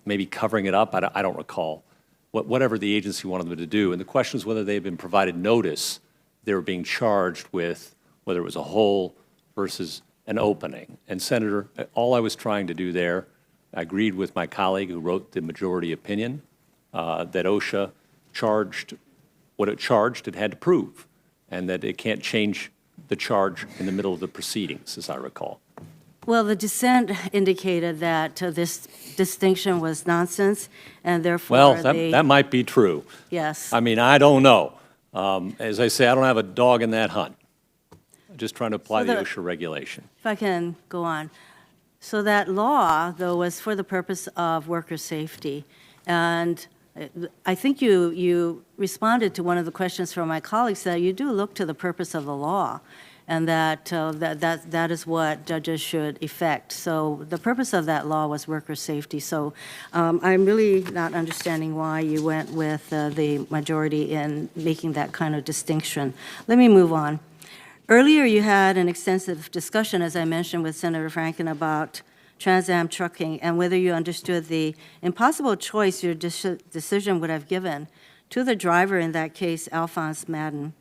S2: maybe covering it up, I don't recall, whatever the agency wanted them to do. And the question is whether they've been provided notice they were being charged with, whether it was a hole versus an opening. And Senator, all I was trying to do there, I agreed with my colleague who wrote the majority opinion, that OSHA charged what it charged, it had to prove, and that it can't change the charge in the middle of the proceedings, as I recall.
S20: Well, the dissent indicated that this distinction was nonsense, and therefore
S2: Well, that might be true.
S20: Yes.
S2: I mean, I don't know. As I say, I don't have a dog in that hunt. I'm just trying to apply the OSHA regulation.
S20: If I can go on. So that law, though, was for the purpose of worker safety. And I think you responded to one of the questions from my colleagues that you do look to the purpose of the law, and that is what judges should effect. So the purpose of that law was worker safety. So I'm really not understanding why you went with the majority in making that kind of distinction. Let me move on. Earlier, you had an extensive discussion, as I mentioned, with Senator Franken about Trans Am trucking and whether you understood the impossible choice your decision would have given to the driver in that case, Alphonse Madden.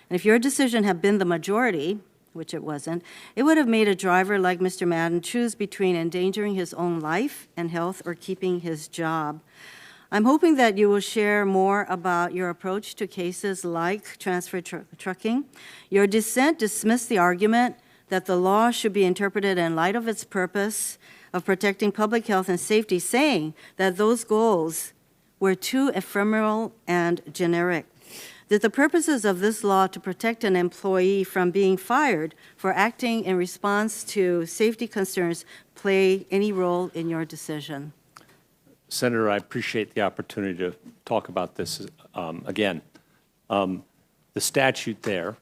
S20: And if your decision had been the majority, which it wasn't, it would have made a driver like Mr. Madden choose between endangering his own life and health or keeping his job. I'm hoping that you will share more about your approach to cases like transfer trucking. Your dissent dismissed the argument that the law should be interpreted in light of its purpose of protecting public health and safety, saying that those goals were too ephemeral and generic. Did the purposes of this law to protect an employee from being fired for acting in response to safety concerns play any role in your decision?
S2: Senator, I appreciate the opportunity to talk about this again. The statute there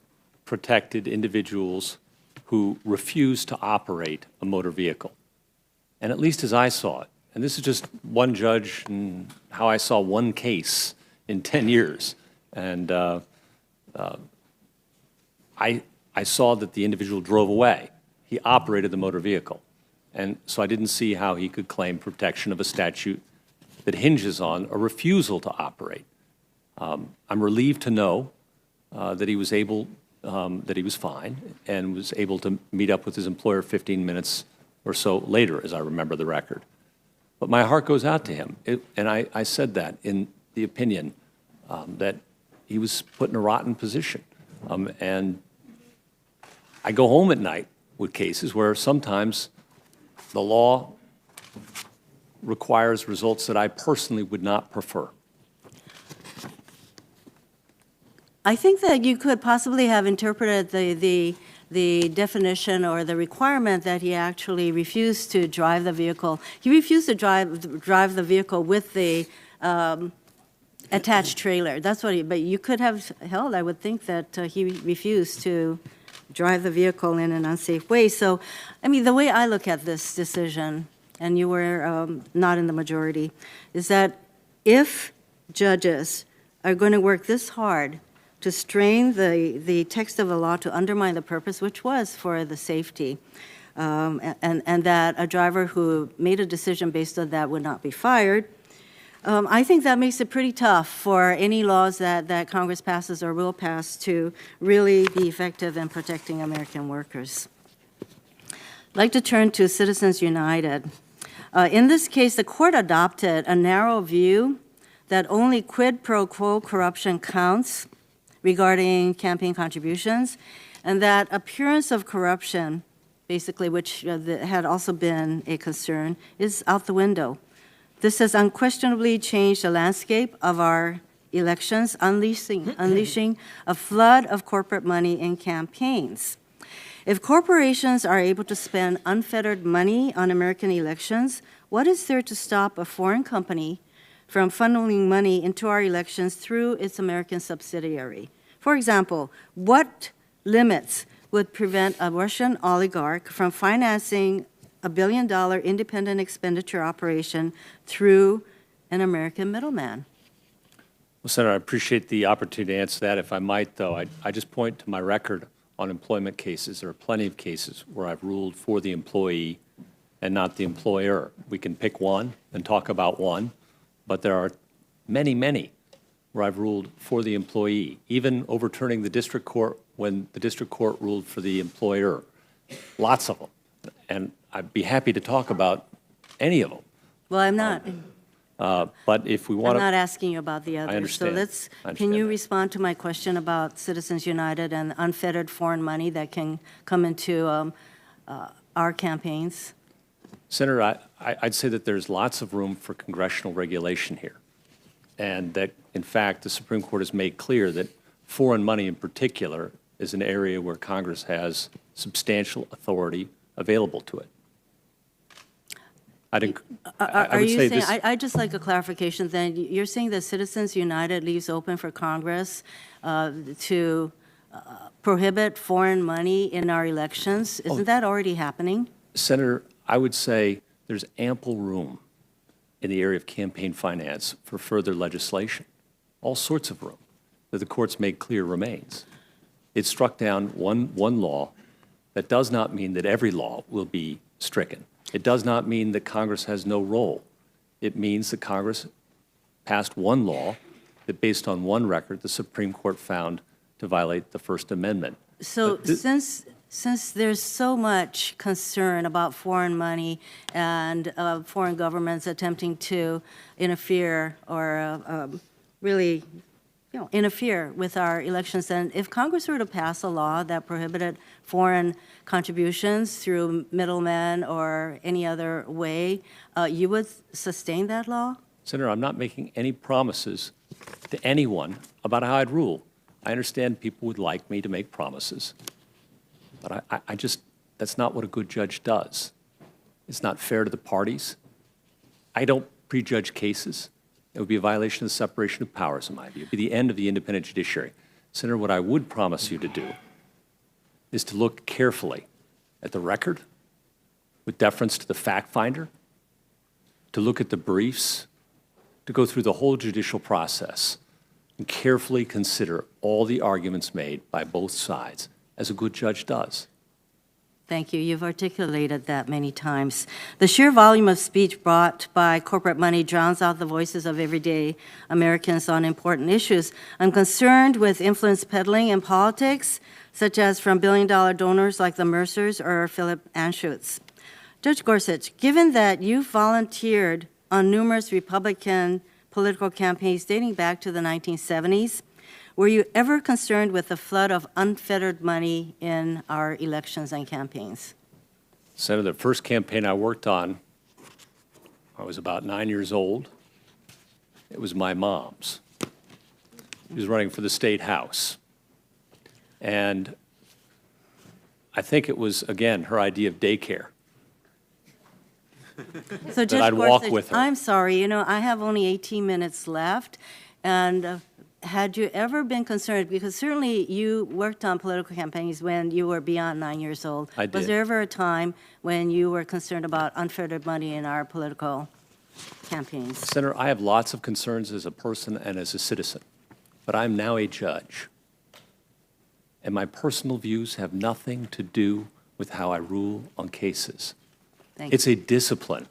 S2: protected individuals who refused to operate a motor vehicle. And at least as I saw it, and this is just one judge and how I saw one case in 10 years, and I saw that the individual drove away. He operated the motor vehicle. And so I didn't see how he could claim protection of a statute that hinges on a refusal to operate. I'm relieved to know that he was fine and was able to meet up with his employer 15 minutes or so later, as I remember the record. But my heart goes out to him, and I said that in the opinion that he was put in a rotten position. And I go home at night with cases where sometimes the law requires results that I personally would not prefer.
S20: I think that you could possibly have interpreted the definition or the requirement that he actually refused to drive the vehicle. He refused to drive the vehicle with the attached trailer. That's what but you could have held, I would think, that he refused to drive the vehicle in an unsafe way. So, I mean, the way I look at this decision, and you were not in the majority, is that if judges are going to work this hard to strain the text of the law to undermine the purpose, which was for the safety, and that a driver who made a decision based on that would not be fired, I think that makes it pretty tough for any laws that Congress passes or will pass to really be effective in protecting American workers. I'd like to turn to Citizens United. In this case, the court adopted a narrow view that only quid pro quo corruption counts regarding campaign contributions, and that appearance of corruption, basically, which had also been a concern, is out the window. This has unquestionably changed the landscape of our elections, unleashing a flood of corporate money in campaigns. If corporations are able to spend unfettered money on American elections, what is there to stop a foreign company from funneling money into our elections through its American subsidiary? For example, what limits would prevent a Russian oligarch from financing a $1 billion independent expenditure operation through an American middleman?
S2: Well, Senator, I appreciate the opportunity to answer that. If I might, though, I just point to my record on employment cases. There are plenty of cases where I've ruled for the employee and not the employer. We can pick one and talk about one, but there are many, many where I've ruled for the employee, even overturning the district court when the district court ruled for the employer. Lots of them. And I'd be happy to talk about any of them.
S20: Well, I'm not.
S2: But if we want to...
S20: I'm not asking you about the others.
S2: I understand.
S20: So can you respond to my question about Citizens United and unfettered foreign money that can come into our campaigns?
S2: Senator, I'd say that there's lots of room for congressional regulation here. And that, in fact, the Supreme Court has made clear that foreign money in particular is an area where Congress has substantial authority available to it.
S20: Are you saying, I'd just like a clarification then. You're saying that Citizens United leaves open for Congress to prohibit foreign money in our elections? Isn't that already happening?
S2: Senator, I would say there's ample room in the area of campaign finance for further legislation. All sorts of room that the court's made clear remains. It struck down one law. That does not mean that every law will be stricken. It does not mean that Congress has no role. It means that Congress passed one law that, based on one record, the Supreme Court found to violate the First Amendment.
S20: So since there's so much concern about foreign money and foreign governments attempting to interfere or really interfere with our elections, then if Congress were to pass a law that prohibited foreign contributions through middlemen or any other way, you would sustain that law?
S2: Senator, I'm not making any promises to anyone about how I'd rule. I understand people would like me to make promises, but I just, that's not what a good judge does. It's not fair to the parties. I don't prejudge cases. It would be a violation of the separation of powers, in my view. It would be the end of the independent judiciary. Senator, what I would promise you to do is to look carefully at the record with deference to the fact finder, to look at the briefs, to go through the whole judicial process and carefully consider all the arguments made by both sides, as a good judge does.
S20: Thank you. You've articulated that many times. The sheer volume of speech brought by corporate money drowns out the voices of everyday Americans on important issues. I'm concerned with influence peddling in politics, such as from billion-dollar donors like the Mercers or Philip Anschutz. Judge Gorsuch, given that you volunteered on numerous Republican political campaigns dating back to the 1970s, were you ever concerned with the flood of unfettered money in our elections and campaigns?
S2: Senator, the first campaign I worked on, I was about 9 years old. It was my mom's. She was running for the State House. And I think it was, again, her idea of daycare.
S20: So
S2: that I'd walk with her.
S20: I'm sorry, I have only 18 minutes left, and had you ever been concerned, because certainly you worked on political campaigns when you were beyond 9 years old.
S2: I did.
S20: Was there ever a time when you were concerned about unfettered money in our political campaigns?
S2: Senator, I have lots of concerns as a person and as a citizen, but I'm now a judge. And my personal views have nothing to do with how I rule on cases. It's a discipline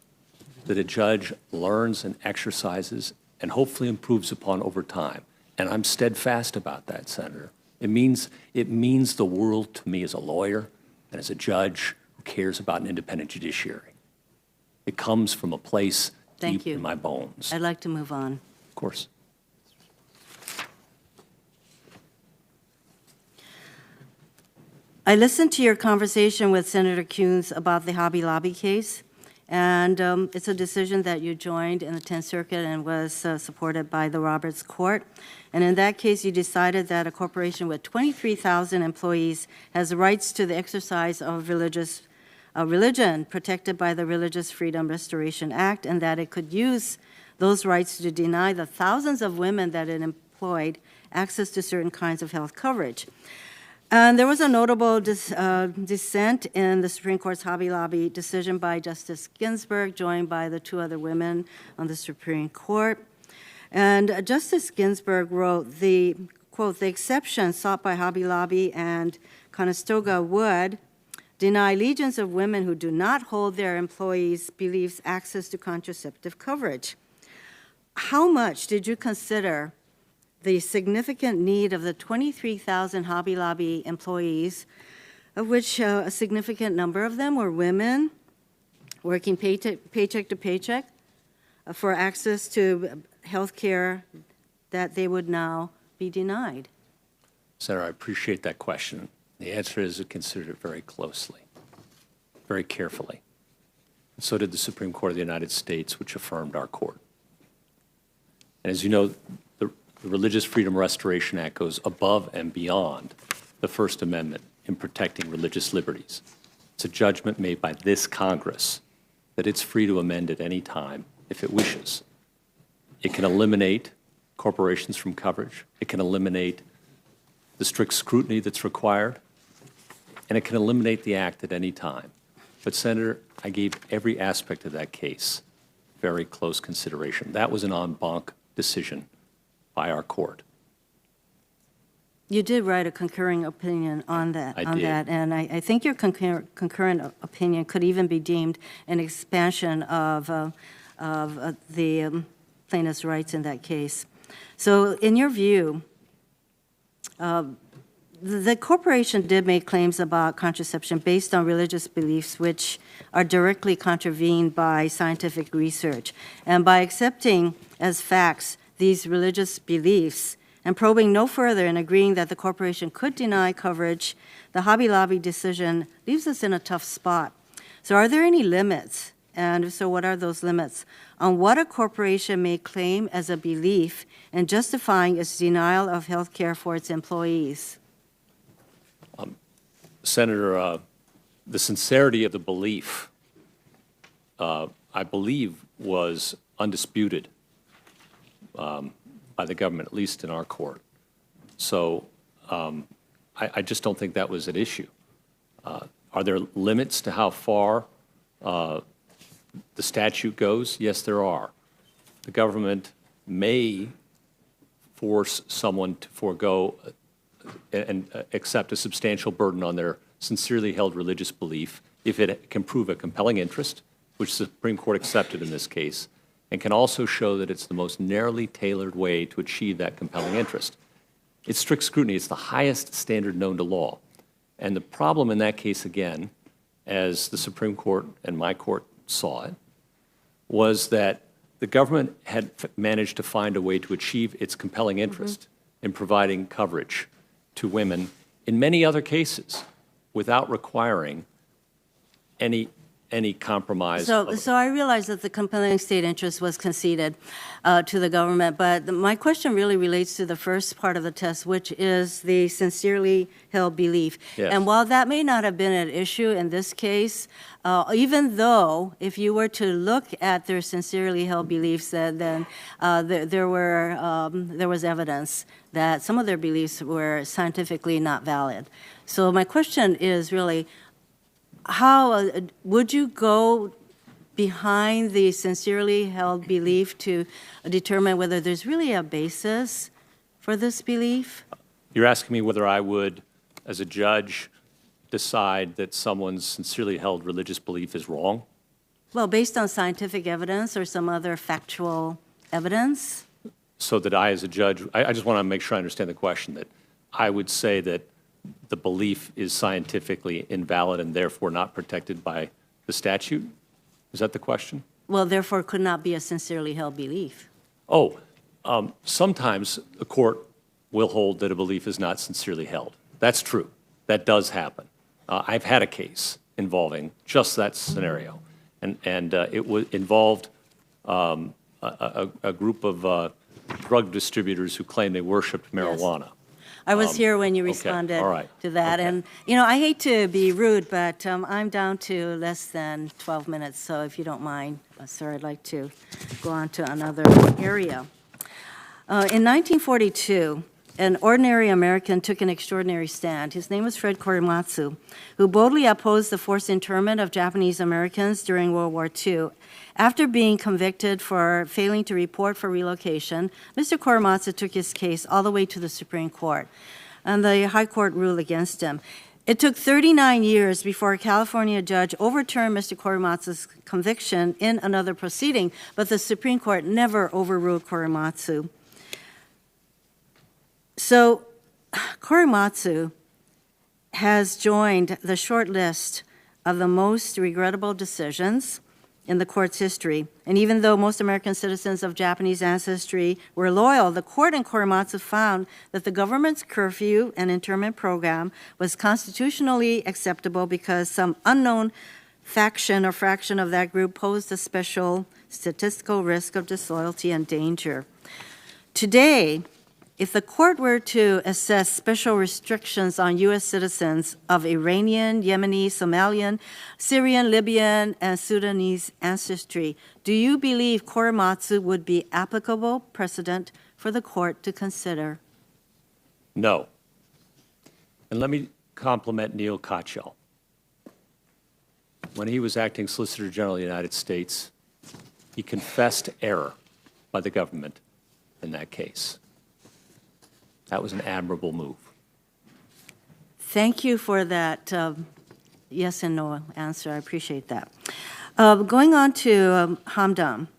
S2: that a judge learns and exercises and hopefully improves upon over time. And I'm steadfast about that, Senator. It means the world to me as a lawyer and as a judge who cares about an independent judiciary. It comes from a place deep in my bones.
S20: I'd like to move on.
S2: Of course.
S20: I listened to your conversation with Senator Coons about the Hobby Lobby case, and it's a decision that you joined in the 10th Circuit and was supported by the Roberts Court. And in that case, you decided that a corporation with 23,000 employees has rights to the exercise of religion protected by the Religious Freedom Restoration Act, and that it could use those rights to deny the thousands of women that it employed access to certain kinds of health coverage. And there was a notable dissent in the Supreme Court's Hobby Lobby decision by Justice Ginsburg, joined by the two other women on the Supreme Court. And Justice Ginsburg wrote, quote, the exception sought by Hobby Lobby and Conestoga would deny legions of women who do not hold their employees' beliefs access to contraceptive coverage. How much did you consider the significant need of the 23,000 Hobby Lobby employees, of which a significant number of them were women working paycheck to paycheck, for access to health care that they would now be denied?
S2: Senator, I appreciate that question. The answer is I considered it very closely, very carefully. And so did the Supreme Court of the United States, which affirmed our court. And as you know, the Religious Freedom Restoration Act goes above and beyond the First Amendment in protecting religious liberties. It's a judgment made by this Congress that it's free to amend at any time if it wishes. It can eliminate corporations from coverage. It can eliminate the strict scrutiny that's required, and it can eliminate the act at any time. But, Senator, I gave every aspect of that case very close consideration. That was an en banc decision by our court.
S20: You did write a concurring opinion on that.
S2: I did.
S20: And I think your concurrent opinion could even be deemed an expansion of the plaintiff's rights in that case. So in your view, the corporation did make claims about contraception based on religious beliefs which are directly contravened by scientific research. And by accepting as facts these religious beliefs and probing no further and agreeing that the corporation could deny coverage, the Hobby Lobby decision leaves us in a tough spot. So are there any limits, and if so, what are those limits, on what a corporation may claim as a belief and justifying its denial of health care for its employees?
S2: Senator, the sincerity of the belief, I believe, was undisputed by the government, at least in our court. So I just don't think that was at issue. Are there limits to how far the statute goes? Yes, there are. The government may force someone to forego and accept a substantial burden on their sincerely held religious belief if it can prove a compelling interest, which the Supreme Court accepted in this case, and can also show that it's the most narrowly tailored way to achieve that compelling interest. It's strict scrutiny. It's the highest standard known to law. And the problem in that case, again, as the Supreme Court and my court saw it, was that the government had managed to find a way to achieve its compelling interest in providing coverage to women in many other cases without requiring any any compromise.
S20: So I realize that the compelling state interest was conceded to the government, but my question really relates to the first part of the test, which is the sincerely held belief.
S2: Yes.
S20: And while that may not have been an issue in this case, even though if you were to look at their sincerely held beliefs, then there was evidence that some of their beliefs were scientifically not valid. So my question is really, how would you go behind the sincerely held belief to determine whether there's really a basis for this belief?
S2: You're asking me whether I would, as a judge, decide that someone's sincerely held religious belief is wrong?
S20: Well, based on scientific evidence or some other factual evidence?
S2: So that I, as a judge, I just want to make sure I understand the question, that I would say that the belief is scientifically invalid and therefore not protected by the statute? Is that the question?
S20: Well, therefore, could not be a sincerely held belief.
S2: Sometimes a court will hold that a belief is not sincerely held. That's true. That does happen. I've had a case involving just that scenario, and it involved a group of drug distributors who claimed they worshipped marijuana.
S20: I was here when you responded to that. And, I hate to be rude, but I'm down to less than 12 minutes. So if you don't mind, sir, I'd like to go on to another area. In 1942, an ordinary American took an extraordinary stand. His name was Fred Korematsu, who boldly opposed the forced internment of Japanese Americans during World War II. After being convicted for failing to report for relocation, Mr. Korematsu took his case all the way to the Supreme Court, and the High Court ruled against him. It took 39 years before a California judge overturned Mr. Korematsu's conviction in another proceeding, but the Supreme Court never overruled Korematsu. So Korematsu has joined the short list of the most regrettable decisions in the court's history. And even though most American citizens of Japanese ancestry were loyal, the court in Korematsu found that the government's curfew and internment program was constitutionally acceptable because some unknown faction or fraction of that group posed a special statistical risk of disloyalty and danger. Today, if the court were to assess special restrictions on U.S. citizens of Iranian, Yemeni, Somalian, Syrian, Libyan, and Sudanese ancestry, do you believe Korematsu would be applicable precedent for the court to consider?
S2: No. And let me compliment Neil Katyal. When he was acting Solicitor General of the United States, he confessed error by the government in that case. That was an admirable move.
S20: Thank you for that yes and no answer. I appreciate that. Going on to Hamdan.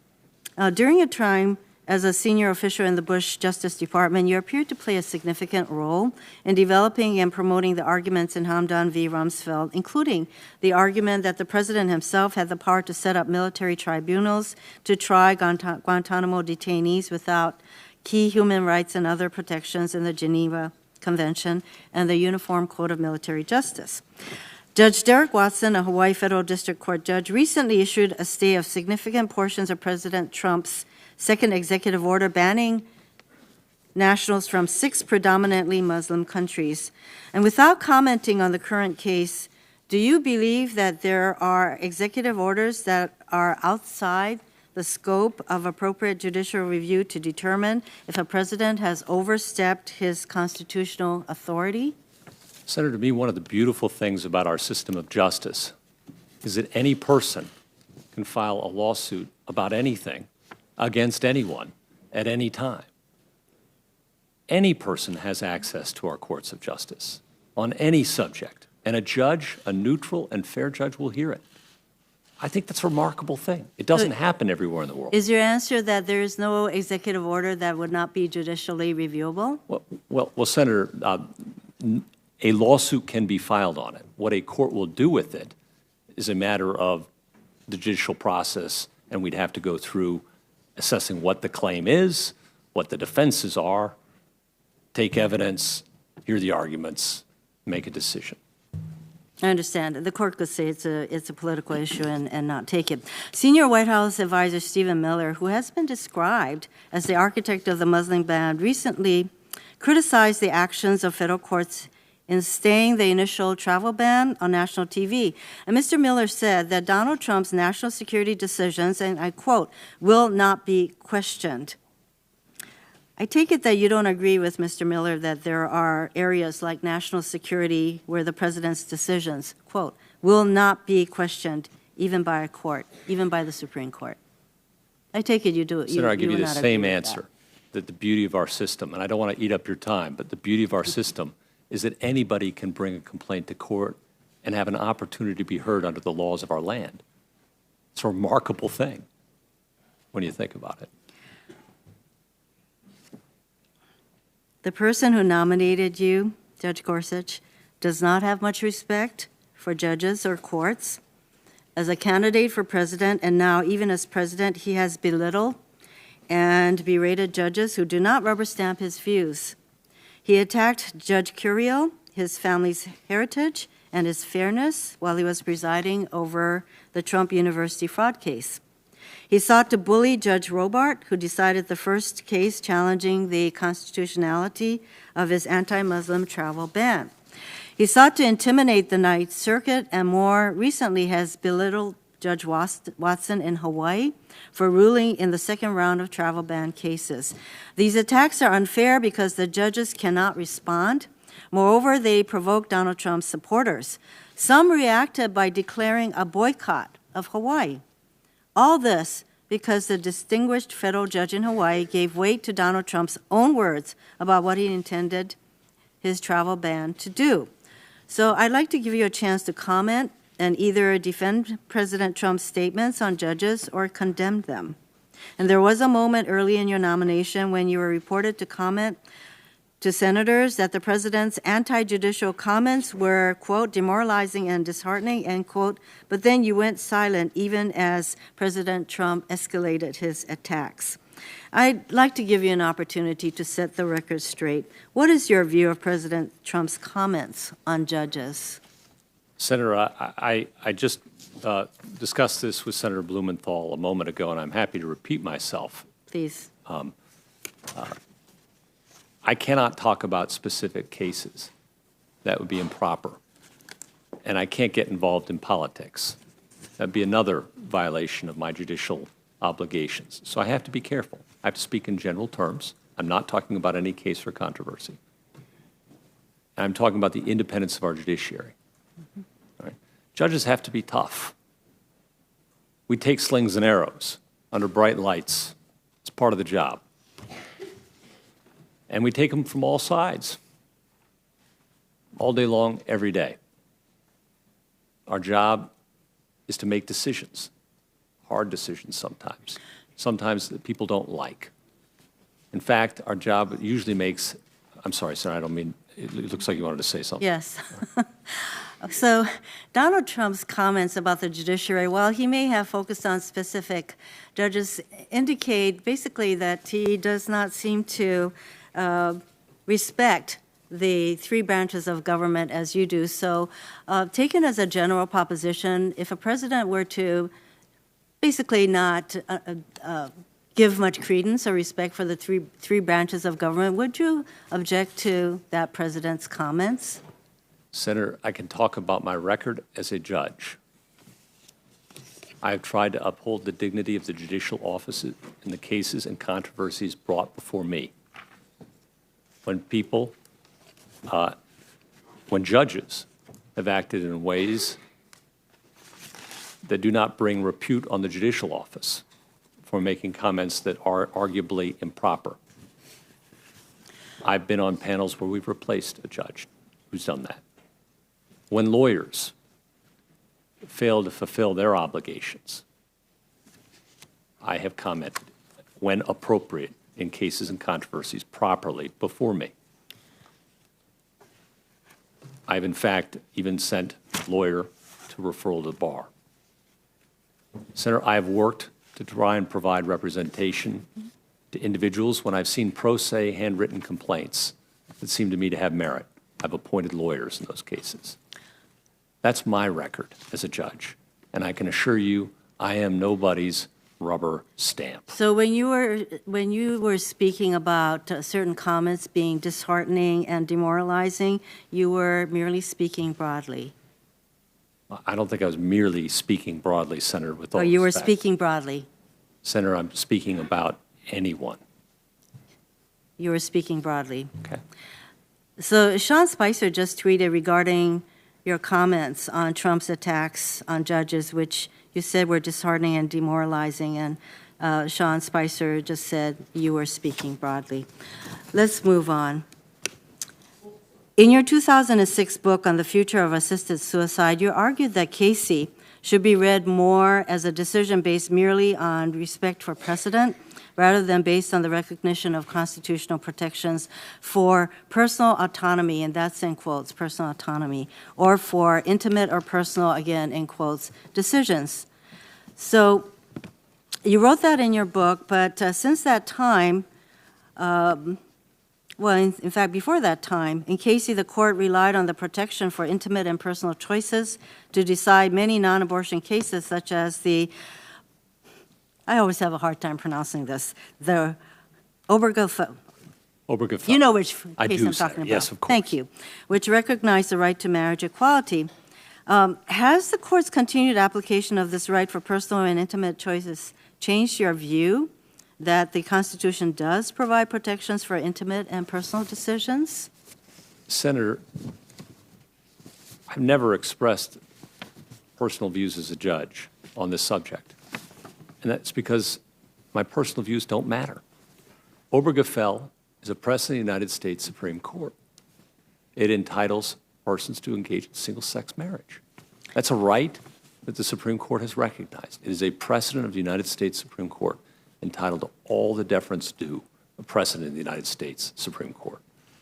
S20: During your time as a senior official in the Bush Justice Department, you appeared to play a significant role in developing and promoting the arguments in Hamdan v. Rumsfeld, including the argument that the president himself had the power to set up military tribunals to try Guantanamo detainees without key human rights and other protections in the Geneva Convention and the Uniform Code of Military Justice. Judge Derek Watson, a Hawaii Federal District Court judge, recently issued a stay of significant portions of President Trump's second executive order banning nationals from 6 predominantly Muslim countries. And without commenting on the current case, do you believe that there are executive orders that are outside the scope of appropriate judicial review to determine if a president has overstepped his constitutional authority?
S2: Senator, to me, one of the beautiful things about our system of justice is that any person can file a lawsuit about anything against anyone at any time. Any person has access to our courts of justice on any subject, and a judge, a neutral and fair judge, will hear it. I think that's a remarkable thing. It doesn't happen everywhere in the world.
S20: Is your answer that there is no executive order that would not be judicially reviewable?
S2: Well, Senator, a lawsuit can be filed on it. What a court will do with it is a matter of the judicial process, and we'd have to go through assessing what the claim is, what the defenses are, take evidence, hear the arguments, make a decision.
S20: I understand. The court could say it's a political issue and not take it. Senior White House advisor Stephen Miller, who has been described as the architect of the Muslim ban, recently criticized the actions of federal courts in staying the initial travel ban on national TV. And Mr. Miller said that Donald Trump's national security decisions, and I quote, will not be questioned. I take it that you don't agree with Mr. Miller that there are areas like national security where the president's decisions, quote, will not be questioned even by a court, even by the Supreme Court. I take it you do.
S2: Senator, I give you the same answer,
S20: that
S2: the beauty of our system, and I don't want to eat up your time, but the beauty of our system is that anybody can bring a complaint to court and have an opportunity to be heard under the laws of our land. It's a remarkable thing when you think about it.
S20: The person who nominated you, Judge Gorsuch, does not have much respect for judges or courts. As a candidate for president, and now even as president, he has belittled and berated judges who do not rubber stamp his views. He attacked Judge Curiel, his family's heritage, and his fairness while he was presiding over the Trump University fraud case. He sought to bully Judge Robart, who decided the first case challenging the constitutionality of his anti-Muslim travel ban. He sought to intimidate the Ninth Circuit and more recently has belittled Judge Watson in Hawaii for ruling in the second round of travel ban cases. These attacks are unfair because the judges cannot respond. Moreover, they provoke Donald Trump's supporters. Some reacted by declaring a boycott of Hawaii. All this because the distinguished federal judge in Hawaii gave weight to Donald Trump's own words about what he intended his travel ban to do. So I'd like to give you a chance to comment and either defend President Trump's statements on judges or condemn them. And there was a moment early in your nomination when you were reported to comment to senators that the president's anti-judicial comments were, quote, demoralizing and disheartening, end quote, but then you went silent even as President Trump escalated his attacks. I'd like to give you an opportunity to set the record straight. What is your view of President Trump's comments on judges?
S2: Senator, I just discussed this with Senator Blumenthal a moment ago, and I'm happy to repeat myself.
S20: Please.
S2: I cannot talk about specific cases. That would be improper. And I can't get involved in politics. That'd be another violation of my judicial obligations. So I have to be careful. I have to speak in general terms. I'm not talking about any case or controversy. I'm talking about the independence of our judiciary. Right? Judges have to be tough. We take slings and arrows under bright lights. It's part of the job. And we take them from all sides, all day long, every day. Our job is to make decisions, hard decisions sometimes that people don't like. In fact, our job usually makes, I'm sorry, sir, I don't mean, it looks like you wanted to say something.
S20: Yes. So Donald Trump's comments about the judiciary, while he may have focused on specific judges, indicate basically that he does not seem to respect the three branches of government as you do. So taken as a general proposition, if a president were to basically not give much credence or respect for the three branches of government, would you object to that president's comments?
S2: Senator, I can talk about my record as a judge. I have tried to uphold the dignity of the judicial offices in the cases and controversies brought before me. When people, when judges have acted in ways that do not bring repute on the judicial office for making comments that are arguably improper. I've been on panels where we've replaced a judge who's done that. When lawyers fail to fulfill their obligations, I have commented when appropriate in cases and controversies properly before me. I've in fact even sent a lawyer to referral to the bar. Senator, I have worked to try and provide representation to individuals when I've seen pro se handwritten complaints that seem to me to have merit. I've appointed lawyers in those cases. That's my record as a judge. And I can assure you, I am nobody's rubber stamp.
S20: So when you were speaking about certain comments being disheartening and demoralizing, you were merely speaking broadly.
S2: I don't think I was merely speaking broadly, Senator, with all
S20: Or you were
S2: respect.
S20: speaking broadly.
S2: Senator, I'm speaking about anyone.
S20: You were speaking broadly.
S2: Okay.
S20: So Sean Spicer just tweeted regarding your comments on Trump's attacks on judges, which you said were disheartening and demoralizing, and Sean Spicer just said you were speaking broadly. Let's move on. In your 2006 book on the future of assisted suicide, you argued that Casey should be read more as a decision based merely on respect for precedent, rather than based on the recognition of constitutional protections for personal autonomy, and that's in quotes, personal autonomy, or for intimate or personal, again, in quotes, decisions. So you wrote that in your book, but since that time, well, in fact, before that time, in Casey, the court relied on the protection for intimate and personal choices to decide many non-abortion cases, such as I always have a hard time pronouncing this, the Obergefell.
S2: Obergefell.
S20: You know which
S2: I
S20: case
S2: do,
S20: I'm talking
S2: Senator.
S20: about.
S2: Yes, of course.
S20: Thank you. Which recognized the right to marriage equality. Has the court's continued application of this right for personal and intimate choices changed your view that the Constitution does provide protections for intimate and personal decisions?
S2: Senator, I've never expressed personal views as a judge on this subject. And that's because my personal views don't matter. Obergefell is a precedent of the United States Supreme Court. It entitles persons to engage in single-sex marriage. That's a right that the Supreme Court has recognized. It is a precedent of the United States Supreme Court entitled to all the deference due a precedent of the United States Supreme Court.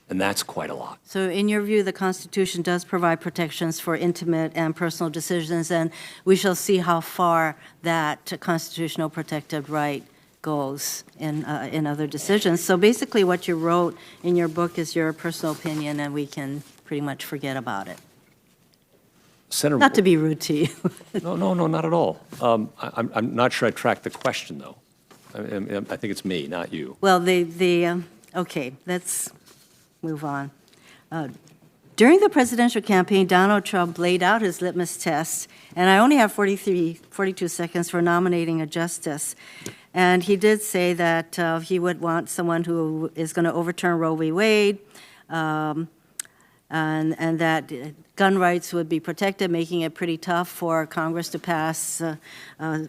S2: And that's quite a lot.
S20: So in your view, the Constitution does provide protections for intimate and personal decisions, and we shall see how far that constitutional protected right goes in other decisions. So basically what you wrote in your book is your personal opinion, and we can pretty much forget about it.
S2: Senator,
S20: Not to be rude to you.
S2: No, not at all. I'm not sure I tracked the question, though. I think it's me, not you.
S20: Well, okay, let's move on. During the presidential campaign, Donald Trump laid out his litmus test, and I only have 42 seconds for nominating a justice. And he did say that he would want someone who is going to overturn Roe v. Wade, and that gun rights would be protected, making it pretty tough for Congress to pass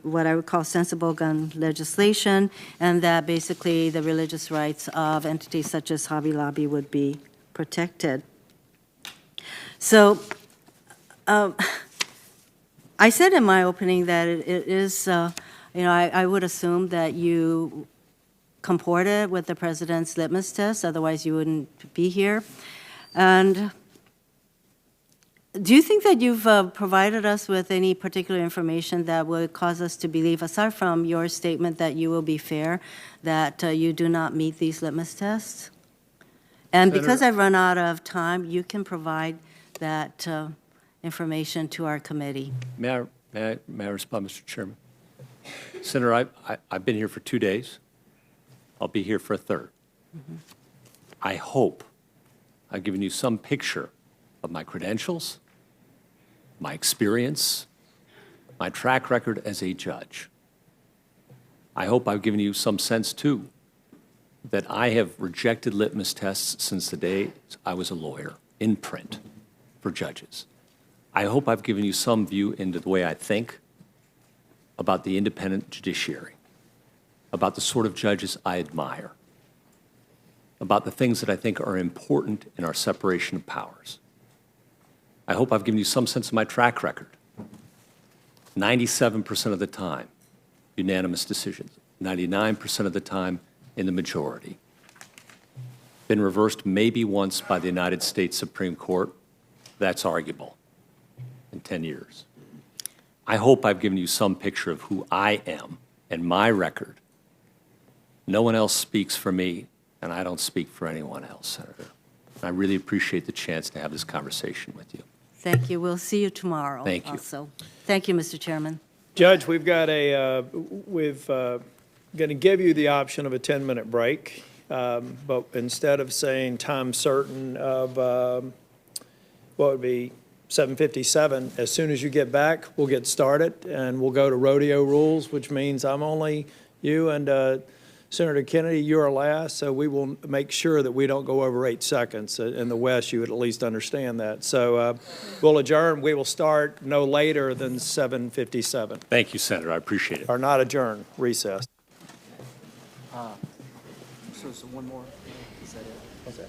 S20: what I would call sensible gun legislation, and that basically the religious rights of entities such as Hobby Lobby would be protected. So I said in my opening that it is, I would assume that you comported with the president's litmus test, otherwise you wouldn't be here. And do you think that you've provided us with any particular information that would cause us to believe, aside from your statement that you will be fair, that you do not meet these litmus tests? And because I've run out of time, you can provide that information to our committee.
S2: May I respond, Mr. Chairman? Senator, I've been here for 2 days. I'll be here for a third.
S20: Mm-hmm.
S2: I hope I've given you some picture of my credentials, my experience, my track record as a judge. I hope I've given you some sense, too, that I have rejected litmus tests since the day I was a lawyer in print for judges. I hope I've given you some view into the way I think about the independent judiciary, about the sort of judges I admire, about the things that I think are important in our separation of powers. I hope I've given you some sense of my track record. 97% of the time, unanimous decisions. 99% of the time, in the majority. Been reversed maybe once by the United States Supreme Court. That's arguable in 10 years. I hope I've given you some picture of who I am and my record. No one else speaks for me, and I don't speak for anyone else, Senator. I really appreciate the chance to have this conversation with you.
S20: Thank you. We'll see you tomorrow.
S2: Thank you.
S20: Also. Thank you, Mr. Chairman.
S19: Judge, we've got going to give you the option of a 10-minute break, but instead of saying time certain of, what would be 7:57, as soon as you get back, we'll get started, and we'll go to rodeo rules, which means I'm only you and Senator Kennedy, you are last, so we will make sure that we don't go over 8 seconds. In the West, you would at least understand that. So we'll adjourn. We will start no later than 7:57.
S2: Thank you, Senator. I appreciate it.
S19: Or not adjourn, recess.
S6: So one more, is that it?
S19: What's that?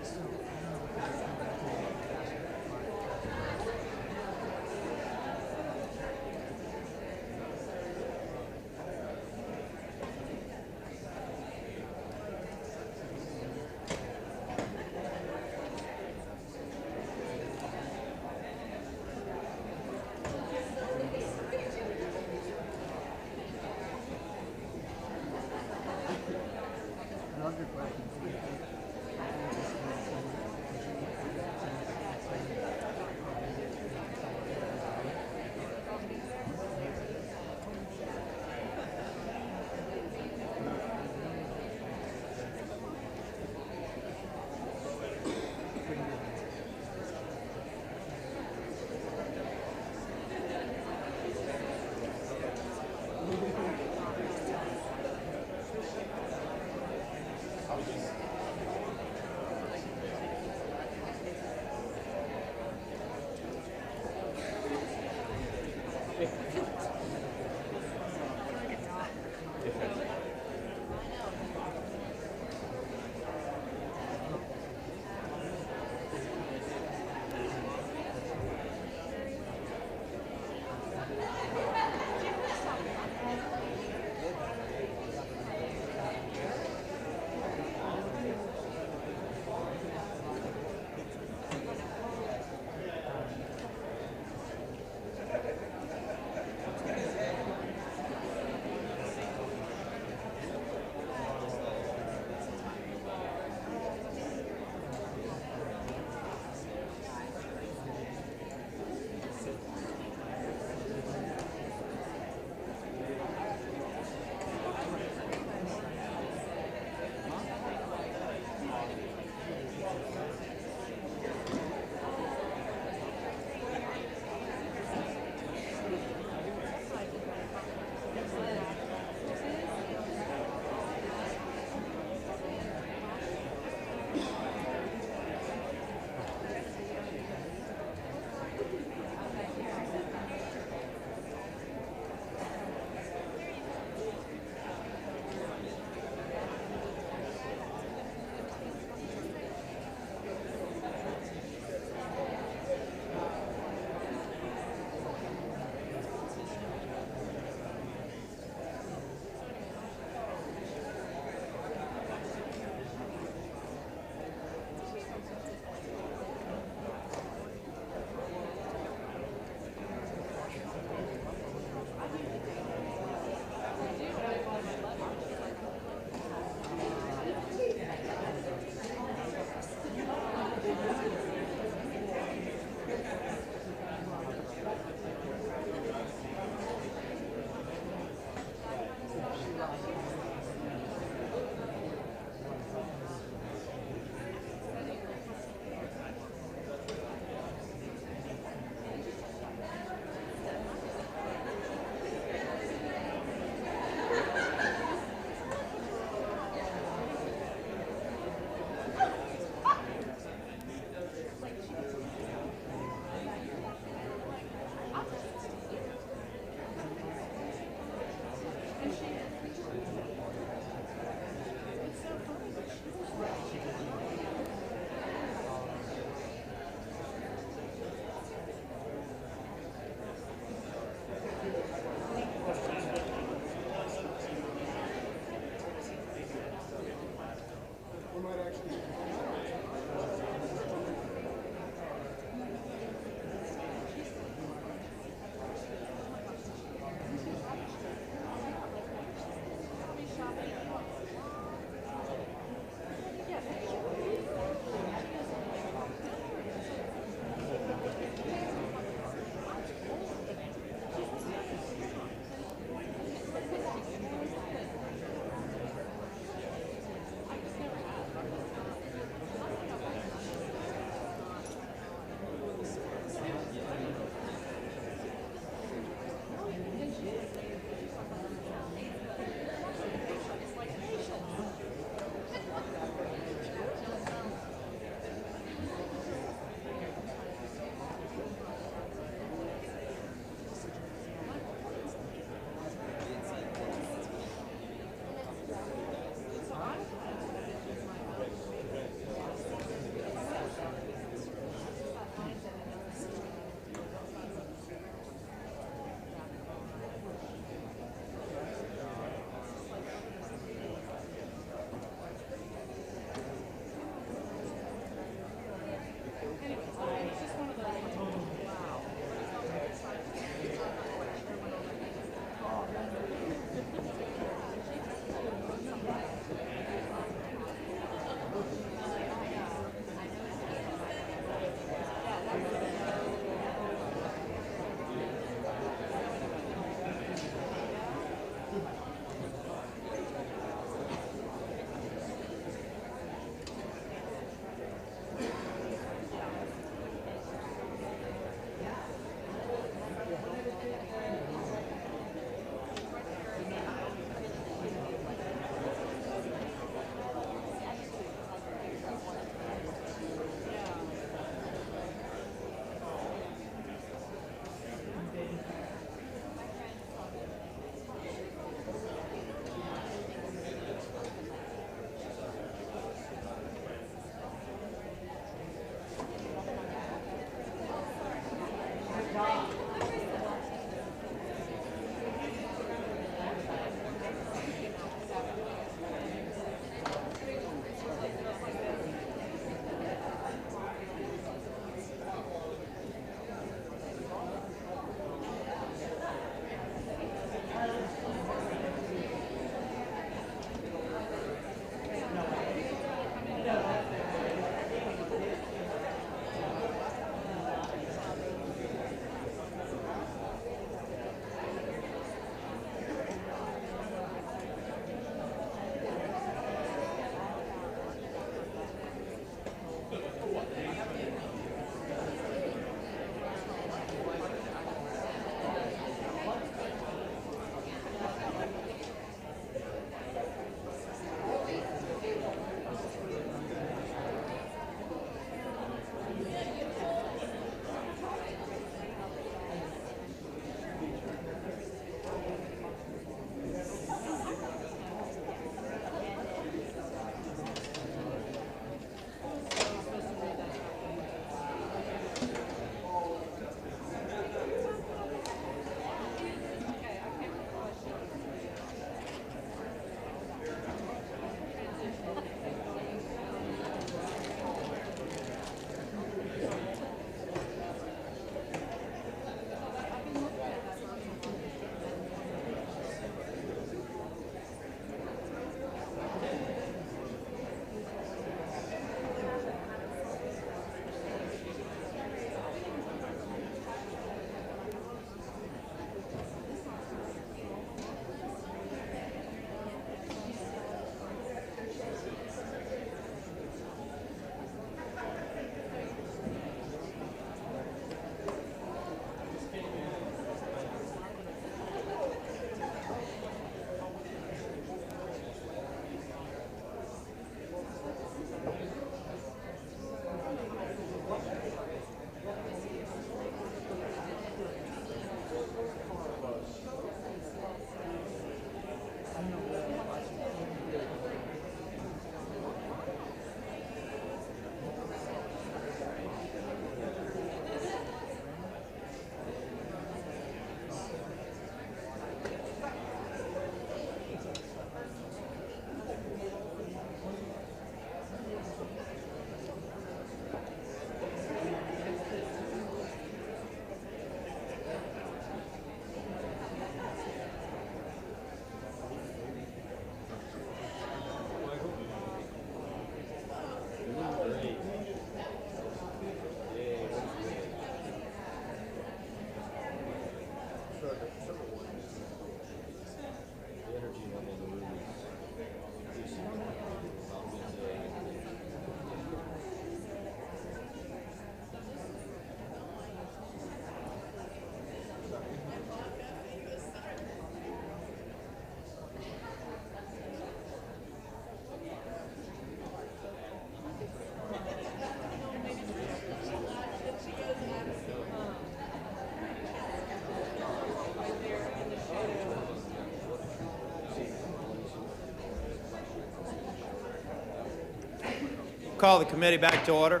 S19: call the committee back to order.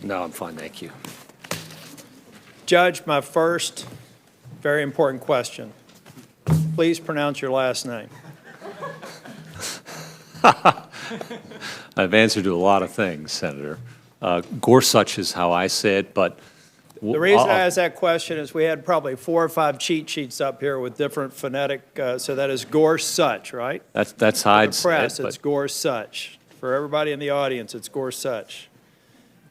S2: No, I'm fine, thank you.
S19: Judge, my first very important question. Please pronounce your last name.
S2: I've answered to a lot of things, Senator. Gorsuch is how I say it, but...
S19: The reason I asked that question is we had probably 4 or 5 cheat sheets up here with different phonetic, so that is Gorsuch, right?
S2: That's how I'd
S19: For the press,
S2: say it,
S19: it's Gorsuch. For everybody in the audience, it's Gorsuch.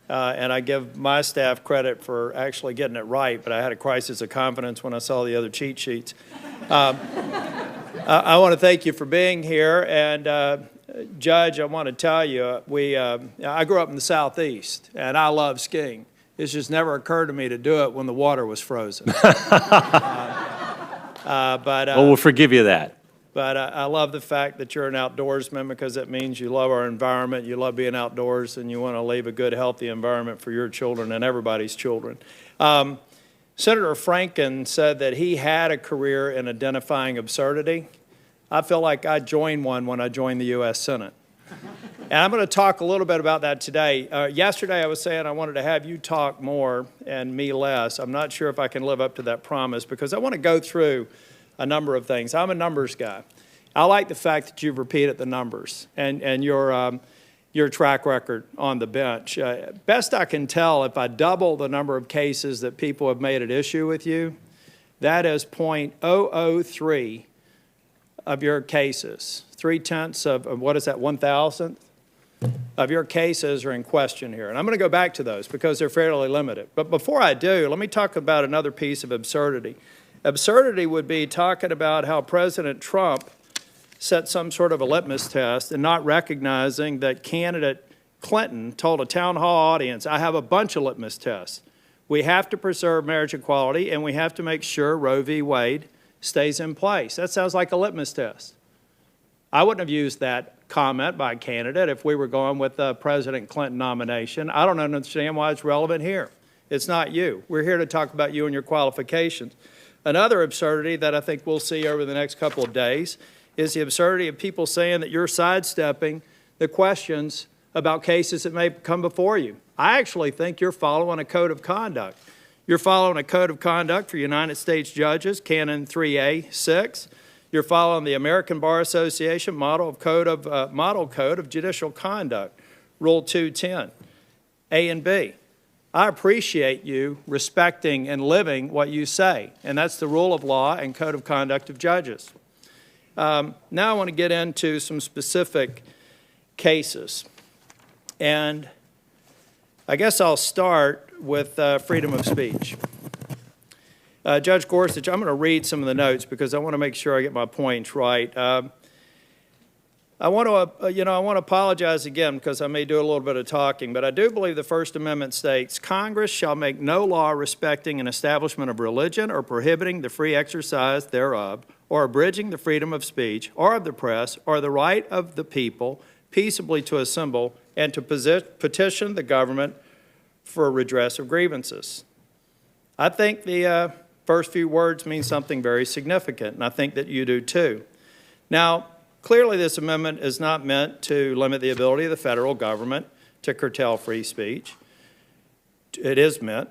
S19: And I give my staff credit for actually getting it right, but I had a crisis of confidence when I saw the other cheat sheets. I want to thank you for being here, and Judge, I want to tell you, I grew up in the Southeast, and I love skiing. It's just never occurred to me to do it when the water was frozen.
S2: Well, we'll forgive you that.
S19: But I love the fact that you're an outdoorsman because it means you love our environment, you love being outdoors, and you want to leave a good, healthy environment for your children and everybody's children. Senator Franken said that he had a career in identifying absurdity. I feel like I joined one when I joined the U.S. Senate. And I'm going to talk a little bit about that today. Yesterday I was saying I wanted to have you talk more and me less. I'm not sure if I can live up to that promise because I want to go through a number of things. I'm a numbers guy. I like the fact that you've repeated the numbers and your track record on the bench. Best I can tell, if I double the number of cases that people have made at issue with you, that is 0.003 of your cases. 0.3 of what is that, 1,000th of your cases are in question here. And I'm going to go back to those because they're fairly limited. But before I do, let me talk about another piece of absurdity. Absurdity would be talking about how President Trump set some sort of a litmus test and not recognizing that candidate Clinton told a town hall audience, I have a bunch of litmus tests. We have to preserve marriage equality and we have to make sure Roe v. Wade stays in place. That sounds like a litmus test. I wouldn't have used that comment by a candidate if we were going with the President Clinton nomination. I don't understand why it's relevant here. It's not you. We're here to talk about you and your qualifications. Another absurdity that I think we'll see over the next couple of days is the absurdity of people saying that you're sidestepping the questions about cases that may come before you. I actually think you're following a code of conduct. You're following a code of conduct for United States judges, Canon 3A6. You're following the American Bar Association model code of judicial conduct, Rule 210, A and B. I appreciate you respecting and living what you say, and that's the rule of law and code of conduct of judges. Now I want to get into some specific cases, and I guess I'll start with freedom of speech. Judge Gorsuch, I'm going to read some of the notes because I want to make sure I get my points right. I want to apologize again because I may do a little bit of talking, but I do believe the First Amendment states, Congress shall make no law respecting an establishment of religion or prohibiting the free exercise thereof, or abridging the freedom of speech or of the press, or the right of the people peaceably to assemble and to petition the government for redress of grievances. I think the first few words mean something very significant, and I think that you do too. Now, clearly this amendment is not meant to limit the ability of the federal government to curtail free speech. It is meant.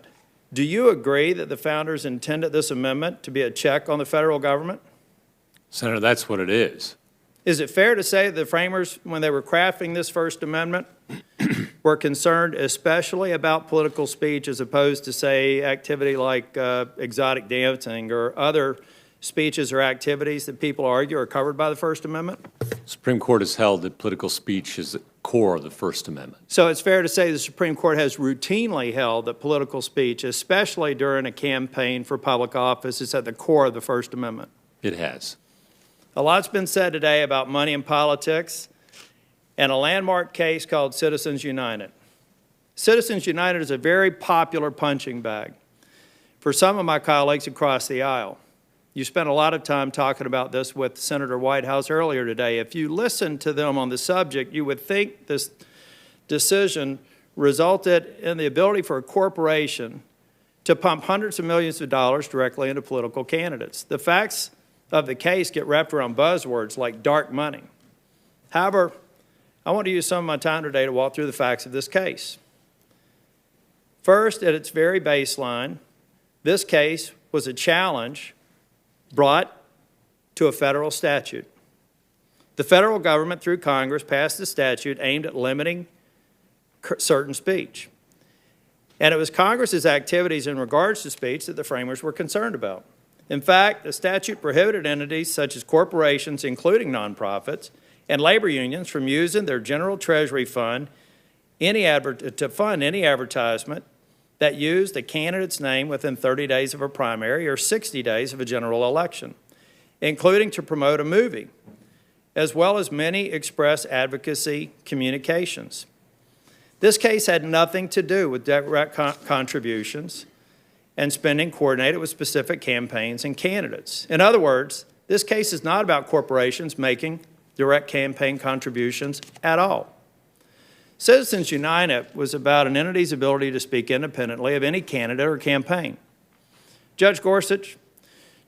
S19: Do you agree that the founders intended this amendment to be a check on the federal government?
S2: Senator, that's what it is.
S19: Is it fair to say that the framers, when they were crafting this First Amendment, were concerned especially about political speech as opposed to, say, activity like exotic dancing or other speeches or activities that people argue are covered by the First Amendment?
S2: The Supreme Court has held that political speech is the core of the First Amendment.
S19: So it's fair to say the Supreme Court has routinely held that political speech, especially during a campaign for public office, is at the core of the First Amendment.
S2: It has.
S19: A lot's been said today about money in politics and a landmark case called Citizens United. Citizens United is a very popular punching bag for some of my colleagues across the aisle. You spent a lot of time talking about this with Senator Whitehouse earlier today. If you listened to them on the subject, you would think this decision resulted in the ability for a corporation to pump hundreds of millions of dollars directly into political candidates. The facts of the case get wrapped around buzzwords like dark money. However, I want to use some of my time today to walk through the facts of this case. First, at its very baseline, this case was a challenge brought to a federal statute. The federal government, through Congress, passed a statute aimed at limiting certain speech. And it was Congress's activities in regards to speech that the framers were concerned about. In fact, the statute prohibited entities such as corporations, including nonprofits, and labor unions from using their general treasury fund to fund any advertisement that used a candidate's name within 30 days of a primary or 60 days of a general election, including to promote a movie, as well as many express advocacy communications. This case had nothing to do with direct contributions and spending coordinated with specific campaigns and candidates. In other words, this case is not about corporations making direct campaign contributions at all. Citizens United was about an entity's ability to speak independently of any candidate or campaign. Judge Gorsuch,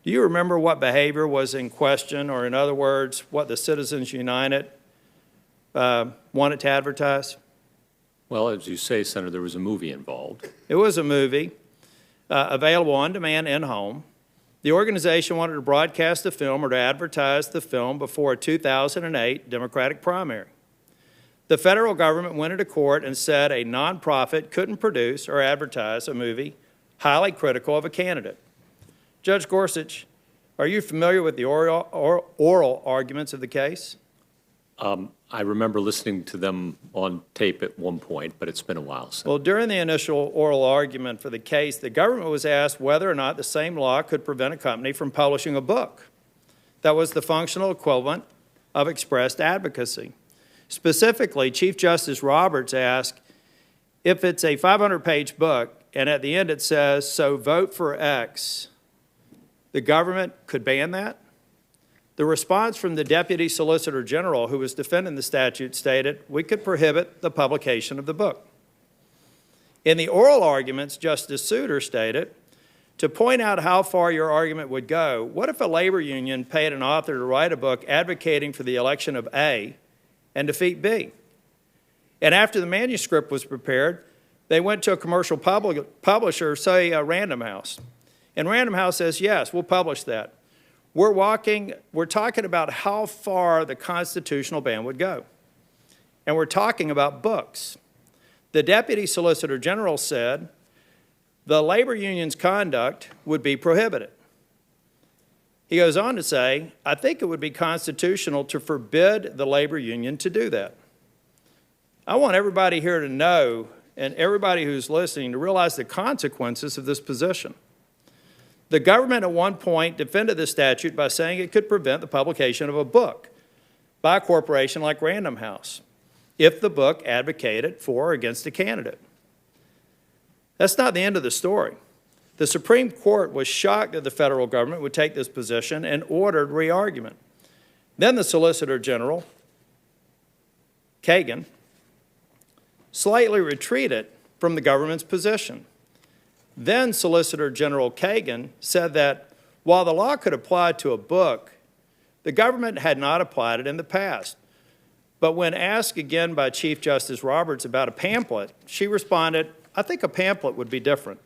S19: do you remember what behavior was in question, or in other words, what the Citizens United wanted to advertise?
S2: Well, as you say, Senator, there was a movie involved.
S19: It was a movie available on demand in-home. The organization wanted to broadcast the film or to advertise the film before a 2008 Democratic primary. The federal government went into court and said a nonprofit couldn't produce or advertise a movie highly critical of a candidate. Judge Gorsuch, are you familiar with the oral arguments of the case?
S2: I remember listening to them on tape at one point, but it's been a while since.
S19: Well, during the initial oral argument for the case, the government was asked whether or not the same law could prevent a company from publishing a book that was the functional equivalent of expressed advocacy. Specifically, Chief Justice Roberts asked if it's a 500-page book and at the end it says, "So vote for X," the government could ban that? The response from the Deputy Solicitor General, who was defending the statute, stated, "We could prohibit the publication of the book." In the oral arguments, Justice Souter stated, "To point out how far your argument would go, what if a labor union paid an author to write a book advocating for the election of A and defeat B? And after the manuscript was prepared, they went to a commercial publisher, say Random House. And Random House says, yes, we'll publish that. We're talking about how far the constitutional ban would go. And we're talking about books. The Deputy Solicitor General said the labor union's conduct would be prohibited. He goes on to say, I think it would be constitutional to forbid the labor union to do that. I want everybody here to know, and everybody who's listening, to realize the consequences of this position. The government at one point defended the statute by saying it could prevent the publication of a book by a corporation like Random House if the book advocated for or against a candidate. That's not the end of the story. The Supreme Court was shocked that the federal government would take this position and ordered re-argument. Then the Solicitor General, Kagan, slightly retreated from the government's position. Then Solicitor General Kagan said that while the law could apply to a book, the government had not applied it in the past. But when asked again by Chief Justice Roberts about a pamphlet, she responded, I think a pamphlet would be different.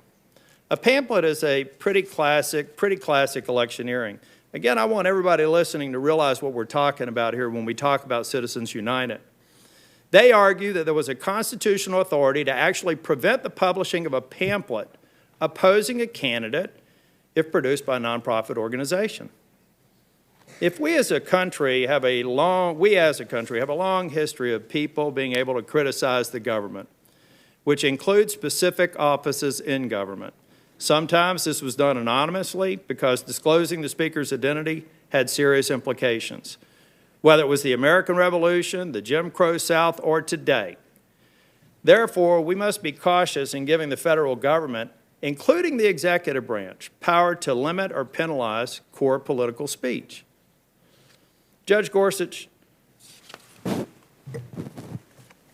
S19: A pamphlet is a pretty classic electioneering. Again, I want everybody listening to realize what we're talking about here when we talk about Citizens United. They argue that there was a constitutional authority to actually prevent the publishing of a pamphlet opposing a candidate if produced by a nonprofit organization. If we as a country have a long history of people being able to criticize the government, which includes specific offices in government. Sometimes this was done anonymously because disclosing the speaker's identity had serious implications. Whether it was the American Revolution, the Jim Crow South, or today. Therefore, we must be cautious in giving the federal government, including the executive branch, power to limit or penalize core political speech. Judge Gorsuch,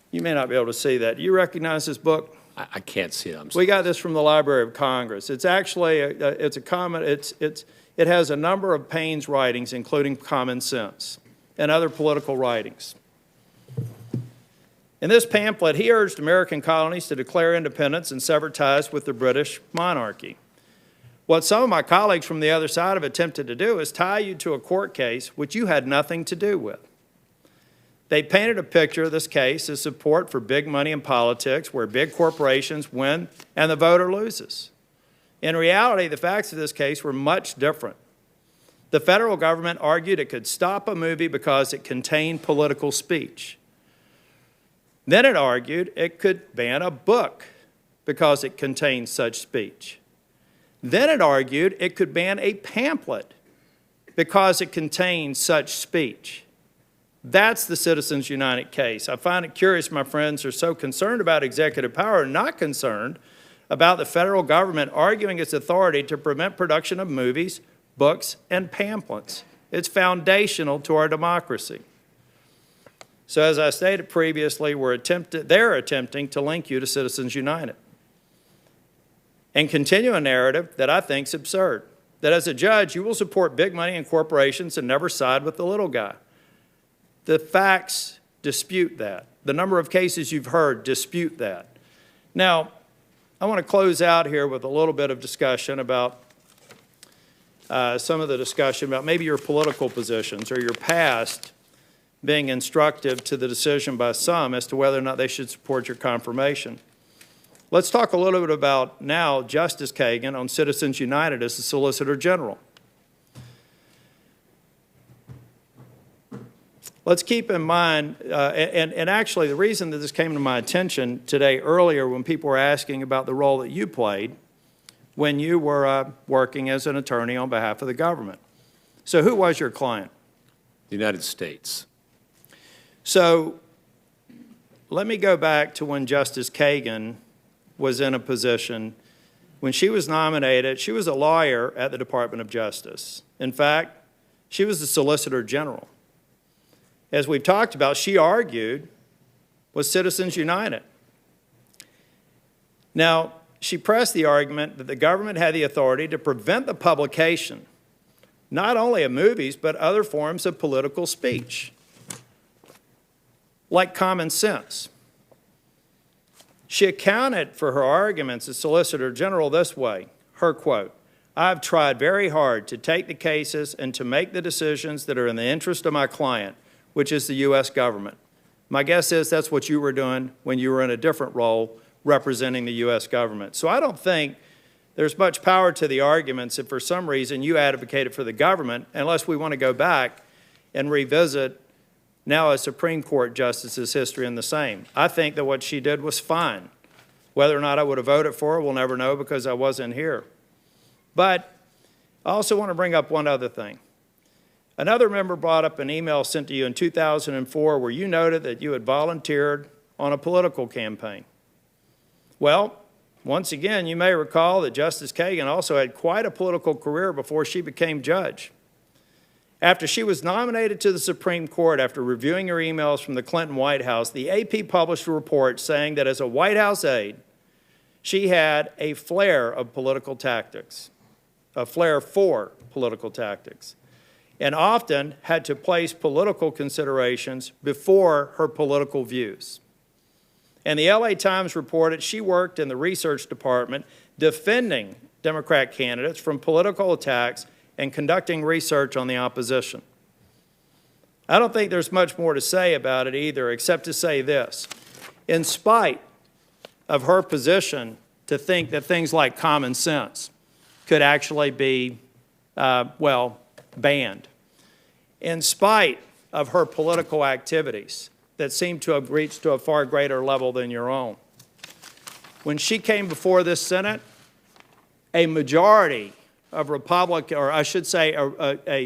S19: you may not be able to see that. Do you recognize this book?
S2: I can't see it.
S19: We got this from the Library of Congress. It's actually, it has a number of Paine's writings, including Common Sense and other political writings. In this pamphlet, he urged American colonies to declare independence and sever ties with the British monarchy. What some of my colleagues from the other side have attempted to do is tie you to a court case which you had nothing to do with. They painted a picture of this case as support for big money in politics, where big corporations win and the voter loses. In reality, the facts of this case were much different. The federal government argued it could stop a movie because it contained political speech. Then it argued it could ban a book because it contained such speech. Then it argued it could ban a pamphlet because it contained such speech. That's the Citizens United case. I find it curious my friends are so concerned about executive power and not concerned about the federal government arguing its authority to prevent production of movies, books, and pamphlets. It's foundational to our democracy. So as I stated previously, they're attempting to link you to Citizens United and continue a narrative that I think is absurd, that as a judge, you will support big money and corporations and never side with the little guy. The facts dispute that. The number of cases you've heard dispute that. Now, I want to close out here with a little bit of discussion about some of the discussion about maybe your political positions or your past being instructive to the decision by some as to whether or not they should support your confirmation. Let's talk a little bit about now Justice Kagan on Citizens United as the Solicitor General. Let's keep in mind, and actually the reason that this came to my attention today earlier when people were asking about the role that you played when you were working as an attorney on behalf of the government. So who was your client?
S2: The United States.
S19: So let me go back to when Justice Kagan was in a position. When she was nominated, she was a lawyer at the Department of Justice. In fact, she was the Solicitor General. As we've talked about, she argued with Citizens United. Now, she pressed the argument that the government had the authority to prevent the publication, not only of movies, but other forms of political speech, like common sense. She accounted for her arguments as Solicitor General this way, her quote, "I've tried very hard to take the cases and to make the decisions that are in the interest of my client, which is the U.S. government." My guess is that's what you were doing when you were in a different role representing the U.S. government. So I don't think there's much power to the arguments if for some reason you advocated for the government, unless we want to go back and revisit now a Supreme Court justice's history in the same. I think that what she did was fine. Whether or not I would have voted for her, we'll never know because I wasn't here. But I also want to bring up one other thing. Another member brought up an email sent to you in 2004 where you noted that you had volunteered on a political campaign. Well, once again, you may recall that Justice Kagan also had quite a political career before she became judge. After she was nominated to the Supreme Court after reviewing her emails from the Clinton White House, the AP published a report saying that as a White House aide, she had a flair of political tactics, a flair for political tactics, and often had to place political considerations before her political views. And the LA Times reported she worked in the research department defending Democrat candidates from political attacks and conducting research on the opposition. I don't think there's much more to say about it either, except to say this. In spite of her position to think that things like common sense could actually be, banned, in spite of her political activities that seem to have reached to a far greater level than your own, when she came before this Senate, a majority of Republicans, or I should say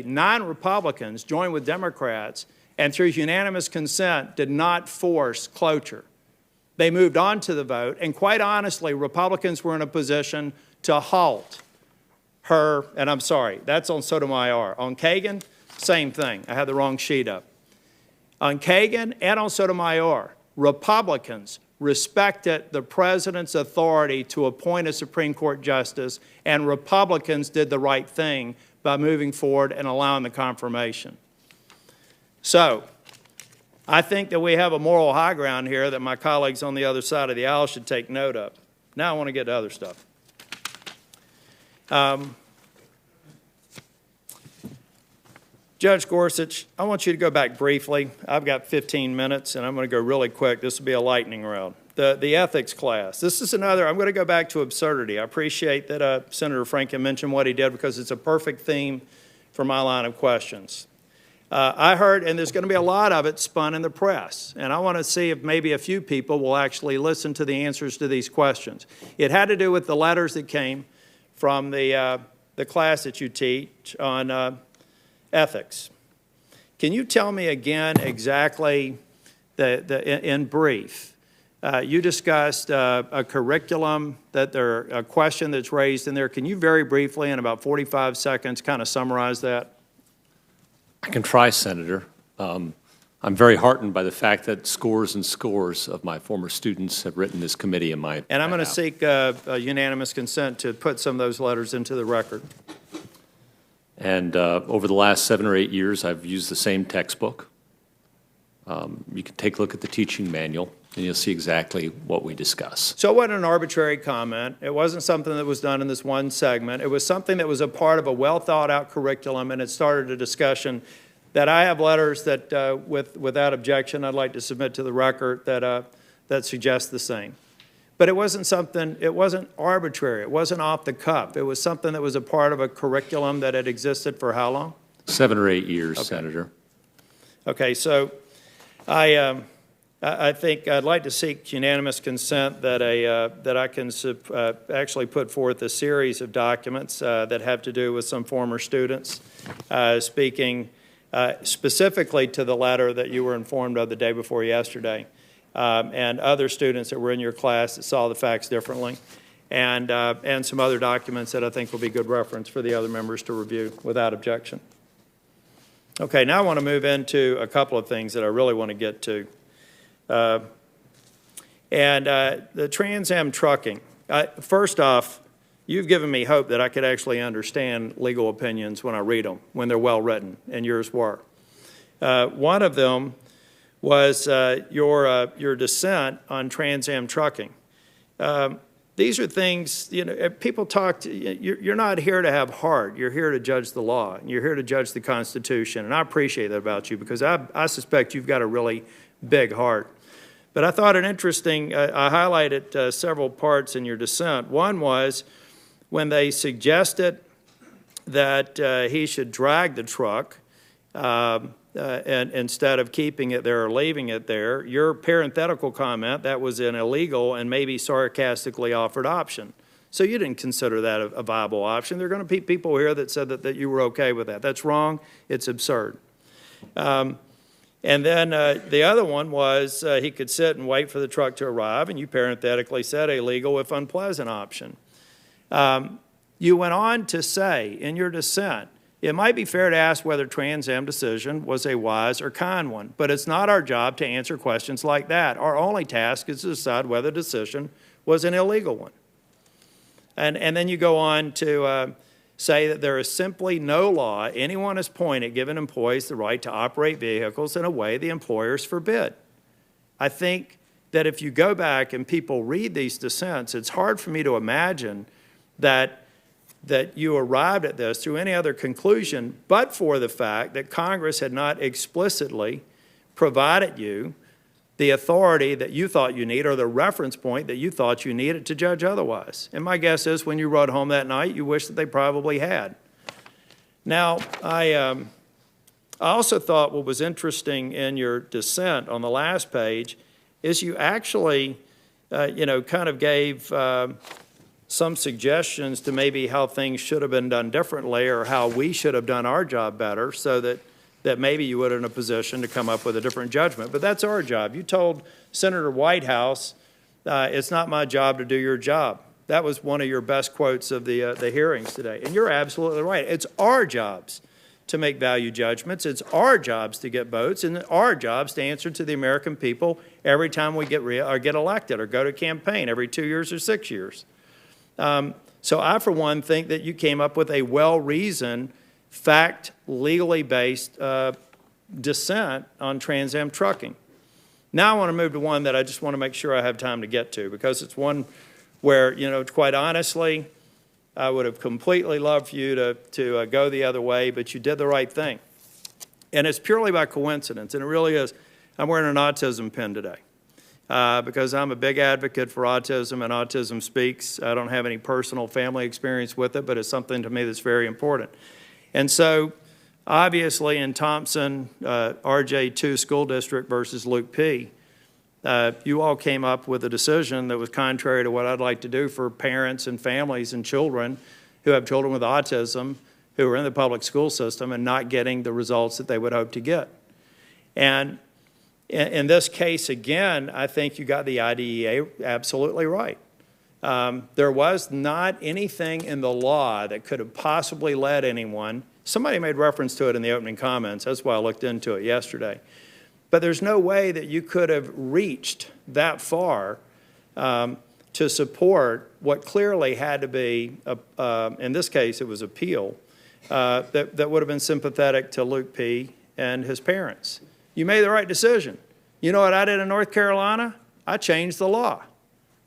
S19: non-Republicans joined with Democrats and through unanimous consent did not force cloture. They moved on to the vote, and quite honestly, Republicans were in a position to halt her, and I'm sorry, that's on Sotomayor. On Kagan, same thing. I had the wrong sheet up. On Kagan and on Sotomayor, Republicans respected the president's authority to appoint a Supreme Court justice, and Republicans did the right thing by moving forward and allowing the confirmation. So, I think that we have a moral high ground here that my colleagues on the other side of the aisle should take note of. Now I want to get to other stuff. Judge Gorsuch, I want you to go back briefly. I've got 15 minutes, and I'm going to go really quick. This will be a lightning round. The ethics class. This is another, I'm going to go back to absurdity. I appreciate that Senator Franken mentioned what he did because it's a perfect theme for my line of questions. I heard, and there's going to be a lot of it spun in the press, and I want to see if maybe a few people will actually listen to the answers to these questions. It had to do with the letters that came from the class that you teach on ethics. Can you tell me again exactly, in brief, you discussed a curriculum, a question that's raised in there. Can you very briefly, in about 45 seconds, kind of summarize that?
S2: I can try, Senator. I'm very heartened by the fact that scores and scores of my former students have written this committee in my
S19: And I'm going to seek a unanimous consent to put some of those letters into the record.
S2: And over the last 7 or 8 years, I've used the same textbook. You can take a look at the teaching manual, and you'll see exactly what we discuss.
S19: So it wasn't an arbitrary comment. It wasn't something that was done in this one segment. It was something that was a part of a well-thought-out curriculum, and it started a discussion that I have letters that, without objection, I'd like to submit to the record that suggest the same. But it wasn't something, it wasn't arbitrary. It wasn't off the cuff. It was something that was a part of a curriculum that had existed for how long?
S2: 7 or 8 years,
S19: Okay.
S2: Senator.
S19: Okay, so I think I'd like to seek unanimous consent that I can actually put forth a series of documents that have to do with some former students, speaking specifically to the letter that you were informed of the day before yesterday, and other students that were in your class that saw the facts differently, and some other documents that I think will be good reference for the other members to review without objection. Okay, now I want to move into a couple of things that I really want to get to. The Trans Am trucking. First off, you've given me hope that I could actually understand legal opinions when I read them, when they're well written, and yours were. One of them was your dissent on Trans Am trucking. These are things, people talk, you're not here to have heart. You're here to judge the law. You're here to judge the Constitution. And I appreciate that about you because I suspect you've got a really big heart. But I thought it interesting, I highlighted several parts in your dissent. One was when they suggested that he should drag the truck and instead of keeping it there or leaving it there, your parenthetical comment, that was an illegal and maybe sarcastically offered option. So you didn't consider that a viable option. There are going to be people here that said that you were okay with that. That's wrong. It's absurd. And then the other one was he could sit and wait for the truck to arrive, and you parenthetically said a legal if unpleasant option. You went on to say in your dissent, it might be fair to ask whether Trans Am decision was a wise or kind one, but it's not our job to answer questions like that. Our only task is to decide whether the decision was an illegal one. And then you go on to say that there is simply no law anyone has pointed giving employees the right to operate vehicles in a way the employers forbid. I think that if you go back and people read these dissents, it's hard for me to imagine that you arrived at this through any other conclusion but for the fact that Congress had not explicitly provided you the authority that you thought you need or the reference point that you thought you needed to judge otherwise. And my guess is when you rode home that night, you wish that they probably had. Now, I also thought what was interesting in your dissent on the last page is you actually, kind of gave some suggestions to maybe how things should have been done differently or how we should have done our job better so that maybe you would have been in a position to come up with a different judgment. But that's our job. You told Senator Whitehouse, it's not my job to do your job. That was one of your best quotes of the hearings today. And you're absolutely right. It's our jobs to make value judgments. It's our jobs to get votes, and our jobs to answer to the American people every time we get elected or go to campaign every 2 years or 6 years. So I, for one, think that you came up with a well-reasoned, fact, legally based dissent on Trans Am trucking. Now I want to move to one that I just want to make sure I have time to get to, because it's one where, you know, quite honestly, I would have completely loved for you to go the other way, but you did the right thing. And it's purely by coincidence, and it really is. I'm wearing an autism pin today because I'm a big advocate for autism, and Autism Speaks. I don't have any personal family experience with it, but it's something to me that's very important. And so, obviously, in Thompson, RJ2 School District versus Luke P., you all came up with a decision that was contrary to what I'd like to do for parents and families and children who have children with autism who are in the public school system and not getting the results that they would hope to get. And in this case, again, I think you got the IDEA absolutely right. There was not anything in the law that could have possibly led anyone. Somebody made reference to it in the opening comments. That's why I looked into it yesterday. But there's no way that you could have reached that far to support what clearly had to be, in this case, it was appeal, that would have been sympathetic to Luke P. and his parents. You made the right decision. You know what I did in North Carolina? I changed the law.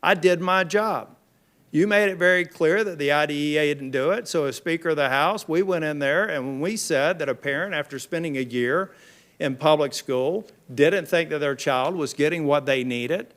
S19: I did my job. You made it very clear that the IDEA didn't do it, so as Speaker of the House, we went in there and when we said that a parent, after spending a year in public school, didn't think that their child was getting what they needed,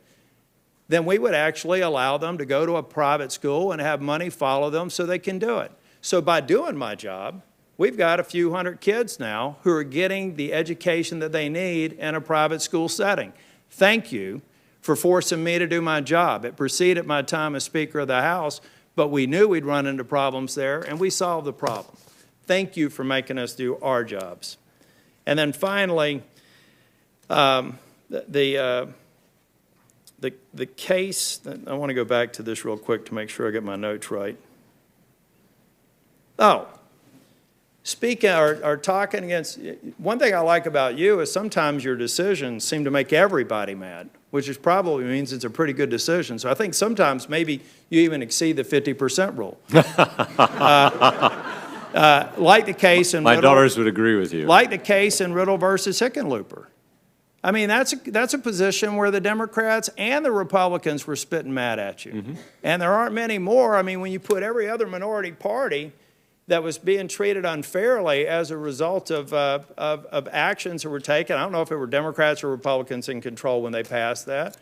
S19: then we would actually allow them to go to a private school and have money follow them so they can do it. So by doing my job, we've got a few hundred kids now who are getting the education that they need in a private school setting. Thank you for forcing me to do my job. It preceded my time as Speaker of the House, but we knew we'd run into problems there, and we solved the problem. Thank you for making us do our jobs. And then finally, the case, I want to go back to this real quick to make sure I get my notes right. Oh, speaking or talking against, one thing I like about you is sometimes your decisions seem to make everybody mad, which is probably means it's a pretty good decision. So I think sometimes maybe you even exceed the 50% rule. Like the case in
S10: My
S19: Riddle,
S10: daughters would agree with you.
S19: Like the case in Riddle versus Hickenlooper. I mean, that's a position where the Democrats and the Republicans were spitting mad at you. Mm-hmm. And there aren't many more. I mean, when you put every other minority party that was being treated unfairly as a result of actions that were taken. I don't know if it were Democrats or Republicans in control when they passed that.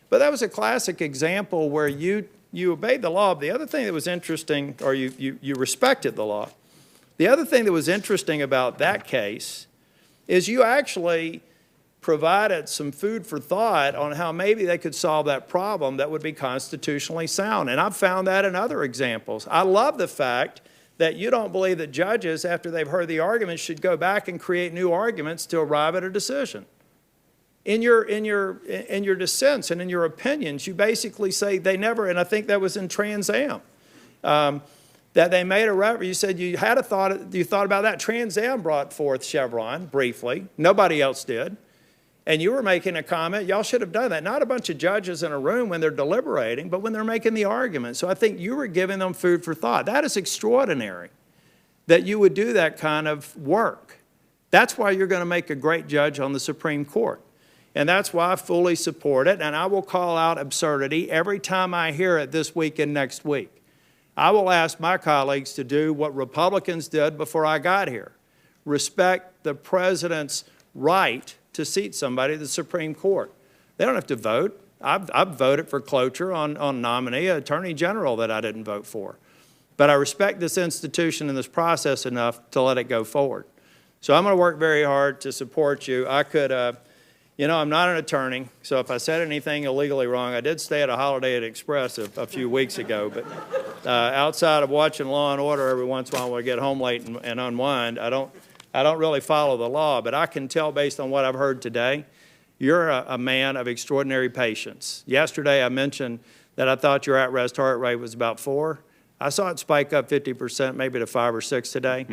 S19: But that was a classic example where you obeyed the law. But the other thing that was interesting, or you respected the law. The other thing that was interesting about that case is you actually provided some food for thought on how maybe they could solve that problem that would be constitutionally sound. And I've found that in other examples. I love the fact that you don't believe that judges, after they've heard the arguments, should go back and create new arguments to arrive at a decision. In your dissents and in your opinions, you basically say they never, and I think that was in Trans Am, that they made a reference. You said you thought about that. Trans Am brought forth Chevron briefly. Nobody else did. And you were making a comment, y'all should have done that. Not a bunch of judges in a room when they're deliberating, but when they're making the argument. So I think you were giving them food for thought. That is extraordinary that you would do that kind of work. That's why you're going to make a great judge on the Supreme Court. And that's why I fully support it. And I will call out absurdity every time I hear it this week and next week. I will ask my colleagues to do what Republicans did before I got here. Respect the president's right to seat somebody to the Supreme Court. They don't have to vote. I've voted for cloture on nominee attorney general that I didn't vote for. But I respect this institution and this process enough to let it go forward. So I'm going to work very hard to support you. I could, I'm not an attorney, so if I said anything illegally wrong, I did stay at a Holiday Inn Express a few weeks ago, but outside of watching Law and Order every once in a while when I get home late and unwind, I don't really follow the law, but I can tell based on what I've heard today, you're a man of extraordinary patience. Yesterday I mentioned that I thought your at-rest heart rate was about 4. I saw it spike up 50%, maybe to 5 or 6 today.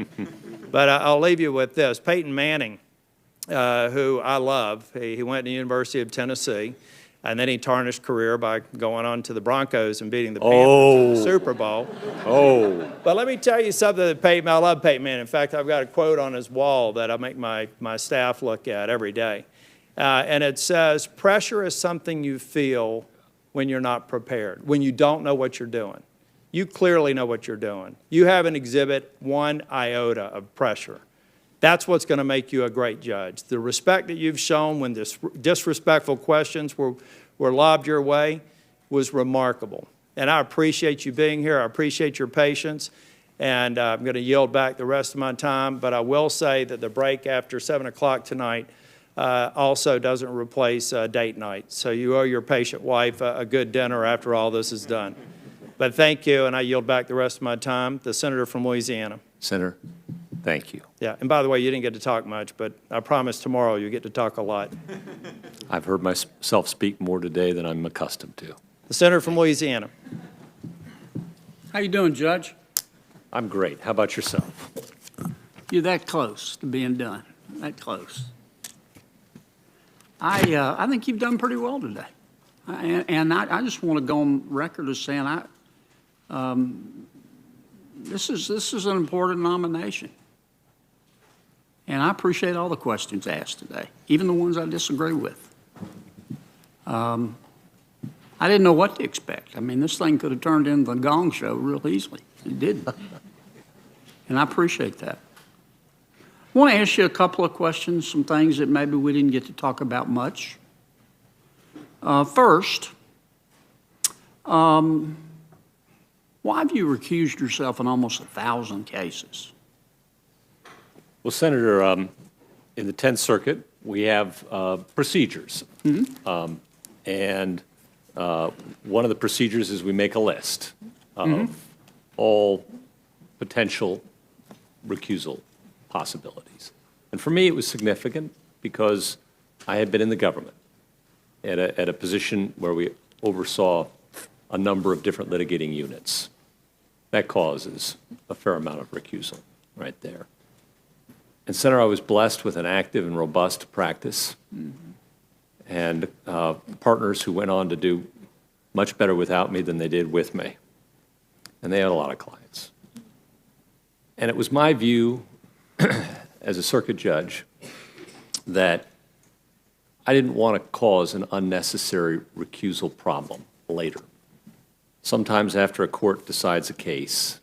S19: But I'll leave you with this. Peyton Manning, who I love, he went to the University of Tennessee. And then he tarnished career by going on to the Broncos and beating the Panthers in the Super Bowl. But let me tell you something that Peyton, I love Peyton Manning. In fact, I've got a quote on his wall that I make my staff look at every day. And it says, pressure is something you feel when you're not prepared, when you don't know what you're doing. You clearly know what you're doing. You haven't exhibited one iota of pressure. That's what's going to make you a great judge. The respect that you've shown when disrespectful questions were lobbed your way was remarkable. And I appreciate you being here. I appreciate your patience. And I'm going to yield back the rest of my time. But I will say that the break after 7 o'clock tonight also doesn't replace date night. So you owe your patient wife a good dinner after all this is done. But thank you, and I yield back the rest of my time. The senator from Louisiana.
S2: Senator, thank you.
S19: Yeah, and by the way, you didn't get to talk much, but I promise tomorrow you get to talk a lot.
S2: I've heard myself speak more today than I'm accustomed to.
S19: The senator from Louisiana.
S21: How you doing, Judge?
S2: I'm great. How about yourself?
S21: You're that close to being done. That close. I think you've done pretty well today. And I just want to go on record as saying this is an important nomination. And I appreciate all the questions asked today, even the ones I disagree with. I didn't know what to expect. I mean, this thing could have turned into the Gong Show real easily. It didn't. And I appreciate that. I want to ask you a couple of questions, some things that maybe we didn't get to talk about much. First, why have you recused yourself in almost 1,000 cases?
S2: Well, Senator, in the 10th Circuit, we have procedures.
S21: Mm-hmm.
S2: And one of the procedures is we make a list of all potential recusal possibilities. And for me, it was significant because I had been in the government at a position where we oversaw a number of different litigating units. That causes a fair amount of recusal right there. And, Senator, I was blessed with an active and robust practice and partners who went on to do much better without me than they did with me. And they had a lot of clients. And it was my view as a circuit judge that I didn't want to cause an unnecessary recusal problem later. Sometimes after a court decides a case,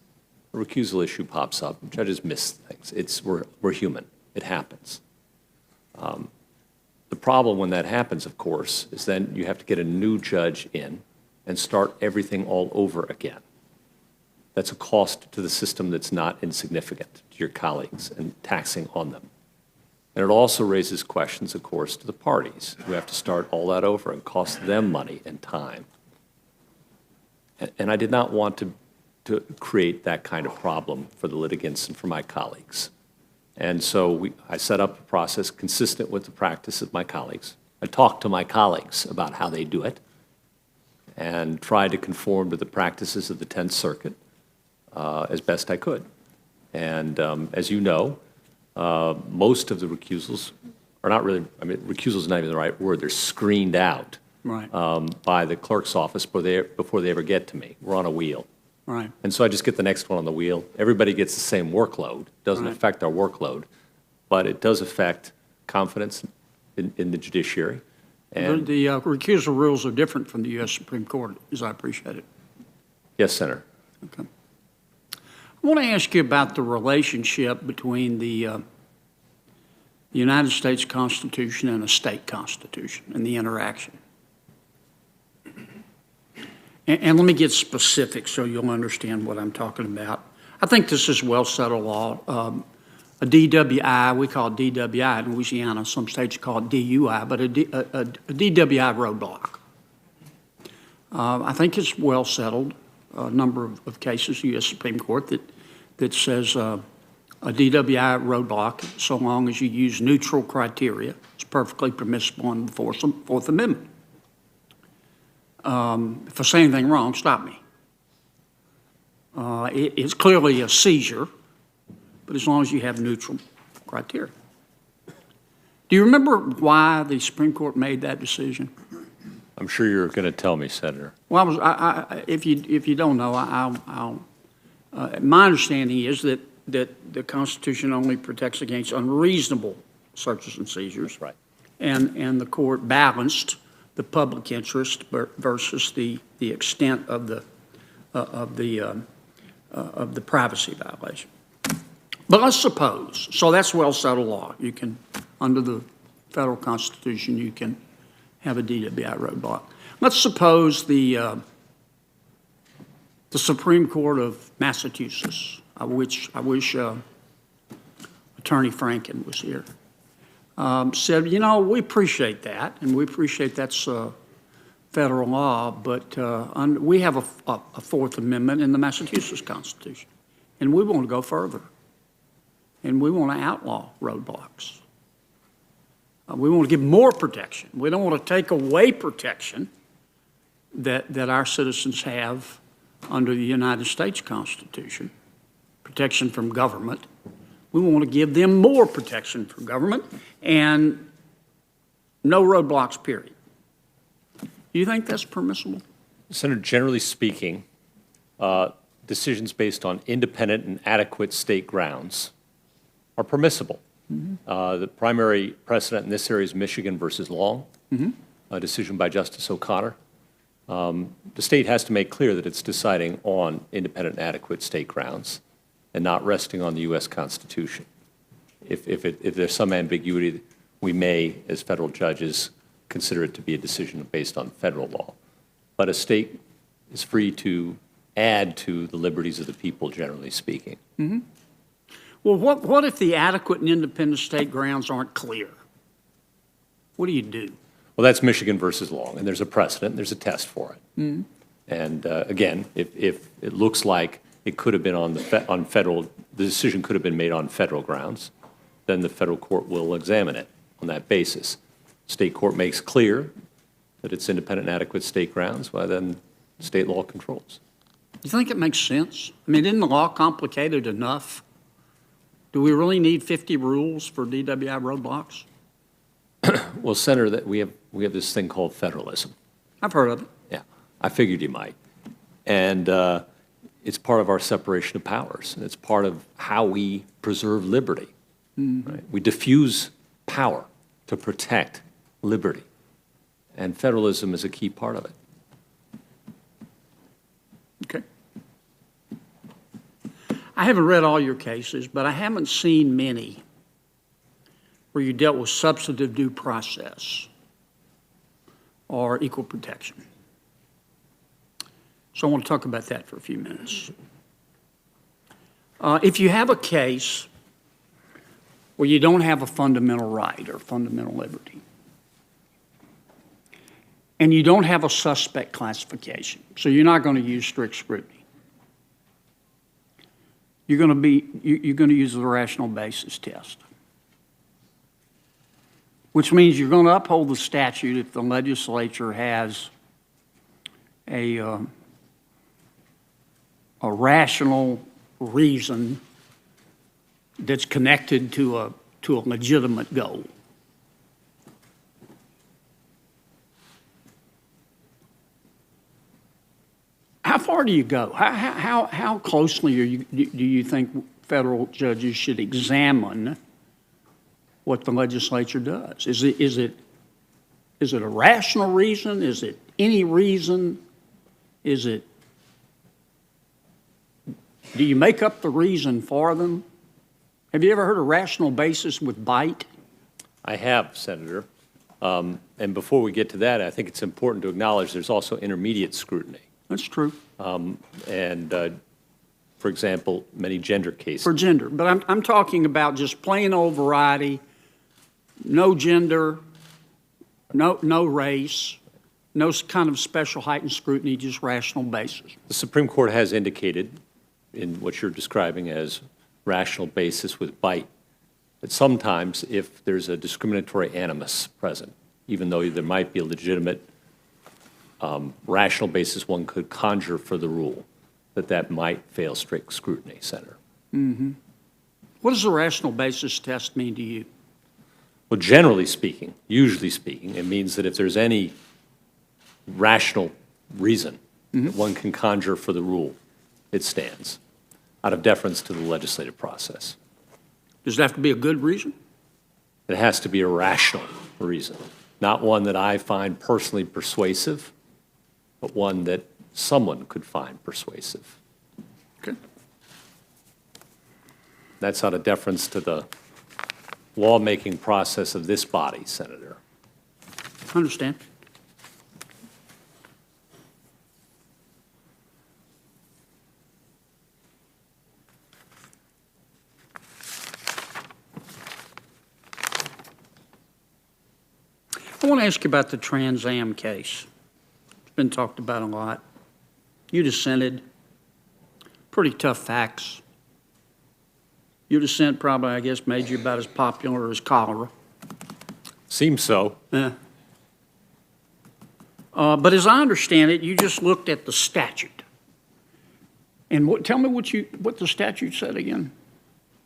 S2: a recusal issue pops up. Judges miss things. We're human. It happens. The problem when that happens, of course, is then you have to get a new judge in and start everything all over again. That's a cost to the system that's not insignificant to your colleagues and taxing on them. And it also raises questions, of course, to the parties who have to start all that over and cost them money and time. And I did not want to create that kind of problem for the litigants and for my colleagues. And so I set up a process consistent with the practice of my colleagues. I talked to my colleagues about how they do it and tried to conform to the practices of the 10th Circuit as best I could. And as you know, most of the recusals are not really, I mean, recusal is not even the right word. They're screened out by the clerk's office before they ever get to me. We're on a wheel.
S21: Right.
S2: And so I just get the next one on the wheel. Everybody gets the same workload. It doesn't affect our workload, but it does affect confidence in the judiciary. And
S21: The recusal rules are different from the U.S. Supreme Court, as I appreciate it.
S2: yes, Senator.
S21: Okay. I want to ask you about the relationship between the United States Constitution and a state constitution and the interaction. And let me get specific so you'll understand what I'm talking about. I think this is well-settled law. A DWI, we call it DWI in Louisiana. Some states call it DUI, but a DWI roadblock. I think it's well-settled. A number of cases, U.S. Supreme Court, that says a DWI roadblock, so long as you use neutral criteria, it's perfectly permissible in the Fourth Amendment. If I say anything wrong, stop me. It's clearly a seizure, but as long as you have neutral criteria. Do you remember why the Supreme Court made that decision?
S2: I'm sure you're going to tell me, Senator.
S21: Well, if you don't know, my understanding is that the Constitution only protects against unreasonable searches and seizures.
S2: Right.
S21: And the court balanced the public interest versus the extent of the privacy violation. But let's suppose, so that's well-settled law. You can, under the federal Constitution, you can have a DWI roadblock. Let's suppose the Supreme Court of Massachusetts, I wish Attorney Franken was here, said, you know, we appreciate that, and we appreciate that's federal law, but we have a Fourth Amendment in the Massachusetts Constitution, and we want to go further, and we want to outlaw roadblocks. We want to give more protection. We don't want to take away protection that our citizens have under the United States Constitution, protection from government. We want to give them more protection from government and no roadblocks, period. Do you think that's permissible?
S2: Senator, generally speaking, decisions based on independent and adequate state grounds are permissible. The primary precedent in this area is Michigan versus Long, a decision by Justice O'Connor. The state has to make clear that it's deciding on independent and adequate state grounds and not resting on the U.S. Constitution. If there's some ambiguity, we may, as federal judges, consider it to be a decision based on federal law. But a state is free to add to the liberties of the people, generally speaking.
S21: Well, what if the adequate and independent state grounds aren't clear? What do you do?
S2: Well, that's Michigan versus Long, and there's a precedent, there's a test for it. And again, if it looks like it could have been on the decision could have been made on federal grounds, then the federal court will examine it on that basis. State court makes clear that it's independent and adequate state grounds, well, then state law controls.
S21: Do you think it makes sense? I mean, isn't the law complicated enough? Do we really need 50 rules for DWI roadblocks?
S2: Well, Senator, that we have this thing called federalism.
S21: I've heard of it.
S2: Yeah, I figured you might. And it's part of our separation of powers. And it's part of how we preserve liberty. Right? We diffuse power to protect liberty. And federalism is a key part of it.
S21: Okay. I haven't read all your cases, but I haven't seen many where you dealt with substantive due process or equal protection. So I want to talk about that for a few minutes. If you have a case where you don't have a fundamental right or fundamental liberty, and you don't have a suspect classification, so you're not going to use strict scrutiny, you're going to use the rational basis test, which means you're going to uphold the statute if the legislature has a rational reason that's connected to a legitimate goal. How far do you go? How closely do you think federal judges should examine what the legislature does? Is it a rational reason? Is it any reason? Do you make up the reason for them? Have you ever heard of rational basis with bite?
S2: I have, Senator. And before we get to that, I think it's important to acknowledge there's also intermediate scrutiny.
S21: That's true.
S2: For example, many gender cases.
S21: For gender, but I'm talking about just plain old variety, no gender, no race, no kind of special heightened scrutiny, just rational basis.
S2: The Supreme Court has indicated in what you're describing as rational basis with bite that sometimes if there's a discriminatory animus present, even though there might be a legitimate rational basis one could conjure for the rule, that might fail strict scrutiny, Senator.
S21: What does the rational basis test mean to you?
S2: Well, generally speaking, usually speaking, it means that if there's any rational reason that one can conjure for the rule, it stands, out of deference to the legislative process.
S21: Does it have to be a good reason?
S2: It has to be a rational reason, not one that I find personally persuasive, but one that someone could find persuasive.
S21: Okay.
S2: That's out of deference to the lawmaking process of this body, Senator.
S21: I understand. I want to ask you about the Trans Am case. It's been talked about a lot. You dissented. Pretty tough facts. Your dissent probably, I guess, made you about as popular as cholera.
S2: Seems so.
S21: Yeah. But as I understand it, you just looked at the statute. And tell me what the statute said again.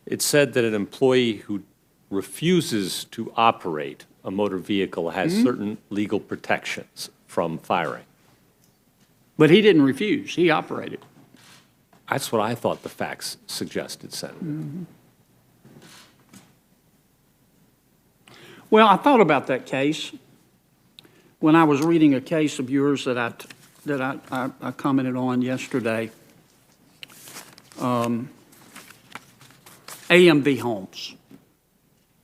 S2: It said that an employee who refuses to operate a motor vehicle has certain legal protections from firing.
S21: But he didn't refuse. He operated.
S2: That's what I thought the facts suggested, Senator.
S21: Well, I thought about that case when I was reading a case of yours that I commented on yesterday. AMV Holmes.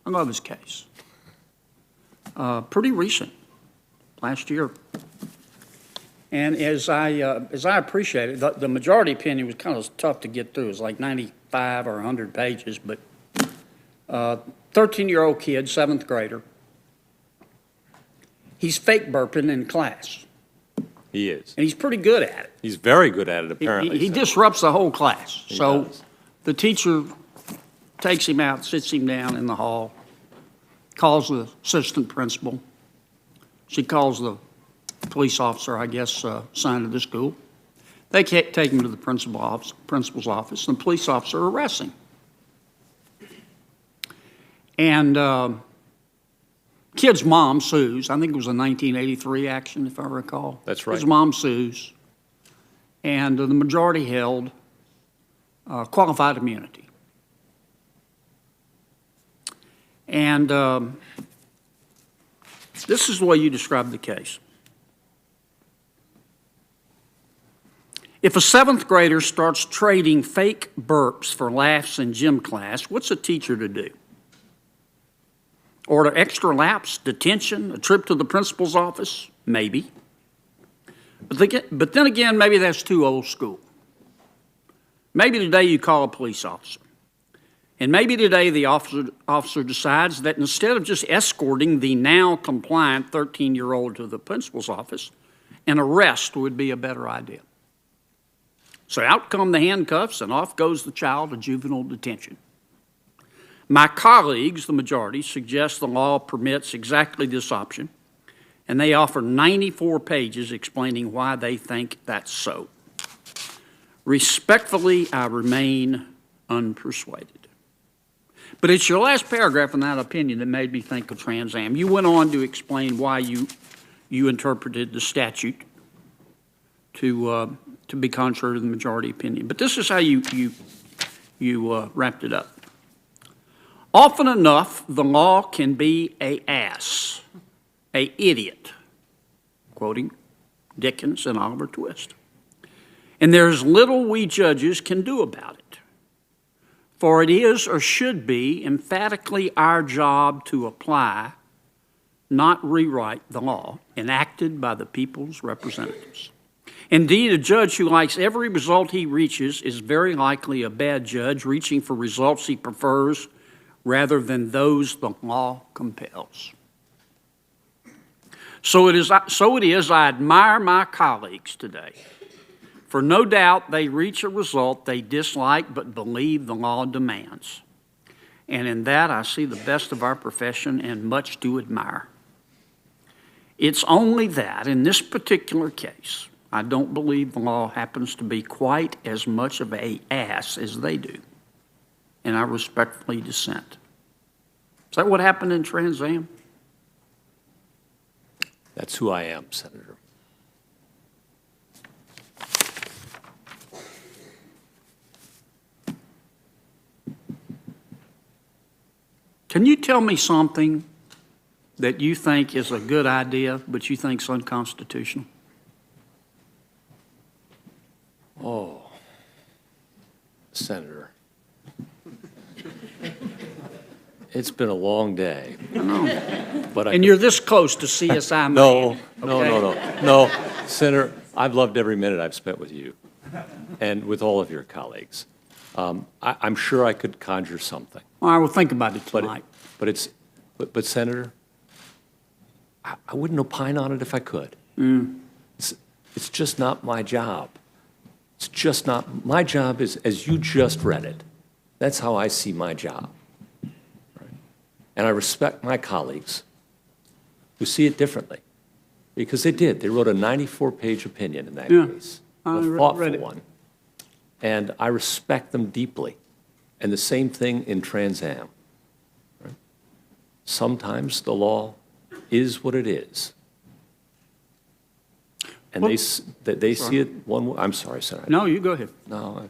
S21: I love his case. Pretty recent, last year. And as I appreciate it, the majority opinion was kind of tough to get through. It was like 95 or 100 pages, but 13-year-old kid, 7th grader. He's fake burping in class.
S2: He is.
S21: And he's pretty good at it.
S2: He's very good at it, apparently.
S21: He disrupts the whole class.
S2: He
S21: So
S2: does.
S21: the teacher takes him out, sits him down in the hall, calls the assistant principal. She calls the police officer, I guess, assigned to the school. They can't take him to the principal's office, and the police officer arrests him. And kid's mom sues. I think it was a 1983 action, if I recall.
S2: That's right.
S21: His mom sues. And the majority held qualified immunity. And this is the way you describe the case. If a 7th grader starts trading fake burps for laughs in gym class, what's a teacher to do? Order extra laps, detention, a trip to the principal's office? Maybe. But then again, maybe that's too old school. Maybe today you call a police officer. And maybe today the officer decides that instead of just escorting the now compliant 13-year-old to the principal's office, an arrest would be a better idea. So out come the handcuffs and off goes the child to juvenile detention. My colleagues, the majority, suggest the law permits exactly this option, and they offer 94 pages explaining why they think that's so. Respectfully, I remain unpersuaded. But it's your last paragraph in that opinion that made me think of Trans Am. You went on to explain why you interpreted the statute to be contrary to the majority opinion. But this is how you wrapped it up. Often enough, the law can be a ass, a idiot, quoting Dickens and Oliver Twist. And there's little we judges can do about it. For it is or should be emphatically our job to apply, not rewrite the law enacted by the people's representatives. Indeed, a judge who likes every result he reaches is very likely a bad judge reaching for results he prefers rather than those the law compels. So it is I admire my colleagues today, for no doubt they reach a result they dislike but believe the law demands. And in that I see the best of our profession and much to admire. It's only that in this particular case, I don't believe the law happens to be quite as much of an ass as they do. And I respectfully dissent. Is that what happened in Trans Am?
S2: That's who I am, Senator.
S21: Can you tell me something that you think is a good idea, but you think's unconstitutional?
S2: Oh, Senator. It's been a long day.
S21: I know.
S2: But
S21: And you're this close to CSI
S2: No,
S21: man,
S2: no,
S21: okay?
S2: no, no, no. Senator, I've loved every minute I've spent with you and with all of your colleagues. I'm sure I could conjure something.
S21: All right, well, think about it tonight.
S2: But Senator, I wouldn't opine on it if I could. It's just not my job. It's just not, my job is, as you just read it, that's how I see my job. Right? And I respect my colleagues who see it differently, because they did. They wrote a 94-page opinion in that case, a thoughtful one. And I respect them deeply. And the same thing in Trans Am. Right? Sometimes the law is what it is. And they see it one way. I'm sorry, Senator.
S21: No, you go ahead.
S2: No,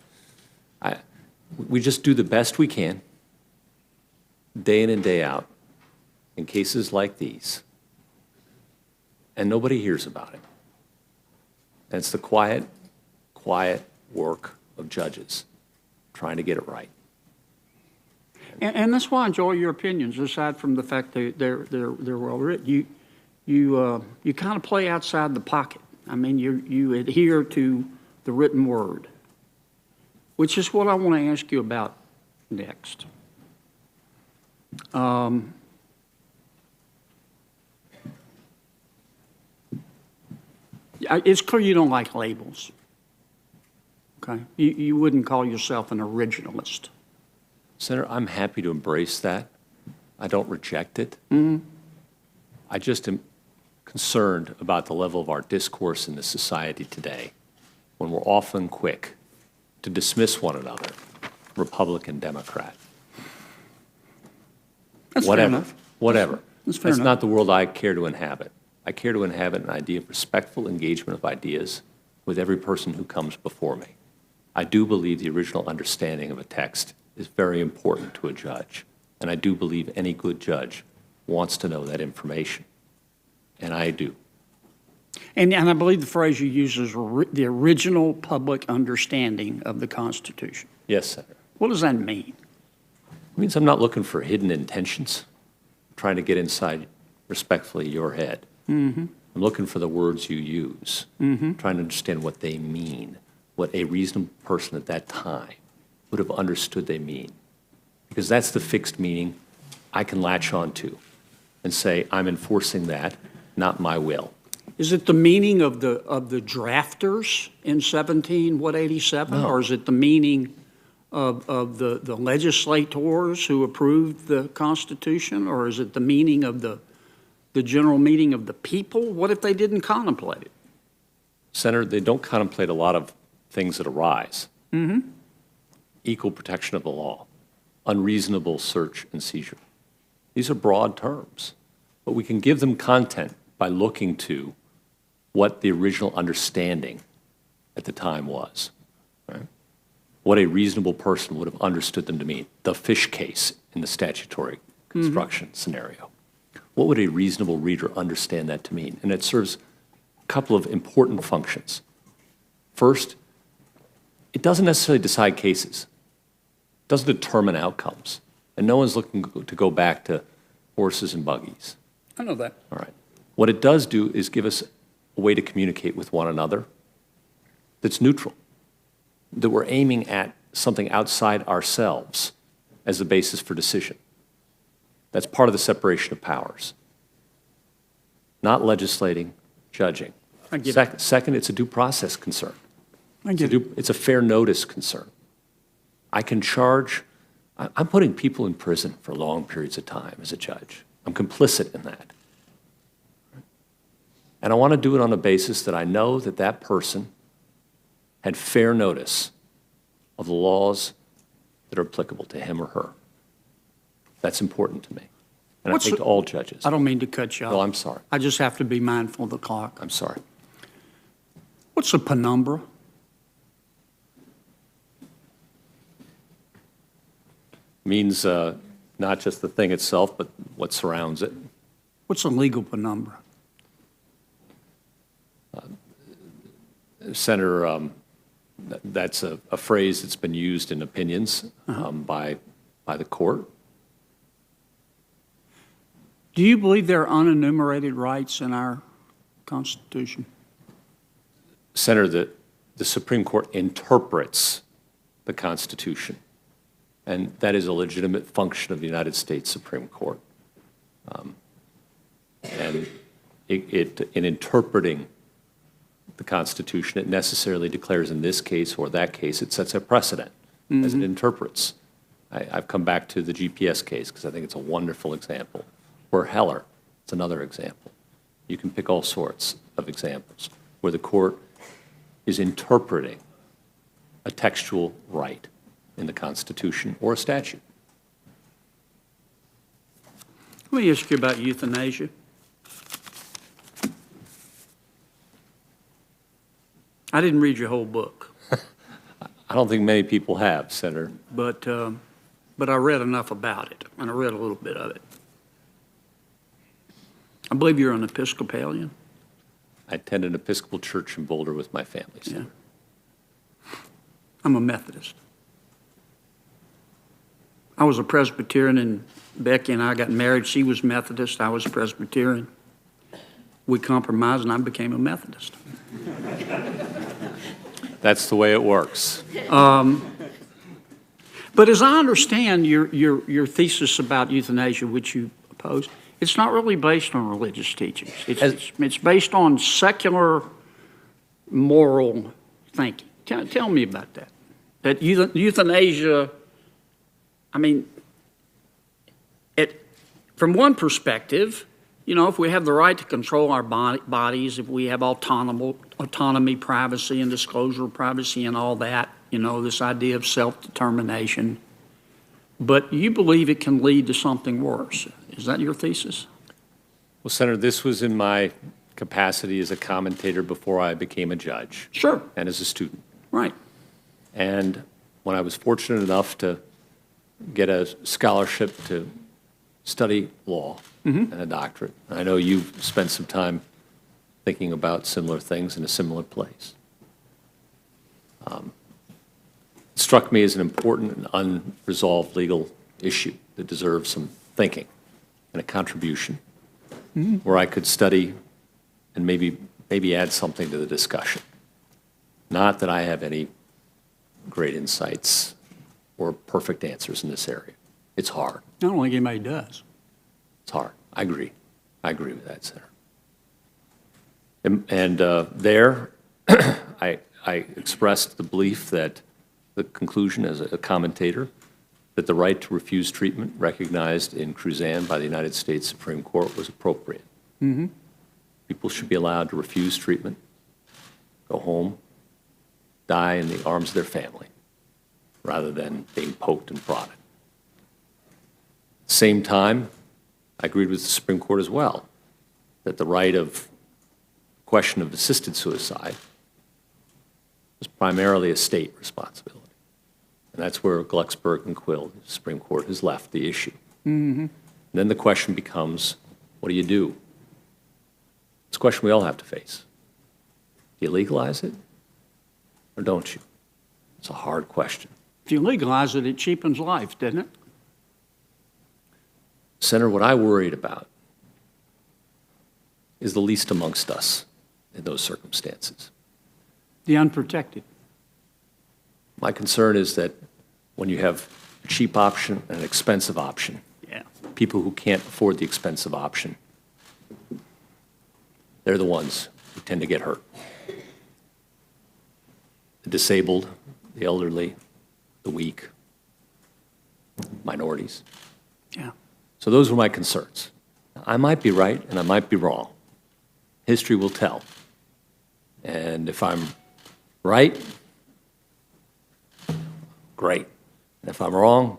S2: we just do the best we can, day in and day out, in cases like these. And nobody hears about it. And it's the quiet work of judges trying to get it right.
S21: And that's why I enjoy your opinions, aside from the fact that they're well written. You kind of play outside the pocket. I mean, you adhere to the written word, which is what I want to ask you about next. It's clear you don't like labels. Okay? You wouldn't call yourself an originalist.
S2: Senator, I'm happy to embrace that. I don't reject it. I just am concerned about the level of our discourse in the society today, when we're often quick to dismiss one another, Republican, Democrat.
S21: That's fair enough.
S2: Whatever.
S21: That's fair enough.
S2: Not the world I care to inhabit. I care to inhabit an idea of respectful engagement of ideas with every person who comes before me. I do believe the original understanding of a text is very important to a judge, and I do believe any good judge wants to know that information, and I do.
S21: And I believe the phrase you use is the original public understanding of the Constitution.
S2: Yes, Senator.
S21: What does that mean?
S2: It means I'm not looking for hidden intentions, I'm trying to get inside respectfully your head. I'm looking for the words you use, trying to understand what they mean, what a reasonable person at that time would have understood they mean. Because that's the fixed meaning I can latch on to and say, I'm enforcing that, not my will.
S21: Is it the meaning of the drafters in 1787,
S2: No.
S21: or is it the meaning of the legislators who approved the Constitution, or is it the meaning of the general meaning of the people? What if they didn't contemplate it?
S2: Senator, they don't contemplate a lot of things that arise. Equal protection of the law, unreasonable search and seizure. These are broad terms, but we can give them content by looking to what the original understanding at the time was, right? What a reasonable person would have understood them to mean. The fish case in the statutory construction scenario. What would a reasonable reader understand that to mean? And it serves a couple of important functions. First, it doesn't necessarily decide cases. It doesn't determine outcomes. And no one's looking to go back to horses and buggies.
S21: I know that.
S2: All right. What it does do is give us a way to communicate with one another that's neutral, that we're aiming at something outside ourselves as the basis for decision. That's part of the separation of powers. Not legislating, judging. Second, it's a due process concern. It's a fair notice concern. I can charge, I'm putting people in prison for long periods of time as a judge. I'm complicit in that. And I want to do it on the basis that I know that that person had fair notice of the laws that are applicable to him or her. That's important to me. And I think to all judges.
S21: I don't mean to cut you off.
S2: No, I'm sorry.
S21: I just have to be mindful of the clock.
S2: I'm sorry.
S21: What's a penumbra?
S2: Means not just the thing itself, but what surrounds it.
S21: What's a legal penumbra?
S2: Senator, that's a phrase that's been used in opinions by the court.
S21: Do you believe there are unenumerated rights in our Constitution?
S2: Senator, the Supreme Court interprets the Constitution, and that is a legitimate function of the United States Supreme Court. And in interpreting the Constitution, it necessarily declares in this case or that case, it sets a precedent as it interprets. I've come back to the GPS case because I think it's a wonderful example. Or Heller, it's another example. You can pick all sorts of examples where the court is interpreting a textual right in the Constitution or a statute.
S21: Let me ask you about euthanasia. I didn't read your whole book.
S2: I don't think many people have, Senator.
S21: But I read enough about it, and I read a little bit of it. I believe you're an Episcopalian.
S2: I attend an Episcopal church in Boulder with my family, Senator.
S21: Yeah. I'm a Methodist. I was a Presbyterian, and Becky and I got married. She was Methodist. I was Presbyterian. We compromised, and I became a Methodist.
S2: That's the way it works.
S21: But as I understand your thesis about euthanasia, which you oppose, it's not really based on religious teachings. It's based on secular moral thinking. Tell me about that. That euthanasia, I mean, from one perspective, you know, if we have the right to control our bodies, if we have autonomy, privacy, and disclosure of privacy and all that, you know, this idea of self-determination, but you believe it can lead to something worse. Is that your thesis?
S2: Well, Senator, this was in my capacity as a commentator before I became a judge.
S21: Sure.
S2: And as a student.
S21: Right.
S2: And when I was fortunate enough to get a scholarship to study law and a doctorate, I know you've spent some time thinking about similar things in a similar place. It struck me as an important and unresolved legal issue that deserves some thinking and a contribution where I could study and maybe add something to the discussion. Not that I have any great insights or perfect answers in this area. It's hard.
S21: I don't think anybody does.
S2: It's hard. I agree. I agree with that, Senator. And there, I expressed the belief that the conclusion as a commentator that the right to refuse treatment recognized in Cruzan by the United States Supreme Court was appropriate. People should be allowed to refuse treatment, go home, die in the arms of their family, rather than being poked and prodded. At the same time, I agreed with the Supreme Court as well that the right of question of assisted suicide was primarily a state responsibility. And that's where Glucksberg and Quill, the Supreme Court, has left the issue. And then the question becomes, what do you do? It's a question we all have to face. Do you legalize it or don't you? It's a hard question.
S21: If you legalize it, it cheapens life, doesn't it?
S2: Senator, what I worried about is the least amongst us in those circumstances.
S21: The unprotected.
S2: My concern is that when you have a cheap option and an expensive option, people who can't afford the expensive option, they're the ones who tend to get hurt. The disabled, the elderly, the weak, minorities.
S21: Yeah.
S2: So those were my concerns. I might be right and I might be wrong. History will tell. And if I'm right, great. And if I'm wrong,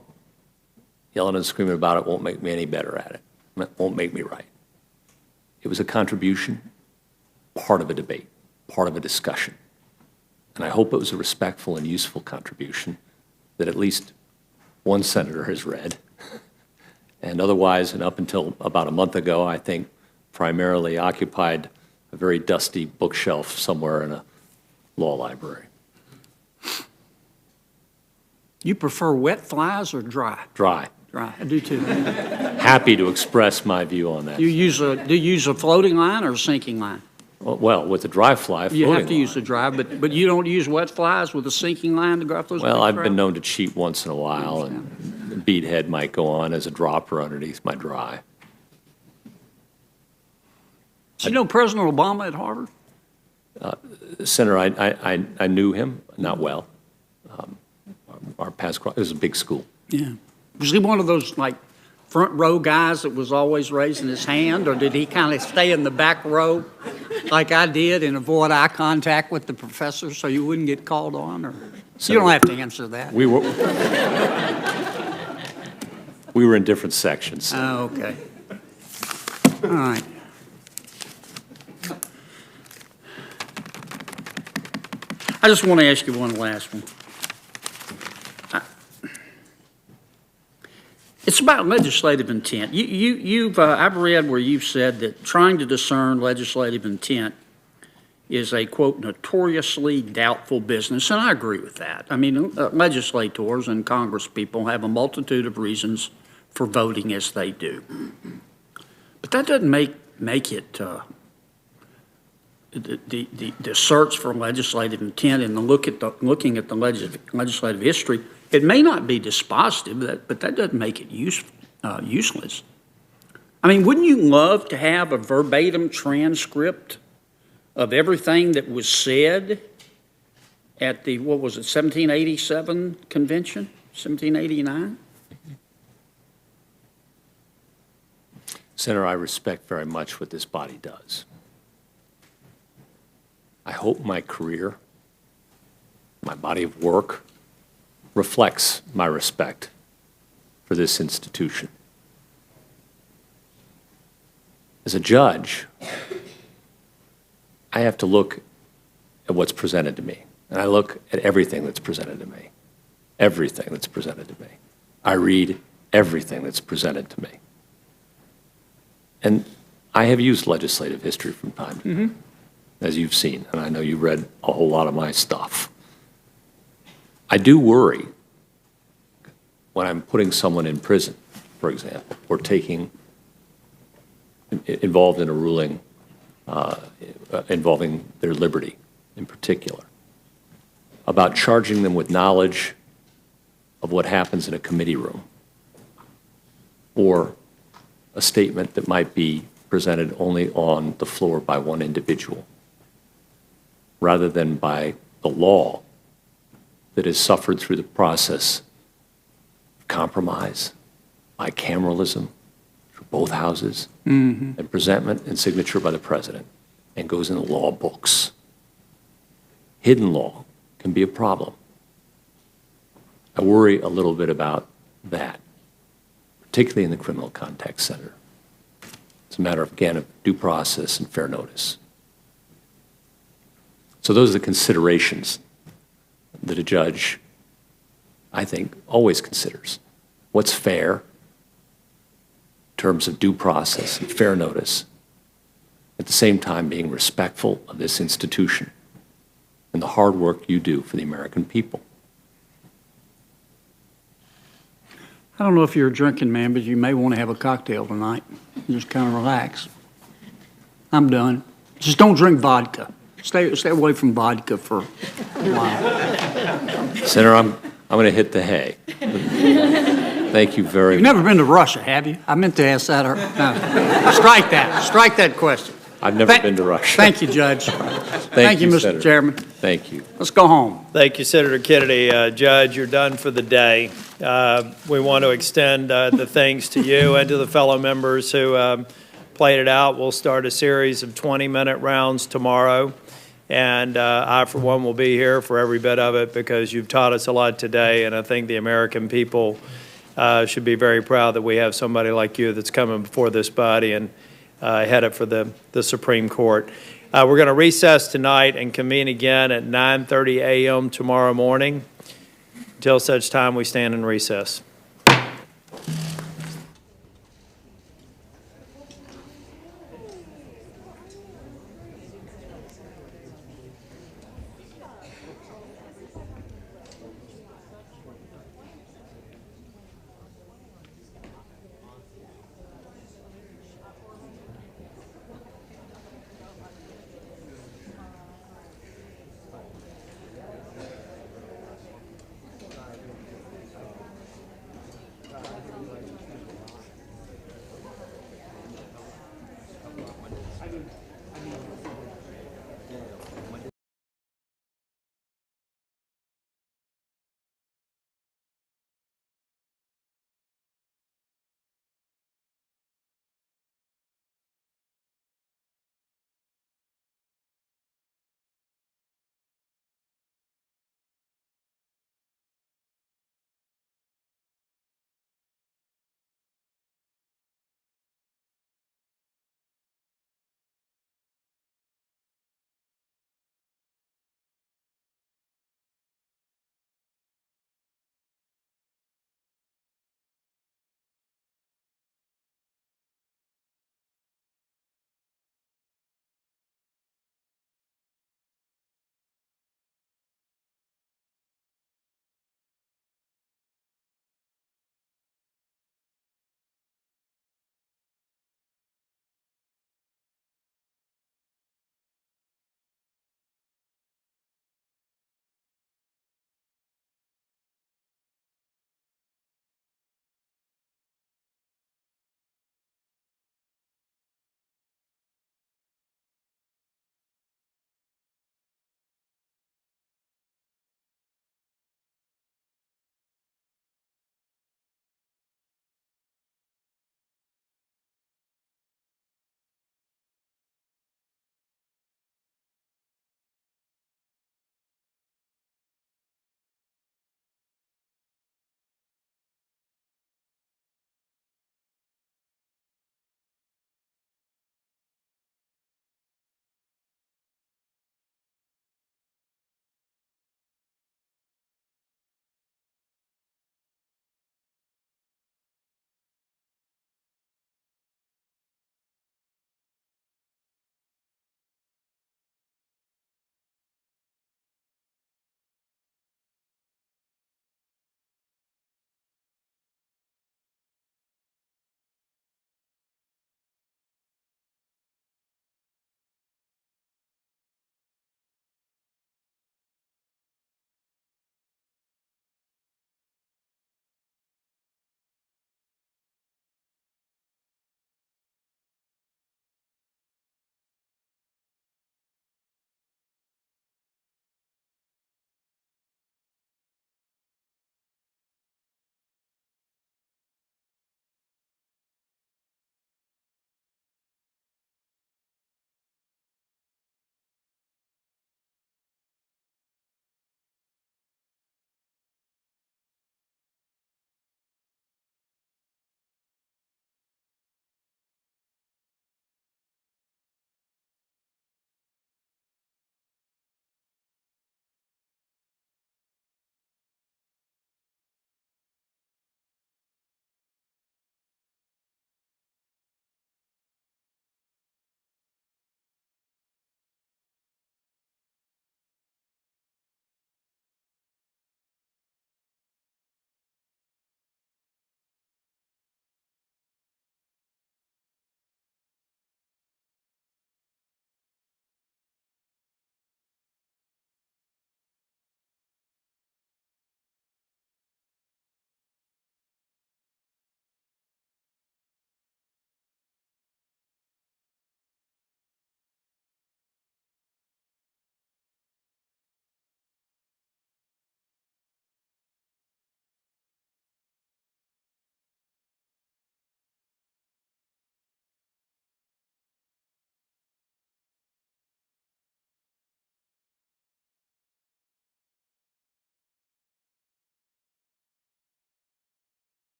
S2: yelling and screaming about it won't make me any better at it. It won't make me right. It was a contribution, part of a debate, part of a discussion. And I hope it was a respectful and useful contribution that at least one senator has read and otherwise, and up until about a month ago, I think primarily occupied a very dusty bookshelf somewhere in a law library.
S21: You prefer wet flies or dry?
S2: Dry.
S21: Dry, I do too.
S2: Happy to express my view on that.
S21: Do you use a floating line or a sinking line?
S2: Well, with the dry fly,
S21: You
S2: floating
S21: have to use the dry, but you don't use wet flies with a sinking line to go off those?
S2: Well,
S21: big
S2: I've
S21: trout?
S2: been known to cheat once in a while, and the bead head might go on as a dropper underneath my dry.
S21: Did you know President Obama at Harvard?
S2: Senator, I knew him, not well. Our past, it was a big school.
S21: Yeah. Was he one of those, like, front row guys that was always raising his hand, or did he kind of stay in the back row like I did and avoid eye contact with the professor so you wouldn't get called on? Or you don't have to answer that.
S2: We were in different sections.
S21: Oh, okay. All right. I just want to ask you one last one. It's about legislative intent. I've read where you've said that trying to discern legislative intent is a, quote, notoriously doubtful business, and I agree with that. I mean, legislators and congresspeople have a multitude of reasons for voting as they do. But that doesn't make it the search for legislative intent and looking at the legislative history. It may not be dispositive, but that doesn't make it useless. I mean, wouldn't you love to have a verbatim transcript of everything that was said at the, 1787 convention, 1789?
S2: Senator, I respect very much what this body does. I hope my career, my body of work, reflects my respect for this institution. As a judge, I have to look at what's presented to me, and I look at everything that's presented to me. Everything that's presented to me. I read everything that's presented to me. And I have used legislative history from time to time, as you've seen, and I know you read a whole lot of my stuff. I do worry when I'm putting someone in prison, for example, or involved in a ruling involving their liberty in particular, about charging them with knowledge of what happens in a committee room, or a statement that might be presented only on the floor by one individual, rather than by the law that has suffered through the process of compromise, bicameralism, through both houses, and presentment and signature by the president, and goes in the law books. Hidden law can be a problem. I worry a little bit about that, particularly in the criminal context, Senator. It's a matter, again, of due process and fair notice. So those are the considerations that a judge, I think, always considers. What's fair in terms of due process and fair notice, at the same time being respectful of this institution and the hard work you do for the American people.
S21: I don't know if you're a drinking man, but you may want to have a cocktail tonight. Just kind of relax. I'm done. Just don't drink vodka. Stay away from vodka for a while.
S2: Senator, I'm going to hit the hay. Thank you very much.
S21: You've never been to Russia, have you? I meant to ask that. No. Strike that. Strike that question.
S2: I've never been to Russia.
S21: Thank you, Judge. Thank you, Mr.
S2: Senator.
S21: Chairman.
S2: Thank you.
S21: Let's go home.
S19: Thank you, Senator Kennedy. Judge, you're done for the day. We want to extend the thanks to you and to the fellow members who played it out. We'll start a series of 20-minute rounds tomorrow. And I, for one, will be here for every bit of it because you've taught us a lot today. And I think the American people should be very proud that we have somebody like you that's coming before this body and headed for the Supreme Court. We're going to recess tonight and convene again at 9:30 a.m. tomorrow morning. Until such time, we stand in recess.